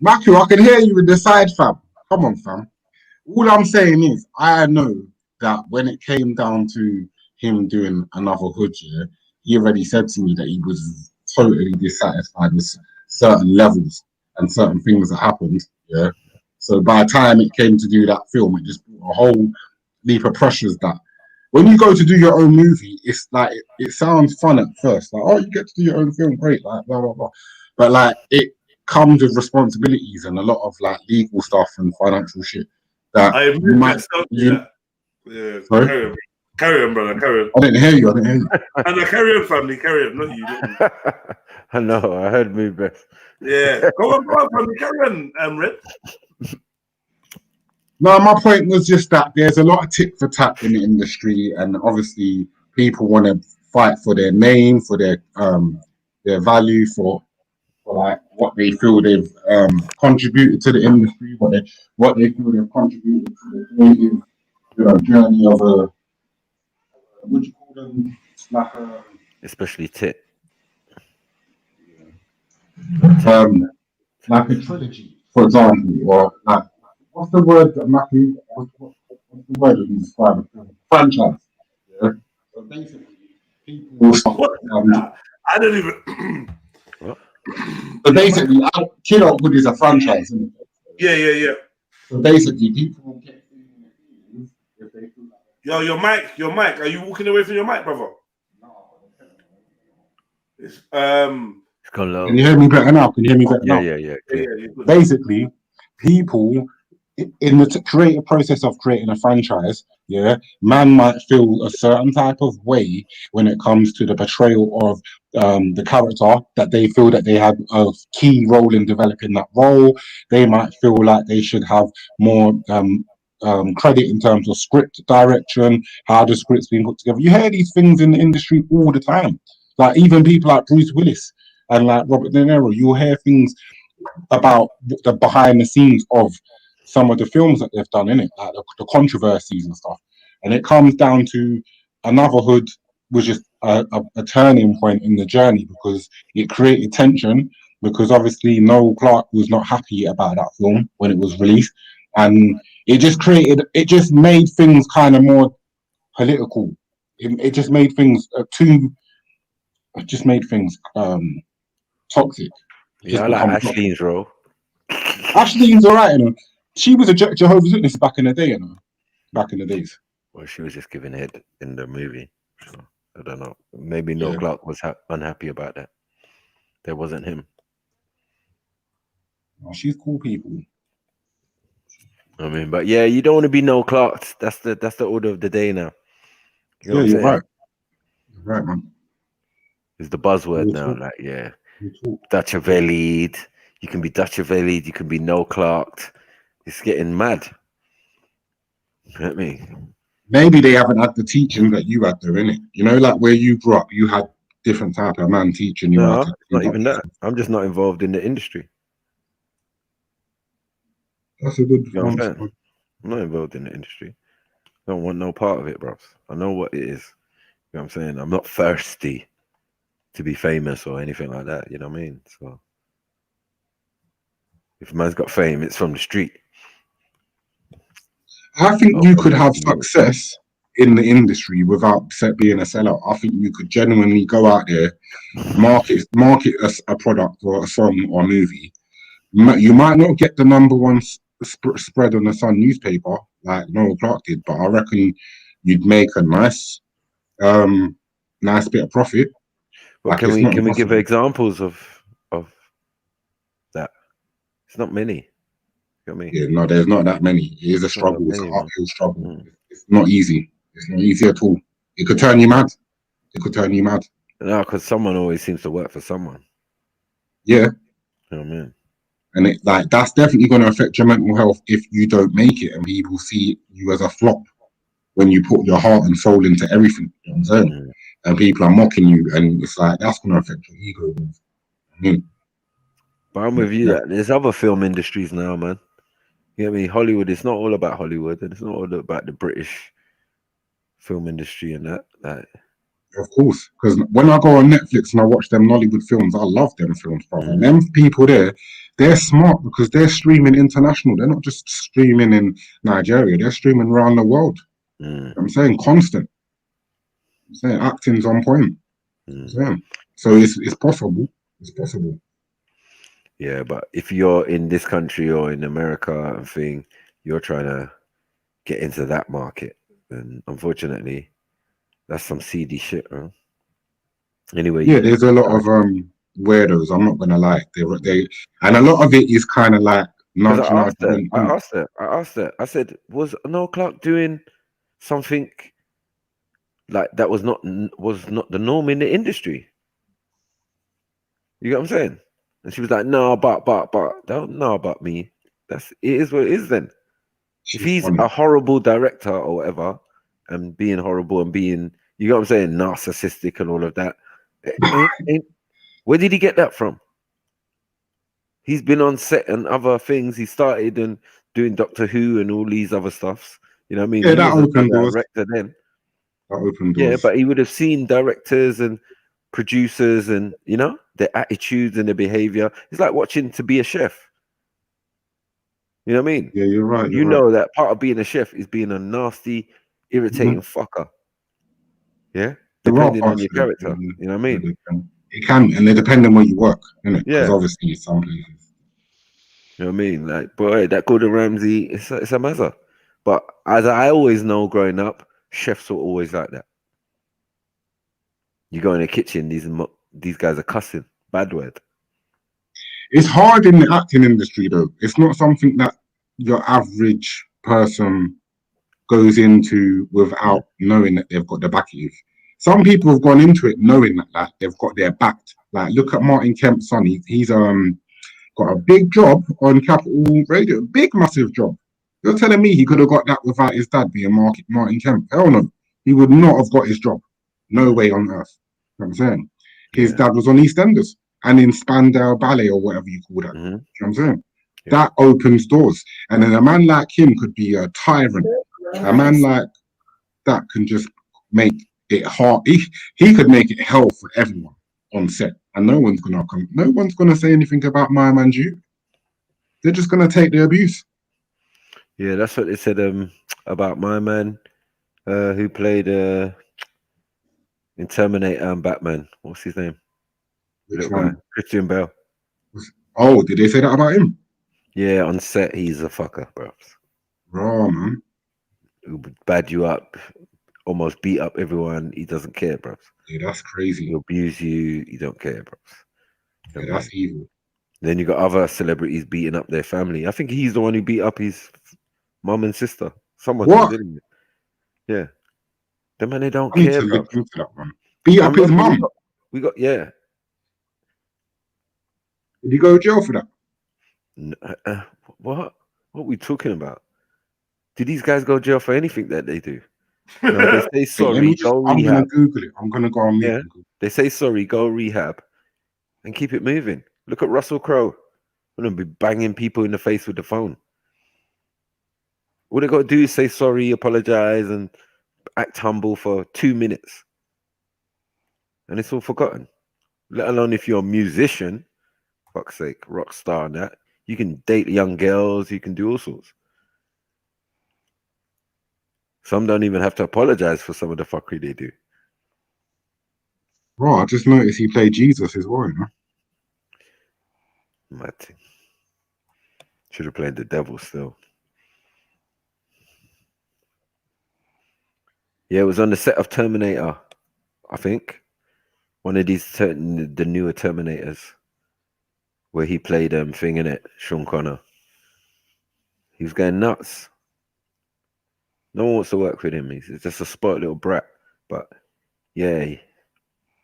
Matthew, I can hear you with the side, fam. Come on, fam. All I'm saying is, I know that when it came down to him doing another hood, yeah, he already said to me that he was totally dissatisfied with certain levels and certain things that happened, yeah. So by the time it came to do that film, it just brought a whole leap of pressures that when you go to do your own movie, it's like it sounds fun at first, like, oh, you get to do your own film, great, like blah blah blah. But like it comes with responsibilities and a lot of like legal stuff and financial shit that you might. Yeah. Sorry? Carry on, brother. Carry on. I didn't hear you. And carry on, family. Carry on, not you. I know. I heard me best. Yeah. Go on, family. Carry on, Red. No, my point was just that there's a lot of tit for tat in the industry, and obviously people want to fight for their name, for their value, for like what they feel they've contributed to the industry, what they feel they've contributed to the creative journey of a what do you call them? Like especially tit. Like a trilogy, for example, or like what's the word that Matthew? What's the word that you describe a franchise? Yeah. So basically, people start. I don't even. So basically, Killer Hood is a franchise, isn't it? Yeah. So basically, people will get if they feel like. Yo, your mic. Are you walking away from your mic, brother? It's Can you hear me better now? Yeah. Basically, people in the creative process of creating a franchise, yeah, man might feel a certain type of way when it comes to the portrayal of the character, that they feel that they have a key role in developing that role. They might feel like they should have more credit in terms of script direction, how the script's being put together. You hear these things in the industry all the time. Like even people like Bruce Willis and like Robert De Niro, you'll hear things about the behind the scenes of some of the films that they've done, innit? Like the controversies and stuff. And it comes down to Another Hood was just a turning point in the journey because it created tension, because obviously Noel Clarke was not happy about that film when it was released. And it just made things kind of more political. It just made things toxic. Yeah, I like Ashleen's role. Ashleen's alright, you know. She was a Jehovah's Witness back in the day, you know. Back in the days. Well, she was just giving head in the movie. So I don't know. Maybe Noel Clarke was unhappy about that. That wasn't him. Oh, she's cool people. I mean, but yeah, you don't want to be Noel Clarke. That's the order of the day now. You know what I'm saying? Right. You're right, man. It's the buzzword now. Like, yeah, Dutchavellied. You can be Dutchavellied. You can be Noel Clarke. It's getting mad. You know what I mean? Maybe they haven't had the teaching that you had there, innit? You know, like where you grew up, you had different type of man teaching you. No, not even that. I'm just not involved in the industry. That's a good answer. I'm not involved in the industry. I don't want no part of it, bro. I know what it is. You know what I'm saying? I'm not thirsty to be famous or anything like that. You know what I mean? So if a man's got fame, it's from the street. I think you could have success in the industry without being a sellout. I think you could genuinely go out there, market a product or a song or a movie. You might not get the #1 spread on the Sun newspaper like Noel Clarke did, but I reckon you'd make a nice bit of profit. Well, Like, can it's we not give impossible. examples of that? It's not many. You know what I mean? Yeah, no, there's not that many. It is a It's not that struggle. It's an many, man. uphill struggle. It's not easy. It's not easy at all. It could turn you mad. It could turn you mad. No, because someone always seems to work for someone. Yeah. You know what I mean? And it, like, that's definitely going to affect your mental health if you don't make it, and people see you as a flop when you put your heart and soul into everything. You know what I'm saying? And people are mocking you, and it's like, that's going to affect your ego. But I'm with you that there's other film industries now, man. You know what I mean? Hollywood, it's not all about Hollywood, and it's not all about the British film industry and that. Like, Of course, because when I go on Netflix and I watch them Nollywood films, I love them films, bro. And them people there, they're smart because they're streaming international. They're not just streaming in Nigeria, they're streaming around the world. I'm saying constant. I'm saying acting's on point. Yeah. So it's possible. It's possible. yeah, but if you're in this country or in America and thing, you're trying to get into that market, and unfortunately, that's some seedy shit, man. Anyway, Yeah, there's a lot of weirdos. I'm not gonna lie. They and a lot of it is kind of like Because nudge, I nudge. asked her, wink, I wink. asked her, I asked her, I said, was Noel Clark doing something like that was not the norm in the industry? You get what I'm saying? And she was like, no, but don't know about me. It is what it is then. If he's a horrible director or whatever, and being horrible and being, you know what I'm saying, narcissistic and all of that, where did he get that from? He's been on set and other things. He started and doing Doctor Who and all these other stuffs. You know what I mean? Yeah, He that was a opened doors. director then. That opened Yeah, doors. but he would have seen directors and producers and, you know, their attitudes and their behavior. It's like watching To Be a Chef. You know what I mean? Yeah, you're right. You know that part of being a chef is being a nasty, irritating fucker. Yeah? There are Depending on parts your of it, character. You know what I mean? it can, and they depend on where you work, innit? Because Yeah. obviously some places. You know what I mean? Like, boy, that Gordon Ramsay, it's a mazza. But as I always know growing up, chefs are always like that. You go in the kitchen, these guys are cussing. Bad word. It's hard in the acting industry, though. It's not something that your average person goes into without knowing that they've got their back. Some people have gone into it knowing that they've got their back. Like, look at Martin Kemp's son. He's got a big job on Capital Radio, big massive job. You're telling me he could have got that without his dad being Martin Kemp? Hell no, he would not have got his job. No way on earth. You know what I'm saying? His dad was on EastEnders and in Spandau Ballet or whatever you call that. You know what I'm saying? That opens doors. And then a man like him could be a tyrant. A man like that can just make it hard. He could make it hell for everyone on set. And no one's gonna say anything about my man Duke. They're just gonna take the abuse. Yeah, that's what they said about my man who played in Terminator and Batman. What's his name? Which Little one? guy. Christian Bale. Oh, did they say that about him? Yeah, on set he's a fucker, bro. Raw, man. He'll bad you up, almost beat up everyone. He doesn't care, bro. Yeah, that's crazy. He'll abuse you. He don't care, bro. Yeah, that's evil. Then you got other celebrities beating up their family. I think he's the one who beat up his mum and sister. Someone What? didn't it? Yeah. The man, they don't I need care, to bro. look into that one. Beat up his mum. We got yeah. Did he go to jail for that? What? What are we talking about? Do these guys go to jail for anything that they do? No, they say sorry, go I'm rehab. gonna Google it. I'm gonna go on mute. Yeah. They say sorry, go rehab, and keep it moving. Look at Russell Crowe. I'm gonna be banging people in the face with the phone. All they got to do is say sorry, apologize, and act humble for 2 minutes, and it's all forgotten. Let alone if you're a musician, fuck's sake, rock star, and that you can date young girls, you can do all sorts. Some don't even have to apologize for some of the fuckery they do. Bro, I just noticed he played Jesus as well, you know? Mad thing. Should have played the devil still. Yeah, it was on the set of Terminator, I think. One of these the newer Terminators, where he played thing in it, Sean Connor. He was going nuts. No one wants to work with him. He's just a spoiled little brat. But yeah,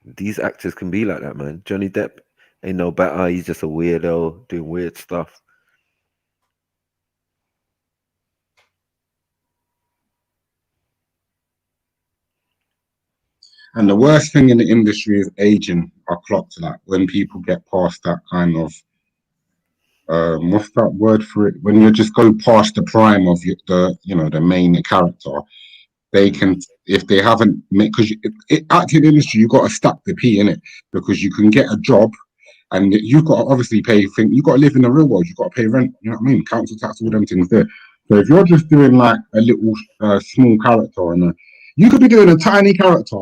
these actors can be like that, man. Johnny Depp ain't no better. He's just a weirdo doing weird stuff. And the worst thing in the industry is aging. I clocked like when people get past that kind of what's that word for it? When you just go past the prime of the main character, they can, if they haven't made, because acting industry, you got to stack the P in it, because you can get a job and you've got to obviously pay. You got to live in the real world. You got to pay rent. You know what I mean? Council tax, all them things there. So if you're just doing like a little small character and you could be doing a tiny character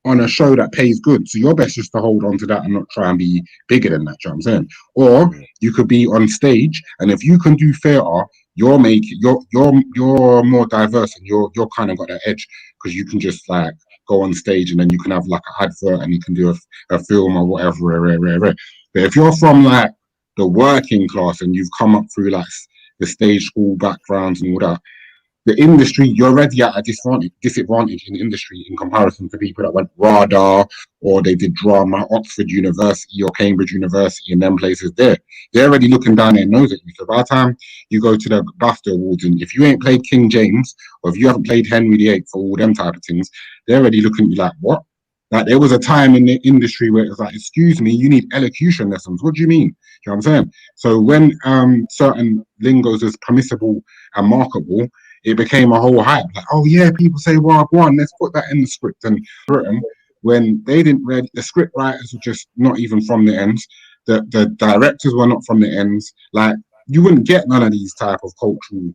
on a show that pays good, so your best is to hold on to that and not try and be bigger than that. You know what I'm saying? Or you could be on stage, and if you can do theatre, you're more diverse, and you're kind of got that edge, because you can just like go on stage and then you can have like an advert and you can do a film or whatever. But if you're from like the working class and you've come up through like the stage school backgrounds and all that, the industry, you're already at a disadvantage in the industry in comparison to people that went RADA or they did drama, Oxford University or Cambridge University, and them places there. They're already looking down their nose at you. So by the time you go to the BAFTA Awards, and if you ain't played King James or if you haven't played Henry VIII for all them type of things, they're already looking at you like, what? Like there was a time in the industry where it was like, excuse me, you need elocution lessons. What do you mean? You know what I'm saying? So when certain lingos is permissible and markable, it became a whole hype. Like, oh yeah, people say, well, go on, let's put that in the script. And Britain, when they didn't read, the script writers were just not even from the ends. The directors were not from the ends. Like, you wouldn't get none of these type of cultural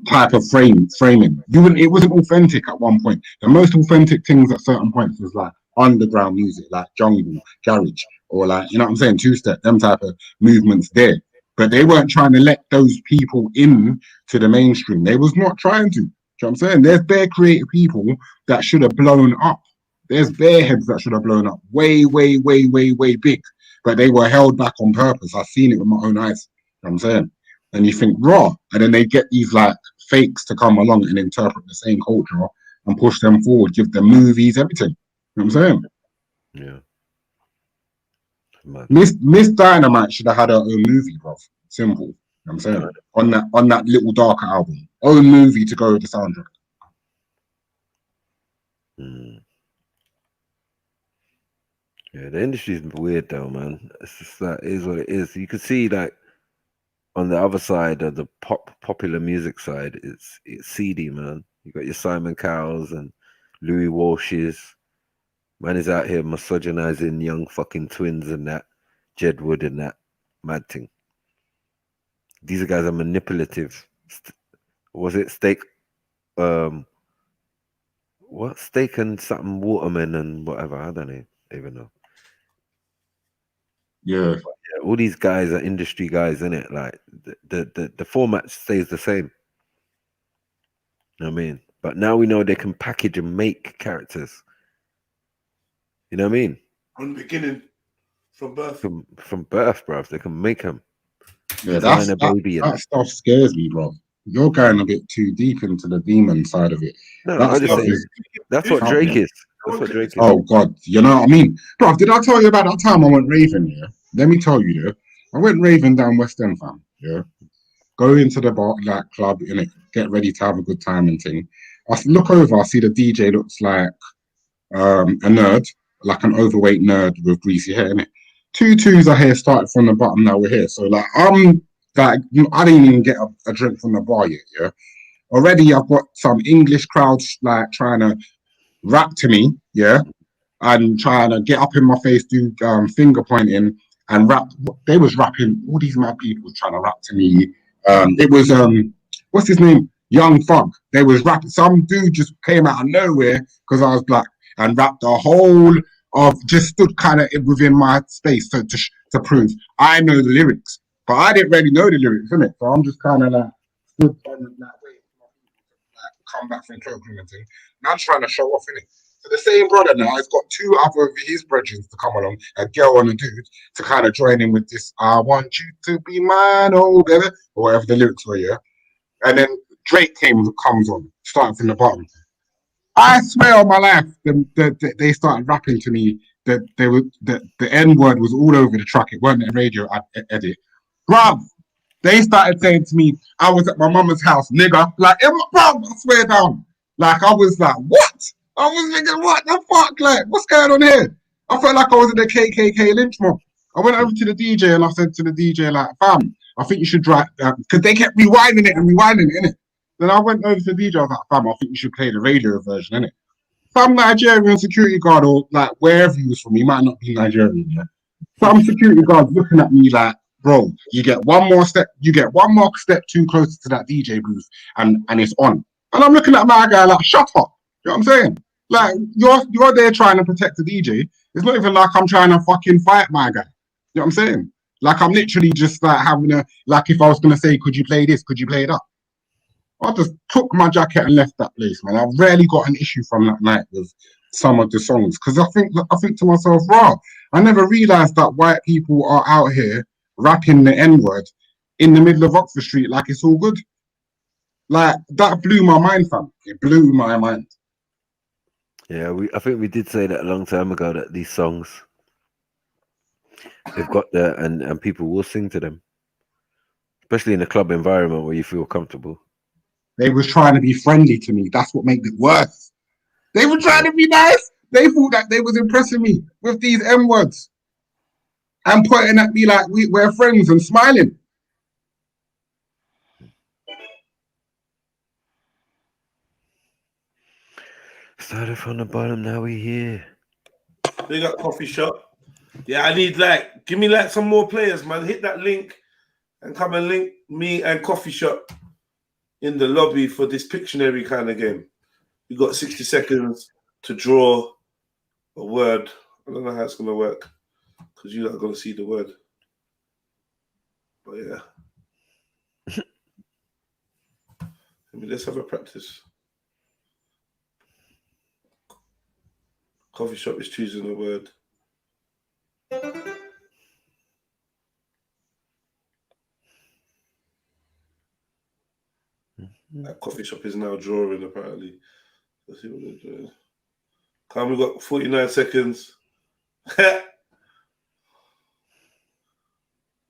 type of framing. It wasn't authentic at one point. The most authentic things at certain points was like underground music, like jungle, garage, or like, you know what I'm saying, two-step, them type of movements there. But they weren't trying to let those people in to the mainstream. They was not trying to. You know what I'm saying? There's bare creative people that should have blown up. There's bare heads that should have blown up way, way, way, way, way big. But they were held back on purpose. I've seen it with my own eyes. You know what I'm saying? And you think, raw. And then they get these like fakes to come along and interpret the same culture and push them forward, give them movies, everything. You know what I'm saying? Yeah. Miss Dynamite should have had her own movie, bro. Simple. You know what I'm saying? On that Little Darker album. Own movie to go with the soundtrack. Yeah, the industry's weird though, man. It's just like, it is what it is. You can see like on the other side of the popular music side, it's seedy, man. You got your Simon Cowells and Louis Walshes. Man is out here misogynizing young fucking twins and that, Jedward and that mad thing. These guys are manipulative. Was it Steak? What Steak and something Waterman and whatever? I don't even know. Yeah. All these guys are industry guys, innit? Like the format stays the same. You know what I mean? But now we know they can package and make characters. You know what I mean? From the beginning, from birth. From birth, bro. They can make them. Yeah, that stuff scares me, bro. You're going a bit too deep into the demon side of it. No, that's what Drake is. That's what Drake is. Oh God, you know what I mean, bro? Did I tell you about that time I went raving? Yeah, let me tell you. Yeah, I went raving down West End, fam. Yeah, go into the bar, like club, in it, get ready to have a good time and thing. I look over, I see the DJ looks like a nerd, like an overweight nerd with greasy hair, innit? 2 twos are here, started from the bottom. Now we're here, so like I didn't even get a drink from the bar yet. Yeah, already I've got some English crowds like trying to rap to me, yeah, and trying to get up in my face, do finger pointing and rap. They was rapping. All these mad people was trying to rap to me. It was what's his name? Young Thug. They was rapping. Some dude just came out of nowhere because I was black and rapped the whole of, just stood kind of within my space to prove I know the lyrics, but I didn't really know the lyrics, innit? So I'm just kind of like stood on that way, come back from cloakroom and thing. Man's trying to show off, innit? So the same brother now has got two other of his brethren to come along, a girl and a dude, to kind of join in with this, I want you to be mine, oh baby, or whatever the lyrics were, yeah? And then Drake comes on, starting from the bottom. I swear on my life, they started rapping to me that the N word was all over the track. It wasn't a radio edit. Bruv, they started saying to me, I was at my mama's house, nigga. Like, bruv, I swear down. Like, I was like, what? I was thinking, what the fuck? Like, what's going on here? I felt like I was in the KKK lynch mob. I went over to the DJ and I said to the DJ, like, fam, I think you should drive, because they kept rewinding it, innit? Then I went over to the DJ, I was like, fam, I think you should play the radio version, innit? Some Nigerian security guard, or like wherever he was from, he might not be Nigerian, yeah? Some security guard looking at me like, bro, you get one more step too close to that DJ booth and it's on. And I'm looking at my guy like, shut up. You know what I'm saying? Like, you're there trying to protect the DJ. It's not even like I'm trying to fucking fight my guy. You know what I'm saying? Like, I'm literally just like having like if I was going to say, could you play this? Could you play that? I just took my jacket and left that place, man. I rarely got an issue from that night with some of the songs. Because I think to myself, wow, I never realised that white people are out here rapping the N-word in the middle of Oxford Street like it's all good. Like, that blew my mind, fam. It blew my mind. Yeah, I think we did say that a long time ago, that these songs, they've got there and people will sing to them. Especially in a club environment where you feel comfortable. They was trying to be friendly to me. That's what made it worse. They were trying to be nice. They thought that they was impressing me with these M words and pointing at me like we're friends and smiling. Started from the bottom, now we here. They got coffee shop. Yeah, I need give me some more players, man. Hit that link and come and link me and coffee shop in the lobby for this Pictionary kind of game. You got 60 seconds to draw a word. I don't know how it's going to work because you're not going to see the word. But yeah. Let's have a practice. Coffee shop is choosing a word. That coffee shop is now drawing, apparently. Let's see what they're doing. Come, we've got 49 seconds.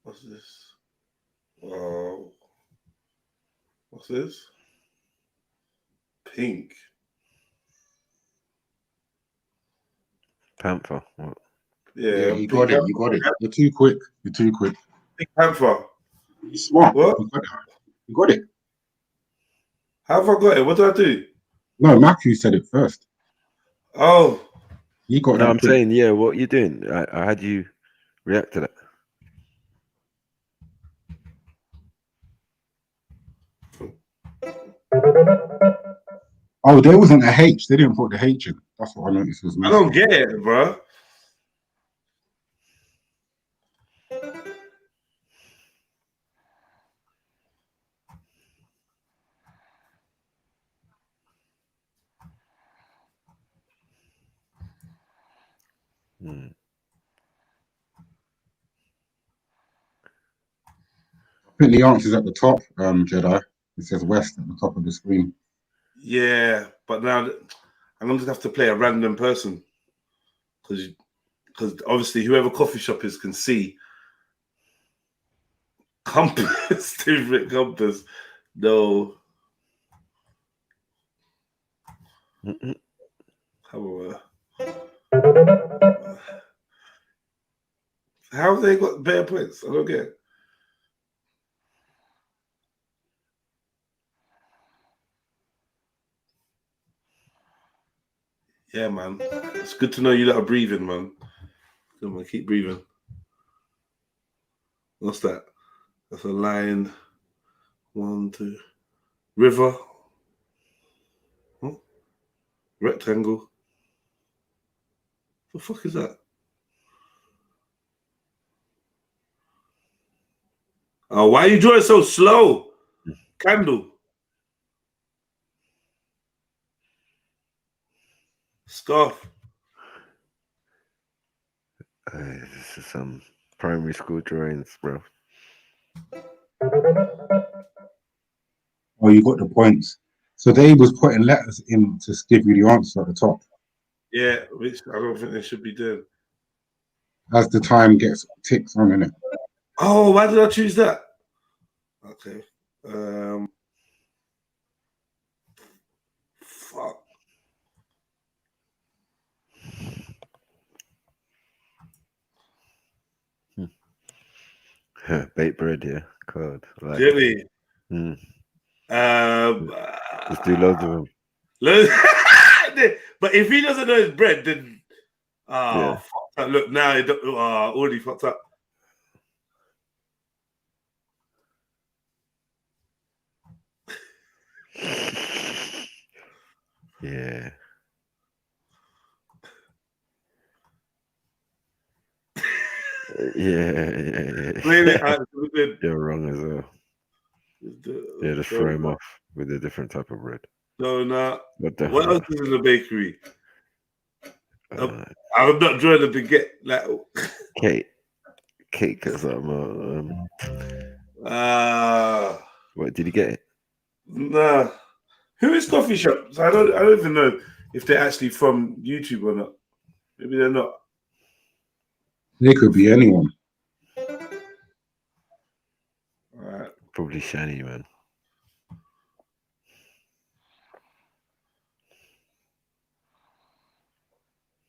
What's this? Wow. What's this? Pink. Panther. Yeah, you got it. You got it. You're too quick. You're too quick. Pink Panther. You're smart. What? You got it. How have I got it? What do I do? No, Matthew said it first. Oh. You got it. No, I'm saying, yeah, what you doing? I had you react to that. Oh, there wasn't a H. They didn't put the H in. That's what I noticed was missing. I don't get it, bro. I think the answer's at the top, Jedi. It says West at the top of the screen. Yeah, but now I'm going to have to play a random person because obviously whoever coffee shop is can see compass, different compass. No. How have they got better points? I don't get it. Yeah, man. It's good to know you lot are breathing, man. Come on, keep breathing. What's that? That's a line. 1, 2. River. Huh? Rectangle. What the fuck is that? Oh, why are you drawing so slow? Candle. Stuff. This is some primary school drawings, bro. Oh, you got the points. So they was putting letters in to give you the answer at the top. Yeah, which I don't think they should be doing. As the time gets ticks on in it. Oh, why did I choose that? Okay. Fuck. Baked bread, yeah. God. Like Jimmy. Let's do loads of them. But if he doesn't know his bread, then Yeah. fuck that. Look, now it already fucked up. Yeah. Yeah. You're wrong as well. Yeah, just throw him off with a different type of bread. No, no. What else is in the bakery? I'm not drawing a baguette. Like Cake or something. What, did you get it? Nah. Who is Coffee Shops? I don't even know if they're actually from YouTube or not. Maybe they're not. They could be anyone. Alright. Probably Shani, man.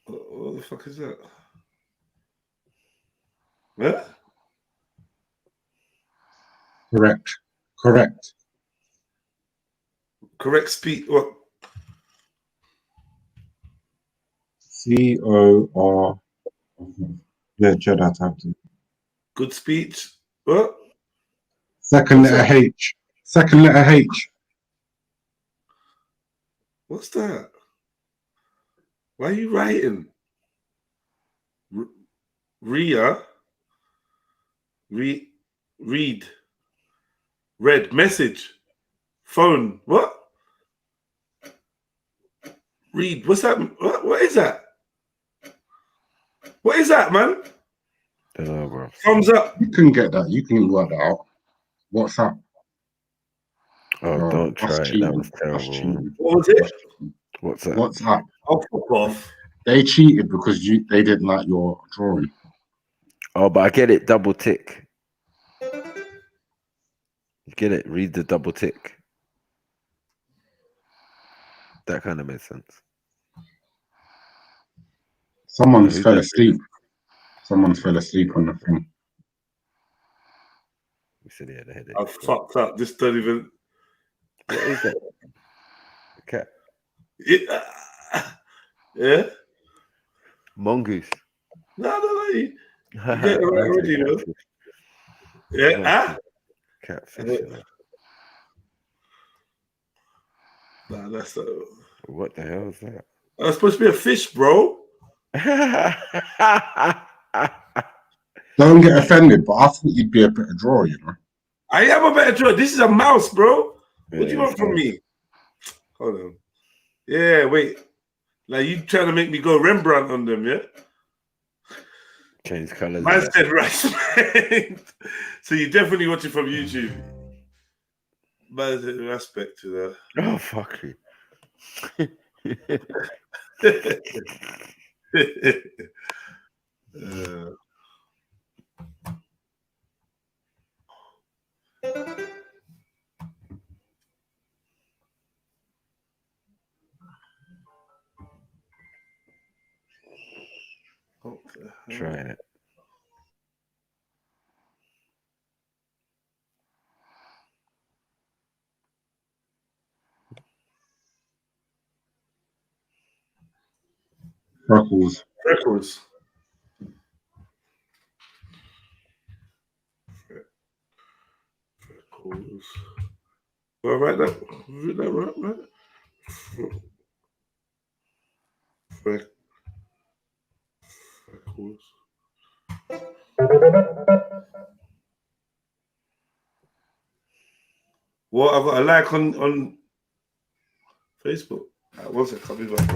What the fuck is that? What? Correct speech. What? COR. Yeah, Jedi type thing. Good speech. What? Second letter H. Second letter H. What's that? Why are you writing? Ria. Read. Red. Message. Phone. What? Read. What's that? What is that? What is that, man? Don't know, bro. Thumbs up. You can get that. You can work that out. What's up? Oh, don't try it. That was terrible. What was it? What's that? What's up? Oh, fuck off. They cheated because they didn't like your drawing. Oh, but I get it. Double tick. You get it. Read the double tick. That kind of made sense. Someone's fell asleep. Someone's fell asleep on the thing. We said he had a headache. I fucked up. This don't even. What is that? Cat. Yeah. Mongoose. No. You get it right already, you know. Yeah. Catfish. Nah, that's what the hell is that? That's supposed to be a fish, bro. Don't get offended, but I thought you'd be a better drawer, you know. I am a better drawer. This is a mouse, bro. What do you want from me? Hold on. Yeah, wait. Like you trying to make me go Rembrandt on them, yeah? Change colors. Man said rice. So you definitely watch it from YouTube. But respect to that. Oh, fuck you. Trying it. Freckles. Well, right that right. Freckles. Well, I've got a like on Facebook. One second, I'll be back.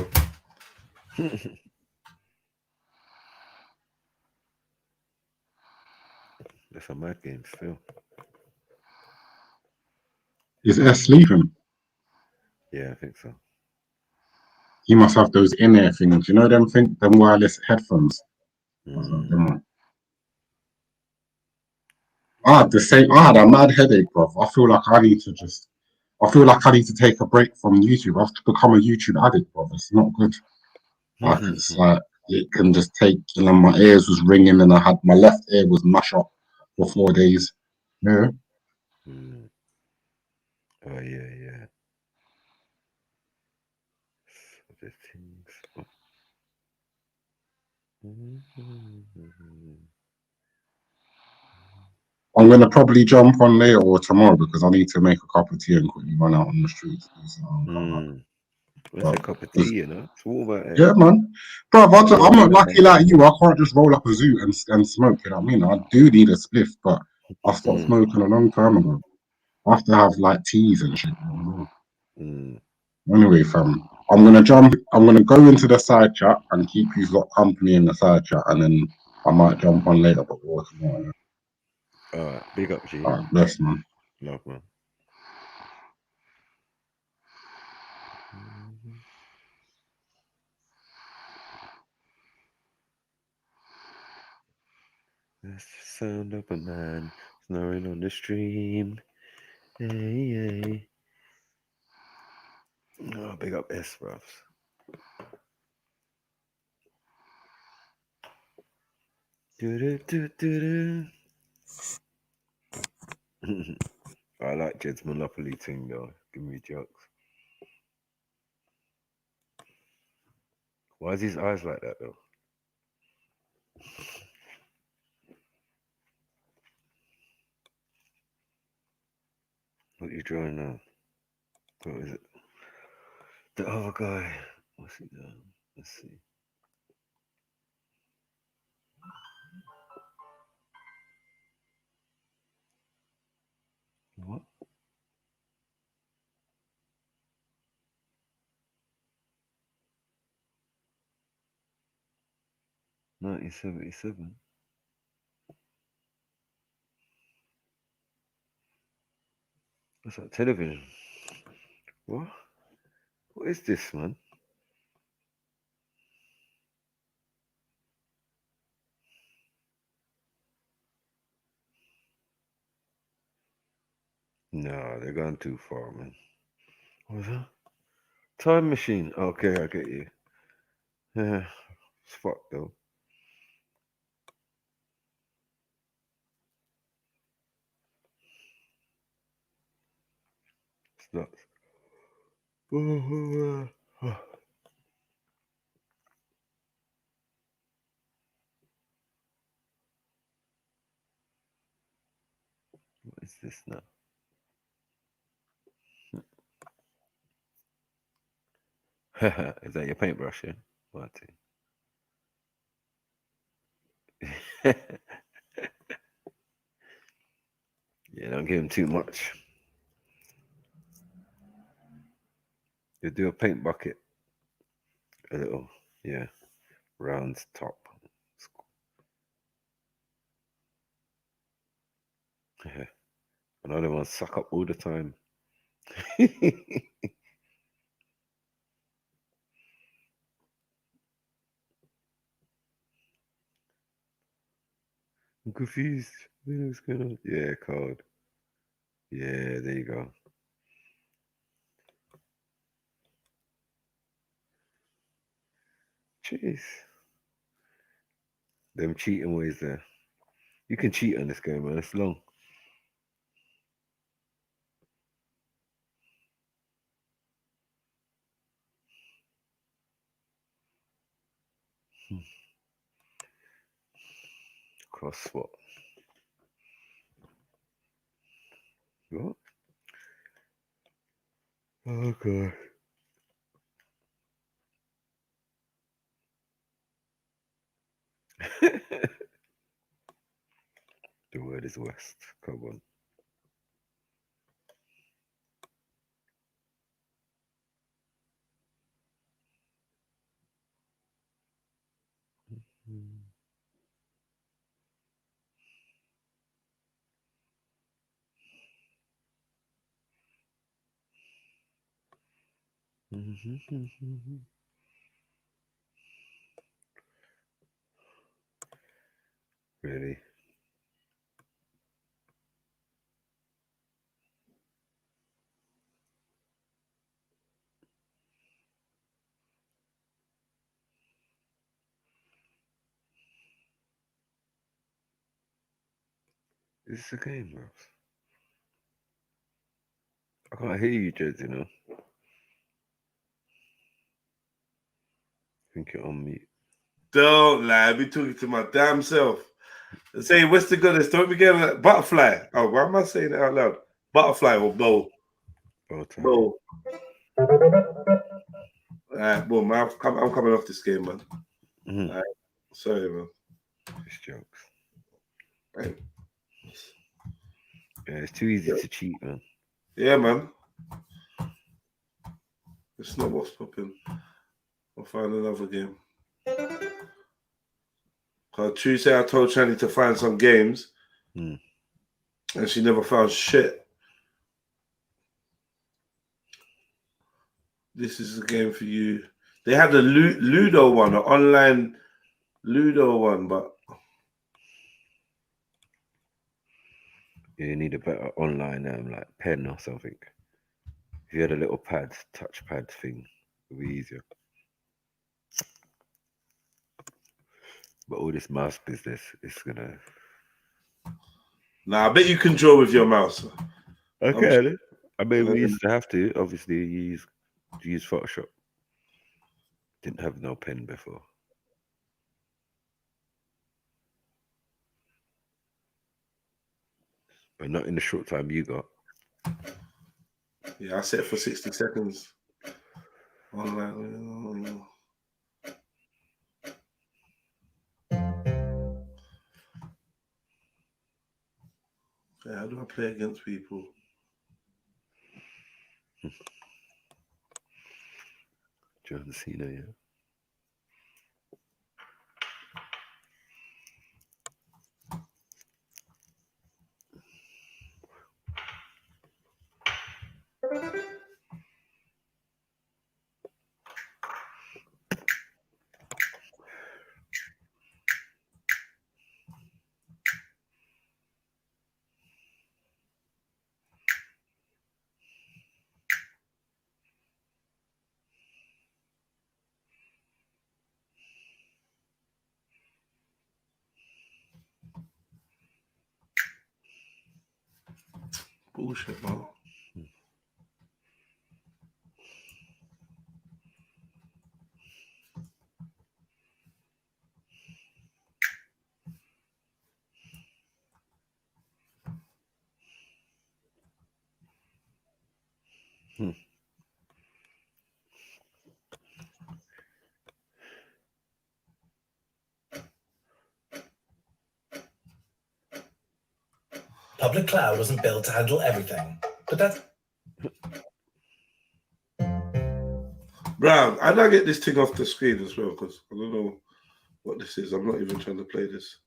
That's a mad game still. Is S sleeping? Yeah, I think so. He must have those in-ear things. You know them wireless headphones. I had a mad headache, bro. I feel like I need to take a break from YouTube. I've become a YouTube addict, bro. It's not good. Like it's like it can just take. My ears was ringing, and my left ear was mash up for 4 days. Yeah. Oh yeah. The things. I'm gonna probably jump on later or tomorrow because I need to make a cup of tea and quickly run out on the streets. What's a cup of tea, you know? It's all about it. Yeah, man. Bro, I'm not lucky like you. I can't just roll up a zoo and smoke, you know what I mean? I do need a spliff, but I stopped smoking a long time ago. I have to have like teas and shit. Anyway, fam, I'm gonna go into the side chat and keep you lot company in the side chat, and then I might jump on later, but we'll tomorrow. Alright, big up, G. Alright, bless, man. Love, man. That's the sound of a man snoring on the stream. Hey. Oh, big up S, bruv. I like Jed's Monopoly thing though. Give me jokes. Why is his eyes like that though? What are you drawing now? What is it? The other guy. What's he doing? Let's see. What? $1977. What's that? Television. What? What is this, man? No, they're going too far, man. What's that? Time machine. Okay, I get you. Yeah, it's fucked though. It's nuts. What is this now? Is that your paintbrush, yeah? Marty. Yeah, don't give him too much. You do a paint bucket. A little, yeah. Round top. Yeah. Another one suck up all the time. I'm confused. What's going on? Yeah, code. Yeah, there you go. Jeez. Them cheating ways there. You can cheat on this game, man. It's long. Cross swap. What? Oh, God. The word is West. Come on. Really? Is this a game, bro? I can't hear you, Jez, you know. I think you're on mute. Don't lie, I be talking to my damn self. Say, what's the goodness? Don't be getting that butterfly. Oh, why am I saying it out loud? Butterfly or bow? Bow. Alright, boom. I'm coming off this game, man. Alright. Sorry, man. It's jokes. Right. Yeah, it's too easy to cheat, man. Yeah, man. It's not what's popping. I'll find another game. Because Tuesday I told Shani to find some games, and she never found shit. This is a game for you. They had a Ludo one, an online Ludo one, but Yeah, you need a better online like pen or something. If you had a little pad, touchpad thing, it'd be easier. But all this mouse business, it's gonna. Nah, I bet you can draw with your mouse. Okay. I mean, we used to have to. Obviously, use Photoshop. Didn't have no pen before. But not in the short time you got. Yeah, I set it for 60 seconds. Online. Yeah, how do I play against people? John Cena, yeah. Bullshit, man. Public cloud wasn't built to handle everything, but that's... Brown, how do I get this thing off the screen as well? Because I don't know what this is. I'm not even trying to play this.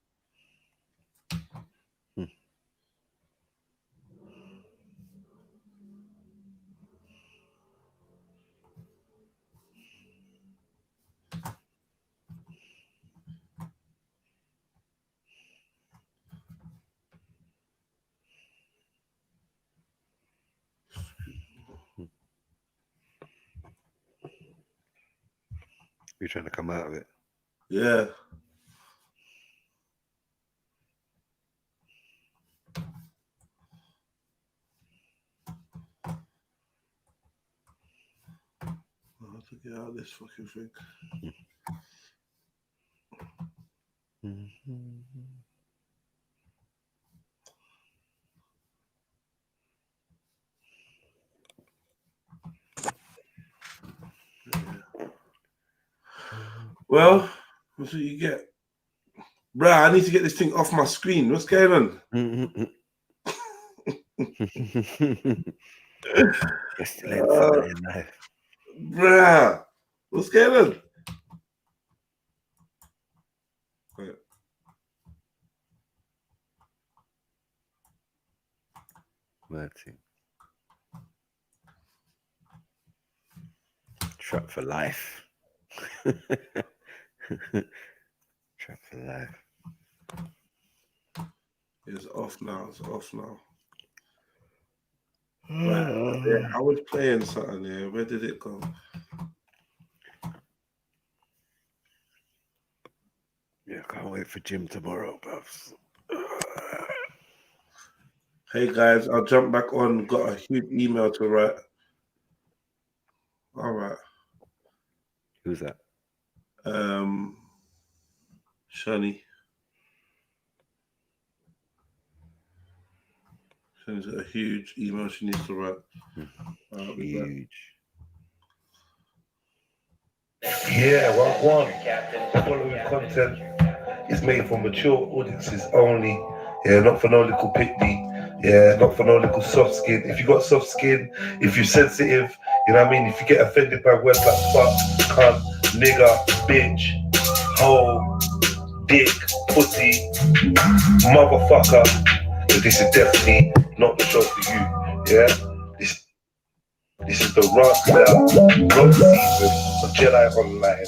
You're trying to come out of it. Yeah. How to get out of this fucking thing? Well, that's what you get. Bruh, I need to get this thing off my screen. What's going on? Bruh, what's going on? Mercy. Trap for life. Trap for life. It's off now. It's off now. Right. Yeah, I was playing something here. Where did it go? Yeah, I can't wait for gym tomorrow, bruv. Hey guys, I'll jump back on. Got a huge email to write. All right. Who's that? Shani. Shani's got a huge email she needs to write. Huge. Yeah, well, the following content is made for mature audiences only. Yeah, not for no little picky. Yeah, not for no little soft skin. If you got soft skin, if you're sensitive, you know what I mean? If you get offended by words like fuck, cunt, nigga, bitch, hoe, dick, pussy, motherfucker, then this is definitely not the show for you. Yeah? This is the roast season of Jedi Online.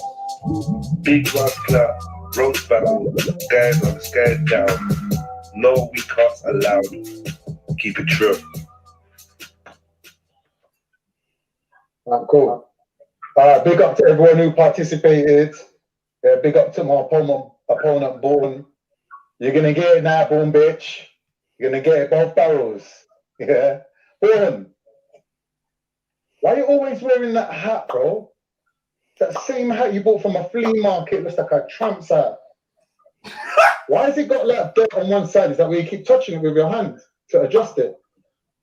Big roast battle, guys on the skies down. No weak hearts allowed. Keep it true. Cool. Big up to everyone who participated. Yeah, big up to my opponent, Born. You're gonna get it now, Born bitch. You're gonna get it both barrels. Yeah. Born. Why are you always wearing that hat, bro? That same hat you bought from a flea market looks like a tramp's hat. Why has it got like dirt on one side? Is that where you keep touching it with your hand to adjust it?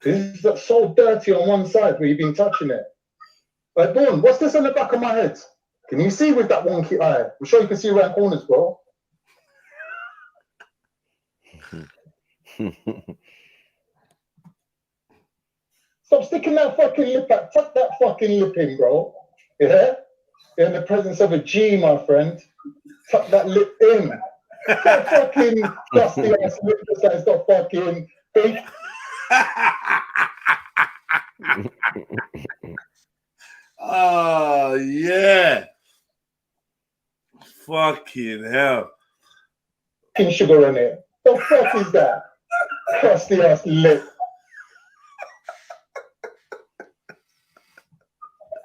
This is so dirty on one side where you've been touching it. Like, Born, what's this on the back of my head? Can you see with that wonky eye? I'm sure you can see around corners, bro. Stop sticking that fucking lip out. Tuck that fucking lip in, bro. Yeah? You're in the presence of a G, my friend. Tuck that lip in. That fucking dusty ass lip that's got fucking big. Oh, yeah. Fucking hell. Fucking sugar in it. The fuck is that? Crusty ass lip.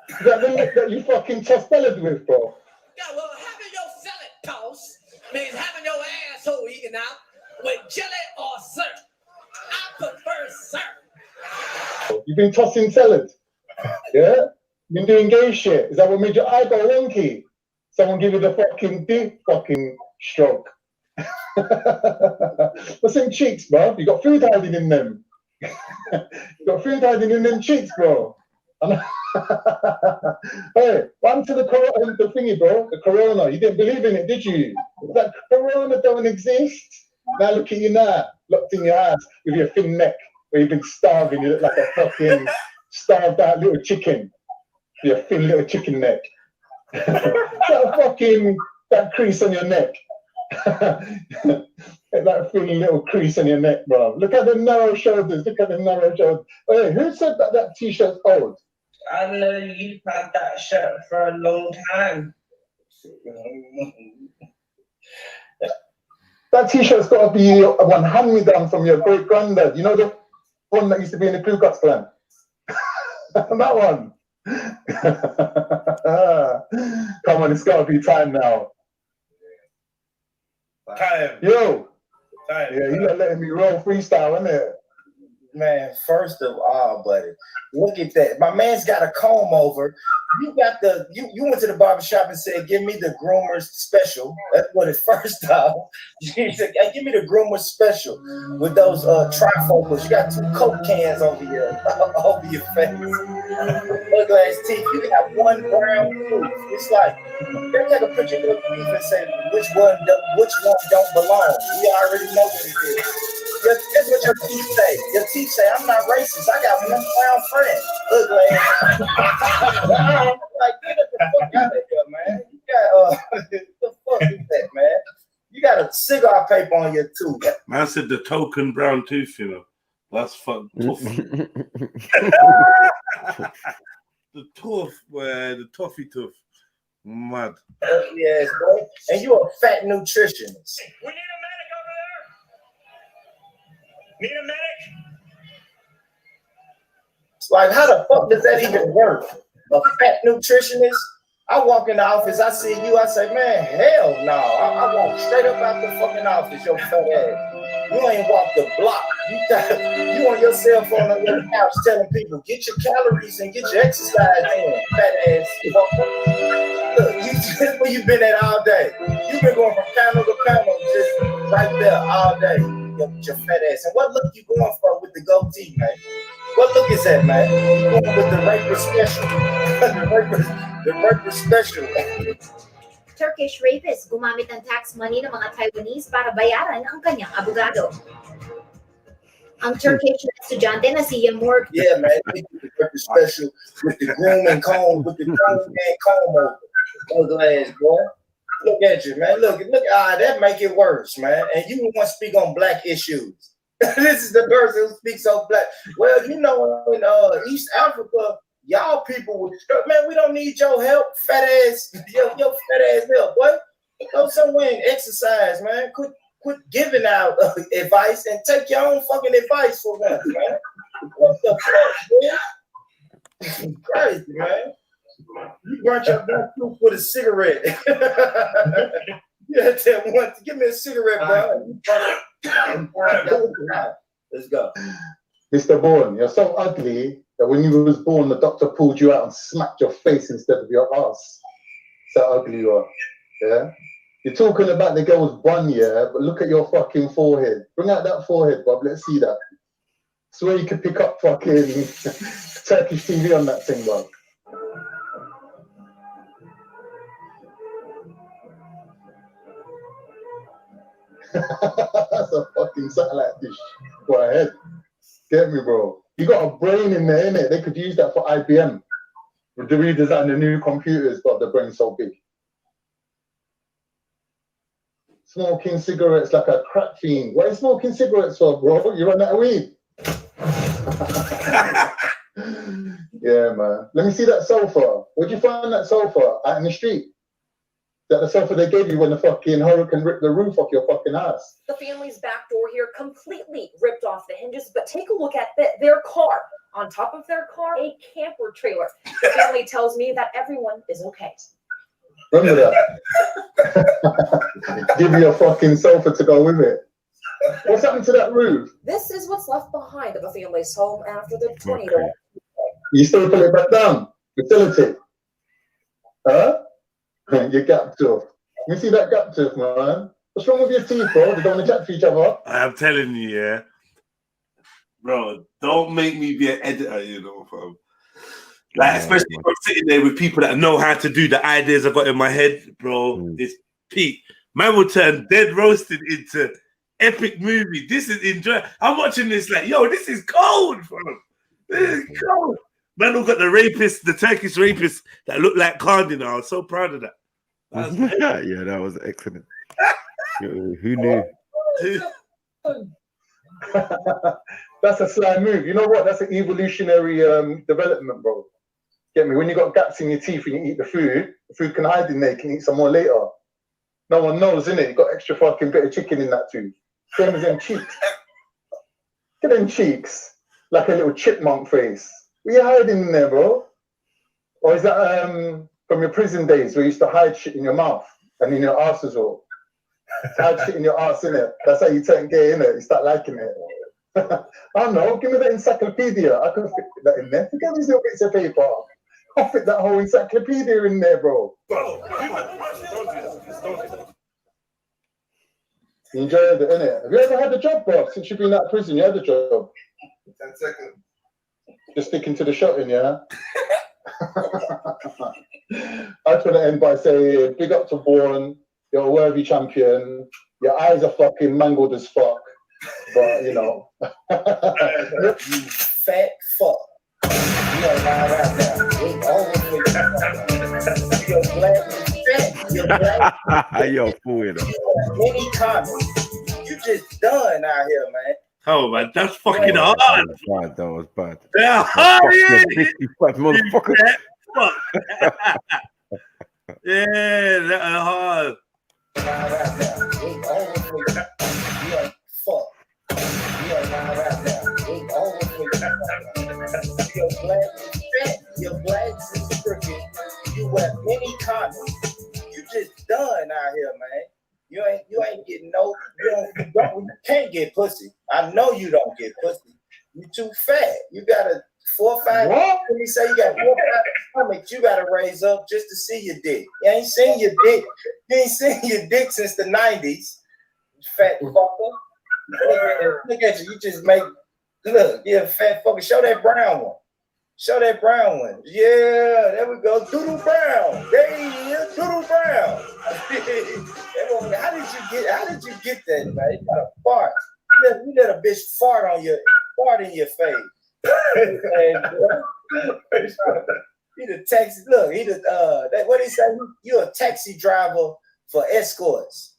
Is that the lip that you fucking toss salad with, bro? Yeah, well, having your salad tossed means having your asshole eaten out with jelly or syrup. I prefer syrup. You've been tossing salad. Yeah? You've been doing gay shit. Is that what made your eye go wonky? Someone give you the fucking deep fucking stroke. What's in cheeks, bro? You got food hiding in them. You got food hiding in them cheeks, bro. Hey, what happened to the thingy, bro? The corona. You didn't believe in it, did you? That corona don't exist. Now look at you now, locked in your house with your thin neck, where you've been starving. You look like a fucking starved out little chicken. Your thin little chicken neck. That crease on your neck. That thin little crease on your neck, bro. Look at the narrow shoulders. Look at the narrow shoulders. Hey, who said that t-shirt's old? I know you've had that shirt for a long time. That t-shirt's got to be one hand-me-down from your great granddad. You know the one that used to be in the Ku Klux Klan? That one. Come on, it's got to be time now. Time. Yo. Time. Yeah, you're not letting me roll freestyle, isn't it? Man, first of all, buddy, look at that. My man's got a comb over. You got the you went to the barbershop and said, give me the groomer's special. That's what it first off. You said, hey, give me the groomer's special with those trifocals. You got 2 Coke cans over your face. Ugly ass teeth. You got 1 brown tooth. It's like they take a picture of your teeth and say which one don't belong. We already know what it is. That's what your teeth say. Your teeth say, I'm not racist. I got 1 brown friend. Ugly ass. Like, get the fuck out of here, man. You got the fuck is that, man? You got a cigar paper on your tooth. Man said the token brown tooth, you know. That's fun. Tough. The tough, man. The toffee tough. Mad. Yes, boy. And you a fat nutritionist. We need a medic over there. Need a medic? It's like, how the fuck does that even work? A fat nutritionist? I walk in the office, I see you, I say, man, hell no. I walk straight up out the fucking office, your fat ass. You ain't walk the block. You on your cell phone on your couch telling people, get your calories and get your exercise in, fat ass. Look, this where you been at all day. You've been going from panel to panel, just right there all day, your fat ass. And what look you going for with the goatee, man? What look is that, man? You going with the rapist special. the rapist special. Turkish rapist gumamit ng tax money ng mga Taiwanese para bayaran ang kanyang abogado. Ang Turkish estudyante na si Yamur. Yeah, man. The rapist special with the groom and comb, with the groom and comb over. Ugly ass boy. Look at you, man. Look, that make it worse, man. And you want to speak on black issues. This is the person who speaks on black. Well, you know, in East Africa, y'all people would man, we don't need your help, fat ass, your fat ass help, boy. Go somewhere and exercise, man. Quit giving out advice and take your own fucking advice for once, man. What the fuck, man? Crazy, man. You burnt your tooth with a cigarette. Yeah, tell one, give me a cigarette, bro. Let's go. Mr. Bourne, you're so ugly that when you was born, the doctor pulled you out and smacked your face instead of your ass. That's how ugly you are. Yeah? You're talking about the girl's bun, yeah, but look at your fucking forehead. Bring out that forehead, Bob. Let's see that. Swear you could pick up fucking Turkish TV on that thing, Bob. That's a fucking satellite dish. Go ahead. Get me, bro. You got a brain in there, innit? They could use that for IBM. With the redesign the new computers, but the brain's so big. Smoking cigarettes like a crack fiend. What are you smoking cigarettes for, bro? You run out of weed? Yeah, man. Let me see that sofa. Where'd you find that sofa? Out in the street? That the sofa they gave you when the fucking hurricane ripped the roof off your fucking house. The family's back door here completely ripped off the hinges, but take a look at their car. On top of their car, a camper trailer. The family tells me that everyone is okay. Remember that? Give you a fucking sofa to go with it. What's happened to that roof? This is what's left behind of the family's home after the tornado. You still put it back down? Utility? Huh? Your gap tooth. You see that gap tooth, man? What's wrong with your teeth, bro? They don't want to chat to each other. I'm telling you, yeah. Bro, don't make me be an editor, you know, fam. Like, especially if I'm sitting there with people that know how to do the ideas I got in my head, bro. It's peak. Man will turn dead roasted into epic movie. This is enjoy. I'm watching this like, yo, this is cold, fam. This is cold. Man will got the rapist, the Turkish rapist that looked like Cardinal. I was so proud of that. Yeah, that was excellent. Who knew? That's a sly move. You know what? That's an evolutionary development, bro. Get me? When you got gaps in your teeth and you eat the food can hide in there. You can eat some more later. No one knows, innit? You got extra fucking bit of chicken in that tooth. Same as them cheeks. Look at them cheeks. Like a little chipmunk face. What are you hiding in there, bro? Or is that from your prison days where you used to hide shit in your mouth and in your ass as well? Hide shit in your ass, innit? That's how you turn gay, innit? You start liking it. I don't know. Give me that encyclopedia. I could fit that in there. Look at these little bits of paper. I'll fit that whole encyclopedia in there, bro. You enjoyed it, innit? Have you ever had a job, bro? Since you've been out of prison, you had a job. 10 seconds. Just sticking to the shotting, yeah? I just want to end by saying, big up to Bourne. You're a worthy champion. Your eyes are fucking mangled as fuck. But, you know. You fat fuck. You are not out there. You're black. You're black. Yo, fool, you know. Many comments. You just done out here, man. Oh man, that's fucking Oh, hard. that was bad. That was bad. Yeah, motherfucker. Yeah, that hard. Your blacks is crooked. You wear many condoms. You just done out here, man. You ain't getting no. You can't get pussy. I know you don't get pussy. You too fat. You got a 4 or 5. Let me say you got 4 or 5 stomachs. You got to raise up just to see your dick. You ain't seen your dick. You ain't seen your dick since the 90s. Fat fucker. Look at you. You just make. Look, you're a fat fucker. Show that brown one. Show that brown one. Yeah, there we go. Doodle brown. There he is. Doodle brown. How did you get that, man? You got a fart. You let a bitch fart in your face. He the taxi. Look, he the what he say? You're a taxi driver for escorts.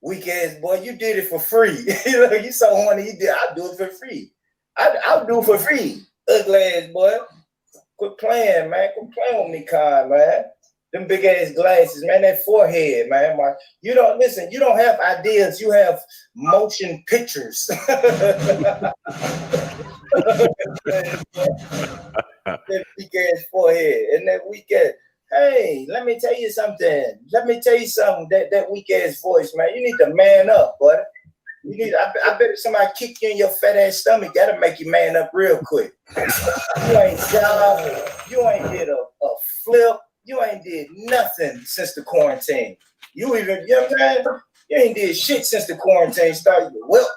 Weak ass boy, you did it for free. You so horny, you did. I'll do it for free. I'll do it for free. Ugly ass boy. Quit playing, man. Quit playing with me, Con, man. Them big ass glasses, man. That forehead, man. You don't listen. You don't have ideas. You have motion pictures. That big ass forehead and that weak ass. Hey, let me tell you something. That weak ass voice, man. You need to man up, boy. I bet if somebody kick you in your fat ass stomach, that'll make you man up real quick. You ain't job, you ain't did a flip, you ain't did nothing since the quarantine. You know what I'm saying? You ain't did shit since the quarantine started. Well,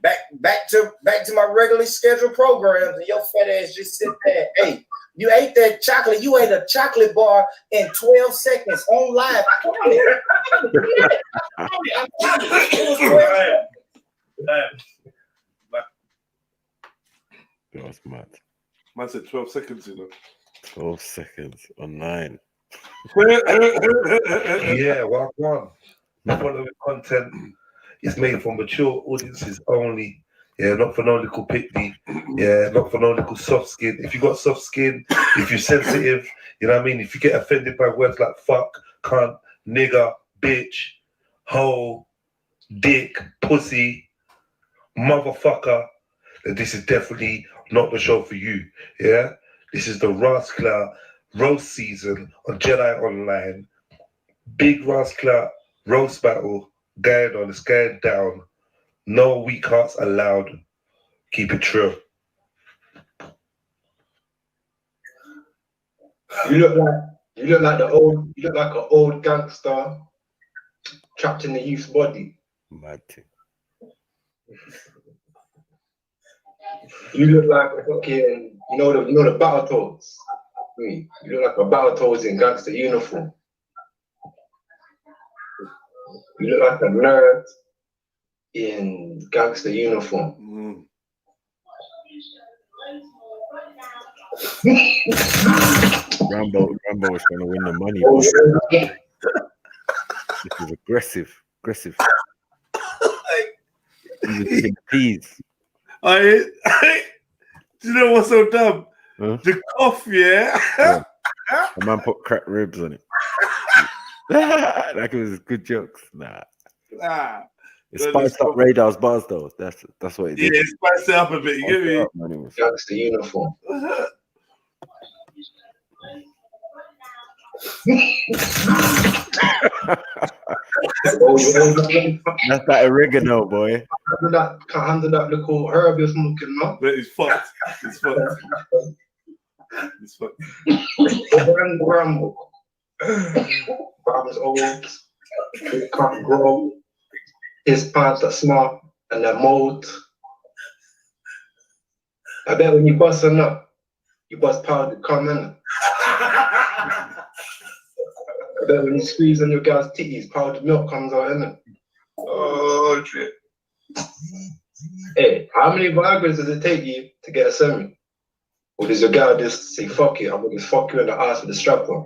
back to my regularly scheduled programs, and your fat ass just sit there. Hey, you ate that chocolate. You ate a chocolate bar in 12 seconds on live. It was 12 That's mad. Man said 12 seconds, you know. 12 seconds online. Yeah, well, one. The following content is made for mature audiences only. Yeah, not for no little pitty. Yeah, not for no little soft skin. If you got soft skin, if you're sensitive, you know what I mean? If you get offended by words like fuck, cunt, nigger, bitch, hoe, dick, pussy, motherfucker, then this is definitely not the show for you. Yeah? This is the Rasclar roast season on Jedi Online. Big Rasclar roast battle going on, it's going down. No weak hearts allowed. Keep it true. You look like an old gangster trapped in the youth's body. Mad thing. You look like a fucking, you know the Battletoads. You look like a Battletoads in gangster uniform. You look like a nerd in gangster uniform. Rambo was trying to win the money. This is aggressive. He was getting peas. Do you know what's so dumb? Huh? The cough, yeah. A man put cracked ribs on it. Like it was good jokes. Nah. It spiced up Radar's bars though. That's what it did. Yeah, it spiced it up a bit. You get me? That's the uniform. That's that oregano, boy. Can't handle that little herb you're smoking, no? But it's fucked. It's fucked. It's fucked. Rambo. Bob's old. He can't grow. His pants are smart and they're mold. I bet when you bust a nut, you bust powder come in. I bet when you squeeze on your girl's titties, powdered milk comes out in it. Oh shit. Hey, how many Viagra's does it take you to get a semi? Or does your girl just say, fuck it, I'm gonna just fuck you in the ass with the strap on?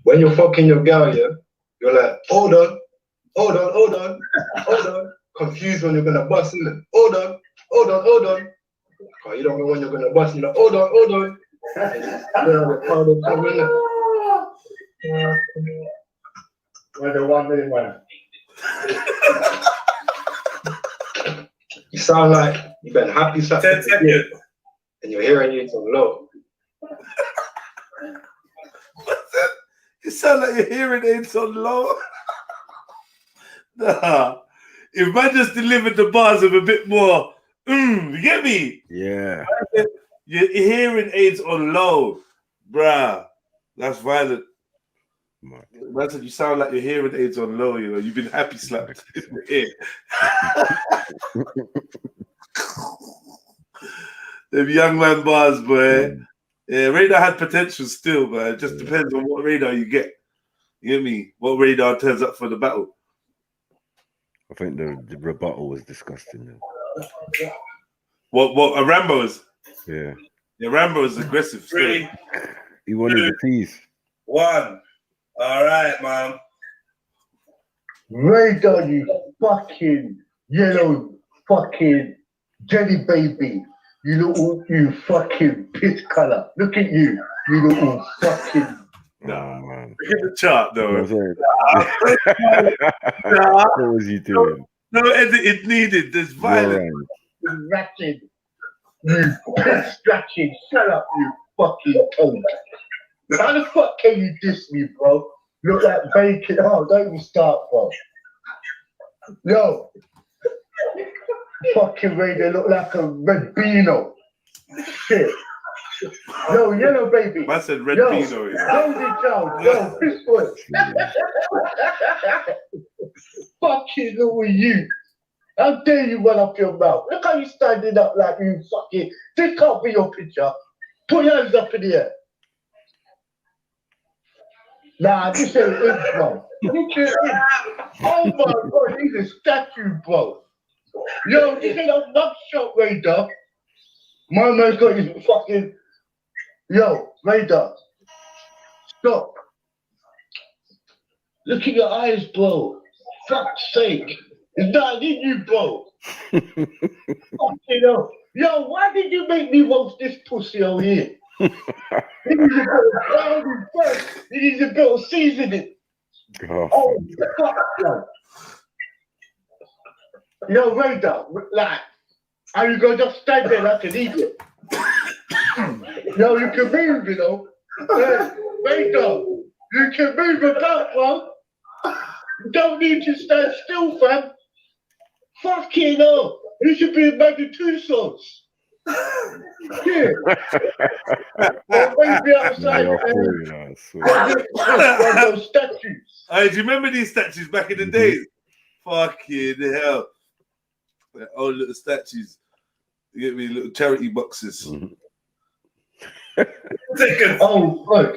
When you're fucking your girl, yeah, you're hold on, hold on, hold on, hold on. Confused when you're gonna bust, innit? Hold on, hold on, hold on. Oh, you don't know when you're gonna bust, you're like, hold on, hold on. Where's the 1 minute man? You sound like you've been happy 10 seconds. And your hearing aids on low. You sound like your hearing aids on low. Nah. If man just delivered the bars of a bit more, you get me? Yeah. Your hearing aids on low, bruh. That's violent. Man said you sound like your hearing aids on low, you know. You've been happy slapped in the ear. Them young man bars, boy. Yeah, Radar had potential still, but it just depends on what radar you get. You get me? What radar turns up for the battle? I think the rebuttal was disgusting. Though. What Rambo's? Yeah. Yeah, Rambo is aggressive. 3, he wanted the tease. 1. All right, man. Radar, you fucking yellow fucking jelly baby. You fucking piss color. Look at you. You little fucking. Nah, man. Look at the chart, though. What was you doing? No edit needed. There's violence. Ratchet. You piss scratching. Shut up, you fucking cunt. How the fuck can you diss me, bro? Look like bacon. Oh, don't even start, bro. Yo. Fucking radio look like a red beano. Shit. Yo, yellow baby. I said red yo, beano. Golden child. Yo, fish boy. Fucking look at you. How dare you run up your mouth? Look how you standing up like you fucking. This can't be your picture. Put your hands up in the air. Nah, this ain't it, bro. This ain't it. Oh my god, he's a statue, bro. Yo, this ain't a mugshot, Radar. My man's got his fucking. Yo, Radar. Stop. Look at your eyes, bro. Fuck's sake. It's not in you, bro. Fucking hell. Yo, why did you make me roast this pussy over here? It needs a bit of browning first. It needs a bit of seasoning. Oh, fuck, yo. Yo, Radar, like, how you gonna just stand there like an idiot? Yo, you can move, you know. Hey, Radar, you can move about, bro. You don't need to stand still, fam. Fucking hell. You should be in Maggie Tussauds. Yeah. Or maybe outside those statues. Hey, do you remember these statues back in the days? Fucking hell. They're old little statues. You get me, little charity boxes. Oh, fuck.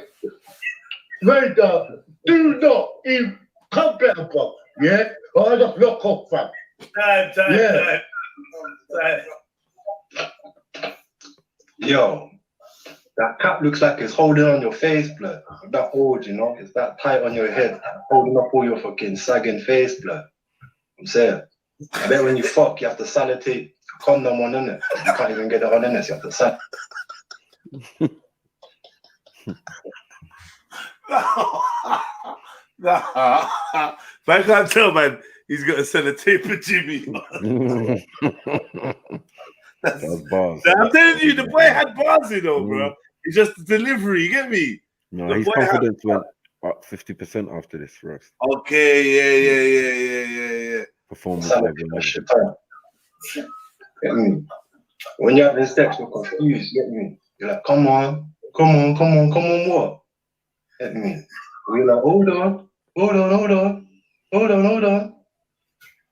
Radar, do not even come better, bro. Yeah? Or I just lock off, fam. Time. Yo, that cap looks like it's holding on your face, blood. That old, you know, it's that tight on your head, holding up all your fucking sagging face, blood. I'm saying, I bet when you fuck, you have to sanitate a condom on, innit? You can't even get it on, innit? You have to sanitate. Nah. But I can't tell, man. He's got to send a tape of Jimmy. That's bars. I'm telling you, the boy had bars, you know, bro. It's just the delivery, you get me? No, his confidence went up 50% after this for us. Okay, yeah. Performance level. When you're having sex, you're confused, get me? You're like, come on, what? Get me? We're like, hold on.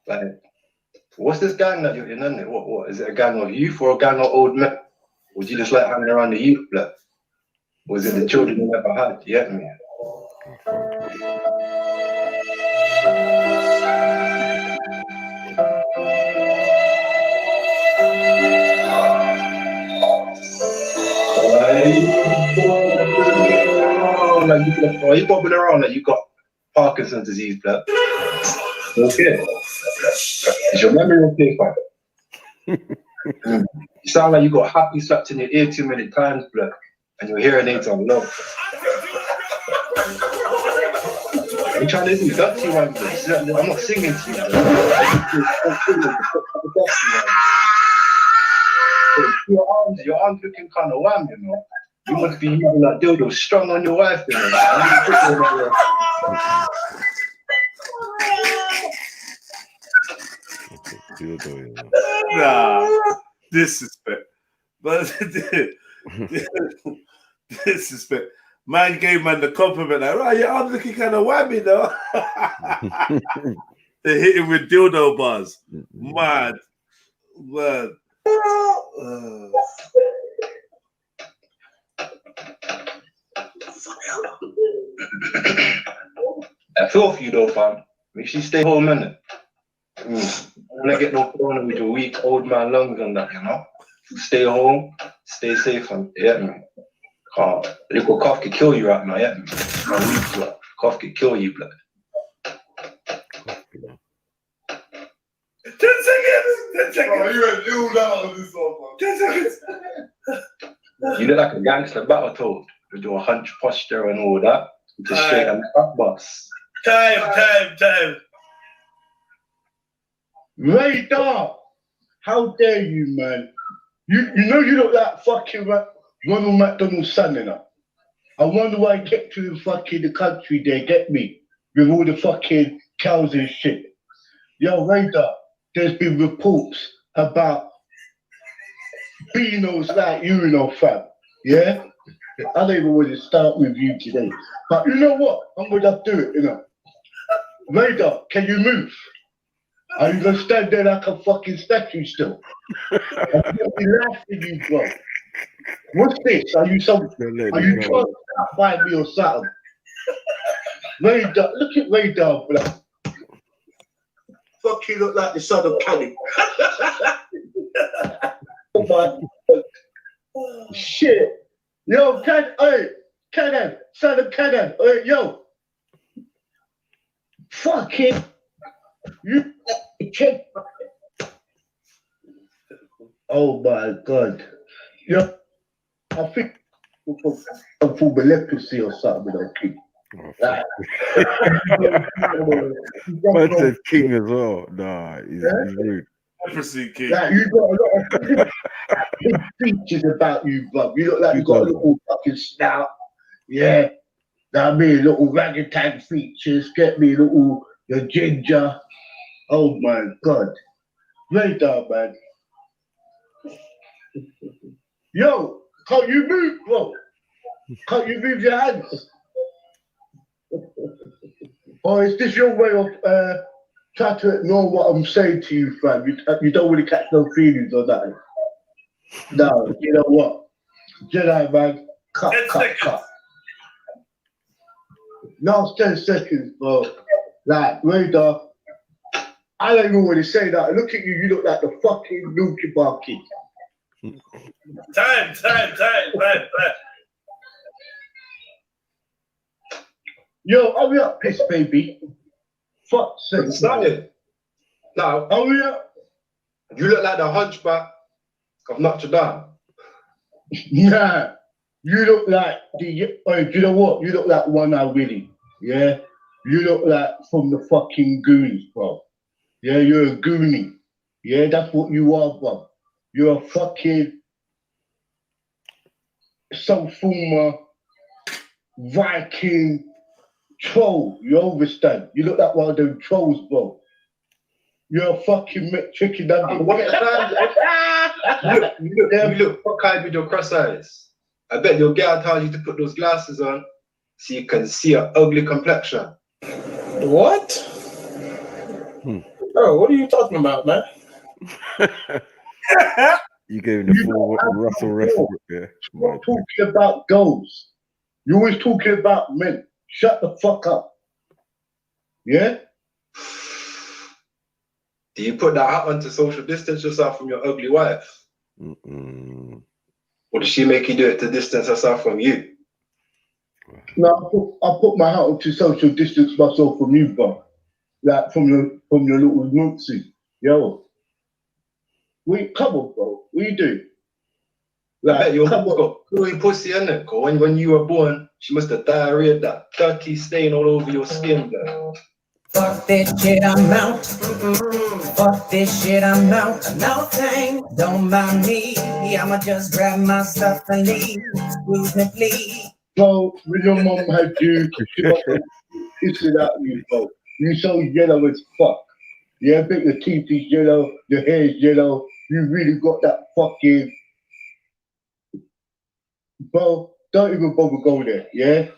Like, what's this gang that you're in, isn't it? What? Is it a gang of youth or a gang of old men? Would you just like hanging around the youth, blood? Was it the children you never had? You get me? Like you bobbing around like you got Parkinson's disease, blood. Okay. Is your memory okay, fam? You sound like you got happy slapped in your ear too many times, blood, and your hearing aids on low. I'm trying to do dirty one, blood. I'm not singing to you, blood. Your arms looking kind of wham, you know. You must be using that dildo strong on your wife, you know. Nah, disrespect. But disrespect. Man gave man the compliment like, right, your arms looking kind of whammy though. They hit him with dildo bars. Mad. Word. I feel for you though, fam. Make sure you stay home, innit? I don't want to get no corona with your weak old man lungs and that, you know? Stay home, stay safe, and yeah, man. Little cough could kill you right now, yeah, man. Cough could kill you, blood. 10 seconds! 10 seconds! Oh, you ain't ill now on this one, 10 seconds! You look like a gangster battle toad with your hunch posture and all that. Just straight and up bus. Time. Radar! How dare you, man? You know you look like fucking Ronald McDonald's son, innit? I wonder why he kept you in fucking the country there, get me? With all the fucking cows and shit. Yo, Radar, there's been reports about Beanos like you, fam. Yeah? I don't even want to start with you today. But you know what? I'm gonna do it, you know. Radar, can you move? Are you gonna stand there like a fucking statue still? I'm gonna be laughing you, bro. What's this? Are you trying to stop by me or something? Radar, look at Radar, bro. Fuck, you look like the son of Panic. Oh my God. Shit. Yo, Cannon, son of Cannon, yo. Fuck it. You check. Oh my God. Yo, I think I'm full of leprosy or something, okay. Man said king as well. Nah, he's rude. Leprosy king. Like, you got a lot of big features about you, bro. You look like you got a little fucking snout. Yeah. Know what I mean? Little ragtag features. Get me little your ginger. Oh my God. Radar, man. Yo, can't you move, bro? Can't you move your hands? Or is this your way of trying to ignore what I'm saying to you, fam? You don't really catch no feelings on that. No, you know what? Jedi, man, cut. Last 10 seconds, bro. Like, Radar, I don't even want to say that. Look at you, you look like the fucking Milky Bar kid. Time. Yo, hurry up, piss baby. Fuck's sake. Started. Now, hurry up. You look like the hunchback of Notre Dame. Nah, you look like do you know what? You look like One Eye Willie. Yeah? You look like from the fucking Goonies, bro. Yeah, you're a Goonie. Yeah, that's what you are, bro. You're a fucking some former Viking troll. You understand? You look like one of them trolls, bro. You're a fucking chicken nugget. You look cockeyed with your cross eyes. I bet your girl tells you to put those glasses on so you can see an ugly complexion. What? Oh, what are you talking about, man? You gave him the full Russell Westbrook, yeah. Stop talking about goals. You're always talking about men. Shut the fuck up. Yeah? Do you put that hat on to social distance yourself from your ugly wife? Or does she make you do it to distance herself from you? No, I put my hat up to social distance myself from you, bro. Like from your little mootsie. Yo. Come on, bro. What you do? I bet your mum got gooey pussy in it. When you were born, she must have diarrhea that dirty stain all over your skin, bro. Fuck this shit, I'm out. Fuck this shit, I'm out. No thing, don't mind me. I'ma just grab my stuff and leave. Excuse me, please. Bro, when your mum had you, she must have pissed it out of you, bro. You so yellow as fuck. Yeah, I bet your teeth is yellow, your hair is yellow. You really got that fucking... Bro, don't even bother go there, yeah?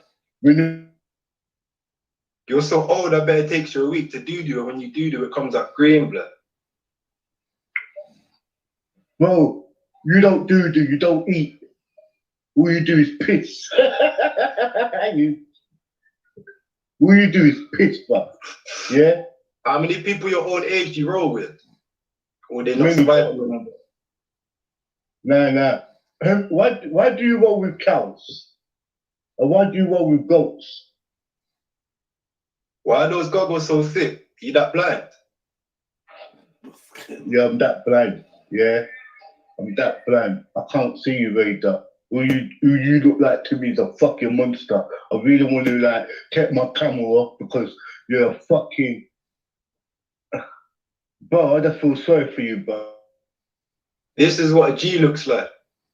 You're so old, I bet it takes you a week to do-do, and when you do-do, it comes out green, blood. Bro, you don't do-do, you don't eat. All you do is piss. All you do is piss, bro. Yeah? How many people your own age do you roll with? Or they not surviving? Nah. Why do you roll with cows? And why do you roll with goats? Why are those goggles so thick? You that blind? Yeah, I'm that blind. Yeah, I'm that blind. I can't see you very dark. Who you look like to me is a fucking monster. I really want to like take my camera off because you're a fucking... Bro, I just feel sorry for you, bro. This is what a G looks like.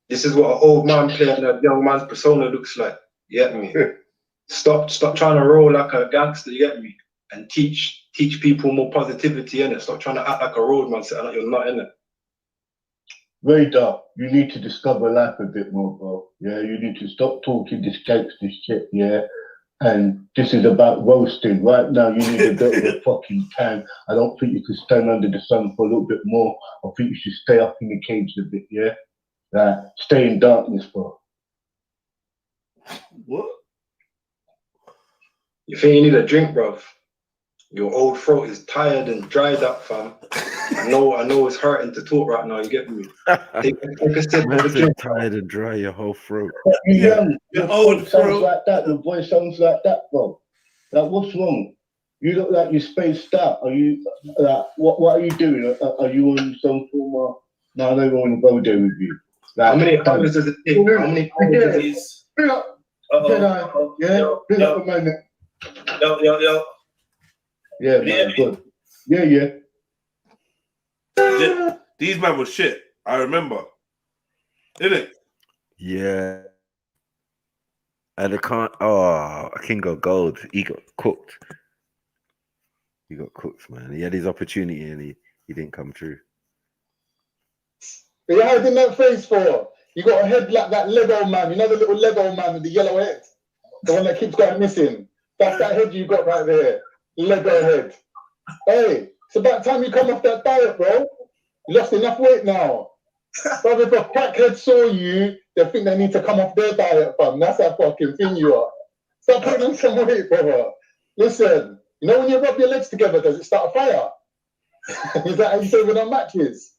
This is what an old man playing a young man's persona looks like. You get me? Stop trying to roll like a gangster, you get me? And teach people more positivity in it. Stop trying to act like a roadman, sitting like you're not in it. Very dark. You need to discover life a bit more, bro. Yeah, you need to stop talking this gangster shit, yeah? And this is about roasting. Right now, you need a bit of a fucking tan. I don't think you could stand under the sun for a little bit more. I think you should stay up in the cage a bit, yeah? Stay in darkness, bro. What? You think you need a drink, bruv? Your old throat is tired and dried up, fam. I know it's hurting to talk right now, you get me? Take a sip of the drink. Tired and dry your whole throat. You're young. Your old sounds like that. Your voice sounds like that, bro. Like, what's wrong? You look like you're spaced out. Are you, like, what are you doing? Are you on some form of... No, I don't want to go there with you. Like, how many hours does it take? How many hours does it take? Bring up. Yeah, bring up a moment. Yo. Yeah, man, good. Yeah. These men were shit. I remember. Didn't it? Yeah. And I can go gold. He got cooked. He got cooked, man. He had his opportunity and he didn't come through. What are you hiding that face for? You got a head like that Lego man. You know the little Lego man with the yellow head? The one that keeps going missing. That's that head you got right there. Lego head. Hey, it's about time you come off that diet, bro. You lost enough weight now. Bro, if a crackhead saw you, they think they need to come off their diet, fam. That's how fucking thing you are. Stop putting on some weight, brother. Listen, you know when you rub your legs together, does it start a fire? Is that how you say when on matches?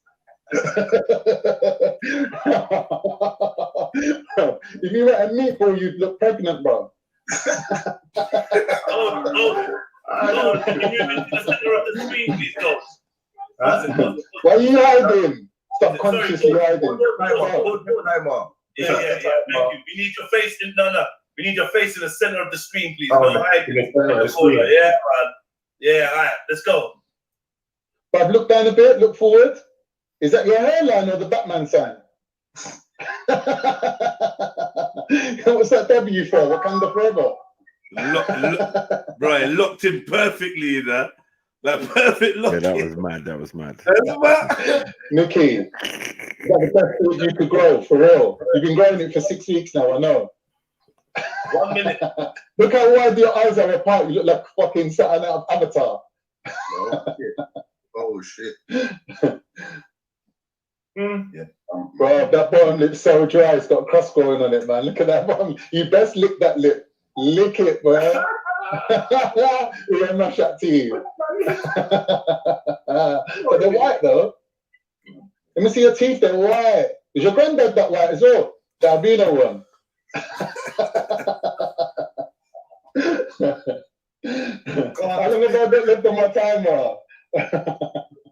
If you were a meatball, you'd look pregnant, bro. Can you mention the center of the screen, please, Ghost? Why are you hiding? Stop consciously hiding. Yeah. Thank you. We need your face in We need your face in the center of the screen, please. No hiding. Yeah, man. Yeah, all right. Let's go. But look down a bit. Look forward. Is that your hairline or the Batman sign? What's that W for? Wakanda forever. Bro, it locked in perfectly, you know? Like perfect lock. Yeah, that was mad. Nicky, that's the best thing you could grow, for real. You've been growing it for 6 weeks now, I know. 1 minute. Look how wide your eyes are apart. You look like fucking something out of Avatar. Oh, shit. Yeah. Bro, that bottom lip's so dry, it's got crust growing on it, man. Look at that bottom. You best lick that lip. Lick it, bro. We're gonna mash that to you. But they're white, though. Let me see your teeth, they're white. Is your granddad that white as well? The albino one? How long have I got left on my timer?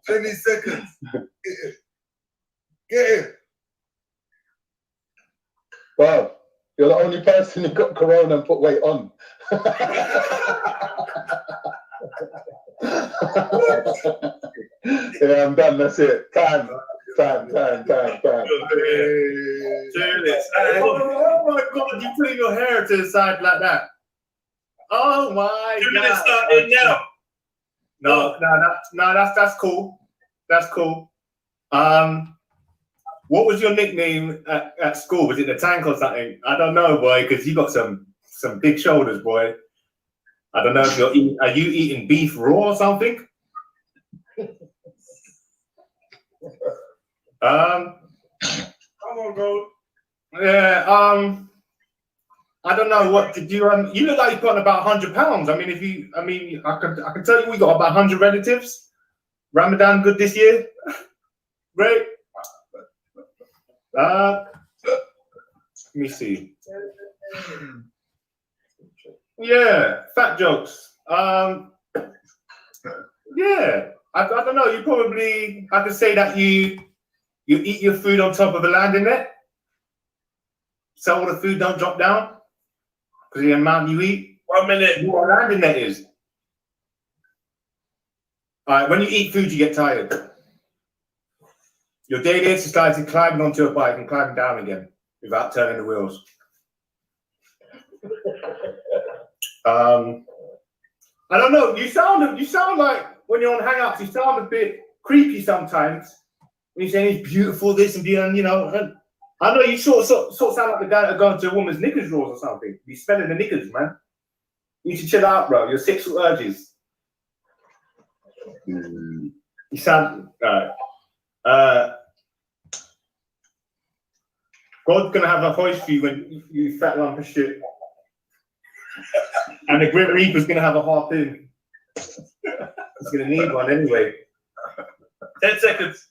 20 seconds. Get it. Wow, you're the only person who got corona and put weight on. Yeah, I'm done. That's it. Time. Oh my God, you putting your hair to the side like that. Oh my 2 God. minutes starting now. No, that's cool. That's cool. What was your nickname at school? Was it the Tank or something? I don't know, boy, because you got some big shoulders, boy. I don't know if are you eating beef raw or something? Come on, bro. Yeah, I don't know, what did you you look like you put on about 100 pounds. I mean, I can tell you we got about 100 relatives. Ramadan good this year? Great. Let me see. Yeah, fat jokes. Yeah, I don't know. You probably, I could say that you eat your food on top of a landing net, so all the food don't drop down because the amount you eat. 1 minute. You know what a landing net is? All right, when you eat food, you get tired. Your daily exercise is climbing onto a bike and climbing down again without turning the wheels. I don't know. You sound like when you're on Hangouts, you sound a bit creepy sometimes. When you're saying it's beautiful, this and beautiful, you know. And I know you sort of sound like the guy that goes to a woman's knickers drawers or something. You're spelling the knickers, man. You need to chill out, bro. Your sexual urges. You sound God's gonna have a hoist for you when you fat lump of shit. And the Grim Reaper's gonna have a harpoon. He's gonna need one anyway. 10 seconds.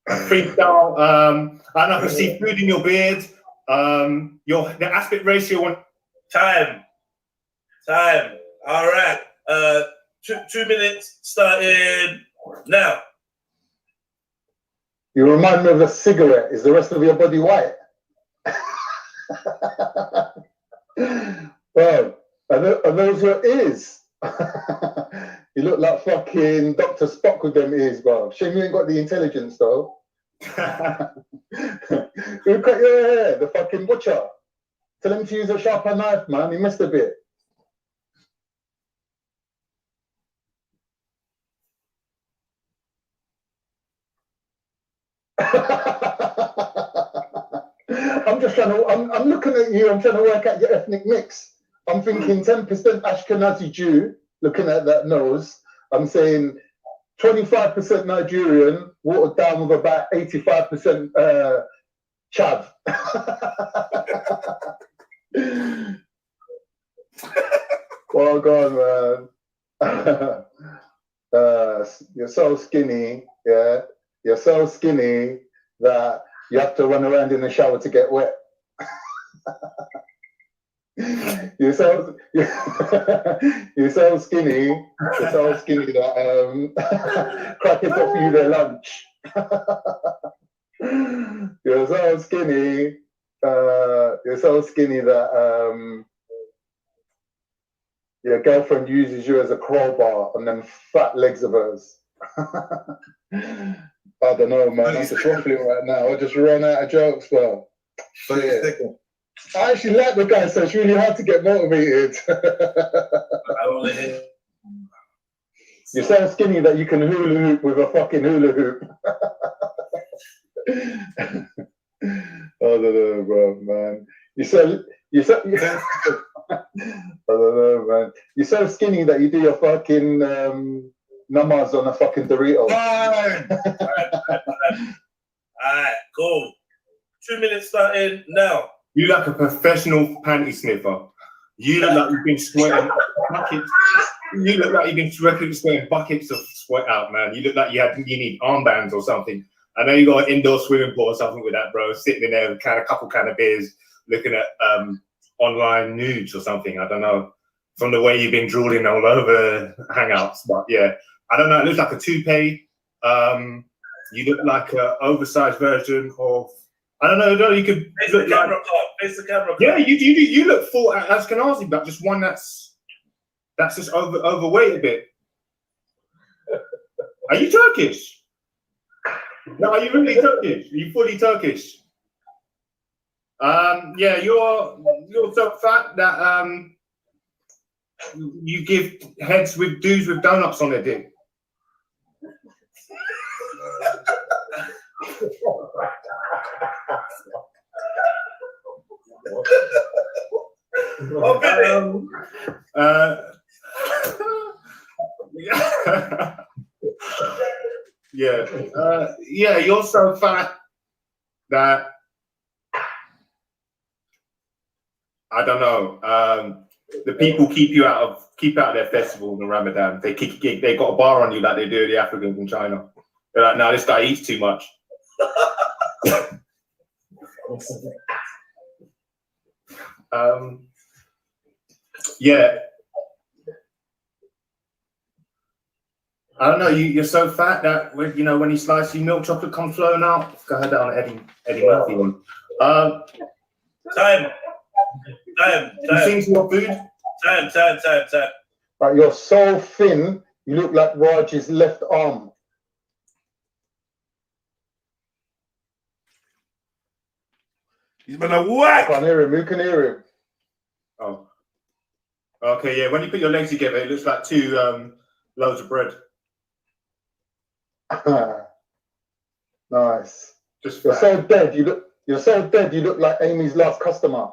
Freestyle. I know I can see food in your beard. The aspect ratio one. Time. All right. 2 minutes starting now. You remind me of a cigarette. Is the rest of your body white? Well, are those your ears? You look like fucking Dr. Spock with them ears, bro. Shame you ain't got the intelligence, though. Who cut your hair? The fucking butcher. Tell him to use a sharper knife, man. He missed a bit. I'm just trying to, I'm looking at you, I'm trying to work out your ethnic mix. I'm thinking 10% Ashkenazi Jew, looking at that nose. I'm saying 25% Nigerian, watered down with about 85% chav. Well gone, man. You're so skinny, yeah. You're so skinny that you have to run around in the shower to get wet. You're so skinny that crackers offer you their lunch. You're so skinny that your girlfriend uses you as a crowbar on them fat legs of hers. I don't know, man. I'm just waffling right now. I just run out of jokes, bro. Shit. I actually like the guy, so it's really hard to get motivated. You're so skinny that you can hula hoop with a fucking hula hoop. I don't know, bro, man. I don't know, man. You're so skinny that you do your fucking namaz on a fucking Dorito. Alright, cool. 2 minutes starting now. You like a professional panty sniffer. You look like you've been sweating buckets. You look like you've been sweating buckets of sweat out, man. You look like you need armbands or something. I know you got an indoor swimming pool or something with that, bro. Sitting in there with a couple kind of beers, looking at online nudes or something. I don't know. From the way you've been drooling all over Hangouts, but yeah, I don't know. It looks like a toupee. You look like an oversized version of. I don't know. You could face the camera, face the camera. Yeah, you look full Ashkenazi, but just one that's just overweight a bit. Are you Turkish? No, are you really Turkish? Are you fully Turkish? Yeah, you're so fat that you give heads with dudes with donuts on their dick. Yeah, you're so fat that I don't know. The people keep out of their festival in the Ramadan. They got a bar on you like they do the Africans in China. They're like, no, this guy eats too much. Yeah. I don't know. You're so fat that when you slice your milk chocolate comes flowing out. I heard that on Eddie Murphy one. Time. You sing to your food. Time. Right, you're so thin. You look like Raj's left arm. He's been a whack. I can't hear him. Who can hear him? Oh. Okay, yeah. When you put your legs together, it looks like two loaves of bread. Nice. You're so dead. You're so dead. You look like Amy's last customer.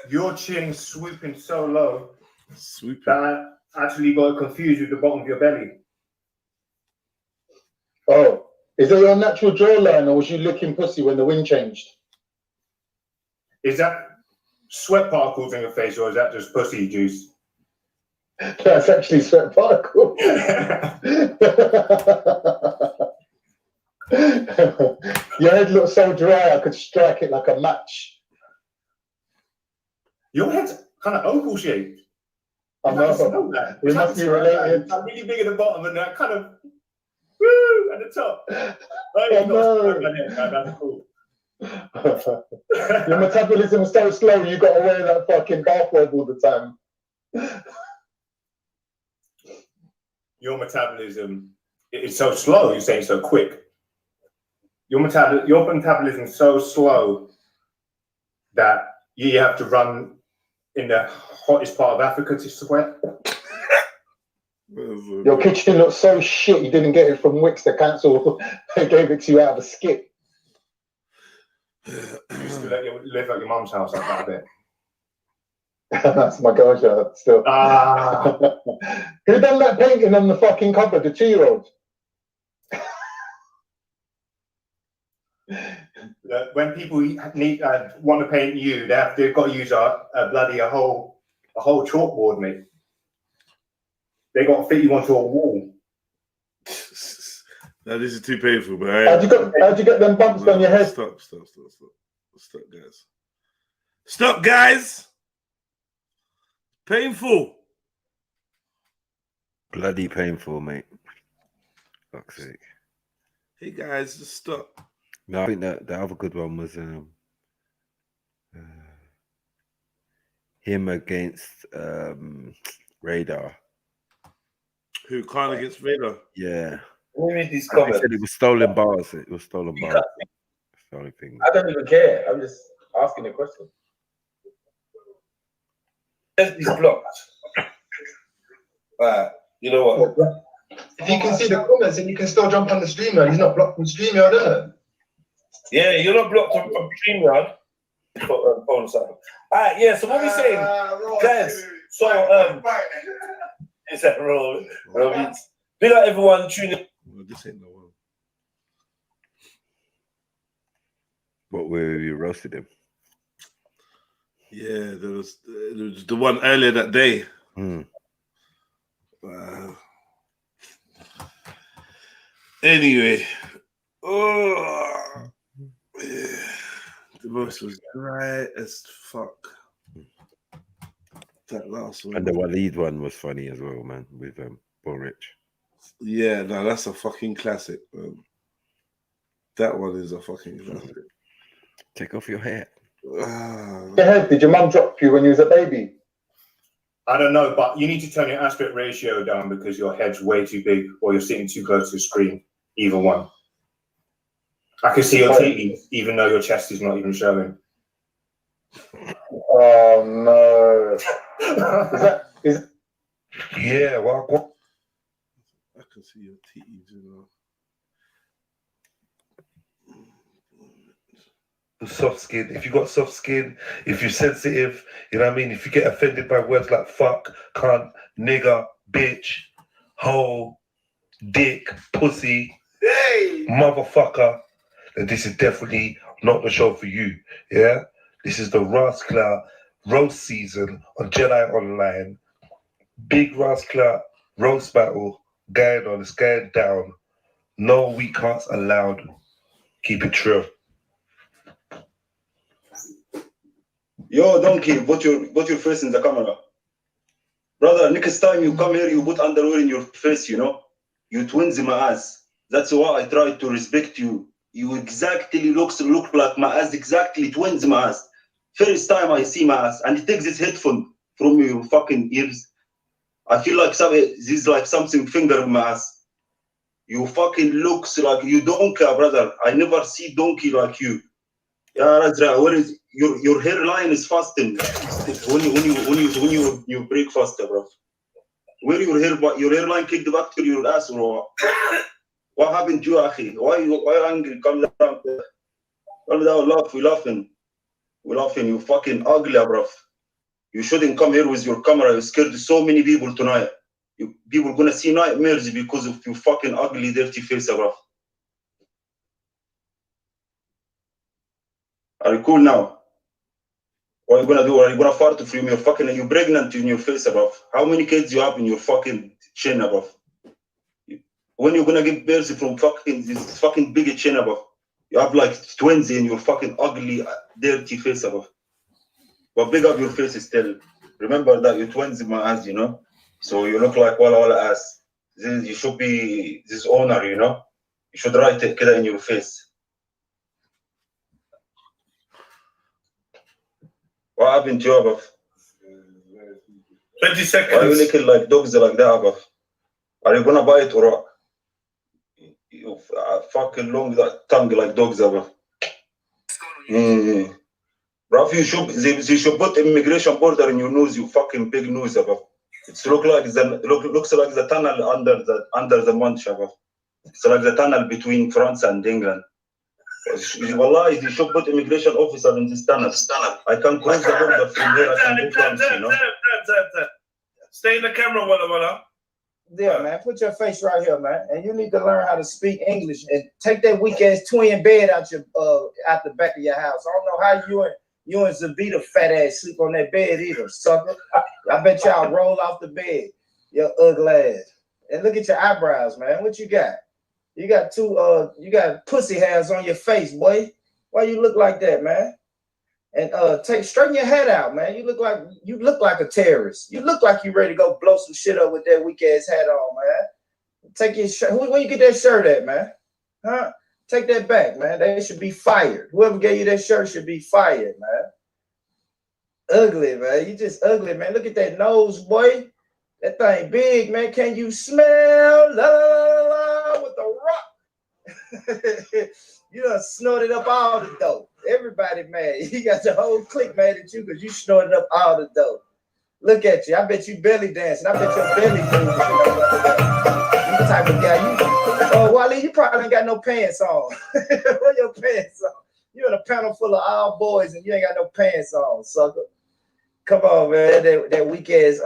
Your chin swooping so low that I actually got confused with the bottom of your belly. Oh, is that your natural jawline, or was you licking pussy when the wind changed? Is that sweat particles in your face, or is that just pussy juice? That's actually sweat particles. Your head looks so dry, I could strike it like a match. Your head's kind of oval shaped. I know. We must be related. I'm really big at the bottom and that kind of woo at the top. Oh no. That's cool. Your metabolism is so slow, you got to wear that fucking bathrobe all the time. Your metabolism is so slow. You're saying so quick. Your metabolism is so slow that you have to run in the hottest part of Africa to sweat. Your kitchen looks so shit. You didn't get it from Wix. The council they gave it to you out of a skip. You used to live at your mum's house like that a bit. That's my girl's yard still. Who done that painting on the fucking cover? The 2-year-old. When people want to paint you, they've got to use a whole chalkboard, mate. They got to fit you onto a wall. No, this is too painful, man. How'd you get them bumps on your head? Stop, guys. Stop, guys. Painful. Bloody painful, mate. Fuck's sake. Hey, guys, just stop. No, I think that the other good one was him against Radar. Who, Khan against Vader? Yeah. Let me read these He comments. said it was stolen bars. It was stolen bars. That's the only thing. I don't even care. I'm just asking a question. He's blocked. You know what? If you can see the comments and you can still jump on the StreamYard, he's not blocked from StreamYard, is it? Yeah, you're not blocked from StreamYard. Phone something. Alright, yeah, so what we saying, guys? So is that wrong? Big up everyone tuning. Well, this ain't no one. What, where you roasted him? Yeah, there was the one earlier that day. Anyway, oh, yeah. The voice was dry as fuck. That last one. And the Waleed one was funny as well, man, with Borich. Yeah, no, that's a fucking classic, man. That one is a fucking classic. Take off your hair. Your head, did your mum drop you when you was a baby? I don't know, but you need to turn your aspect ratio down because your head's way too big or you're sitting too close to the screen. Either one. I can see your titties even though your chest is not even showing. Oh no. Yeah, well, I can see your titties, you know. Soft skin. If you got soft skin, if you're sensitive, you know what I mean? If you get offended by words like fuck, cunt, nigger, bitch, hoe, dick, pussy, motherfucker, then this is definitely not the show for you. Yeah? This is the Rasclar roast season on Jedi Online. Big Rasclar roast battle going on, it's going down. No weak hearts allowed. Keep it true. Yo, Donkey, put your face in the camera. Brother, next time you come here, you put underwear in your face, you know? You twins in my ass. That's why I try to respect you. You exactly look like my ass, exactly twins in my ass. First time I see my ass, and it takes this headphone from your fucking ears. I feel like this is like something finger in my ass. You fucking looks like you donkey, brother. I never see donkey like you. Yeah, that's right. Where is your hairline is fasting when you break faster, bro. Where your hairline kicked back to your ass, bro? What happened to you, Akhi? Why you angry? Calm down. Calm down, laugh. We're laughing. You fucking ugly, bro. You shouldn't come here with your camera. You scared so many people tonight. People gonna see nightmares because of your fucking ugly, dirty face, bro. Are you cool now? What are you gonna do? Are you gonna fart from your fucking? Are you pregnant in your face, above? How many kids you have in your fucking chin, above? When you gonna give birth from fucking this fucking big chin, above? You have like twins in your fucking ugly, dirty face, above. But big up your face still. Remember that you're twins in my ass, you know. So you look like walla ass. You should be this honor, you know. You should write it in your face. What happened to you, Abaf? 20 seconds. Why are you licking like dogs like that, Abaf? Are you gonna bite or what? You fucking long that tongue like dogs, Abaf. Bro, they should put immigration border in your nose, you fucking big nose, Abaf. It looks like the tunnel under the munch, Abaf. It's like the tunnel between France and England. Wallahi, they should put immigration officer in this tunnel. I can cross the border from here. I can do France, you know. Stay in the camera, walla. Yeah, man, put your face right here, man. And you need to learn how to speak English and take that weak ass twin bed out the back of your house. I don't know how you and Zabita fat ass sleep on that bed either, sucker. I bet y'all roll off the bed, your ugly ass. And look at your eyebrows, man. What you got? You got you got pussy hairs on your face, boy. Why you look like that, man? And straighten your head out, man. You look like a terrorist. You look like you ready to go blow some shit up with that weak ass hat on, man. Take your shirt. Where you get that shirt at, man? Huh? Take that back, man. They should be fired. Whoever gave you that shirt should be fired, man. Ugly, man. You just ugly, man. Look at that nose, boy. That thing big, man. Can you smell? La la la la with the rock. You done snorted up all the dope. Everybody mad. You got the whole clique mad at you because you snorted up all the dope. Look at you. I bet you belly dancing. I bet your belly moving. You the type of guy. Wally, you probably ain't got no pants on. Where your pants on? You in a panel full of all boys and you ain't got no pants on, sucker. Come on, man. That weak ass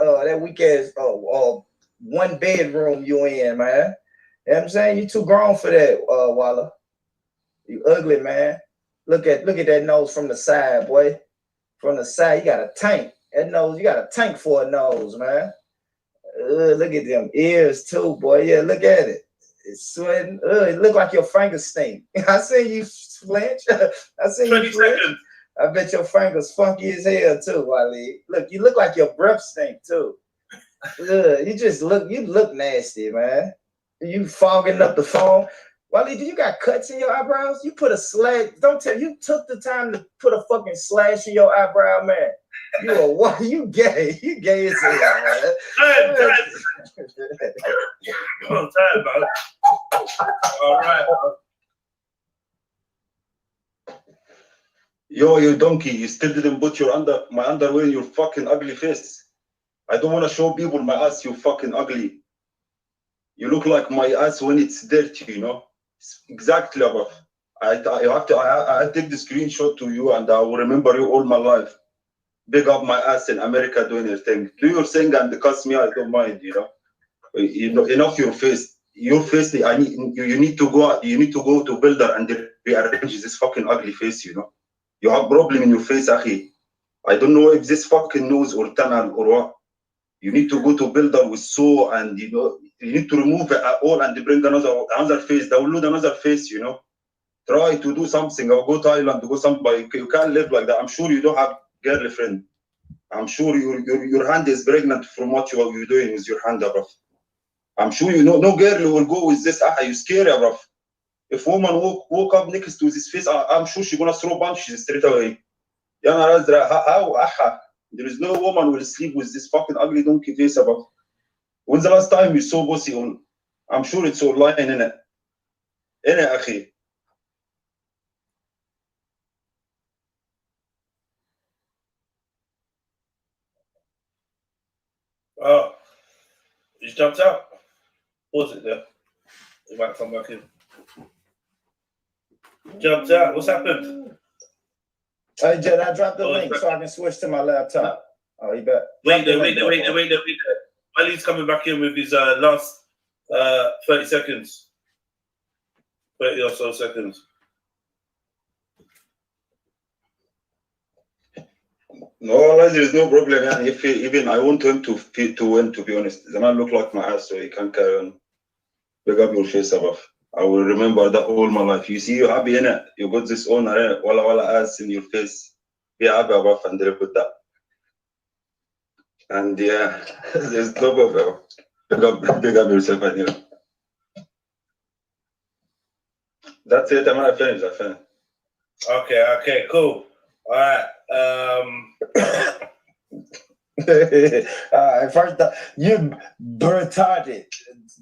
one bedroom you in, man. You know what I'm saying? You too grown for that, Walla. You ugly, man. Look at that nose from the side, boy. From the side, you got a tank. That nose, you got a tank for a nose, man. Look at them ears too, boy. Yeah, look at it. It's sweating. It look like your fingers stink. I seen you flinch. I seen 20 you flinch. seconds. I bet your fingers funky as hell too, Wally. Look, you look like your breath stink too. You look nasty, man. You fogging up the phone. Wally, do you got cuts in your eyebrows? You put a slash. Don't tell you took the time to put a fucking slash in your eyebrow, man. You gay. You gay as hell, man. I'm tired, man. All right. Yo, you donkey, you still didn't put my underwear in your fucking ugly face. I don't want to show people my ass, you fucking ugly. You look like my ass when it's dirty, you know? It's exactly above. I take the screenshot to you and I will remember you all my life. Big up my ass in America doing your thing. Do your thing and cuss me, I don't mind, you know? Enough your face. Your face, you need to go to builder and rearrange this fucking ugly face, you know? You have problem in your face, Akhi. I don't know if this fucking nose or tunnel or what. You need to go to builder with saw and you need to remove it all and bring another face, download another face, you know. Try to do something or go to Thailand to go somewhere. You can't live like that. I'm sure you don't have girlfriend. I'm sure your hand is pregnant from what you're doing with your hand, bruv. I'm sure you know no girl will go with this. You scary, bruv. If woman woke up next to this face, I'm sure she's gonna throw punches straight away. How? There is no woman will sleep with this fucking ugly donkey face above. When's the last time you saw pussy on? I'm sure it's online, innit? Innit, Akhi? Oh, he's jumped out. Pause it there. He might come back in. Jumped out. What's happened? Hey, Jed, I dropped the link so I can switch to my laptop. Oh, he back. Wait there. While he's coming back in with his last 30 seconds. 30 or so seconds. No, there is no problem. Man. If even I want him to win, to be honest. The man look like my ass, so he can carry on. Big up your face above. I will remember that all my life. You see, you happy in it. You got this honor, walla ass in your face. Be happy above and live with that. And yeah, there's no problem. Big up yourself, and you know. That's it. I finished. Okay, cool. All right. First, you retarded,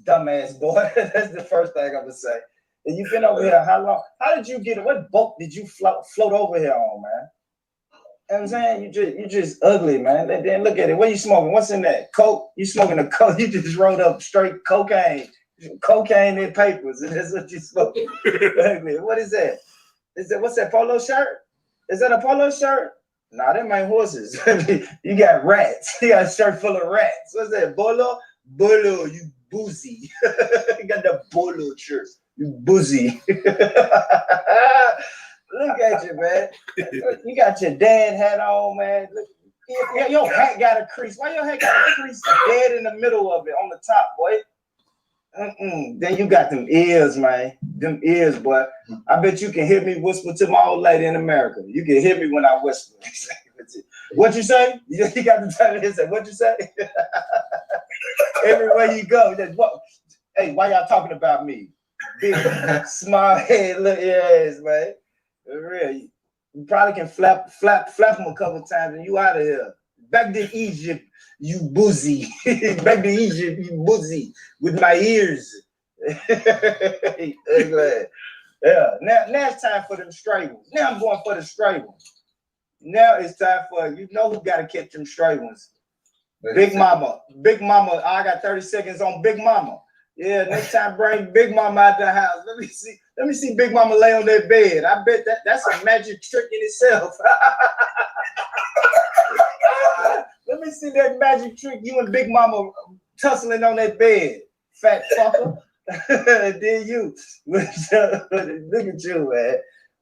dumbass boy. That's the first thing I'm gonna say. And you've been over here how long? How did you get? What boat did you float over here on, man? You know what I'm saying? You just ugly, man. Then look at it. What are you smoking? What's in that? Coke? You smoking a coke? You just rolled up straight cocaine and papers, and that's what you smoking. Ugly. What is that? What's that polo shirt? Is that a polo shirt? Nah, them ain't horses. You got rats. You got a shirt full of rats. What's that? Bolo, you boozy. You got the bolo shirt. You boozy. Look at you, man. You got your dad hat on, man. Look, your hat got a crease. Why your hat got a crease dead in the middle of it on the top, boy? Then you got them ears, man. Them ears, boy. I bet you can hear me whisper to my old lady in America. You can hear me when I whisper. What you say? You got to tell me. Say, what you say? Everywhere you go, hey, why y'all talking about me? Big, small head, little ears, man. For real. You probably can flap them a couple times and you out of here. Back to Egypt, you boozy. Back to Egypt, you boozy. With my ears. Yeah. Now it's time for them straight ones. Now I'm going for the straight ones. Now it's time for, you know who got to catch them straight ones. Big Mama. I got 30 seconds on Big Mama. Yeah, next time bring Big Mama out the house. Let me see Big Mama lay on that bed. I bet that's a magic trick in itself. Let me see that magic trick. You and Big Mama tussling on that bed, fat fucker. Then you look at you, man.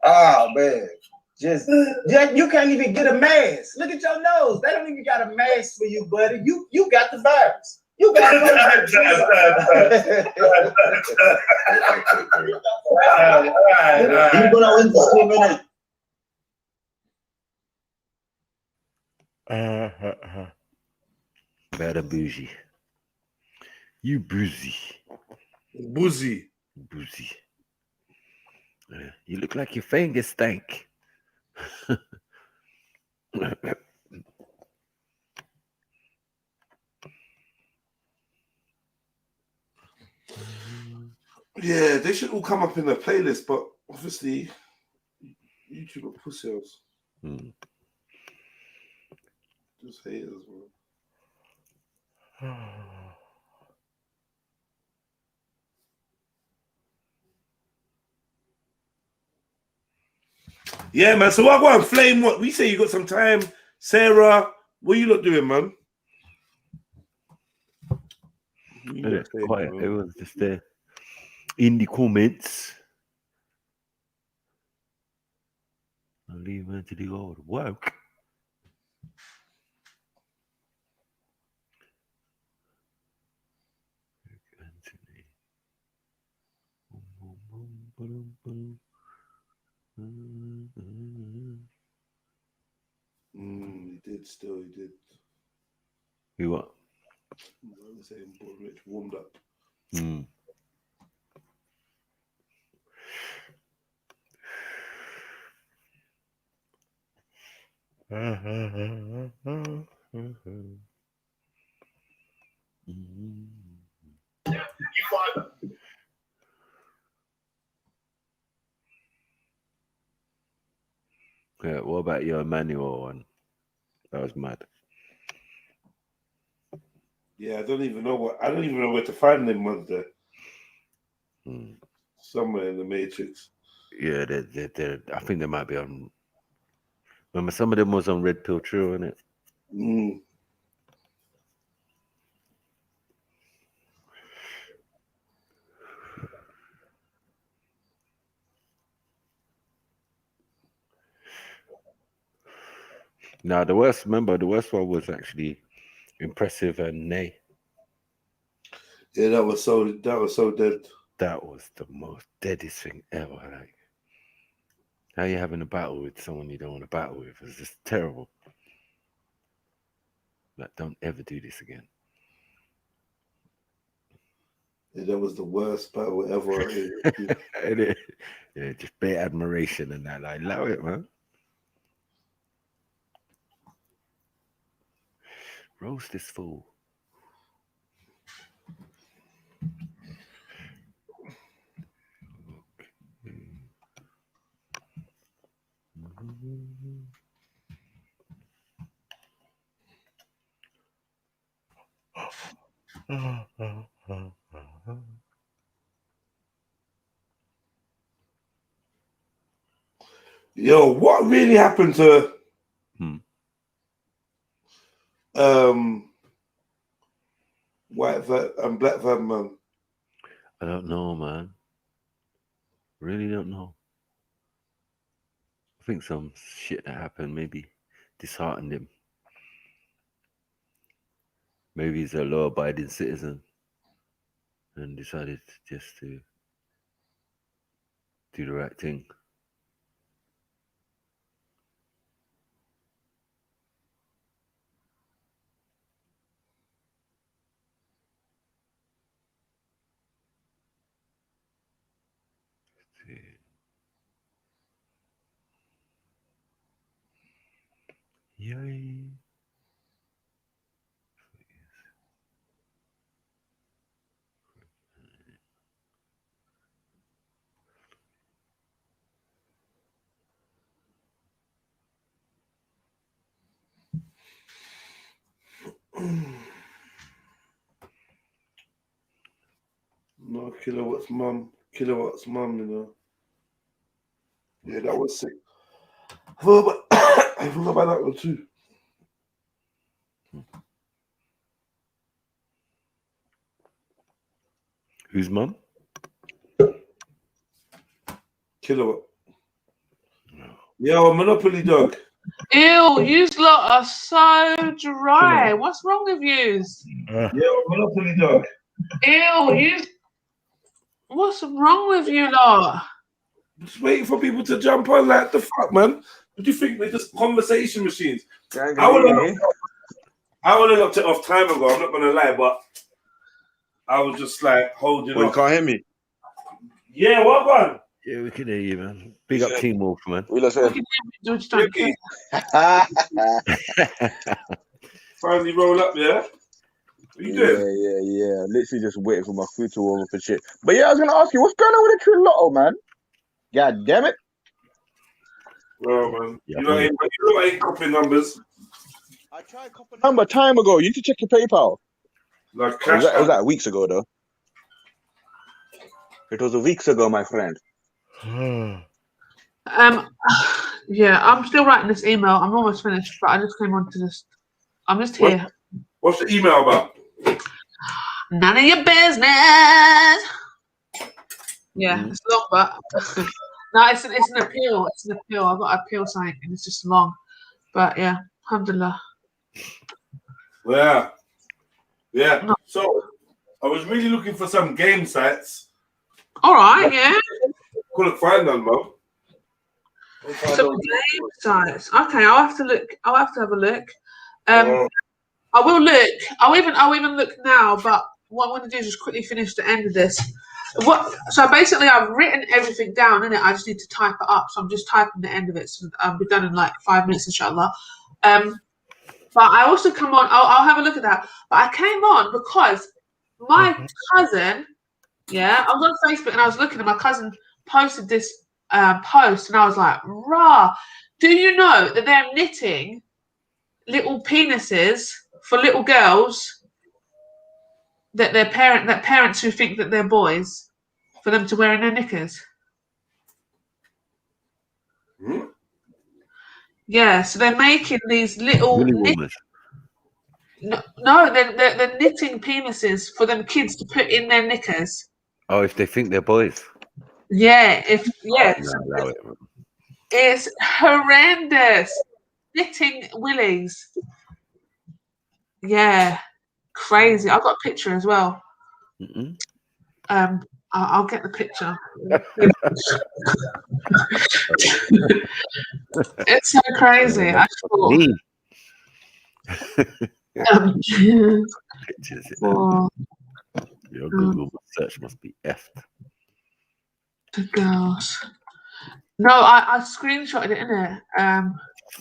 Oh man, you can't even get a mask. Look at your nose. They don't even got a mask for you, buddy. You got the virus. You got You gonna win this game, innit? Better bougie. You boozy. Boozy. Boozy. You look like your fingers stank. Yeah, they should all come up in the playlist, but obviously YouTube are pussies. Just haters, man. Yeah, man. So I go and flame what we say. You got some time, Sarah. What you lot doing, man? Quiet. Everyone's just there in the comments. I'll leave man to do all the work. He did still, he did. You what? I was saying, Rich warmed up. Yeah, what about your Emmanuel one? That was mad. Yeah, I don't even know where to find them ones there. Somewhere in the Matrix. Yeah, they're I think they might be on. Remember, some of them was on REDPILLTRILL, innit? Now the worst one was actually Impressive and Nay. Yeah, that was so dead. That was the most deadest thing ever. Like, how you having a battle with someone you don't want to battle with? It's just terrible. Like, don't ever do this again. Yeah, that was the worst battle ever. Yeah, just bare admiration and that. Like, love it, man. Roast this fool. Yo, what really happened to White Vet and Black Van, man? I don't know, man. Really don't know. I think some shit that happened maybe disheartened him. Maybe he's a law-abiding citizen and decided just to do the right thing. Yay. No, Kilowatts mum, you know. Yeah, that was sick. I forgot about that one too. Whose mum? Kilowatt. Yo, Monopoly dog. Ew, you lot are so dry. What's wrong with you? Yeah, Monopoly dog. Ew, what's wrong with you lot? Just waiting for people to jump on. Like the fuck, man. What do you think? They're just conversation machines. I would have looked it off time ago. I'm not gonna lie, but I was just like holding Well, you off. can't hear me. Yeah, what one? Yeah, we can hear you, man. Big up Team Wolf, man. We lost it. Finally roll up, yeah? What you doing? Yeah. Literally just waiting for my food to warm up and shit. But yeah, I was gonna ask you, what's going on with the Trilluminati, man? God damn it. Well, man, you know, ain't copying numbers. I tried copying number time ago. You need to check your PayPal. Like It was that weeks ago, though. It was weeks ago, my friend. Yeah, I'm still writing this email. I'm almost finished, but I just came on to this. I'm just here. What's the email about? None of your business. Yeah, it's long, but no, it's an appeal. It's an appeal. I've got to appeal something, and it's just long. But yeah, alhamdulillah. Yeah. So I was really looking for some game sites. All right, yeah. Couldn't find them, bro. Some game sites. Okay, I'll have to look. I'll have to have a look. I will look. I'll even look now. But what I'm going to do is just quickly finish the end of this. So basically, I've written everything down, innit? I just need to type it up. So I'm just typing the end of it. So I'll be done in like 5 minutes, inshallah. But I also come on. I'll have a look at that. But I came on because my cousin. Yeah, I was on Facebook and I was looking, and my cousin posted this post, and I was like, "Rah! Do you know that they're knitting little penises for little girls that parents who think that they're boys, for them to wear in their knickers?" Yeah, so they're making these little they're knitting penises for them kids to put in their knickers. Oh, if they think they're boys. Yeah, No, allow it. it's horrendous. Knitting willies. Yeah, crazy. I've got a picture as well. I'll get the picture. It's so crazy. I thought. Your Google search must be effed. The girls. No, I screenshotted it, innit?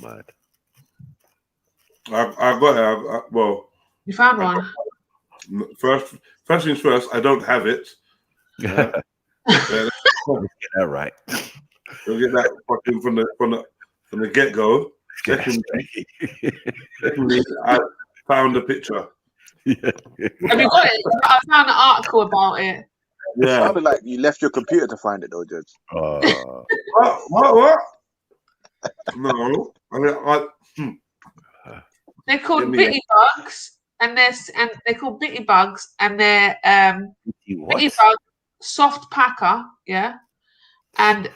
Mad. I got it. Well, You found one? First things first, I don't have it. Get that right. You'll get that fucking from the get go. Secondly, I found a picture. Have you got it? I found an article about it. Yeah. It sounded like you left your computer to find it, though, Judge. What? No. They're called bitty bugs, and they're called bitty bugs, and they're bitty bug soft packer, yeah. And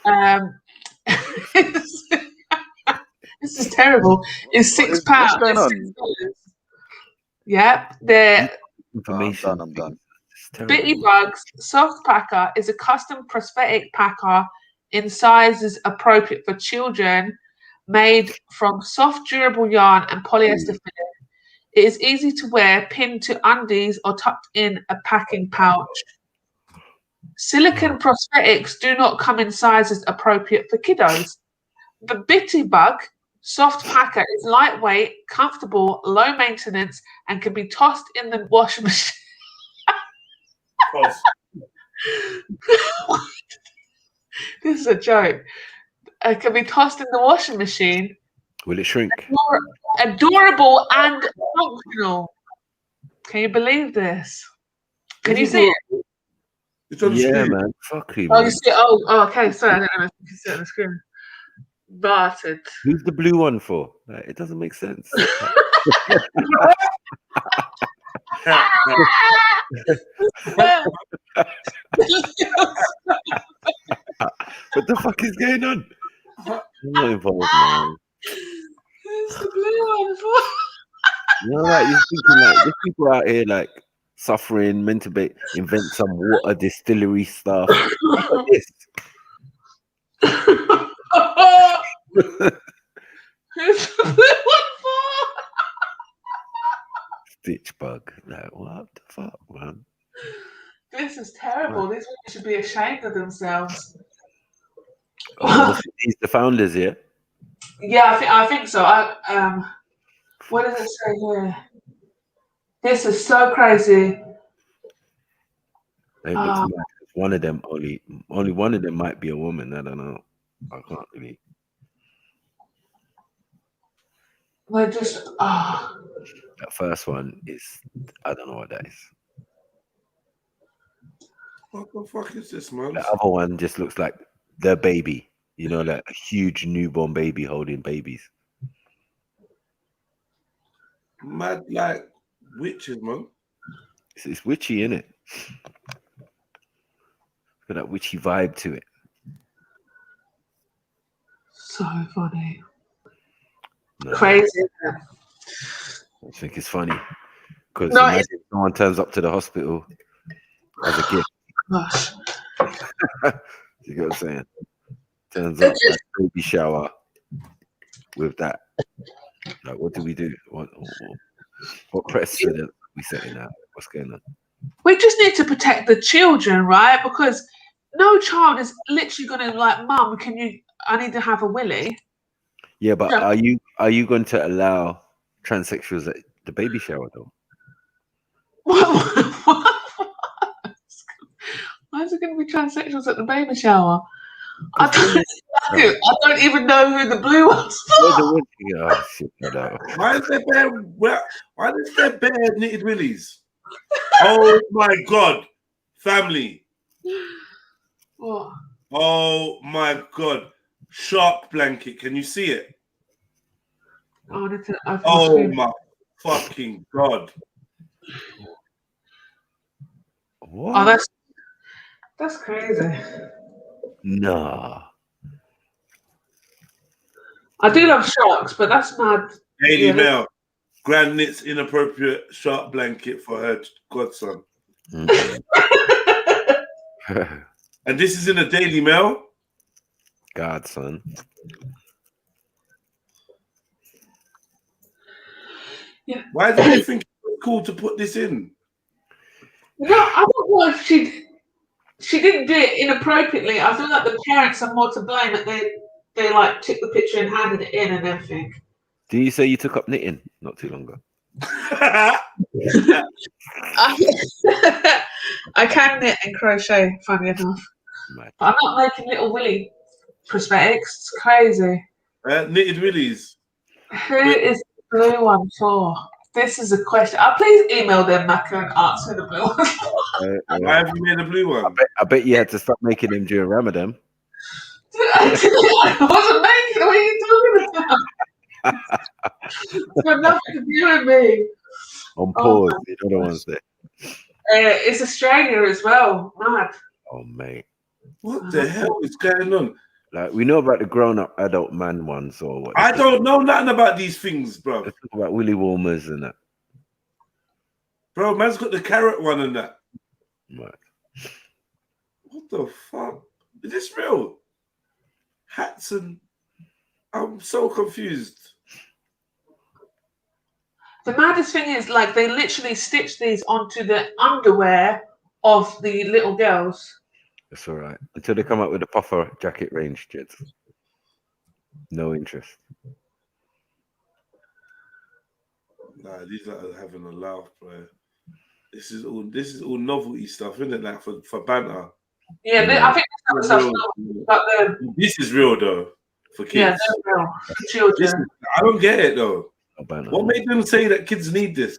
this is terrible. It's £6. What's going on? Yeah, they're information. I'm done. Bitty Bugs Soft Packer is a custom prosthetic packer in sizes appropriate for children, made from soft, durable yarn and polyester filling. It is easy to wear, pinned to undies, or tucked in a packing pouch. Silicone prosthetics do not come in sizes appropriate for kiddos. The Bitty Bug Soft Packer is lightweight, comfortable, low maintenance, and can be tossed in the washing machine. This is a joke. It can be tossed in the washing machine. Will it shrink? Adorable and functional. Can you believe this? Can you see it? Yeah, man. Fuck you, Oh, man. you see it? Oh, okay. Sorry, I don't know if you can see it on the screen. Bastard. Who's the blue one for? Like, it doesn't make sense. What the fuck is going on? I'm not involved, man. It's the blue one for. You know, like you're thinking like there's people out here like suffering, meant to invent some water distillery stuff. Look at this. It's the blue one for. Stitch bug. Like, what the fuck, man? This is terrible. These women should be ashamed of themselves. These the founders, yeah? Yeah, I think so. What does it say here? This is so crazy. It looks like one of them only one of them might be a woman. I don't know. I can't really. They're just That first one is I don't know what that is. What the fuck is this, man? The other one just looks like the baby. You know, like a huge newborn baby holding babies. Mad like witches, man. It's witchy, isn't it? Got that witchy vibe to it. so funny. No, Crazy. I think it's funny because No, imagine someone turns up to the hospital as a gift. Gosh. You get what I'm saying? Turns up at baby shower with that. Like, what do we do? What precedent are we setting out? What's going on? We just need to protect the children, right? Because no child is literally going to like, Mum, I need to have a willy. Yeah, but Yeah. are you going to allow transsexuals at the baby shower though? Why is it going to be transsexuals at the baby shower? I don't even know who the blue one's for. Oh, shit, I know. Why is there bare knitted willies? Oh my god, family. What? Oh my god. Shark blanket. Can you see it? Oh my fucking god. What? Oh, that's crazy. Nah. I do love sharks, but that's mad. Daily Yeah, Mail. Grand knits inappropriate shark blanket for her godson. And this is in the Daily Mail? Godson. Yeah. Why do you think it's cool to put this in? No, I don't know if she didn't do it inappropriately. I feel like the parents are more to blame that they like took the picture and handed it in and everything. Do you say you took up knitting not too long ago? I can knit and crochet, funny enough. But I'm not making little willy prosthetics. It's crazy. Knitted willies. Who is the blue one for? This is a question. Please email them, Maka, and ask who the blue one for. Why have you made a blue one? I bet you had to stop making them during Ramadan. I wasn't making it. What are you talking about? It's got nothing to do with me. On pause, the other ones there. It's Australia as well. Mad. Oh, mate. What the hell is going on? Like, we know about the grown-up adult man ones or what? I don't know nothing about these things, bro. Let's talk about willy warmers and that. Bro, man's got the carrot one and that. Right. What the fuck? Is this real? Hats and... I'm so confused. The maddest thing is, like, they literally stitched these onto the underwear of the little girls. That's all right. Until they come up with a puffer jacket range, kids. No interest. Nah, these are having a laugh, bro. This is all novelty stuff, isn't it? Like for banter. Yeah, I think this stuff. This is real though for kids. Yeah, that's real. For children. I don't get it though. What made them say that kids need this?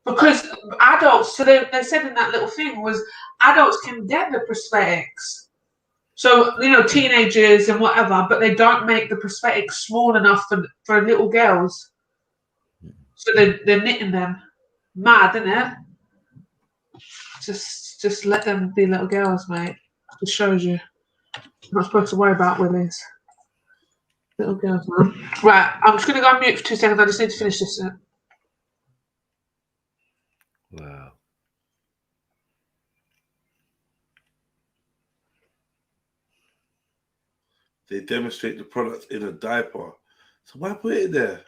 Because adults, so they said in that little thing was adults can get the prosthetics. So, you know, teenagers and whatever, but they don't make the prosthetics small enough for little girls. So they're knitting them. Mad, isn't it? Just let them be little girls, mate. Just shows you. You're not supposed to worry about willies. Little girls, man. Right, I'm just going to go on mute for 2 seconds. I just need to finish this. Wow. They demonstrate the product in a diaper. So why put it there?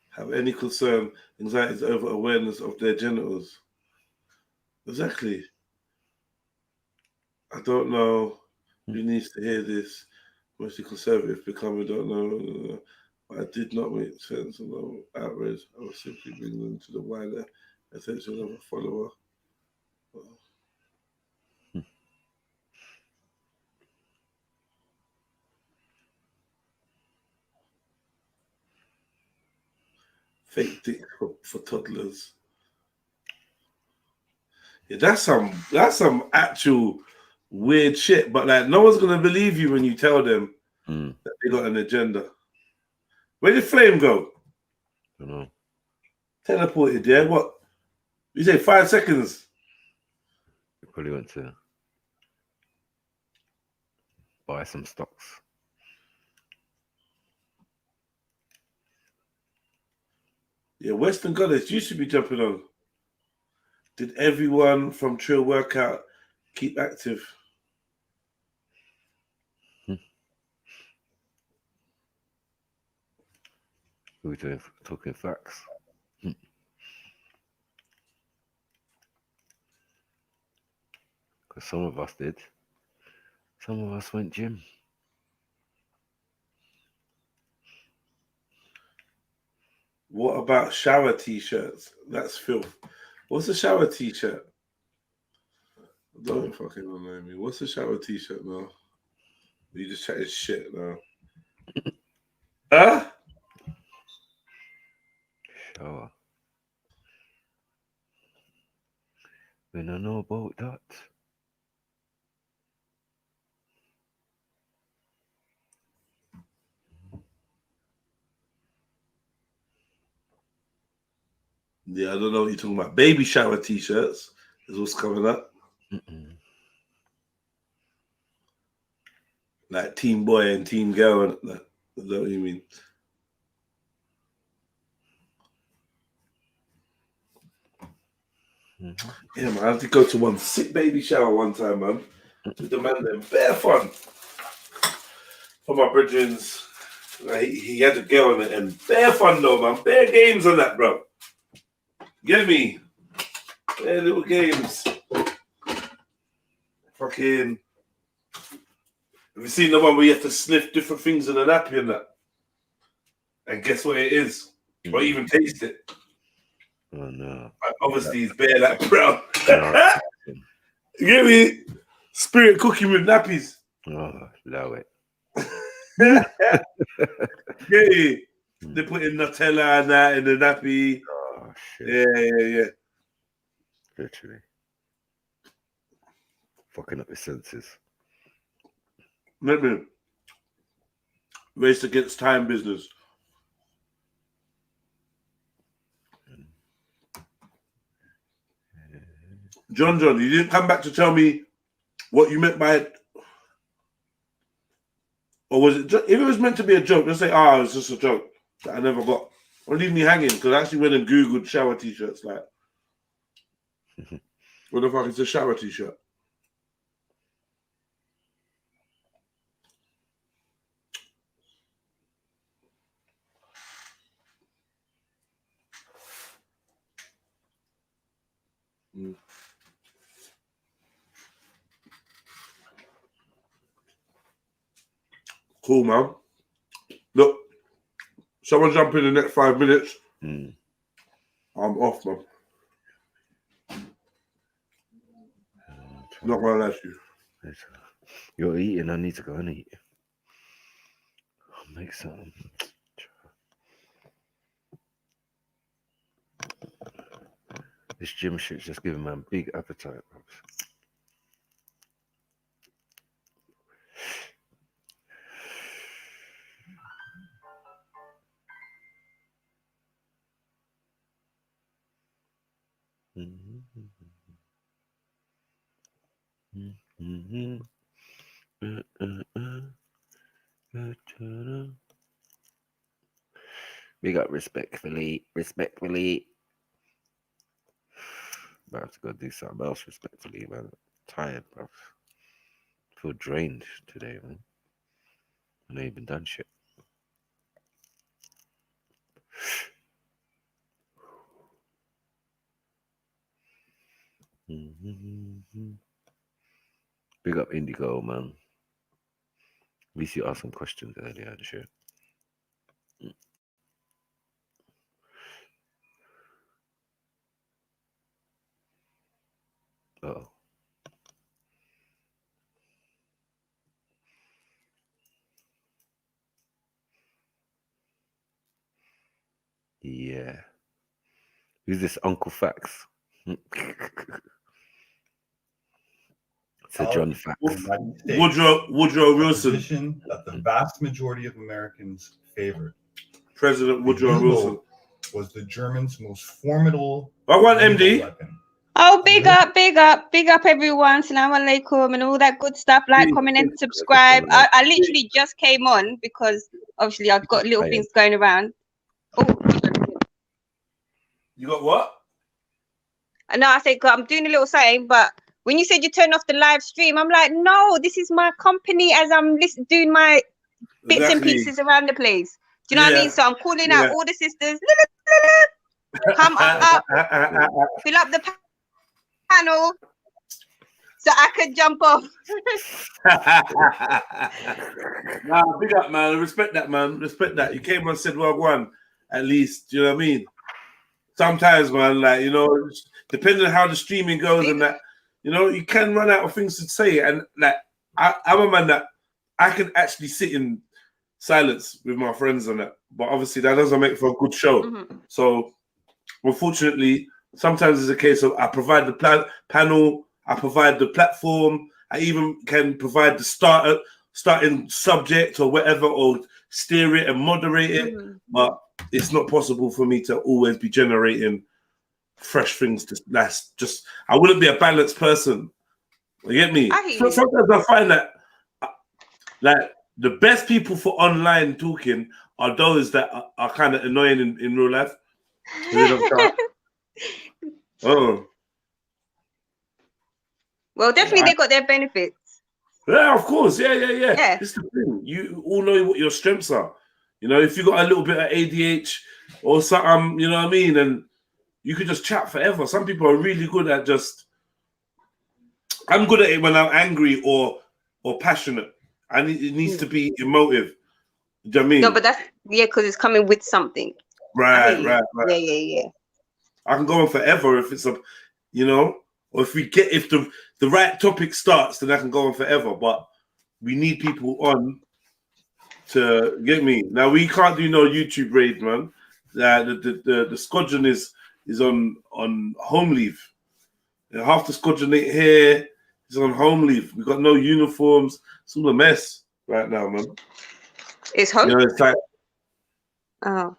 Have any concern, anxieties over awareness of their genitals? Exactly. I don't know who needs to hear this. Mostly conservative become, I don't know. But I did not make sense of the outrage. I was simply bringing them to the wider attention of a follower. Fake dick for toddlers. Yeah, that's some actual weird shit. But like, no one's gonna believe you when you tell them that they got an agenda. Where did Flame go? I don't know. Teleported, yeah. What? You say 5 seconds? He probably went to buy some stocks. Yeah, Western Goddess used to be jumping on. Did everyone from Trill Workout keep active? We're talking facts. Because some of us did. Some of us went gym. What about shower t-shirts? That's filth. What's a shower t-shirt? Don't fucking know me. What's a shower t-shirt now? You just chatting shit now. Huh? Shower. When I know about that. Yeah, I don't know what you're talking about. Baby shower t-shirts is what's coming up. Like Team Boy and Team Girl. And that. Is that what you mean? Yeah, man. I had to go to one sick baby shower one time, man. With the man there. Bare fun. For my brethren's. He had a girl on it and bare fun though, man. Bare games on that, bro. Get me? Bare little games. Fucking. Have you seen the one where you have to sniff different things in a nappy and that? And guess what it is? Or even taste it. Oh no. Obviously, it's bare like brown. You get me? Spirit cooking with nappies. Oh, allow it. Yeah. They put in Nutella and that in the nappy. Oh, shit. Yeah. Literally. Fucking up his senses. Maybe. Race against time business. John, you didn't come back to tell me what you meant by it. Or was it just, if it was meant to be a joke, just say, it's just a joke that I never got. Or leave me hanging, because I actually went and Googled shower t-shirts. Like, what the fuck is a shower t-shirt? Cool, man. Look, someone jump in the next 5 minutes. I'm off, man. Not gonna lie to you. You're eating, I need to go and eat. I'll make some. This gym shit's just giving man big appetite. Big up respectfully. I have to go do something else respectfully, man. I'm tired, bro. Feel drained today, man. I ain't even done shit. Big up Indigo, man. At least you asked some questions earlier in the show. Oh. Yeah. Who's this Uncle Fax? Sir John Fax. Woodrow Wilson. Position that the vast majority of Americans favored. President Woodrow Wilson was the Germans' most formidable. I want MD. Weapon. Oh, big up everyone. Salam alaikum and all that good stuff. Like, comment, and subscribe. I literally just came on because obviously I've got little things going around. You got what? No, I said I'm doing a little something, but when you said you turned off the live stream, I'm like, no, this is my company as I'm doing my bits and pieces around the place. Do you know what I mean? So I'm calling out all the sisters. Come up, fill up the panel so I could jump off. Nah, big up, man. Respect that, man. Respect that. You came on and said, well, one, at least. Do you know what I mean? Sometimes, man, like, you know, depending on how the streaming goes and that, you know, you can run out of things to say. And like, I'm a man that I can actually sit in silence with my friends on that. But obviously, that doesn't make for a good show. So, unfortunately, sometimes it's a case of I provide the panel, I provide the platform, I even can provide the starting subject or whatever, or steer it and moderate it. But it's not possible for me to always be generating fresh things. That's just, I wouldn't be a balanced person. You get me? Sometimes I find that like the best people for online talking are those that are kind of annoying in real life. Oh. Well, definitely they got their benefits. Yeah, of course. Yeah. It's the thing. You all know what your strengths are. You know, if you got a little bit of ADH or something, you know what I mean, and you could just chat forever. Some people are really good at just. I'm good at it when I'm angry or passionate. And it needs to be emotive. Do you know what I mean? No, but that's because it's coming with something. Right. Yeah. I can go on forever if it's a, you know, or if the right topic starts, then I can go on forever. But we need people on to get me. Now we can't do no YouTube raid, man. The squadron is on home leave. Half the squadron here is on home leave. We got no uniforms. It's all a mess right now, man. It's home. You know, it's like. Oh.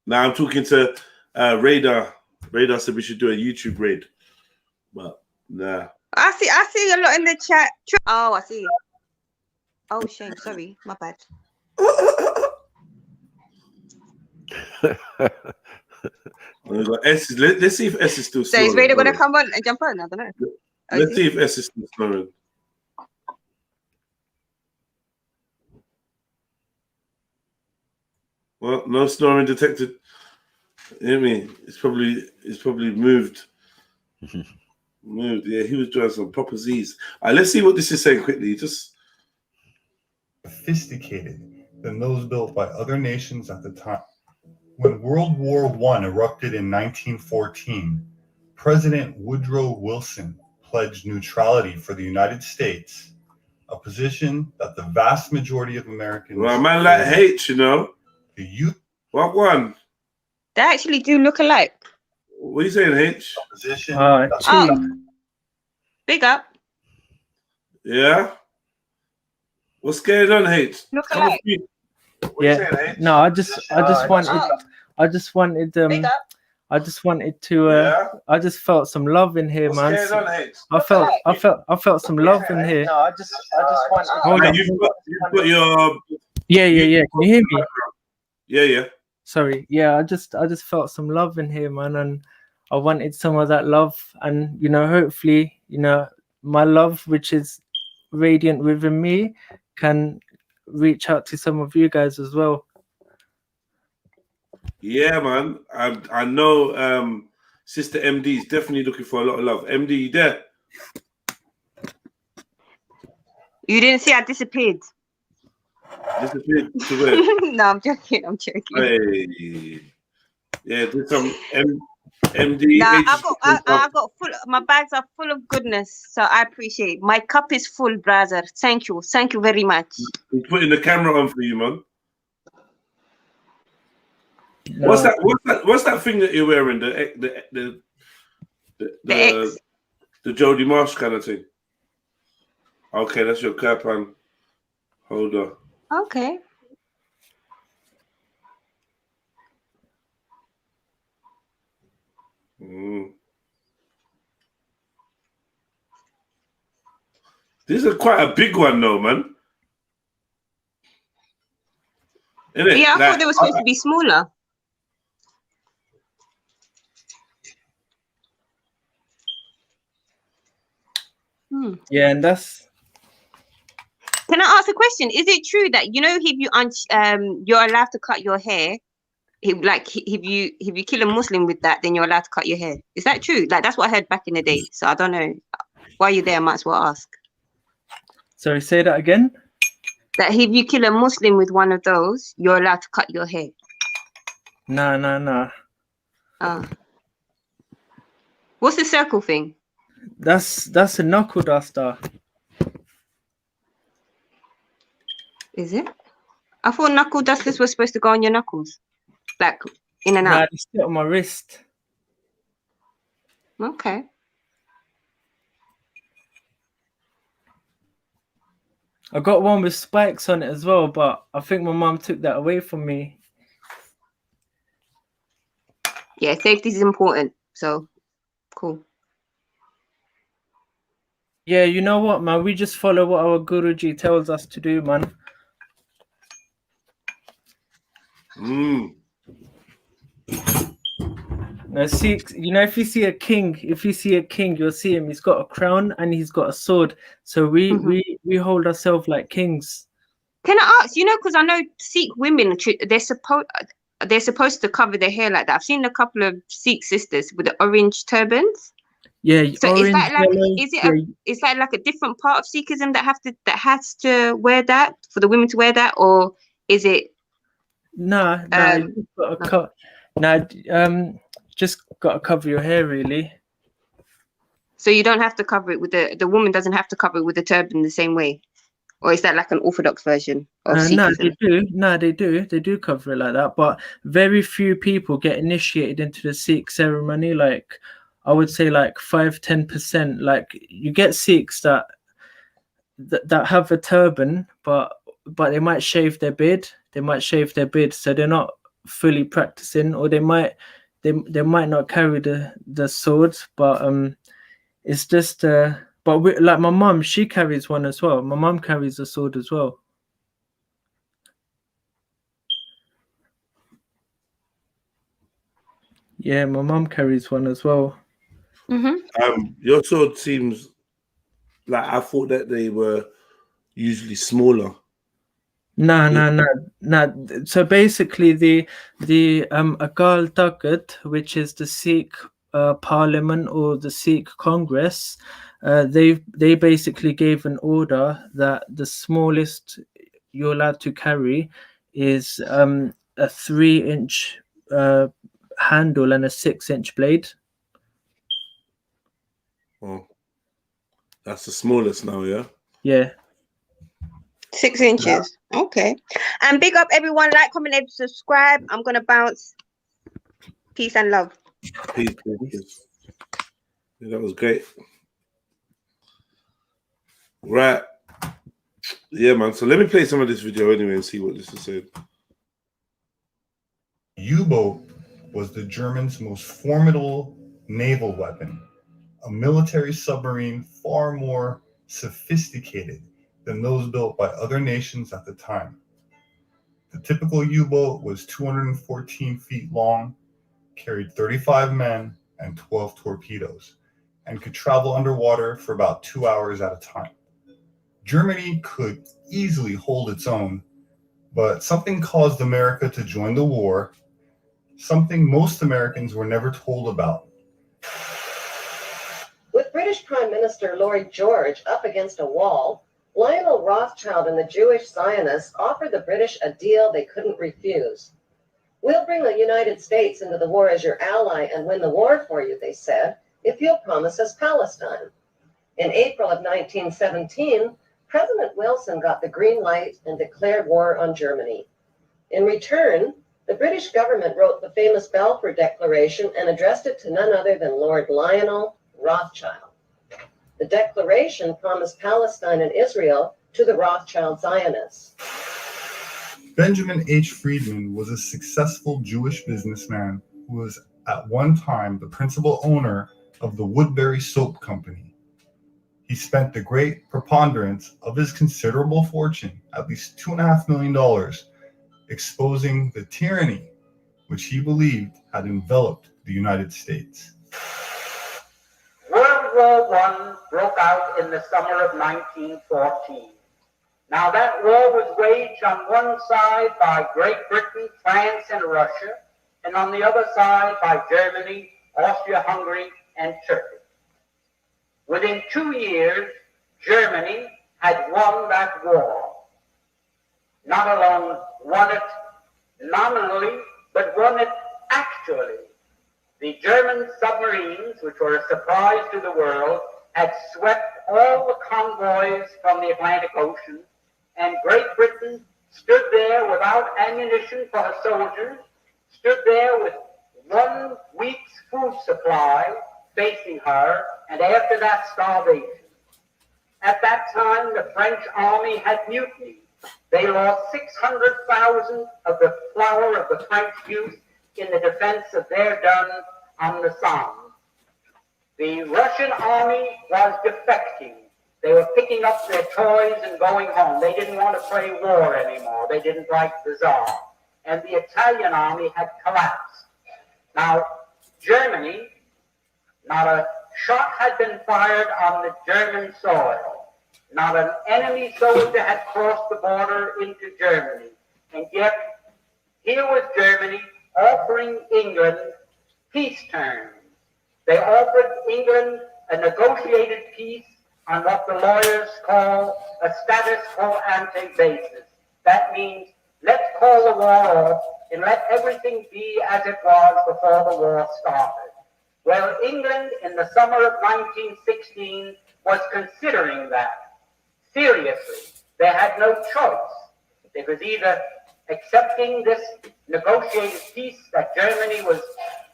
Now I'm talking to Radar. Radar said we should do a YouTube raid, but nah. I see a lot in the chat. Oh, I see. Oh, shame. Sorry, my bad. Let's see if S is still. So is Radar gonna come on and jump on? I don't know. Let's see if S is still snoring. Well, no snoring detected. You know what I mean? It's probably moved. Moved. Yeah, he was doing some proper Z's. All right, let's see what this is saying quickly. Just sophisticated than those built by other nations at the time. When World War I erupted in 1914, President Woodrow Wilson pledged neutrality for the United States, a position that the vast majority of Americans. Well, a man like H, you know. The youth. What one? They actually do look alike. What are you saying, H? Big up. Yeah. What's going on, H? Look alike. Yeah. No, I just wanted I just wanted to. I just felt some love in here, man. I felt some love in here. No, I just wanted. Hold on. You've got your. Yeah. Can you hear me? Yeah. Sorry. Yeah, I just felt some love in here, man, and I wanted some of that love, and hopefully, my love, which is radiant within me, can reach out to some of you guys as well. Yeah, man. I know Sister MD is definitely looking for a lot of love. MD, you there? You didn't see I disappeared. Disappeared to where? No, I'm joking. Hey. Yeah, do some MD. Nah, I got full. My bags are full of goodness, so I appreciate it. My cup is full, brother. Thank you very much. He's putting the camera on for you, man. No. What's that thing that you're wearing? The Jodie Marsh kind of thing. Okay, that's your cap on holder. Okay. This is quite a big one, though, man. Isn't it? Yeah, I thought they were supposed to be smaller. Yeah, and that's. Can I ask a question? Is it true that if you're allowed to cut your hair, if you kill a Muslim with that, then you're allowed to cut your hair? Is that true? Like that's what I heard back in the day. So I don't know. While you're there, I might as well ask. Sorry, say that again. That if you kill a Muslim with one of those, you're allowed to cut your hair. No. What's the circle thing? That's a knuckle duster. Is it? I thought knuckle dusters were supposed to go on your knuckles, like in and out. Nah, they sit on my wrist. Okay. I got one with spikes on it as well, but I think my mum took that away from me. Yeah, safety is important. So, cool. Yeah, you know what, man? We just follow what our Guruji tells us to do, man. Now, see, if you see a king, you'll see him. He's got a crown and he's got a sword. So we hold ourselves like kings. Can I ask? Because I know Sikh women, they're supposed to cover their hair like that. I've seen a couple of Sikh sisters with the orange turbans. Yeah. So orange, is that like yellow, is that like a different part of Sikhism that has to wear that for the women to wear that, or is it? Nah. Just gotta cover your hair, really. So you don't have to cover it with the woman doesn't have to cover it with the turban the same way, or is that like an orthodox version of Sikhism? They do cover it like that, but very few people get initiated into the Sikh ceremony. Like I would say, like 5-10%. Like you get Sikhs that have a turban, but they might shave their beard. So they're not fully practicing, or they might not carry the sword, but it's just but like my mum, she carries one as well. My mum carries a sword as well. Yeah, my mum carries one as well. Your sword seems like I thought that they were usually smaller. No. So basically, the Akal Takht, which is the Sikh Parliament or the Sikh Congress, they basically gave an order that the smallest you're allowed to carry is a 3-inch handle and a 6-inch blade. Oh, that's the smallest now, yeah. Yeah. 6 inches. Okay. And big up everyone. Like, comment, and subscribe. I'm gonna bounce. Peace and love. Peace. Yeah, that was great. Right. Yeah, man. So let me play some of this video anyway and see what this is saying. U-boat was the Germans' most formidable naval weapon, a military submarine far more sophisticated than those built by other nations at the time. The typical U-boat was 214 feet long, carried 35 men and 12 torpedoes, and could travel underwater for about 2 hours at a time. Germany could easily hold its own, but something caused America to join the war, something most Americans were never told about. With British Prime Minister Lloyd George up against a wall, Lionel Rothschild and the Jewish Zionists offered the British a deal they couldn't refuse. "We'll bring the United States into the war as your ally and win the war for you," they said, "if you'll promise us Palestine." In April of 1917, President Wilson got the green light and declared war on Germany. In return, the British government wrote the famous Balfour Declaration and addressed it to none other than Lord Lionel Rothschild. The declaration promised Palestine and Israel to the Rothschild Zionists. Benjamin H. Friedman was a successful Jewish businessman who was at one time the principal owner of the Woodbury Soap Company. He spent the great preponderance of his considerable fortune, at least $2.5 million, exposing the tyranny which he believed had enveloped the United States. World War I broke out in the summer of 1914. Now that war was waged on one side by Great Britain, France, and Russia, and on the other side by Germany, Austria-Hungary, and Turkey. Within 2 years, Germany had won that war. Not alone won it nominally, but won it actually. The German submarines, which were a surprise to the world, had swept all the convoys from the Atlantic Ocean, and Great Britain stood there without ammunition for her soldiers, stood there with 1 week's food supply facing her, and after that, starvation. At that time, the French army had mutinied. They lost 600,000 of the flower of the French youth in the defense of Verdun on the Somme. The Russian army was defecting. They were picking up their toys and going home. They didn't want to play war anymore. They didn't like the Tsar. And the Italian army had collapsed. Now, Germany, not a shot had been fired on the German soil. Not an enemy soldier had crossed the border into Germany. And yet, here was Germany offering England peace terms. They offered England a negotiated peace on what the lawyers call a status quo ante basis. That means let's call the war off and let everything be as it was before the war started. Well, England in the summer of 1916 was considering that seriously. They had no choice. It was either accepting this negotiated peace that Germany was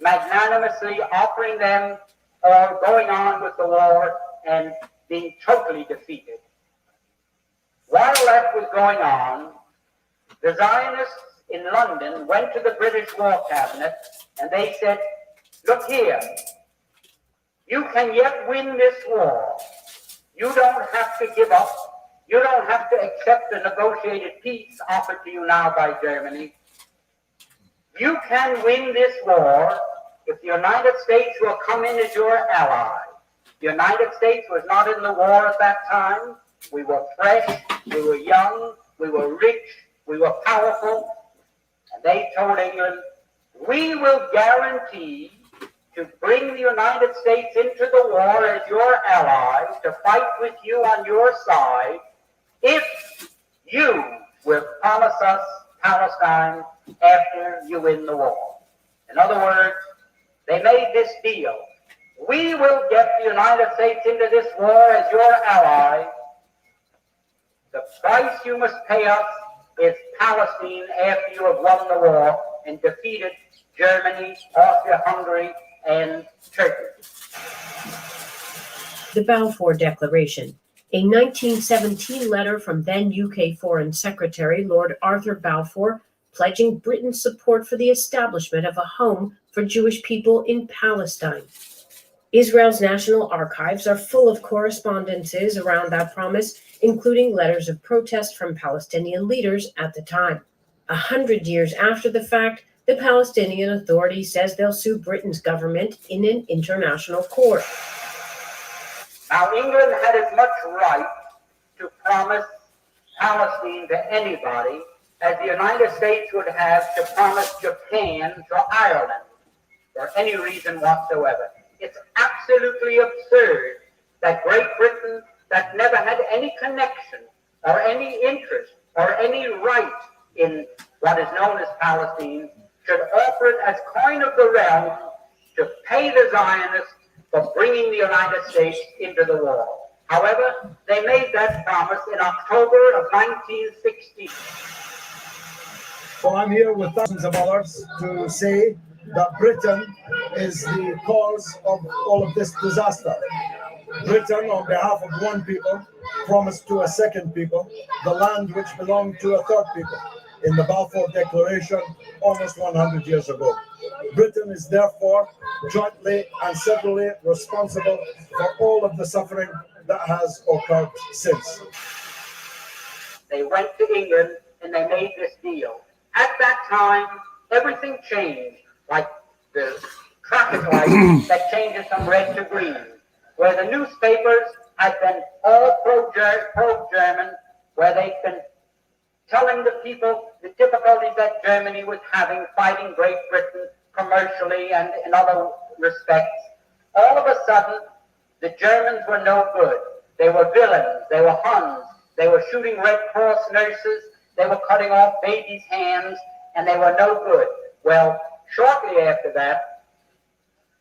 magnanimously offering them, or going on with the war and being totally defeated. While that was going on, the Zionists in London went to the British War Cabinet and they said, look here, you can yet win this war. You don't have to give up. You don't have to accept the negotiated peace offered to you now by Germany. You can win this war if the United States will come in as your ally. The United States was not in the war at that time. We were fresh, we were young, we were rich, we were powerful. And they told England, we will guarantee to bring the United States into the war as your ally, to fight with you on your side, if you will promise us Palestine after you win the war. In other words, they made this deal. We will get the United States into this war as your ally. The price you must pay us is Palestine after you have won the war and defeated Germany, Austria-Hungary, and Turkey. The Balfour Declaration, a 1917 letter from then UK Foreign Secretary Lord Arthur Balfour pledging Britain's support for the establishment of a home for Jewish people in Palestine. Israel's National Archives are full of correspondences around that promise, including letters of protest from Palestinian leaders at the time. 100 years after the fact, the Palestinian Authority says they'll sue Britain's government in an international court. Now, England had as much right to promise Palestine to anybody as the United States would have to promise Japan to Ireland for any reason whatsoever. It's absolutely absurd that Great Britain, that never had any connection or any interest or any right in what is known as Palestine, should offer it as coin of the realm to pay the Zionists for bringing the United States into the war. However, they made that promise in October of 1960. So I'm here with thousands of others to say that Britain is the cause of all of this disaster. Britain, on behalf of one people, promised to a second people the land which belonged to a third people in the Balfour Declaration almost 100 years ago. Britain is therefore jointly and severally responsible for all of the suffering that has occurred since. They went to England and they made this deal. At that time, everything changed, like the traffic light that changes from red to green, where the newspapers had been all pro-German, where they'd been telling the people the difficulties that Germany was having fighting Great Britain commercially and in other respects. All of a sudden, the Germans were no good. They were villains. They were Huns. They were shooting Red Cross nurses. They were cutting off babies' hands, and they were no good. Well, shortly after that,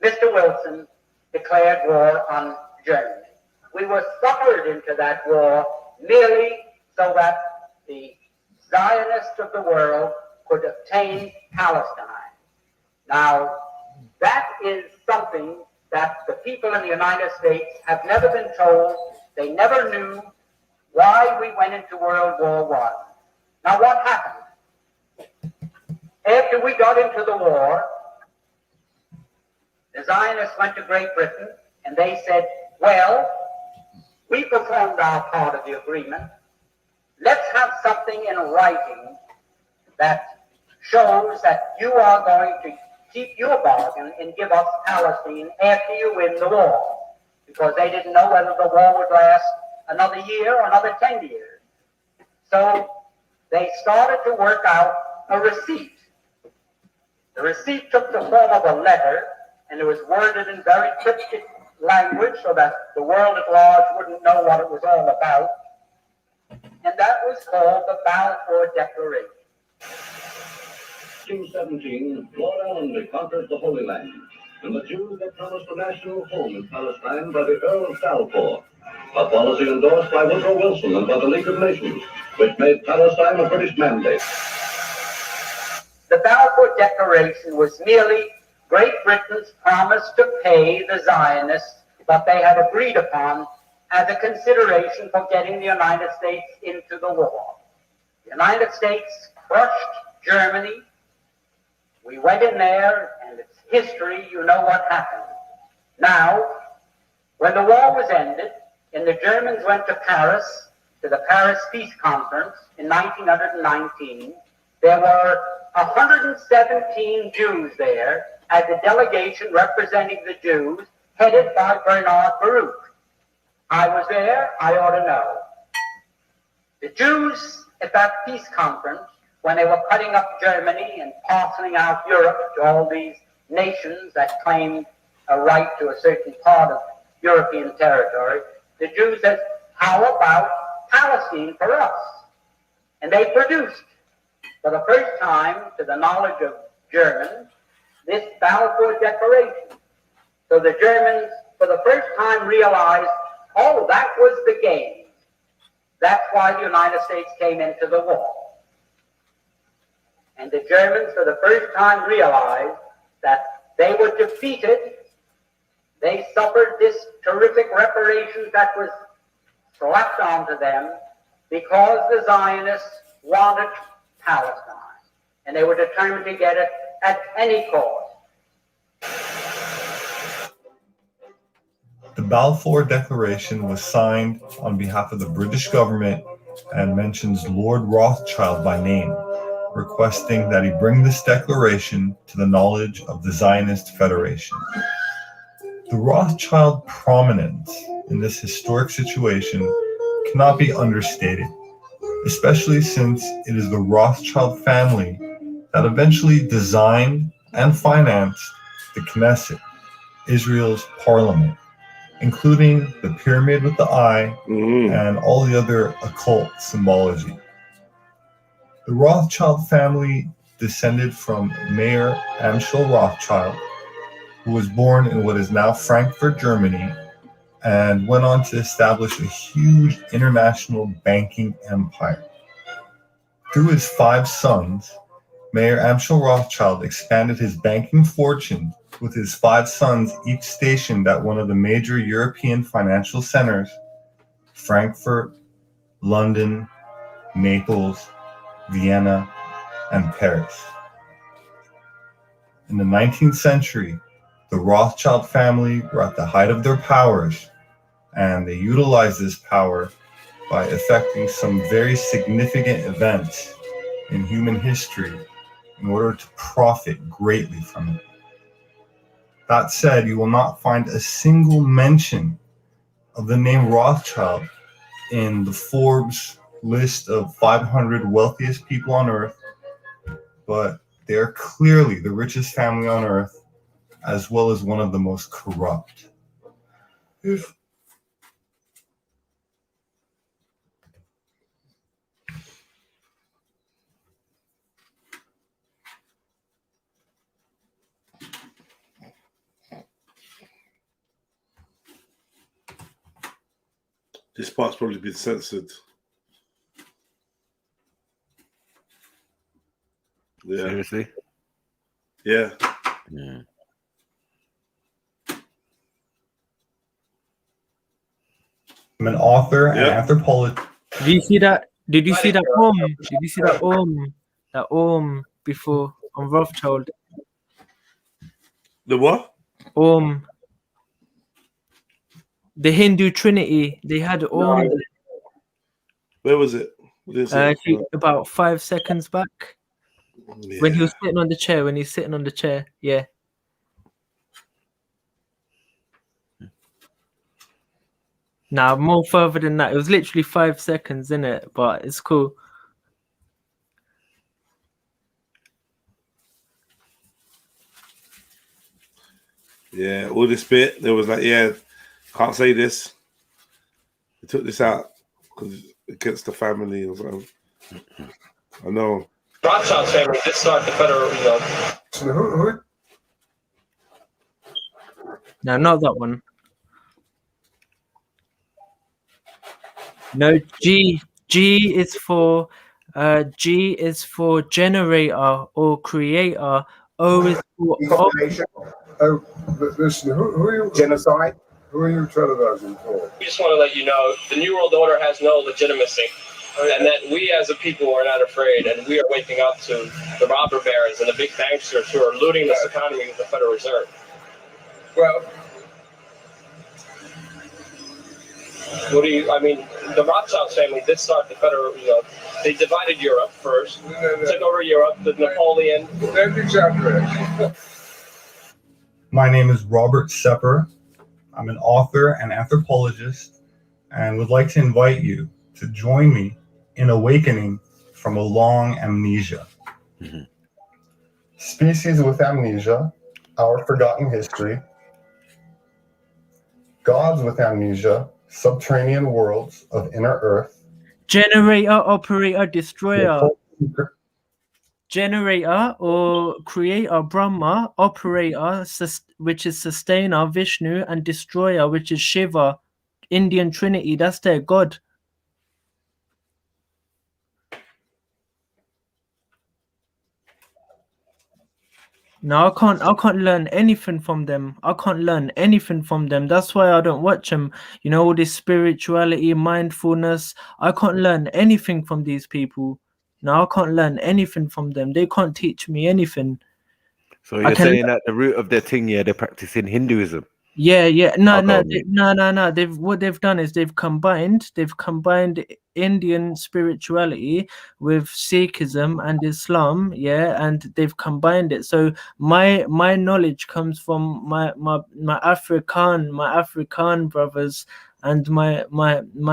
Mr. Wilson declared war on Germany. We were suckered into that war merely so that the Zionists of the world could obtain Palestine. Now, that is something that the people in the United States have never been told. They never knew why we went into World War I. Now, what happened? After we got into the war, the Zionists went to Great Britain and they said, well, we performed our part of the agreement. Let's have something in writing that shows that you are going to keep your bargain and give us Palestine after you win the war. Because they didn't know whether the war would last another year or another 10 years. So they started to work out a receipt. The receipt took the form of a letter, and it was worded in very cryptic language so that the world at large wouldn't know what it was all about. And that was called the Balfour Declaration. 1817, Lord Allenby conquered the Holy Land, and the Jews were promised a national home in Palestine by the Earl of Balfour, a policy endorsed by Woodrow Wilson and by the League of Nations, which made Palestine a British mandate. The Balfour Declaration was merely Great Britain's promise to pay the Zionists what they had agreed upon as a consideration for getting the United States into the war. The United States crushed Germany. We went in there, and it's history, you know what happened. Now, when the war was ended, and the Germans went to Paris, to the Paris Peace Conference in 1919, there were 117 Jews there as a delegation representing the Jews, headed by Bernard Baruch. I was there, I ought to know. The Jews at that peace conference, when they were cutting up Germany and parceling out Europe to all these nations that claimed a right to a certain part of European territory, the Jews said, how about Palestine for us? And they produced, for the first time, to the knowledge of Germans, this Balfour Declaration. So the Germans, for the first time, realized, oh, that was the game. That's why the United States came into the war. And the Germans, for the first time, realized that they were defeated. They suffered this terrific reparations that was slapped onto them because the Zionists wanted Palestine. and they were determined to get it at any cost. The Balfour Declaration was signed on behalf of the British government and mentions Lord Rothschild by name, requesting that he bring this declaration to the knowledge of the Zionist Federation. The Rothschild prominence in this historic situation cannot be understated, especially since it is the Rothschild family that eventually designed and financed the Knesset, Israel's parliament, including the pyramid with the eye and all the other occult symbology. The Rothschild family descended from Mayer Amschel Rothschild, who was born in what is now Frankfurt, Germany, and went on to establish a huge international banking empire. Through his 5 sons, Mayer Amschel Rothschild expanded his banking fortune, with his 5 sons each stationed at one of the major European financial centers: Frankfurt, London, Naples, Vienna, and Paris. In the 19th century, the Rothschild family were at the height of their powers, and they utilized this power by effecting some very significant events in human history in order to profit greatly from it. That said, you will not find a single mention of the name Rothschild in the Forbes list of 500 wealthiest people on earth, but they are clearly the richest family on earth, as well as one of the most corrupt. This part's probably been censored. Yeah. Seriously? Yeah. Yeah. I'm an author and anthropologist. Did you see that? Did you see that Did you see that before on Rothschild? The what? The Hindu Trinity. They had Where was it? About 5 seconds back. Yeah. When he was sitting on the chair. When he's sitting on the chair. Yeah. Nah, more further than that. It was literally 5 seconds, innit? But it's cool. Yeah, all this bit, there was like, yeah, can't say this. They took this out because against the family or something. I know. Rothschild family did start the federal, No, not that one. No, G is for generator or creator. O is for Listen, who are you? Genocide? Who are you terrorizing for? We just want to let you know the New World Order has no legitimacy, and that we as a people are not afraid, and we are waking up to the robber barons and the big banksters who are looting this economy with the Federal Reserve. Well, what do you? I mean, the Rothschild family did start the federal. They divided Europe first, took over Europe. The Napoleon. That's exaggerating. My name is Robert Sepper. I'm an author and anthropologist, and would like to invite you to join me in awakening from a long amnesia. Species with amnesia, our forgotten history. Gods with amnesia, subterranean worlds of inner earth. generator, operator, destroyer. Generator or creator, Brahma. Operator, which is sustainer, Vishnu, and destroyer, which is Shiva. Indian Trinity, that's their god. No, I can't learn anything from them. I can't learn anything from them. That's why I don't watch them. You know, all this spirituality, mindfulness. I can't learn anything from these people. Now I can't learn anything from them. They can't teach me anything. So you're saying that the root of their thing, yeah, they're practicing Hinduism. Yeah, no, I'll no, go with no. What they've done is they've combined Indian spirituality with Sikhism and Islam, yeah, and they've combined it. So my knowledge comes from my African brothers and my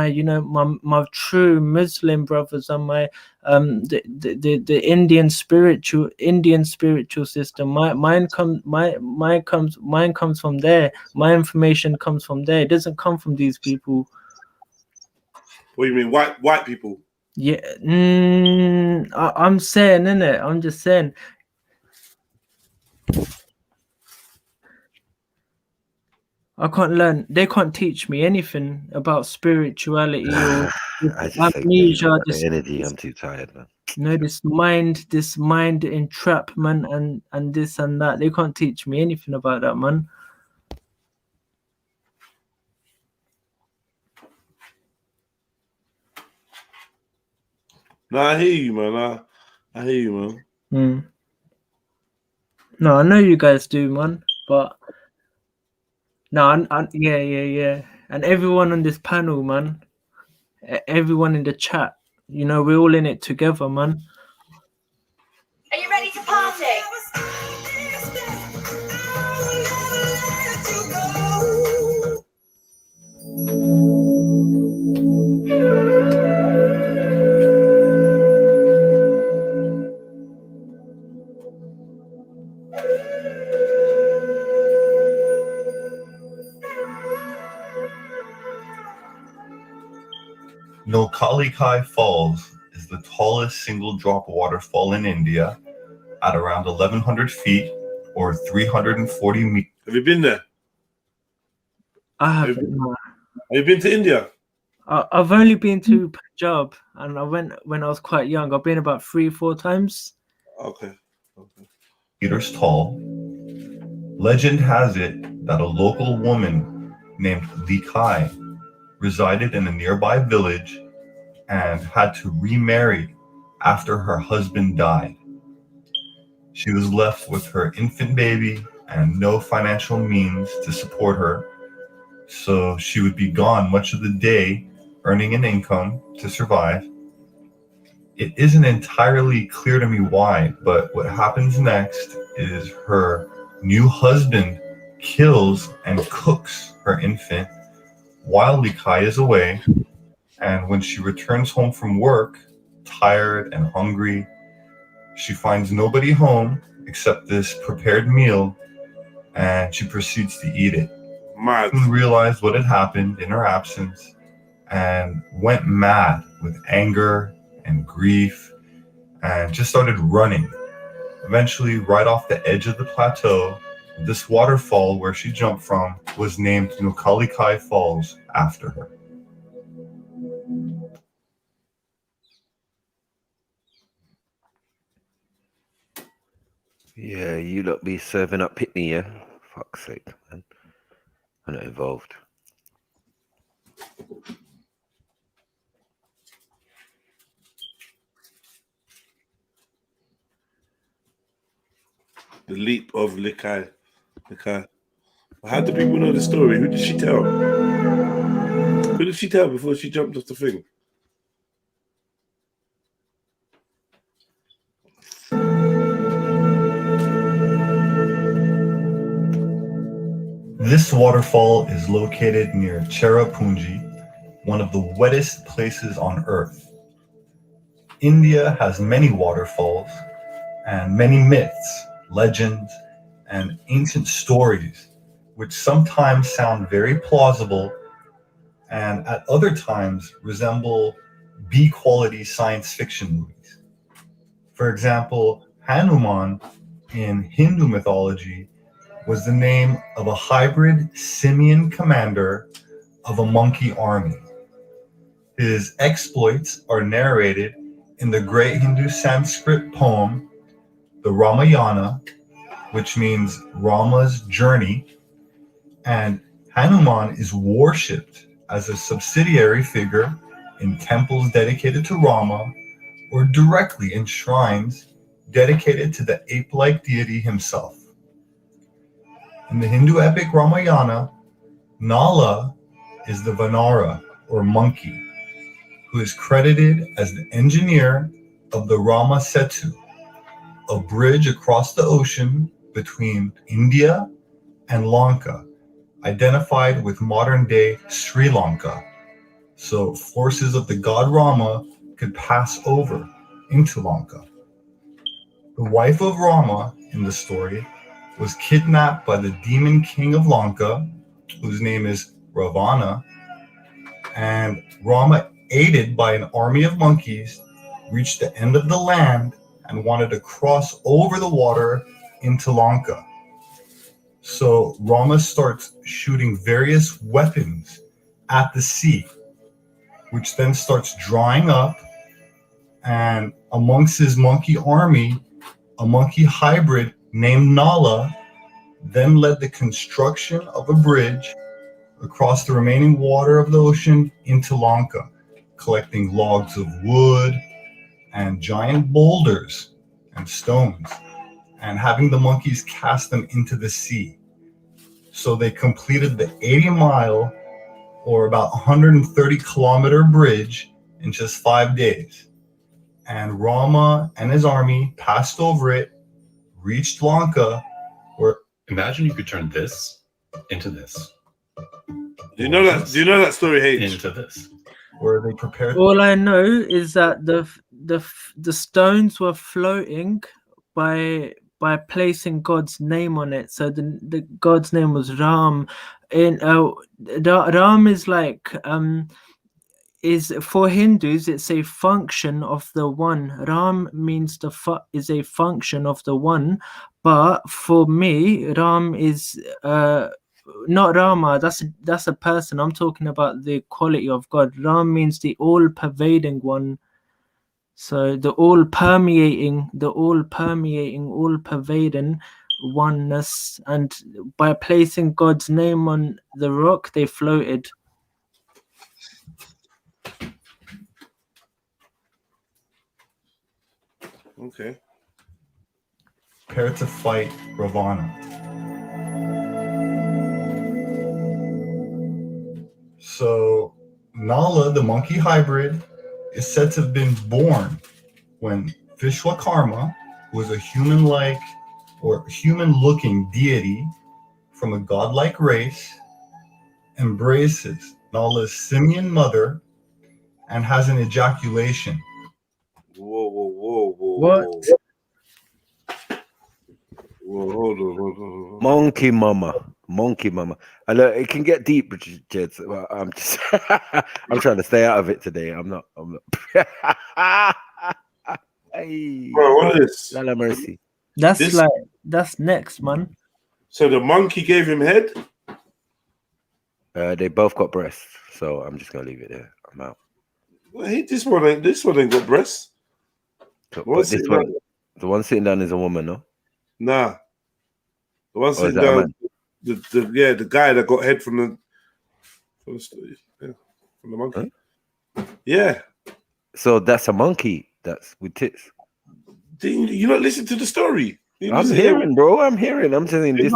you know my true Muslim brothers and my the Indian spiritual system. Mine comes from there. My information comes from there. It doesn't come from these people. What do you mean, white people? Yeah, I'm saying, innit? I'm just saying. I can't learn. They can't teach me anything about spirituality or I just think amnesia. the energy. I'm too tired, man. No, this mind entrapment and this and that. They can't teach me anything about that, man. No, I hear you, man. I hear you, man. No, I know you guys do, man. But no, yeah. And everyone on this panel, man. Everyone in the chat. You know, we're all in it together, man. Are you ready to party? Nokkalikai Falls is the tallest single drop waterfall in India at around 1,100 feet or 340 meters. Have you been there? I haven't. Have you been to India? I've only been to Punjab, and I went when I was quite young. I've been about 3-4 times. Okay. Meters tall. Legend has it that a local woman named Likai resided in a nearby village and had to remarry after her husband died. She was left with her infant baby and no financial means to support her, so she would be gone much of the day earning an income to survive. It isn't entirely clear to me why, but what happens next is her new husband kills and cooks her infant while Likai is away, and when she returns home from work, tired and hungry, she finds nobody home except this prepared meal, and she proceeds to eat it. Mad. Realized what had happened in her absence and went mad with anger and grief and just started running. Eventually, right off the edge of the plateau, this waterfall where she jumped from was named Nokkalikai Falls after her. Yeah, you lot be serving up pitney, yeah? Fuck's sake, man. I'm not involved. The leap of Likai. How do people know the story? Who did she tell? Who did she tell before she jumped off the thing? This waterfall is located near Cherrapunji, one of the wettest places on Earth. India has many waterfalls and many myths, legends, and ancient stories, which sometimes sound very plausible and at other times resemble B-quality science fiction movies. For example, Hanuman in Hindu mythology was the name of a hybrid simian commander of a monkey army. His exploits are narrated in the great Hindu Sanskrit poem, the Ramayana, which means Rama's journey, and Hanuman is worshipped as a subsidiary figure in temples dedicated to Rama, or directly in shrines dedicated to the ape-like deity himself. In the Hindu epic Ramayana, Nala is the Vanara, or monkey, who is credited as the engineer of the Rama Setu, a bridge across the ocean between India and Lanka, identified with modern-day Sri Lanka, so forces of the god Rama could pass over into Lanka. The wife of Rama in the story was kidnapped by the demon king of Lanka, whose name is Ravana, and Rama, aided by an army of monkeys, reached the end of the land and wanted to cross over the water into Lanka. So Rama starts shooting various weapons at the sea, which then starts drying up, and amongst his monkey army, a monkey hybrid named Nala then led the construction of a bridge across the remaining water of the ocean into Lanka, collecting logs of wood and giant boulders and stones, and having the monkeys cast them into the sea. So they completed the 80-mile, or about 130-kilometer bridge in just 5 days. And Rama and his army passed over it, reached Lanka, where... Imagine you could turn this into this. Do you know that story, H? Into this. Where they prepared... All I know is that the stones were floating by placing God's name on it. So the God's name was Ram. And Ram is like is for Hindus, it's a function of the one. Ram means is a function of the one, but for me, Ram is not Rama. That's a person. I'm talking about the quality of God. Ram means the all-pervading one. So the all-permeating, all-pervading oneness, and by placing God's name on the rock, they floated. Okay. Prepared to fight Ravana. So Nala, the monkey hybrid, is said to have been born when Vishwakarma, who was a human-like or human-looking deity from a godlike race, embraces Nala's simian mother and has an ejaculation. Whoa. What? Whoa, hold on. Monkey mama. I know it can get deep, Jed. But I'm just I'm trying to stay out of it today. I'm not. Hey, bro, what is this? Lala mercy. That's next, man. So the monkey gave him head? They both got breasts, so I'm just gonna leave it there. I'm out. Well, this one ain't got breasts. So, but this one, the one sitting down is a woman, no? Nah. The one sitting down, the guy that got head from the monkey. Huh? Yeah. So that's a monkey. That's with tits. You not listen to the story. I'm hearing, bro. I'm hearing. I'm telling you this.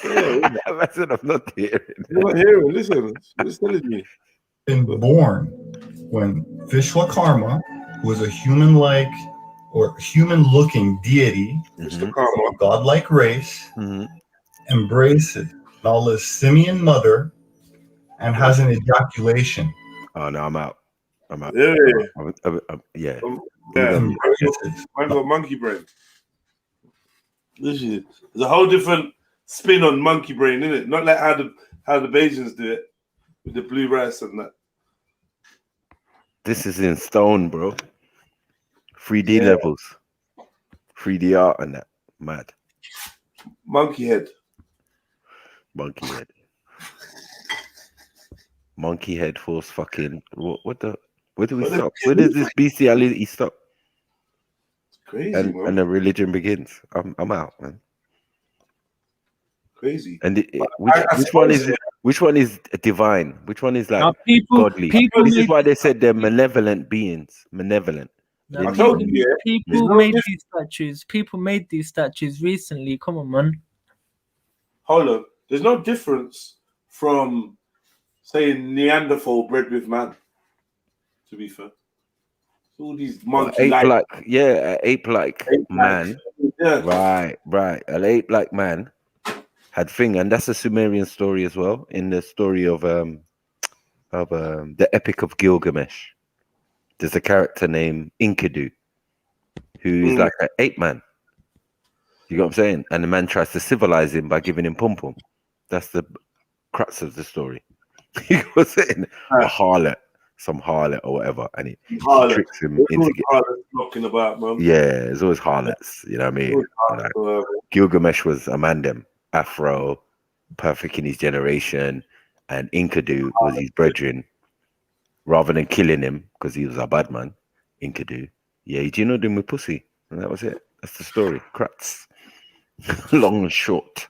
That's what I'm not hearing. You're not hearing. Listen, it's telling me. Been born when Vishwakarma, who was a human-like or human-looking deity from a godlike race, embraces Nala's simian mother and has an ejaculation. Oh no, I'm out. Yeah. Yeah. I got monkey brain. Listen, there's a whole different spin on monkey brain, isn't it? Not like how the Bayesians do it with the blue rice and that. This is in stone, bro. 3D levels, 3D art and that. Mad. Monkey head. Monkey head force fucking. What the? Where do we stop? Where does this bestiality stop? It's crazy, and the religion begins. I'm out, man. Crazy. And which one is it? Which one is divine? Which one is like Now, godly? people This is made why they said they're malevolent beings. Malevolent. now, Didn't people, you? people made these statues. People made these statues recently. Come on, man. Hold on. There's no difference from saying Neanderthal bred with man. To be fair, all these monkey Ape-like, yeah, ape-like man. Yeah. Right. An ape-like man had thing, and that's a Sumerian story as well. In the story of the Epic of Gilgamesh, there's a character named Enkidu, who is like an ape man. You know what I'm saying? And the man tries to civilize him by giving him pum pum. That's the crux of the story. You know what I'm saying? A harlot, some harlot or whatever, and he tricks him into knocking about, man. yeah, there's always harlots, you know what I mean? Like, Gilgamesh was a mandem, Afro, perfect in his generation, and Enkidu was his brethren. Rather than killing him because he was a bad man, Enkidu, yeah, he genoed him with pussy, and that was it. That's the story. Crux, long and short.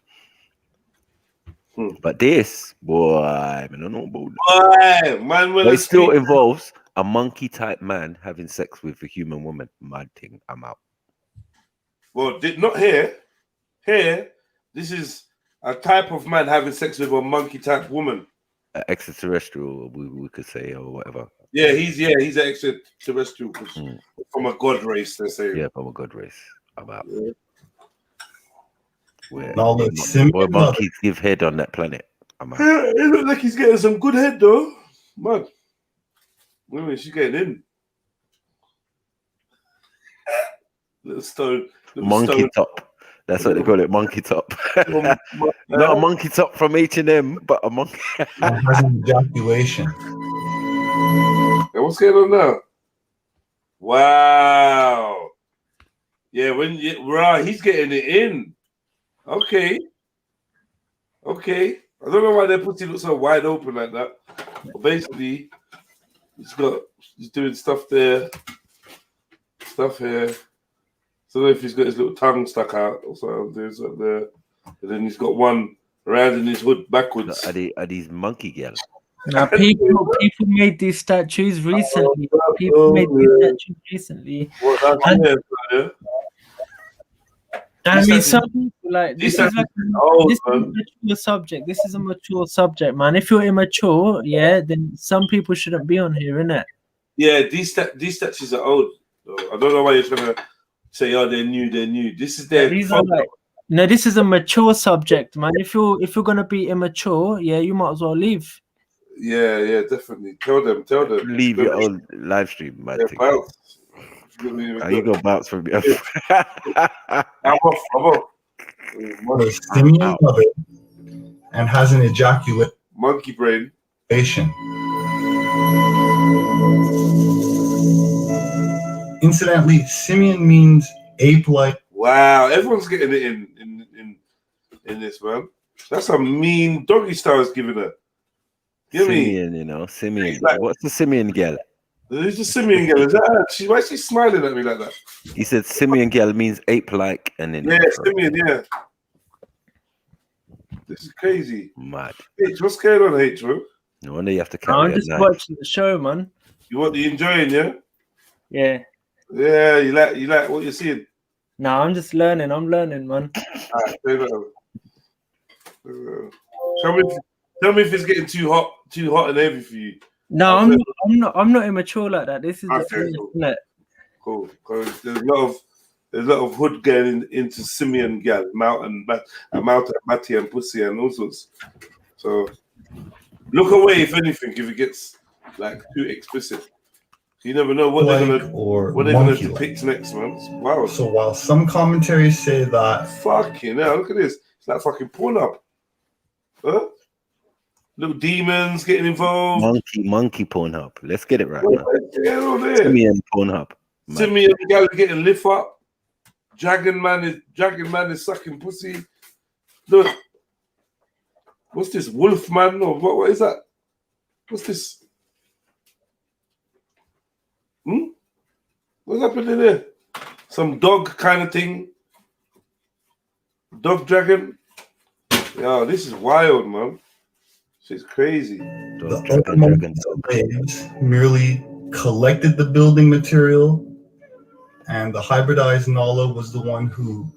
But this, boy, I don't know about that. Man, but it still involves a monkey type man having sex with a human woman. Mad thing. I'm out. Well, not here. Here, this is a type of man having sex with a monkey type woman. Extraterrestrial, we could say, or whatever. Yeah, he's an extraterrestrial from a god race. They say. Yeah, from a god race. I'm out. Yeah. Where simian monkeys give head on that planet. I'm out. Yeah, it looks like he's getting some good head though. Man, wait a minute, she's getting in. Little stone. Monkey top. That's what they call it, monkey top. Not a monkey top from H&M, but a monkey. Ejaculation. Hey, what's going on now? Wow. Yeah, right, he's getting it in. Okay. I don't know why their pussy looks so wide open like that. But basically, he's doing stuff there, stuff here. So I don't know if he's got his little tongue stuck out or something. There's up there. And then he's got one around in his hood backwards. Are these monkey girls? Now, people made these statues recently. I mean, some people like this is like this is a mature subject. This is a mature subject, man. If you're immature, yeah, then some people shouldn't be on here, innit? Yeah, these statues are old. I don't know why you're trying to say, "Oh, they're new." This is their. These are like, no, this is a mature subject, man. If you're gonna be immature, yeah, you might as well leave. Yeah, definitely. Tell them. Leave your own live stream, man. Are you gonna bounce from me? I'm off. A simian mother and has an ejaculation. Monkey brain. Incidentally, simian means ape-like. Wow, everyone's getting it in this, man. That's a mean doggy style is giving her. Simian, you know, simian. Like, what's the simian girl? Who's the simian girl? Is that her? Why is she smiling at me like that? He said simian girl means ape-like, and then simian, yeah. This is crazy. Mad. H, what's going on, H, bro? No wonder you have to carry. I'm just watching the show, man. You enjoying, yeah? Yeah. Yeah, you like what you're seeing? No, I'm just learning. I'm learning, man. Tell me if it's getting too hot and heavy for you. No, I'm not immature like that. This is the thing, isn't it? Cool. Because there's a lot of hood getting into simian gal, mountain matty and pussy and all sorts. So look away if anything if it gets like too explicit. You never know what they're gonna depict next, man. Wow. So while some commentaries say that fucking hell, look at this. It's like fucking porn up. Huh? Little demons getting involved. Monkey Pornhub. Let's get it right now. Simian Pornhub. Simian gal getting lift up. Dragon man is sucking pussy. Look. What's this? Wolf man? Or what is that? What's this? What's happening there? Some dog kind of thing. Dog dragon. Yeah, this is wild, man. It's crazy. The other monkey slaves merely collected the building material, and the hybridized Nala was the one who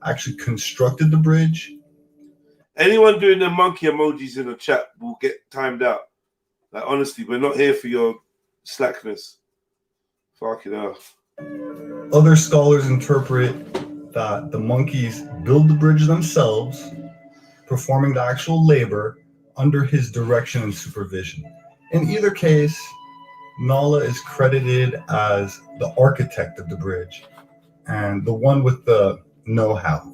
actually constructed the bridge. Anyone doing the monkey emojis in the chat will get timed out. Like, honestly, we're not here for your slackness. Fuck it off. Other scholars interpret that the monkeys build the bridge themselves, performing the actual labor under his direction and supervision. In either case, Nala is credited as the architect of the bridge and the one with the know-how.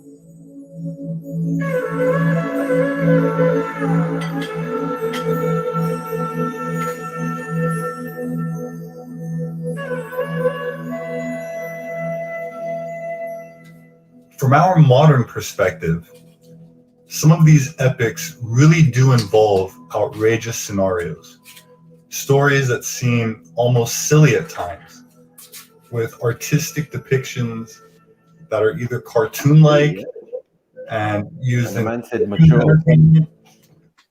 From our modern perspective, some of these epics really do involve outrageous scenarios, stories that seem almost silly at times, with artistic depictions that are either cartoon-like and used And the man said in mature. entertainment.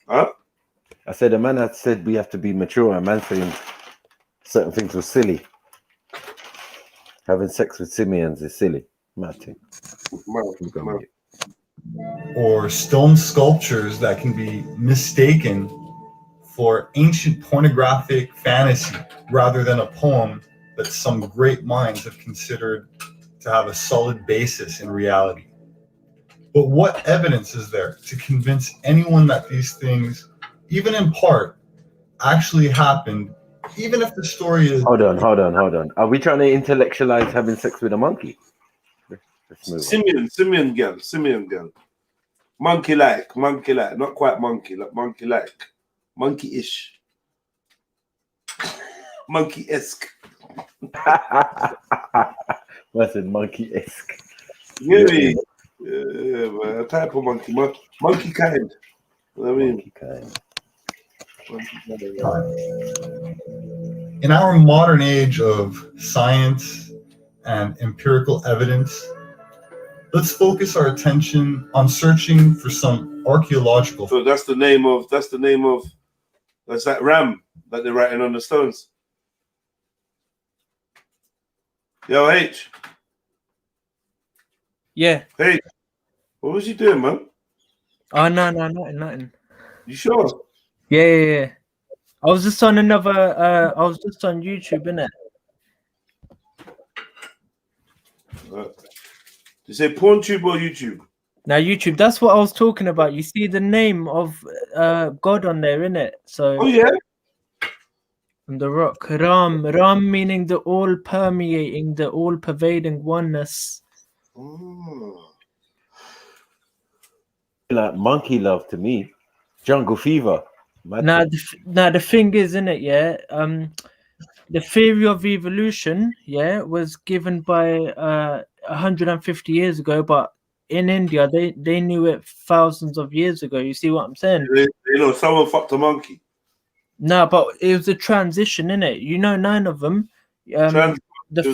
Huh? I said the man had said we have to be mature, and man saying certain things were silly. Having sex with simians is silly. Mad thing. Or stone sculptures that can be mistaken for ancient pornographic fantasy rather than a poem that some great minds have considered to have a solid basis in reality. But what evidence is there to convince anyone that these things, even in part, actually happened, even if the story is... Hold on. Are we trying to intellectualize having sex with a monkey? Let's move on. Simian girl. Monkey-like, not quite monkey, like monkey-like. Monkey-ish. Monkey-esque. What's it, monkey-esque? Really? Yeah, man. A type of monkey. Monkey kind. You know what I mean? Monkey kind. In our modern age of science and empirical evidence, let's focus our attention on searching for some archaeological. So that's that ram that they're writing on the stones. Yo, H. Yeah. Hey, what was you doing, man? Oh no, nothing. You sure? Yeah. I was just on another. I was just on YouTube, innit? You say PornTube or YouTube? Now YouTube. That's what I was talking about. You see the name of God on there, innit? So. Oh yeah. And the rock, Ram meaning the all-permeating, the all-pervading oneness. Oh. Like monkey love to me. Jungle fever. Now the thing is, innit, yeah, the theory of evolution, yeah, was given by 150 years ago, but in India they knew it thousands of years ago. You see what I'm saying? You know, someone fucked a monkey. No, but it was a transition, innit? You know, 9 of them. The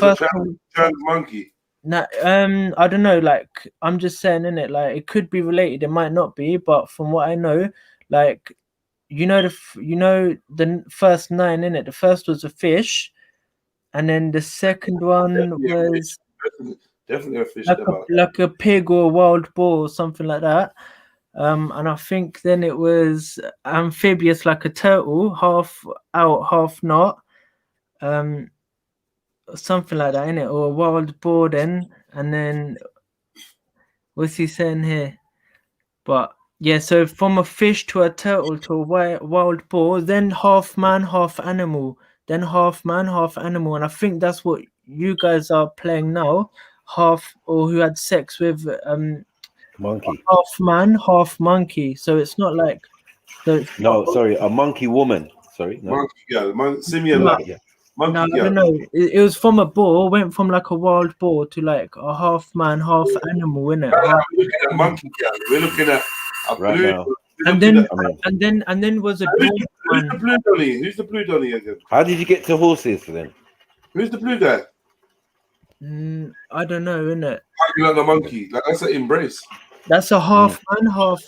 first one, trans monkey. Nah, I don't know. Like, I'm just saying, innit? Like, it could be related. It might not be, but from what I know, like, you know the first 9, innit? The first was a fish, and then the second one was definitely a fish. Like a pig or a wild boar or something like that. And I think then it was amphibious, like a turtle, half out, half not. Something like that, innit? Or a wild boar then. And then what's he saying here? But yeah, so from a fish to a turtle to a wild boar, then half man, half animal, then half man, half animal. And I think that's what you guys are playing now. Half, or who had sex with monkey, half man, half monkey. So it's not like no, sorry, a monkey woman. Sorry, no. Monkey girl, simian. Yeah. No, I don't know. It was from a boar, went from like a wild boar to like a half man, half animal, innit? We're looking at monkey girl. We're looking at right now. And then was a who's the blue Donny? Who's the blue Donny again? How did you get to horses then? Who's the blue guy? I don't know, innit? How you like the monkey? Like, that's an embrace. That's a half man, half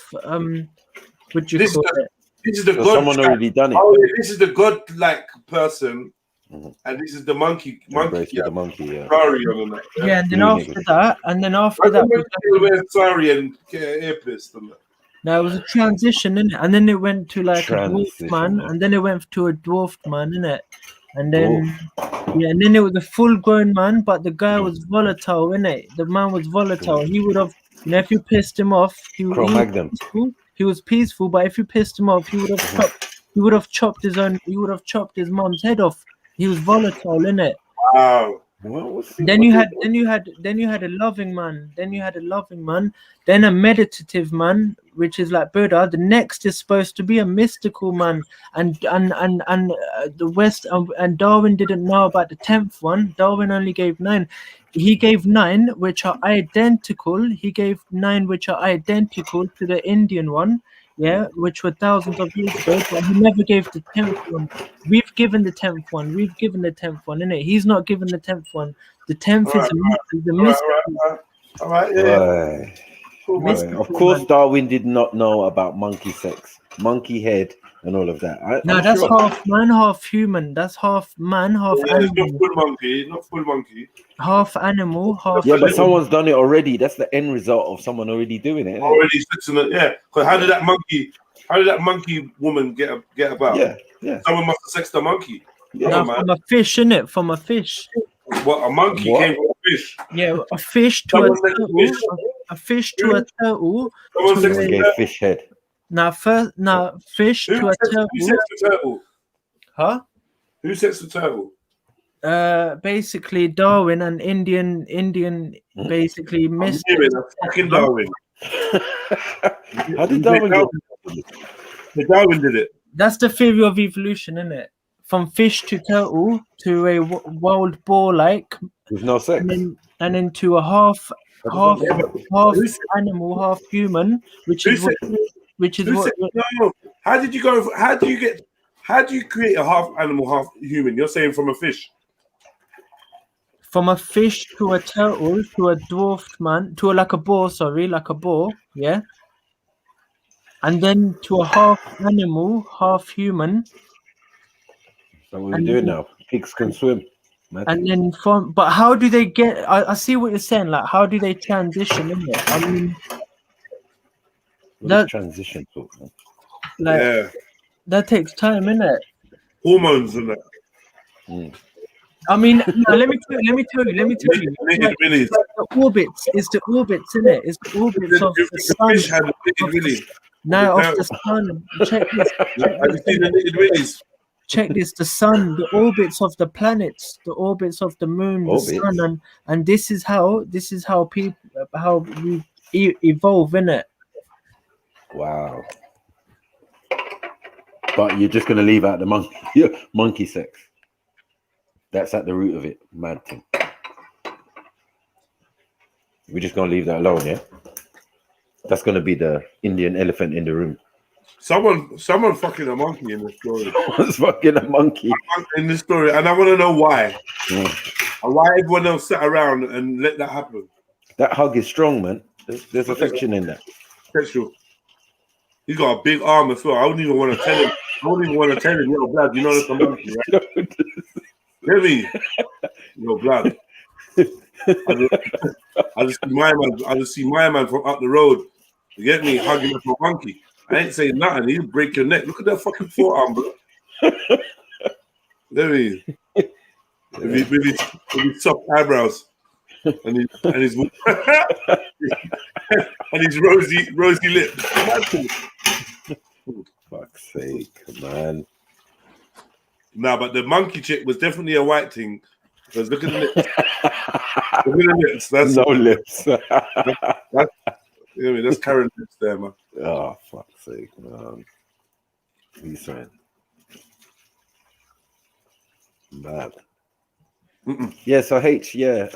would you call it? This is the So god. someone already done it. Oh, yeah, this is the god-like person, and this is the monkey. Embrace with the monkey, yeah. Sorry on that. Yeah, and then after that, He wears sorry and get an earpiece and that. now it was a transition, innit? And then it went to like a dwarf Transition, man, man. and then it went to a dwarfed man, innit? And then yeah, and then it was a full-grown man, but the guy was volatile, innit? The man was volatile. He would have, you know, if you pissed him off, he was peaceful. He was peaceful, but if you pissed him off, he would have chopped his mom's head off. He was volatile, innit? Wow. Then you had a loving man. Then a meditative man, which is like Buddha. The next is supposed to be a mystical man, and the West and Darwin didn't know about the 10th one. Darwin only gave 9. He gave 9 which are identical. He gave 9 which are identical to the Indian one. Yeah, which were thousands of years ago, but he never gave the 10th one. We've given the 10th one, innit? He's not given the 10th one. The 10th is a mystery. All right, Right. Right. Of course, Darwin did not know about monkey sex, monkey head, and all of that. No, that's half man, half human. That's half man, half animal. Not full monkey. Half animal, half. Yeah, but someone's done it already. That's the end result of someone already doing it. Already sexing it, yeah. Because how did that monkey woman get about? Yeah. Someone must have sexed the monkey. No, from a fish, innit? From a fish. What, a monkey came from a fish? Yeah, a fish to a turtle. A fish to a turtle. Someone gave fish head. Now, fish to a turtle. Who sexed the turtle? Huh? Who sexed the turtle? Basically Darwin and Indian basically missed it. Fucking Darwin. How did Darwin do it? Darwin did it. That's the theory of evolution, isn't it? From fish to turtle to a wild boar like with no sex, and then to a half animal, half human, which is what. No. How do you create a half animal, half human? You're saying from a fish. From a fish to a turtle to a dwarfed man to like a boar, yeah. And then to a half animal, half human. So what are we doing now? Pigs can swim. And then but how do they get? I see what you're saying. Like, how do they transition in it? I mean, that transition talk. Like, that takes time, innit? Hormones and that. I mean, no, let me tell you. Like, the orbits, it's the orbits, innit? It's the orbits of the sun. No, of the sun. Check this. The sun, the orbits of the planets, the orbits of the moon, the sun, and this is how we evolve, innit? Wow. But you're just gonna leave out the monkey sex. That's at the root of it, mad thing. We're just gonna leave that alone, yeah. That's gonna be the Indian elephant in the room. Someone fucking a monkey in this story. Someone's fucking a monkey in this story, and I want to know why. And why everyone else sat around and let that happen. That hug is strong, man. There's affection in that. Sexual. He's got a big arm as well. I wouldn't even want to tell him. Yo, blood, you know that's a monkey, right? Hear me? Yo, blood. I just see my man from up the road. You get me? Hugging up a monkey. I ain't saying nothing. He'll break your neck. Look at that fucking forearm, bro. There he is. With his soft eyebrows. And his and his rosy lips. Fuck's sake, man. Nah, but the monkey chick was definitely a white thing. Because look at the lips. Look at the lips. That's no lips. That's Karen lips there, man. Oh, fuck's sake, man. What are you saying? Bad. Yeah, so H, yeah.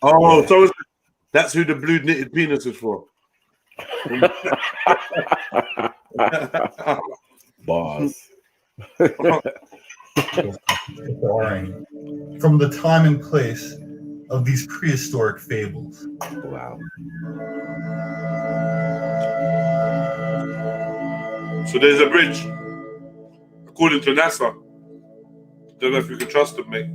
Oh, so that's who the blue knitted penis is for. Bars. Boring. From the time and place of these prehistoric fables. Wow. So there's a bridge, according to NASA. Don't know if you can trust them, mate.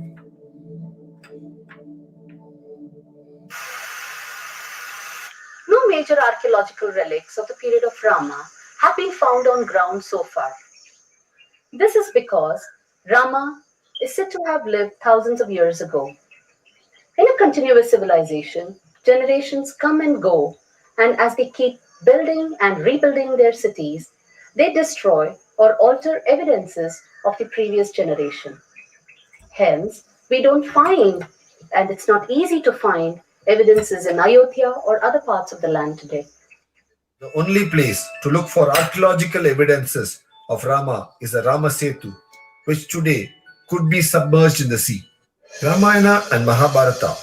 No major archaeological relics of the period of Rama have been found on ground so far. This is because Rama is said to have lived thousands of years ago. In a continuous civilization, generations come and go, and as they keep building and rebuilding their cities, they destroy or alter evidences of the previous generation. Hence, we don't find, and it's not easy to find, evidences in Ayodhya or other parts of the land today. The only place to look for archaeological evidences of Rama is the Rama Setu, which today could be submerged in the sea. Ramayana and Mahabharata,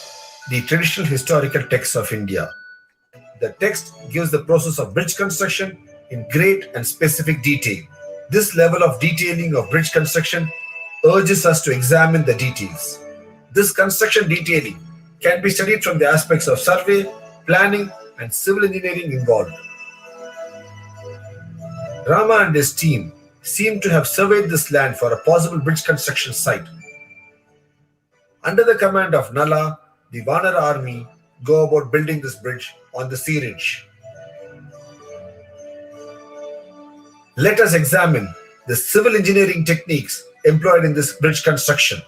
the traditional historical texts of India. The text gives the process of bridge construction in great and specific detail. This level of detailing of bridge construction urges us to examine the details. This construction detailing can be studied from the aspects of survey, planning, and civil engineering involved. Rama and his team seem to have surveyed this land for a possible bridge construction site. Under the command of Nala, the Vanara army go about building this bridge on the sea ridge. Let us examine the civil engineering techniques employed in this bridge construction.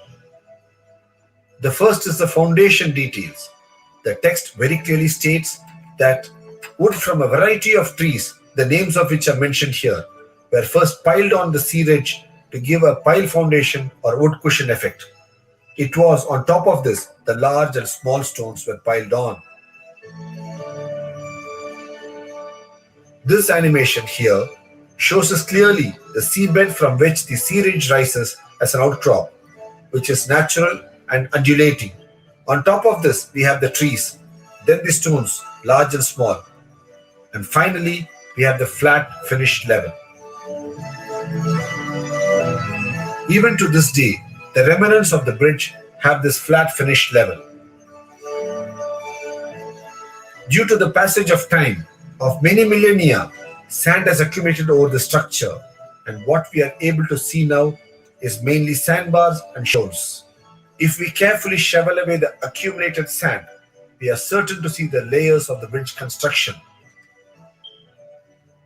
The first is the foundation details. The text very clearly states that wood from a variety of trees, the names of which are mentioned here, were first piled on the sea ridge to give a pile foundation or wood cushion effect. It was on top of this the large and small stones were piled on. This animation here shows us clearly the seabed from which the sea ridge rises as an outcrop, which is natural and undulating. On top of this, we have the trees, then the stones, large and small, and finally, we have the flat finished level. Even to this day, the remnants of the bridge have this flat finished level. Due to the passage of time of many millennia, sand has accumulated over the structure, and what we are able to see now is mainly sandbars and shoals. If we carefully shovel away the accumulated sand, we are certain to see the layers of the bridge construction.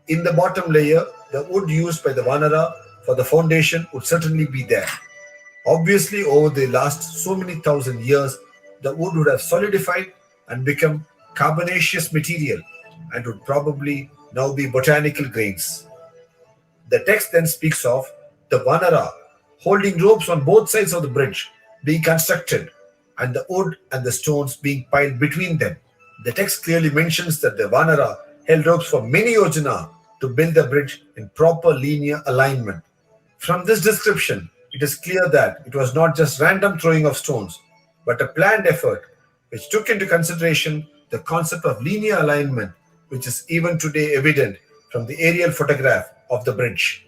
In the bottom layer, the wood used by the Vanara for the foundation would certainly be there. Obviously, over the last so many thousand years, the wood would have solidified and become carbonaceous material and would probably now be botanical grains. The text then speaks of the Vanara holding ropes on both sides of the bridge being constructed and the wood and the stones being piled between them. The text clearly mentions that the Vanara held ropes for many yojana to build the bridge in proper linear alignment. From this description, it is clear that it was not just random throwing of stones, but a planned effort which took into consideration the concept of linear alignment, which is even today evident from the aerial photograph of the bridge.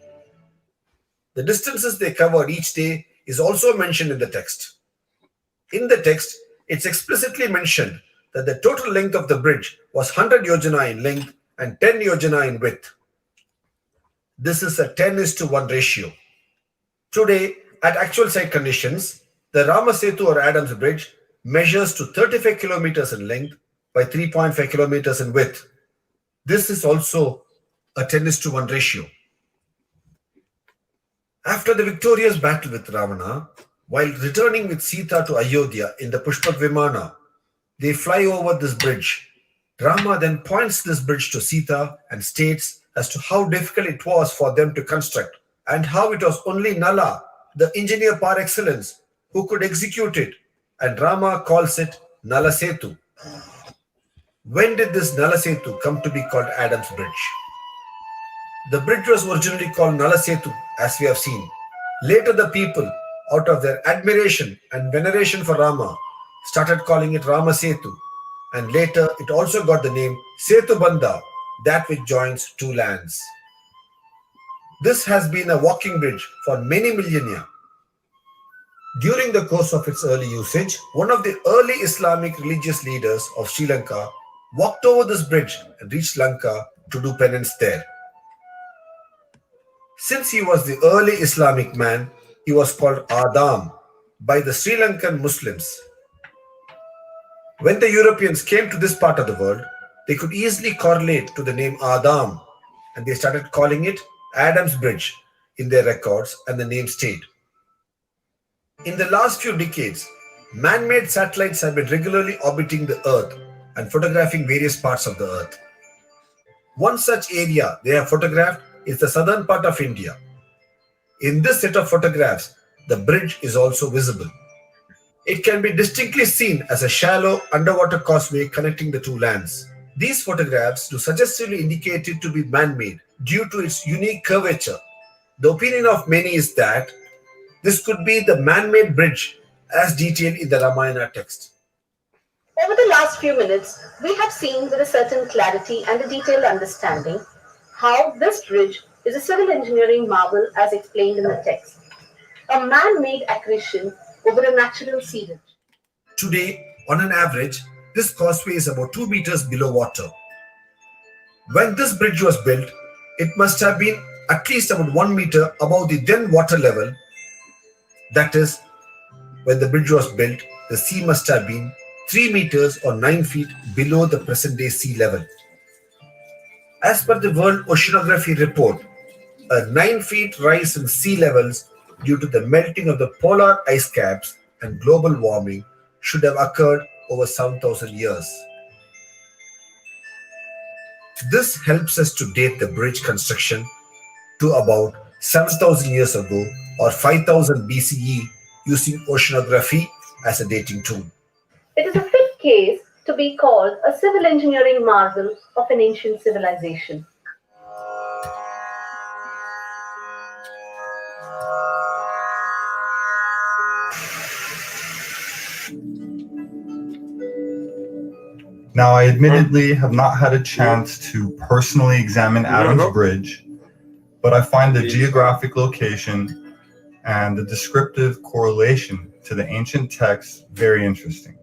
The distances they covered each day is also mentioned in the text. In the text, it's explicitly mentioned that the total length of the bridge was 100 yojana in length and 10 yojana in width. This is a 10:1 ratio. Today, at actual site conditions, the Rama Setu or Adams Bridge measures to 35 kilometers in length by 3.5 kilometers in width. This is also a 10:1 ratio. After the victorious battle with Ravana, while returning with Sita to Ayodhya in the Pushpak Vimana, they fly over this bridge. Rama then points this bridge to Sita and states as to how difficult it was for them to construct and how it was only Nala, the engineer par excellence, who could execute it, and Rama calls it Nala Setu. When did this Nala Setu come to be called Adams Bridge? The bridge was originally called Nala Setu, as we have seen. Later, the people, out of their admiration and veneration for Rama, started calling it Rama Setu, and later it also got the name Setu Bandha, that which joins two lands. This has been a walking bridge for many millennia. During the course of its early usage, one of the early Islamic religious leaders of Sri Lanka walked over this bridge and reached Lanka to do penance there. Since he was the early Islamic man, he was called Adam by the Sri Lankan Muslims. When the Europeans came to this part of the world, they could easily correlate to the name Adam, and they started calling it Adam's Bridge in their records, and the name stayed. In the last few decades, man-made satellites have been regularly orbiting the Earth and photographing various parts of the Earth. One such area they have photographed is the southern part of India. In this set of photographs, the bridge is also visible. It can be distinctly seen as a shallow underwater causeway connecting the two lands. These photographs do suggestively indicate it to be man-made due to its unique curvature. The opinion of many is that this could be the man-made bridge as detailed in the Ramayana text. Over the last few minutes, we have seen with a certain clarity and a detailed understanding how this bridge is a civil engineering marvel as explained in the text, a man-made accretion over a natural sea ridge. Today, on an average, this causeway is about 2 meters below water. When this bridge was built, it must have been at least about 1 meter above the then water level. That is, when the bridge was built, the sea must have been 3 meters or 9 feet below the present day sea level. As per the World Oceanography Report, a 9 feet rise in sea levels due to the melting of the polar ice caps and global warming should have occurred over 7,000 years. This helps us to date the bridge construction to about 7,000 years ago or 5,000 BCE using oceanography as a dating tool. It is a fit case to be called a civil engineering marvel of an ancient civilization. Now, I admittedly have not had a chance to personally examine Adam's Bridge, but I find the geographic location and the descriptive correlation to the ancient texts very interesting.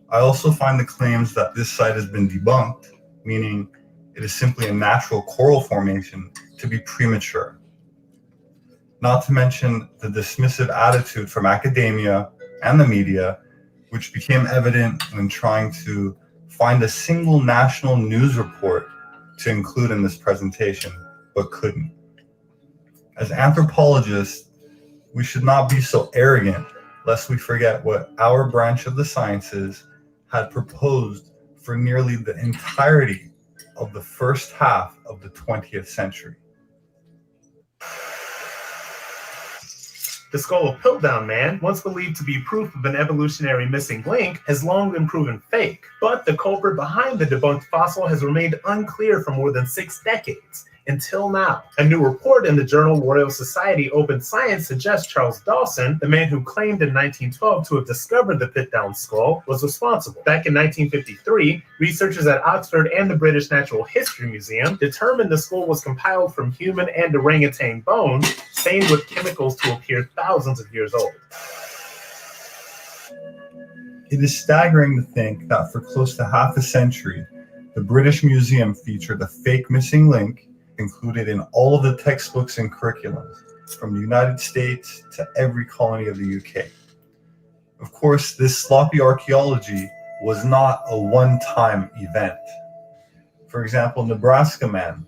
I also find the claims that this site has been debunked, meaning it is simply a natural coral formation, to be premature. Not to mention the dismissive attitude from academia and the media, which became evident when trying to find a single national news report to include in this presentation, but couldn't. As anthropologists, we should not be so arrogant lest we forget what our branch of the sciences had proposed for nearly the entirety of the first half of the 20th century. The skull of Piltdown Man, once believed to be proof of an evolutionary missing link, has long been proven fake. But the culprit behind the debunked fossil has remained unclear for more than 6 decades. Until now. A new report in the journal Royal Society Open Science suggests Charles Dawson, the man who claimed in 1912 to have discovered the Piltdown skull, was responsible. Back in 1953, researchers at Oxford and the British Natural History Museum determined the skull was compiled from human and orangutan bones, stained with chemicals to appear thousands of years old. It is staggering to think that for close to half a century, the British Museum featured a fake missing link included in all of the textbooks and curriculums, from the United States to every colony of the UK. Of course, this sloppy archaeology was not a one-time event. For example, Nebraska Man,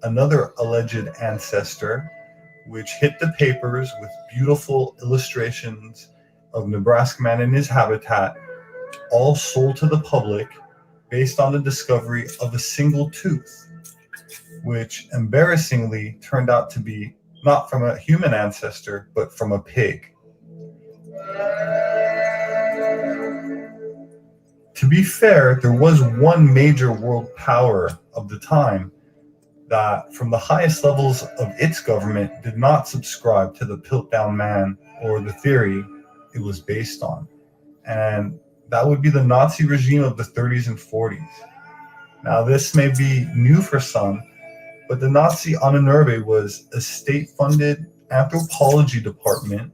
another alleged ancestor, which hit the papers with beautiful illustrations of Nebraska Man in his habitat, all sold to the public based on the discovery of a single tooth, which embarrassingly turned out to be not from a human ancestor, but from a pig. To be fair, there was one major world power of the time that, from the highest levels of its government, did not subscribe to the Piltdown Man or the theory it was based on. And that would be the Nazi regime of the 30s and 40s. Now, this may be new for some, but the Nazi Ahnenerbe was a state-funded anthropology department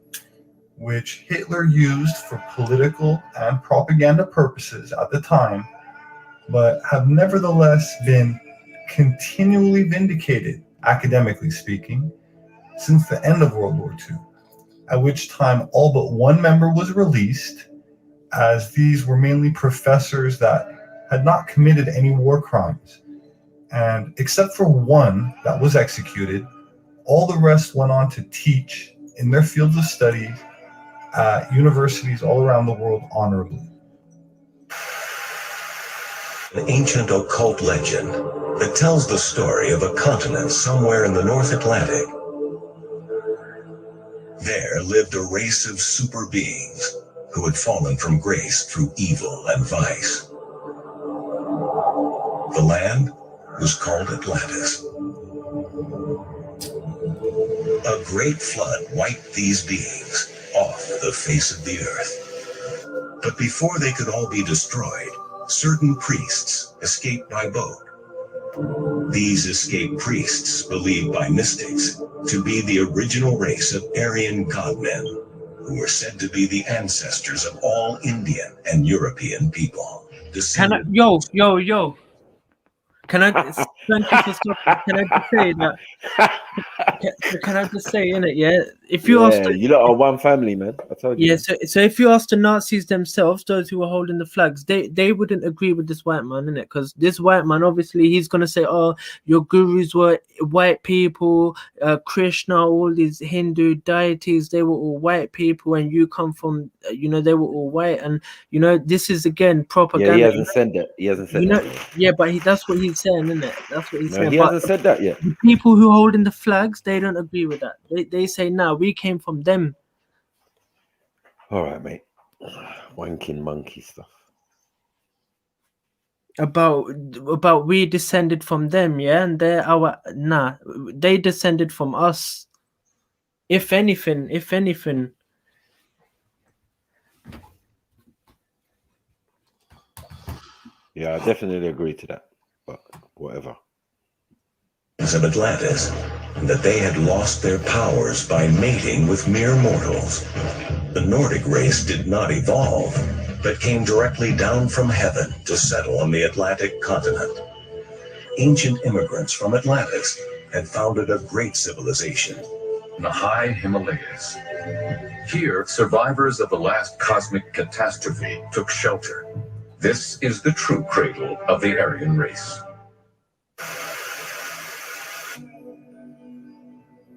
which Hitler used for political and propaganda purposes at the time, but have nevertheless been continually vindicated academically speaking, since the end of World War II, at which time all but one member was released, as these were mainly professors that had not committed any war crimes. And except for one that was executed, all the rest went on to teach in their fields of study at universities all around the world honorably. An ancient occult legend that tells the story of a continent somewhere in the North Atlantic. There lived a race of super beings who had fallen from grace through evil and vice. The land was called Atlantis. A great flood wiped these beings off the face of the earth. But before they could all be destroyed, certain priests escaped by boat. These escaped priests, believed by mystics to be the original race of Aryan godmen, who were said to be the ancestors of all Indian and European people. Can I, yo. Can I, thank you for stopping. Can I just say that? Can I just say, innit, yeah? If you ask, you lot are one family, man. I told you. yeah, so if you ask the Nazis themselves, those who were holding the flags, they wouldn't agree with this white man, innit? Because this white man, obviously, he's gonna say, oh, your gurus were white people, Krishna, all these Hindu deities, they were all white people, and you come from, they were all white, and this is again propaganda. Yeah, he hasn't said that. He hasn't said that yet. Yeah, but that's what he's saying, isn't it? That's what he's saying. He hasn't said that yet. The people who holding the flags, they don't agree with that. They say, no, we came from them. All right, mate. Wanking monkey stuff. About we descended from them, yeah, and they descended from us. If anything. Yeah, I definitely agree to that. But whatever. Of Atlantis, and that they had lost their powers by mating with mere mortals. The Nordic race did not evolve, but came directly down from heaven to settle on the Atlantic continent. Ancient immigrants from Atlantis had founded a great civilization in the high Himalayas. Here, survivors of the last cosmic catastrophe took shelter. This is the true cradle of the Aryan race.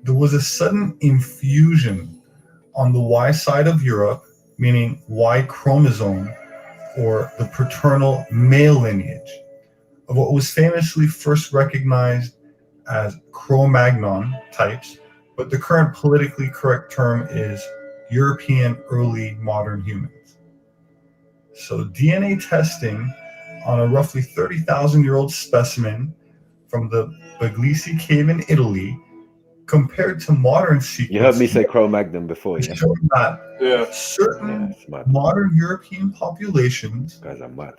There was a sudden infusion on the Y side of Europe, meaning Y chromosome, or the paternal male lineage, of what was famously first recognized as Cro-Magnon types, but the current politically correct term is European early modern humans. So DNA testing on a roughly 30,000-year-old specimen from the Puglisi cave in Italy, compared to modern sequences. You heard me say Cro-Magnon before, yeah? Showed that certain modern European populations,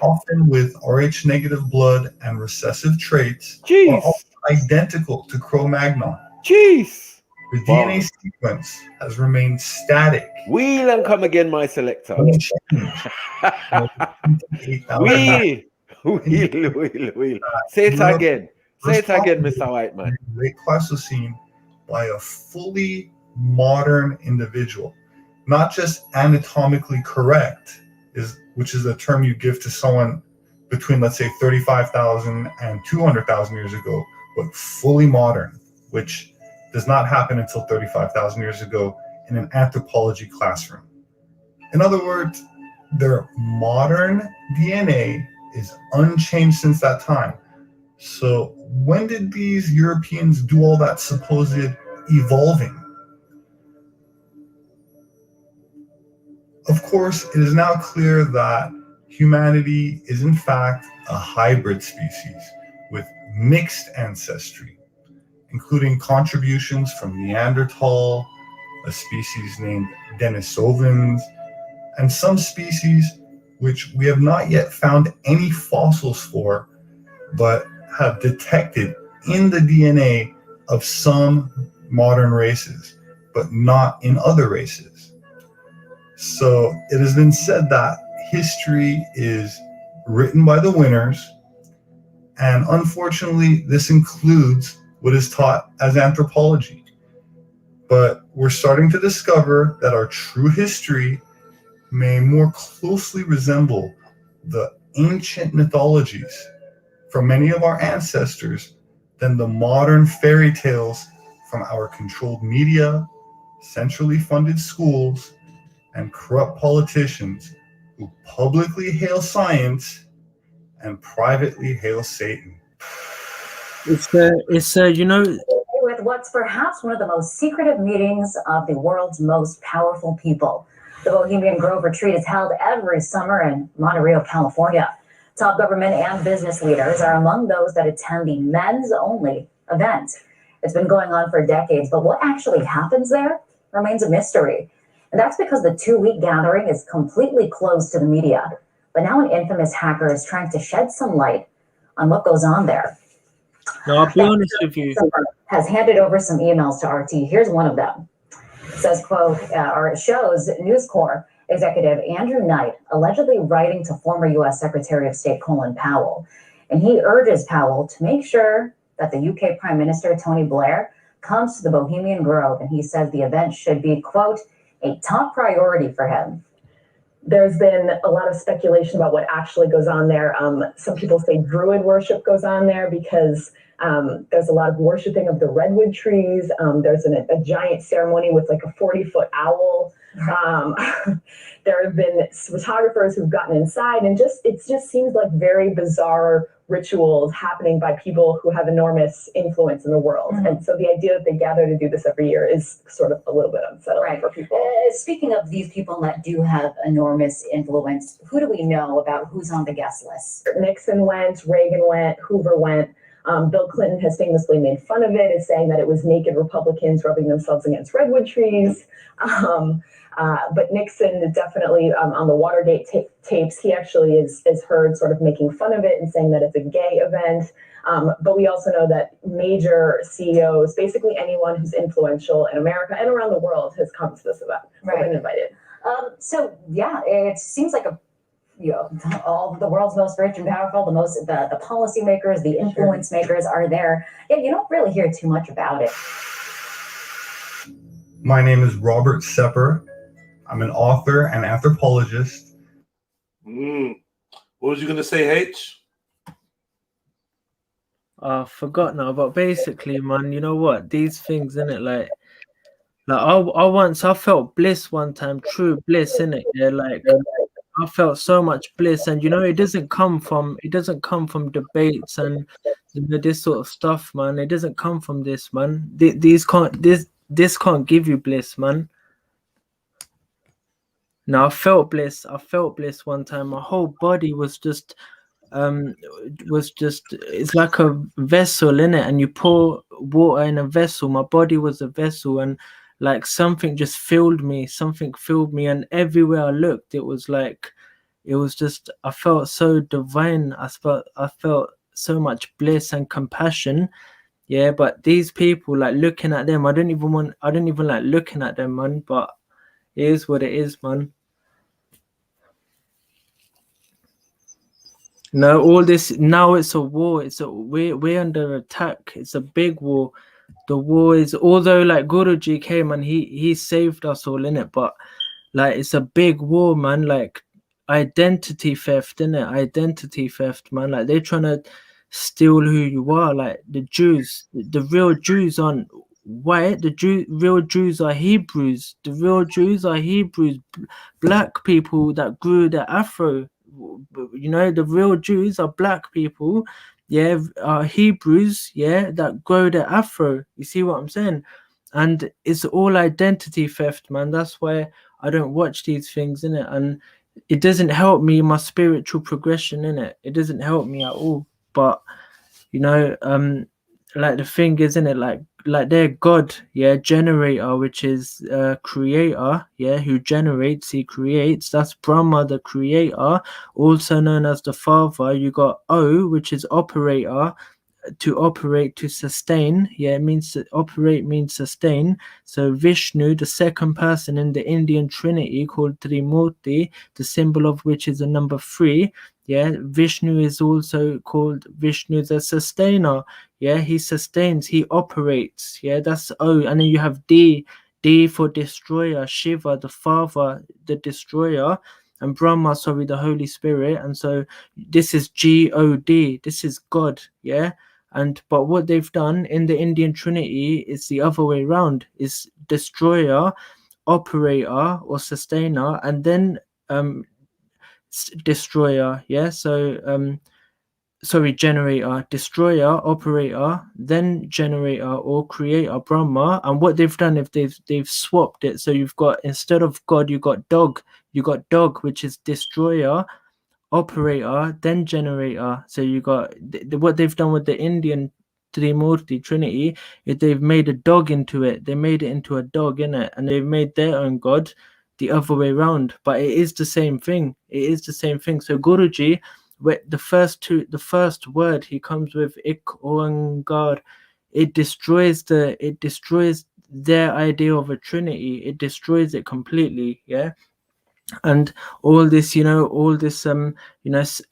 often with Rh negative blood and recessive traits, are all identical to Cro-Magnon. Jeez! The DNA sequence has remained static. Wheel and come again, my selector. Wheel. Say it again. Say it again, Mr. Whiteman. Late Pleistocene, by a fully modern individual, not just anatomically correct, which is a term you give to someone between, let's say, 35,000 and 200,000 years ago, but fully modern, which does not happen until 35,000 years ago in an anthropology classroom. In other words, their modern DNA is unchanged since that time. So when did these Europeans do all that supposed evolving? Of course, it is now clear that humanity is in fact a hybrid species with mixed ancestry, including contributions from Neanderthal, a species named Denisovans, and some species which we have not yet found any fossils for, but have detected in the DNA of some modern races, but not in other races. So it has been said that history is written by the winners, and unfortunately, this includes what is taught as anthropology. But we're starting to discover that our true history may more closely resemble the ancient mythologies from many of our ancestors than the modern fairy tales from our controlled media, centrally funded schools, and corrupt politicians who publicly hail science and privately hail Satan. You know, with what's perhaps one of the most secretive meetings of the world's most powerful people. The Bohemian Grove Retreat is held every summer in Monterey, California. Top government and business leaders are among those that attend the men's only event. It's been going on for decades, but what actually happens there remains a mystery. And that's because the 2-week gathering is completely closed to the media. But now an infamous hacker is trying to shed some light on what goes on there. No, I'll be honest with you. Has handed over some emails to RT. Here's one of them. It says, quote, or it shows News Corp executive Andrew Knight allegedly writing to former U.S. Secretary of State Colin Powell. And he urges Powell to make sure that the UK Prime Minister Tony Blair comes to the Bohemian Grove. And he says the event should be, quote, a top priority for him. There's been a lot of speculation about what actually goes on there. Some people say Druid worship goes on there because there's a lot of worshiping of the redwood trees. There's a giant ceremony with like a 40-foot owl. There have been photographers who've gotten inside, and it just seems like very bizarre rituals happening by people who have enormous influence in the world. Mm-hmm. And so the idea that they gather to do this every year is sort of a little bit unsettling for people. Speaking of these people that do have enormous influence, who do we know about who's on the guest list? Nixon went, Reagan went, Hoover went. Bill Clinton has famously made fun of it, is saying that it was naked Republicans rubbing themselves against redwood trees. But Nixon is definitely on the Watergate tapes. He actually is heard sort of making fun of it and saying that it's a gay event. But we also know that major CEOs, basically anyone who's influential in America and around the world, has come to this event. Right. Been invited. So yeah, it seems like all of the world's most rich and powerful, the policymakers, the influence makers are there. Yeah, you don't really hear too much about it. My name is Robert Sepper. I'm an author and anthropologist. What was you going to say, H? I forgot now, but basically, man, you know what? These things, innit? Like I felt bliss one time, true bliss, innit? Yeah, like I felt so much bliss, and it doesn't come from debates and this sort of stuff, man. It doesn't come from this, man. This can't give you bliss, man. No, I felt bliss one time. My whole body was just it's like a vessel in it, and you pour water in a vessel. My body was a vessel, and like something just filled me, and everywhere I looked, it was just, I felt so divine. I felt so much bliss and compassion. Yeah, but these people, like looking at them, I don't even like looking at them, man. But it is what it is, man. No, all this now, it's a war. We're under attack. It's a big war. The war is, although like Guruji came and he saved us all in it, but like it's a big war, man. Like identity theft, innit? Identity theft, man. Like they're trying to steal who you are. Like the Jews, the real Jews aren't white. Real Jews are Hebrews. The real Jews are Hebrews, black people that grew their afro. The real Jews are black people, yeah, are Hebrews, yeah, that grow their afro. You see what I'm saying? And it's all identity theft, man. That's why I don't watch these things, innit? And it doesn't help me in my spiritual progression, innit? It doesn't help me at all. But like the thing is, innit, like their God, yeah, generator, which is creator, yeah, who generates, he creates. That's Brahma, the creator, also known as the father. You got O, which is operator, to operate, to sustain. Yeah, it means to operate means sustain. So Vishnu, the second person in the Indian Trinity called Trimurti, the symbol of which is the number 3. Yeah, Vishnu is also called Vishnu the sustainer. Yeah, he sustains, he operates. Yeah, that's O. And then you have D for destroyer, Shiva the father, the destroyer, and Brahma, sorry, the Holy Spirit. And so this is God, this is God. Yeah. And but what they've done in the Indian Trinity is the other way around, is destroyer, operator or sustainer, and then destroyer. Yeah, so sorry, generator, destroyer, operator, then generator or creator, Brahma. And what they've done, if they've swapped it, so you've got, instead of God, you got dog, which is destroyer, operator, then generator. So you got what they've done with the Indian Trimurti Trinity is they've made a dog into it. They made it into a dog, innit? And they've made their own God the other way around. But it is the same thing. It is the same thing. So Guruji, the first word he comes with, Ik Oangar, it destroys their idea of a Trinity. It destroys it completely. Yeah. And all this,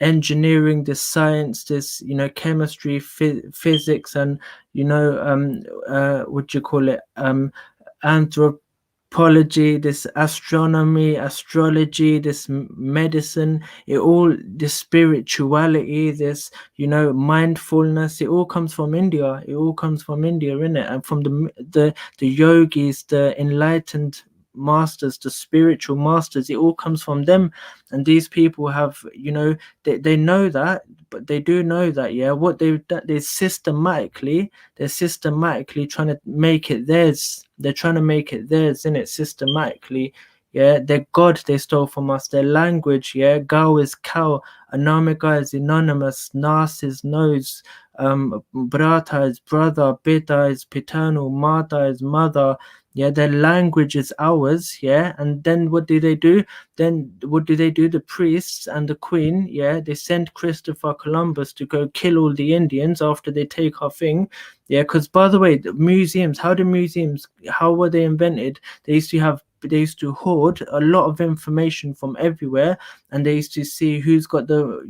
engineering, this science, this, chemistry, physics, and what do you call it, anthropology, this astronomy, astrology, this medicine, this spirituality, this, mindfulness, it all comes from India. It all comes from India, innit? And from the yogis, the enlightened masters, the spiritual masters, it all comes from them. And these people have, they know that, but they do know that, yeah, what they've done, they're systematically trying to make it theirs. They're trying to make it theirs, in it, systematically. Yeah, their God they stole from us, their language. Yeah, Gao is cow, Anamika is anonymous, Nas is nose, Brata is brother, Beta is paternal, Mata is mother. Yeah, their language is ours. Yeah, and then what do they do? The priests and the queen, yeah, they send Christopher Columbus to go kill all the Indians after they take our thing. Yeah, because by the way, the museums, how were they invented? They used to hoard a lot of information from everywhere, and they used to see who's got the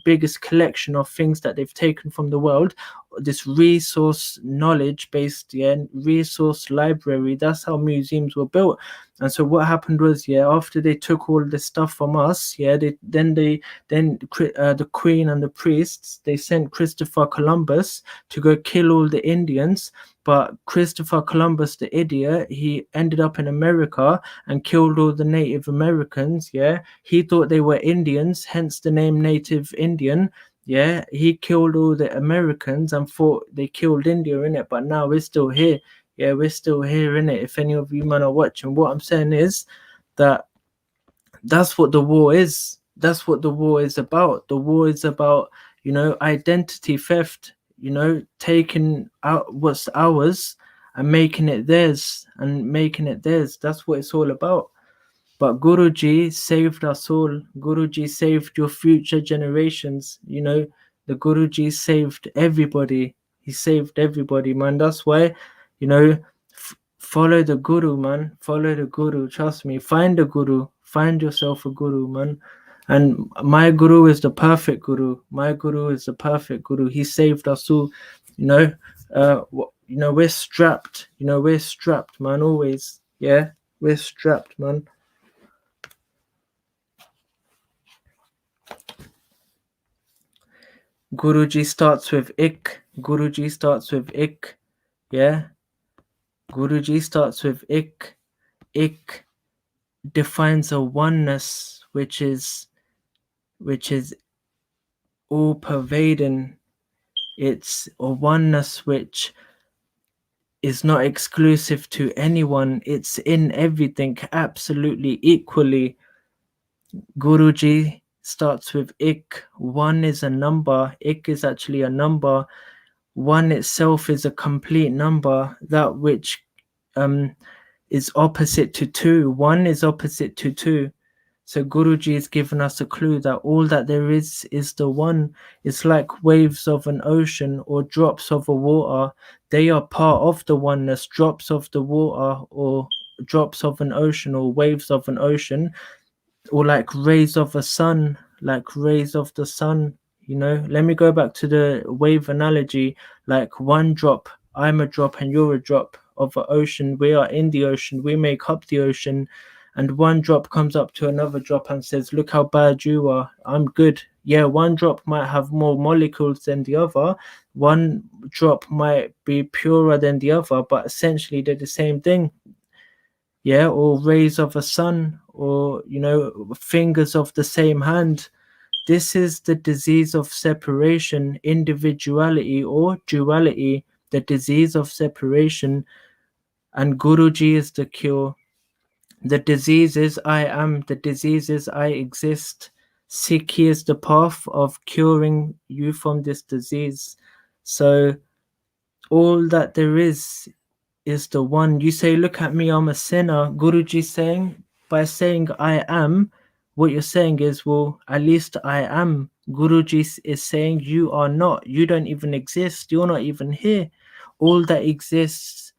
biggest collection of things that they've taken from the world. This resource knowledge based, yeah, resource library. That's how museums were built. And so what happened was, yeah, after they took all this stuff from us, yeah, the queen and the priests, they sent Christopher Columbus to go kill all the Indians. But Christopher Columbus, the idiot, he ended up in America and killed all the Native Americans. Yeah, he thought they were Indians, hence the name Native Indian. Yeah, he killed all the Americans and thought they killed India, innit? But now we're still here. Yeah, we're still here, innit? If any of you men are watching, what I'm saying is that that's what the war is. That's what the war is about. The war is about, identity theft, taking out what's ours and making it theirs. That's what it's all about. But Guruji saved us all. Guruji saved your future generations. The Guruji saved everybody. He saved everybody, man. That's why, follow the Guru, man. Follow the Guru. Trust me. Find a Guru. Find yourself a Guru, man. And my Guru is the perfect Guru. My Guru is the perfect Guru. He saved us all. We're strapped. We're strapped, man. Always. Yeah, we're strapped, man. Guruji starts with Ik. Guruji starts with Ik. Yeah. Guruji starts with Ik. Ik defines a oneness which is all pervading. It's a oneness which is not exclusive to anyone. It's in everything, absolutely equally. Guruji starts with Ik. One is a number. Ik is actually a number. One itself is a complete number, that which is opposite to two. One is opposite to two. So Guruji has given us a clue that all that there is the one. It's like waves of an ocean or drops of a water. They are part of the oneness. Drops of the water or drops of an ocean or waves of an ocean, or like rays of a sun, like rays of the sun. You know, let me go back to the wave analogy. Like one drop, I'm a drop and you're a drop of the ocean. We are in the ocean. We make up the ocean. And one drop comes up to another drop and says, look how bad you are. I'm good. Yeah, one drop might have more molecules than the other. One drop might be purer than the other, but essentially they're the same thing. Yeah, or rays of a sun, or, you know, fingers of the same hand. This is the disease of separation, individuality or duality, the disease of separation. And Guruji is the cure. The disease is I am, the disease is I exist. Sikhi is the path of curing you from this disease. So all that there is the one. You say, look at me, I'm a sinner. Guruji saying, by saying I am, what you're saying is, well, at least I am. Guruji is saying you are not. You don't even exist. You're not even here. All that exists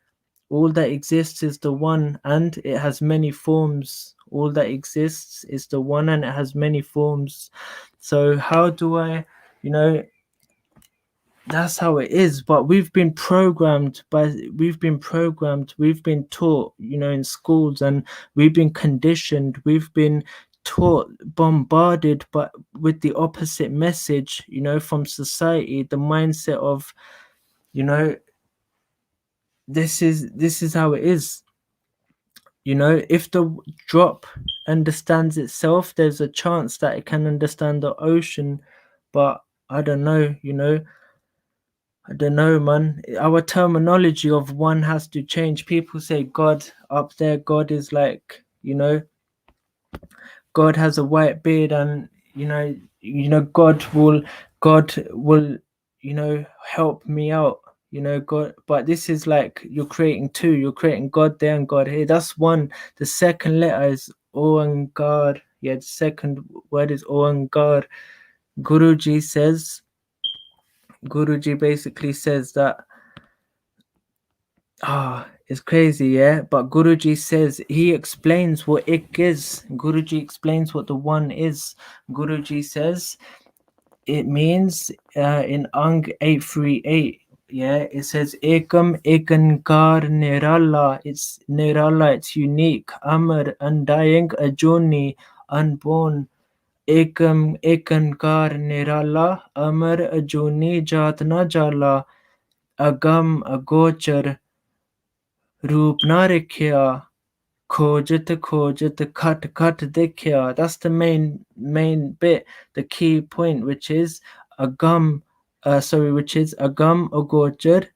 is the one, and it has many forms. All that exists is the one, and it has many forms. So how do I, you know, that's how it is. But we've been programmed, we've been taught, you know, in schools, and we've been conditioned, we've been taught, bombarded, but with the opposite message, you know, from society, the mindset of, you know, this is how it is. You know, if the drop understands itself, there's a chance that it can understand the ocean. But I don't know, you know, I don't know, man. Our terminology of one has to change. People say God up there, God is like, you know, God has a white beard, and you know, God will, you know, help me out. You know, God, but this is like you're creating two. You're creating God there and God here. That's one. The second letter is Oangar. Yeah, the second word is Oangar. Guruji basically says that it's crazy, yeah. But Guruji says, he explains what ik is. Guruji explains what the one is. Guruji says it means in Ang 838, yeah, it says Ekam Ekankar Nirala. It's Nirala, it's unique. Amar, undying, Ajoni, unborn. Ekam Ekankar Nirala, Amar Ajoni Jatna Jala, Agam Agochar, Roop na rakhya, khojit cut dikhya. That's the main bit, the key point, which is agam, which is agam agochar,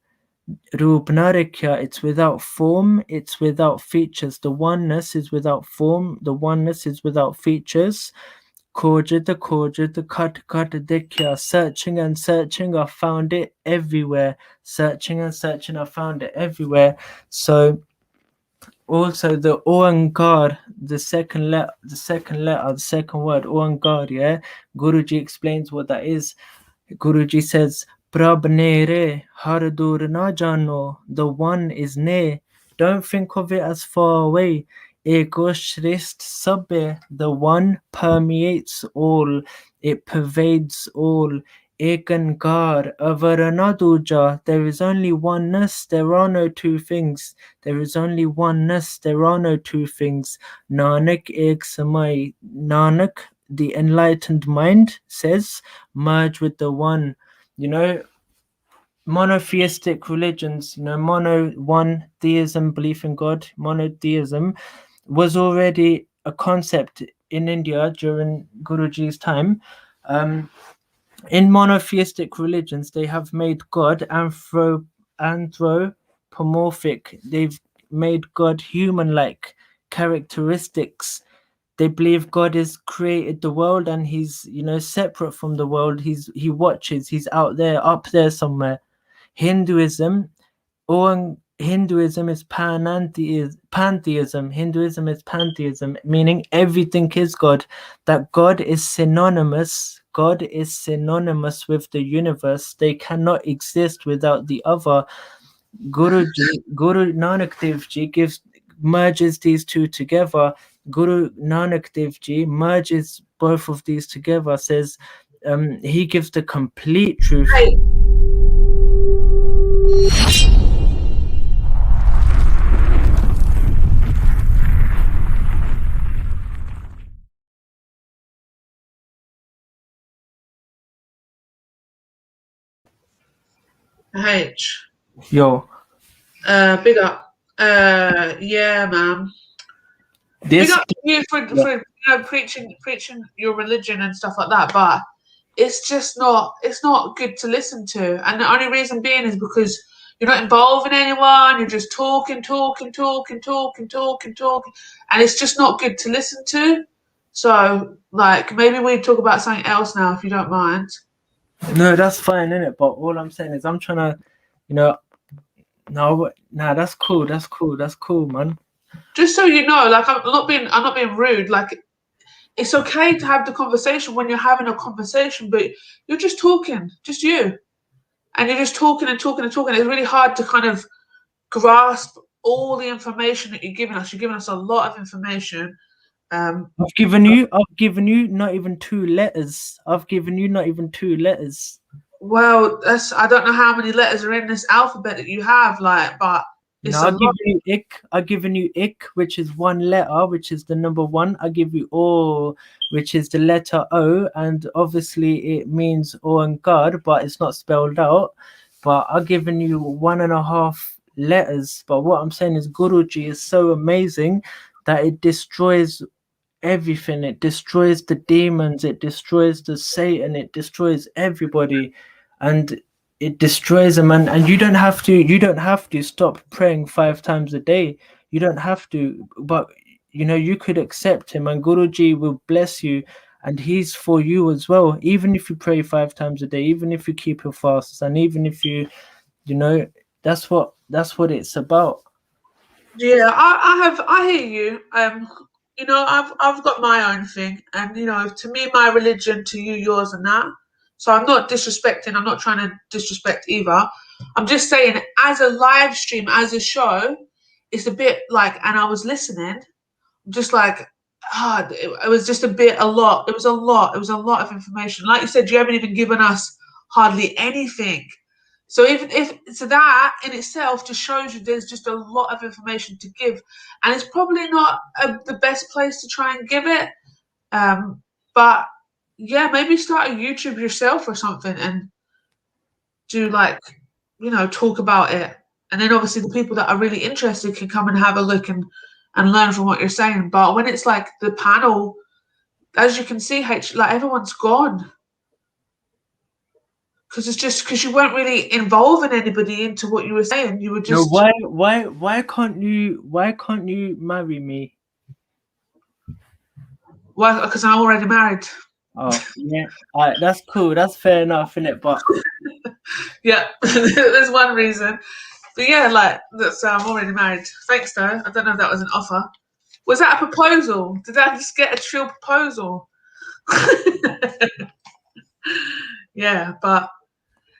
roop na rakhya. It's without form, it's without features. The oneness is without form, the oneness is without features. Khojit cut dikhya. Searching and searching, I found it everywhere. Searching and searching, I found it everywhere. So also the Oankar, the second word, Oankar, yeah. Guruji explains what that is. Guruji says, Prab ne re, har dur na jano. The one is ne. Don't think of it as far away. Ego shrist sabbe. The one permeates all. It pervades all. Ekankar avaranaduja. There is only oneness. There are no two things. There is only oneness. There are no two things. Nanak ek samai. Nanak, the enlightened mind, says, merge with the one. You know, monotheistic religions, you know, one theism, belief in God, monotheism was already a concept in India during Guruji's time. In monotheistic religions, they have made God anthropomorphic. They've made God human-like characteristics. They believe God has created the world and he's, you know, separate from the world. He watches, he's out there, up there somewhere. Hinduism is pantheism. Hinduism is pantheism, meaning everything is God. That God is synonymous with the universe. They cannot exist without the other. Guru Nanak Dev Ji merges these two together. Guru Nanak Dev Ji merges both of these together, says he gives the complete truth. Right. H. Yo. Big up. Yeah, man. This, big up you for you know, preaching your religion and stuff like that, but it's just not good to listen to. And the only reason being is because you're not involving anyone, you're just talking, and it's just not good to listen to. So like maybe we talk about something else now if you don't mind. No, that's fine, innit? But all I'm saying is I'm trying to, you know, no, nah, that's cool, man. Just so you know, like I'm not being rude. Like it's okay to have the conversation when you're having a conversation, but you're just talking, just you, and you're just talking and talking and talking. It's really hard to kind of grasp all the information that you're giving us. You're giving us a lot of information. I've given you not even 2 letters. Well, I don't know how many letters are in this alphabet that you have, like, but it's No, I've given you ik, which is 1 letter, which is the number 1. I give you O, which is the letter O, and obviously it means O and God, but it's not spelled out. But I've given you 1.5 letters. But what I'm saying is Guruji is so amazing that it destroys everything. It destroys the demons, it destroys the Satan, it destroys everybody, and it destroys them. And you don't have to stop praying 5 times a day. You don't have to, but you know, you could accept him and Guruji will bless you, and he's for you as well. Even if you pray 5 times a day, even if you keep your fasts, and even if you know, that's what it's about. Yeah, I hear you. You know, I've got my own thing, and you know, to me, my religion, to you, yours, and that. So I'm not disrespecting. I'm not trying to disrespect either. I'm just saying, as a live stream, as a show, it's a bit like, and I was listening, just like, it was just a lot. It was a lot. It was a lot of information. Like you said, you haven't even given us hardly anything. So even if so, that in itself just shows you there's just a lot of information to give, and it's probably not the best place to try and give it. But yeah, maybe start a YouTube yourself or something and do like, you know, talk about it, and then obviously the people that are really interested can come and have a look and learn from what you're saying. But when it's like the panel, as you can see, like everyone's gone. Because it's just because you weren't really involving anybody into what you were saying. You were just. No, why can't you marry me? Well, because I'm already married. Oh yeah, that's cool. That's fair enough, innit? But yeah, there's one reason. But yeah, like that's I'm already married. Thanks though. I don't know if that was an offer. Was that a proposal? Did I just get a trill proposal? Yeah, but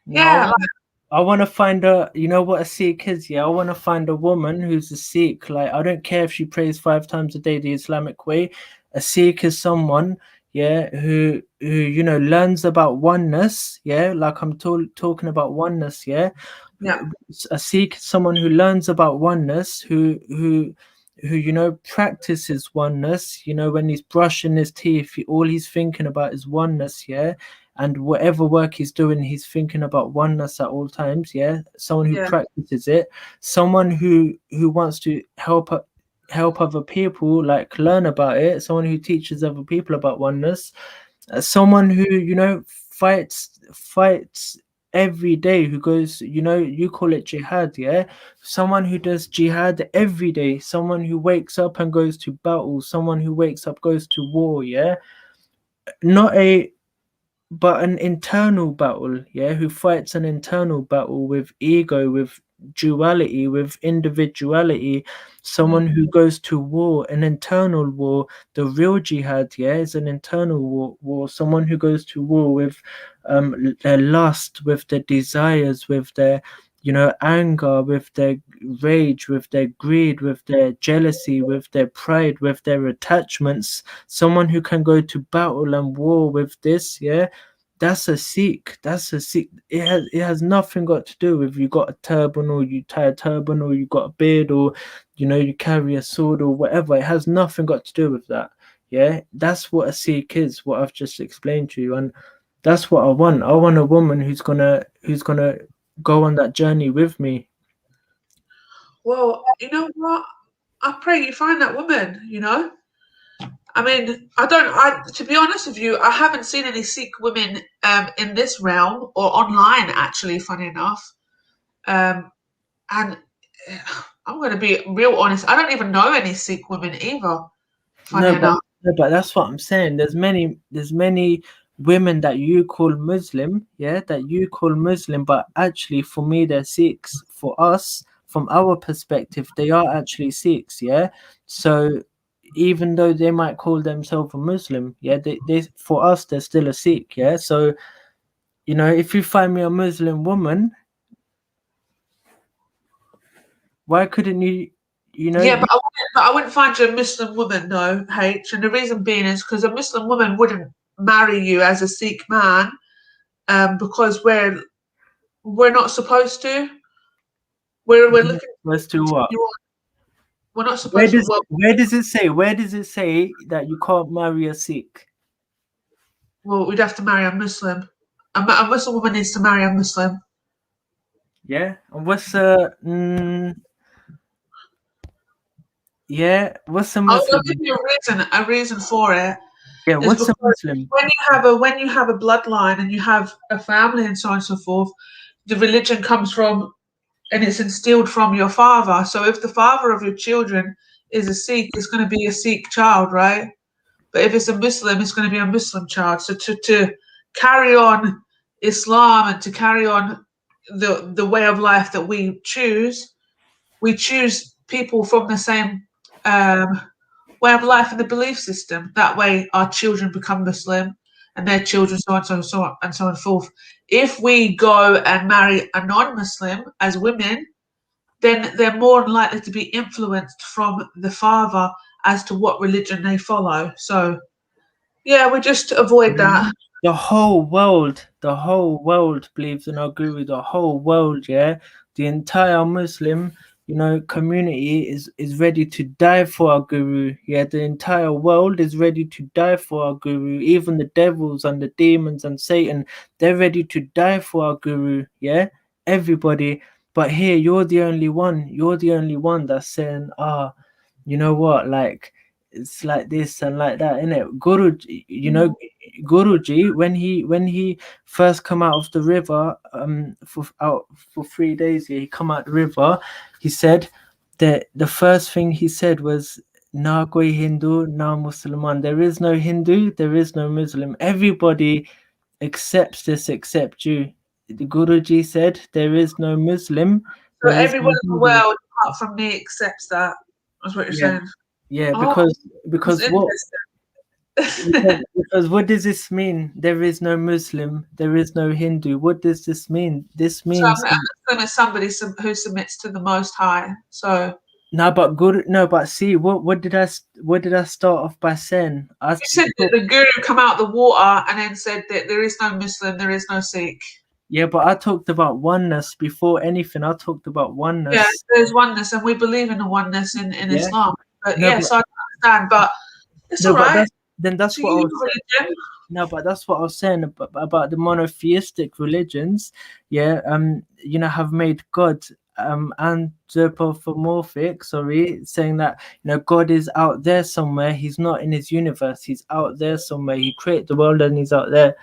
yeah. I want to find you know what a Sikh is? Yeah, I want to find a woman who's a Sikh. Like, I don't care if she prays 5 times a day the Islamic way. A Sikh is someone, yeah, who you know learns about oneness. Yeah, like I'm talking about oneness. Yeah, a Sikh is someone who learns about oneness, who you know practices oneness. You know, when he's brushing his teeth, all he's thinking about is oneness. Yeah. And whatever work he's doing, he's thinking about oneness at all times. Yeah, someone who practices it, someone who wants to help other people, like learn about it. Someone who teaches other people about oneness. Someone who you know fights every day. Who goes, you know, you call it jihad. Yeah, someone who does jihad every day. Someone who wakes up and goes to battle. Someone who wakes up goes to war. Yeah, but an internal battle, yeah, who fights an internal battle with ego, with duality, with individuality. Someone who goes to war, an internal war. The real jihad, yeah, is an internal war. Someone who goes to war with their lust, with their desires, with their, you know, anger, with their rage, with their greed, with their jealousy, with their pride, with their attachments. Someone who can go to battle and war with this, yeah, that's a Sikh. That's a Sikh. It has nothing got to do with you got a turban or you tie a turban or you got a beard or, you know, you carry a sword or whatever. It has nothing got to do with that. Yeah, that's what a Sikh is, what I've just explained to you. And that's what I want. I want a woman who's gonna go on that journey with me. Well, you know what? I pray you find that woman, you know? I mean, to be honest with you, I haven't seen any Sikh women in this realm or online, actually, funny enough. And I'm going to be real honest, I don't even know any Sikh women either, funny enough. But that's what I'm saying. There's many women that you call Muslim, yeah, that you call Muslim, but actually for me they're Sikhs. For us, from our perspective, they are actually Sikhs, yeah. So even though they might call themselves a Muslim, yeah, they for us they're still a Sikh, yeah. So, you know, if you find me a Muslim woman, why couldn't you, you know? Yeah, but I wouldn't find you a Muslim woman, no, H. And the reason being is because a Muslim woman wouldn't marry you as a Sikh man, because we're not supposed to. We're looking supposed to what? We're not supposed to. Where does it say? Where does it say that you can't marry a Sikh? Well, we'd have to marry a Muslim. A Muslim woman needs to marry a Muslim. Yeah, and what's yeah, what's a Muslim? I'll give you a reason for it. Yeah, what's a Muslim? When you have a bloodline and you have a family and so on and so forth, the religion comes from and it's instilled from your father. So if the father of your children is a Sikh, it's going to be a Sikh child, right? But if it's a Muslim, it's going to be a Muslim child. So to carry on Islam and to carry on the way of life that we choose people from the same way of life and the belief system. That way our children become Muslim and their children so on and so on and so on and forth. If we go and marry a non-Muslim as women, then they're more likely to be influenced from the father as to what religion they follow. So yeah, we just avoid that. The whole world believes in our guru. The whole world, yeah, the entire Muslim, you know, community is ready to die for our guru. Yeah, the entire world is ready to die for our guru. Even the devils and the demons and Satan, they're ready to die for our guru. Yeah, everybody. But here, you're the only one. You're the only one that's saying, you know what, like, it's like this and like that, innit? Guruji, you know, Guruji, when he first come out of the river, for 3 days, he come out the river, he said that the first thing he said was, na koi Hindu, na Musliman. There is no Hindu, there is no Muslim. Everybody accepts this except you. The Guruji said there is no Muslim. So everyone in the world apart from me accepts that. That's what you're saying. Yeah, because what? Because what does this mean? There is no Muslim, there is no Hindu. What does this mean? This means Muslim is somebody who submits to the Most High. So but see, what did I start off by saying? You said that the Guru come out the water and then said that there is no Muslim, there is no Sikh. Yeah, but I talked about oneness before anything. I talked about oneness. Yeah, there's oneness, and we believe in the oneness in Islam. But so I understand, but it's all right. That's what I was. No, but that's what I was saying about the monotheistic religions. Yeah, you know, have made God anthropomorphic. Saying that, you know, God is out there somewhere. He's not in his universe. He's out there somewhere. He created the world and he's out there.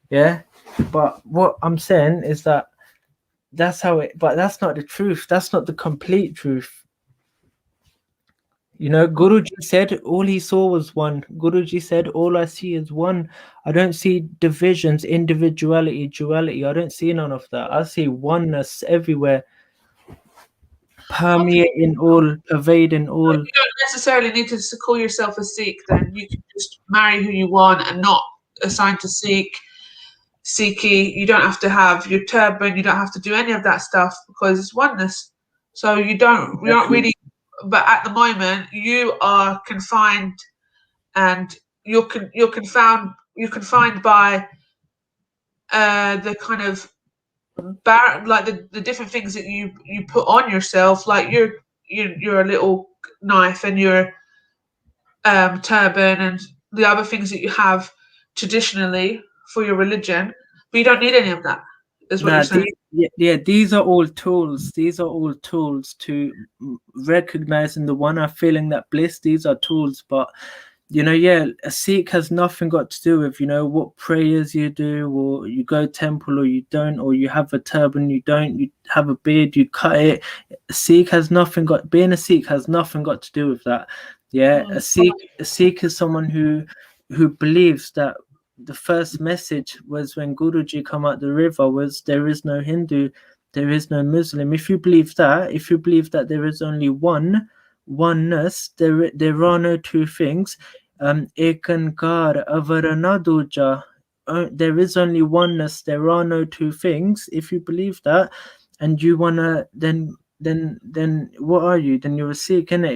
Yeah, but what I'm saying is that that's how it. But that's not the truth. That's not the complete truth. You know, Guruji said all he saw was one. Guruji said all I see is one. I don't see divisions, individuality, duality. I don't see none of that. I see oneness everywhere, permeating all, pervading all. You don't necessarily need to call yourself a Sikh. Then you can just marry who you want and not assign to Sikh. Sikhi, you don't have to have your turban, you don't have to do any of that stuff because it's oneness. So you're not really, but at the moment you are confined, and you're confined by the kind of like the different things that you put on yourself, like your little knife and your turban and the other things that you have traditionally for your religion, but you don't need any of that, is what you're saying. These are all tools. These are all tools to recognizing the one are feeling that bliss. These are tools, but a Sikh has nothing got to do with what prayers you do, or you go temple or you don't, or you have a turban, you don't, you have a beard, you cut it. Being a Sikh has nothing got to do with that. A Sikh is someone who believes that the first message was when Guruji come out the river was there is no Hindu, there is no Muslim. If you believe that there is only oneness, there are no two things. Ekankar avaranaduja. There is only oneness, there are no two things. If you believe that and you wanna then what are you? Then you're a Sikh, innit?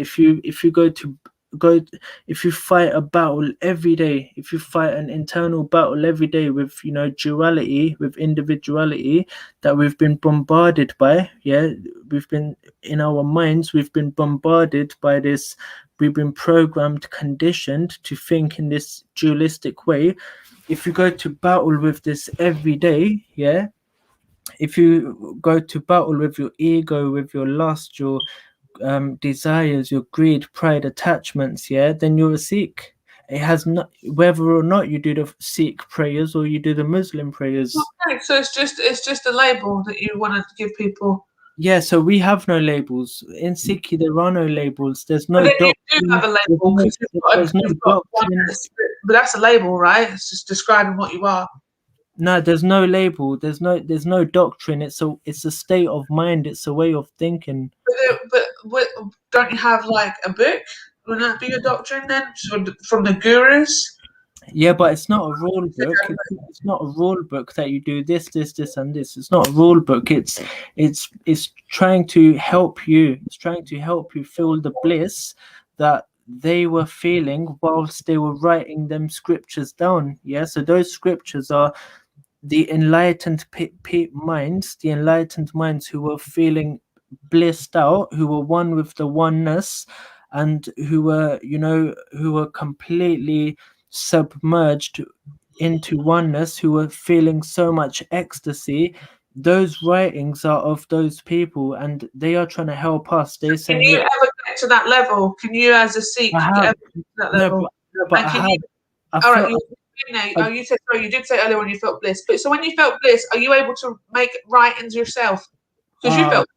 If you fight a battle every day, if you fight an internal battle every day with duality, with individuality that we've been bombarded by, we've been in our minds, we've been bombarded by this, we've been programmed, conditioned to think in this dualistic way. If you go to battle with this every day, if you go to battle with your ego, with your lust, your desires, your greed, pride, attachments, then you're a Sikh. It has not, whether or not you do the Sikh prayers or you do the Muslim prayers. Okay, so it's just a label that you want to give people. Yeah, so we have no labels in Sikhi. There are no labels. There's no. But then you do have a label because you've got oneness, but that's a label, right? It's just describing what you are. No, there's no label. There's no doctrine. It's a state of mind. It's a way of thinking. But don't you have like a book? Wouldn't that be a doctrine then, from the gurus? Yeah, but it's not a rule book. It's not a rule book that you do this, and this. It's not a rule book. It's trying to help you. It's trying to help you feel the bliss that they were feeling whilst they were writing them scriptures down. Yeah, so those scriptures are the enlightened minds who were feeling blissed out, who were one with the oneness, and who were completely submerged into oneness, who were feeling so much ecstasy. Those writings are of those people, and they are trying to help us. They're saying, can you ever get to that level? Can you, as a Sikh, get ever to that level? You said, sorry, you did say earlier when you felt bliss, but so when you felt bliss, are you able to make writings yourself? Because you felt.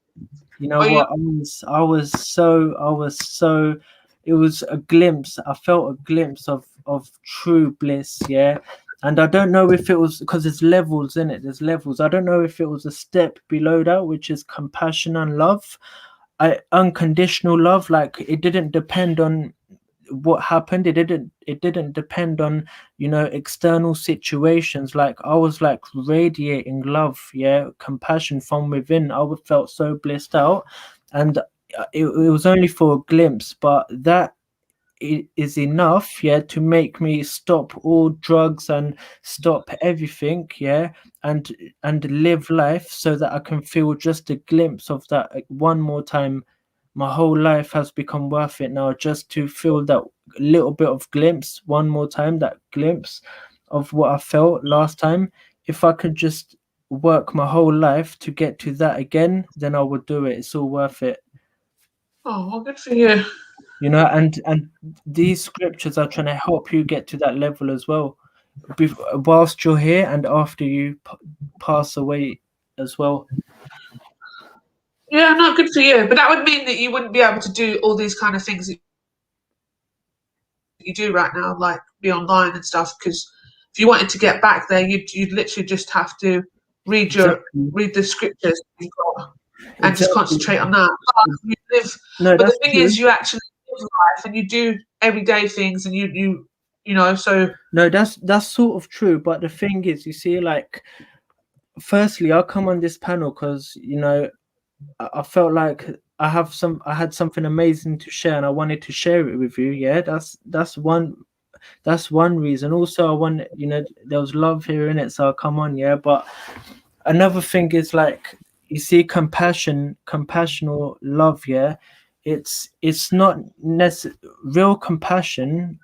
I was so. It was a glimpse. I felt a glimpse of true bliss. Yeah. And I don't know if it was because there's levels in it. There's levels. I don't know if it was a step below that, which is compassion and love. Unconditional love. Like it didn't depend on what happened. It didn't depend on external situations. Like I was like radiating love, compassion from within. I felt so blissed out, and it was only for a glimpse, but that is enough to make me stop all drugs and stop everything, and live life so that I can feel just a glimpse of that one more time. My whole life has become worth it now just to feel that little bit of glimpse one more time, that glimpse of what I felt last time. If I could just work my whole life to get to that again, then I would do it. It's all worth it. Oh, well, good for you. And these scriptures are trying to help you get to that level as well, whilst you're here and after you pass away as well. Yeah, not good for you. But that would mean that you wouldn't be able to do all these kind of things that you do right now, like be online and stuff. Because if you wanted to get back there, you'd literally just have to read the scriptures you've got and just concentrate on that. But the thing is, you actually live life and you do everyday things, and you you know. So no, that's sort of true. But the thing is, you see, like, firstly, I'll come on this panel because, you know, I felt like I had something amazing to share, and I wanted to share it with you. Yeah, that's one reason. Also, I want, you know, there was love here in it, so I'll come on. Yeah, but another thing is, like, you see, compassion or love. Yeah, it's not real compassion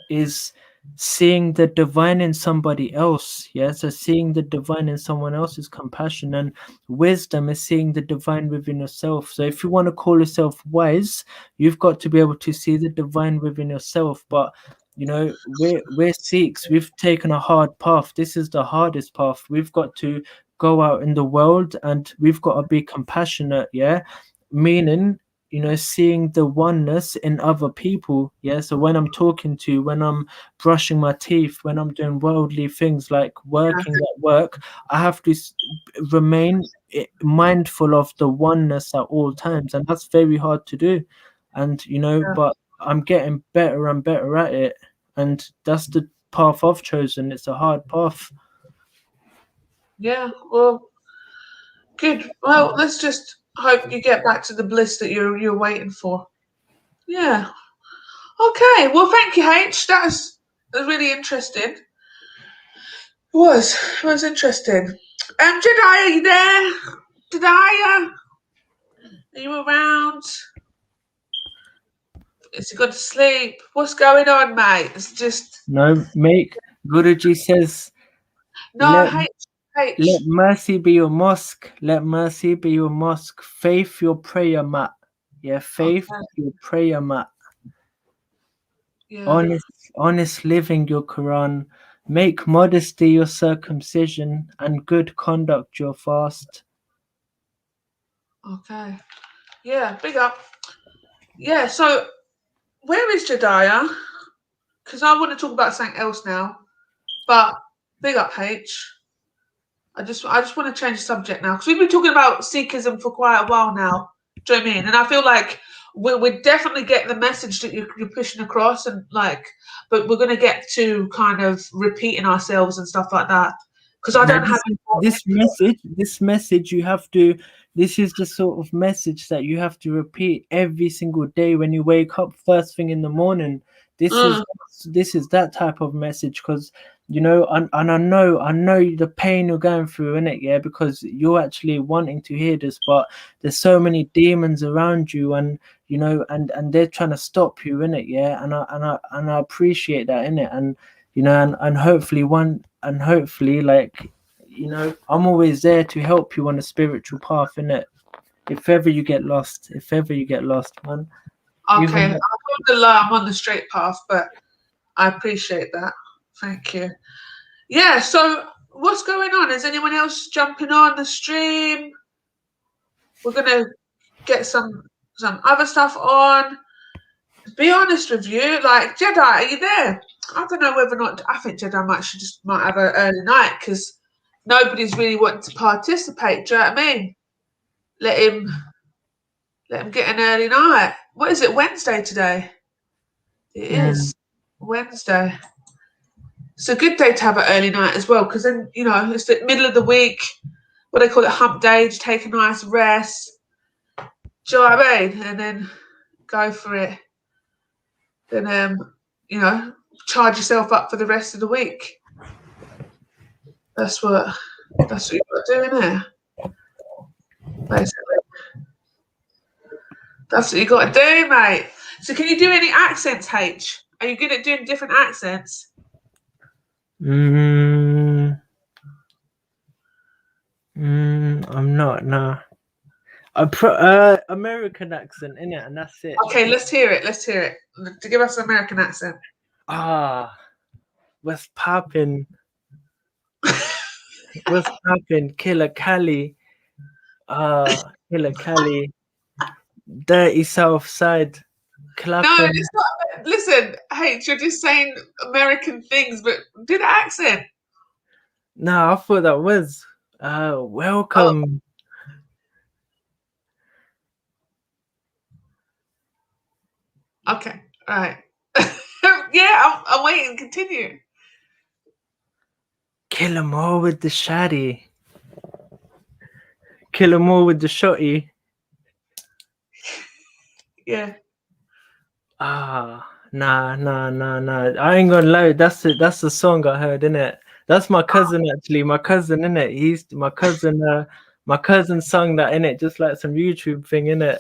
is seeing the divine in somebody else. Yeah, so seeing the divine in someone else is compassion, and wisdom is seeing the divine within yourself. So if you want to call yourself wise, you've got to be able to see the divine within yourself. But, you know, we're Sikhs, we've taken a hard path. This is the hardest path. We've got to go out in the world, and we've got to be compassionate. Yeah, meaning, you know, seeing the oneness in other people. Yeah, so when I'm talking to you, when I'm brushing my teeth, when I'm doing worldly things like working at work, I have to remain mindful of the oneness at all times, and that's very hard to do. And, you know, but I'm getting better and better at it, and that's the path I've chosen. It's a hard path. Yeah, well, good. Well, let's just hope you get back to the bliss that you're waiting for. Yeah. Okay. Well, thank you, H. That was really interesting. It was interesting. Jedi, are you there? Jedi, are you around? Is he gone to sleep? What's going on, mate? It's just No, mate. Guruji says, no. let mercy be your mosque. Let mercy be your mosque. Faith your prayer mat. Yeah, faith your prayer mat. Yeah. Honest living your Quran. Make modesty your circumcision, and good conduct your fast. Okay. Yeah, big up. Yeah, so where is Jediah? Because I want to talk about something else now. But big up, H. I just want to change the subject now, because we've been talking about Sikhism for quite a while now. Do you know what I mean? And I feel like we're definitely getting the message that you're pushing across, and like, but we're going to get to kind of repeating ourselves and stuff like that. Because I don't have this message you have to. This is the sort of message that you have to repeat every single day when you wake up first thing in the morning. This is that type of message, because, you know, and I know the pain you're going through in it, yeah, because you're actually wanting to hear this, but there's so many demons around you, and, you know, and they're trying to stop you in it, yeah, and I appreciate that in it, and, you know, and hopefully like, you know, I'm always there to help you on a spiritual path, in it. If ever you get lost, man. Okay, I'm on the straight path, but I appreciate that. Thank you. Yeah, so what's going on? Is anyone else jumping on the stream? We're gonna get some other stuff on. To be honest with you, like, Jedi, are you there? I don't know whether or not. I think Jedi might have an early night, because nobody's really wanting to participate. Do you know what I mean? Let him get an early night. What is it? Wednesday today? It is Wednesday. It's a good day to have an early night as well, because then, you know, it's the middle of the week. What they call it, hump day. Just take a nice rest. Do you know what I mean? And then go for it. Then you know, charge yourself up for the rest of the week. That's what you've got to do, isn't it? Basically, that's what you got to do, mate. So, can you do any accents, H? Are you good at doing different accents? I'm not. Nah. American accent, innit, and that's it. Okay, let's hear it. To give us an American accent. What's poppin'? What's poppin'? Killer Cali. Killer Cali. Dirty South Side. No, it's not. Listen, H, you're just saying American things, but do the accent. No, I thought that was welcome. Okay, all right. Yeah, I'm waiting. Continue. Kill 'em all with the shotty. Kill 'em all with the shotty. Yeah. Nah. I ain't gonna lie. That's it. That's the song I heard, innit? That's my cousin actually. My cousin, innit? He's my cousin. My cousin sung that, innit? Just like some YouTube thing, innit?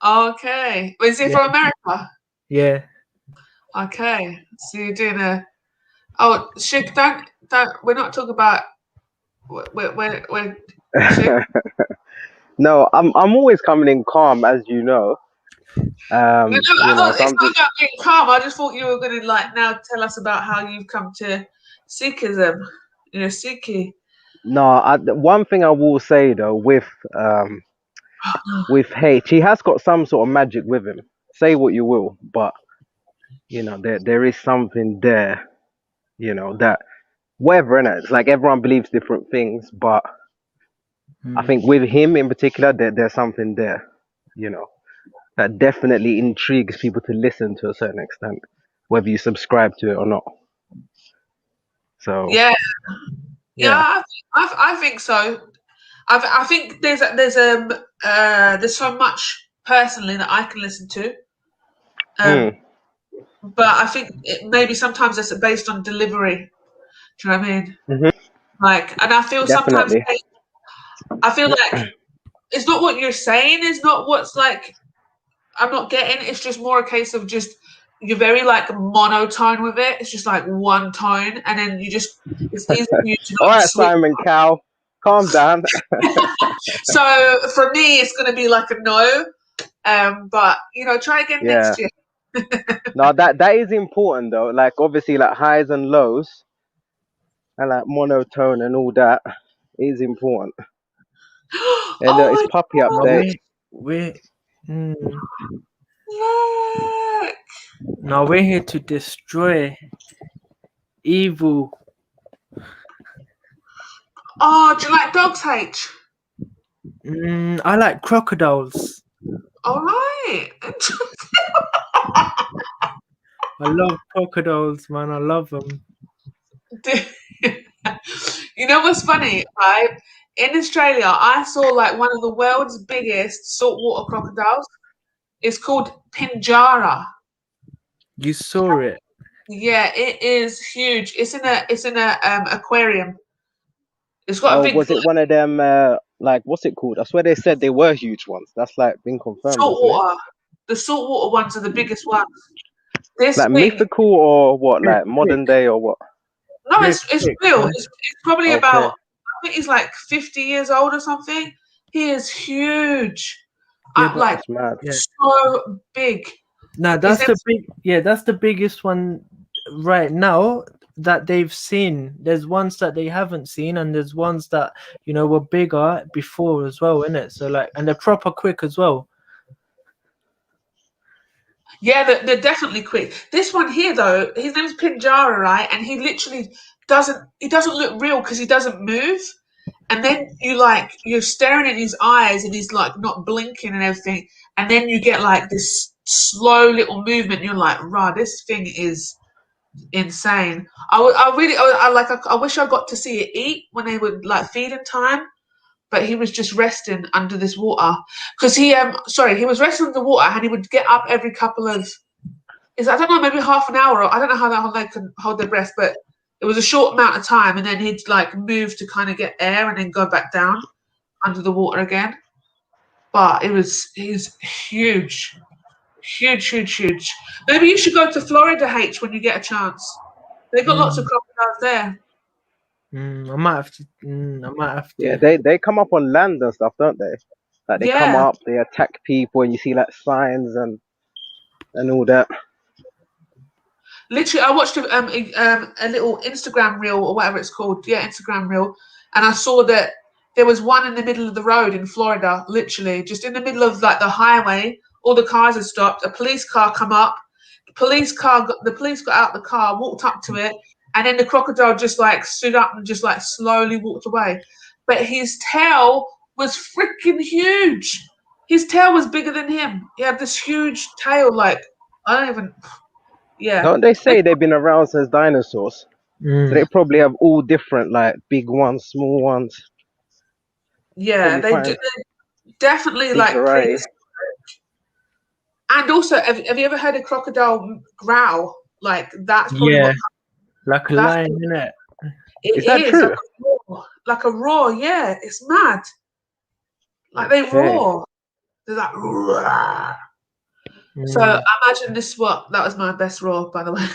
Okay. Is it Yeah. from America? Yeah. Okay. So you're doing a. Oh, Shik, don't. We're not talking about. We're Shik. No, I'm always coming in calm, as you know. No, You I know, thought so it's I'm not just about being calm. I just thought you were going to like now tell us about how you've come to Sikhism. You know, Sikhi. no. One thing I will say though, with H, he has got some sort of magic with him. Say what you will, but you know, there is something there. You know that whatever in it. It's like everyone believes different things, but I think with him in particular, there's something there. You know, that definitely intrigues people to listen to a certain extent, whether you subscribe to it or not. So Yeah, yeah. I think so. I think there's so much personally that I can listen to. But I think maybe sometimes it's based on delivery. Do you know what I mean? Like, and I feel sometimes Definitely. I feel like it's not what you're saying. It's not what's like. I'm not getting. It's just more a case of just you're very like monotone with it. It's just like one tone, and then you just it's easy for you to All like right, switch. Simon Cowell, calm down. So for me, it's going to be like a no. But you know, try again Yeah. next year. No, that is important though. Like obviously, like highs and lows, and like monotone and all that is important. And it's Oh puppy my update. God! No, we're here to destroy evil. Oh, do you like dogs, H? I like crocodiles. All right. I love crocodiles, man. I love them. You know what's funny, right? In Australia, I saw like one of the world's biggest saltwater crocodiles. It's called Pinjara. You saw it. Yeah, it is huge. It's in a aquarium. It's got a Oh, big was it one of them? Like what's it called? I swear they said they were huge ones. That's like been confirmed, isn't it? saltwater. The saltwater ones are the biggest ones. This Like thing, mythical or what? Like modern day or what? no, it's real. It's probably about. Okay. I think he's like 50 years old or something. He is huge. Yeah, I'm but like yeah. so big. Nah, that's the big. Yeah, that's the biggest one right now that they've seen. There's ones that they haven't seen, and there's ones that were bigger before as well, innit? So like, and they're proper quick as well. Yeah, they're definitely quick. This one here, though, his name's Pinjara, right? And he literally doesn't look real because he doesn't move. And then you're staring in his eyes and he's like not blinking and everything. And then you get like this slow little movement. And you're like, rah, this thing is insane. I wish I got to see it eat when they would like feed in time. But he was just resting under this water because he was resting under the water and he would get up every couple of I don't know, maybe half an hour, or I don't know how long they can hold their breath, but it was a short amount of time, and then he'd like move to kind of get air and then go back down under the water again. But he's huge. Huge. Maybe you should go to Florida, H, when you get a chance. They've got lots of crocodiles there. I might have to. I might have to. Yeah, they come up on land and stuff, don't they? Like they come Yeah. up, they attack people, and you see like signs and all that. Literally, I watched a little Instagram reel or whatever it's called. Yeah, Instagram reel, and I saw that there was one in the middle of the road in Florida. Literally, just in the middle of like the highway. All the cars had stopped. A police car come up. The police got out the car, walked up to it, and then the crocodile just like stood up and just like slowly walked away. But his tail was freaking huge. His tail was bigger than him. He had this huge tail, like I don't even. Yeah. Don't they say they've been around since dinosaurs? So they probably have all different, like big ones, small ones. Yeah, Probably they find definitely big like variety. and also, have you ever heard a crocodile growl? Like that's probably Yeah, what like a that's lion, innit? it Is that is true? like a roar. Yeah, it's mad. Like they Okay. roar. They're like. Roar. So Mm. imagine this. What that was my best roar, by the way.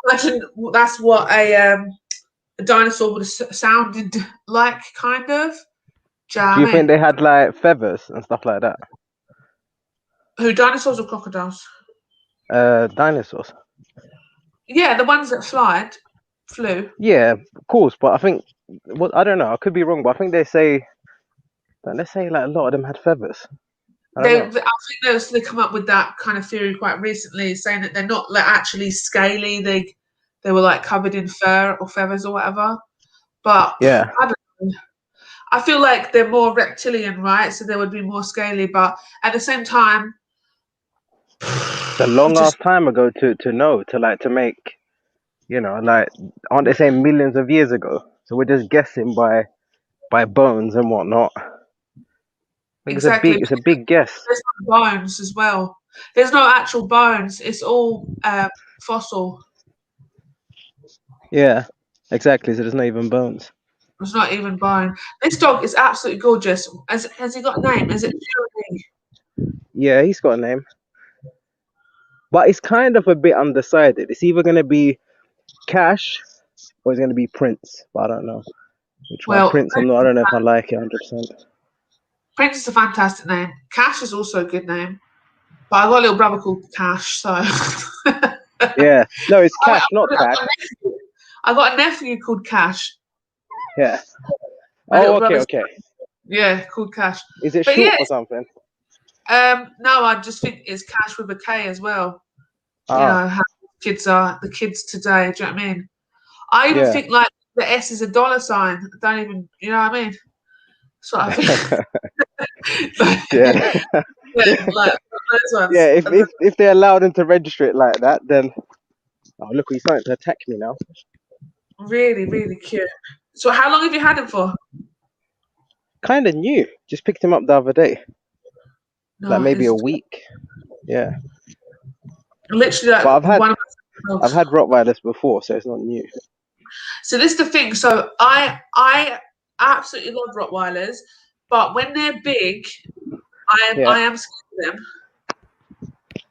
Imagine that's what a dinosaur would have sounded like, kind of. Do you know Do what you I think mean? they had like feathers and stuff like that? Who, dinosaurs or crocodiles? Dinosaurs. Yeah, the ones that flew. Yeah, of course, but I think I don't know. I could be wrong, but I think they say like a lot of them had feathers. I don't know. I think they come up with that kind of theory quite recently, saying that they're not like actually scaly. They were like covered in fur or feathers or whatever. But Yeah. I don't know. I feel like they're more reptilian, right? So they would be more scaly, but at the same time, It's a long ass time ago to know to make, like, aren't they saying millions of years ago? So we're just guessing by bones and whatnot. I think exactly. it's a big guess. There's no bones as well. There's no actual bones. It's all fossil. Yeah, exactly. So there's not even bones. It's not even bone. This dog is absolutely gorgeous. Has he got a name? Is it Fury? Yeah, he's got a name, but it's kind of a bit undecided. It's either gonna be Cash or it's gonna be Prince, but I don't know which one. Well, Prince, I don't know if I like it 100%. Prince is a fantastic name. Cash is also a good name. But I got a little brother called Cash, so Yeah, no, it's Cash, not Cash. I got a nephew called Cash. Yeah. My little Oh, okay, brother's okay. Yeah, called Cash. Is it But short yeah, for something? no, I just think it's Cash with a K as well. You Ah. know how kids are, the kids today. Do you know what I mean? I even Yeah. think like the S is a dollar sign. I don't even, you know what I mean? That's what I think. Yeah. Yeah, like those ones. Yeah, if they allow them to register it like that, then look, he's starting to attack me now. Really, really cute. So how long have you had him for? Kind of new. Just picked him up the other day. No, Like maybe a week. Yeah. Literally, like But I've had Rottweilers before, so it's not new. So this is the thing. So I absolutely love Rottweilers, but when they're big, I am scared of them.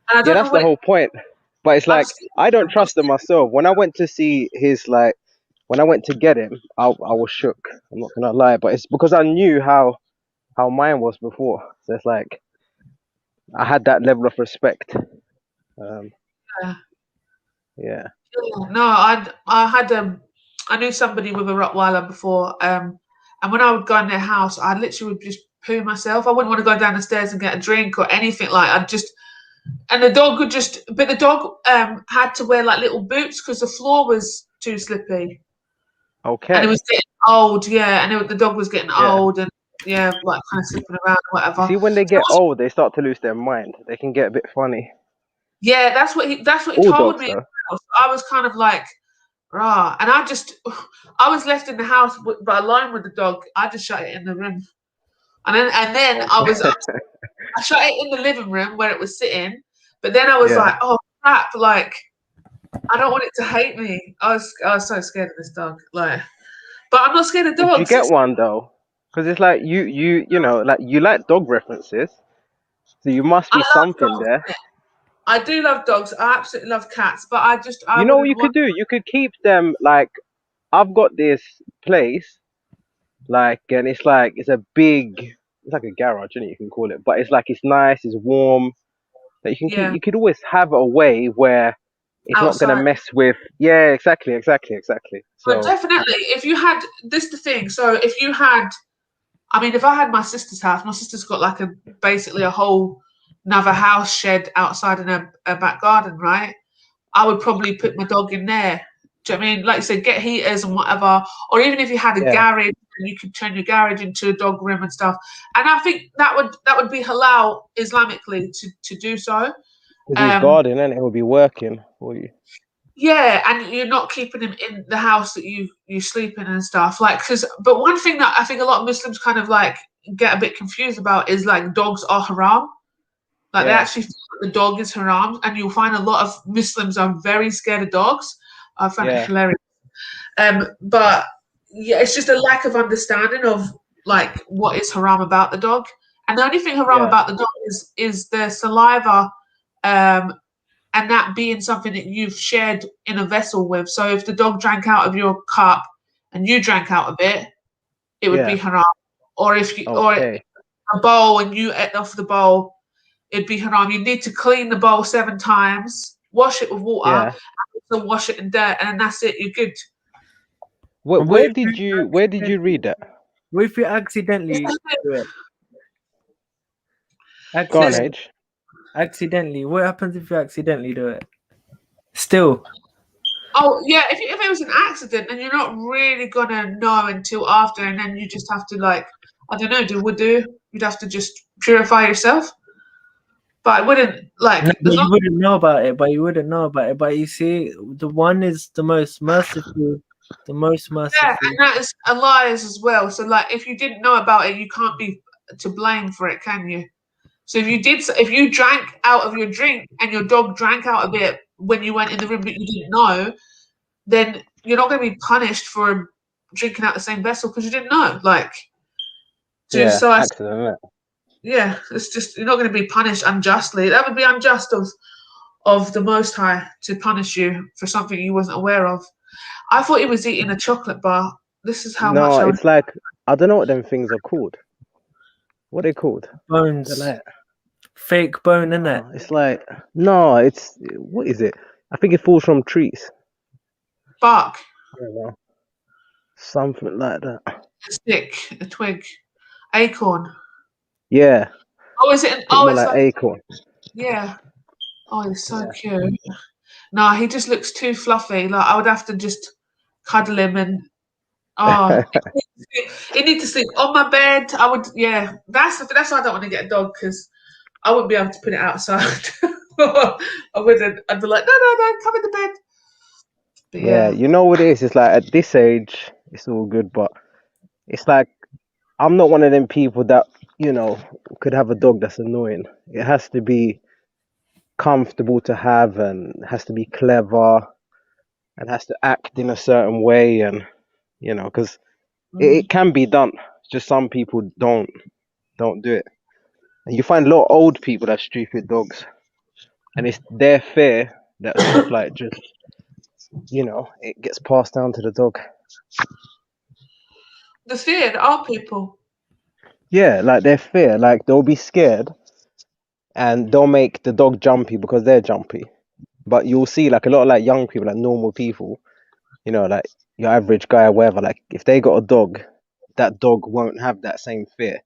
And I don't That's know the whole point. But it's like I don't trust them myself. When I went to see when I went to get him, I was shook. I'm not gonna lie, but it's because I knew how mine was before. So it's like I had that level of respect. Yeah. No, I knew somebody with a Rottweiler before, and when I would go in their house, I literally would just poo myself. I wouldn't want to go down the stairs and get a drink or anything like. And the dog would but the dog had to wear like little boots because the floor was too slippy. Okay. And it was getting old, yeah, and the dog was getting old and like kind of slipping around or whatever. See, when they get old, they start to lose their mind. They can get a bit funny. Yeah, that's what he All told dogs, me. though. I was kind of like, rah, and I was left in the house, but alone with the dog. I just shut it in the room, and then I shut it in the living room where it was sitting. But then I was like, oh crap, like I don't want it to hate me. I was so scared of this dog, like, but I'm not scared of dogs. Did you get one though? Because it's like you know, like you like dog references, so you must be something there. I do love dogs. I absolutely love cats, but I know what you could do? You could keep them like I've got this place, like, and it's like it's like a garage, and you can call it, but it's like it's nice, it's warm. That you can keep. You could always have a way where it's not gonna mess with. Yeah, exactly. But So definitely, if you had this, the thing. So if you had, I mean, if I had my sister's house, my sister's got like basically a whole another house shed outside in a back garden, right? I would probably put my dog in there. Do you know what I mean? Like you said, get heaters and whatever. Or even if you had a garage and you could turn your garage into a dog room and stuff. And I think that would be halal Islamically to do so. Because he's guarding, and it will be working for you. Yeah, and you're not keeping him in the house that you sleep in and stuff. Like, but one thing that I think a lot of Muslims kind of like get a bit confused about is like dogs are haram. Like they actually feel that the dog is haram, and you'll find a lot of Muslims are very scared of dogs. I find it hilarious. But yeah, it's just a lack of understanding of like what is haram about the dog. And the only thing haram about the dog is the saliva, and that being something that you've shared in a vessel with. So if the dog drank out of your cup and you drank out of it, it would be haram. Or if you or a bowl and you ate off the bowl, it'd be haram. You need to clean the bowl 7 times, wash it with water, and also wash it in dirt, and that's it. You're good. Where did you read that? What if you accidentally do it? Go on, H. Accidentally. What happens if you accidentally do it? Still. Oh yeah, if it was an accident, then you're not really gonna know until after, and then you just have to like, I don't know, do wudu. You'd have to just purify yourself. But I wouldn't like. No, you wouldn't know about it. But you wouldn't know about it. But you see, the one is the most merciful. The most merciful. Yeah, and that is a liars as well. So like, if you didn't know about it, you can't be to blame for it, can you? So if you drank out of your drink and your dog drank out of it when you went in the room but you didn't know, then you're not going to be punished for drinking out the same vessel because you didn't know. Like, accident. Yeah, it's just you're not going to be punished unjustly. That would be unjust of the Most High to punish you for something you wasn't aware of. I thought he was eating a chocolate bar. This is how much. No, it's like I don't know what them things are called. What are they called? Bones. They're like fake bone, isn't it? It's like it's what is it? I think it falls from trees. Bark. I don't know. Something like that. A stick, a twig, acorn. Yeah. Oh, is it? It's like acorn. Yeah. Oh, he's so cute. No, he just looks too fluffy. Like I would have to just cuddle him and he needs to sleep on my bed. I would, That's why I don't want to get a dog because I wouldn't be able to put it outside. I wouldn't. I'd be like, no, come in the bed. But yeah, you know what it is? It's like at this age, it's all good, but it's like I'm not one of them people that could have a dog that's annoying. It has to be comfortable to have and has to be clever and has to act in a certain way, and because it can be done. Just some people don't do it, and you find a lot of old people that have stupid dogs, and it's their fear that stuff like just it gets passed down to the dog. The fear, the old people. Yeah, like their fear, like they'll be scared and they'll make the dog jumpy because they're jumpy. But you'll see like a lot of like young people, like normal people, like your average guy or whatever, like if they got a dog, that dog won't have that same fear.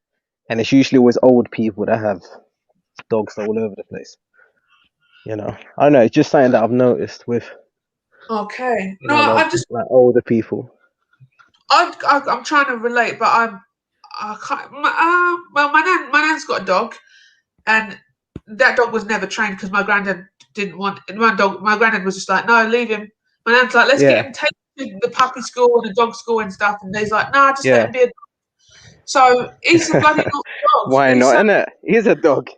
And it's usually always old people that have dogs all over the place. I don't know, it's just something that I've noticed with Okay. No, I just like older people. I'm trying to relate, but I can't. Well, my nan's got a dog, and that dog was never trained because my granddad didn't want my dog. My granddad was just like, no, leave him. My nan's like, let's get him taken to the puppy school and the dog school and stuff, and he's like, nah, just let him be a dog. So he's a bloody naughty dog. Why not, innit? He's a dog.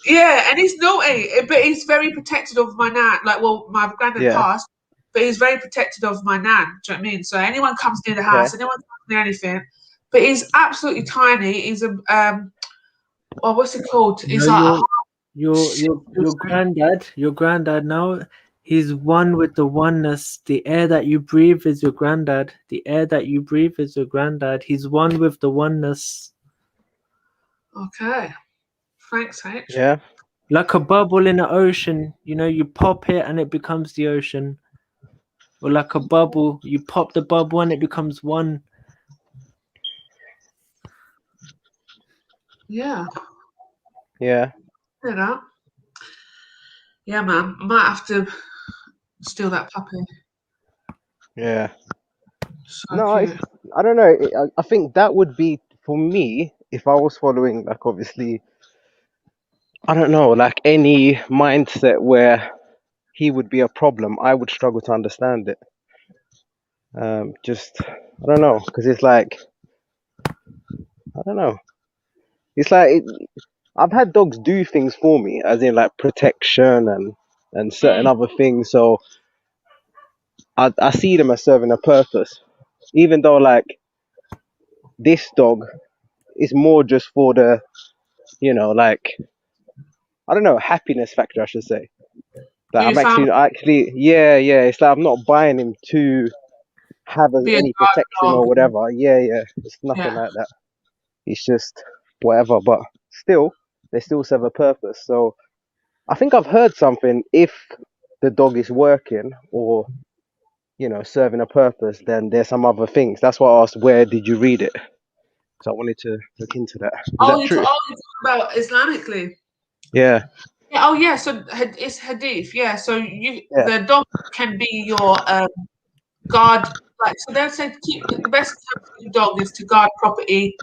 Yeah, and he's naughty, but he's very protective of my nan. Like, well, my granddad passed, but he's very protective of my nan. Do you know what I mean? So anyone comes near the house, anyone comes near anything, but he's absolutely tiny. He's a what's it called? He's like your granddad now. He's one with the oneness. The air that you breathe is your granddad. The air that you breathe is your granddad. He's one with the oneness. Okay. Thanks, H. Yeah. Like a bubble in the ocean, you pop it and it becomes the ocean. Or like a bubble, you pop the bubble and it becomes one. Yeah. Yeah. Yeah, man. I might have to steal that puppy. Yeah. So no, I don't know. I think that would be for me if I was following like obviously I don't know, like any mindset where he would be a problem, I would struggle to understand it. Just I don't know, because it's like I don't know. It's like I've had dogs do things for me, as in like protection and certain other things. So I see them as serving a purpose, even though like this dog is more just for the, you know, like I don't know, happiness factor, I should say. That You I'm found actually, yeah. It's like I'm not buying him to have be a any guard protection or dog. whatever. Yeah. It's nothing Yeah. like that. It's just whatever. But still, they still serve a purpose. So I think I've heard something. If the dog is working or, you know, serving a purpose, then there's some other things. That's why I asked, where did you read it? So I wanted to look into that. Is that true? You talk about Islamically. Yeah. Yeah, oh yeah, so it's hadith. Yeah, so Yeah. the dog can be your guard. Like, so they'll say the best time to keep a dog is to guard property,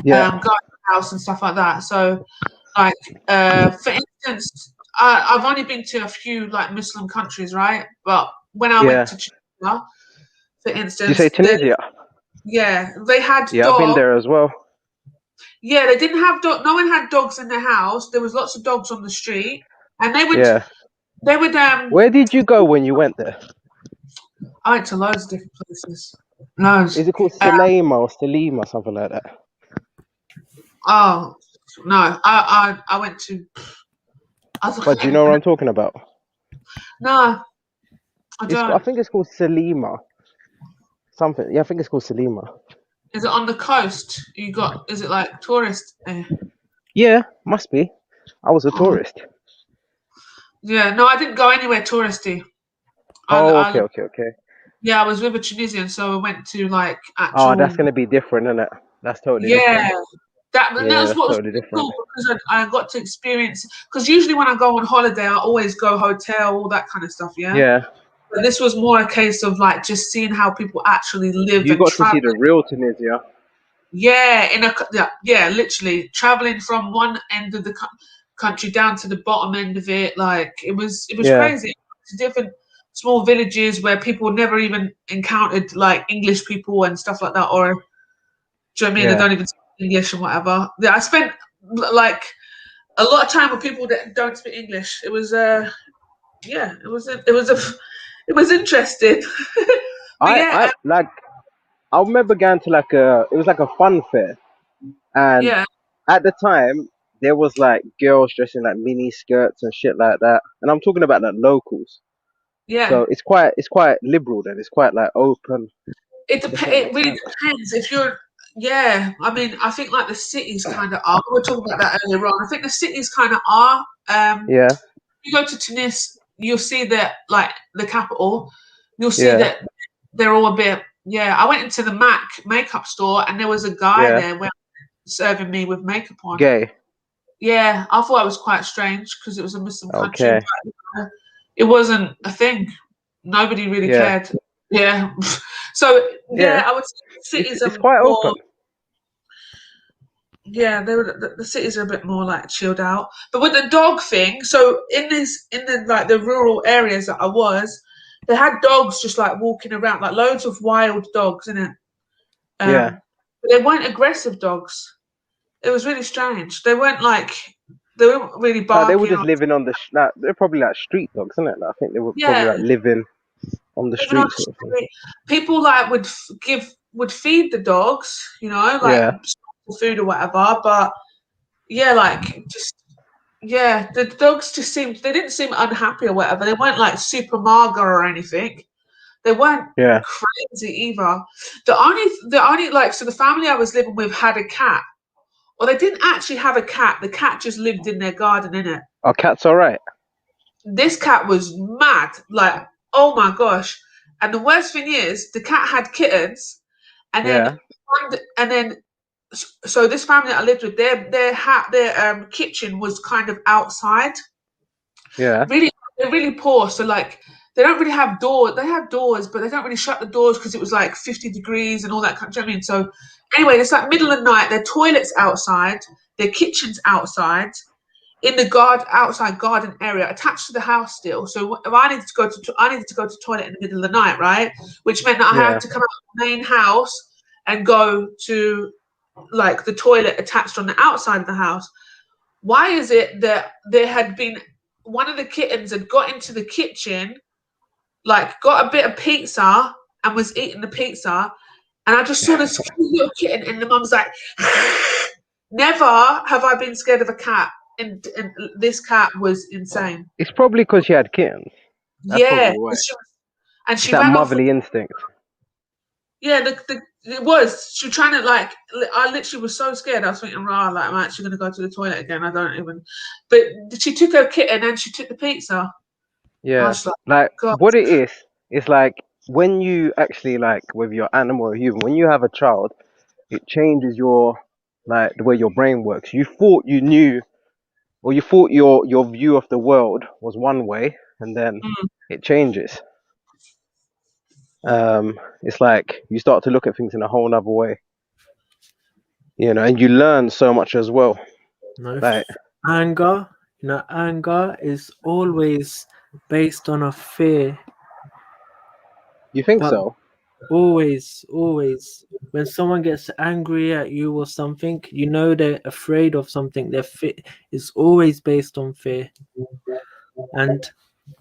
Yeah. guard the house and stuff like that. So, like, for instance, I've only been to a few like Muslim countries, right? But when I went Yeah. to China, for Did you instance, say Tunisia? they had Yeah, I've been dogs. there as well. Yeah, they didn't have dog. No one had dogs in their house. There was lots of dogs on the street, and they would. Yeah. Where did you go when you went there? I went to loads of different places. Loads. Is it called Salema or Salima, something like that? Oh no, I went to. But do you know what I'm talking about? No, I I don't. think it's called Salima. Something. Yeah, I think it's called Salima. Is it on the coast? Is it like tourist? Yeah, must be. I was a Oh. tourist. Yeah, no, I didn't go anywhere touristy. Okay. Yeah, I was with a Tunisian, so I went to like Oh, actual. that's gonna be different, isn't it? That's totally Yeah, different. that Yeah, was that's what was totally really different. cool because I got to experience. Because usually when I go on holiday, I always go hotel, all that kind of stuff. Yeah. Yeah. But this was more a case of like just seeing how people actually live You and got to travel. see the real Tunisia. Yeah, literally traveling from one end of the country down to the bottom end of it. Like it was Yeah. crazy. Different small villages where people never even encountered like English people and stuff like that, or do you know what I mean? They Yeah. don't even speak English and whatever. Yeah, I spent like a lot of time with people that don't speak English. It was it was interesting. I remember going to it was like a fun fair, and Yeah. at the time there was like girls dressing like mini skirts and shit like that, and I'm talking about like locals. Yeah. So it's quite liberal then. It's quite like open. It really depends if you're. Yeah, I mean, I think like the cities kind of are. We were talking about that earlier on. I think the cities kind of are. Yeah. You go to Tunis, you'll see that like the capital. You'll see Yeah. that they're all a bit. Yeah, I went into the MAC makeup store and there was a guy Yeah. there serving me with makeup on. Gay. Yeah, I thought it was quite strange because it was a Muslim country. Okay. But it wasn't a thing. Nobody really Yeah. cared. Yeah. So Yeah. I would say cities It's are quite more. open. Yeah, the cities are a bit more like chilled out. But with the dog thing, so in the like the rural areas that I was, they had dogs just like walking around, like loads of wild dogs, innit? Yeah. But they weren't aggressive dogs. It was really strange. They weren't really barking. They were just living on the they're probably like street dogs, isn't it? Like, I think they were probably like living on the Living on street the sort of thing. street. People like would feed the dogs, you know, like Yeah. food or whatever. But yeah, like just the dogs just they didn't seem unhappy or whatever. They weren't like super mager or anything. They weren't Yeah. crazy either. The only like so the family I was living with had a cat. Well, they didn't actually have a cat. The cat just lived in their garden, innit? Our cat's all right. This cat was mad. Like, oh my gosh. And the worst thing is, the cat had kittens, and Yeah. then so this family that I lived with, their kitchen was kind of outside. Yeah. They're really poor. So like, they don't really have doors. They have doors, but they don't really shut the doors because it was like 50 degrees and all that. Do you know what I mean? So anyway, it's like middle of the night. Their toilet's outside. Their kitchen's outside. in the outside garden area attached to the house still. So if I needed to go to the toilet in the middle of the night, right? Which meant that I had to come out of the main house and go to like the toilet attached on the outside of the house. Why is it that there had been one of the kittens had got into the kitchen, like got a bit of pizza and was eating the pizza, and I just saw this cute little kitten, and the mum's like, never have I been scared of a cat, and this cat was insane. It's probably because she had kittens. That's Yeah, probably why. and she It's that ran off. motherly instinct. Yeah, it was. She was trying to like. I literally was so scared. I was thinking, "Rah, like I'm actually going to go to the toilet again." I don't even. But she took her kitten and she took the pizza. Yeah, like what it is, it's like when you actually like with your animal or human, when you have a child, it changes your like the way your brain works. You thought you knew, or you thought your view of the world was one way, and then it changes. It's like you start to look at things in a whole other way, you know, and you learn so much as well. No, Like anger, you know, anger is always based on a fear. You think so? Always. When someone gets angry at you or something, you know they're afraid of something. Their fear is always based on fear. And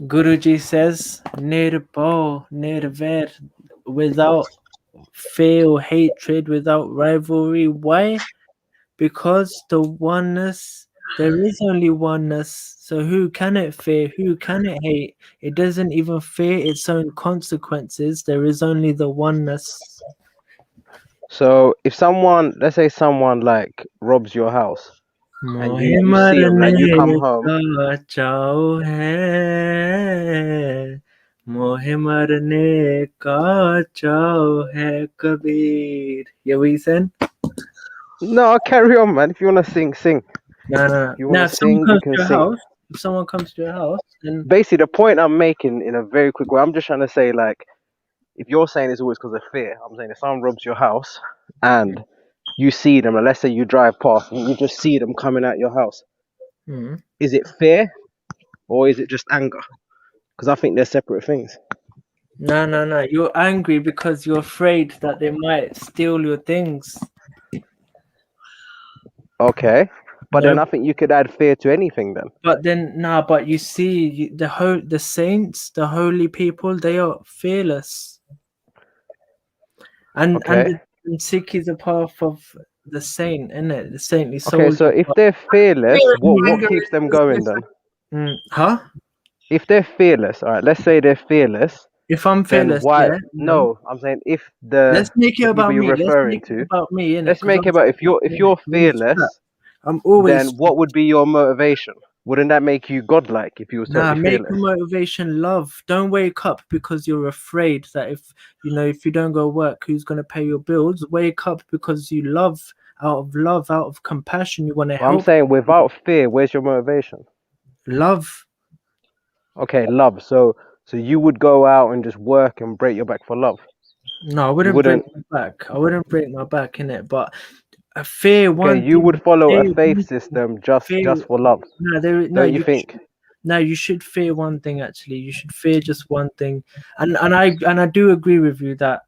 Guruji says, Nirbhav, nirvair, without fear or hatred, without rivalry. Why? Because the oneness, there is only oneness. So who can it fear? Who can it hate? It doesn't even fear its own consequences. There is only the oneness. So if someone, let's say someone like robs your house, and you see them, like you come home. मोहे मरने का चाव है Kabir. Yeah, what you saying? No, carry on, man. If you wanna sing, sing. No. If you wanna sing, you can sing. If someone comes to your house, then basically the point I'm making in a very quick way, I'm just trying to say, like, if you're saying it's always because of fear, I'm saying if someone robs your house and you see them, and let's say you drive past and you just see them coming out your house, is it fear or is it just anger? Because I think they're separate things. No. You're angry because you're afraid that they might steal your things. Okay, but then I think you could add fear to anything then. But then, but you see, the saints, the holy people, they are fearless. And Sikh is a path of the saint, isn't it? The saintly soul. Okay, so if they're fearless, what keeps them going then? If they're fearless, all right, let's say they're fearless. If I'm fearless, why? yeah, No, I'm saying if the let's make it about me. Referring let's make it about me. Innit? Let's make it about if you're fearless. I'm always. Then what would be your motivation? Wouldn't that make you godlike if you were totally make fearless? your motivation love. Don't wake up because you're afraid that if you don't go work, who's going to pay your bills? Wake up because you love, out of compassion. You want to help. I'm saying without fear, where's your motivation? Love. Okay, love. So you would go out and just work and break your back for love? No, I wouldn't break my back. I wouldn't break my back in it, but a fear one. Okay, you would follow a faith system just for love. No, you think? No, you should fear one thing. Actually, you should fear just one thing, and I do agree with you that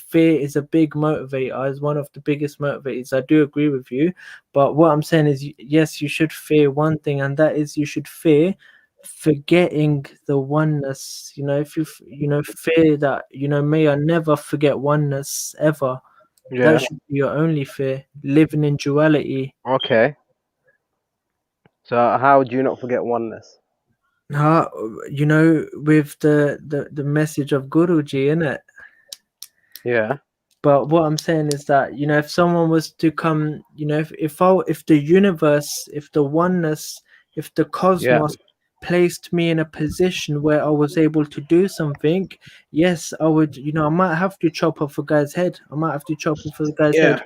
fear is a big motivator. Is one of the biggest motivators. I do agree with you, but what I'm saying is, yes, you should fear one thing, and that is you should fear forgetting the oneness. If you fear that may I never forget oneness ever. Yeah. That should be your only fear, living in duality. Okay. So how do you not forget oneness? With the message of Guruji, innit? Yeah. But what I'm saying is that, if someone was to come, if the universe, if the oneness, if the cosmos placed me in a position where I was able to do something, yes, I would, I might have to chop off a guy's head. I might have to chop off a guy's head.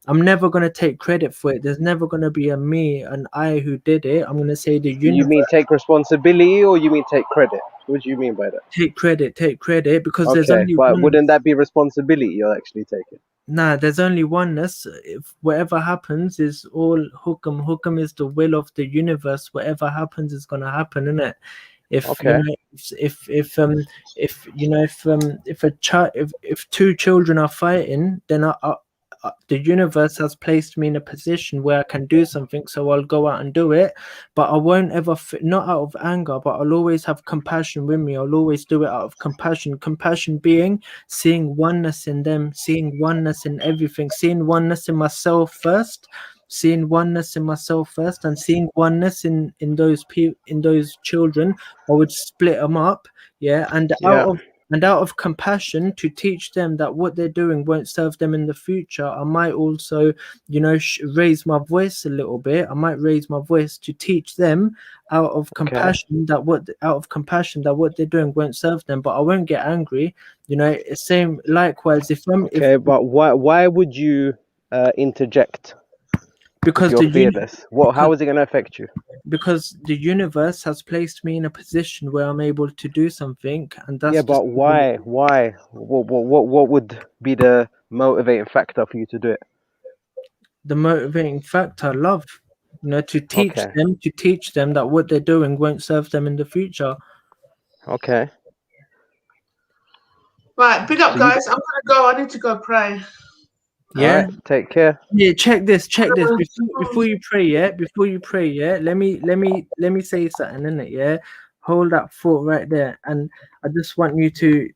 I'm never going to take credit for it. There's never going to be a me, an I who did it. I'm going to say the universe. You mean take responsibility or you mean take credit? What do you mean by that? Take credit, because there's only but one. Wouldn't that be responsibility you're actually taking? Nah, there's only oneness. If whatever happens is all hukam. Hukam is the will of the universe. Whatever happens is gonna happen, innit? If you Okay. know, if you know, if a child, if two children are fighting, then the universe has placed me in a position where I can do something, so I'll go out and do it. But I won't ever, not out of anger, but I'll always have compassion with me. I'll always do it out of compassion. Compassion being seeing oneness in them, seeing oneness in everything, seeing oneness in myself first, seeing oneness in myself first, and seeing oneness in those children. I would split them up, yeah, and Yeah. out of compassion to teach them that what they're doing won't serve them in the future. I might also, you know, raise my voice a little bit. I might raise my voice to teach them out of compassion that what they're doing won't serve them. But I won't get angry. You know, same likewise. Okay, but why would you interject? Because if you're fearless, how is it going to affect you? Because the universe has placed me in a position where I'm able to do something, and that's Yeah, but why? What would be the motivating factor for you to do it? The motivating factor, love. You know, to teach Okay. them that what they're doing won't serve them in the future. Okay. Right, big up, guys. I'm gonna go. I need to go pray. Yeah. All right. Take care. Yeah. Check this. Before you pray, yeah. Let me say something, innit? Yeah. Hold that thought right there, and I just want you to,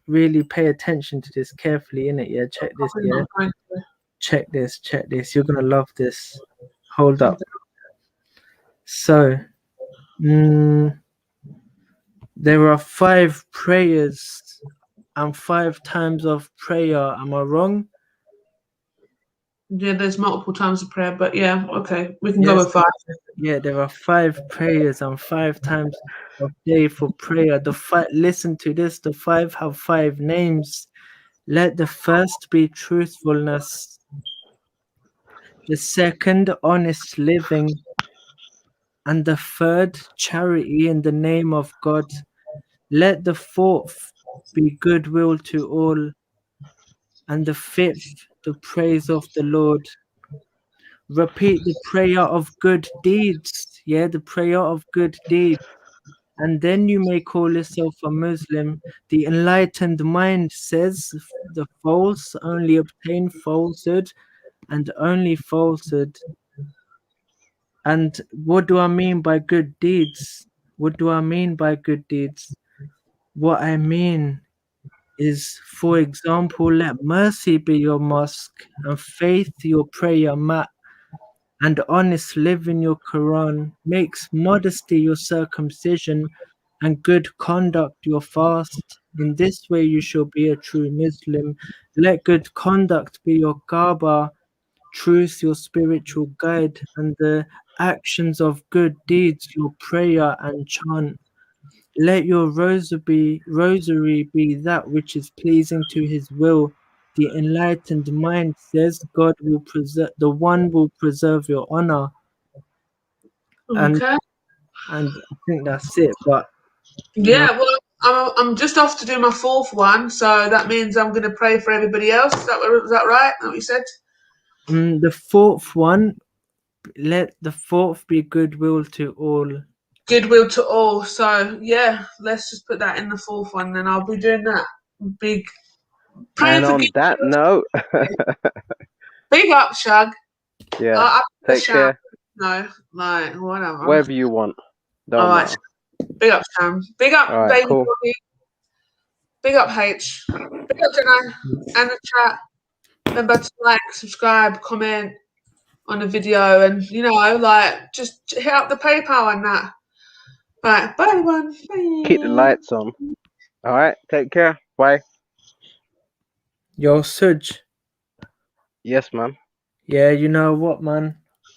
really pay attention to this carefully, innit? Yeah. Check this. Yeah. Check this. You're gonna love this. Hold up. So, there are 5 prayers and 5 times of prayer. Am I wrong? Yeah, there's multiple times of prayer, but yeah, okay, we can go with 5. Yeah, there are 5 prayers and 5 times of day for prayer. Listen to this. The 5 have 5 names. Let the first be truthfulness. The second, honest living. And the third, charity in the name of God. Let the fourth be goodwill to all. And the fifth, the praise of the Lord. Repeat the prayer of good deeds. Yeah, the prayer of good deeds. And then you may call yourself a Muslim. The enlightened mind says the false only obtain falsehood and only falsehood. And what do I mean by good deeds? What do I mean by good deeds? What I mean is, for example, let mercy be your mosque and faith your prayer mat, and honest living your Quran, makes modesty your circumcision and good conduct your fast. In this way you shall be a true Muslim. Let good conduct be your Kaaba, truth your spiritual guide, and the actions of good deeds your prayer and chant. Let your rosary be that which is pleasing to his will. The enlightened mind says God will preserve, the one will preserve your honor. Okay. And I think that's it. But yeah, well, I'm just off to do my 4th one, so that means I'm going to pray for everybody else. Is that right? That what you said? The 4th one, let the 4th be goodwill to all. Goodwill to all. So yeah, let's just put that in the 4th one. Then I'll be doing that. Big. And on that note, big up, Shug. Yeah. Take care. No, like whatever. Whatever you want. Don't All right. matter. Big up, Sam. Big up, All right, baby. cool. Bobby. Big up, H. Big up, Jenna. And the chat. Remember to like, subscribe, comment on the video, and like just hit up the PayPal and that. Right, bye everyone. Bye. Keep the lights on. All right, take care. Bye. Yo, Suj. Yes, man. Yeah, you know what, man?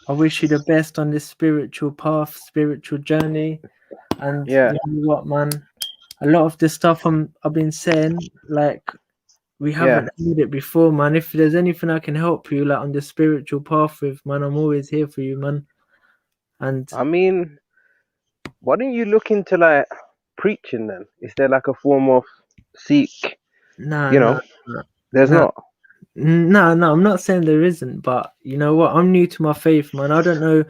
I wish you the best on this spiritual path, spiritual journey. And Yeah. you know what, man? A lot of the stuff I've been saying, like, we haven't heard it before, man. If there's anything I can help you, like, on the spiritual path with, man, I'm always here for you, man. And I mean, why don't you look into like preaching then? Is there like a form of seek? Nah, you know? There's No, not. no, I'm not saying there isn't, but you know what? I'm new to my faith, man. I don't know.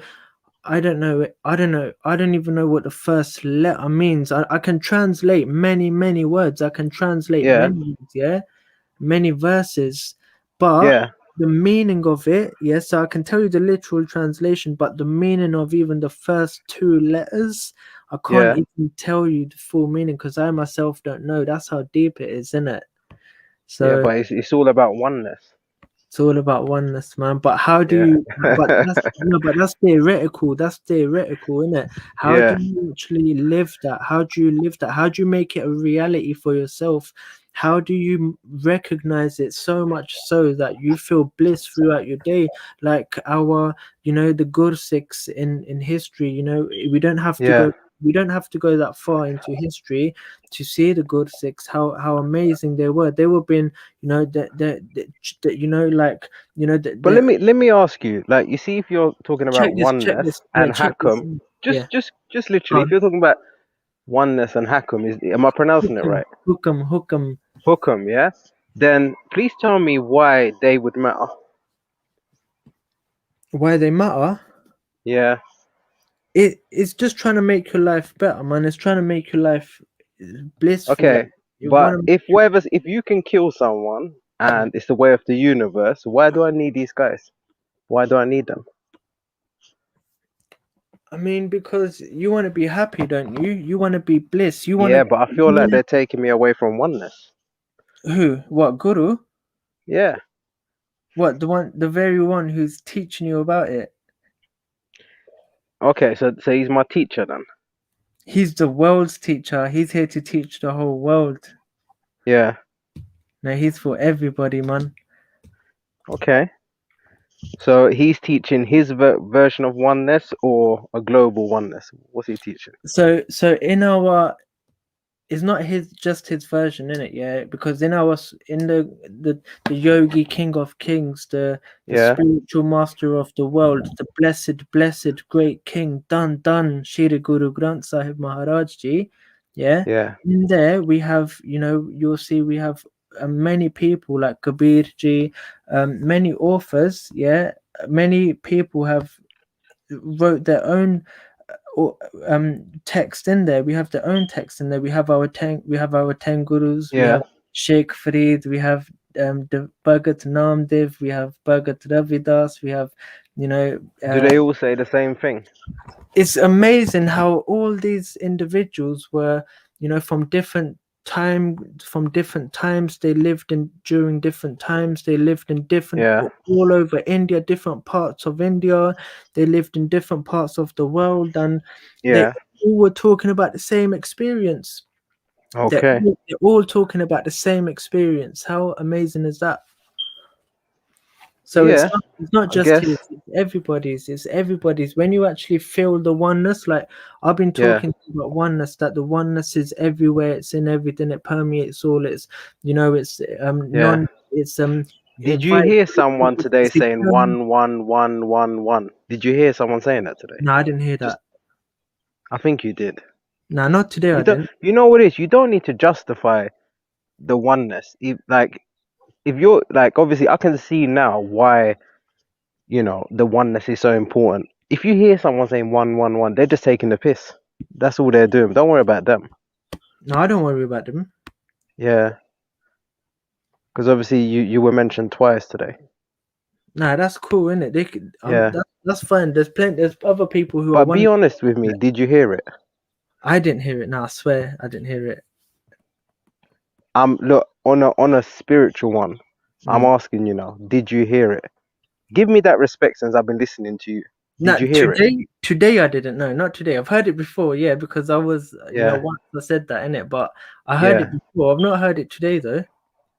I don't know. I don't know. I don't even know what the first letter means. I can translate many words. I can translate Yeah. many words, yeah, many verses, but Yeah. the meaning of it, yes, so I can tell you the literal translation, but the meaning of even the first two letters, I can't Yeah. even tell you the full meaning because I myself don't know. That's how deep it is, isn't it? Yeah, So but it's all about oneness. it's all about oneness, man. But how do Yeah. you? But that's no, but that's theoretical. That's theoretical, isn't it? How do Yeah. you actually live that? How do you live that? How do you make it a reality for yourself? How do you recognize it so much so that you feel bliss throughout your day? Like our, the Gursikhs in history. We don't have to Yeah. go. We don't have to go that far into history to see the Gursikhs. How amazing they were. They were being, But let me ask you, like, you see, if you're talking check about check oneness this, yeah, and check this. Hakum, Yeah, just literally, if you're talking about oneness and Hakum, am I pronouncing it right? Hukam. Hukum, yeah. Then please tell me why they would matter. Why they matter? Yeah. It's just trying to make your life better, man. It's trying to make your life blissful. Okay, Like you but want if you can kill someone and it's the way of the universe, why do I need these guys? Why do I need them? I mean, because you want to be happy, don't you? You want to be bliss. You want Yeah, to. but I feel like they're taking me away from oneness. Who? What guru? Yeah. What, the very one who's teaching you about it? Okay, so he's my teacher then. He's the world's teacher. He's here to teach the whole world. Yeah. No, he's for everybody, man. Okay. So he's teaching his version of oneness or a global oneness. What's he teaching? So in our, it's not just his version in it, yeah. Because in the yogi king of kings, the spiritual master of the world, the blessed great king, Dhan Shri Guru Granth Sahib Maharaj Ji, yeah. Yeah. In there we have, you'll see we have many people like Kabir Ji, many authors, yeah. Many people have wrote their own text in there. We have their own text in there. We have our 10 gurus. We Yeah. have Sheikh Farid. We have the Bhagat Namdev. We have Bhagat Ravidas. We have, Do they all say the same thing? it's amazing how all these individuals were, from different times they lived in, during different times they lived in different, all over India, different parts of India. They lived in different parts of the world, and they all were talking about the same experience. Okay. They're all talking about the same experience. How amazing is that? So it's not just his, it's everybody's. When you actually feel the oneness, like I've been talking about oneness, that the oneness is everywhere, it's in everything, it permeates all. It's it's Did you hear someone today saying 1 1 1 1 1? Did you hear someone saying that today? No, I didn't hear that. I think you did. No, not today. I didn't. You know what it is? You don't need to justify the oneness. If you're like, obviously, I can see now why the oneness is so important. If you hear someone saying 1 1 1, they're just taking the piss. That's all they're doing. Don't worry about them. No, I don't worry about them. Yeah. Because obviously you were mentioned twice today. Nah, that's cool, isn't it? They could, Yeah. that's fine. There's other people who But be honest with me. Did you hear it? I didn't hear it. No, I swear I didn't hear it. Look, on a spiritual one, I'm asking you now. Did you hear it? Give me that respect since I've been listening to you. Did you hear it? Today I didn't know. Not today. I've heard it before, yeah, because I was, once I said that in it, but I heard it before. I've not heard it today though.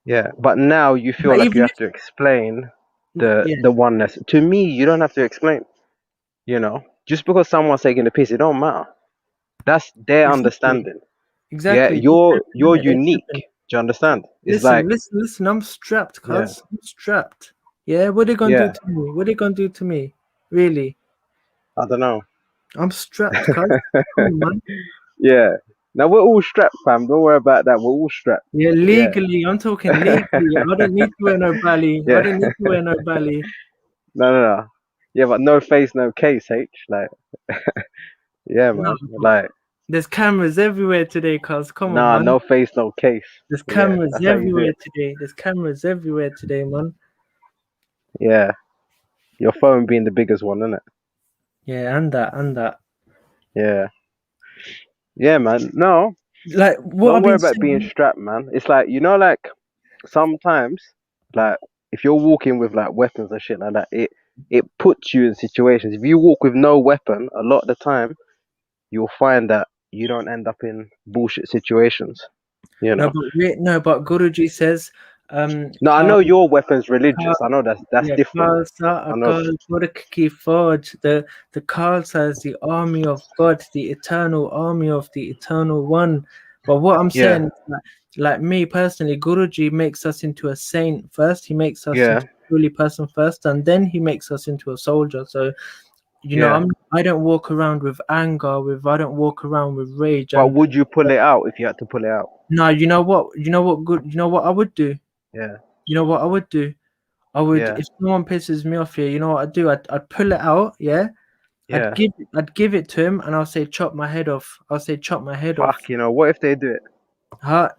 Yeah, but now you feel like you have to explain the oneness. To me, you don't have to explain. Just because someone's taking the piss, it don't matter. That's their understanding. Exactly. Yeah, you're unique. Do you understand? It's listen. I'm strapped, cuz. I'm strapped. Yeah, what are they gonna do to me? What are they gonna do to me? Really? I don't know. I'm strapped, cuz. Come on, man. Yeah. Now we're all strapped, fam. Don't worry about that. We're all strapped. Yeah, legally. I'm talking legally. I don't need to wear no belly. I Yeah. don't need to wear no belly. No. Yeah, but no face, no case, H. Like, yeah, No, man. Like, there's cameras everywhere today, cuz. Come on, nah, man. no face, no case. There's Yeah, cameras that's how you do everywhere it. today. There's cameras everywhere today, man. Yeah, your phone being the biggest one, isn't it? Yeah, and that. Yeah, man. No, Like what don't I've worry been about being saying. strapped, man. It's like, like sometimes, like if you're walking with like weapons and shit like that, it puts you in situations. If you walk with no weapon, a lot of the time, you'll find that you don't end up in bullshit situations. You know. But Guruji says, No, I know your weapon's religious. I know that's yeah, different. I know. the Khalsa is the army of God, the eternal army of the eternal one. But what I'm Yeah. saying is that, like me personally, Guruji makes us into a saint first. He makes us Yeah. into a holy person first, and then he makes us into a soldier. So, Yeah. I don't walk around with anger, I don't walk around with rage. But And would you pull it out if you had to pull it out? no, you know what I would do. Yeah. You know what I would do? I would, Yeah. if someone pisses me off here, you know what I'd do? I'd pull it out, yeah. Yeah. I'd give it to him, and I'll say chop my head off. I'll say chop my head off. Fuck, what if they do it?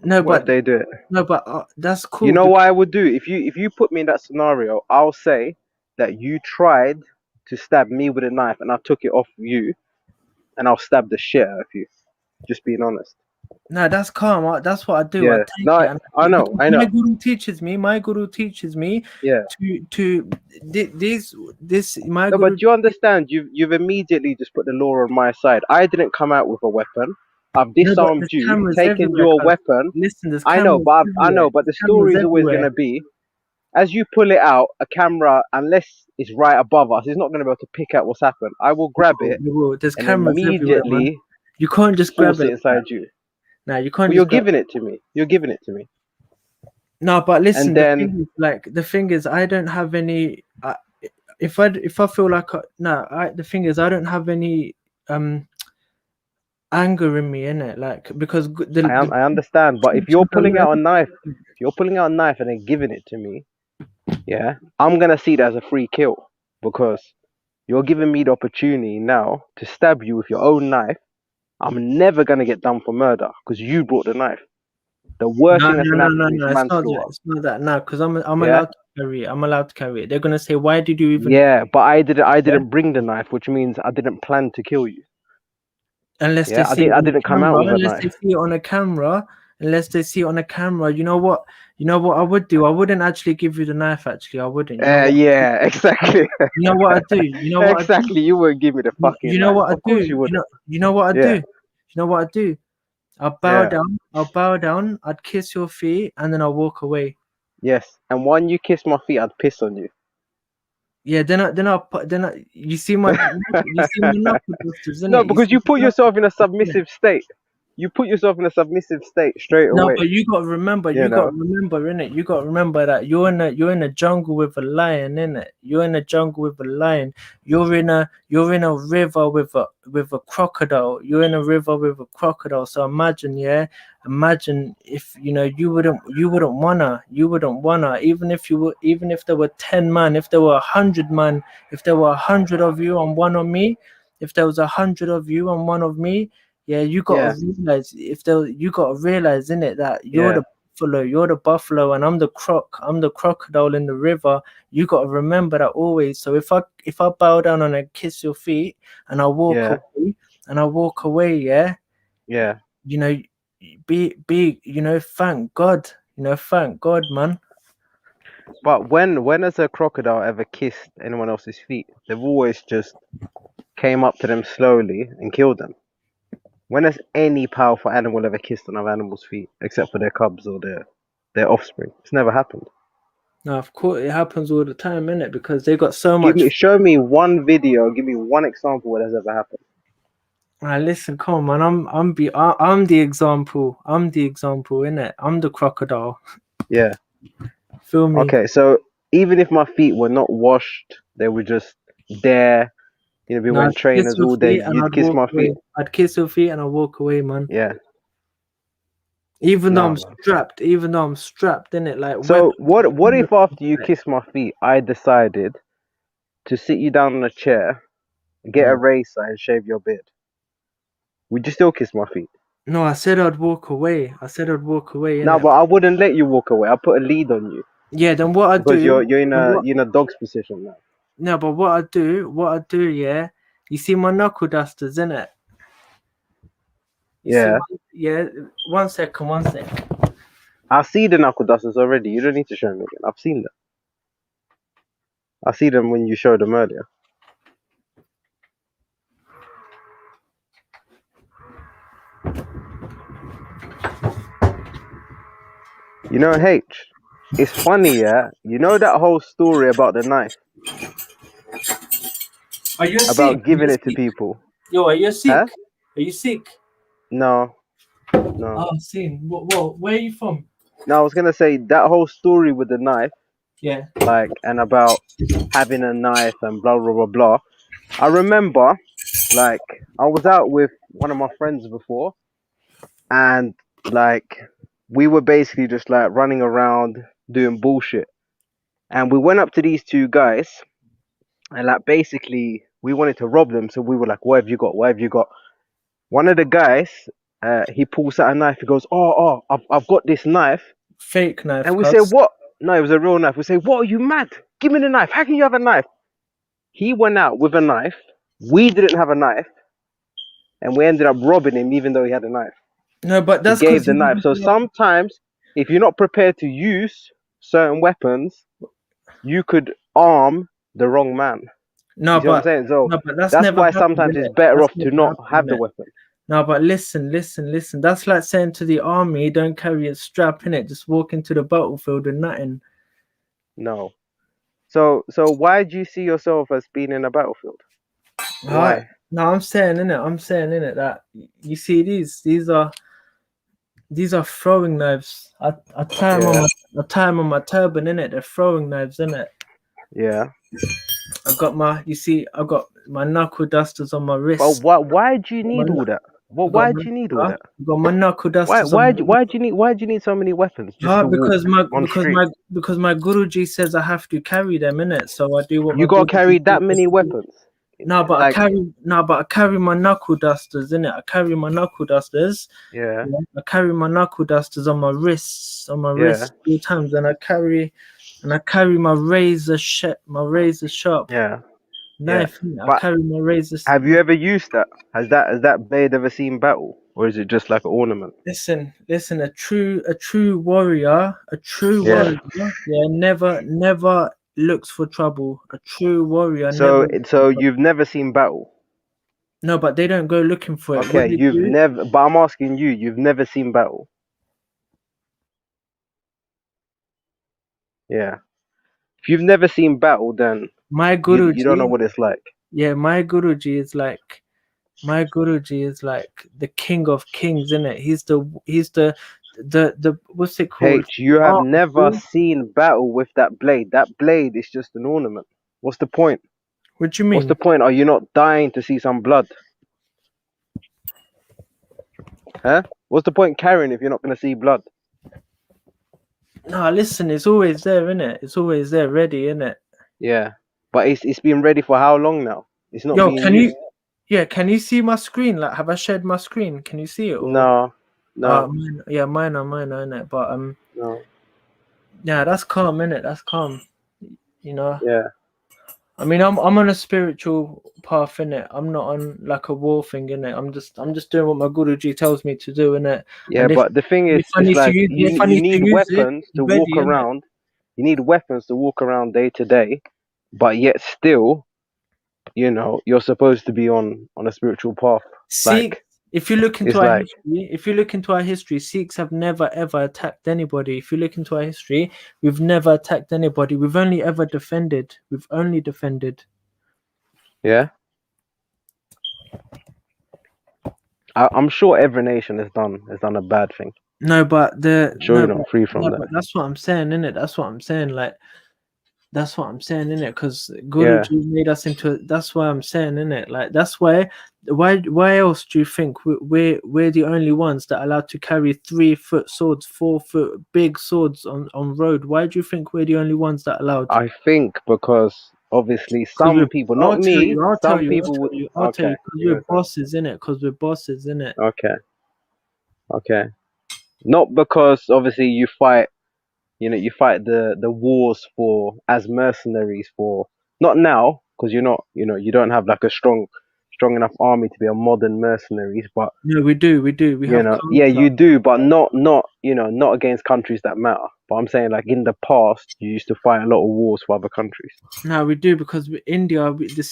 No, What if they do it? No, but that's cool. You know what I would do? If you put me in that scenario, I'll say that you tried to stab me with a knife and I took it off you, and I'll stab the shit out of you. Just being honest. No, that's calm. That's what I do. Yeah. I take No, it. And I know. My guru teaches me. Yeah. To this. My No, guru. but you understand? You've immediately just put the law on my side. I didn't come out with a weapon. I've disarmed there's you, cameras taken everywhere, your cuz. weapon. Listen, there's I know, cameras but everywhere. the There's cameras story is always everywhere. gonna be, as you pull it out, a camera, unless it's right above us, is not gonna be able to pick out what's happened. I will grab it There's and cameras everywhere, man. immediately You can't just grab force it it like inside that. you. No, you can't. Well, you're giving it to me. You're giving it to me. No, but listen. And then the thing is, I don't have any. If I feel like the thing is, I don't have any anger in me, innit? Like, because I understand, but if you're pulling out a knife, and then giving it to me, yeah, I'm gonna see that as a free kill because you're giving me the opportunity now to stab you with your own knife. I'm never gonna get done for murder because you brought the knife. The worst thing that's gonna happen to me is manslaughter. It's not that. No, because I'm Yeah? allowed to carry it. I'm allowed to carry it. They're gonna say, why did you even? Yeah, but I didn't bring the knife, which means I didn't plan to kill you. Unless Yeah, they see I didn't come out with a unless knife. they see it on a camera. Unless they see it on a camera, you know what I would do? I wouldn't actually give you the knife. Actually, I wouldn't. Yeah, exactly. You know what I do? You know what? Exactly. You wouldn't give me the fucking. You know knife. what I Of do? course you wouldn't. You know what I Yeah. do? You know what I do? I'll bow down. I'd kiss your feet, and then I'll walk away. Yes, and when you kiss my feet, I'd piss on you. Yeah, you see my knuckle dusters, innit? No, because you put yourself in a submissive state. You put yourself in a submissive state straight No, away. but you got to remember, innit? You got to remember that you're in a jungle with a lion, innit? You're in a jungle with a lion. You're in a river with a crocodile. You're in a river with a crocodile. So imagine if you wouldn't wanna, even if there were 10 man, if there were 100 man, if there were 100 of you and one of me, if there was 100 of you and one of me. Yeah, you gotta realize innit, that you're the buffalo and I'm the crocodile in the river. You gotta remember that always. So if I bow down and I kiss your feet and I walk away, yeah. Thank God, man. But when has a crocodile ever kissed anyone else's feet? They've always just came up to them slowly and killed them. When has any powerful animal ever kissed another animal's feet, except for their cubs or their offspring? It's never happened. No, of course it happens all the time, innit? Because they got so much. Show me one video. Give me one example where that's ever happened. Listen, come on, man. I'm the example. I'm the example, innit? I'm the crocodile. Yeah. Feel me? Okay, so even if my feet were not washed, they were just there. Be wearing trainers all day. You'd kiss my feet. I'd kiss your feet and I'd walk away, man. Yeah. Even though Nah, I'm man. strapped, innit? Like So weapons. what if after you kiss my feet, I decided to sit you down on a chair, get a razor, and shave your beard? Would you still kiss my feet? No, I said I'd walk away. No, Innit? but I wouldn't let you walk away. I put a lead on you Yeah, then what I because do? you're in then a what- you're in a dog's position now. No, but what I do, yeah. You see my knuckle dusters, innit? Yeah, Yeah. 1 second, 1 second. I see the knuckle dusters already. You don't need to show me again. I've seen them. I see them when you showed them earlier. You know, H, it's funny, yeah. You know that whole story about the knife, Are you sick? about giving it to people? Yo, are you sick? Huh? Are you sick? No. Oh, seen. What? Where are you from? No, I was gonna say that whole story with the knife, Yeah. like, and about having a knife and blah blah blah blah. I remember, like, I was out with one of my friends before, and like, we were basically just like running around doing bullshit, and we went up to these two guys, and like, basically, we wanted to rob them, so we were like, "What have you got? What have you got?" One of the guys, he pulls out a knife. He goes, "Oh, I've got this knife." Fake knife. And we say, "What?" No, it was a real knife. We say, "What? Are you mad? Give me the knife. How can you have a knife?" He went out with a knife. We didn't have a knife, and we ended up robbing him, even though he had a knife. No, but that's He gave because the knife. So sometimes, if you're not prepared to use certain weapons, you could arm the wrong man. No, You see what I'm but saying? So no, but that's that's never why happened, sometimes it's innit? better That's off to never not happened, have the innit? weapon. No, but listen. That's like saying to the army, don't carry a strap in it. Just walk into the battlefield and nothing. No. So why do you see yourself as being in a battlefield? Why? No, I'm saying innit that you see these are throwing knives. I tie them on my turban, innit? They're throwing knives, innit? Yeah. I've got my knuckle dusters on my wrist. But why do you need all that? Why do you need all that? I've got my knuckle dusters on Why do you need so many weapons just to walk on street? because my Guruji says I have to carry them, innit? So I do what You my gotta Guruji carry that says many to do. weapons. No, but Like, I carry my knuckle dusters, innit? I carry my knuckle dusters. Yeah. I carry my knuckle dusters on my wrists, Yeah. 3 times, and I carry my razor sharp Yeah. knife. innit? I But carry my razor. have you ever used that? Has that blade ever seen battle, or is it just like an ornament? Listen, a true warrior, Yeah. yeah, never looks for trouble. A true warrior never. So you've never seen battle. No, but they don't go looking for it. Okay, What they you've do, never. But I'm asking you. You've never seen battle. Yeah. If you've never seen battle, then my you don't know Guruji, what it's like. yeah, my Guruji is like the king of kings, innit? He's the what's it called? H, you have Oh, never seen battle with that blade. That blade is just an ornament. What's the point? What do you What's mean? the point? Are you not dying to see some blood? Huh? What's the point carrying if you're not gonna see blood? No, listen, it's always there, innit? It's always there, ready, innit? Yeah, but it's been ready for how long now? It's not Yo, being used. can you see my screen? Like, have I shared my screen? Can you see it? Or No. mine are, innit? But No. yeah, that's calm, innit? That's calm. You know. Yeah. I mean, I'm on a spiritual path, innit? I'm not on like a war thing, innit? I'm just doing what my Guruji tells me to do, innit? Yeah, And but the thing is, if I it's need to like use you need weapons to walk around. You need weapons to walk around day to day, but yet still, you know, you're supposed to be on a spiritual path. Sikh, if you look into our history, Sikhs have never ever attacked anybody. If you look into our history, we've never attacked anybody. We've only ever defended. We've only defended. Yeah. I'm sure every nation has done a bad thing. No, but Sure, you're not free from that. But that's what I'm saying, innit? That's what I'm saying. Like That's what I'm saying, innit? Because Yeah. Guruji made us into. That's why I'm saying, innit? Like that's why. Why else do you think we're the only ones that are allowed to carry 3-foot swords, 4-foot big swords on road? Why do you think we're the only ones that are allowed? I think because obviously some people, not I'll tell me, you. I'll some tell you. people would. I'll tell you. Okay. Because you we're know, bosses, innit? Because we're bosses, innit? okay. Okay. Not because obviously you fight. You fight the wars for as mercenaries for not now because you're not. You don't have like a strong enough army to be a modern mercenaries, but No, we do. We have yeah, counter. you do, but not not against countries that matter. But I'm saying like in the past, you used to fight a lot of wars for other countries. No, we do because India, the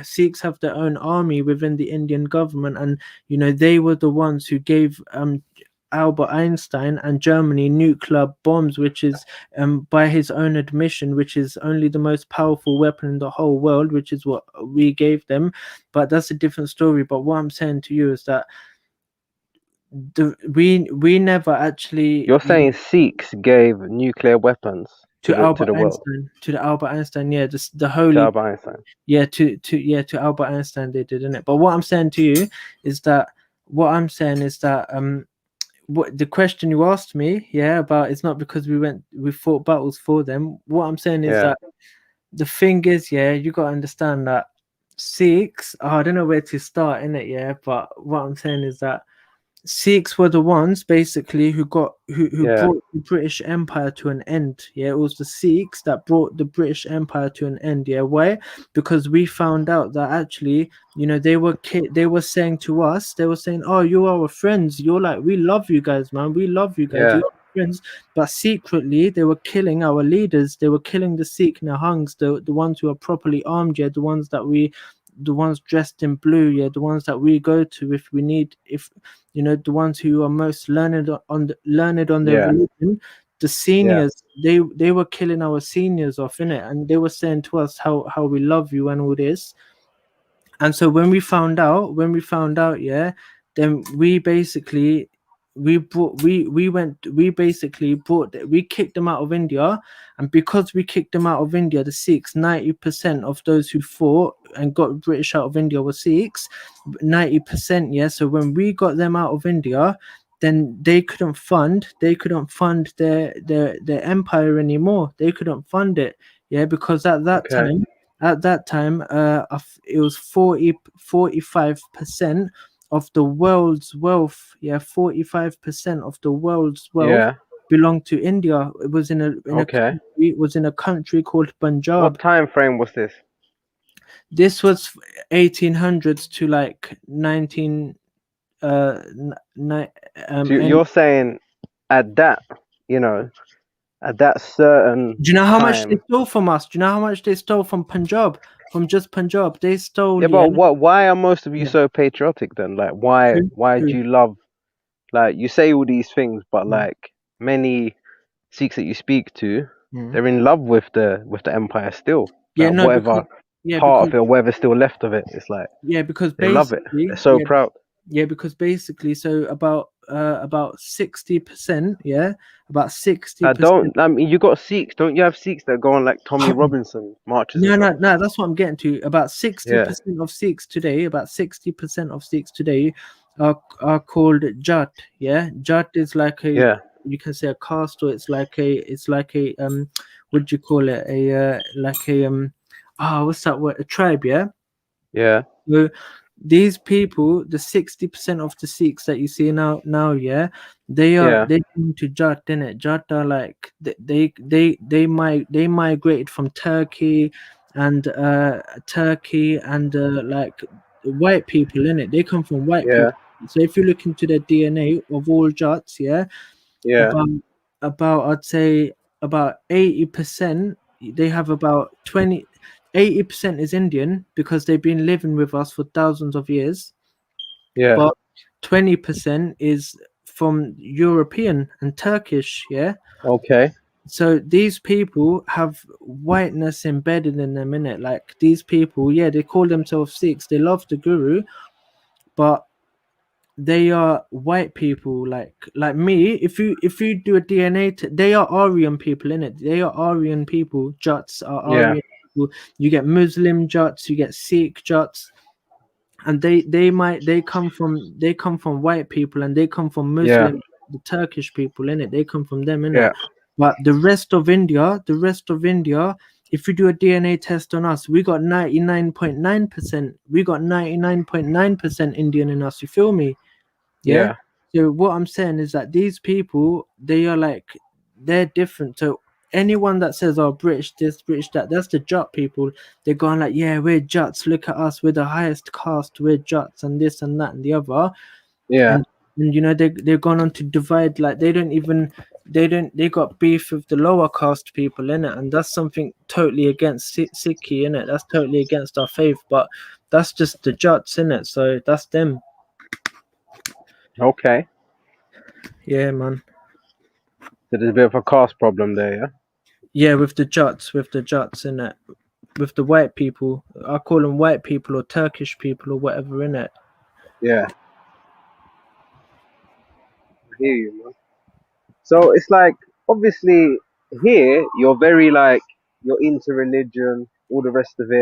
Sikhs have their own army within the Indian government, and they were the ones who gave Albert Einstein and Germany nuclear bombs, which is by his own admission, which is only the most powerful weapon in the whole world, which is what we gave them. But that's a different story. But what I'm saying to you is that we never actually. You're saying Sikhs gave nuclear weapons to Albert the world. Einstein, to the Albert Einstein, yeah, the To holy. Albert Einstein. Yeah, to Albert Einstein they did, innit? But what I'm saying to you is that what the question you asked me, about it's not because we fought battles for them. What I'm saying is that the thing is, you gotta understand that Sikhs. I don't know where to start in it, but what I'm saying is that Sikhs were the ones basically who brought the British Empire to an end. Yeah, it was the Sikhs that brought the British Empire to an end. Yeah, why? Because we found out that actually, they were saying to us, they were saying, "Oh, you are our friends. You're like, we love you guys, man. We love you guys. Yeah. You're our friends." But secretly, they were killing our leaders. They were killing the Sikh Nihangs, the ones who are properly armed. Yeah, the ones dressed in blue, the ones that we go to if we need, the ones who are most learned on their religion, the seniors, they were killing our seniors off in it, and they were saying to us how we love you and all this. And so when we found out, then we basically we kicked them out of India. And because we kicked them out of India, the Sikhs, 90% of those who fought and got British out of India were Sikhs, 90%. So when we got them out of India, then they couldn't fund their empire anymore. They couldn't fund it, because at that time, it was 45% of the world's wealth. 45% of the world's wealth belonged to India. It was in a country called Punjab. What time frame was this? This was 1800s to like 19. So you're saying at that, at that certain. Do you know how much they stole from us? Do you know how much they stole from Punjab? From just Punjab, they stole. Yeah, but why are most of you so patriotic then? Like, why do you love? Like, you say all these things, but like many Sikhs that you speak to, they're in love with the empire still. Like, whatever part of it, or whatever's still left of it, it's like because they love it. They're so proud. Yeah, because basically, so about 60%, about 60%. I mean, you got Sikhs, don't you have Sikhs that go on like Tommy Robinson marches? No, that's what I'm getting to. About 60% of Sikhs today, are called Jat. Yeah, Jat is like a you can say a caste, or it's like a what do you call it? What's that word? A tribe, Yeah. So these people, the 60% of the Sikhs that you see now, they come to Jat, innit? Jat are like they migrated from Turkey and like white people, innit? They come from white people. So if you look into the DNA of all Jats, about I'd say about 80%, they have about 80% is Indian because they've been living with us for thousands of years. But 20% is from European and Turkish. Okay. So these people have whiteness embedded in them, innit? Like these people, they call themselves Sikhs. They love the Guru, but they are white people like me. If you do a DNA, they are Aryan people in it. They are Aryan people. Jats are Yeah. Aryan people. You get Muslim Jats, you get Sikh Jats, and they come from white people, and they come from Yeah. Muslim, the Turkish people in it. They come from them in Yeah. it. But the rest of India, if you do a DNA test on us, we got 99.9%. We got 99.9% Indian in us. You feel me? Yeah. Yeah. So what I'm saying is that these people, they're different. So anyone that says, "Oh, British this, British that," that's the Jut people. They're going like, "Yeah, we're Juts. Look at us. We're the highest caste. We're Juts, and this and that and the other." Yeah. And you know they've gone on to divide. Like they got beef with the lower caste people in it, and that's something totally against Sikhi in it. That's totally against our faith. But that's just the Juts in it. So that's them. Okay. Yeah, man. So there's a bit of a caste problem there, yeah? Yeah, with the Juts in it. With the white people. I call them white people or Turkish people or whatever in it. Yeah. I hear you, man. So it's like, obviously, here, you're very like, you're into religion, all the rest of it.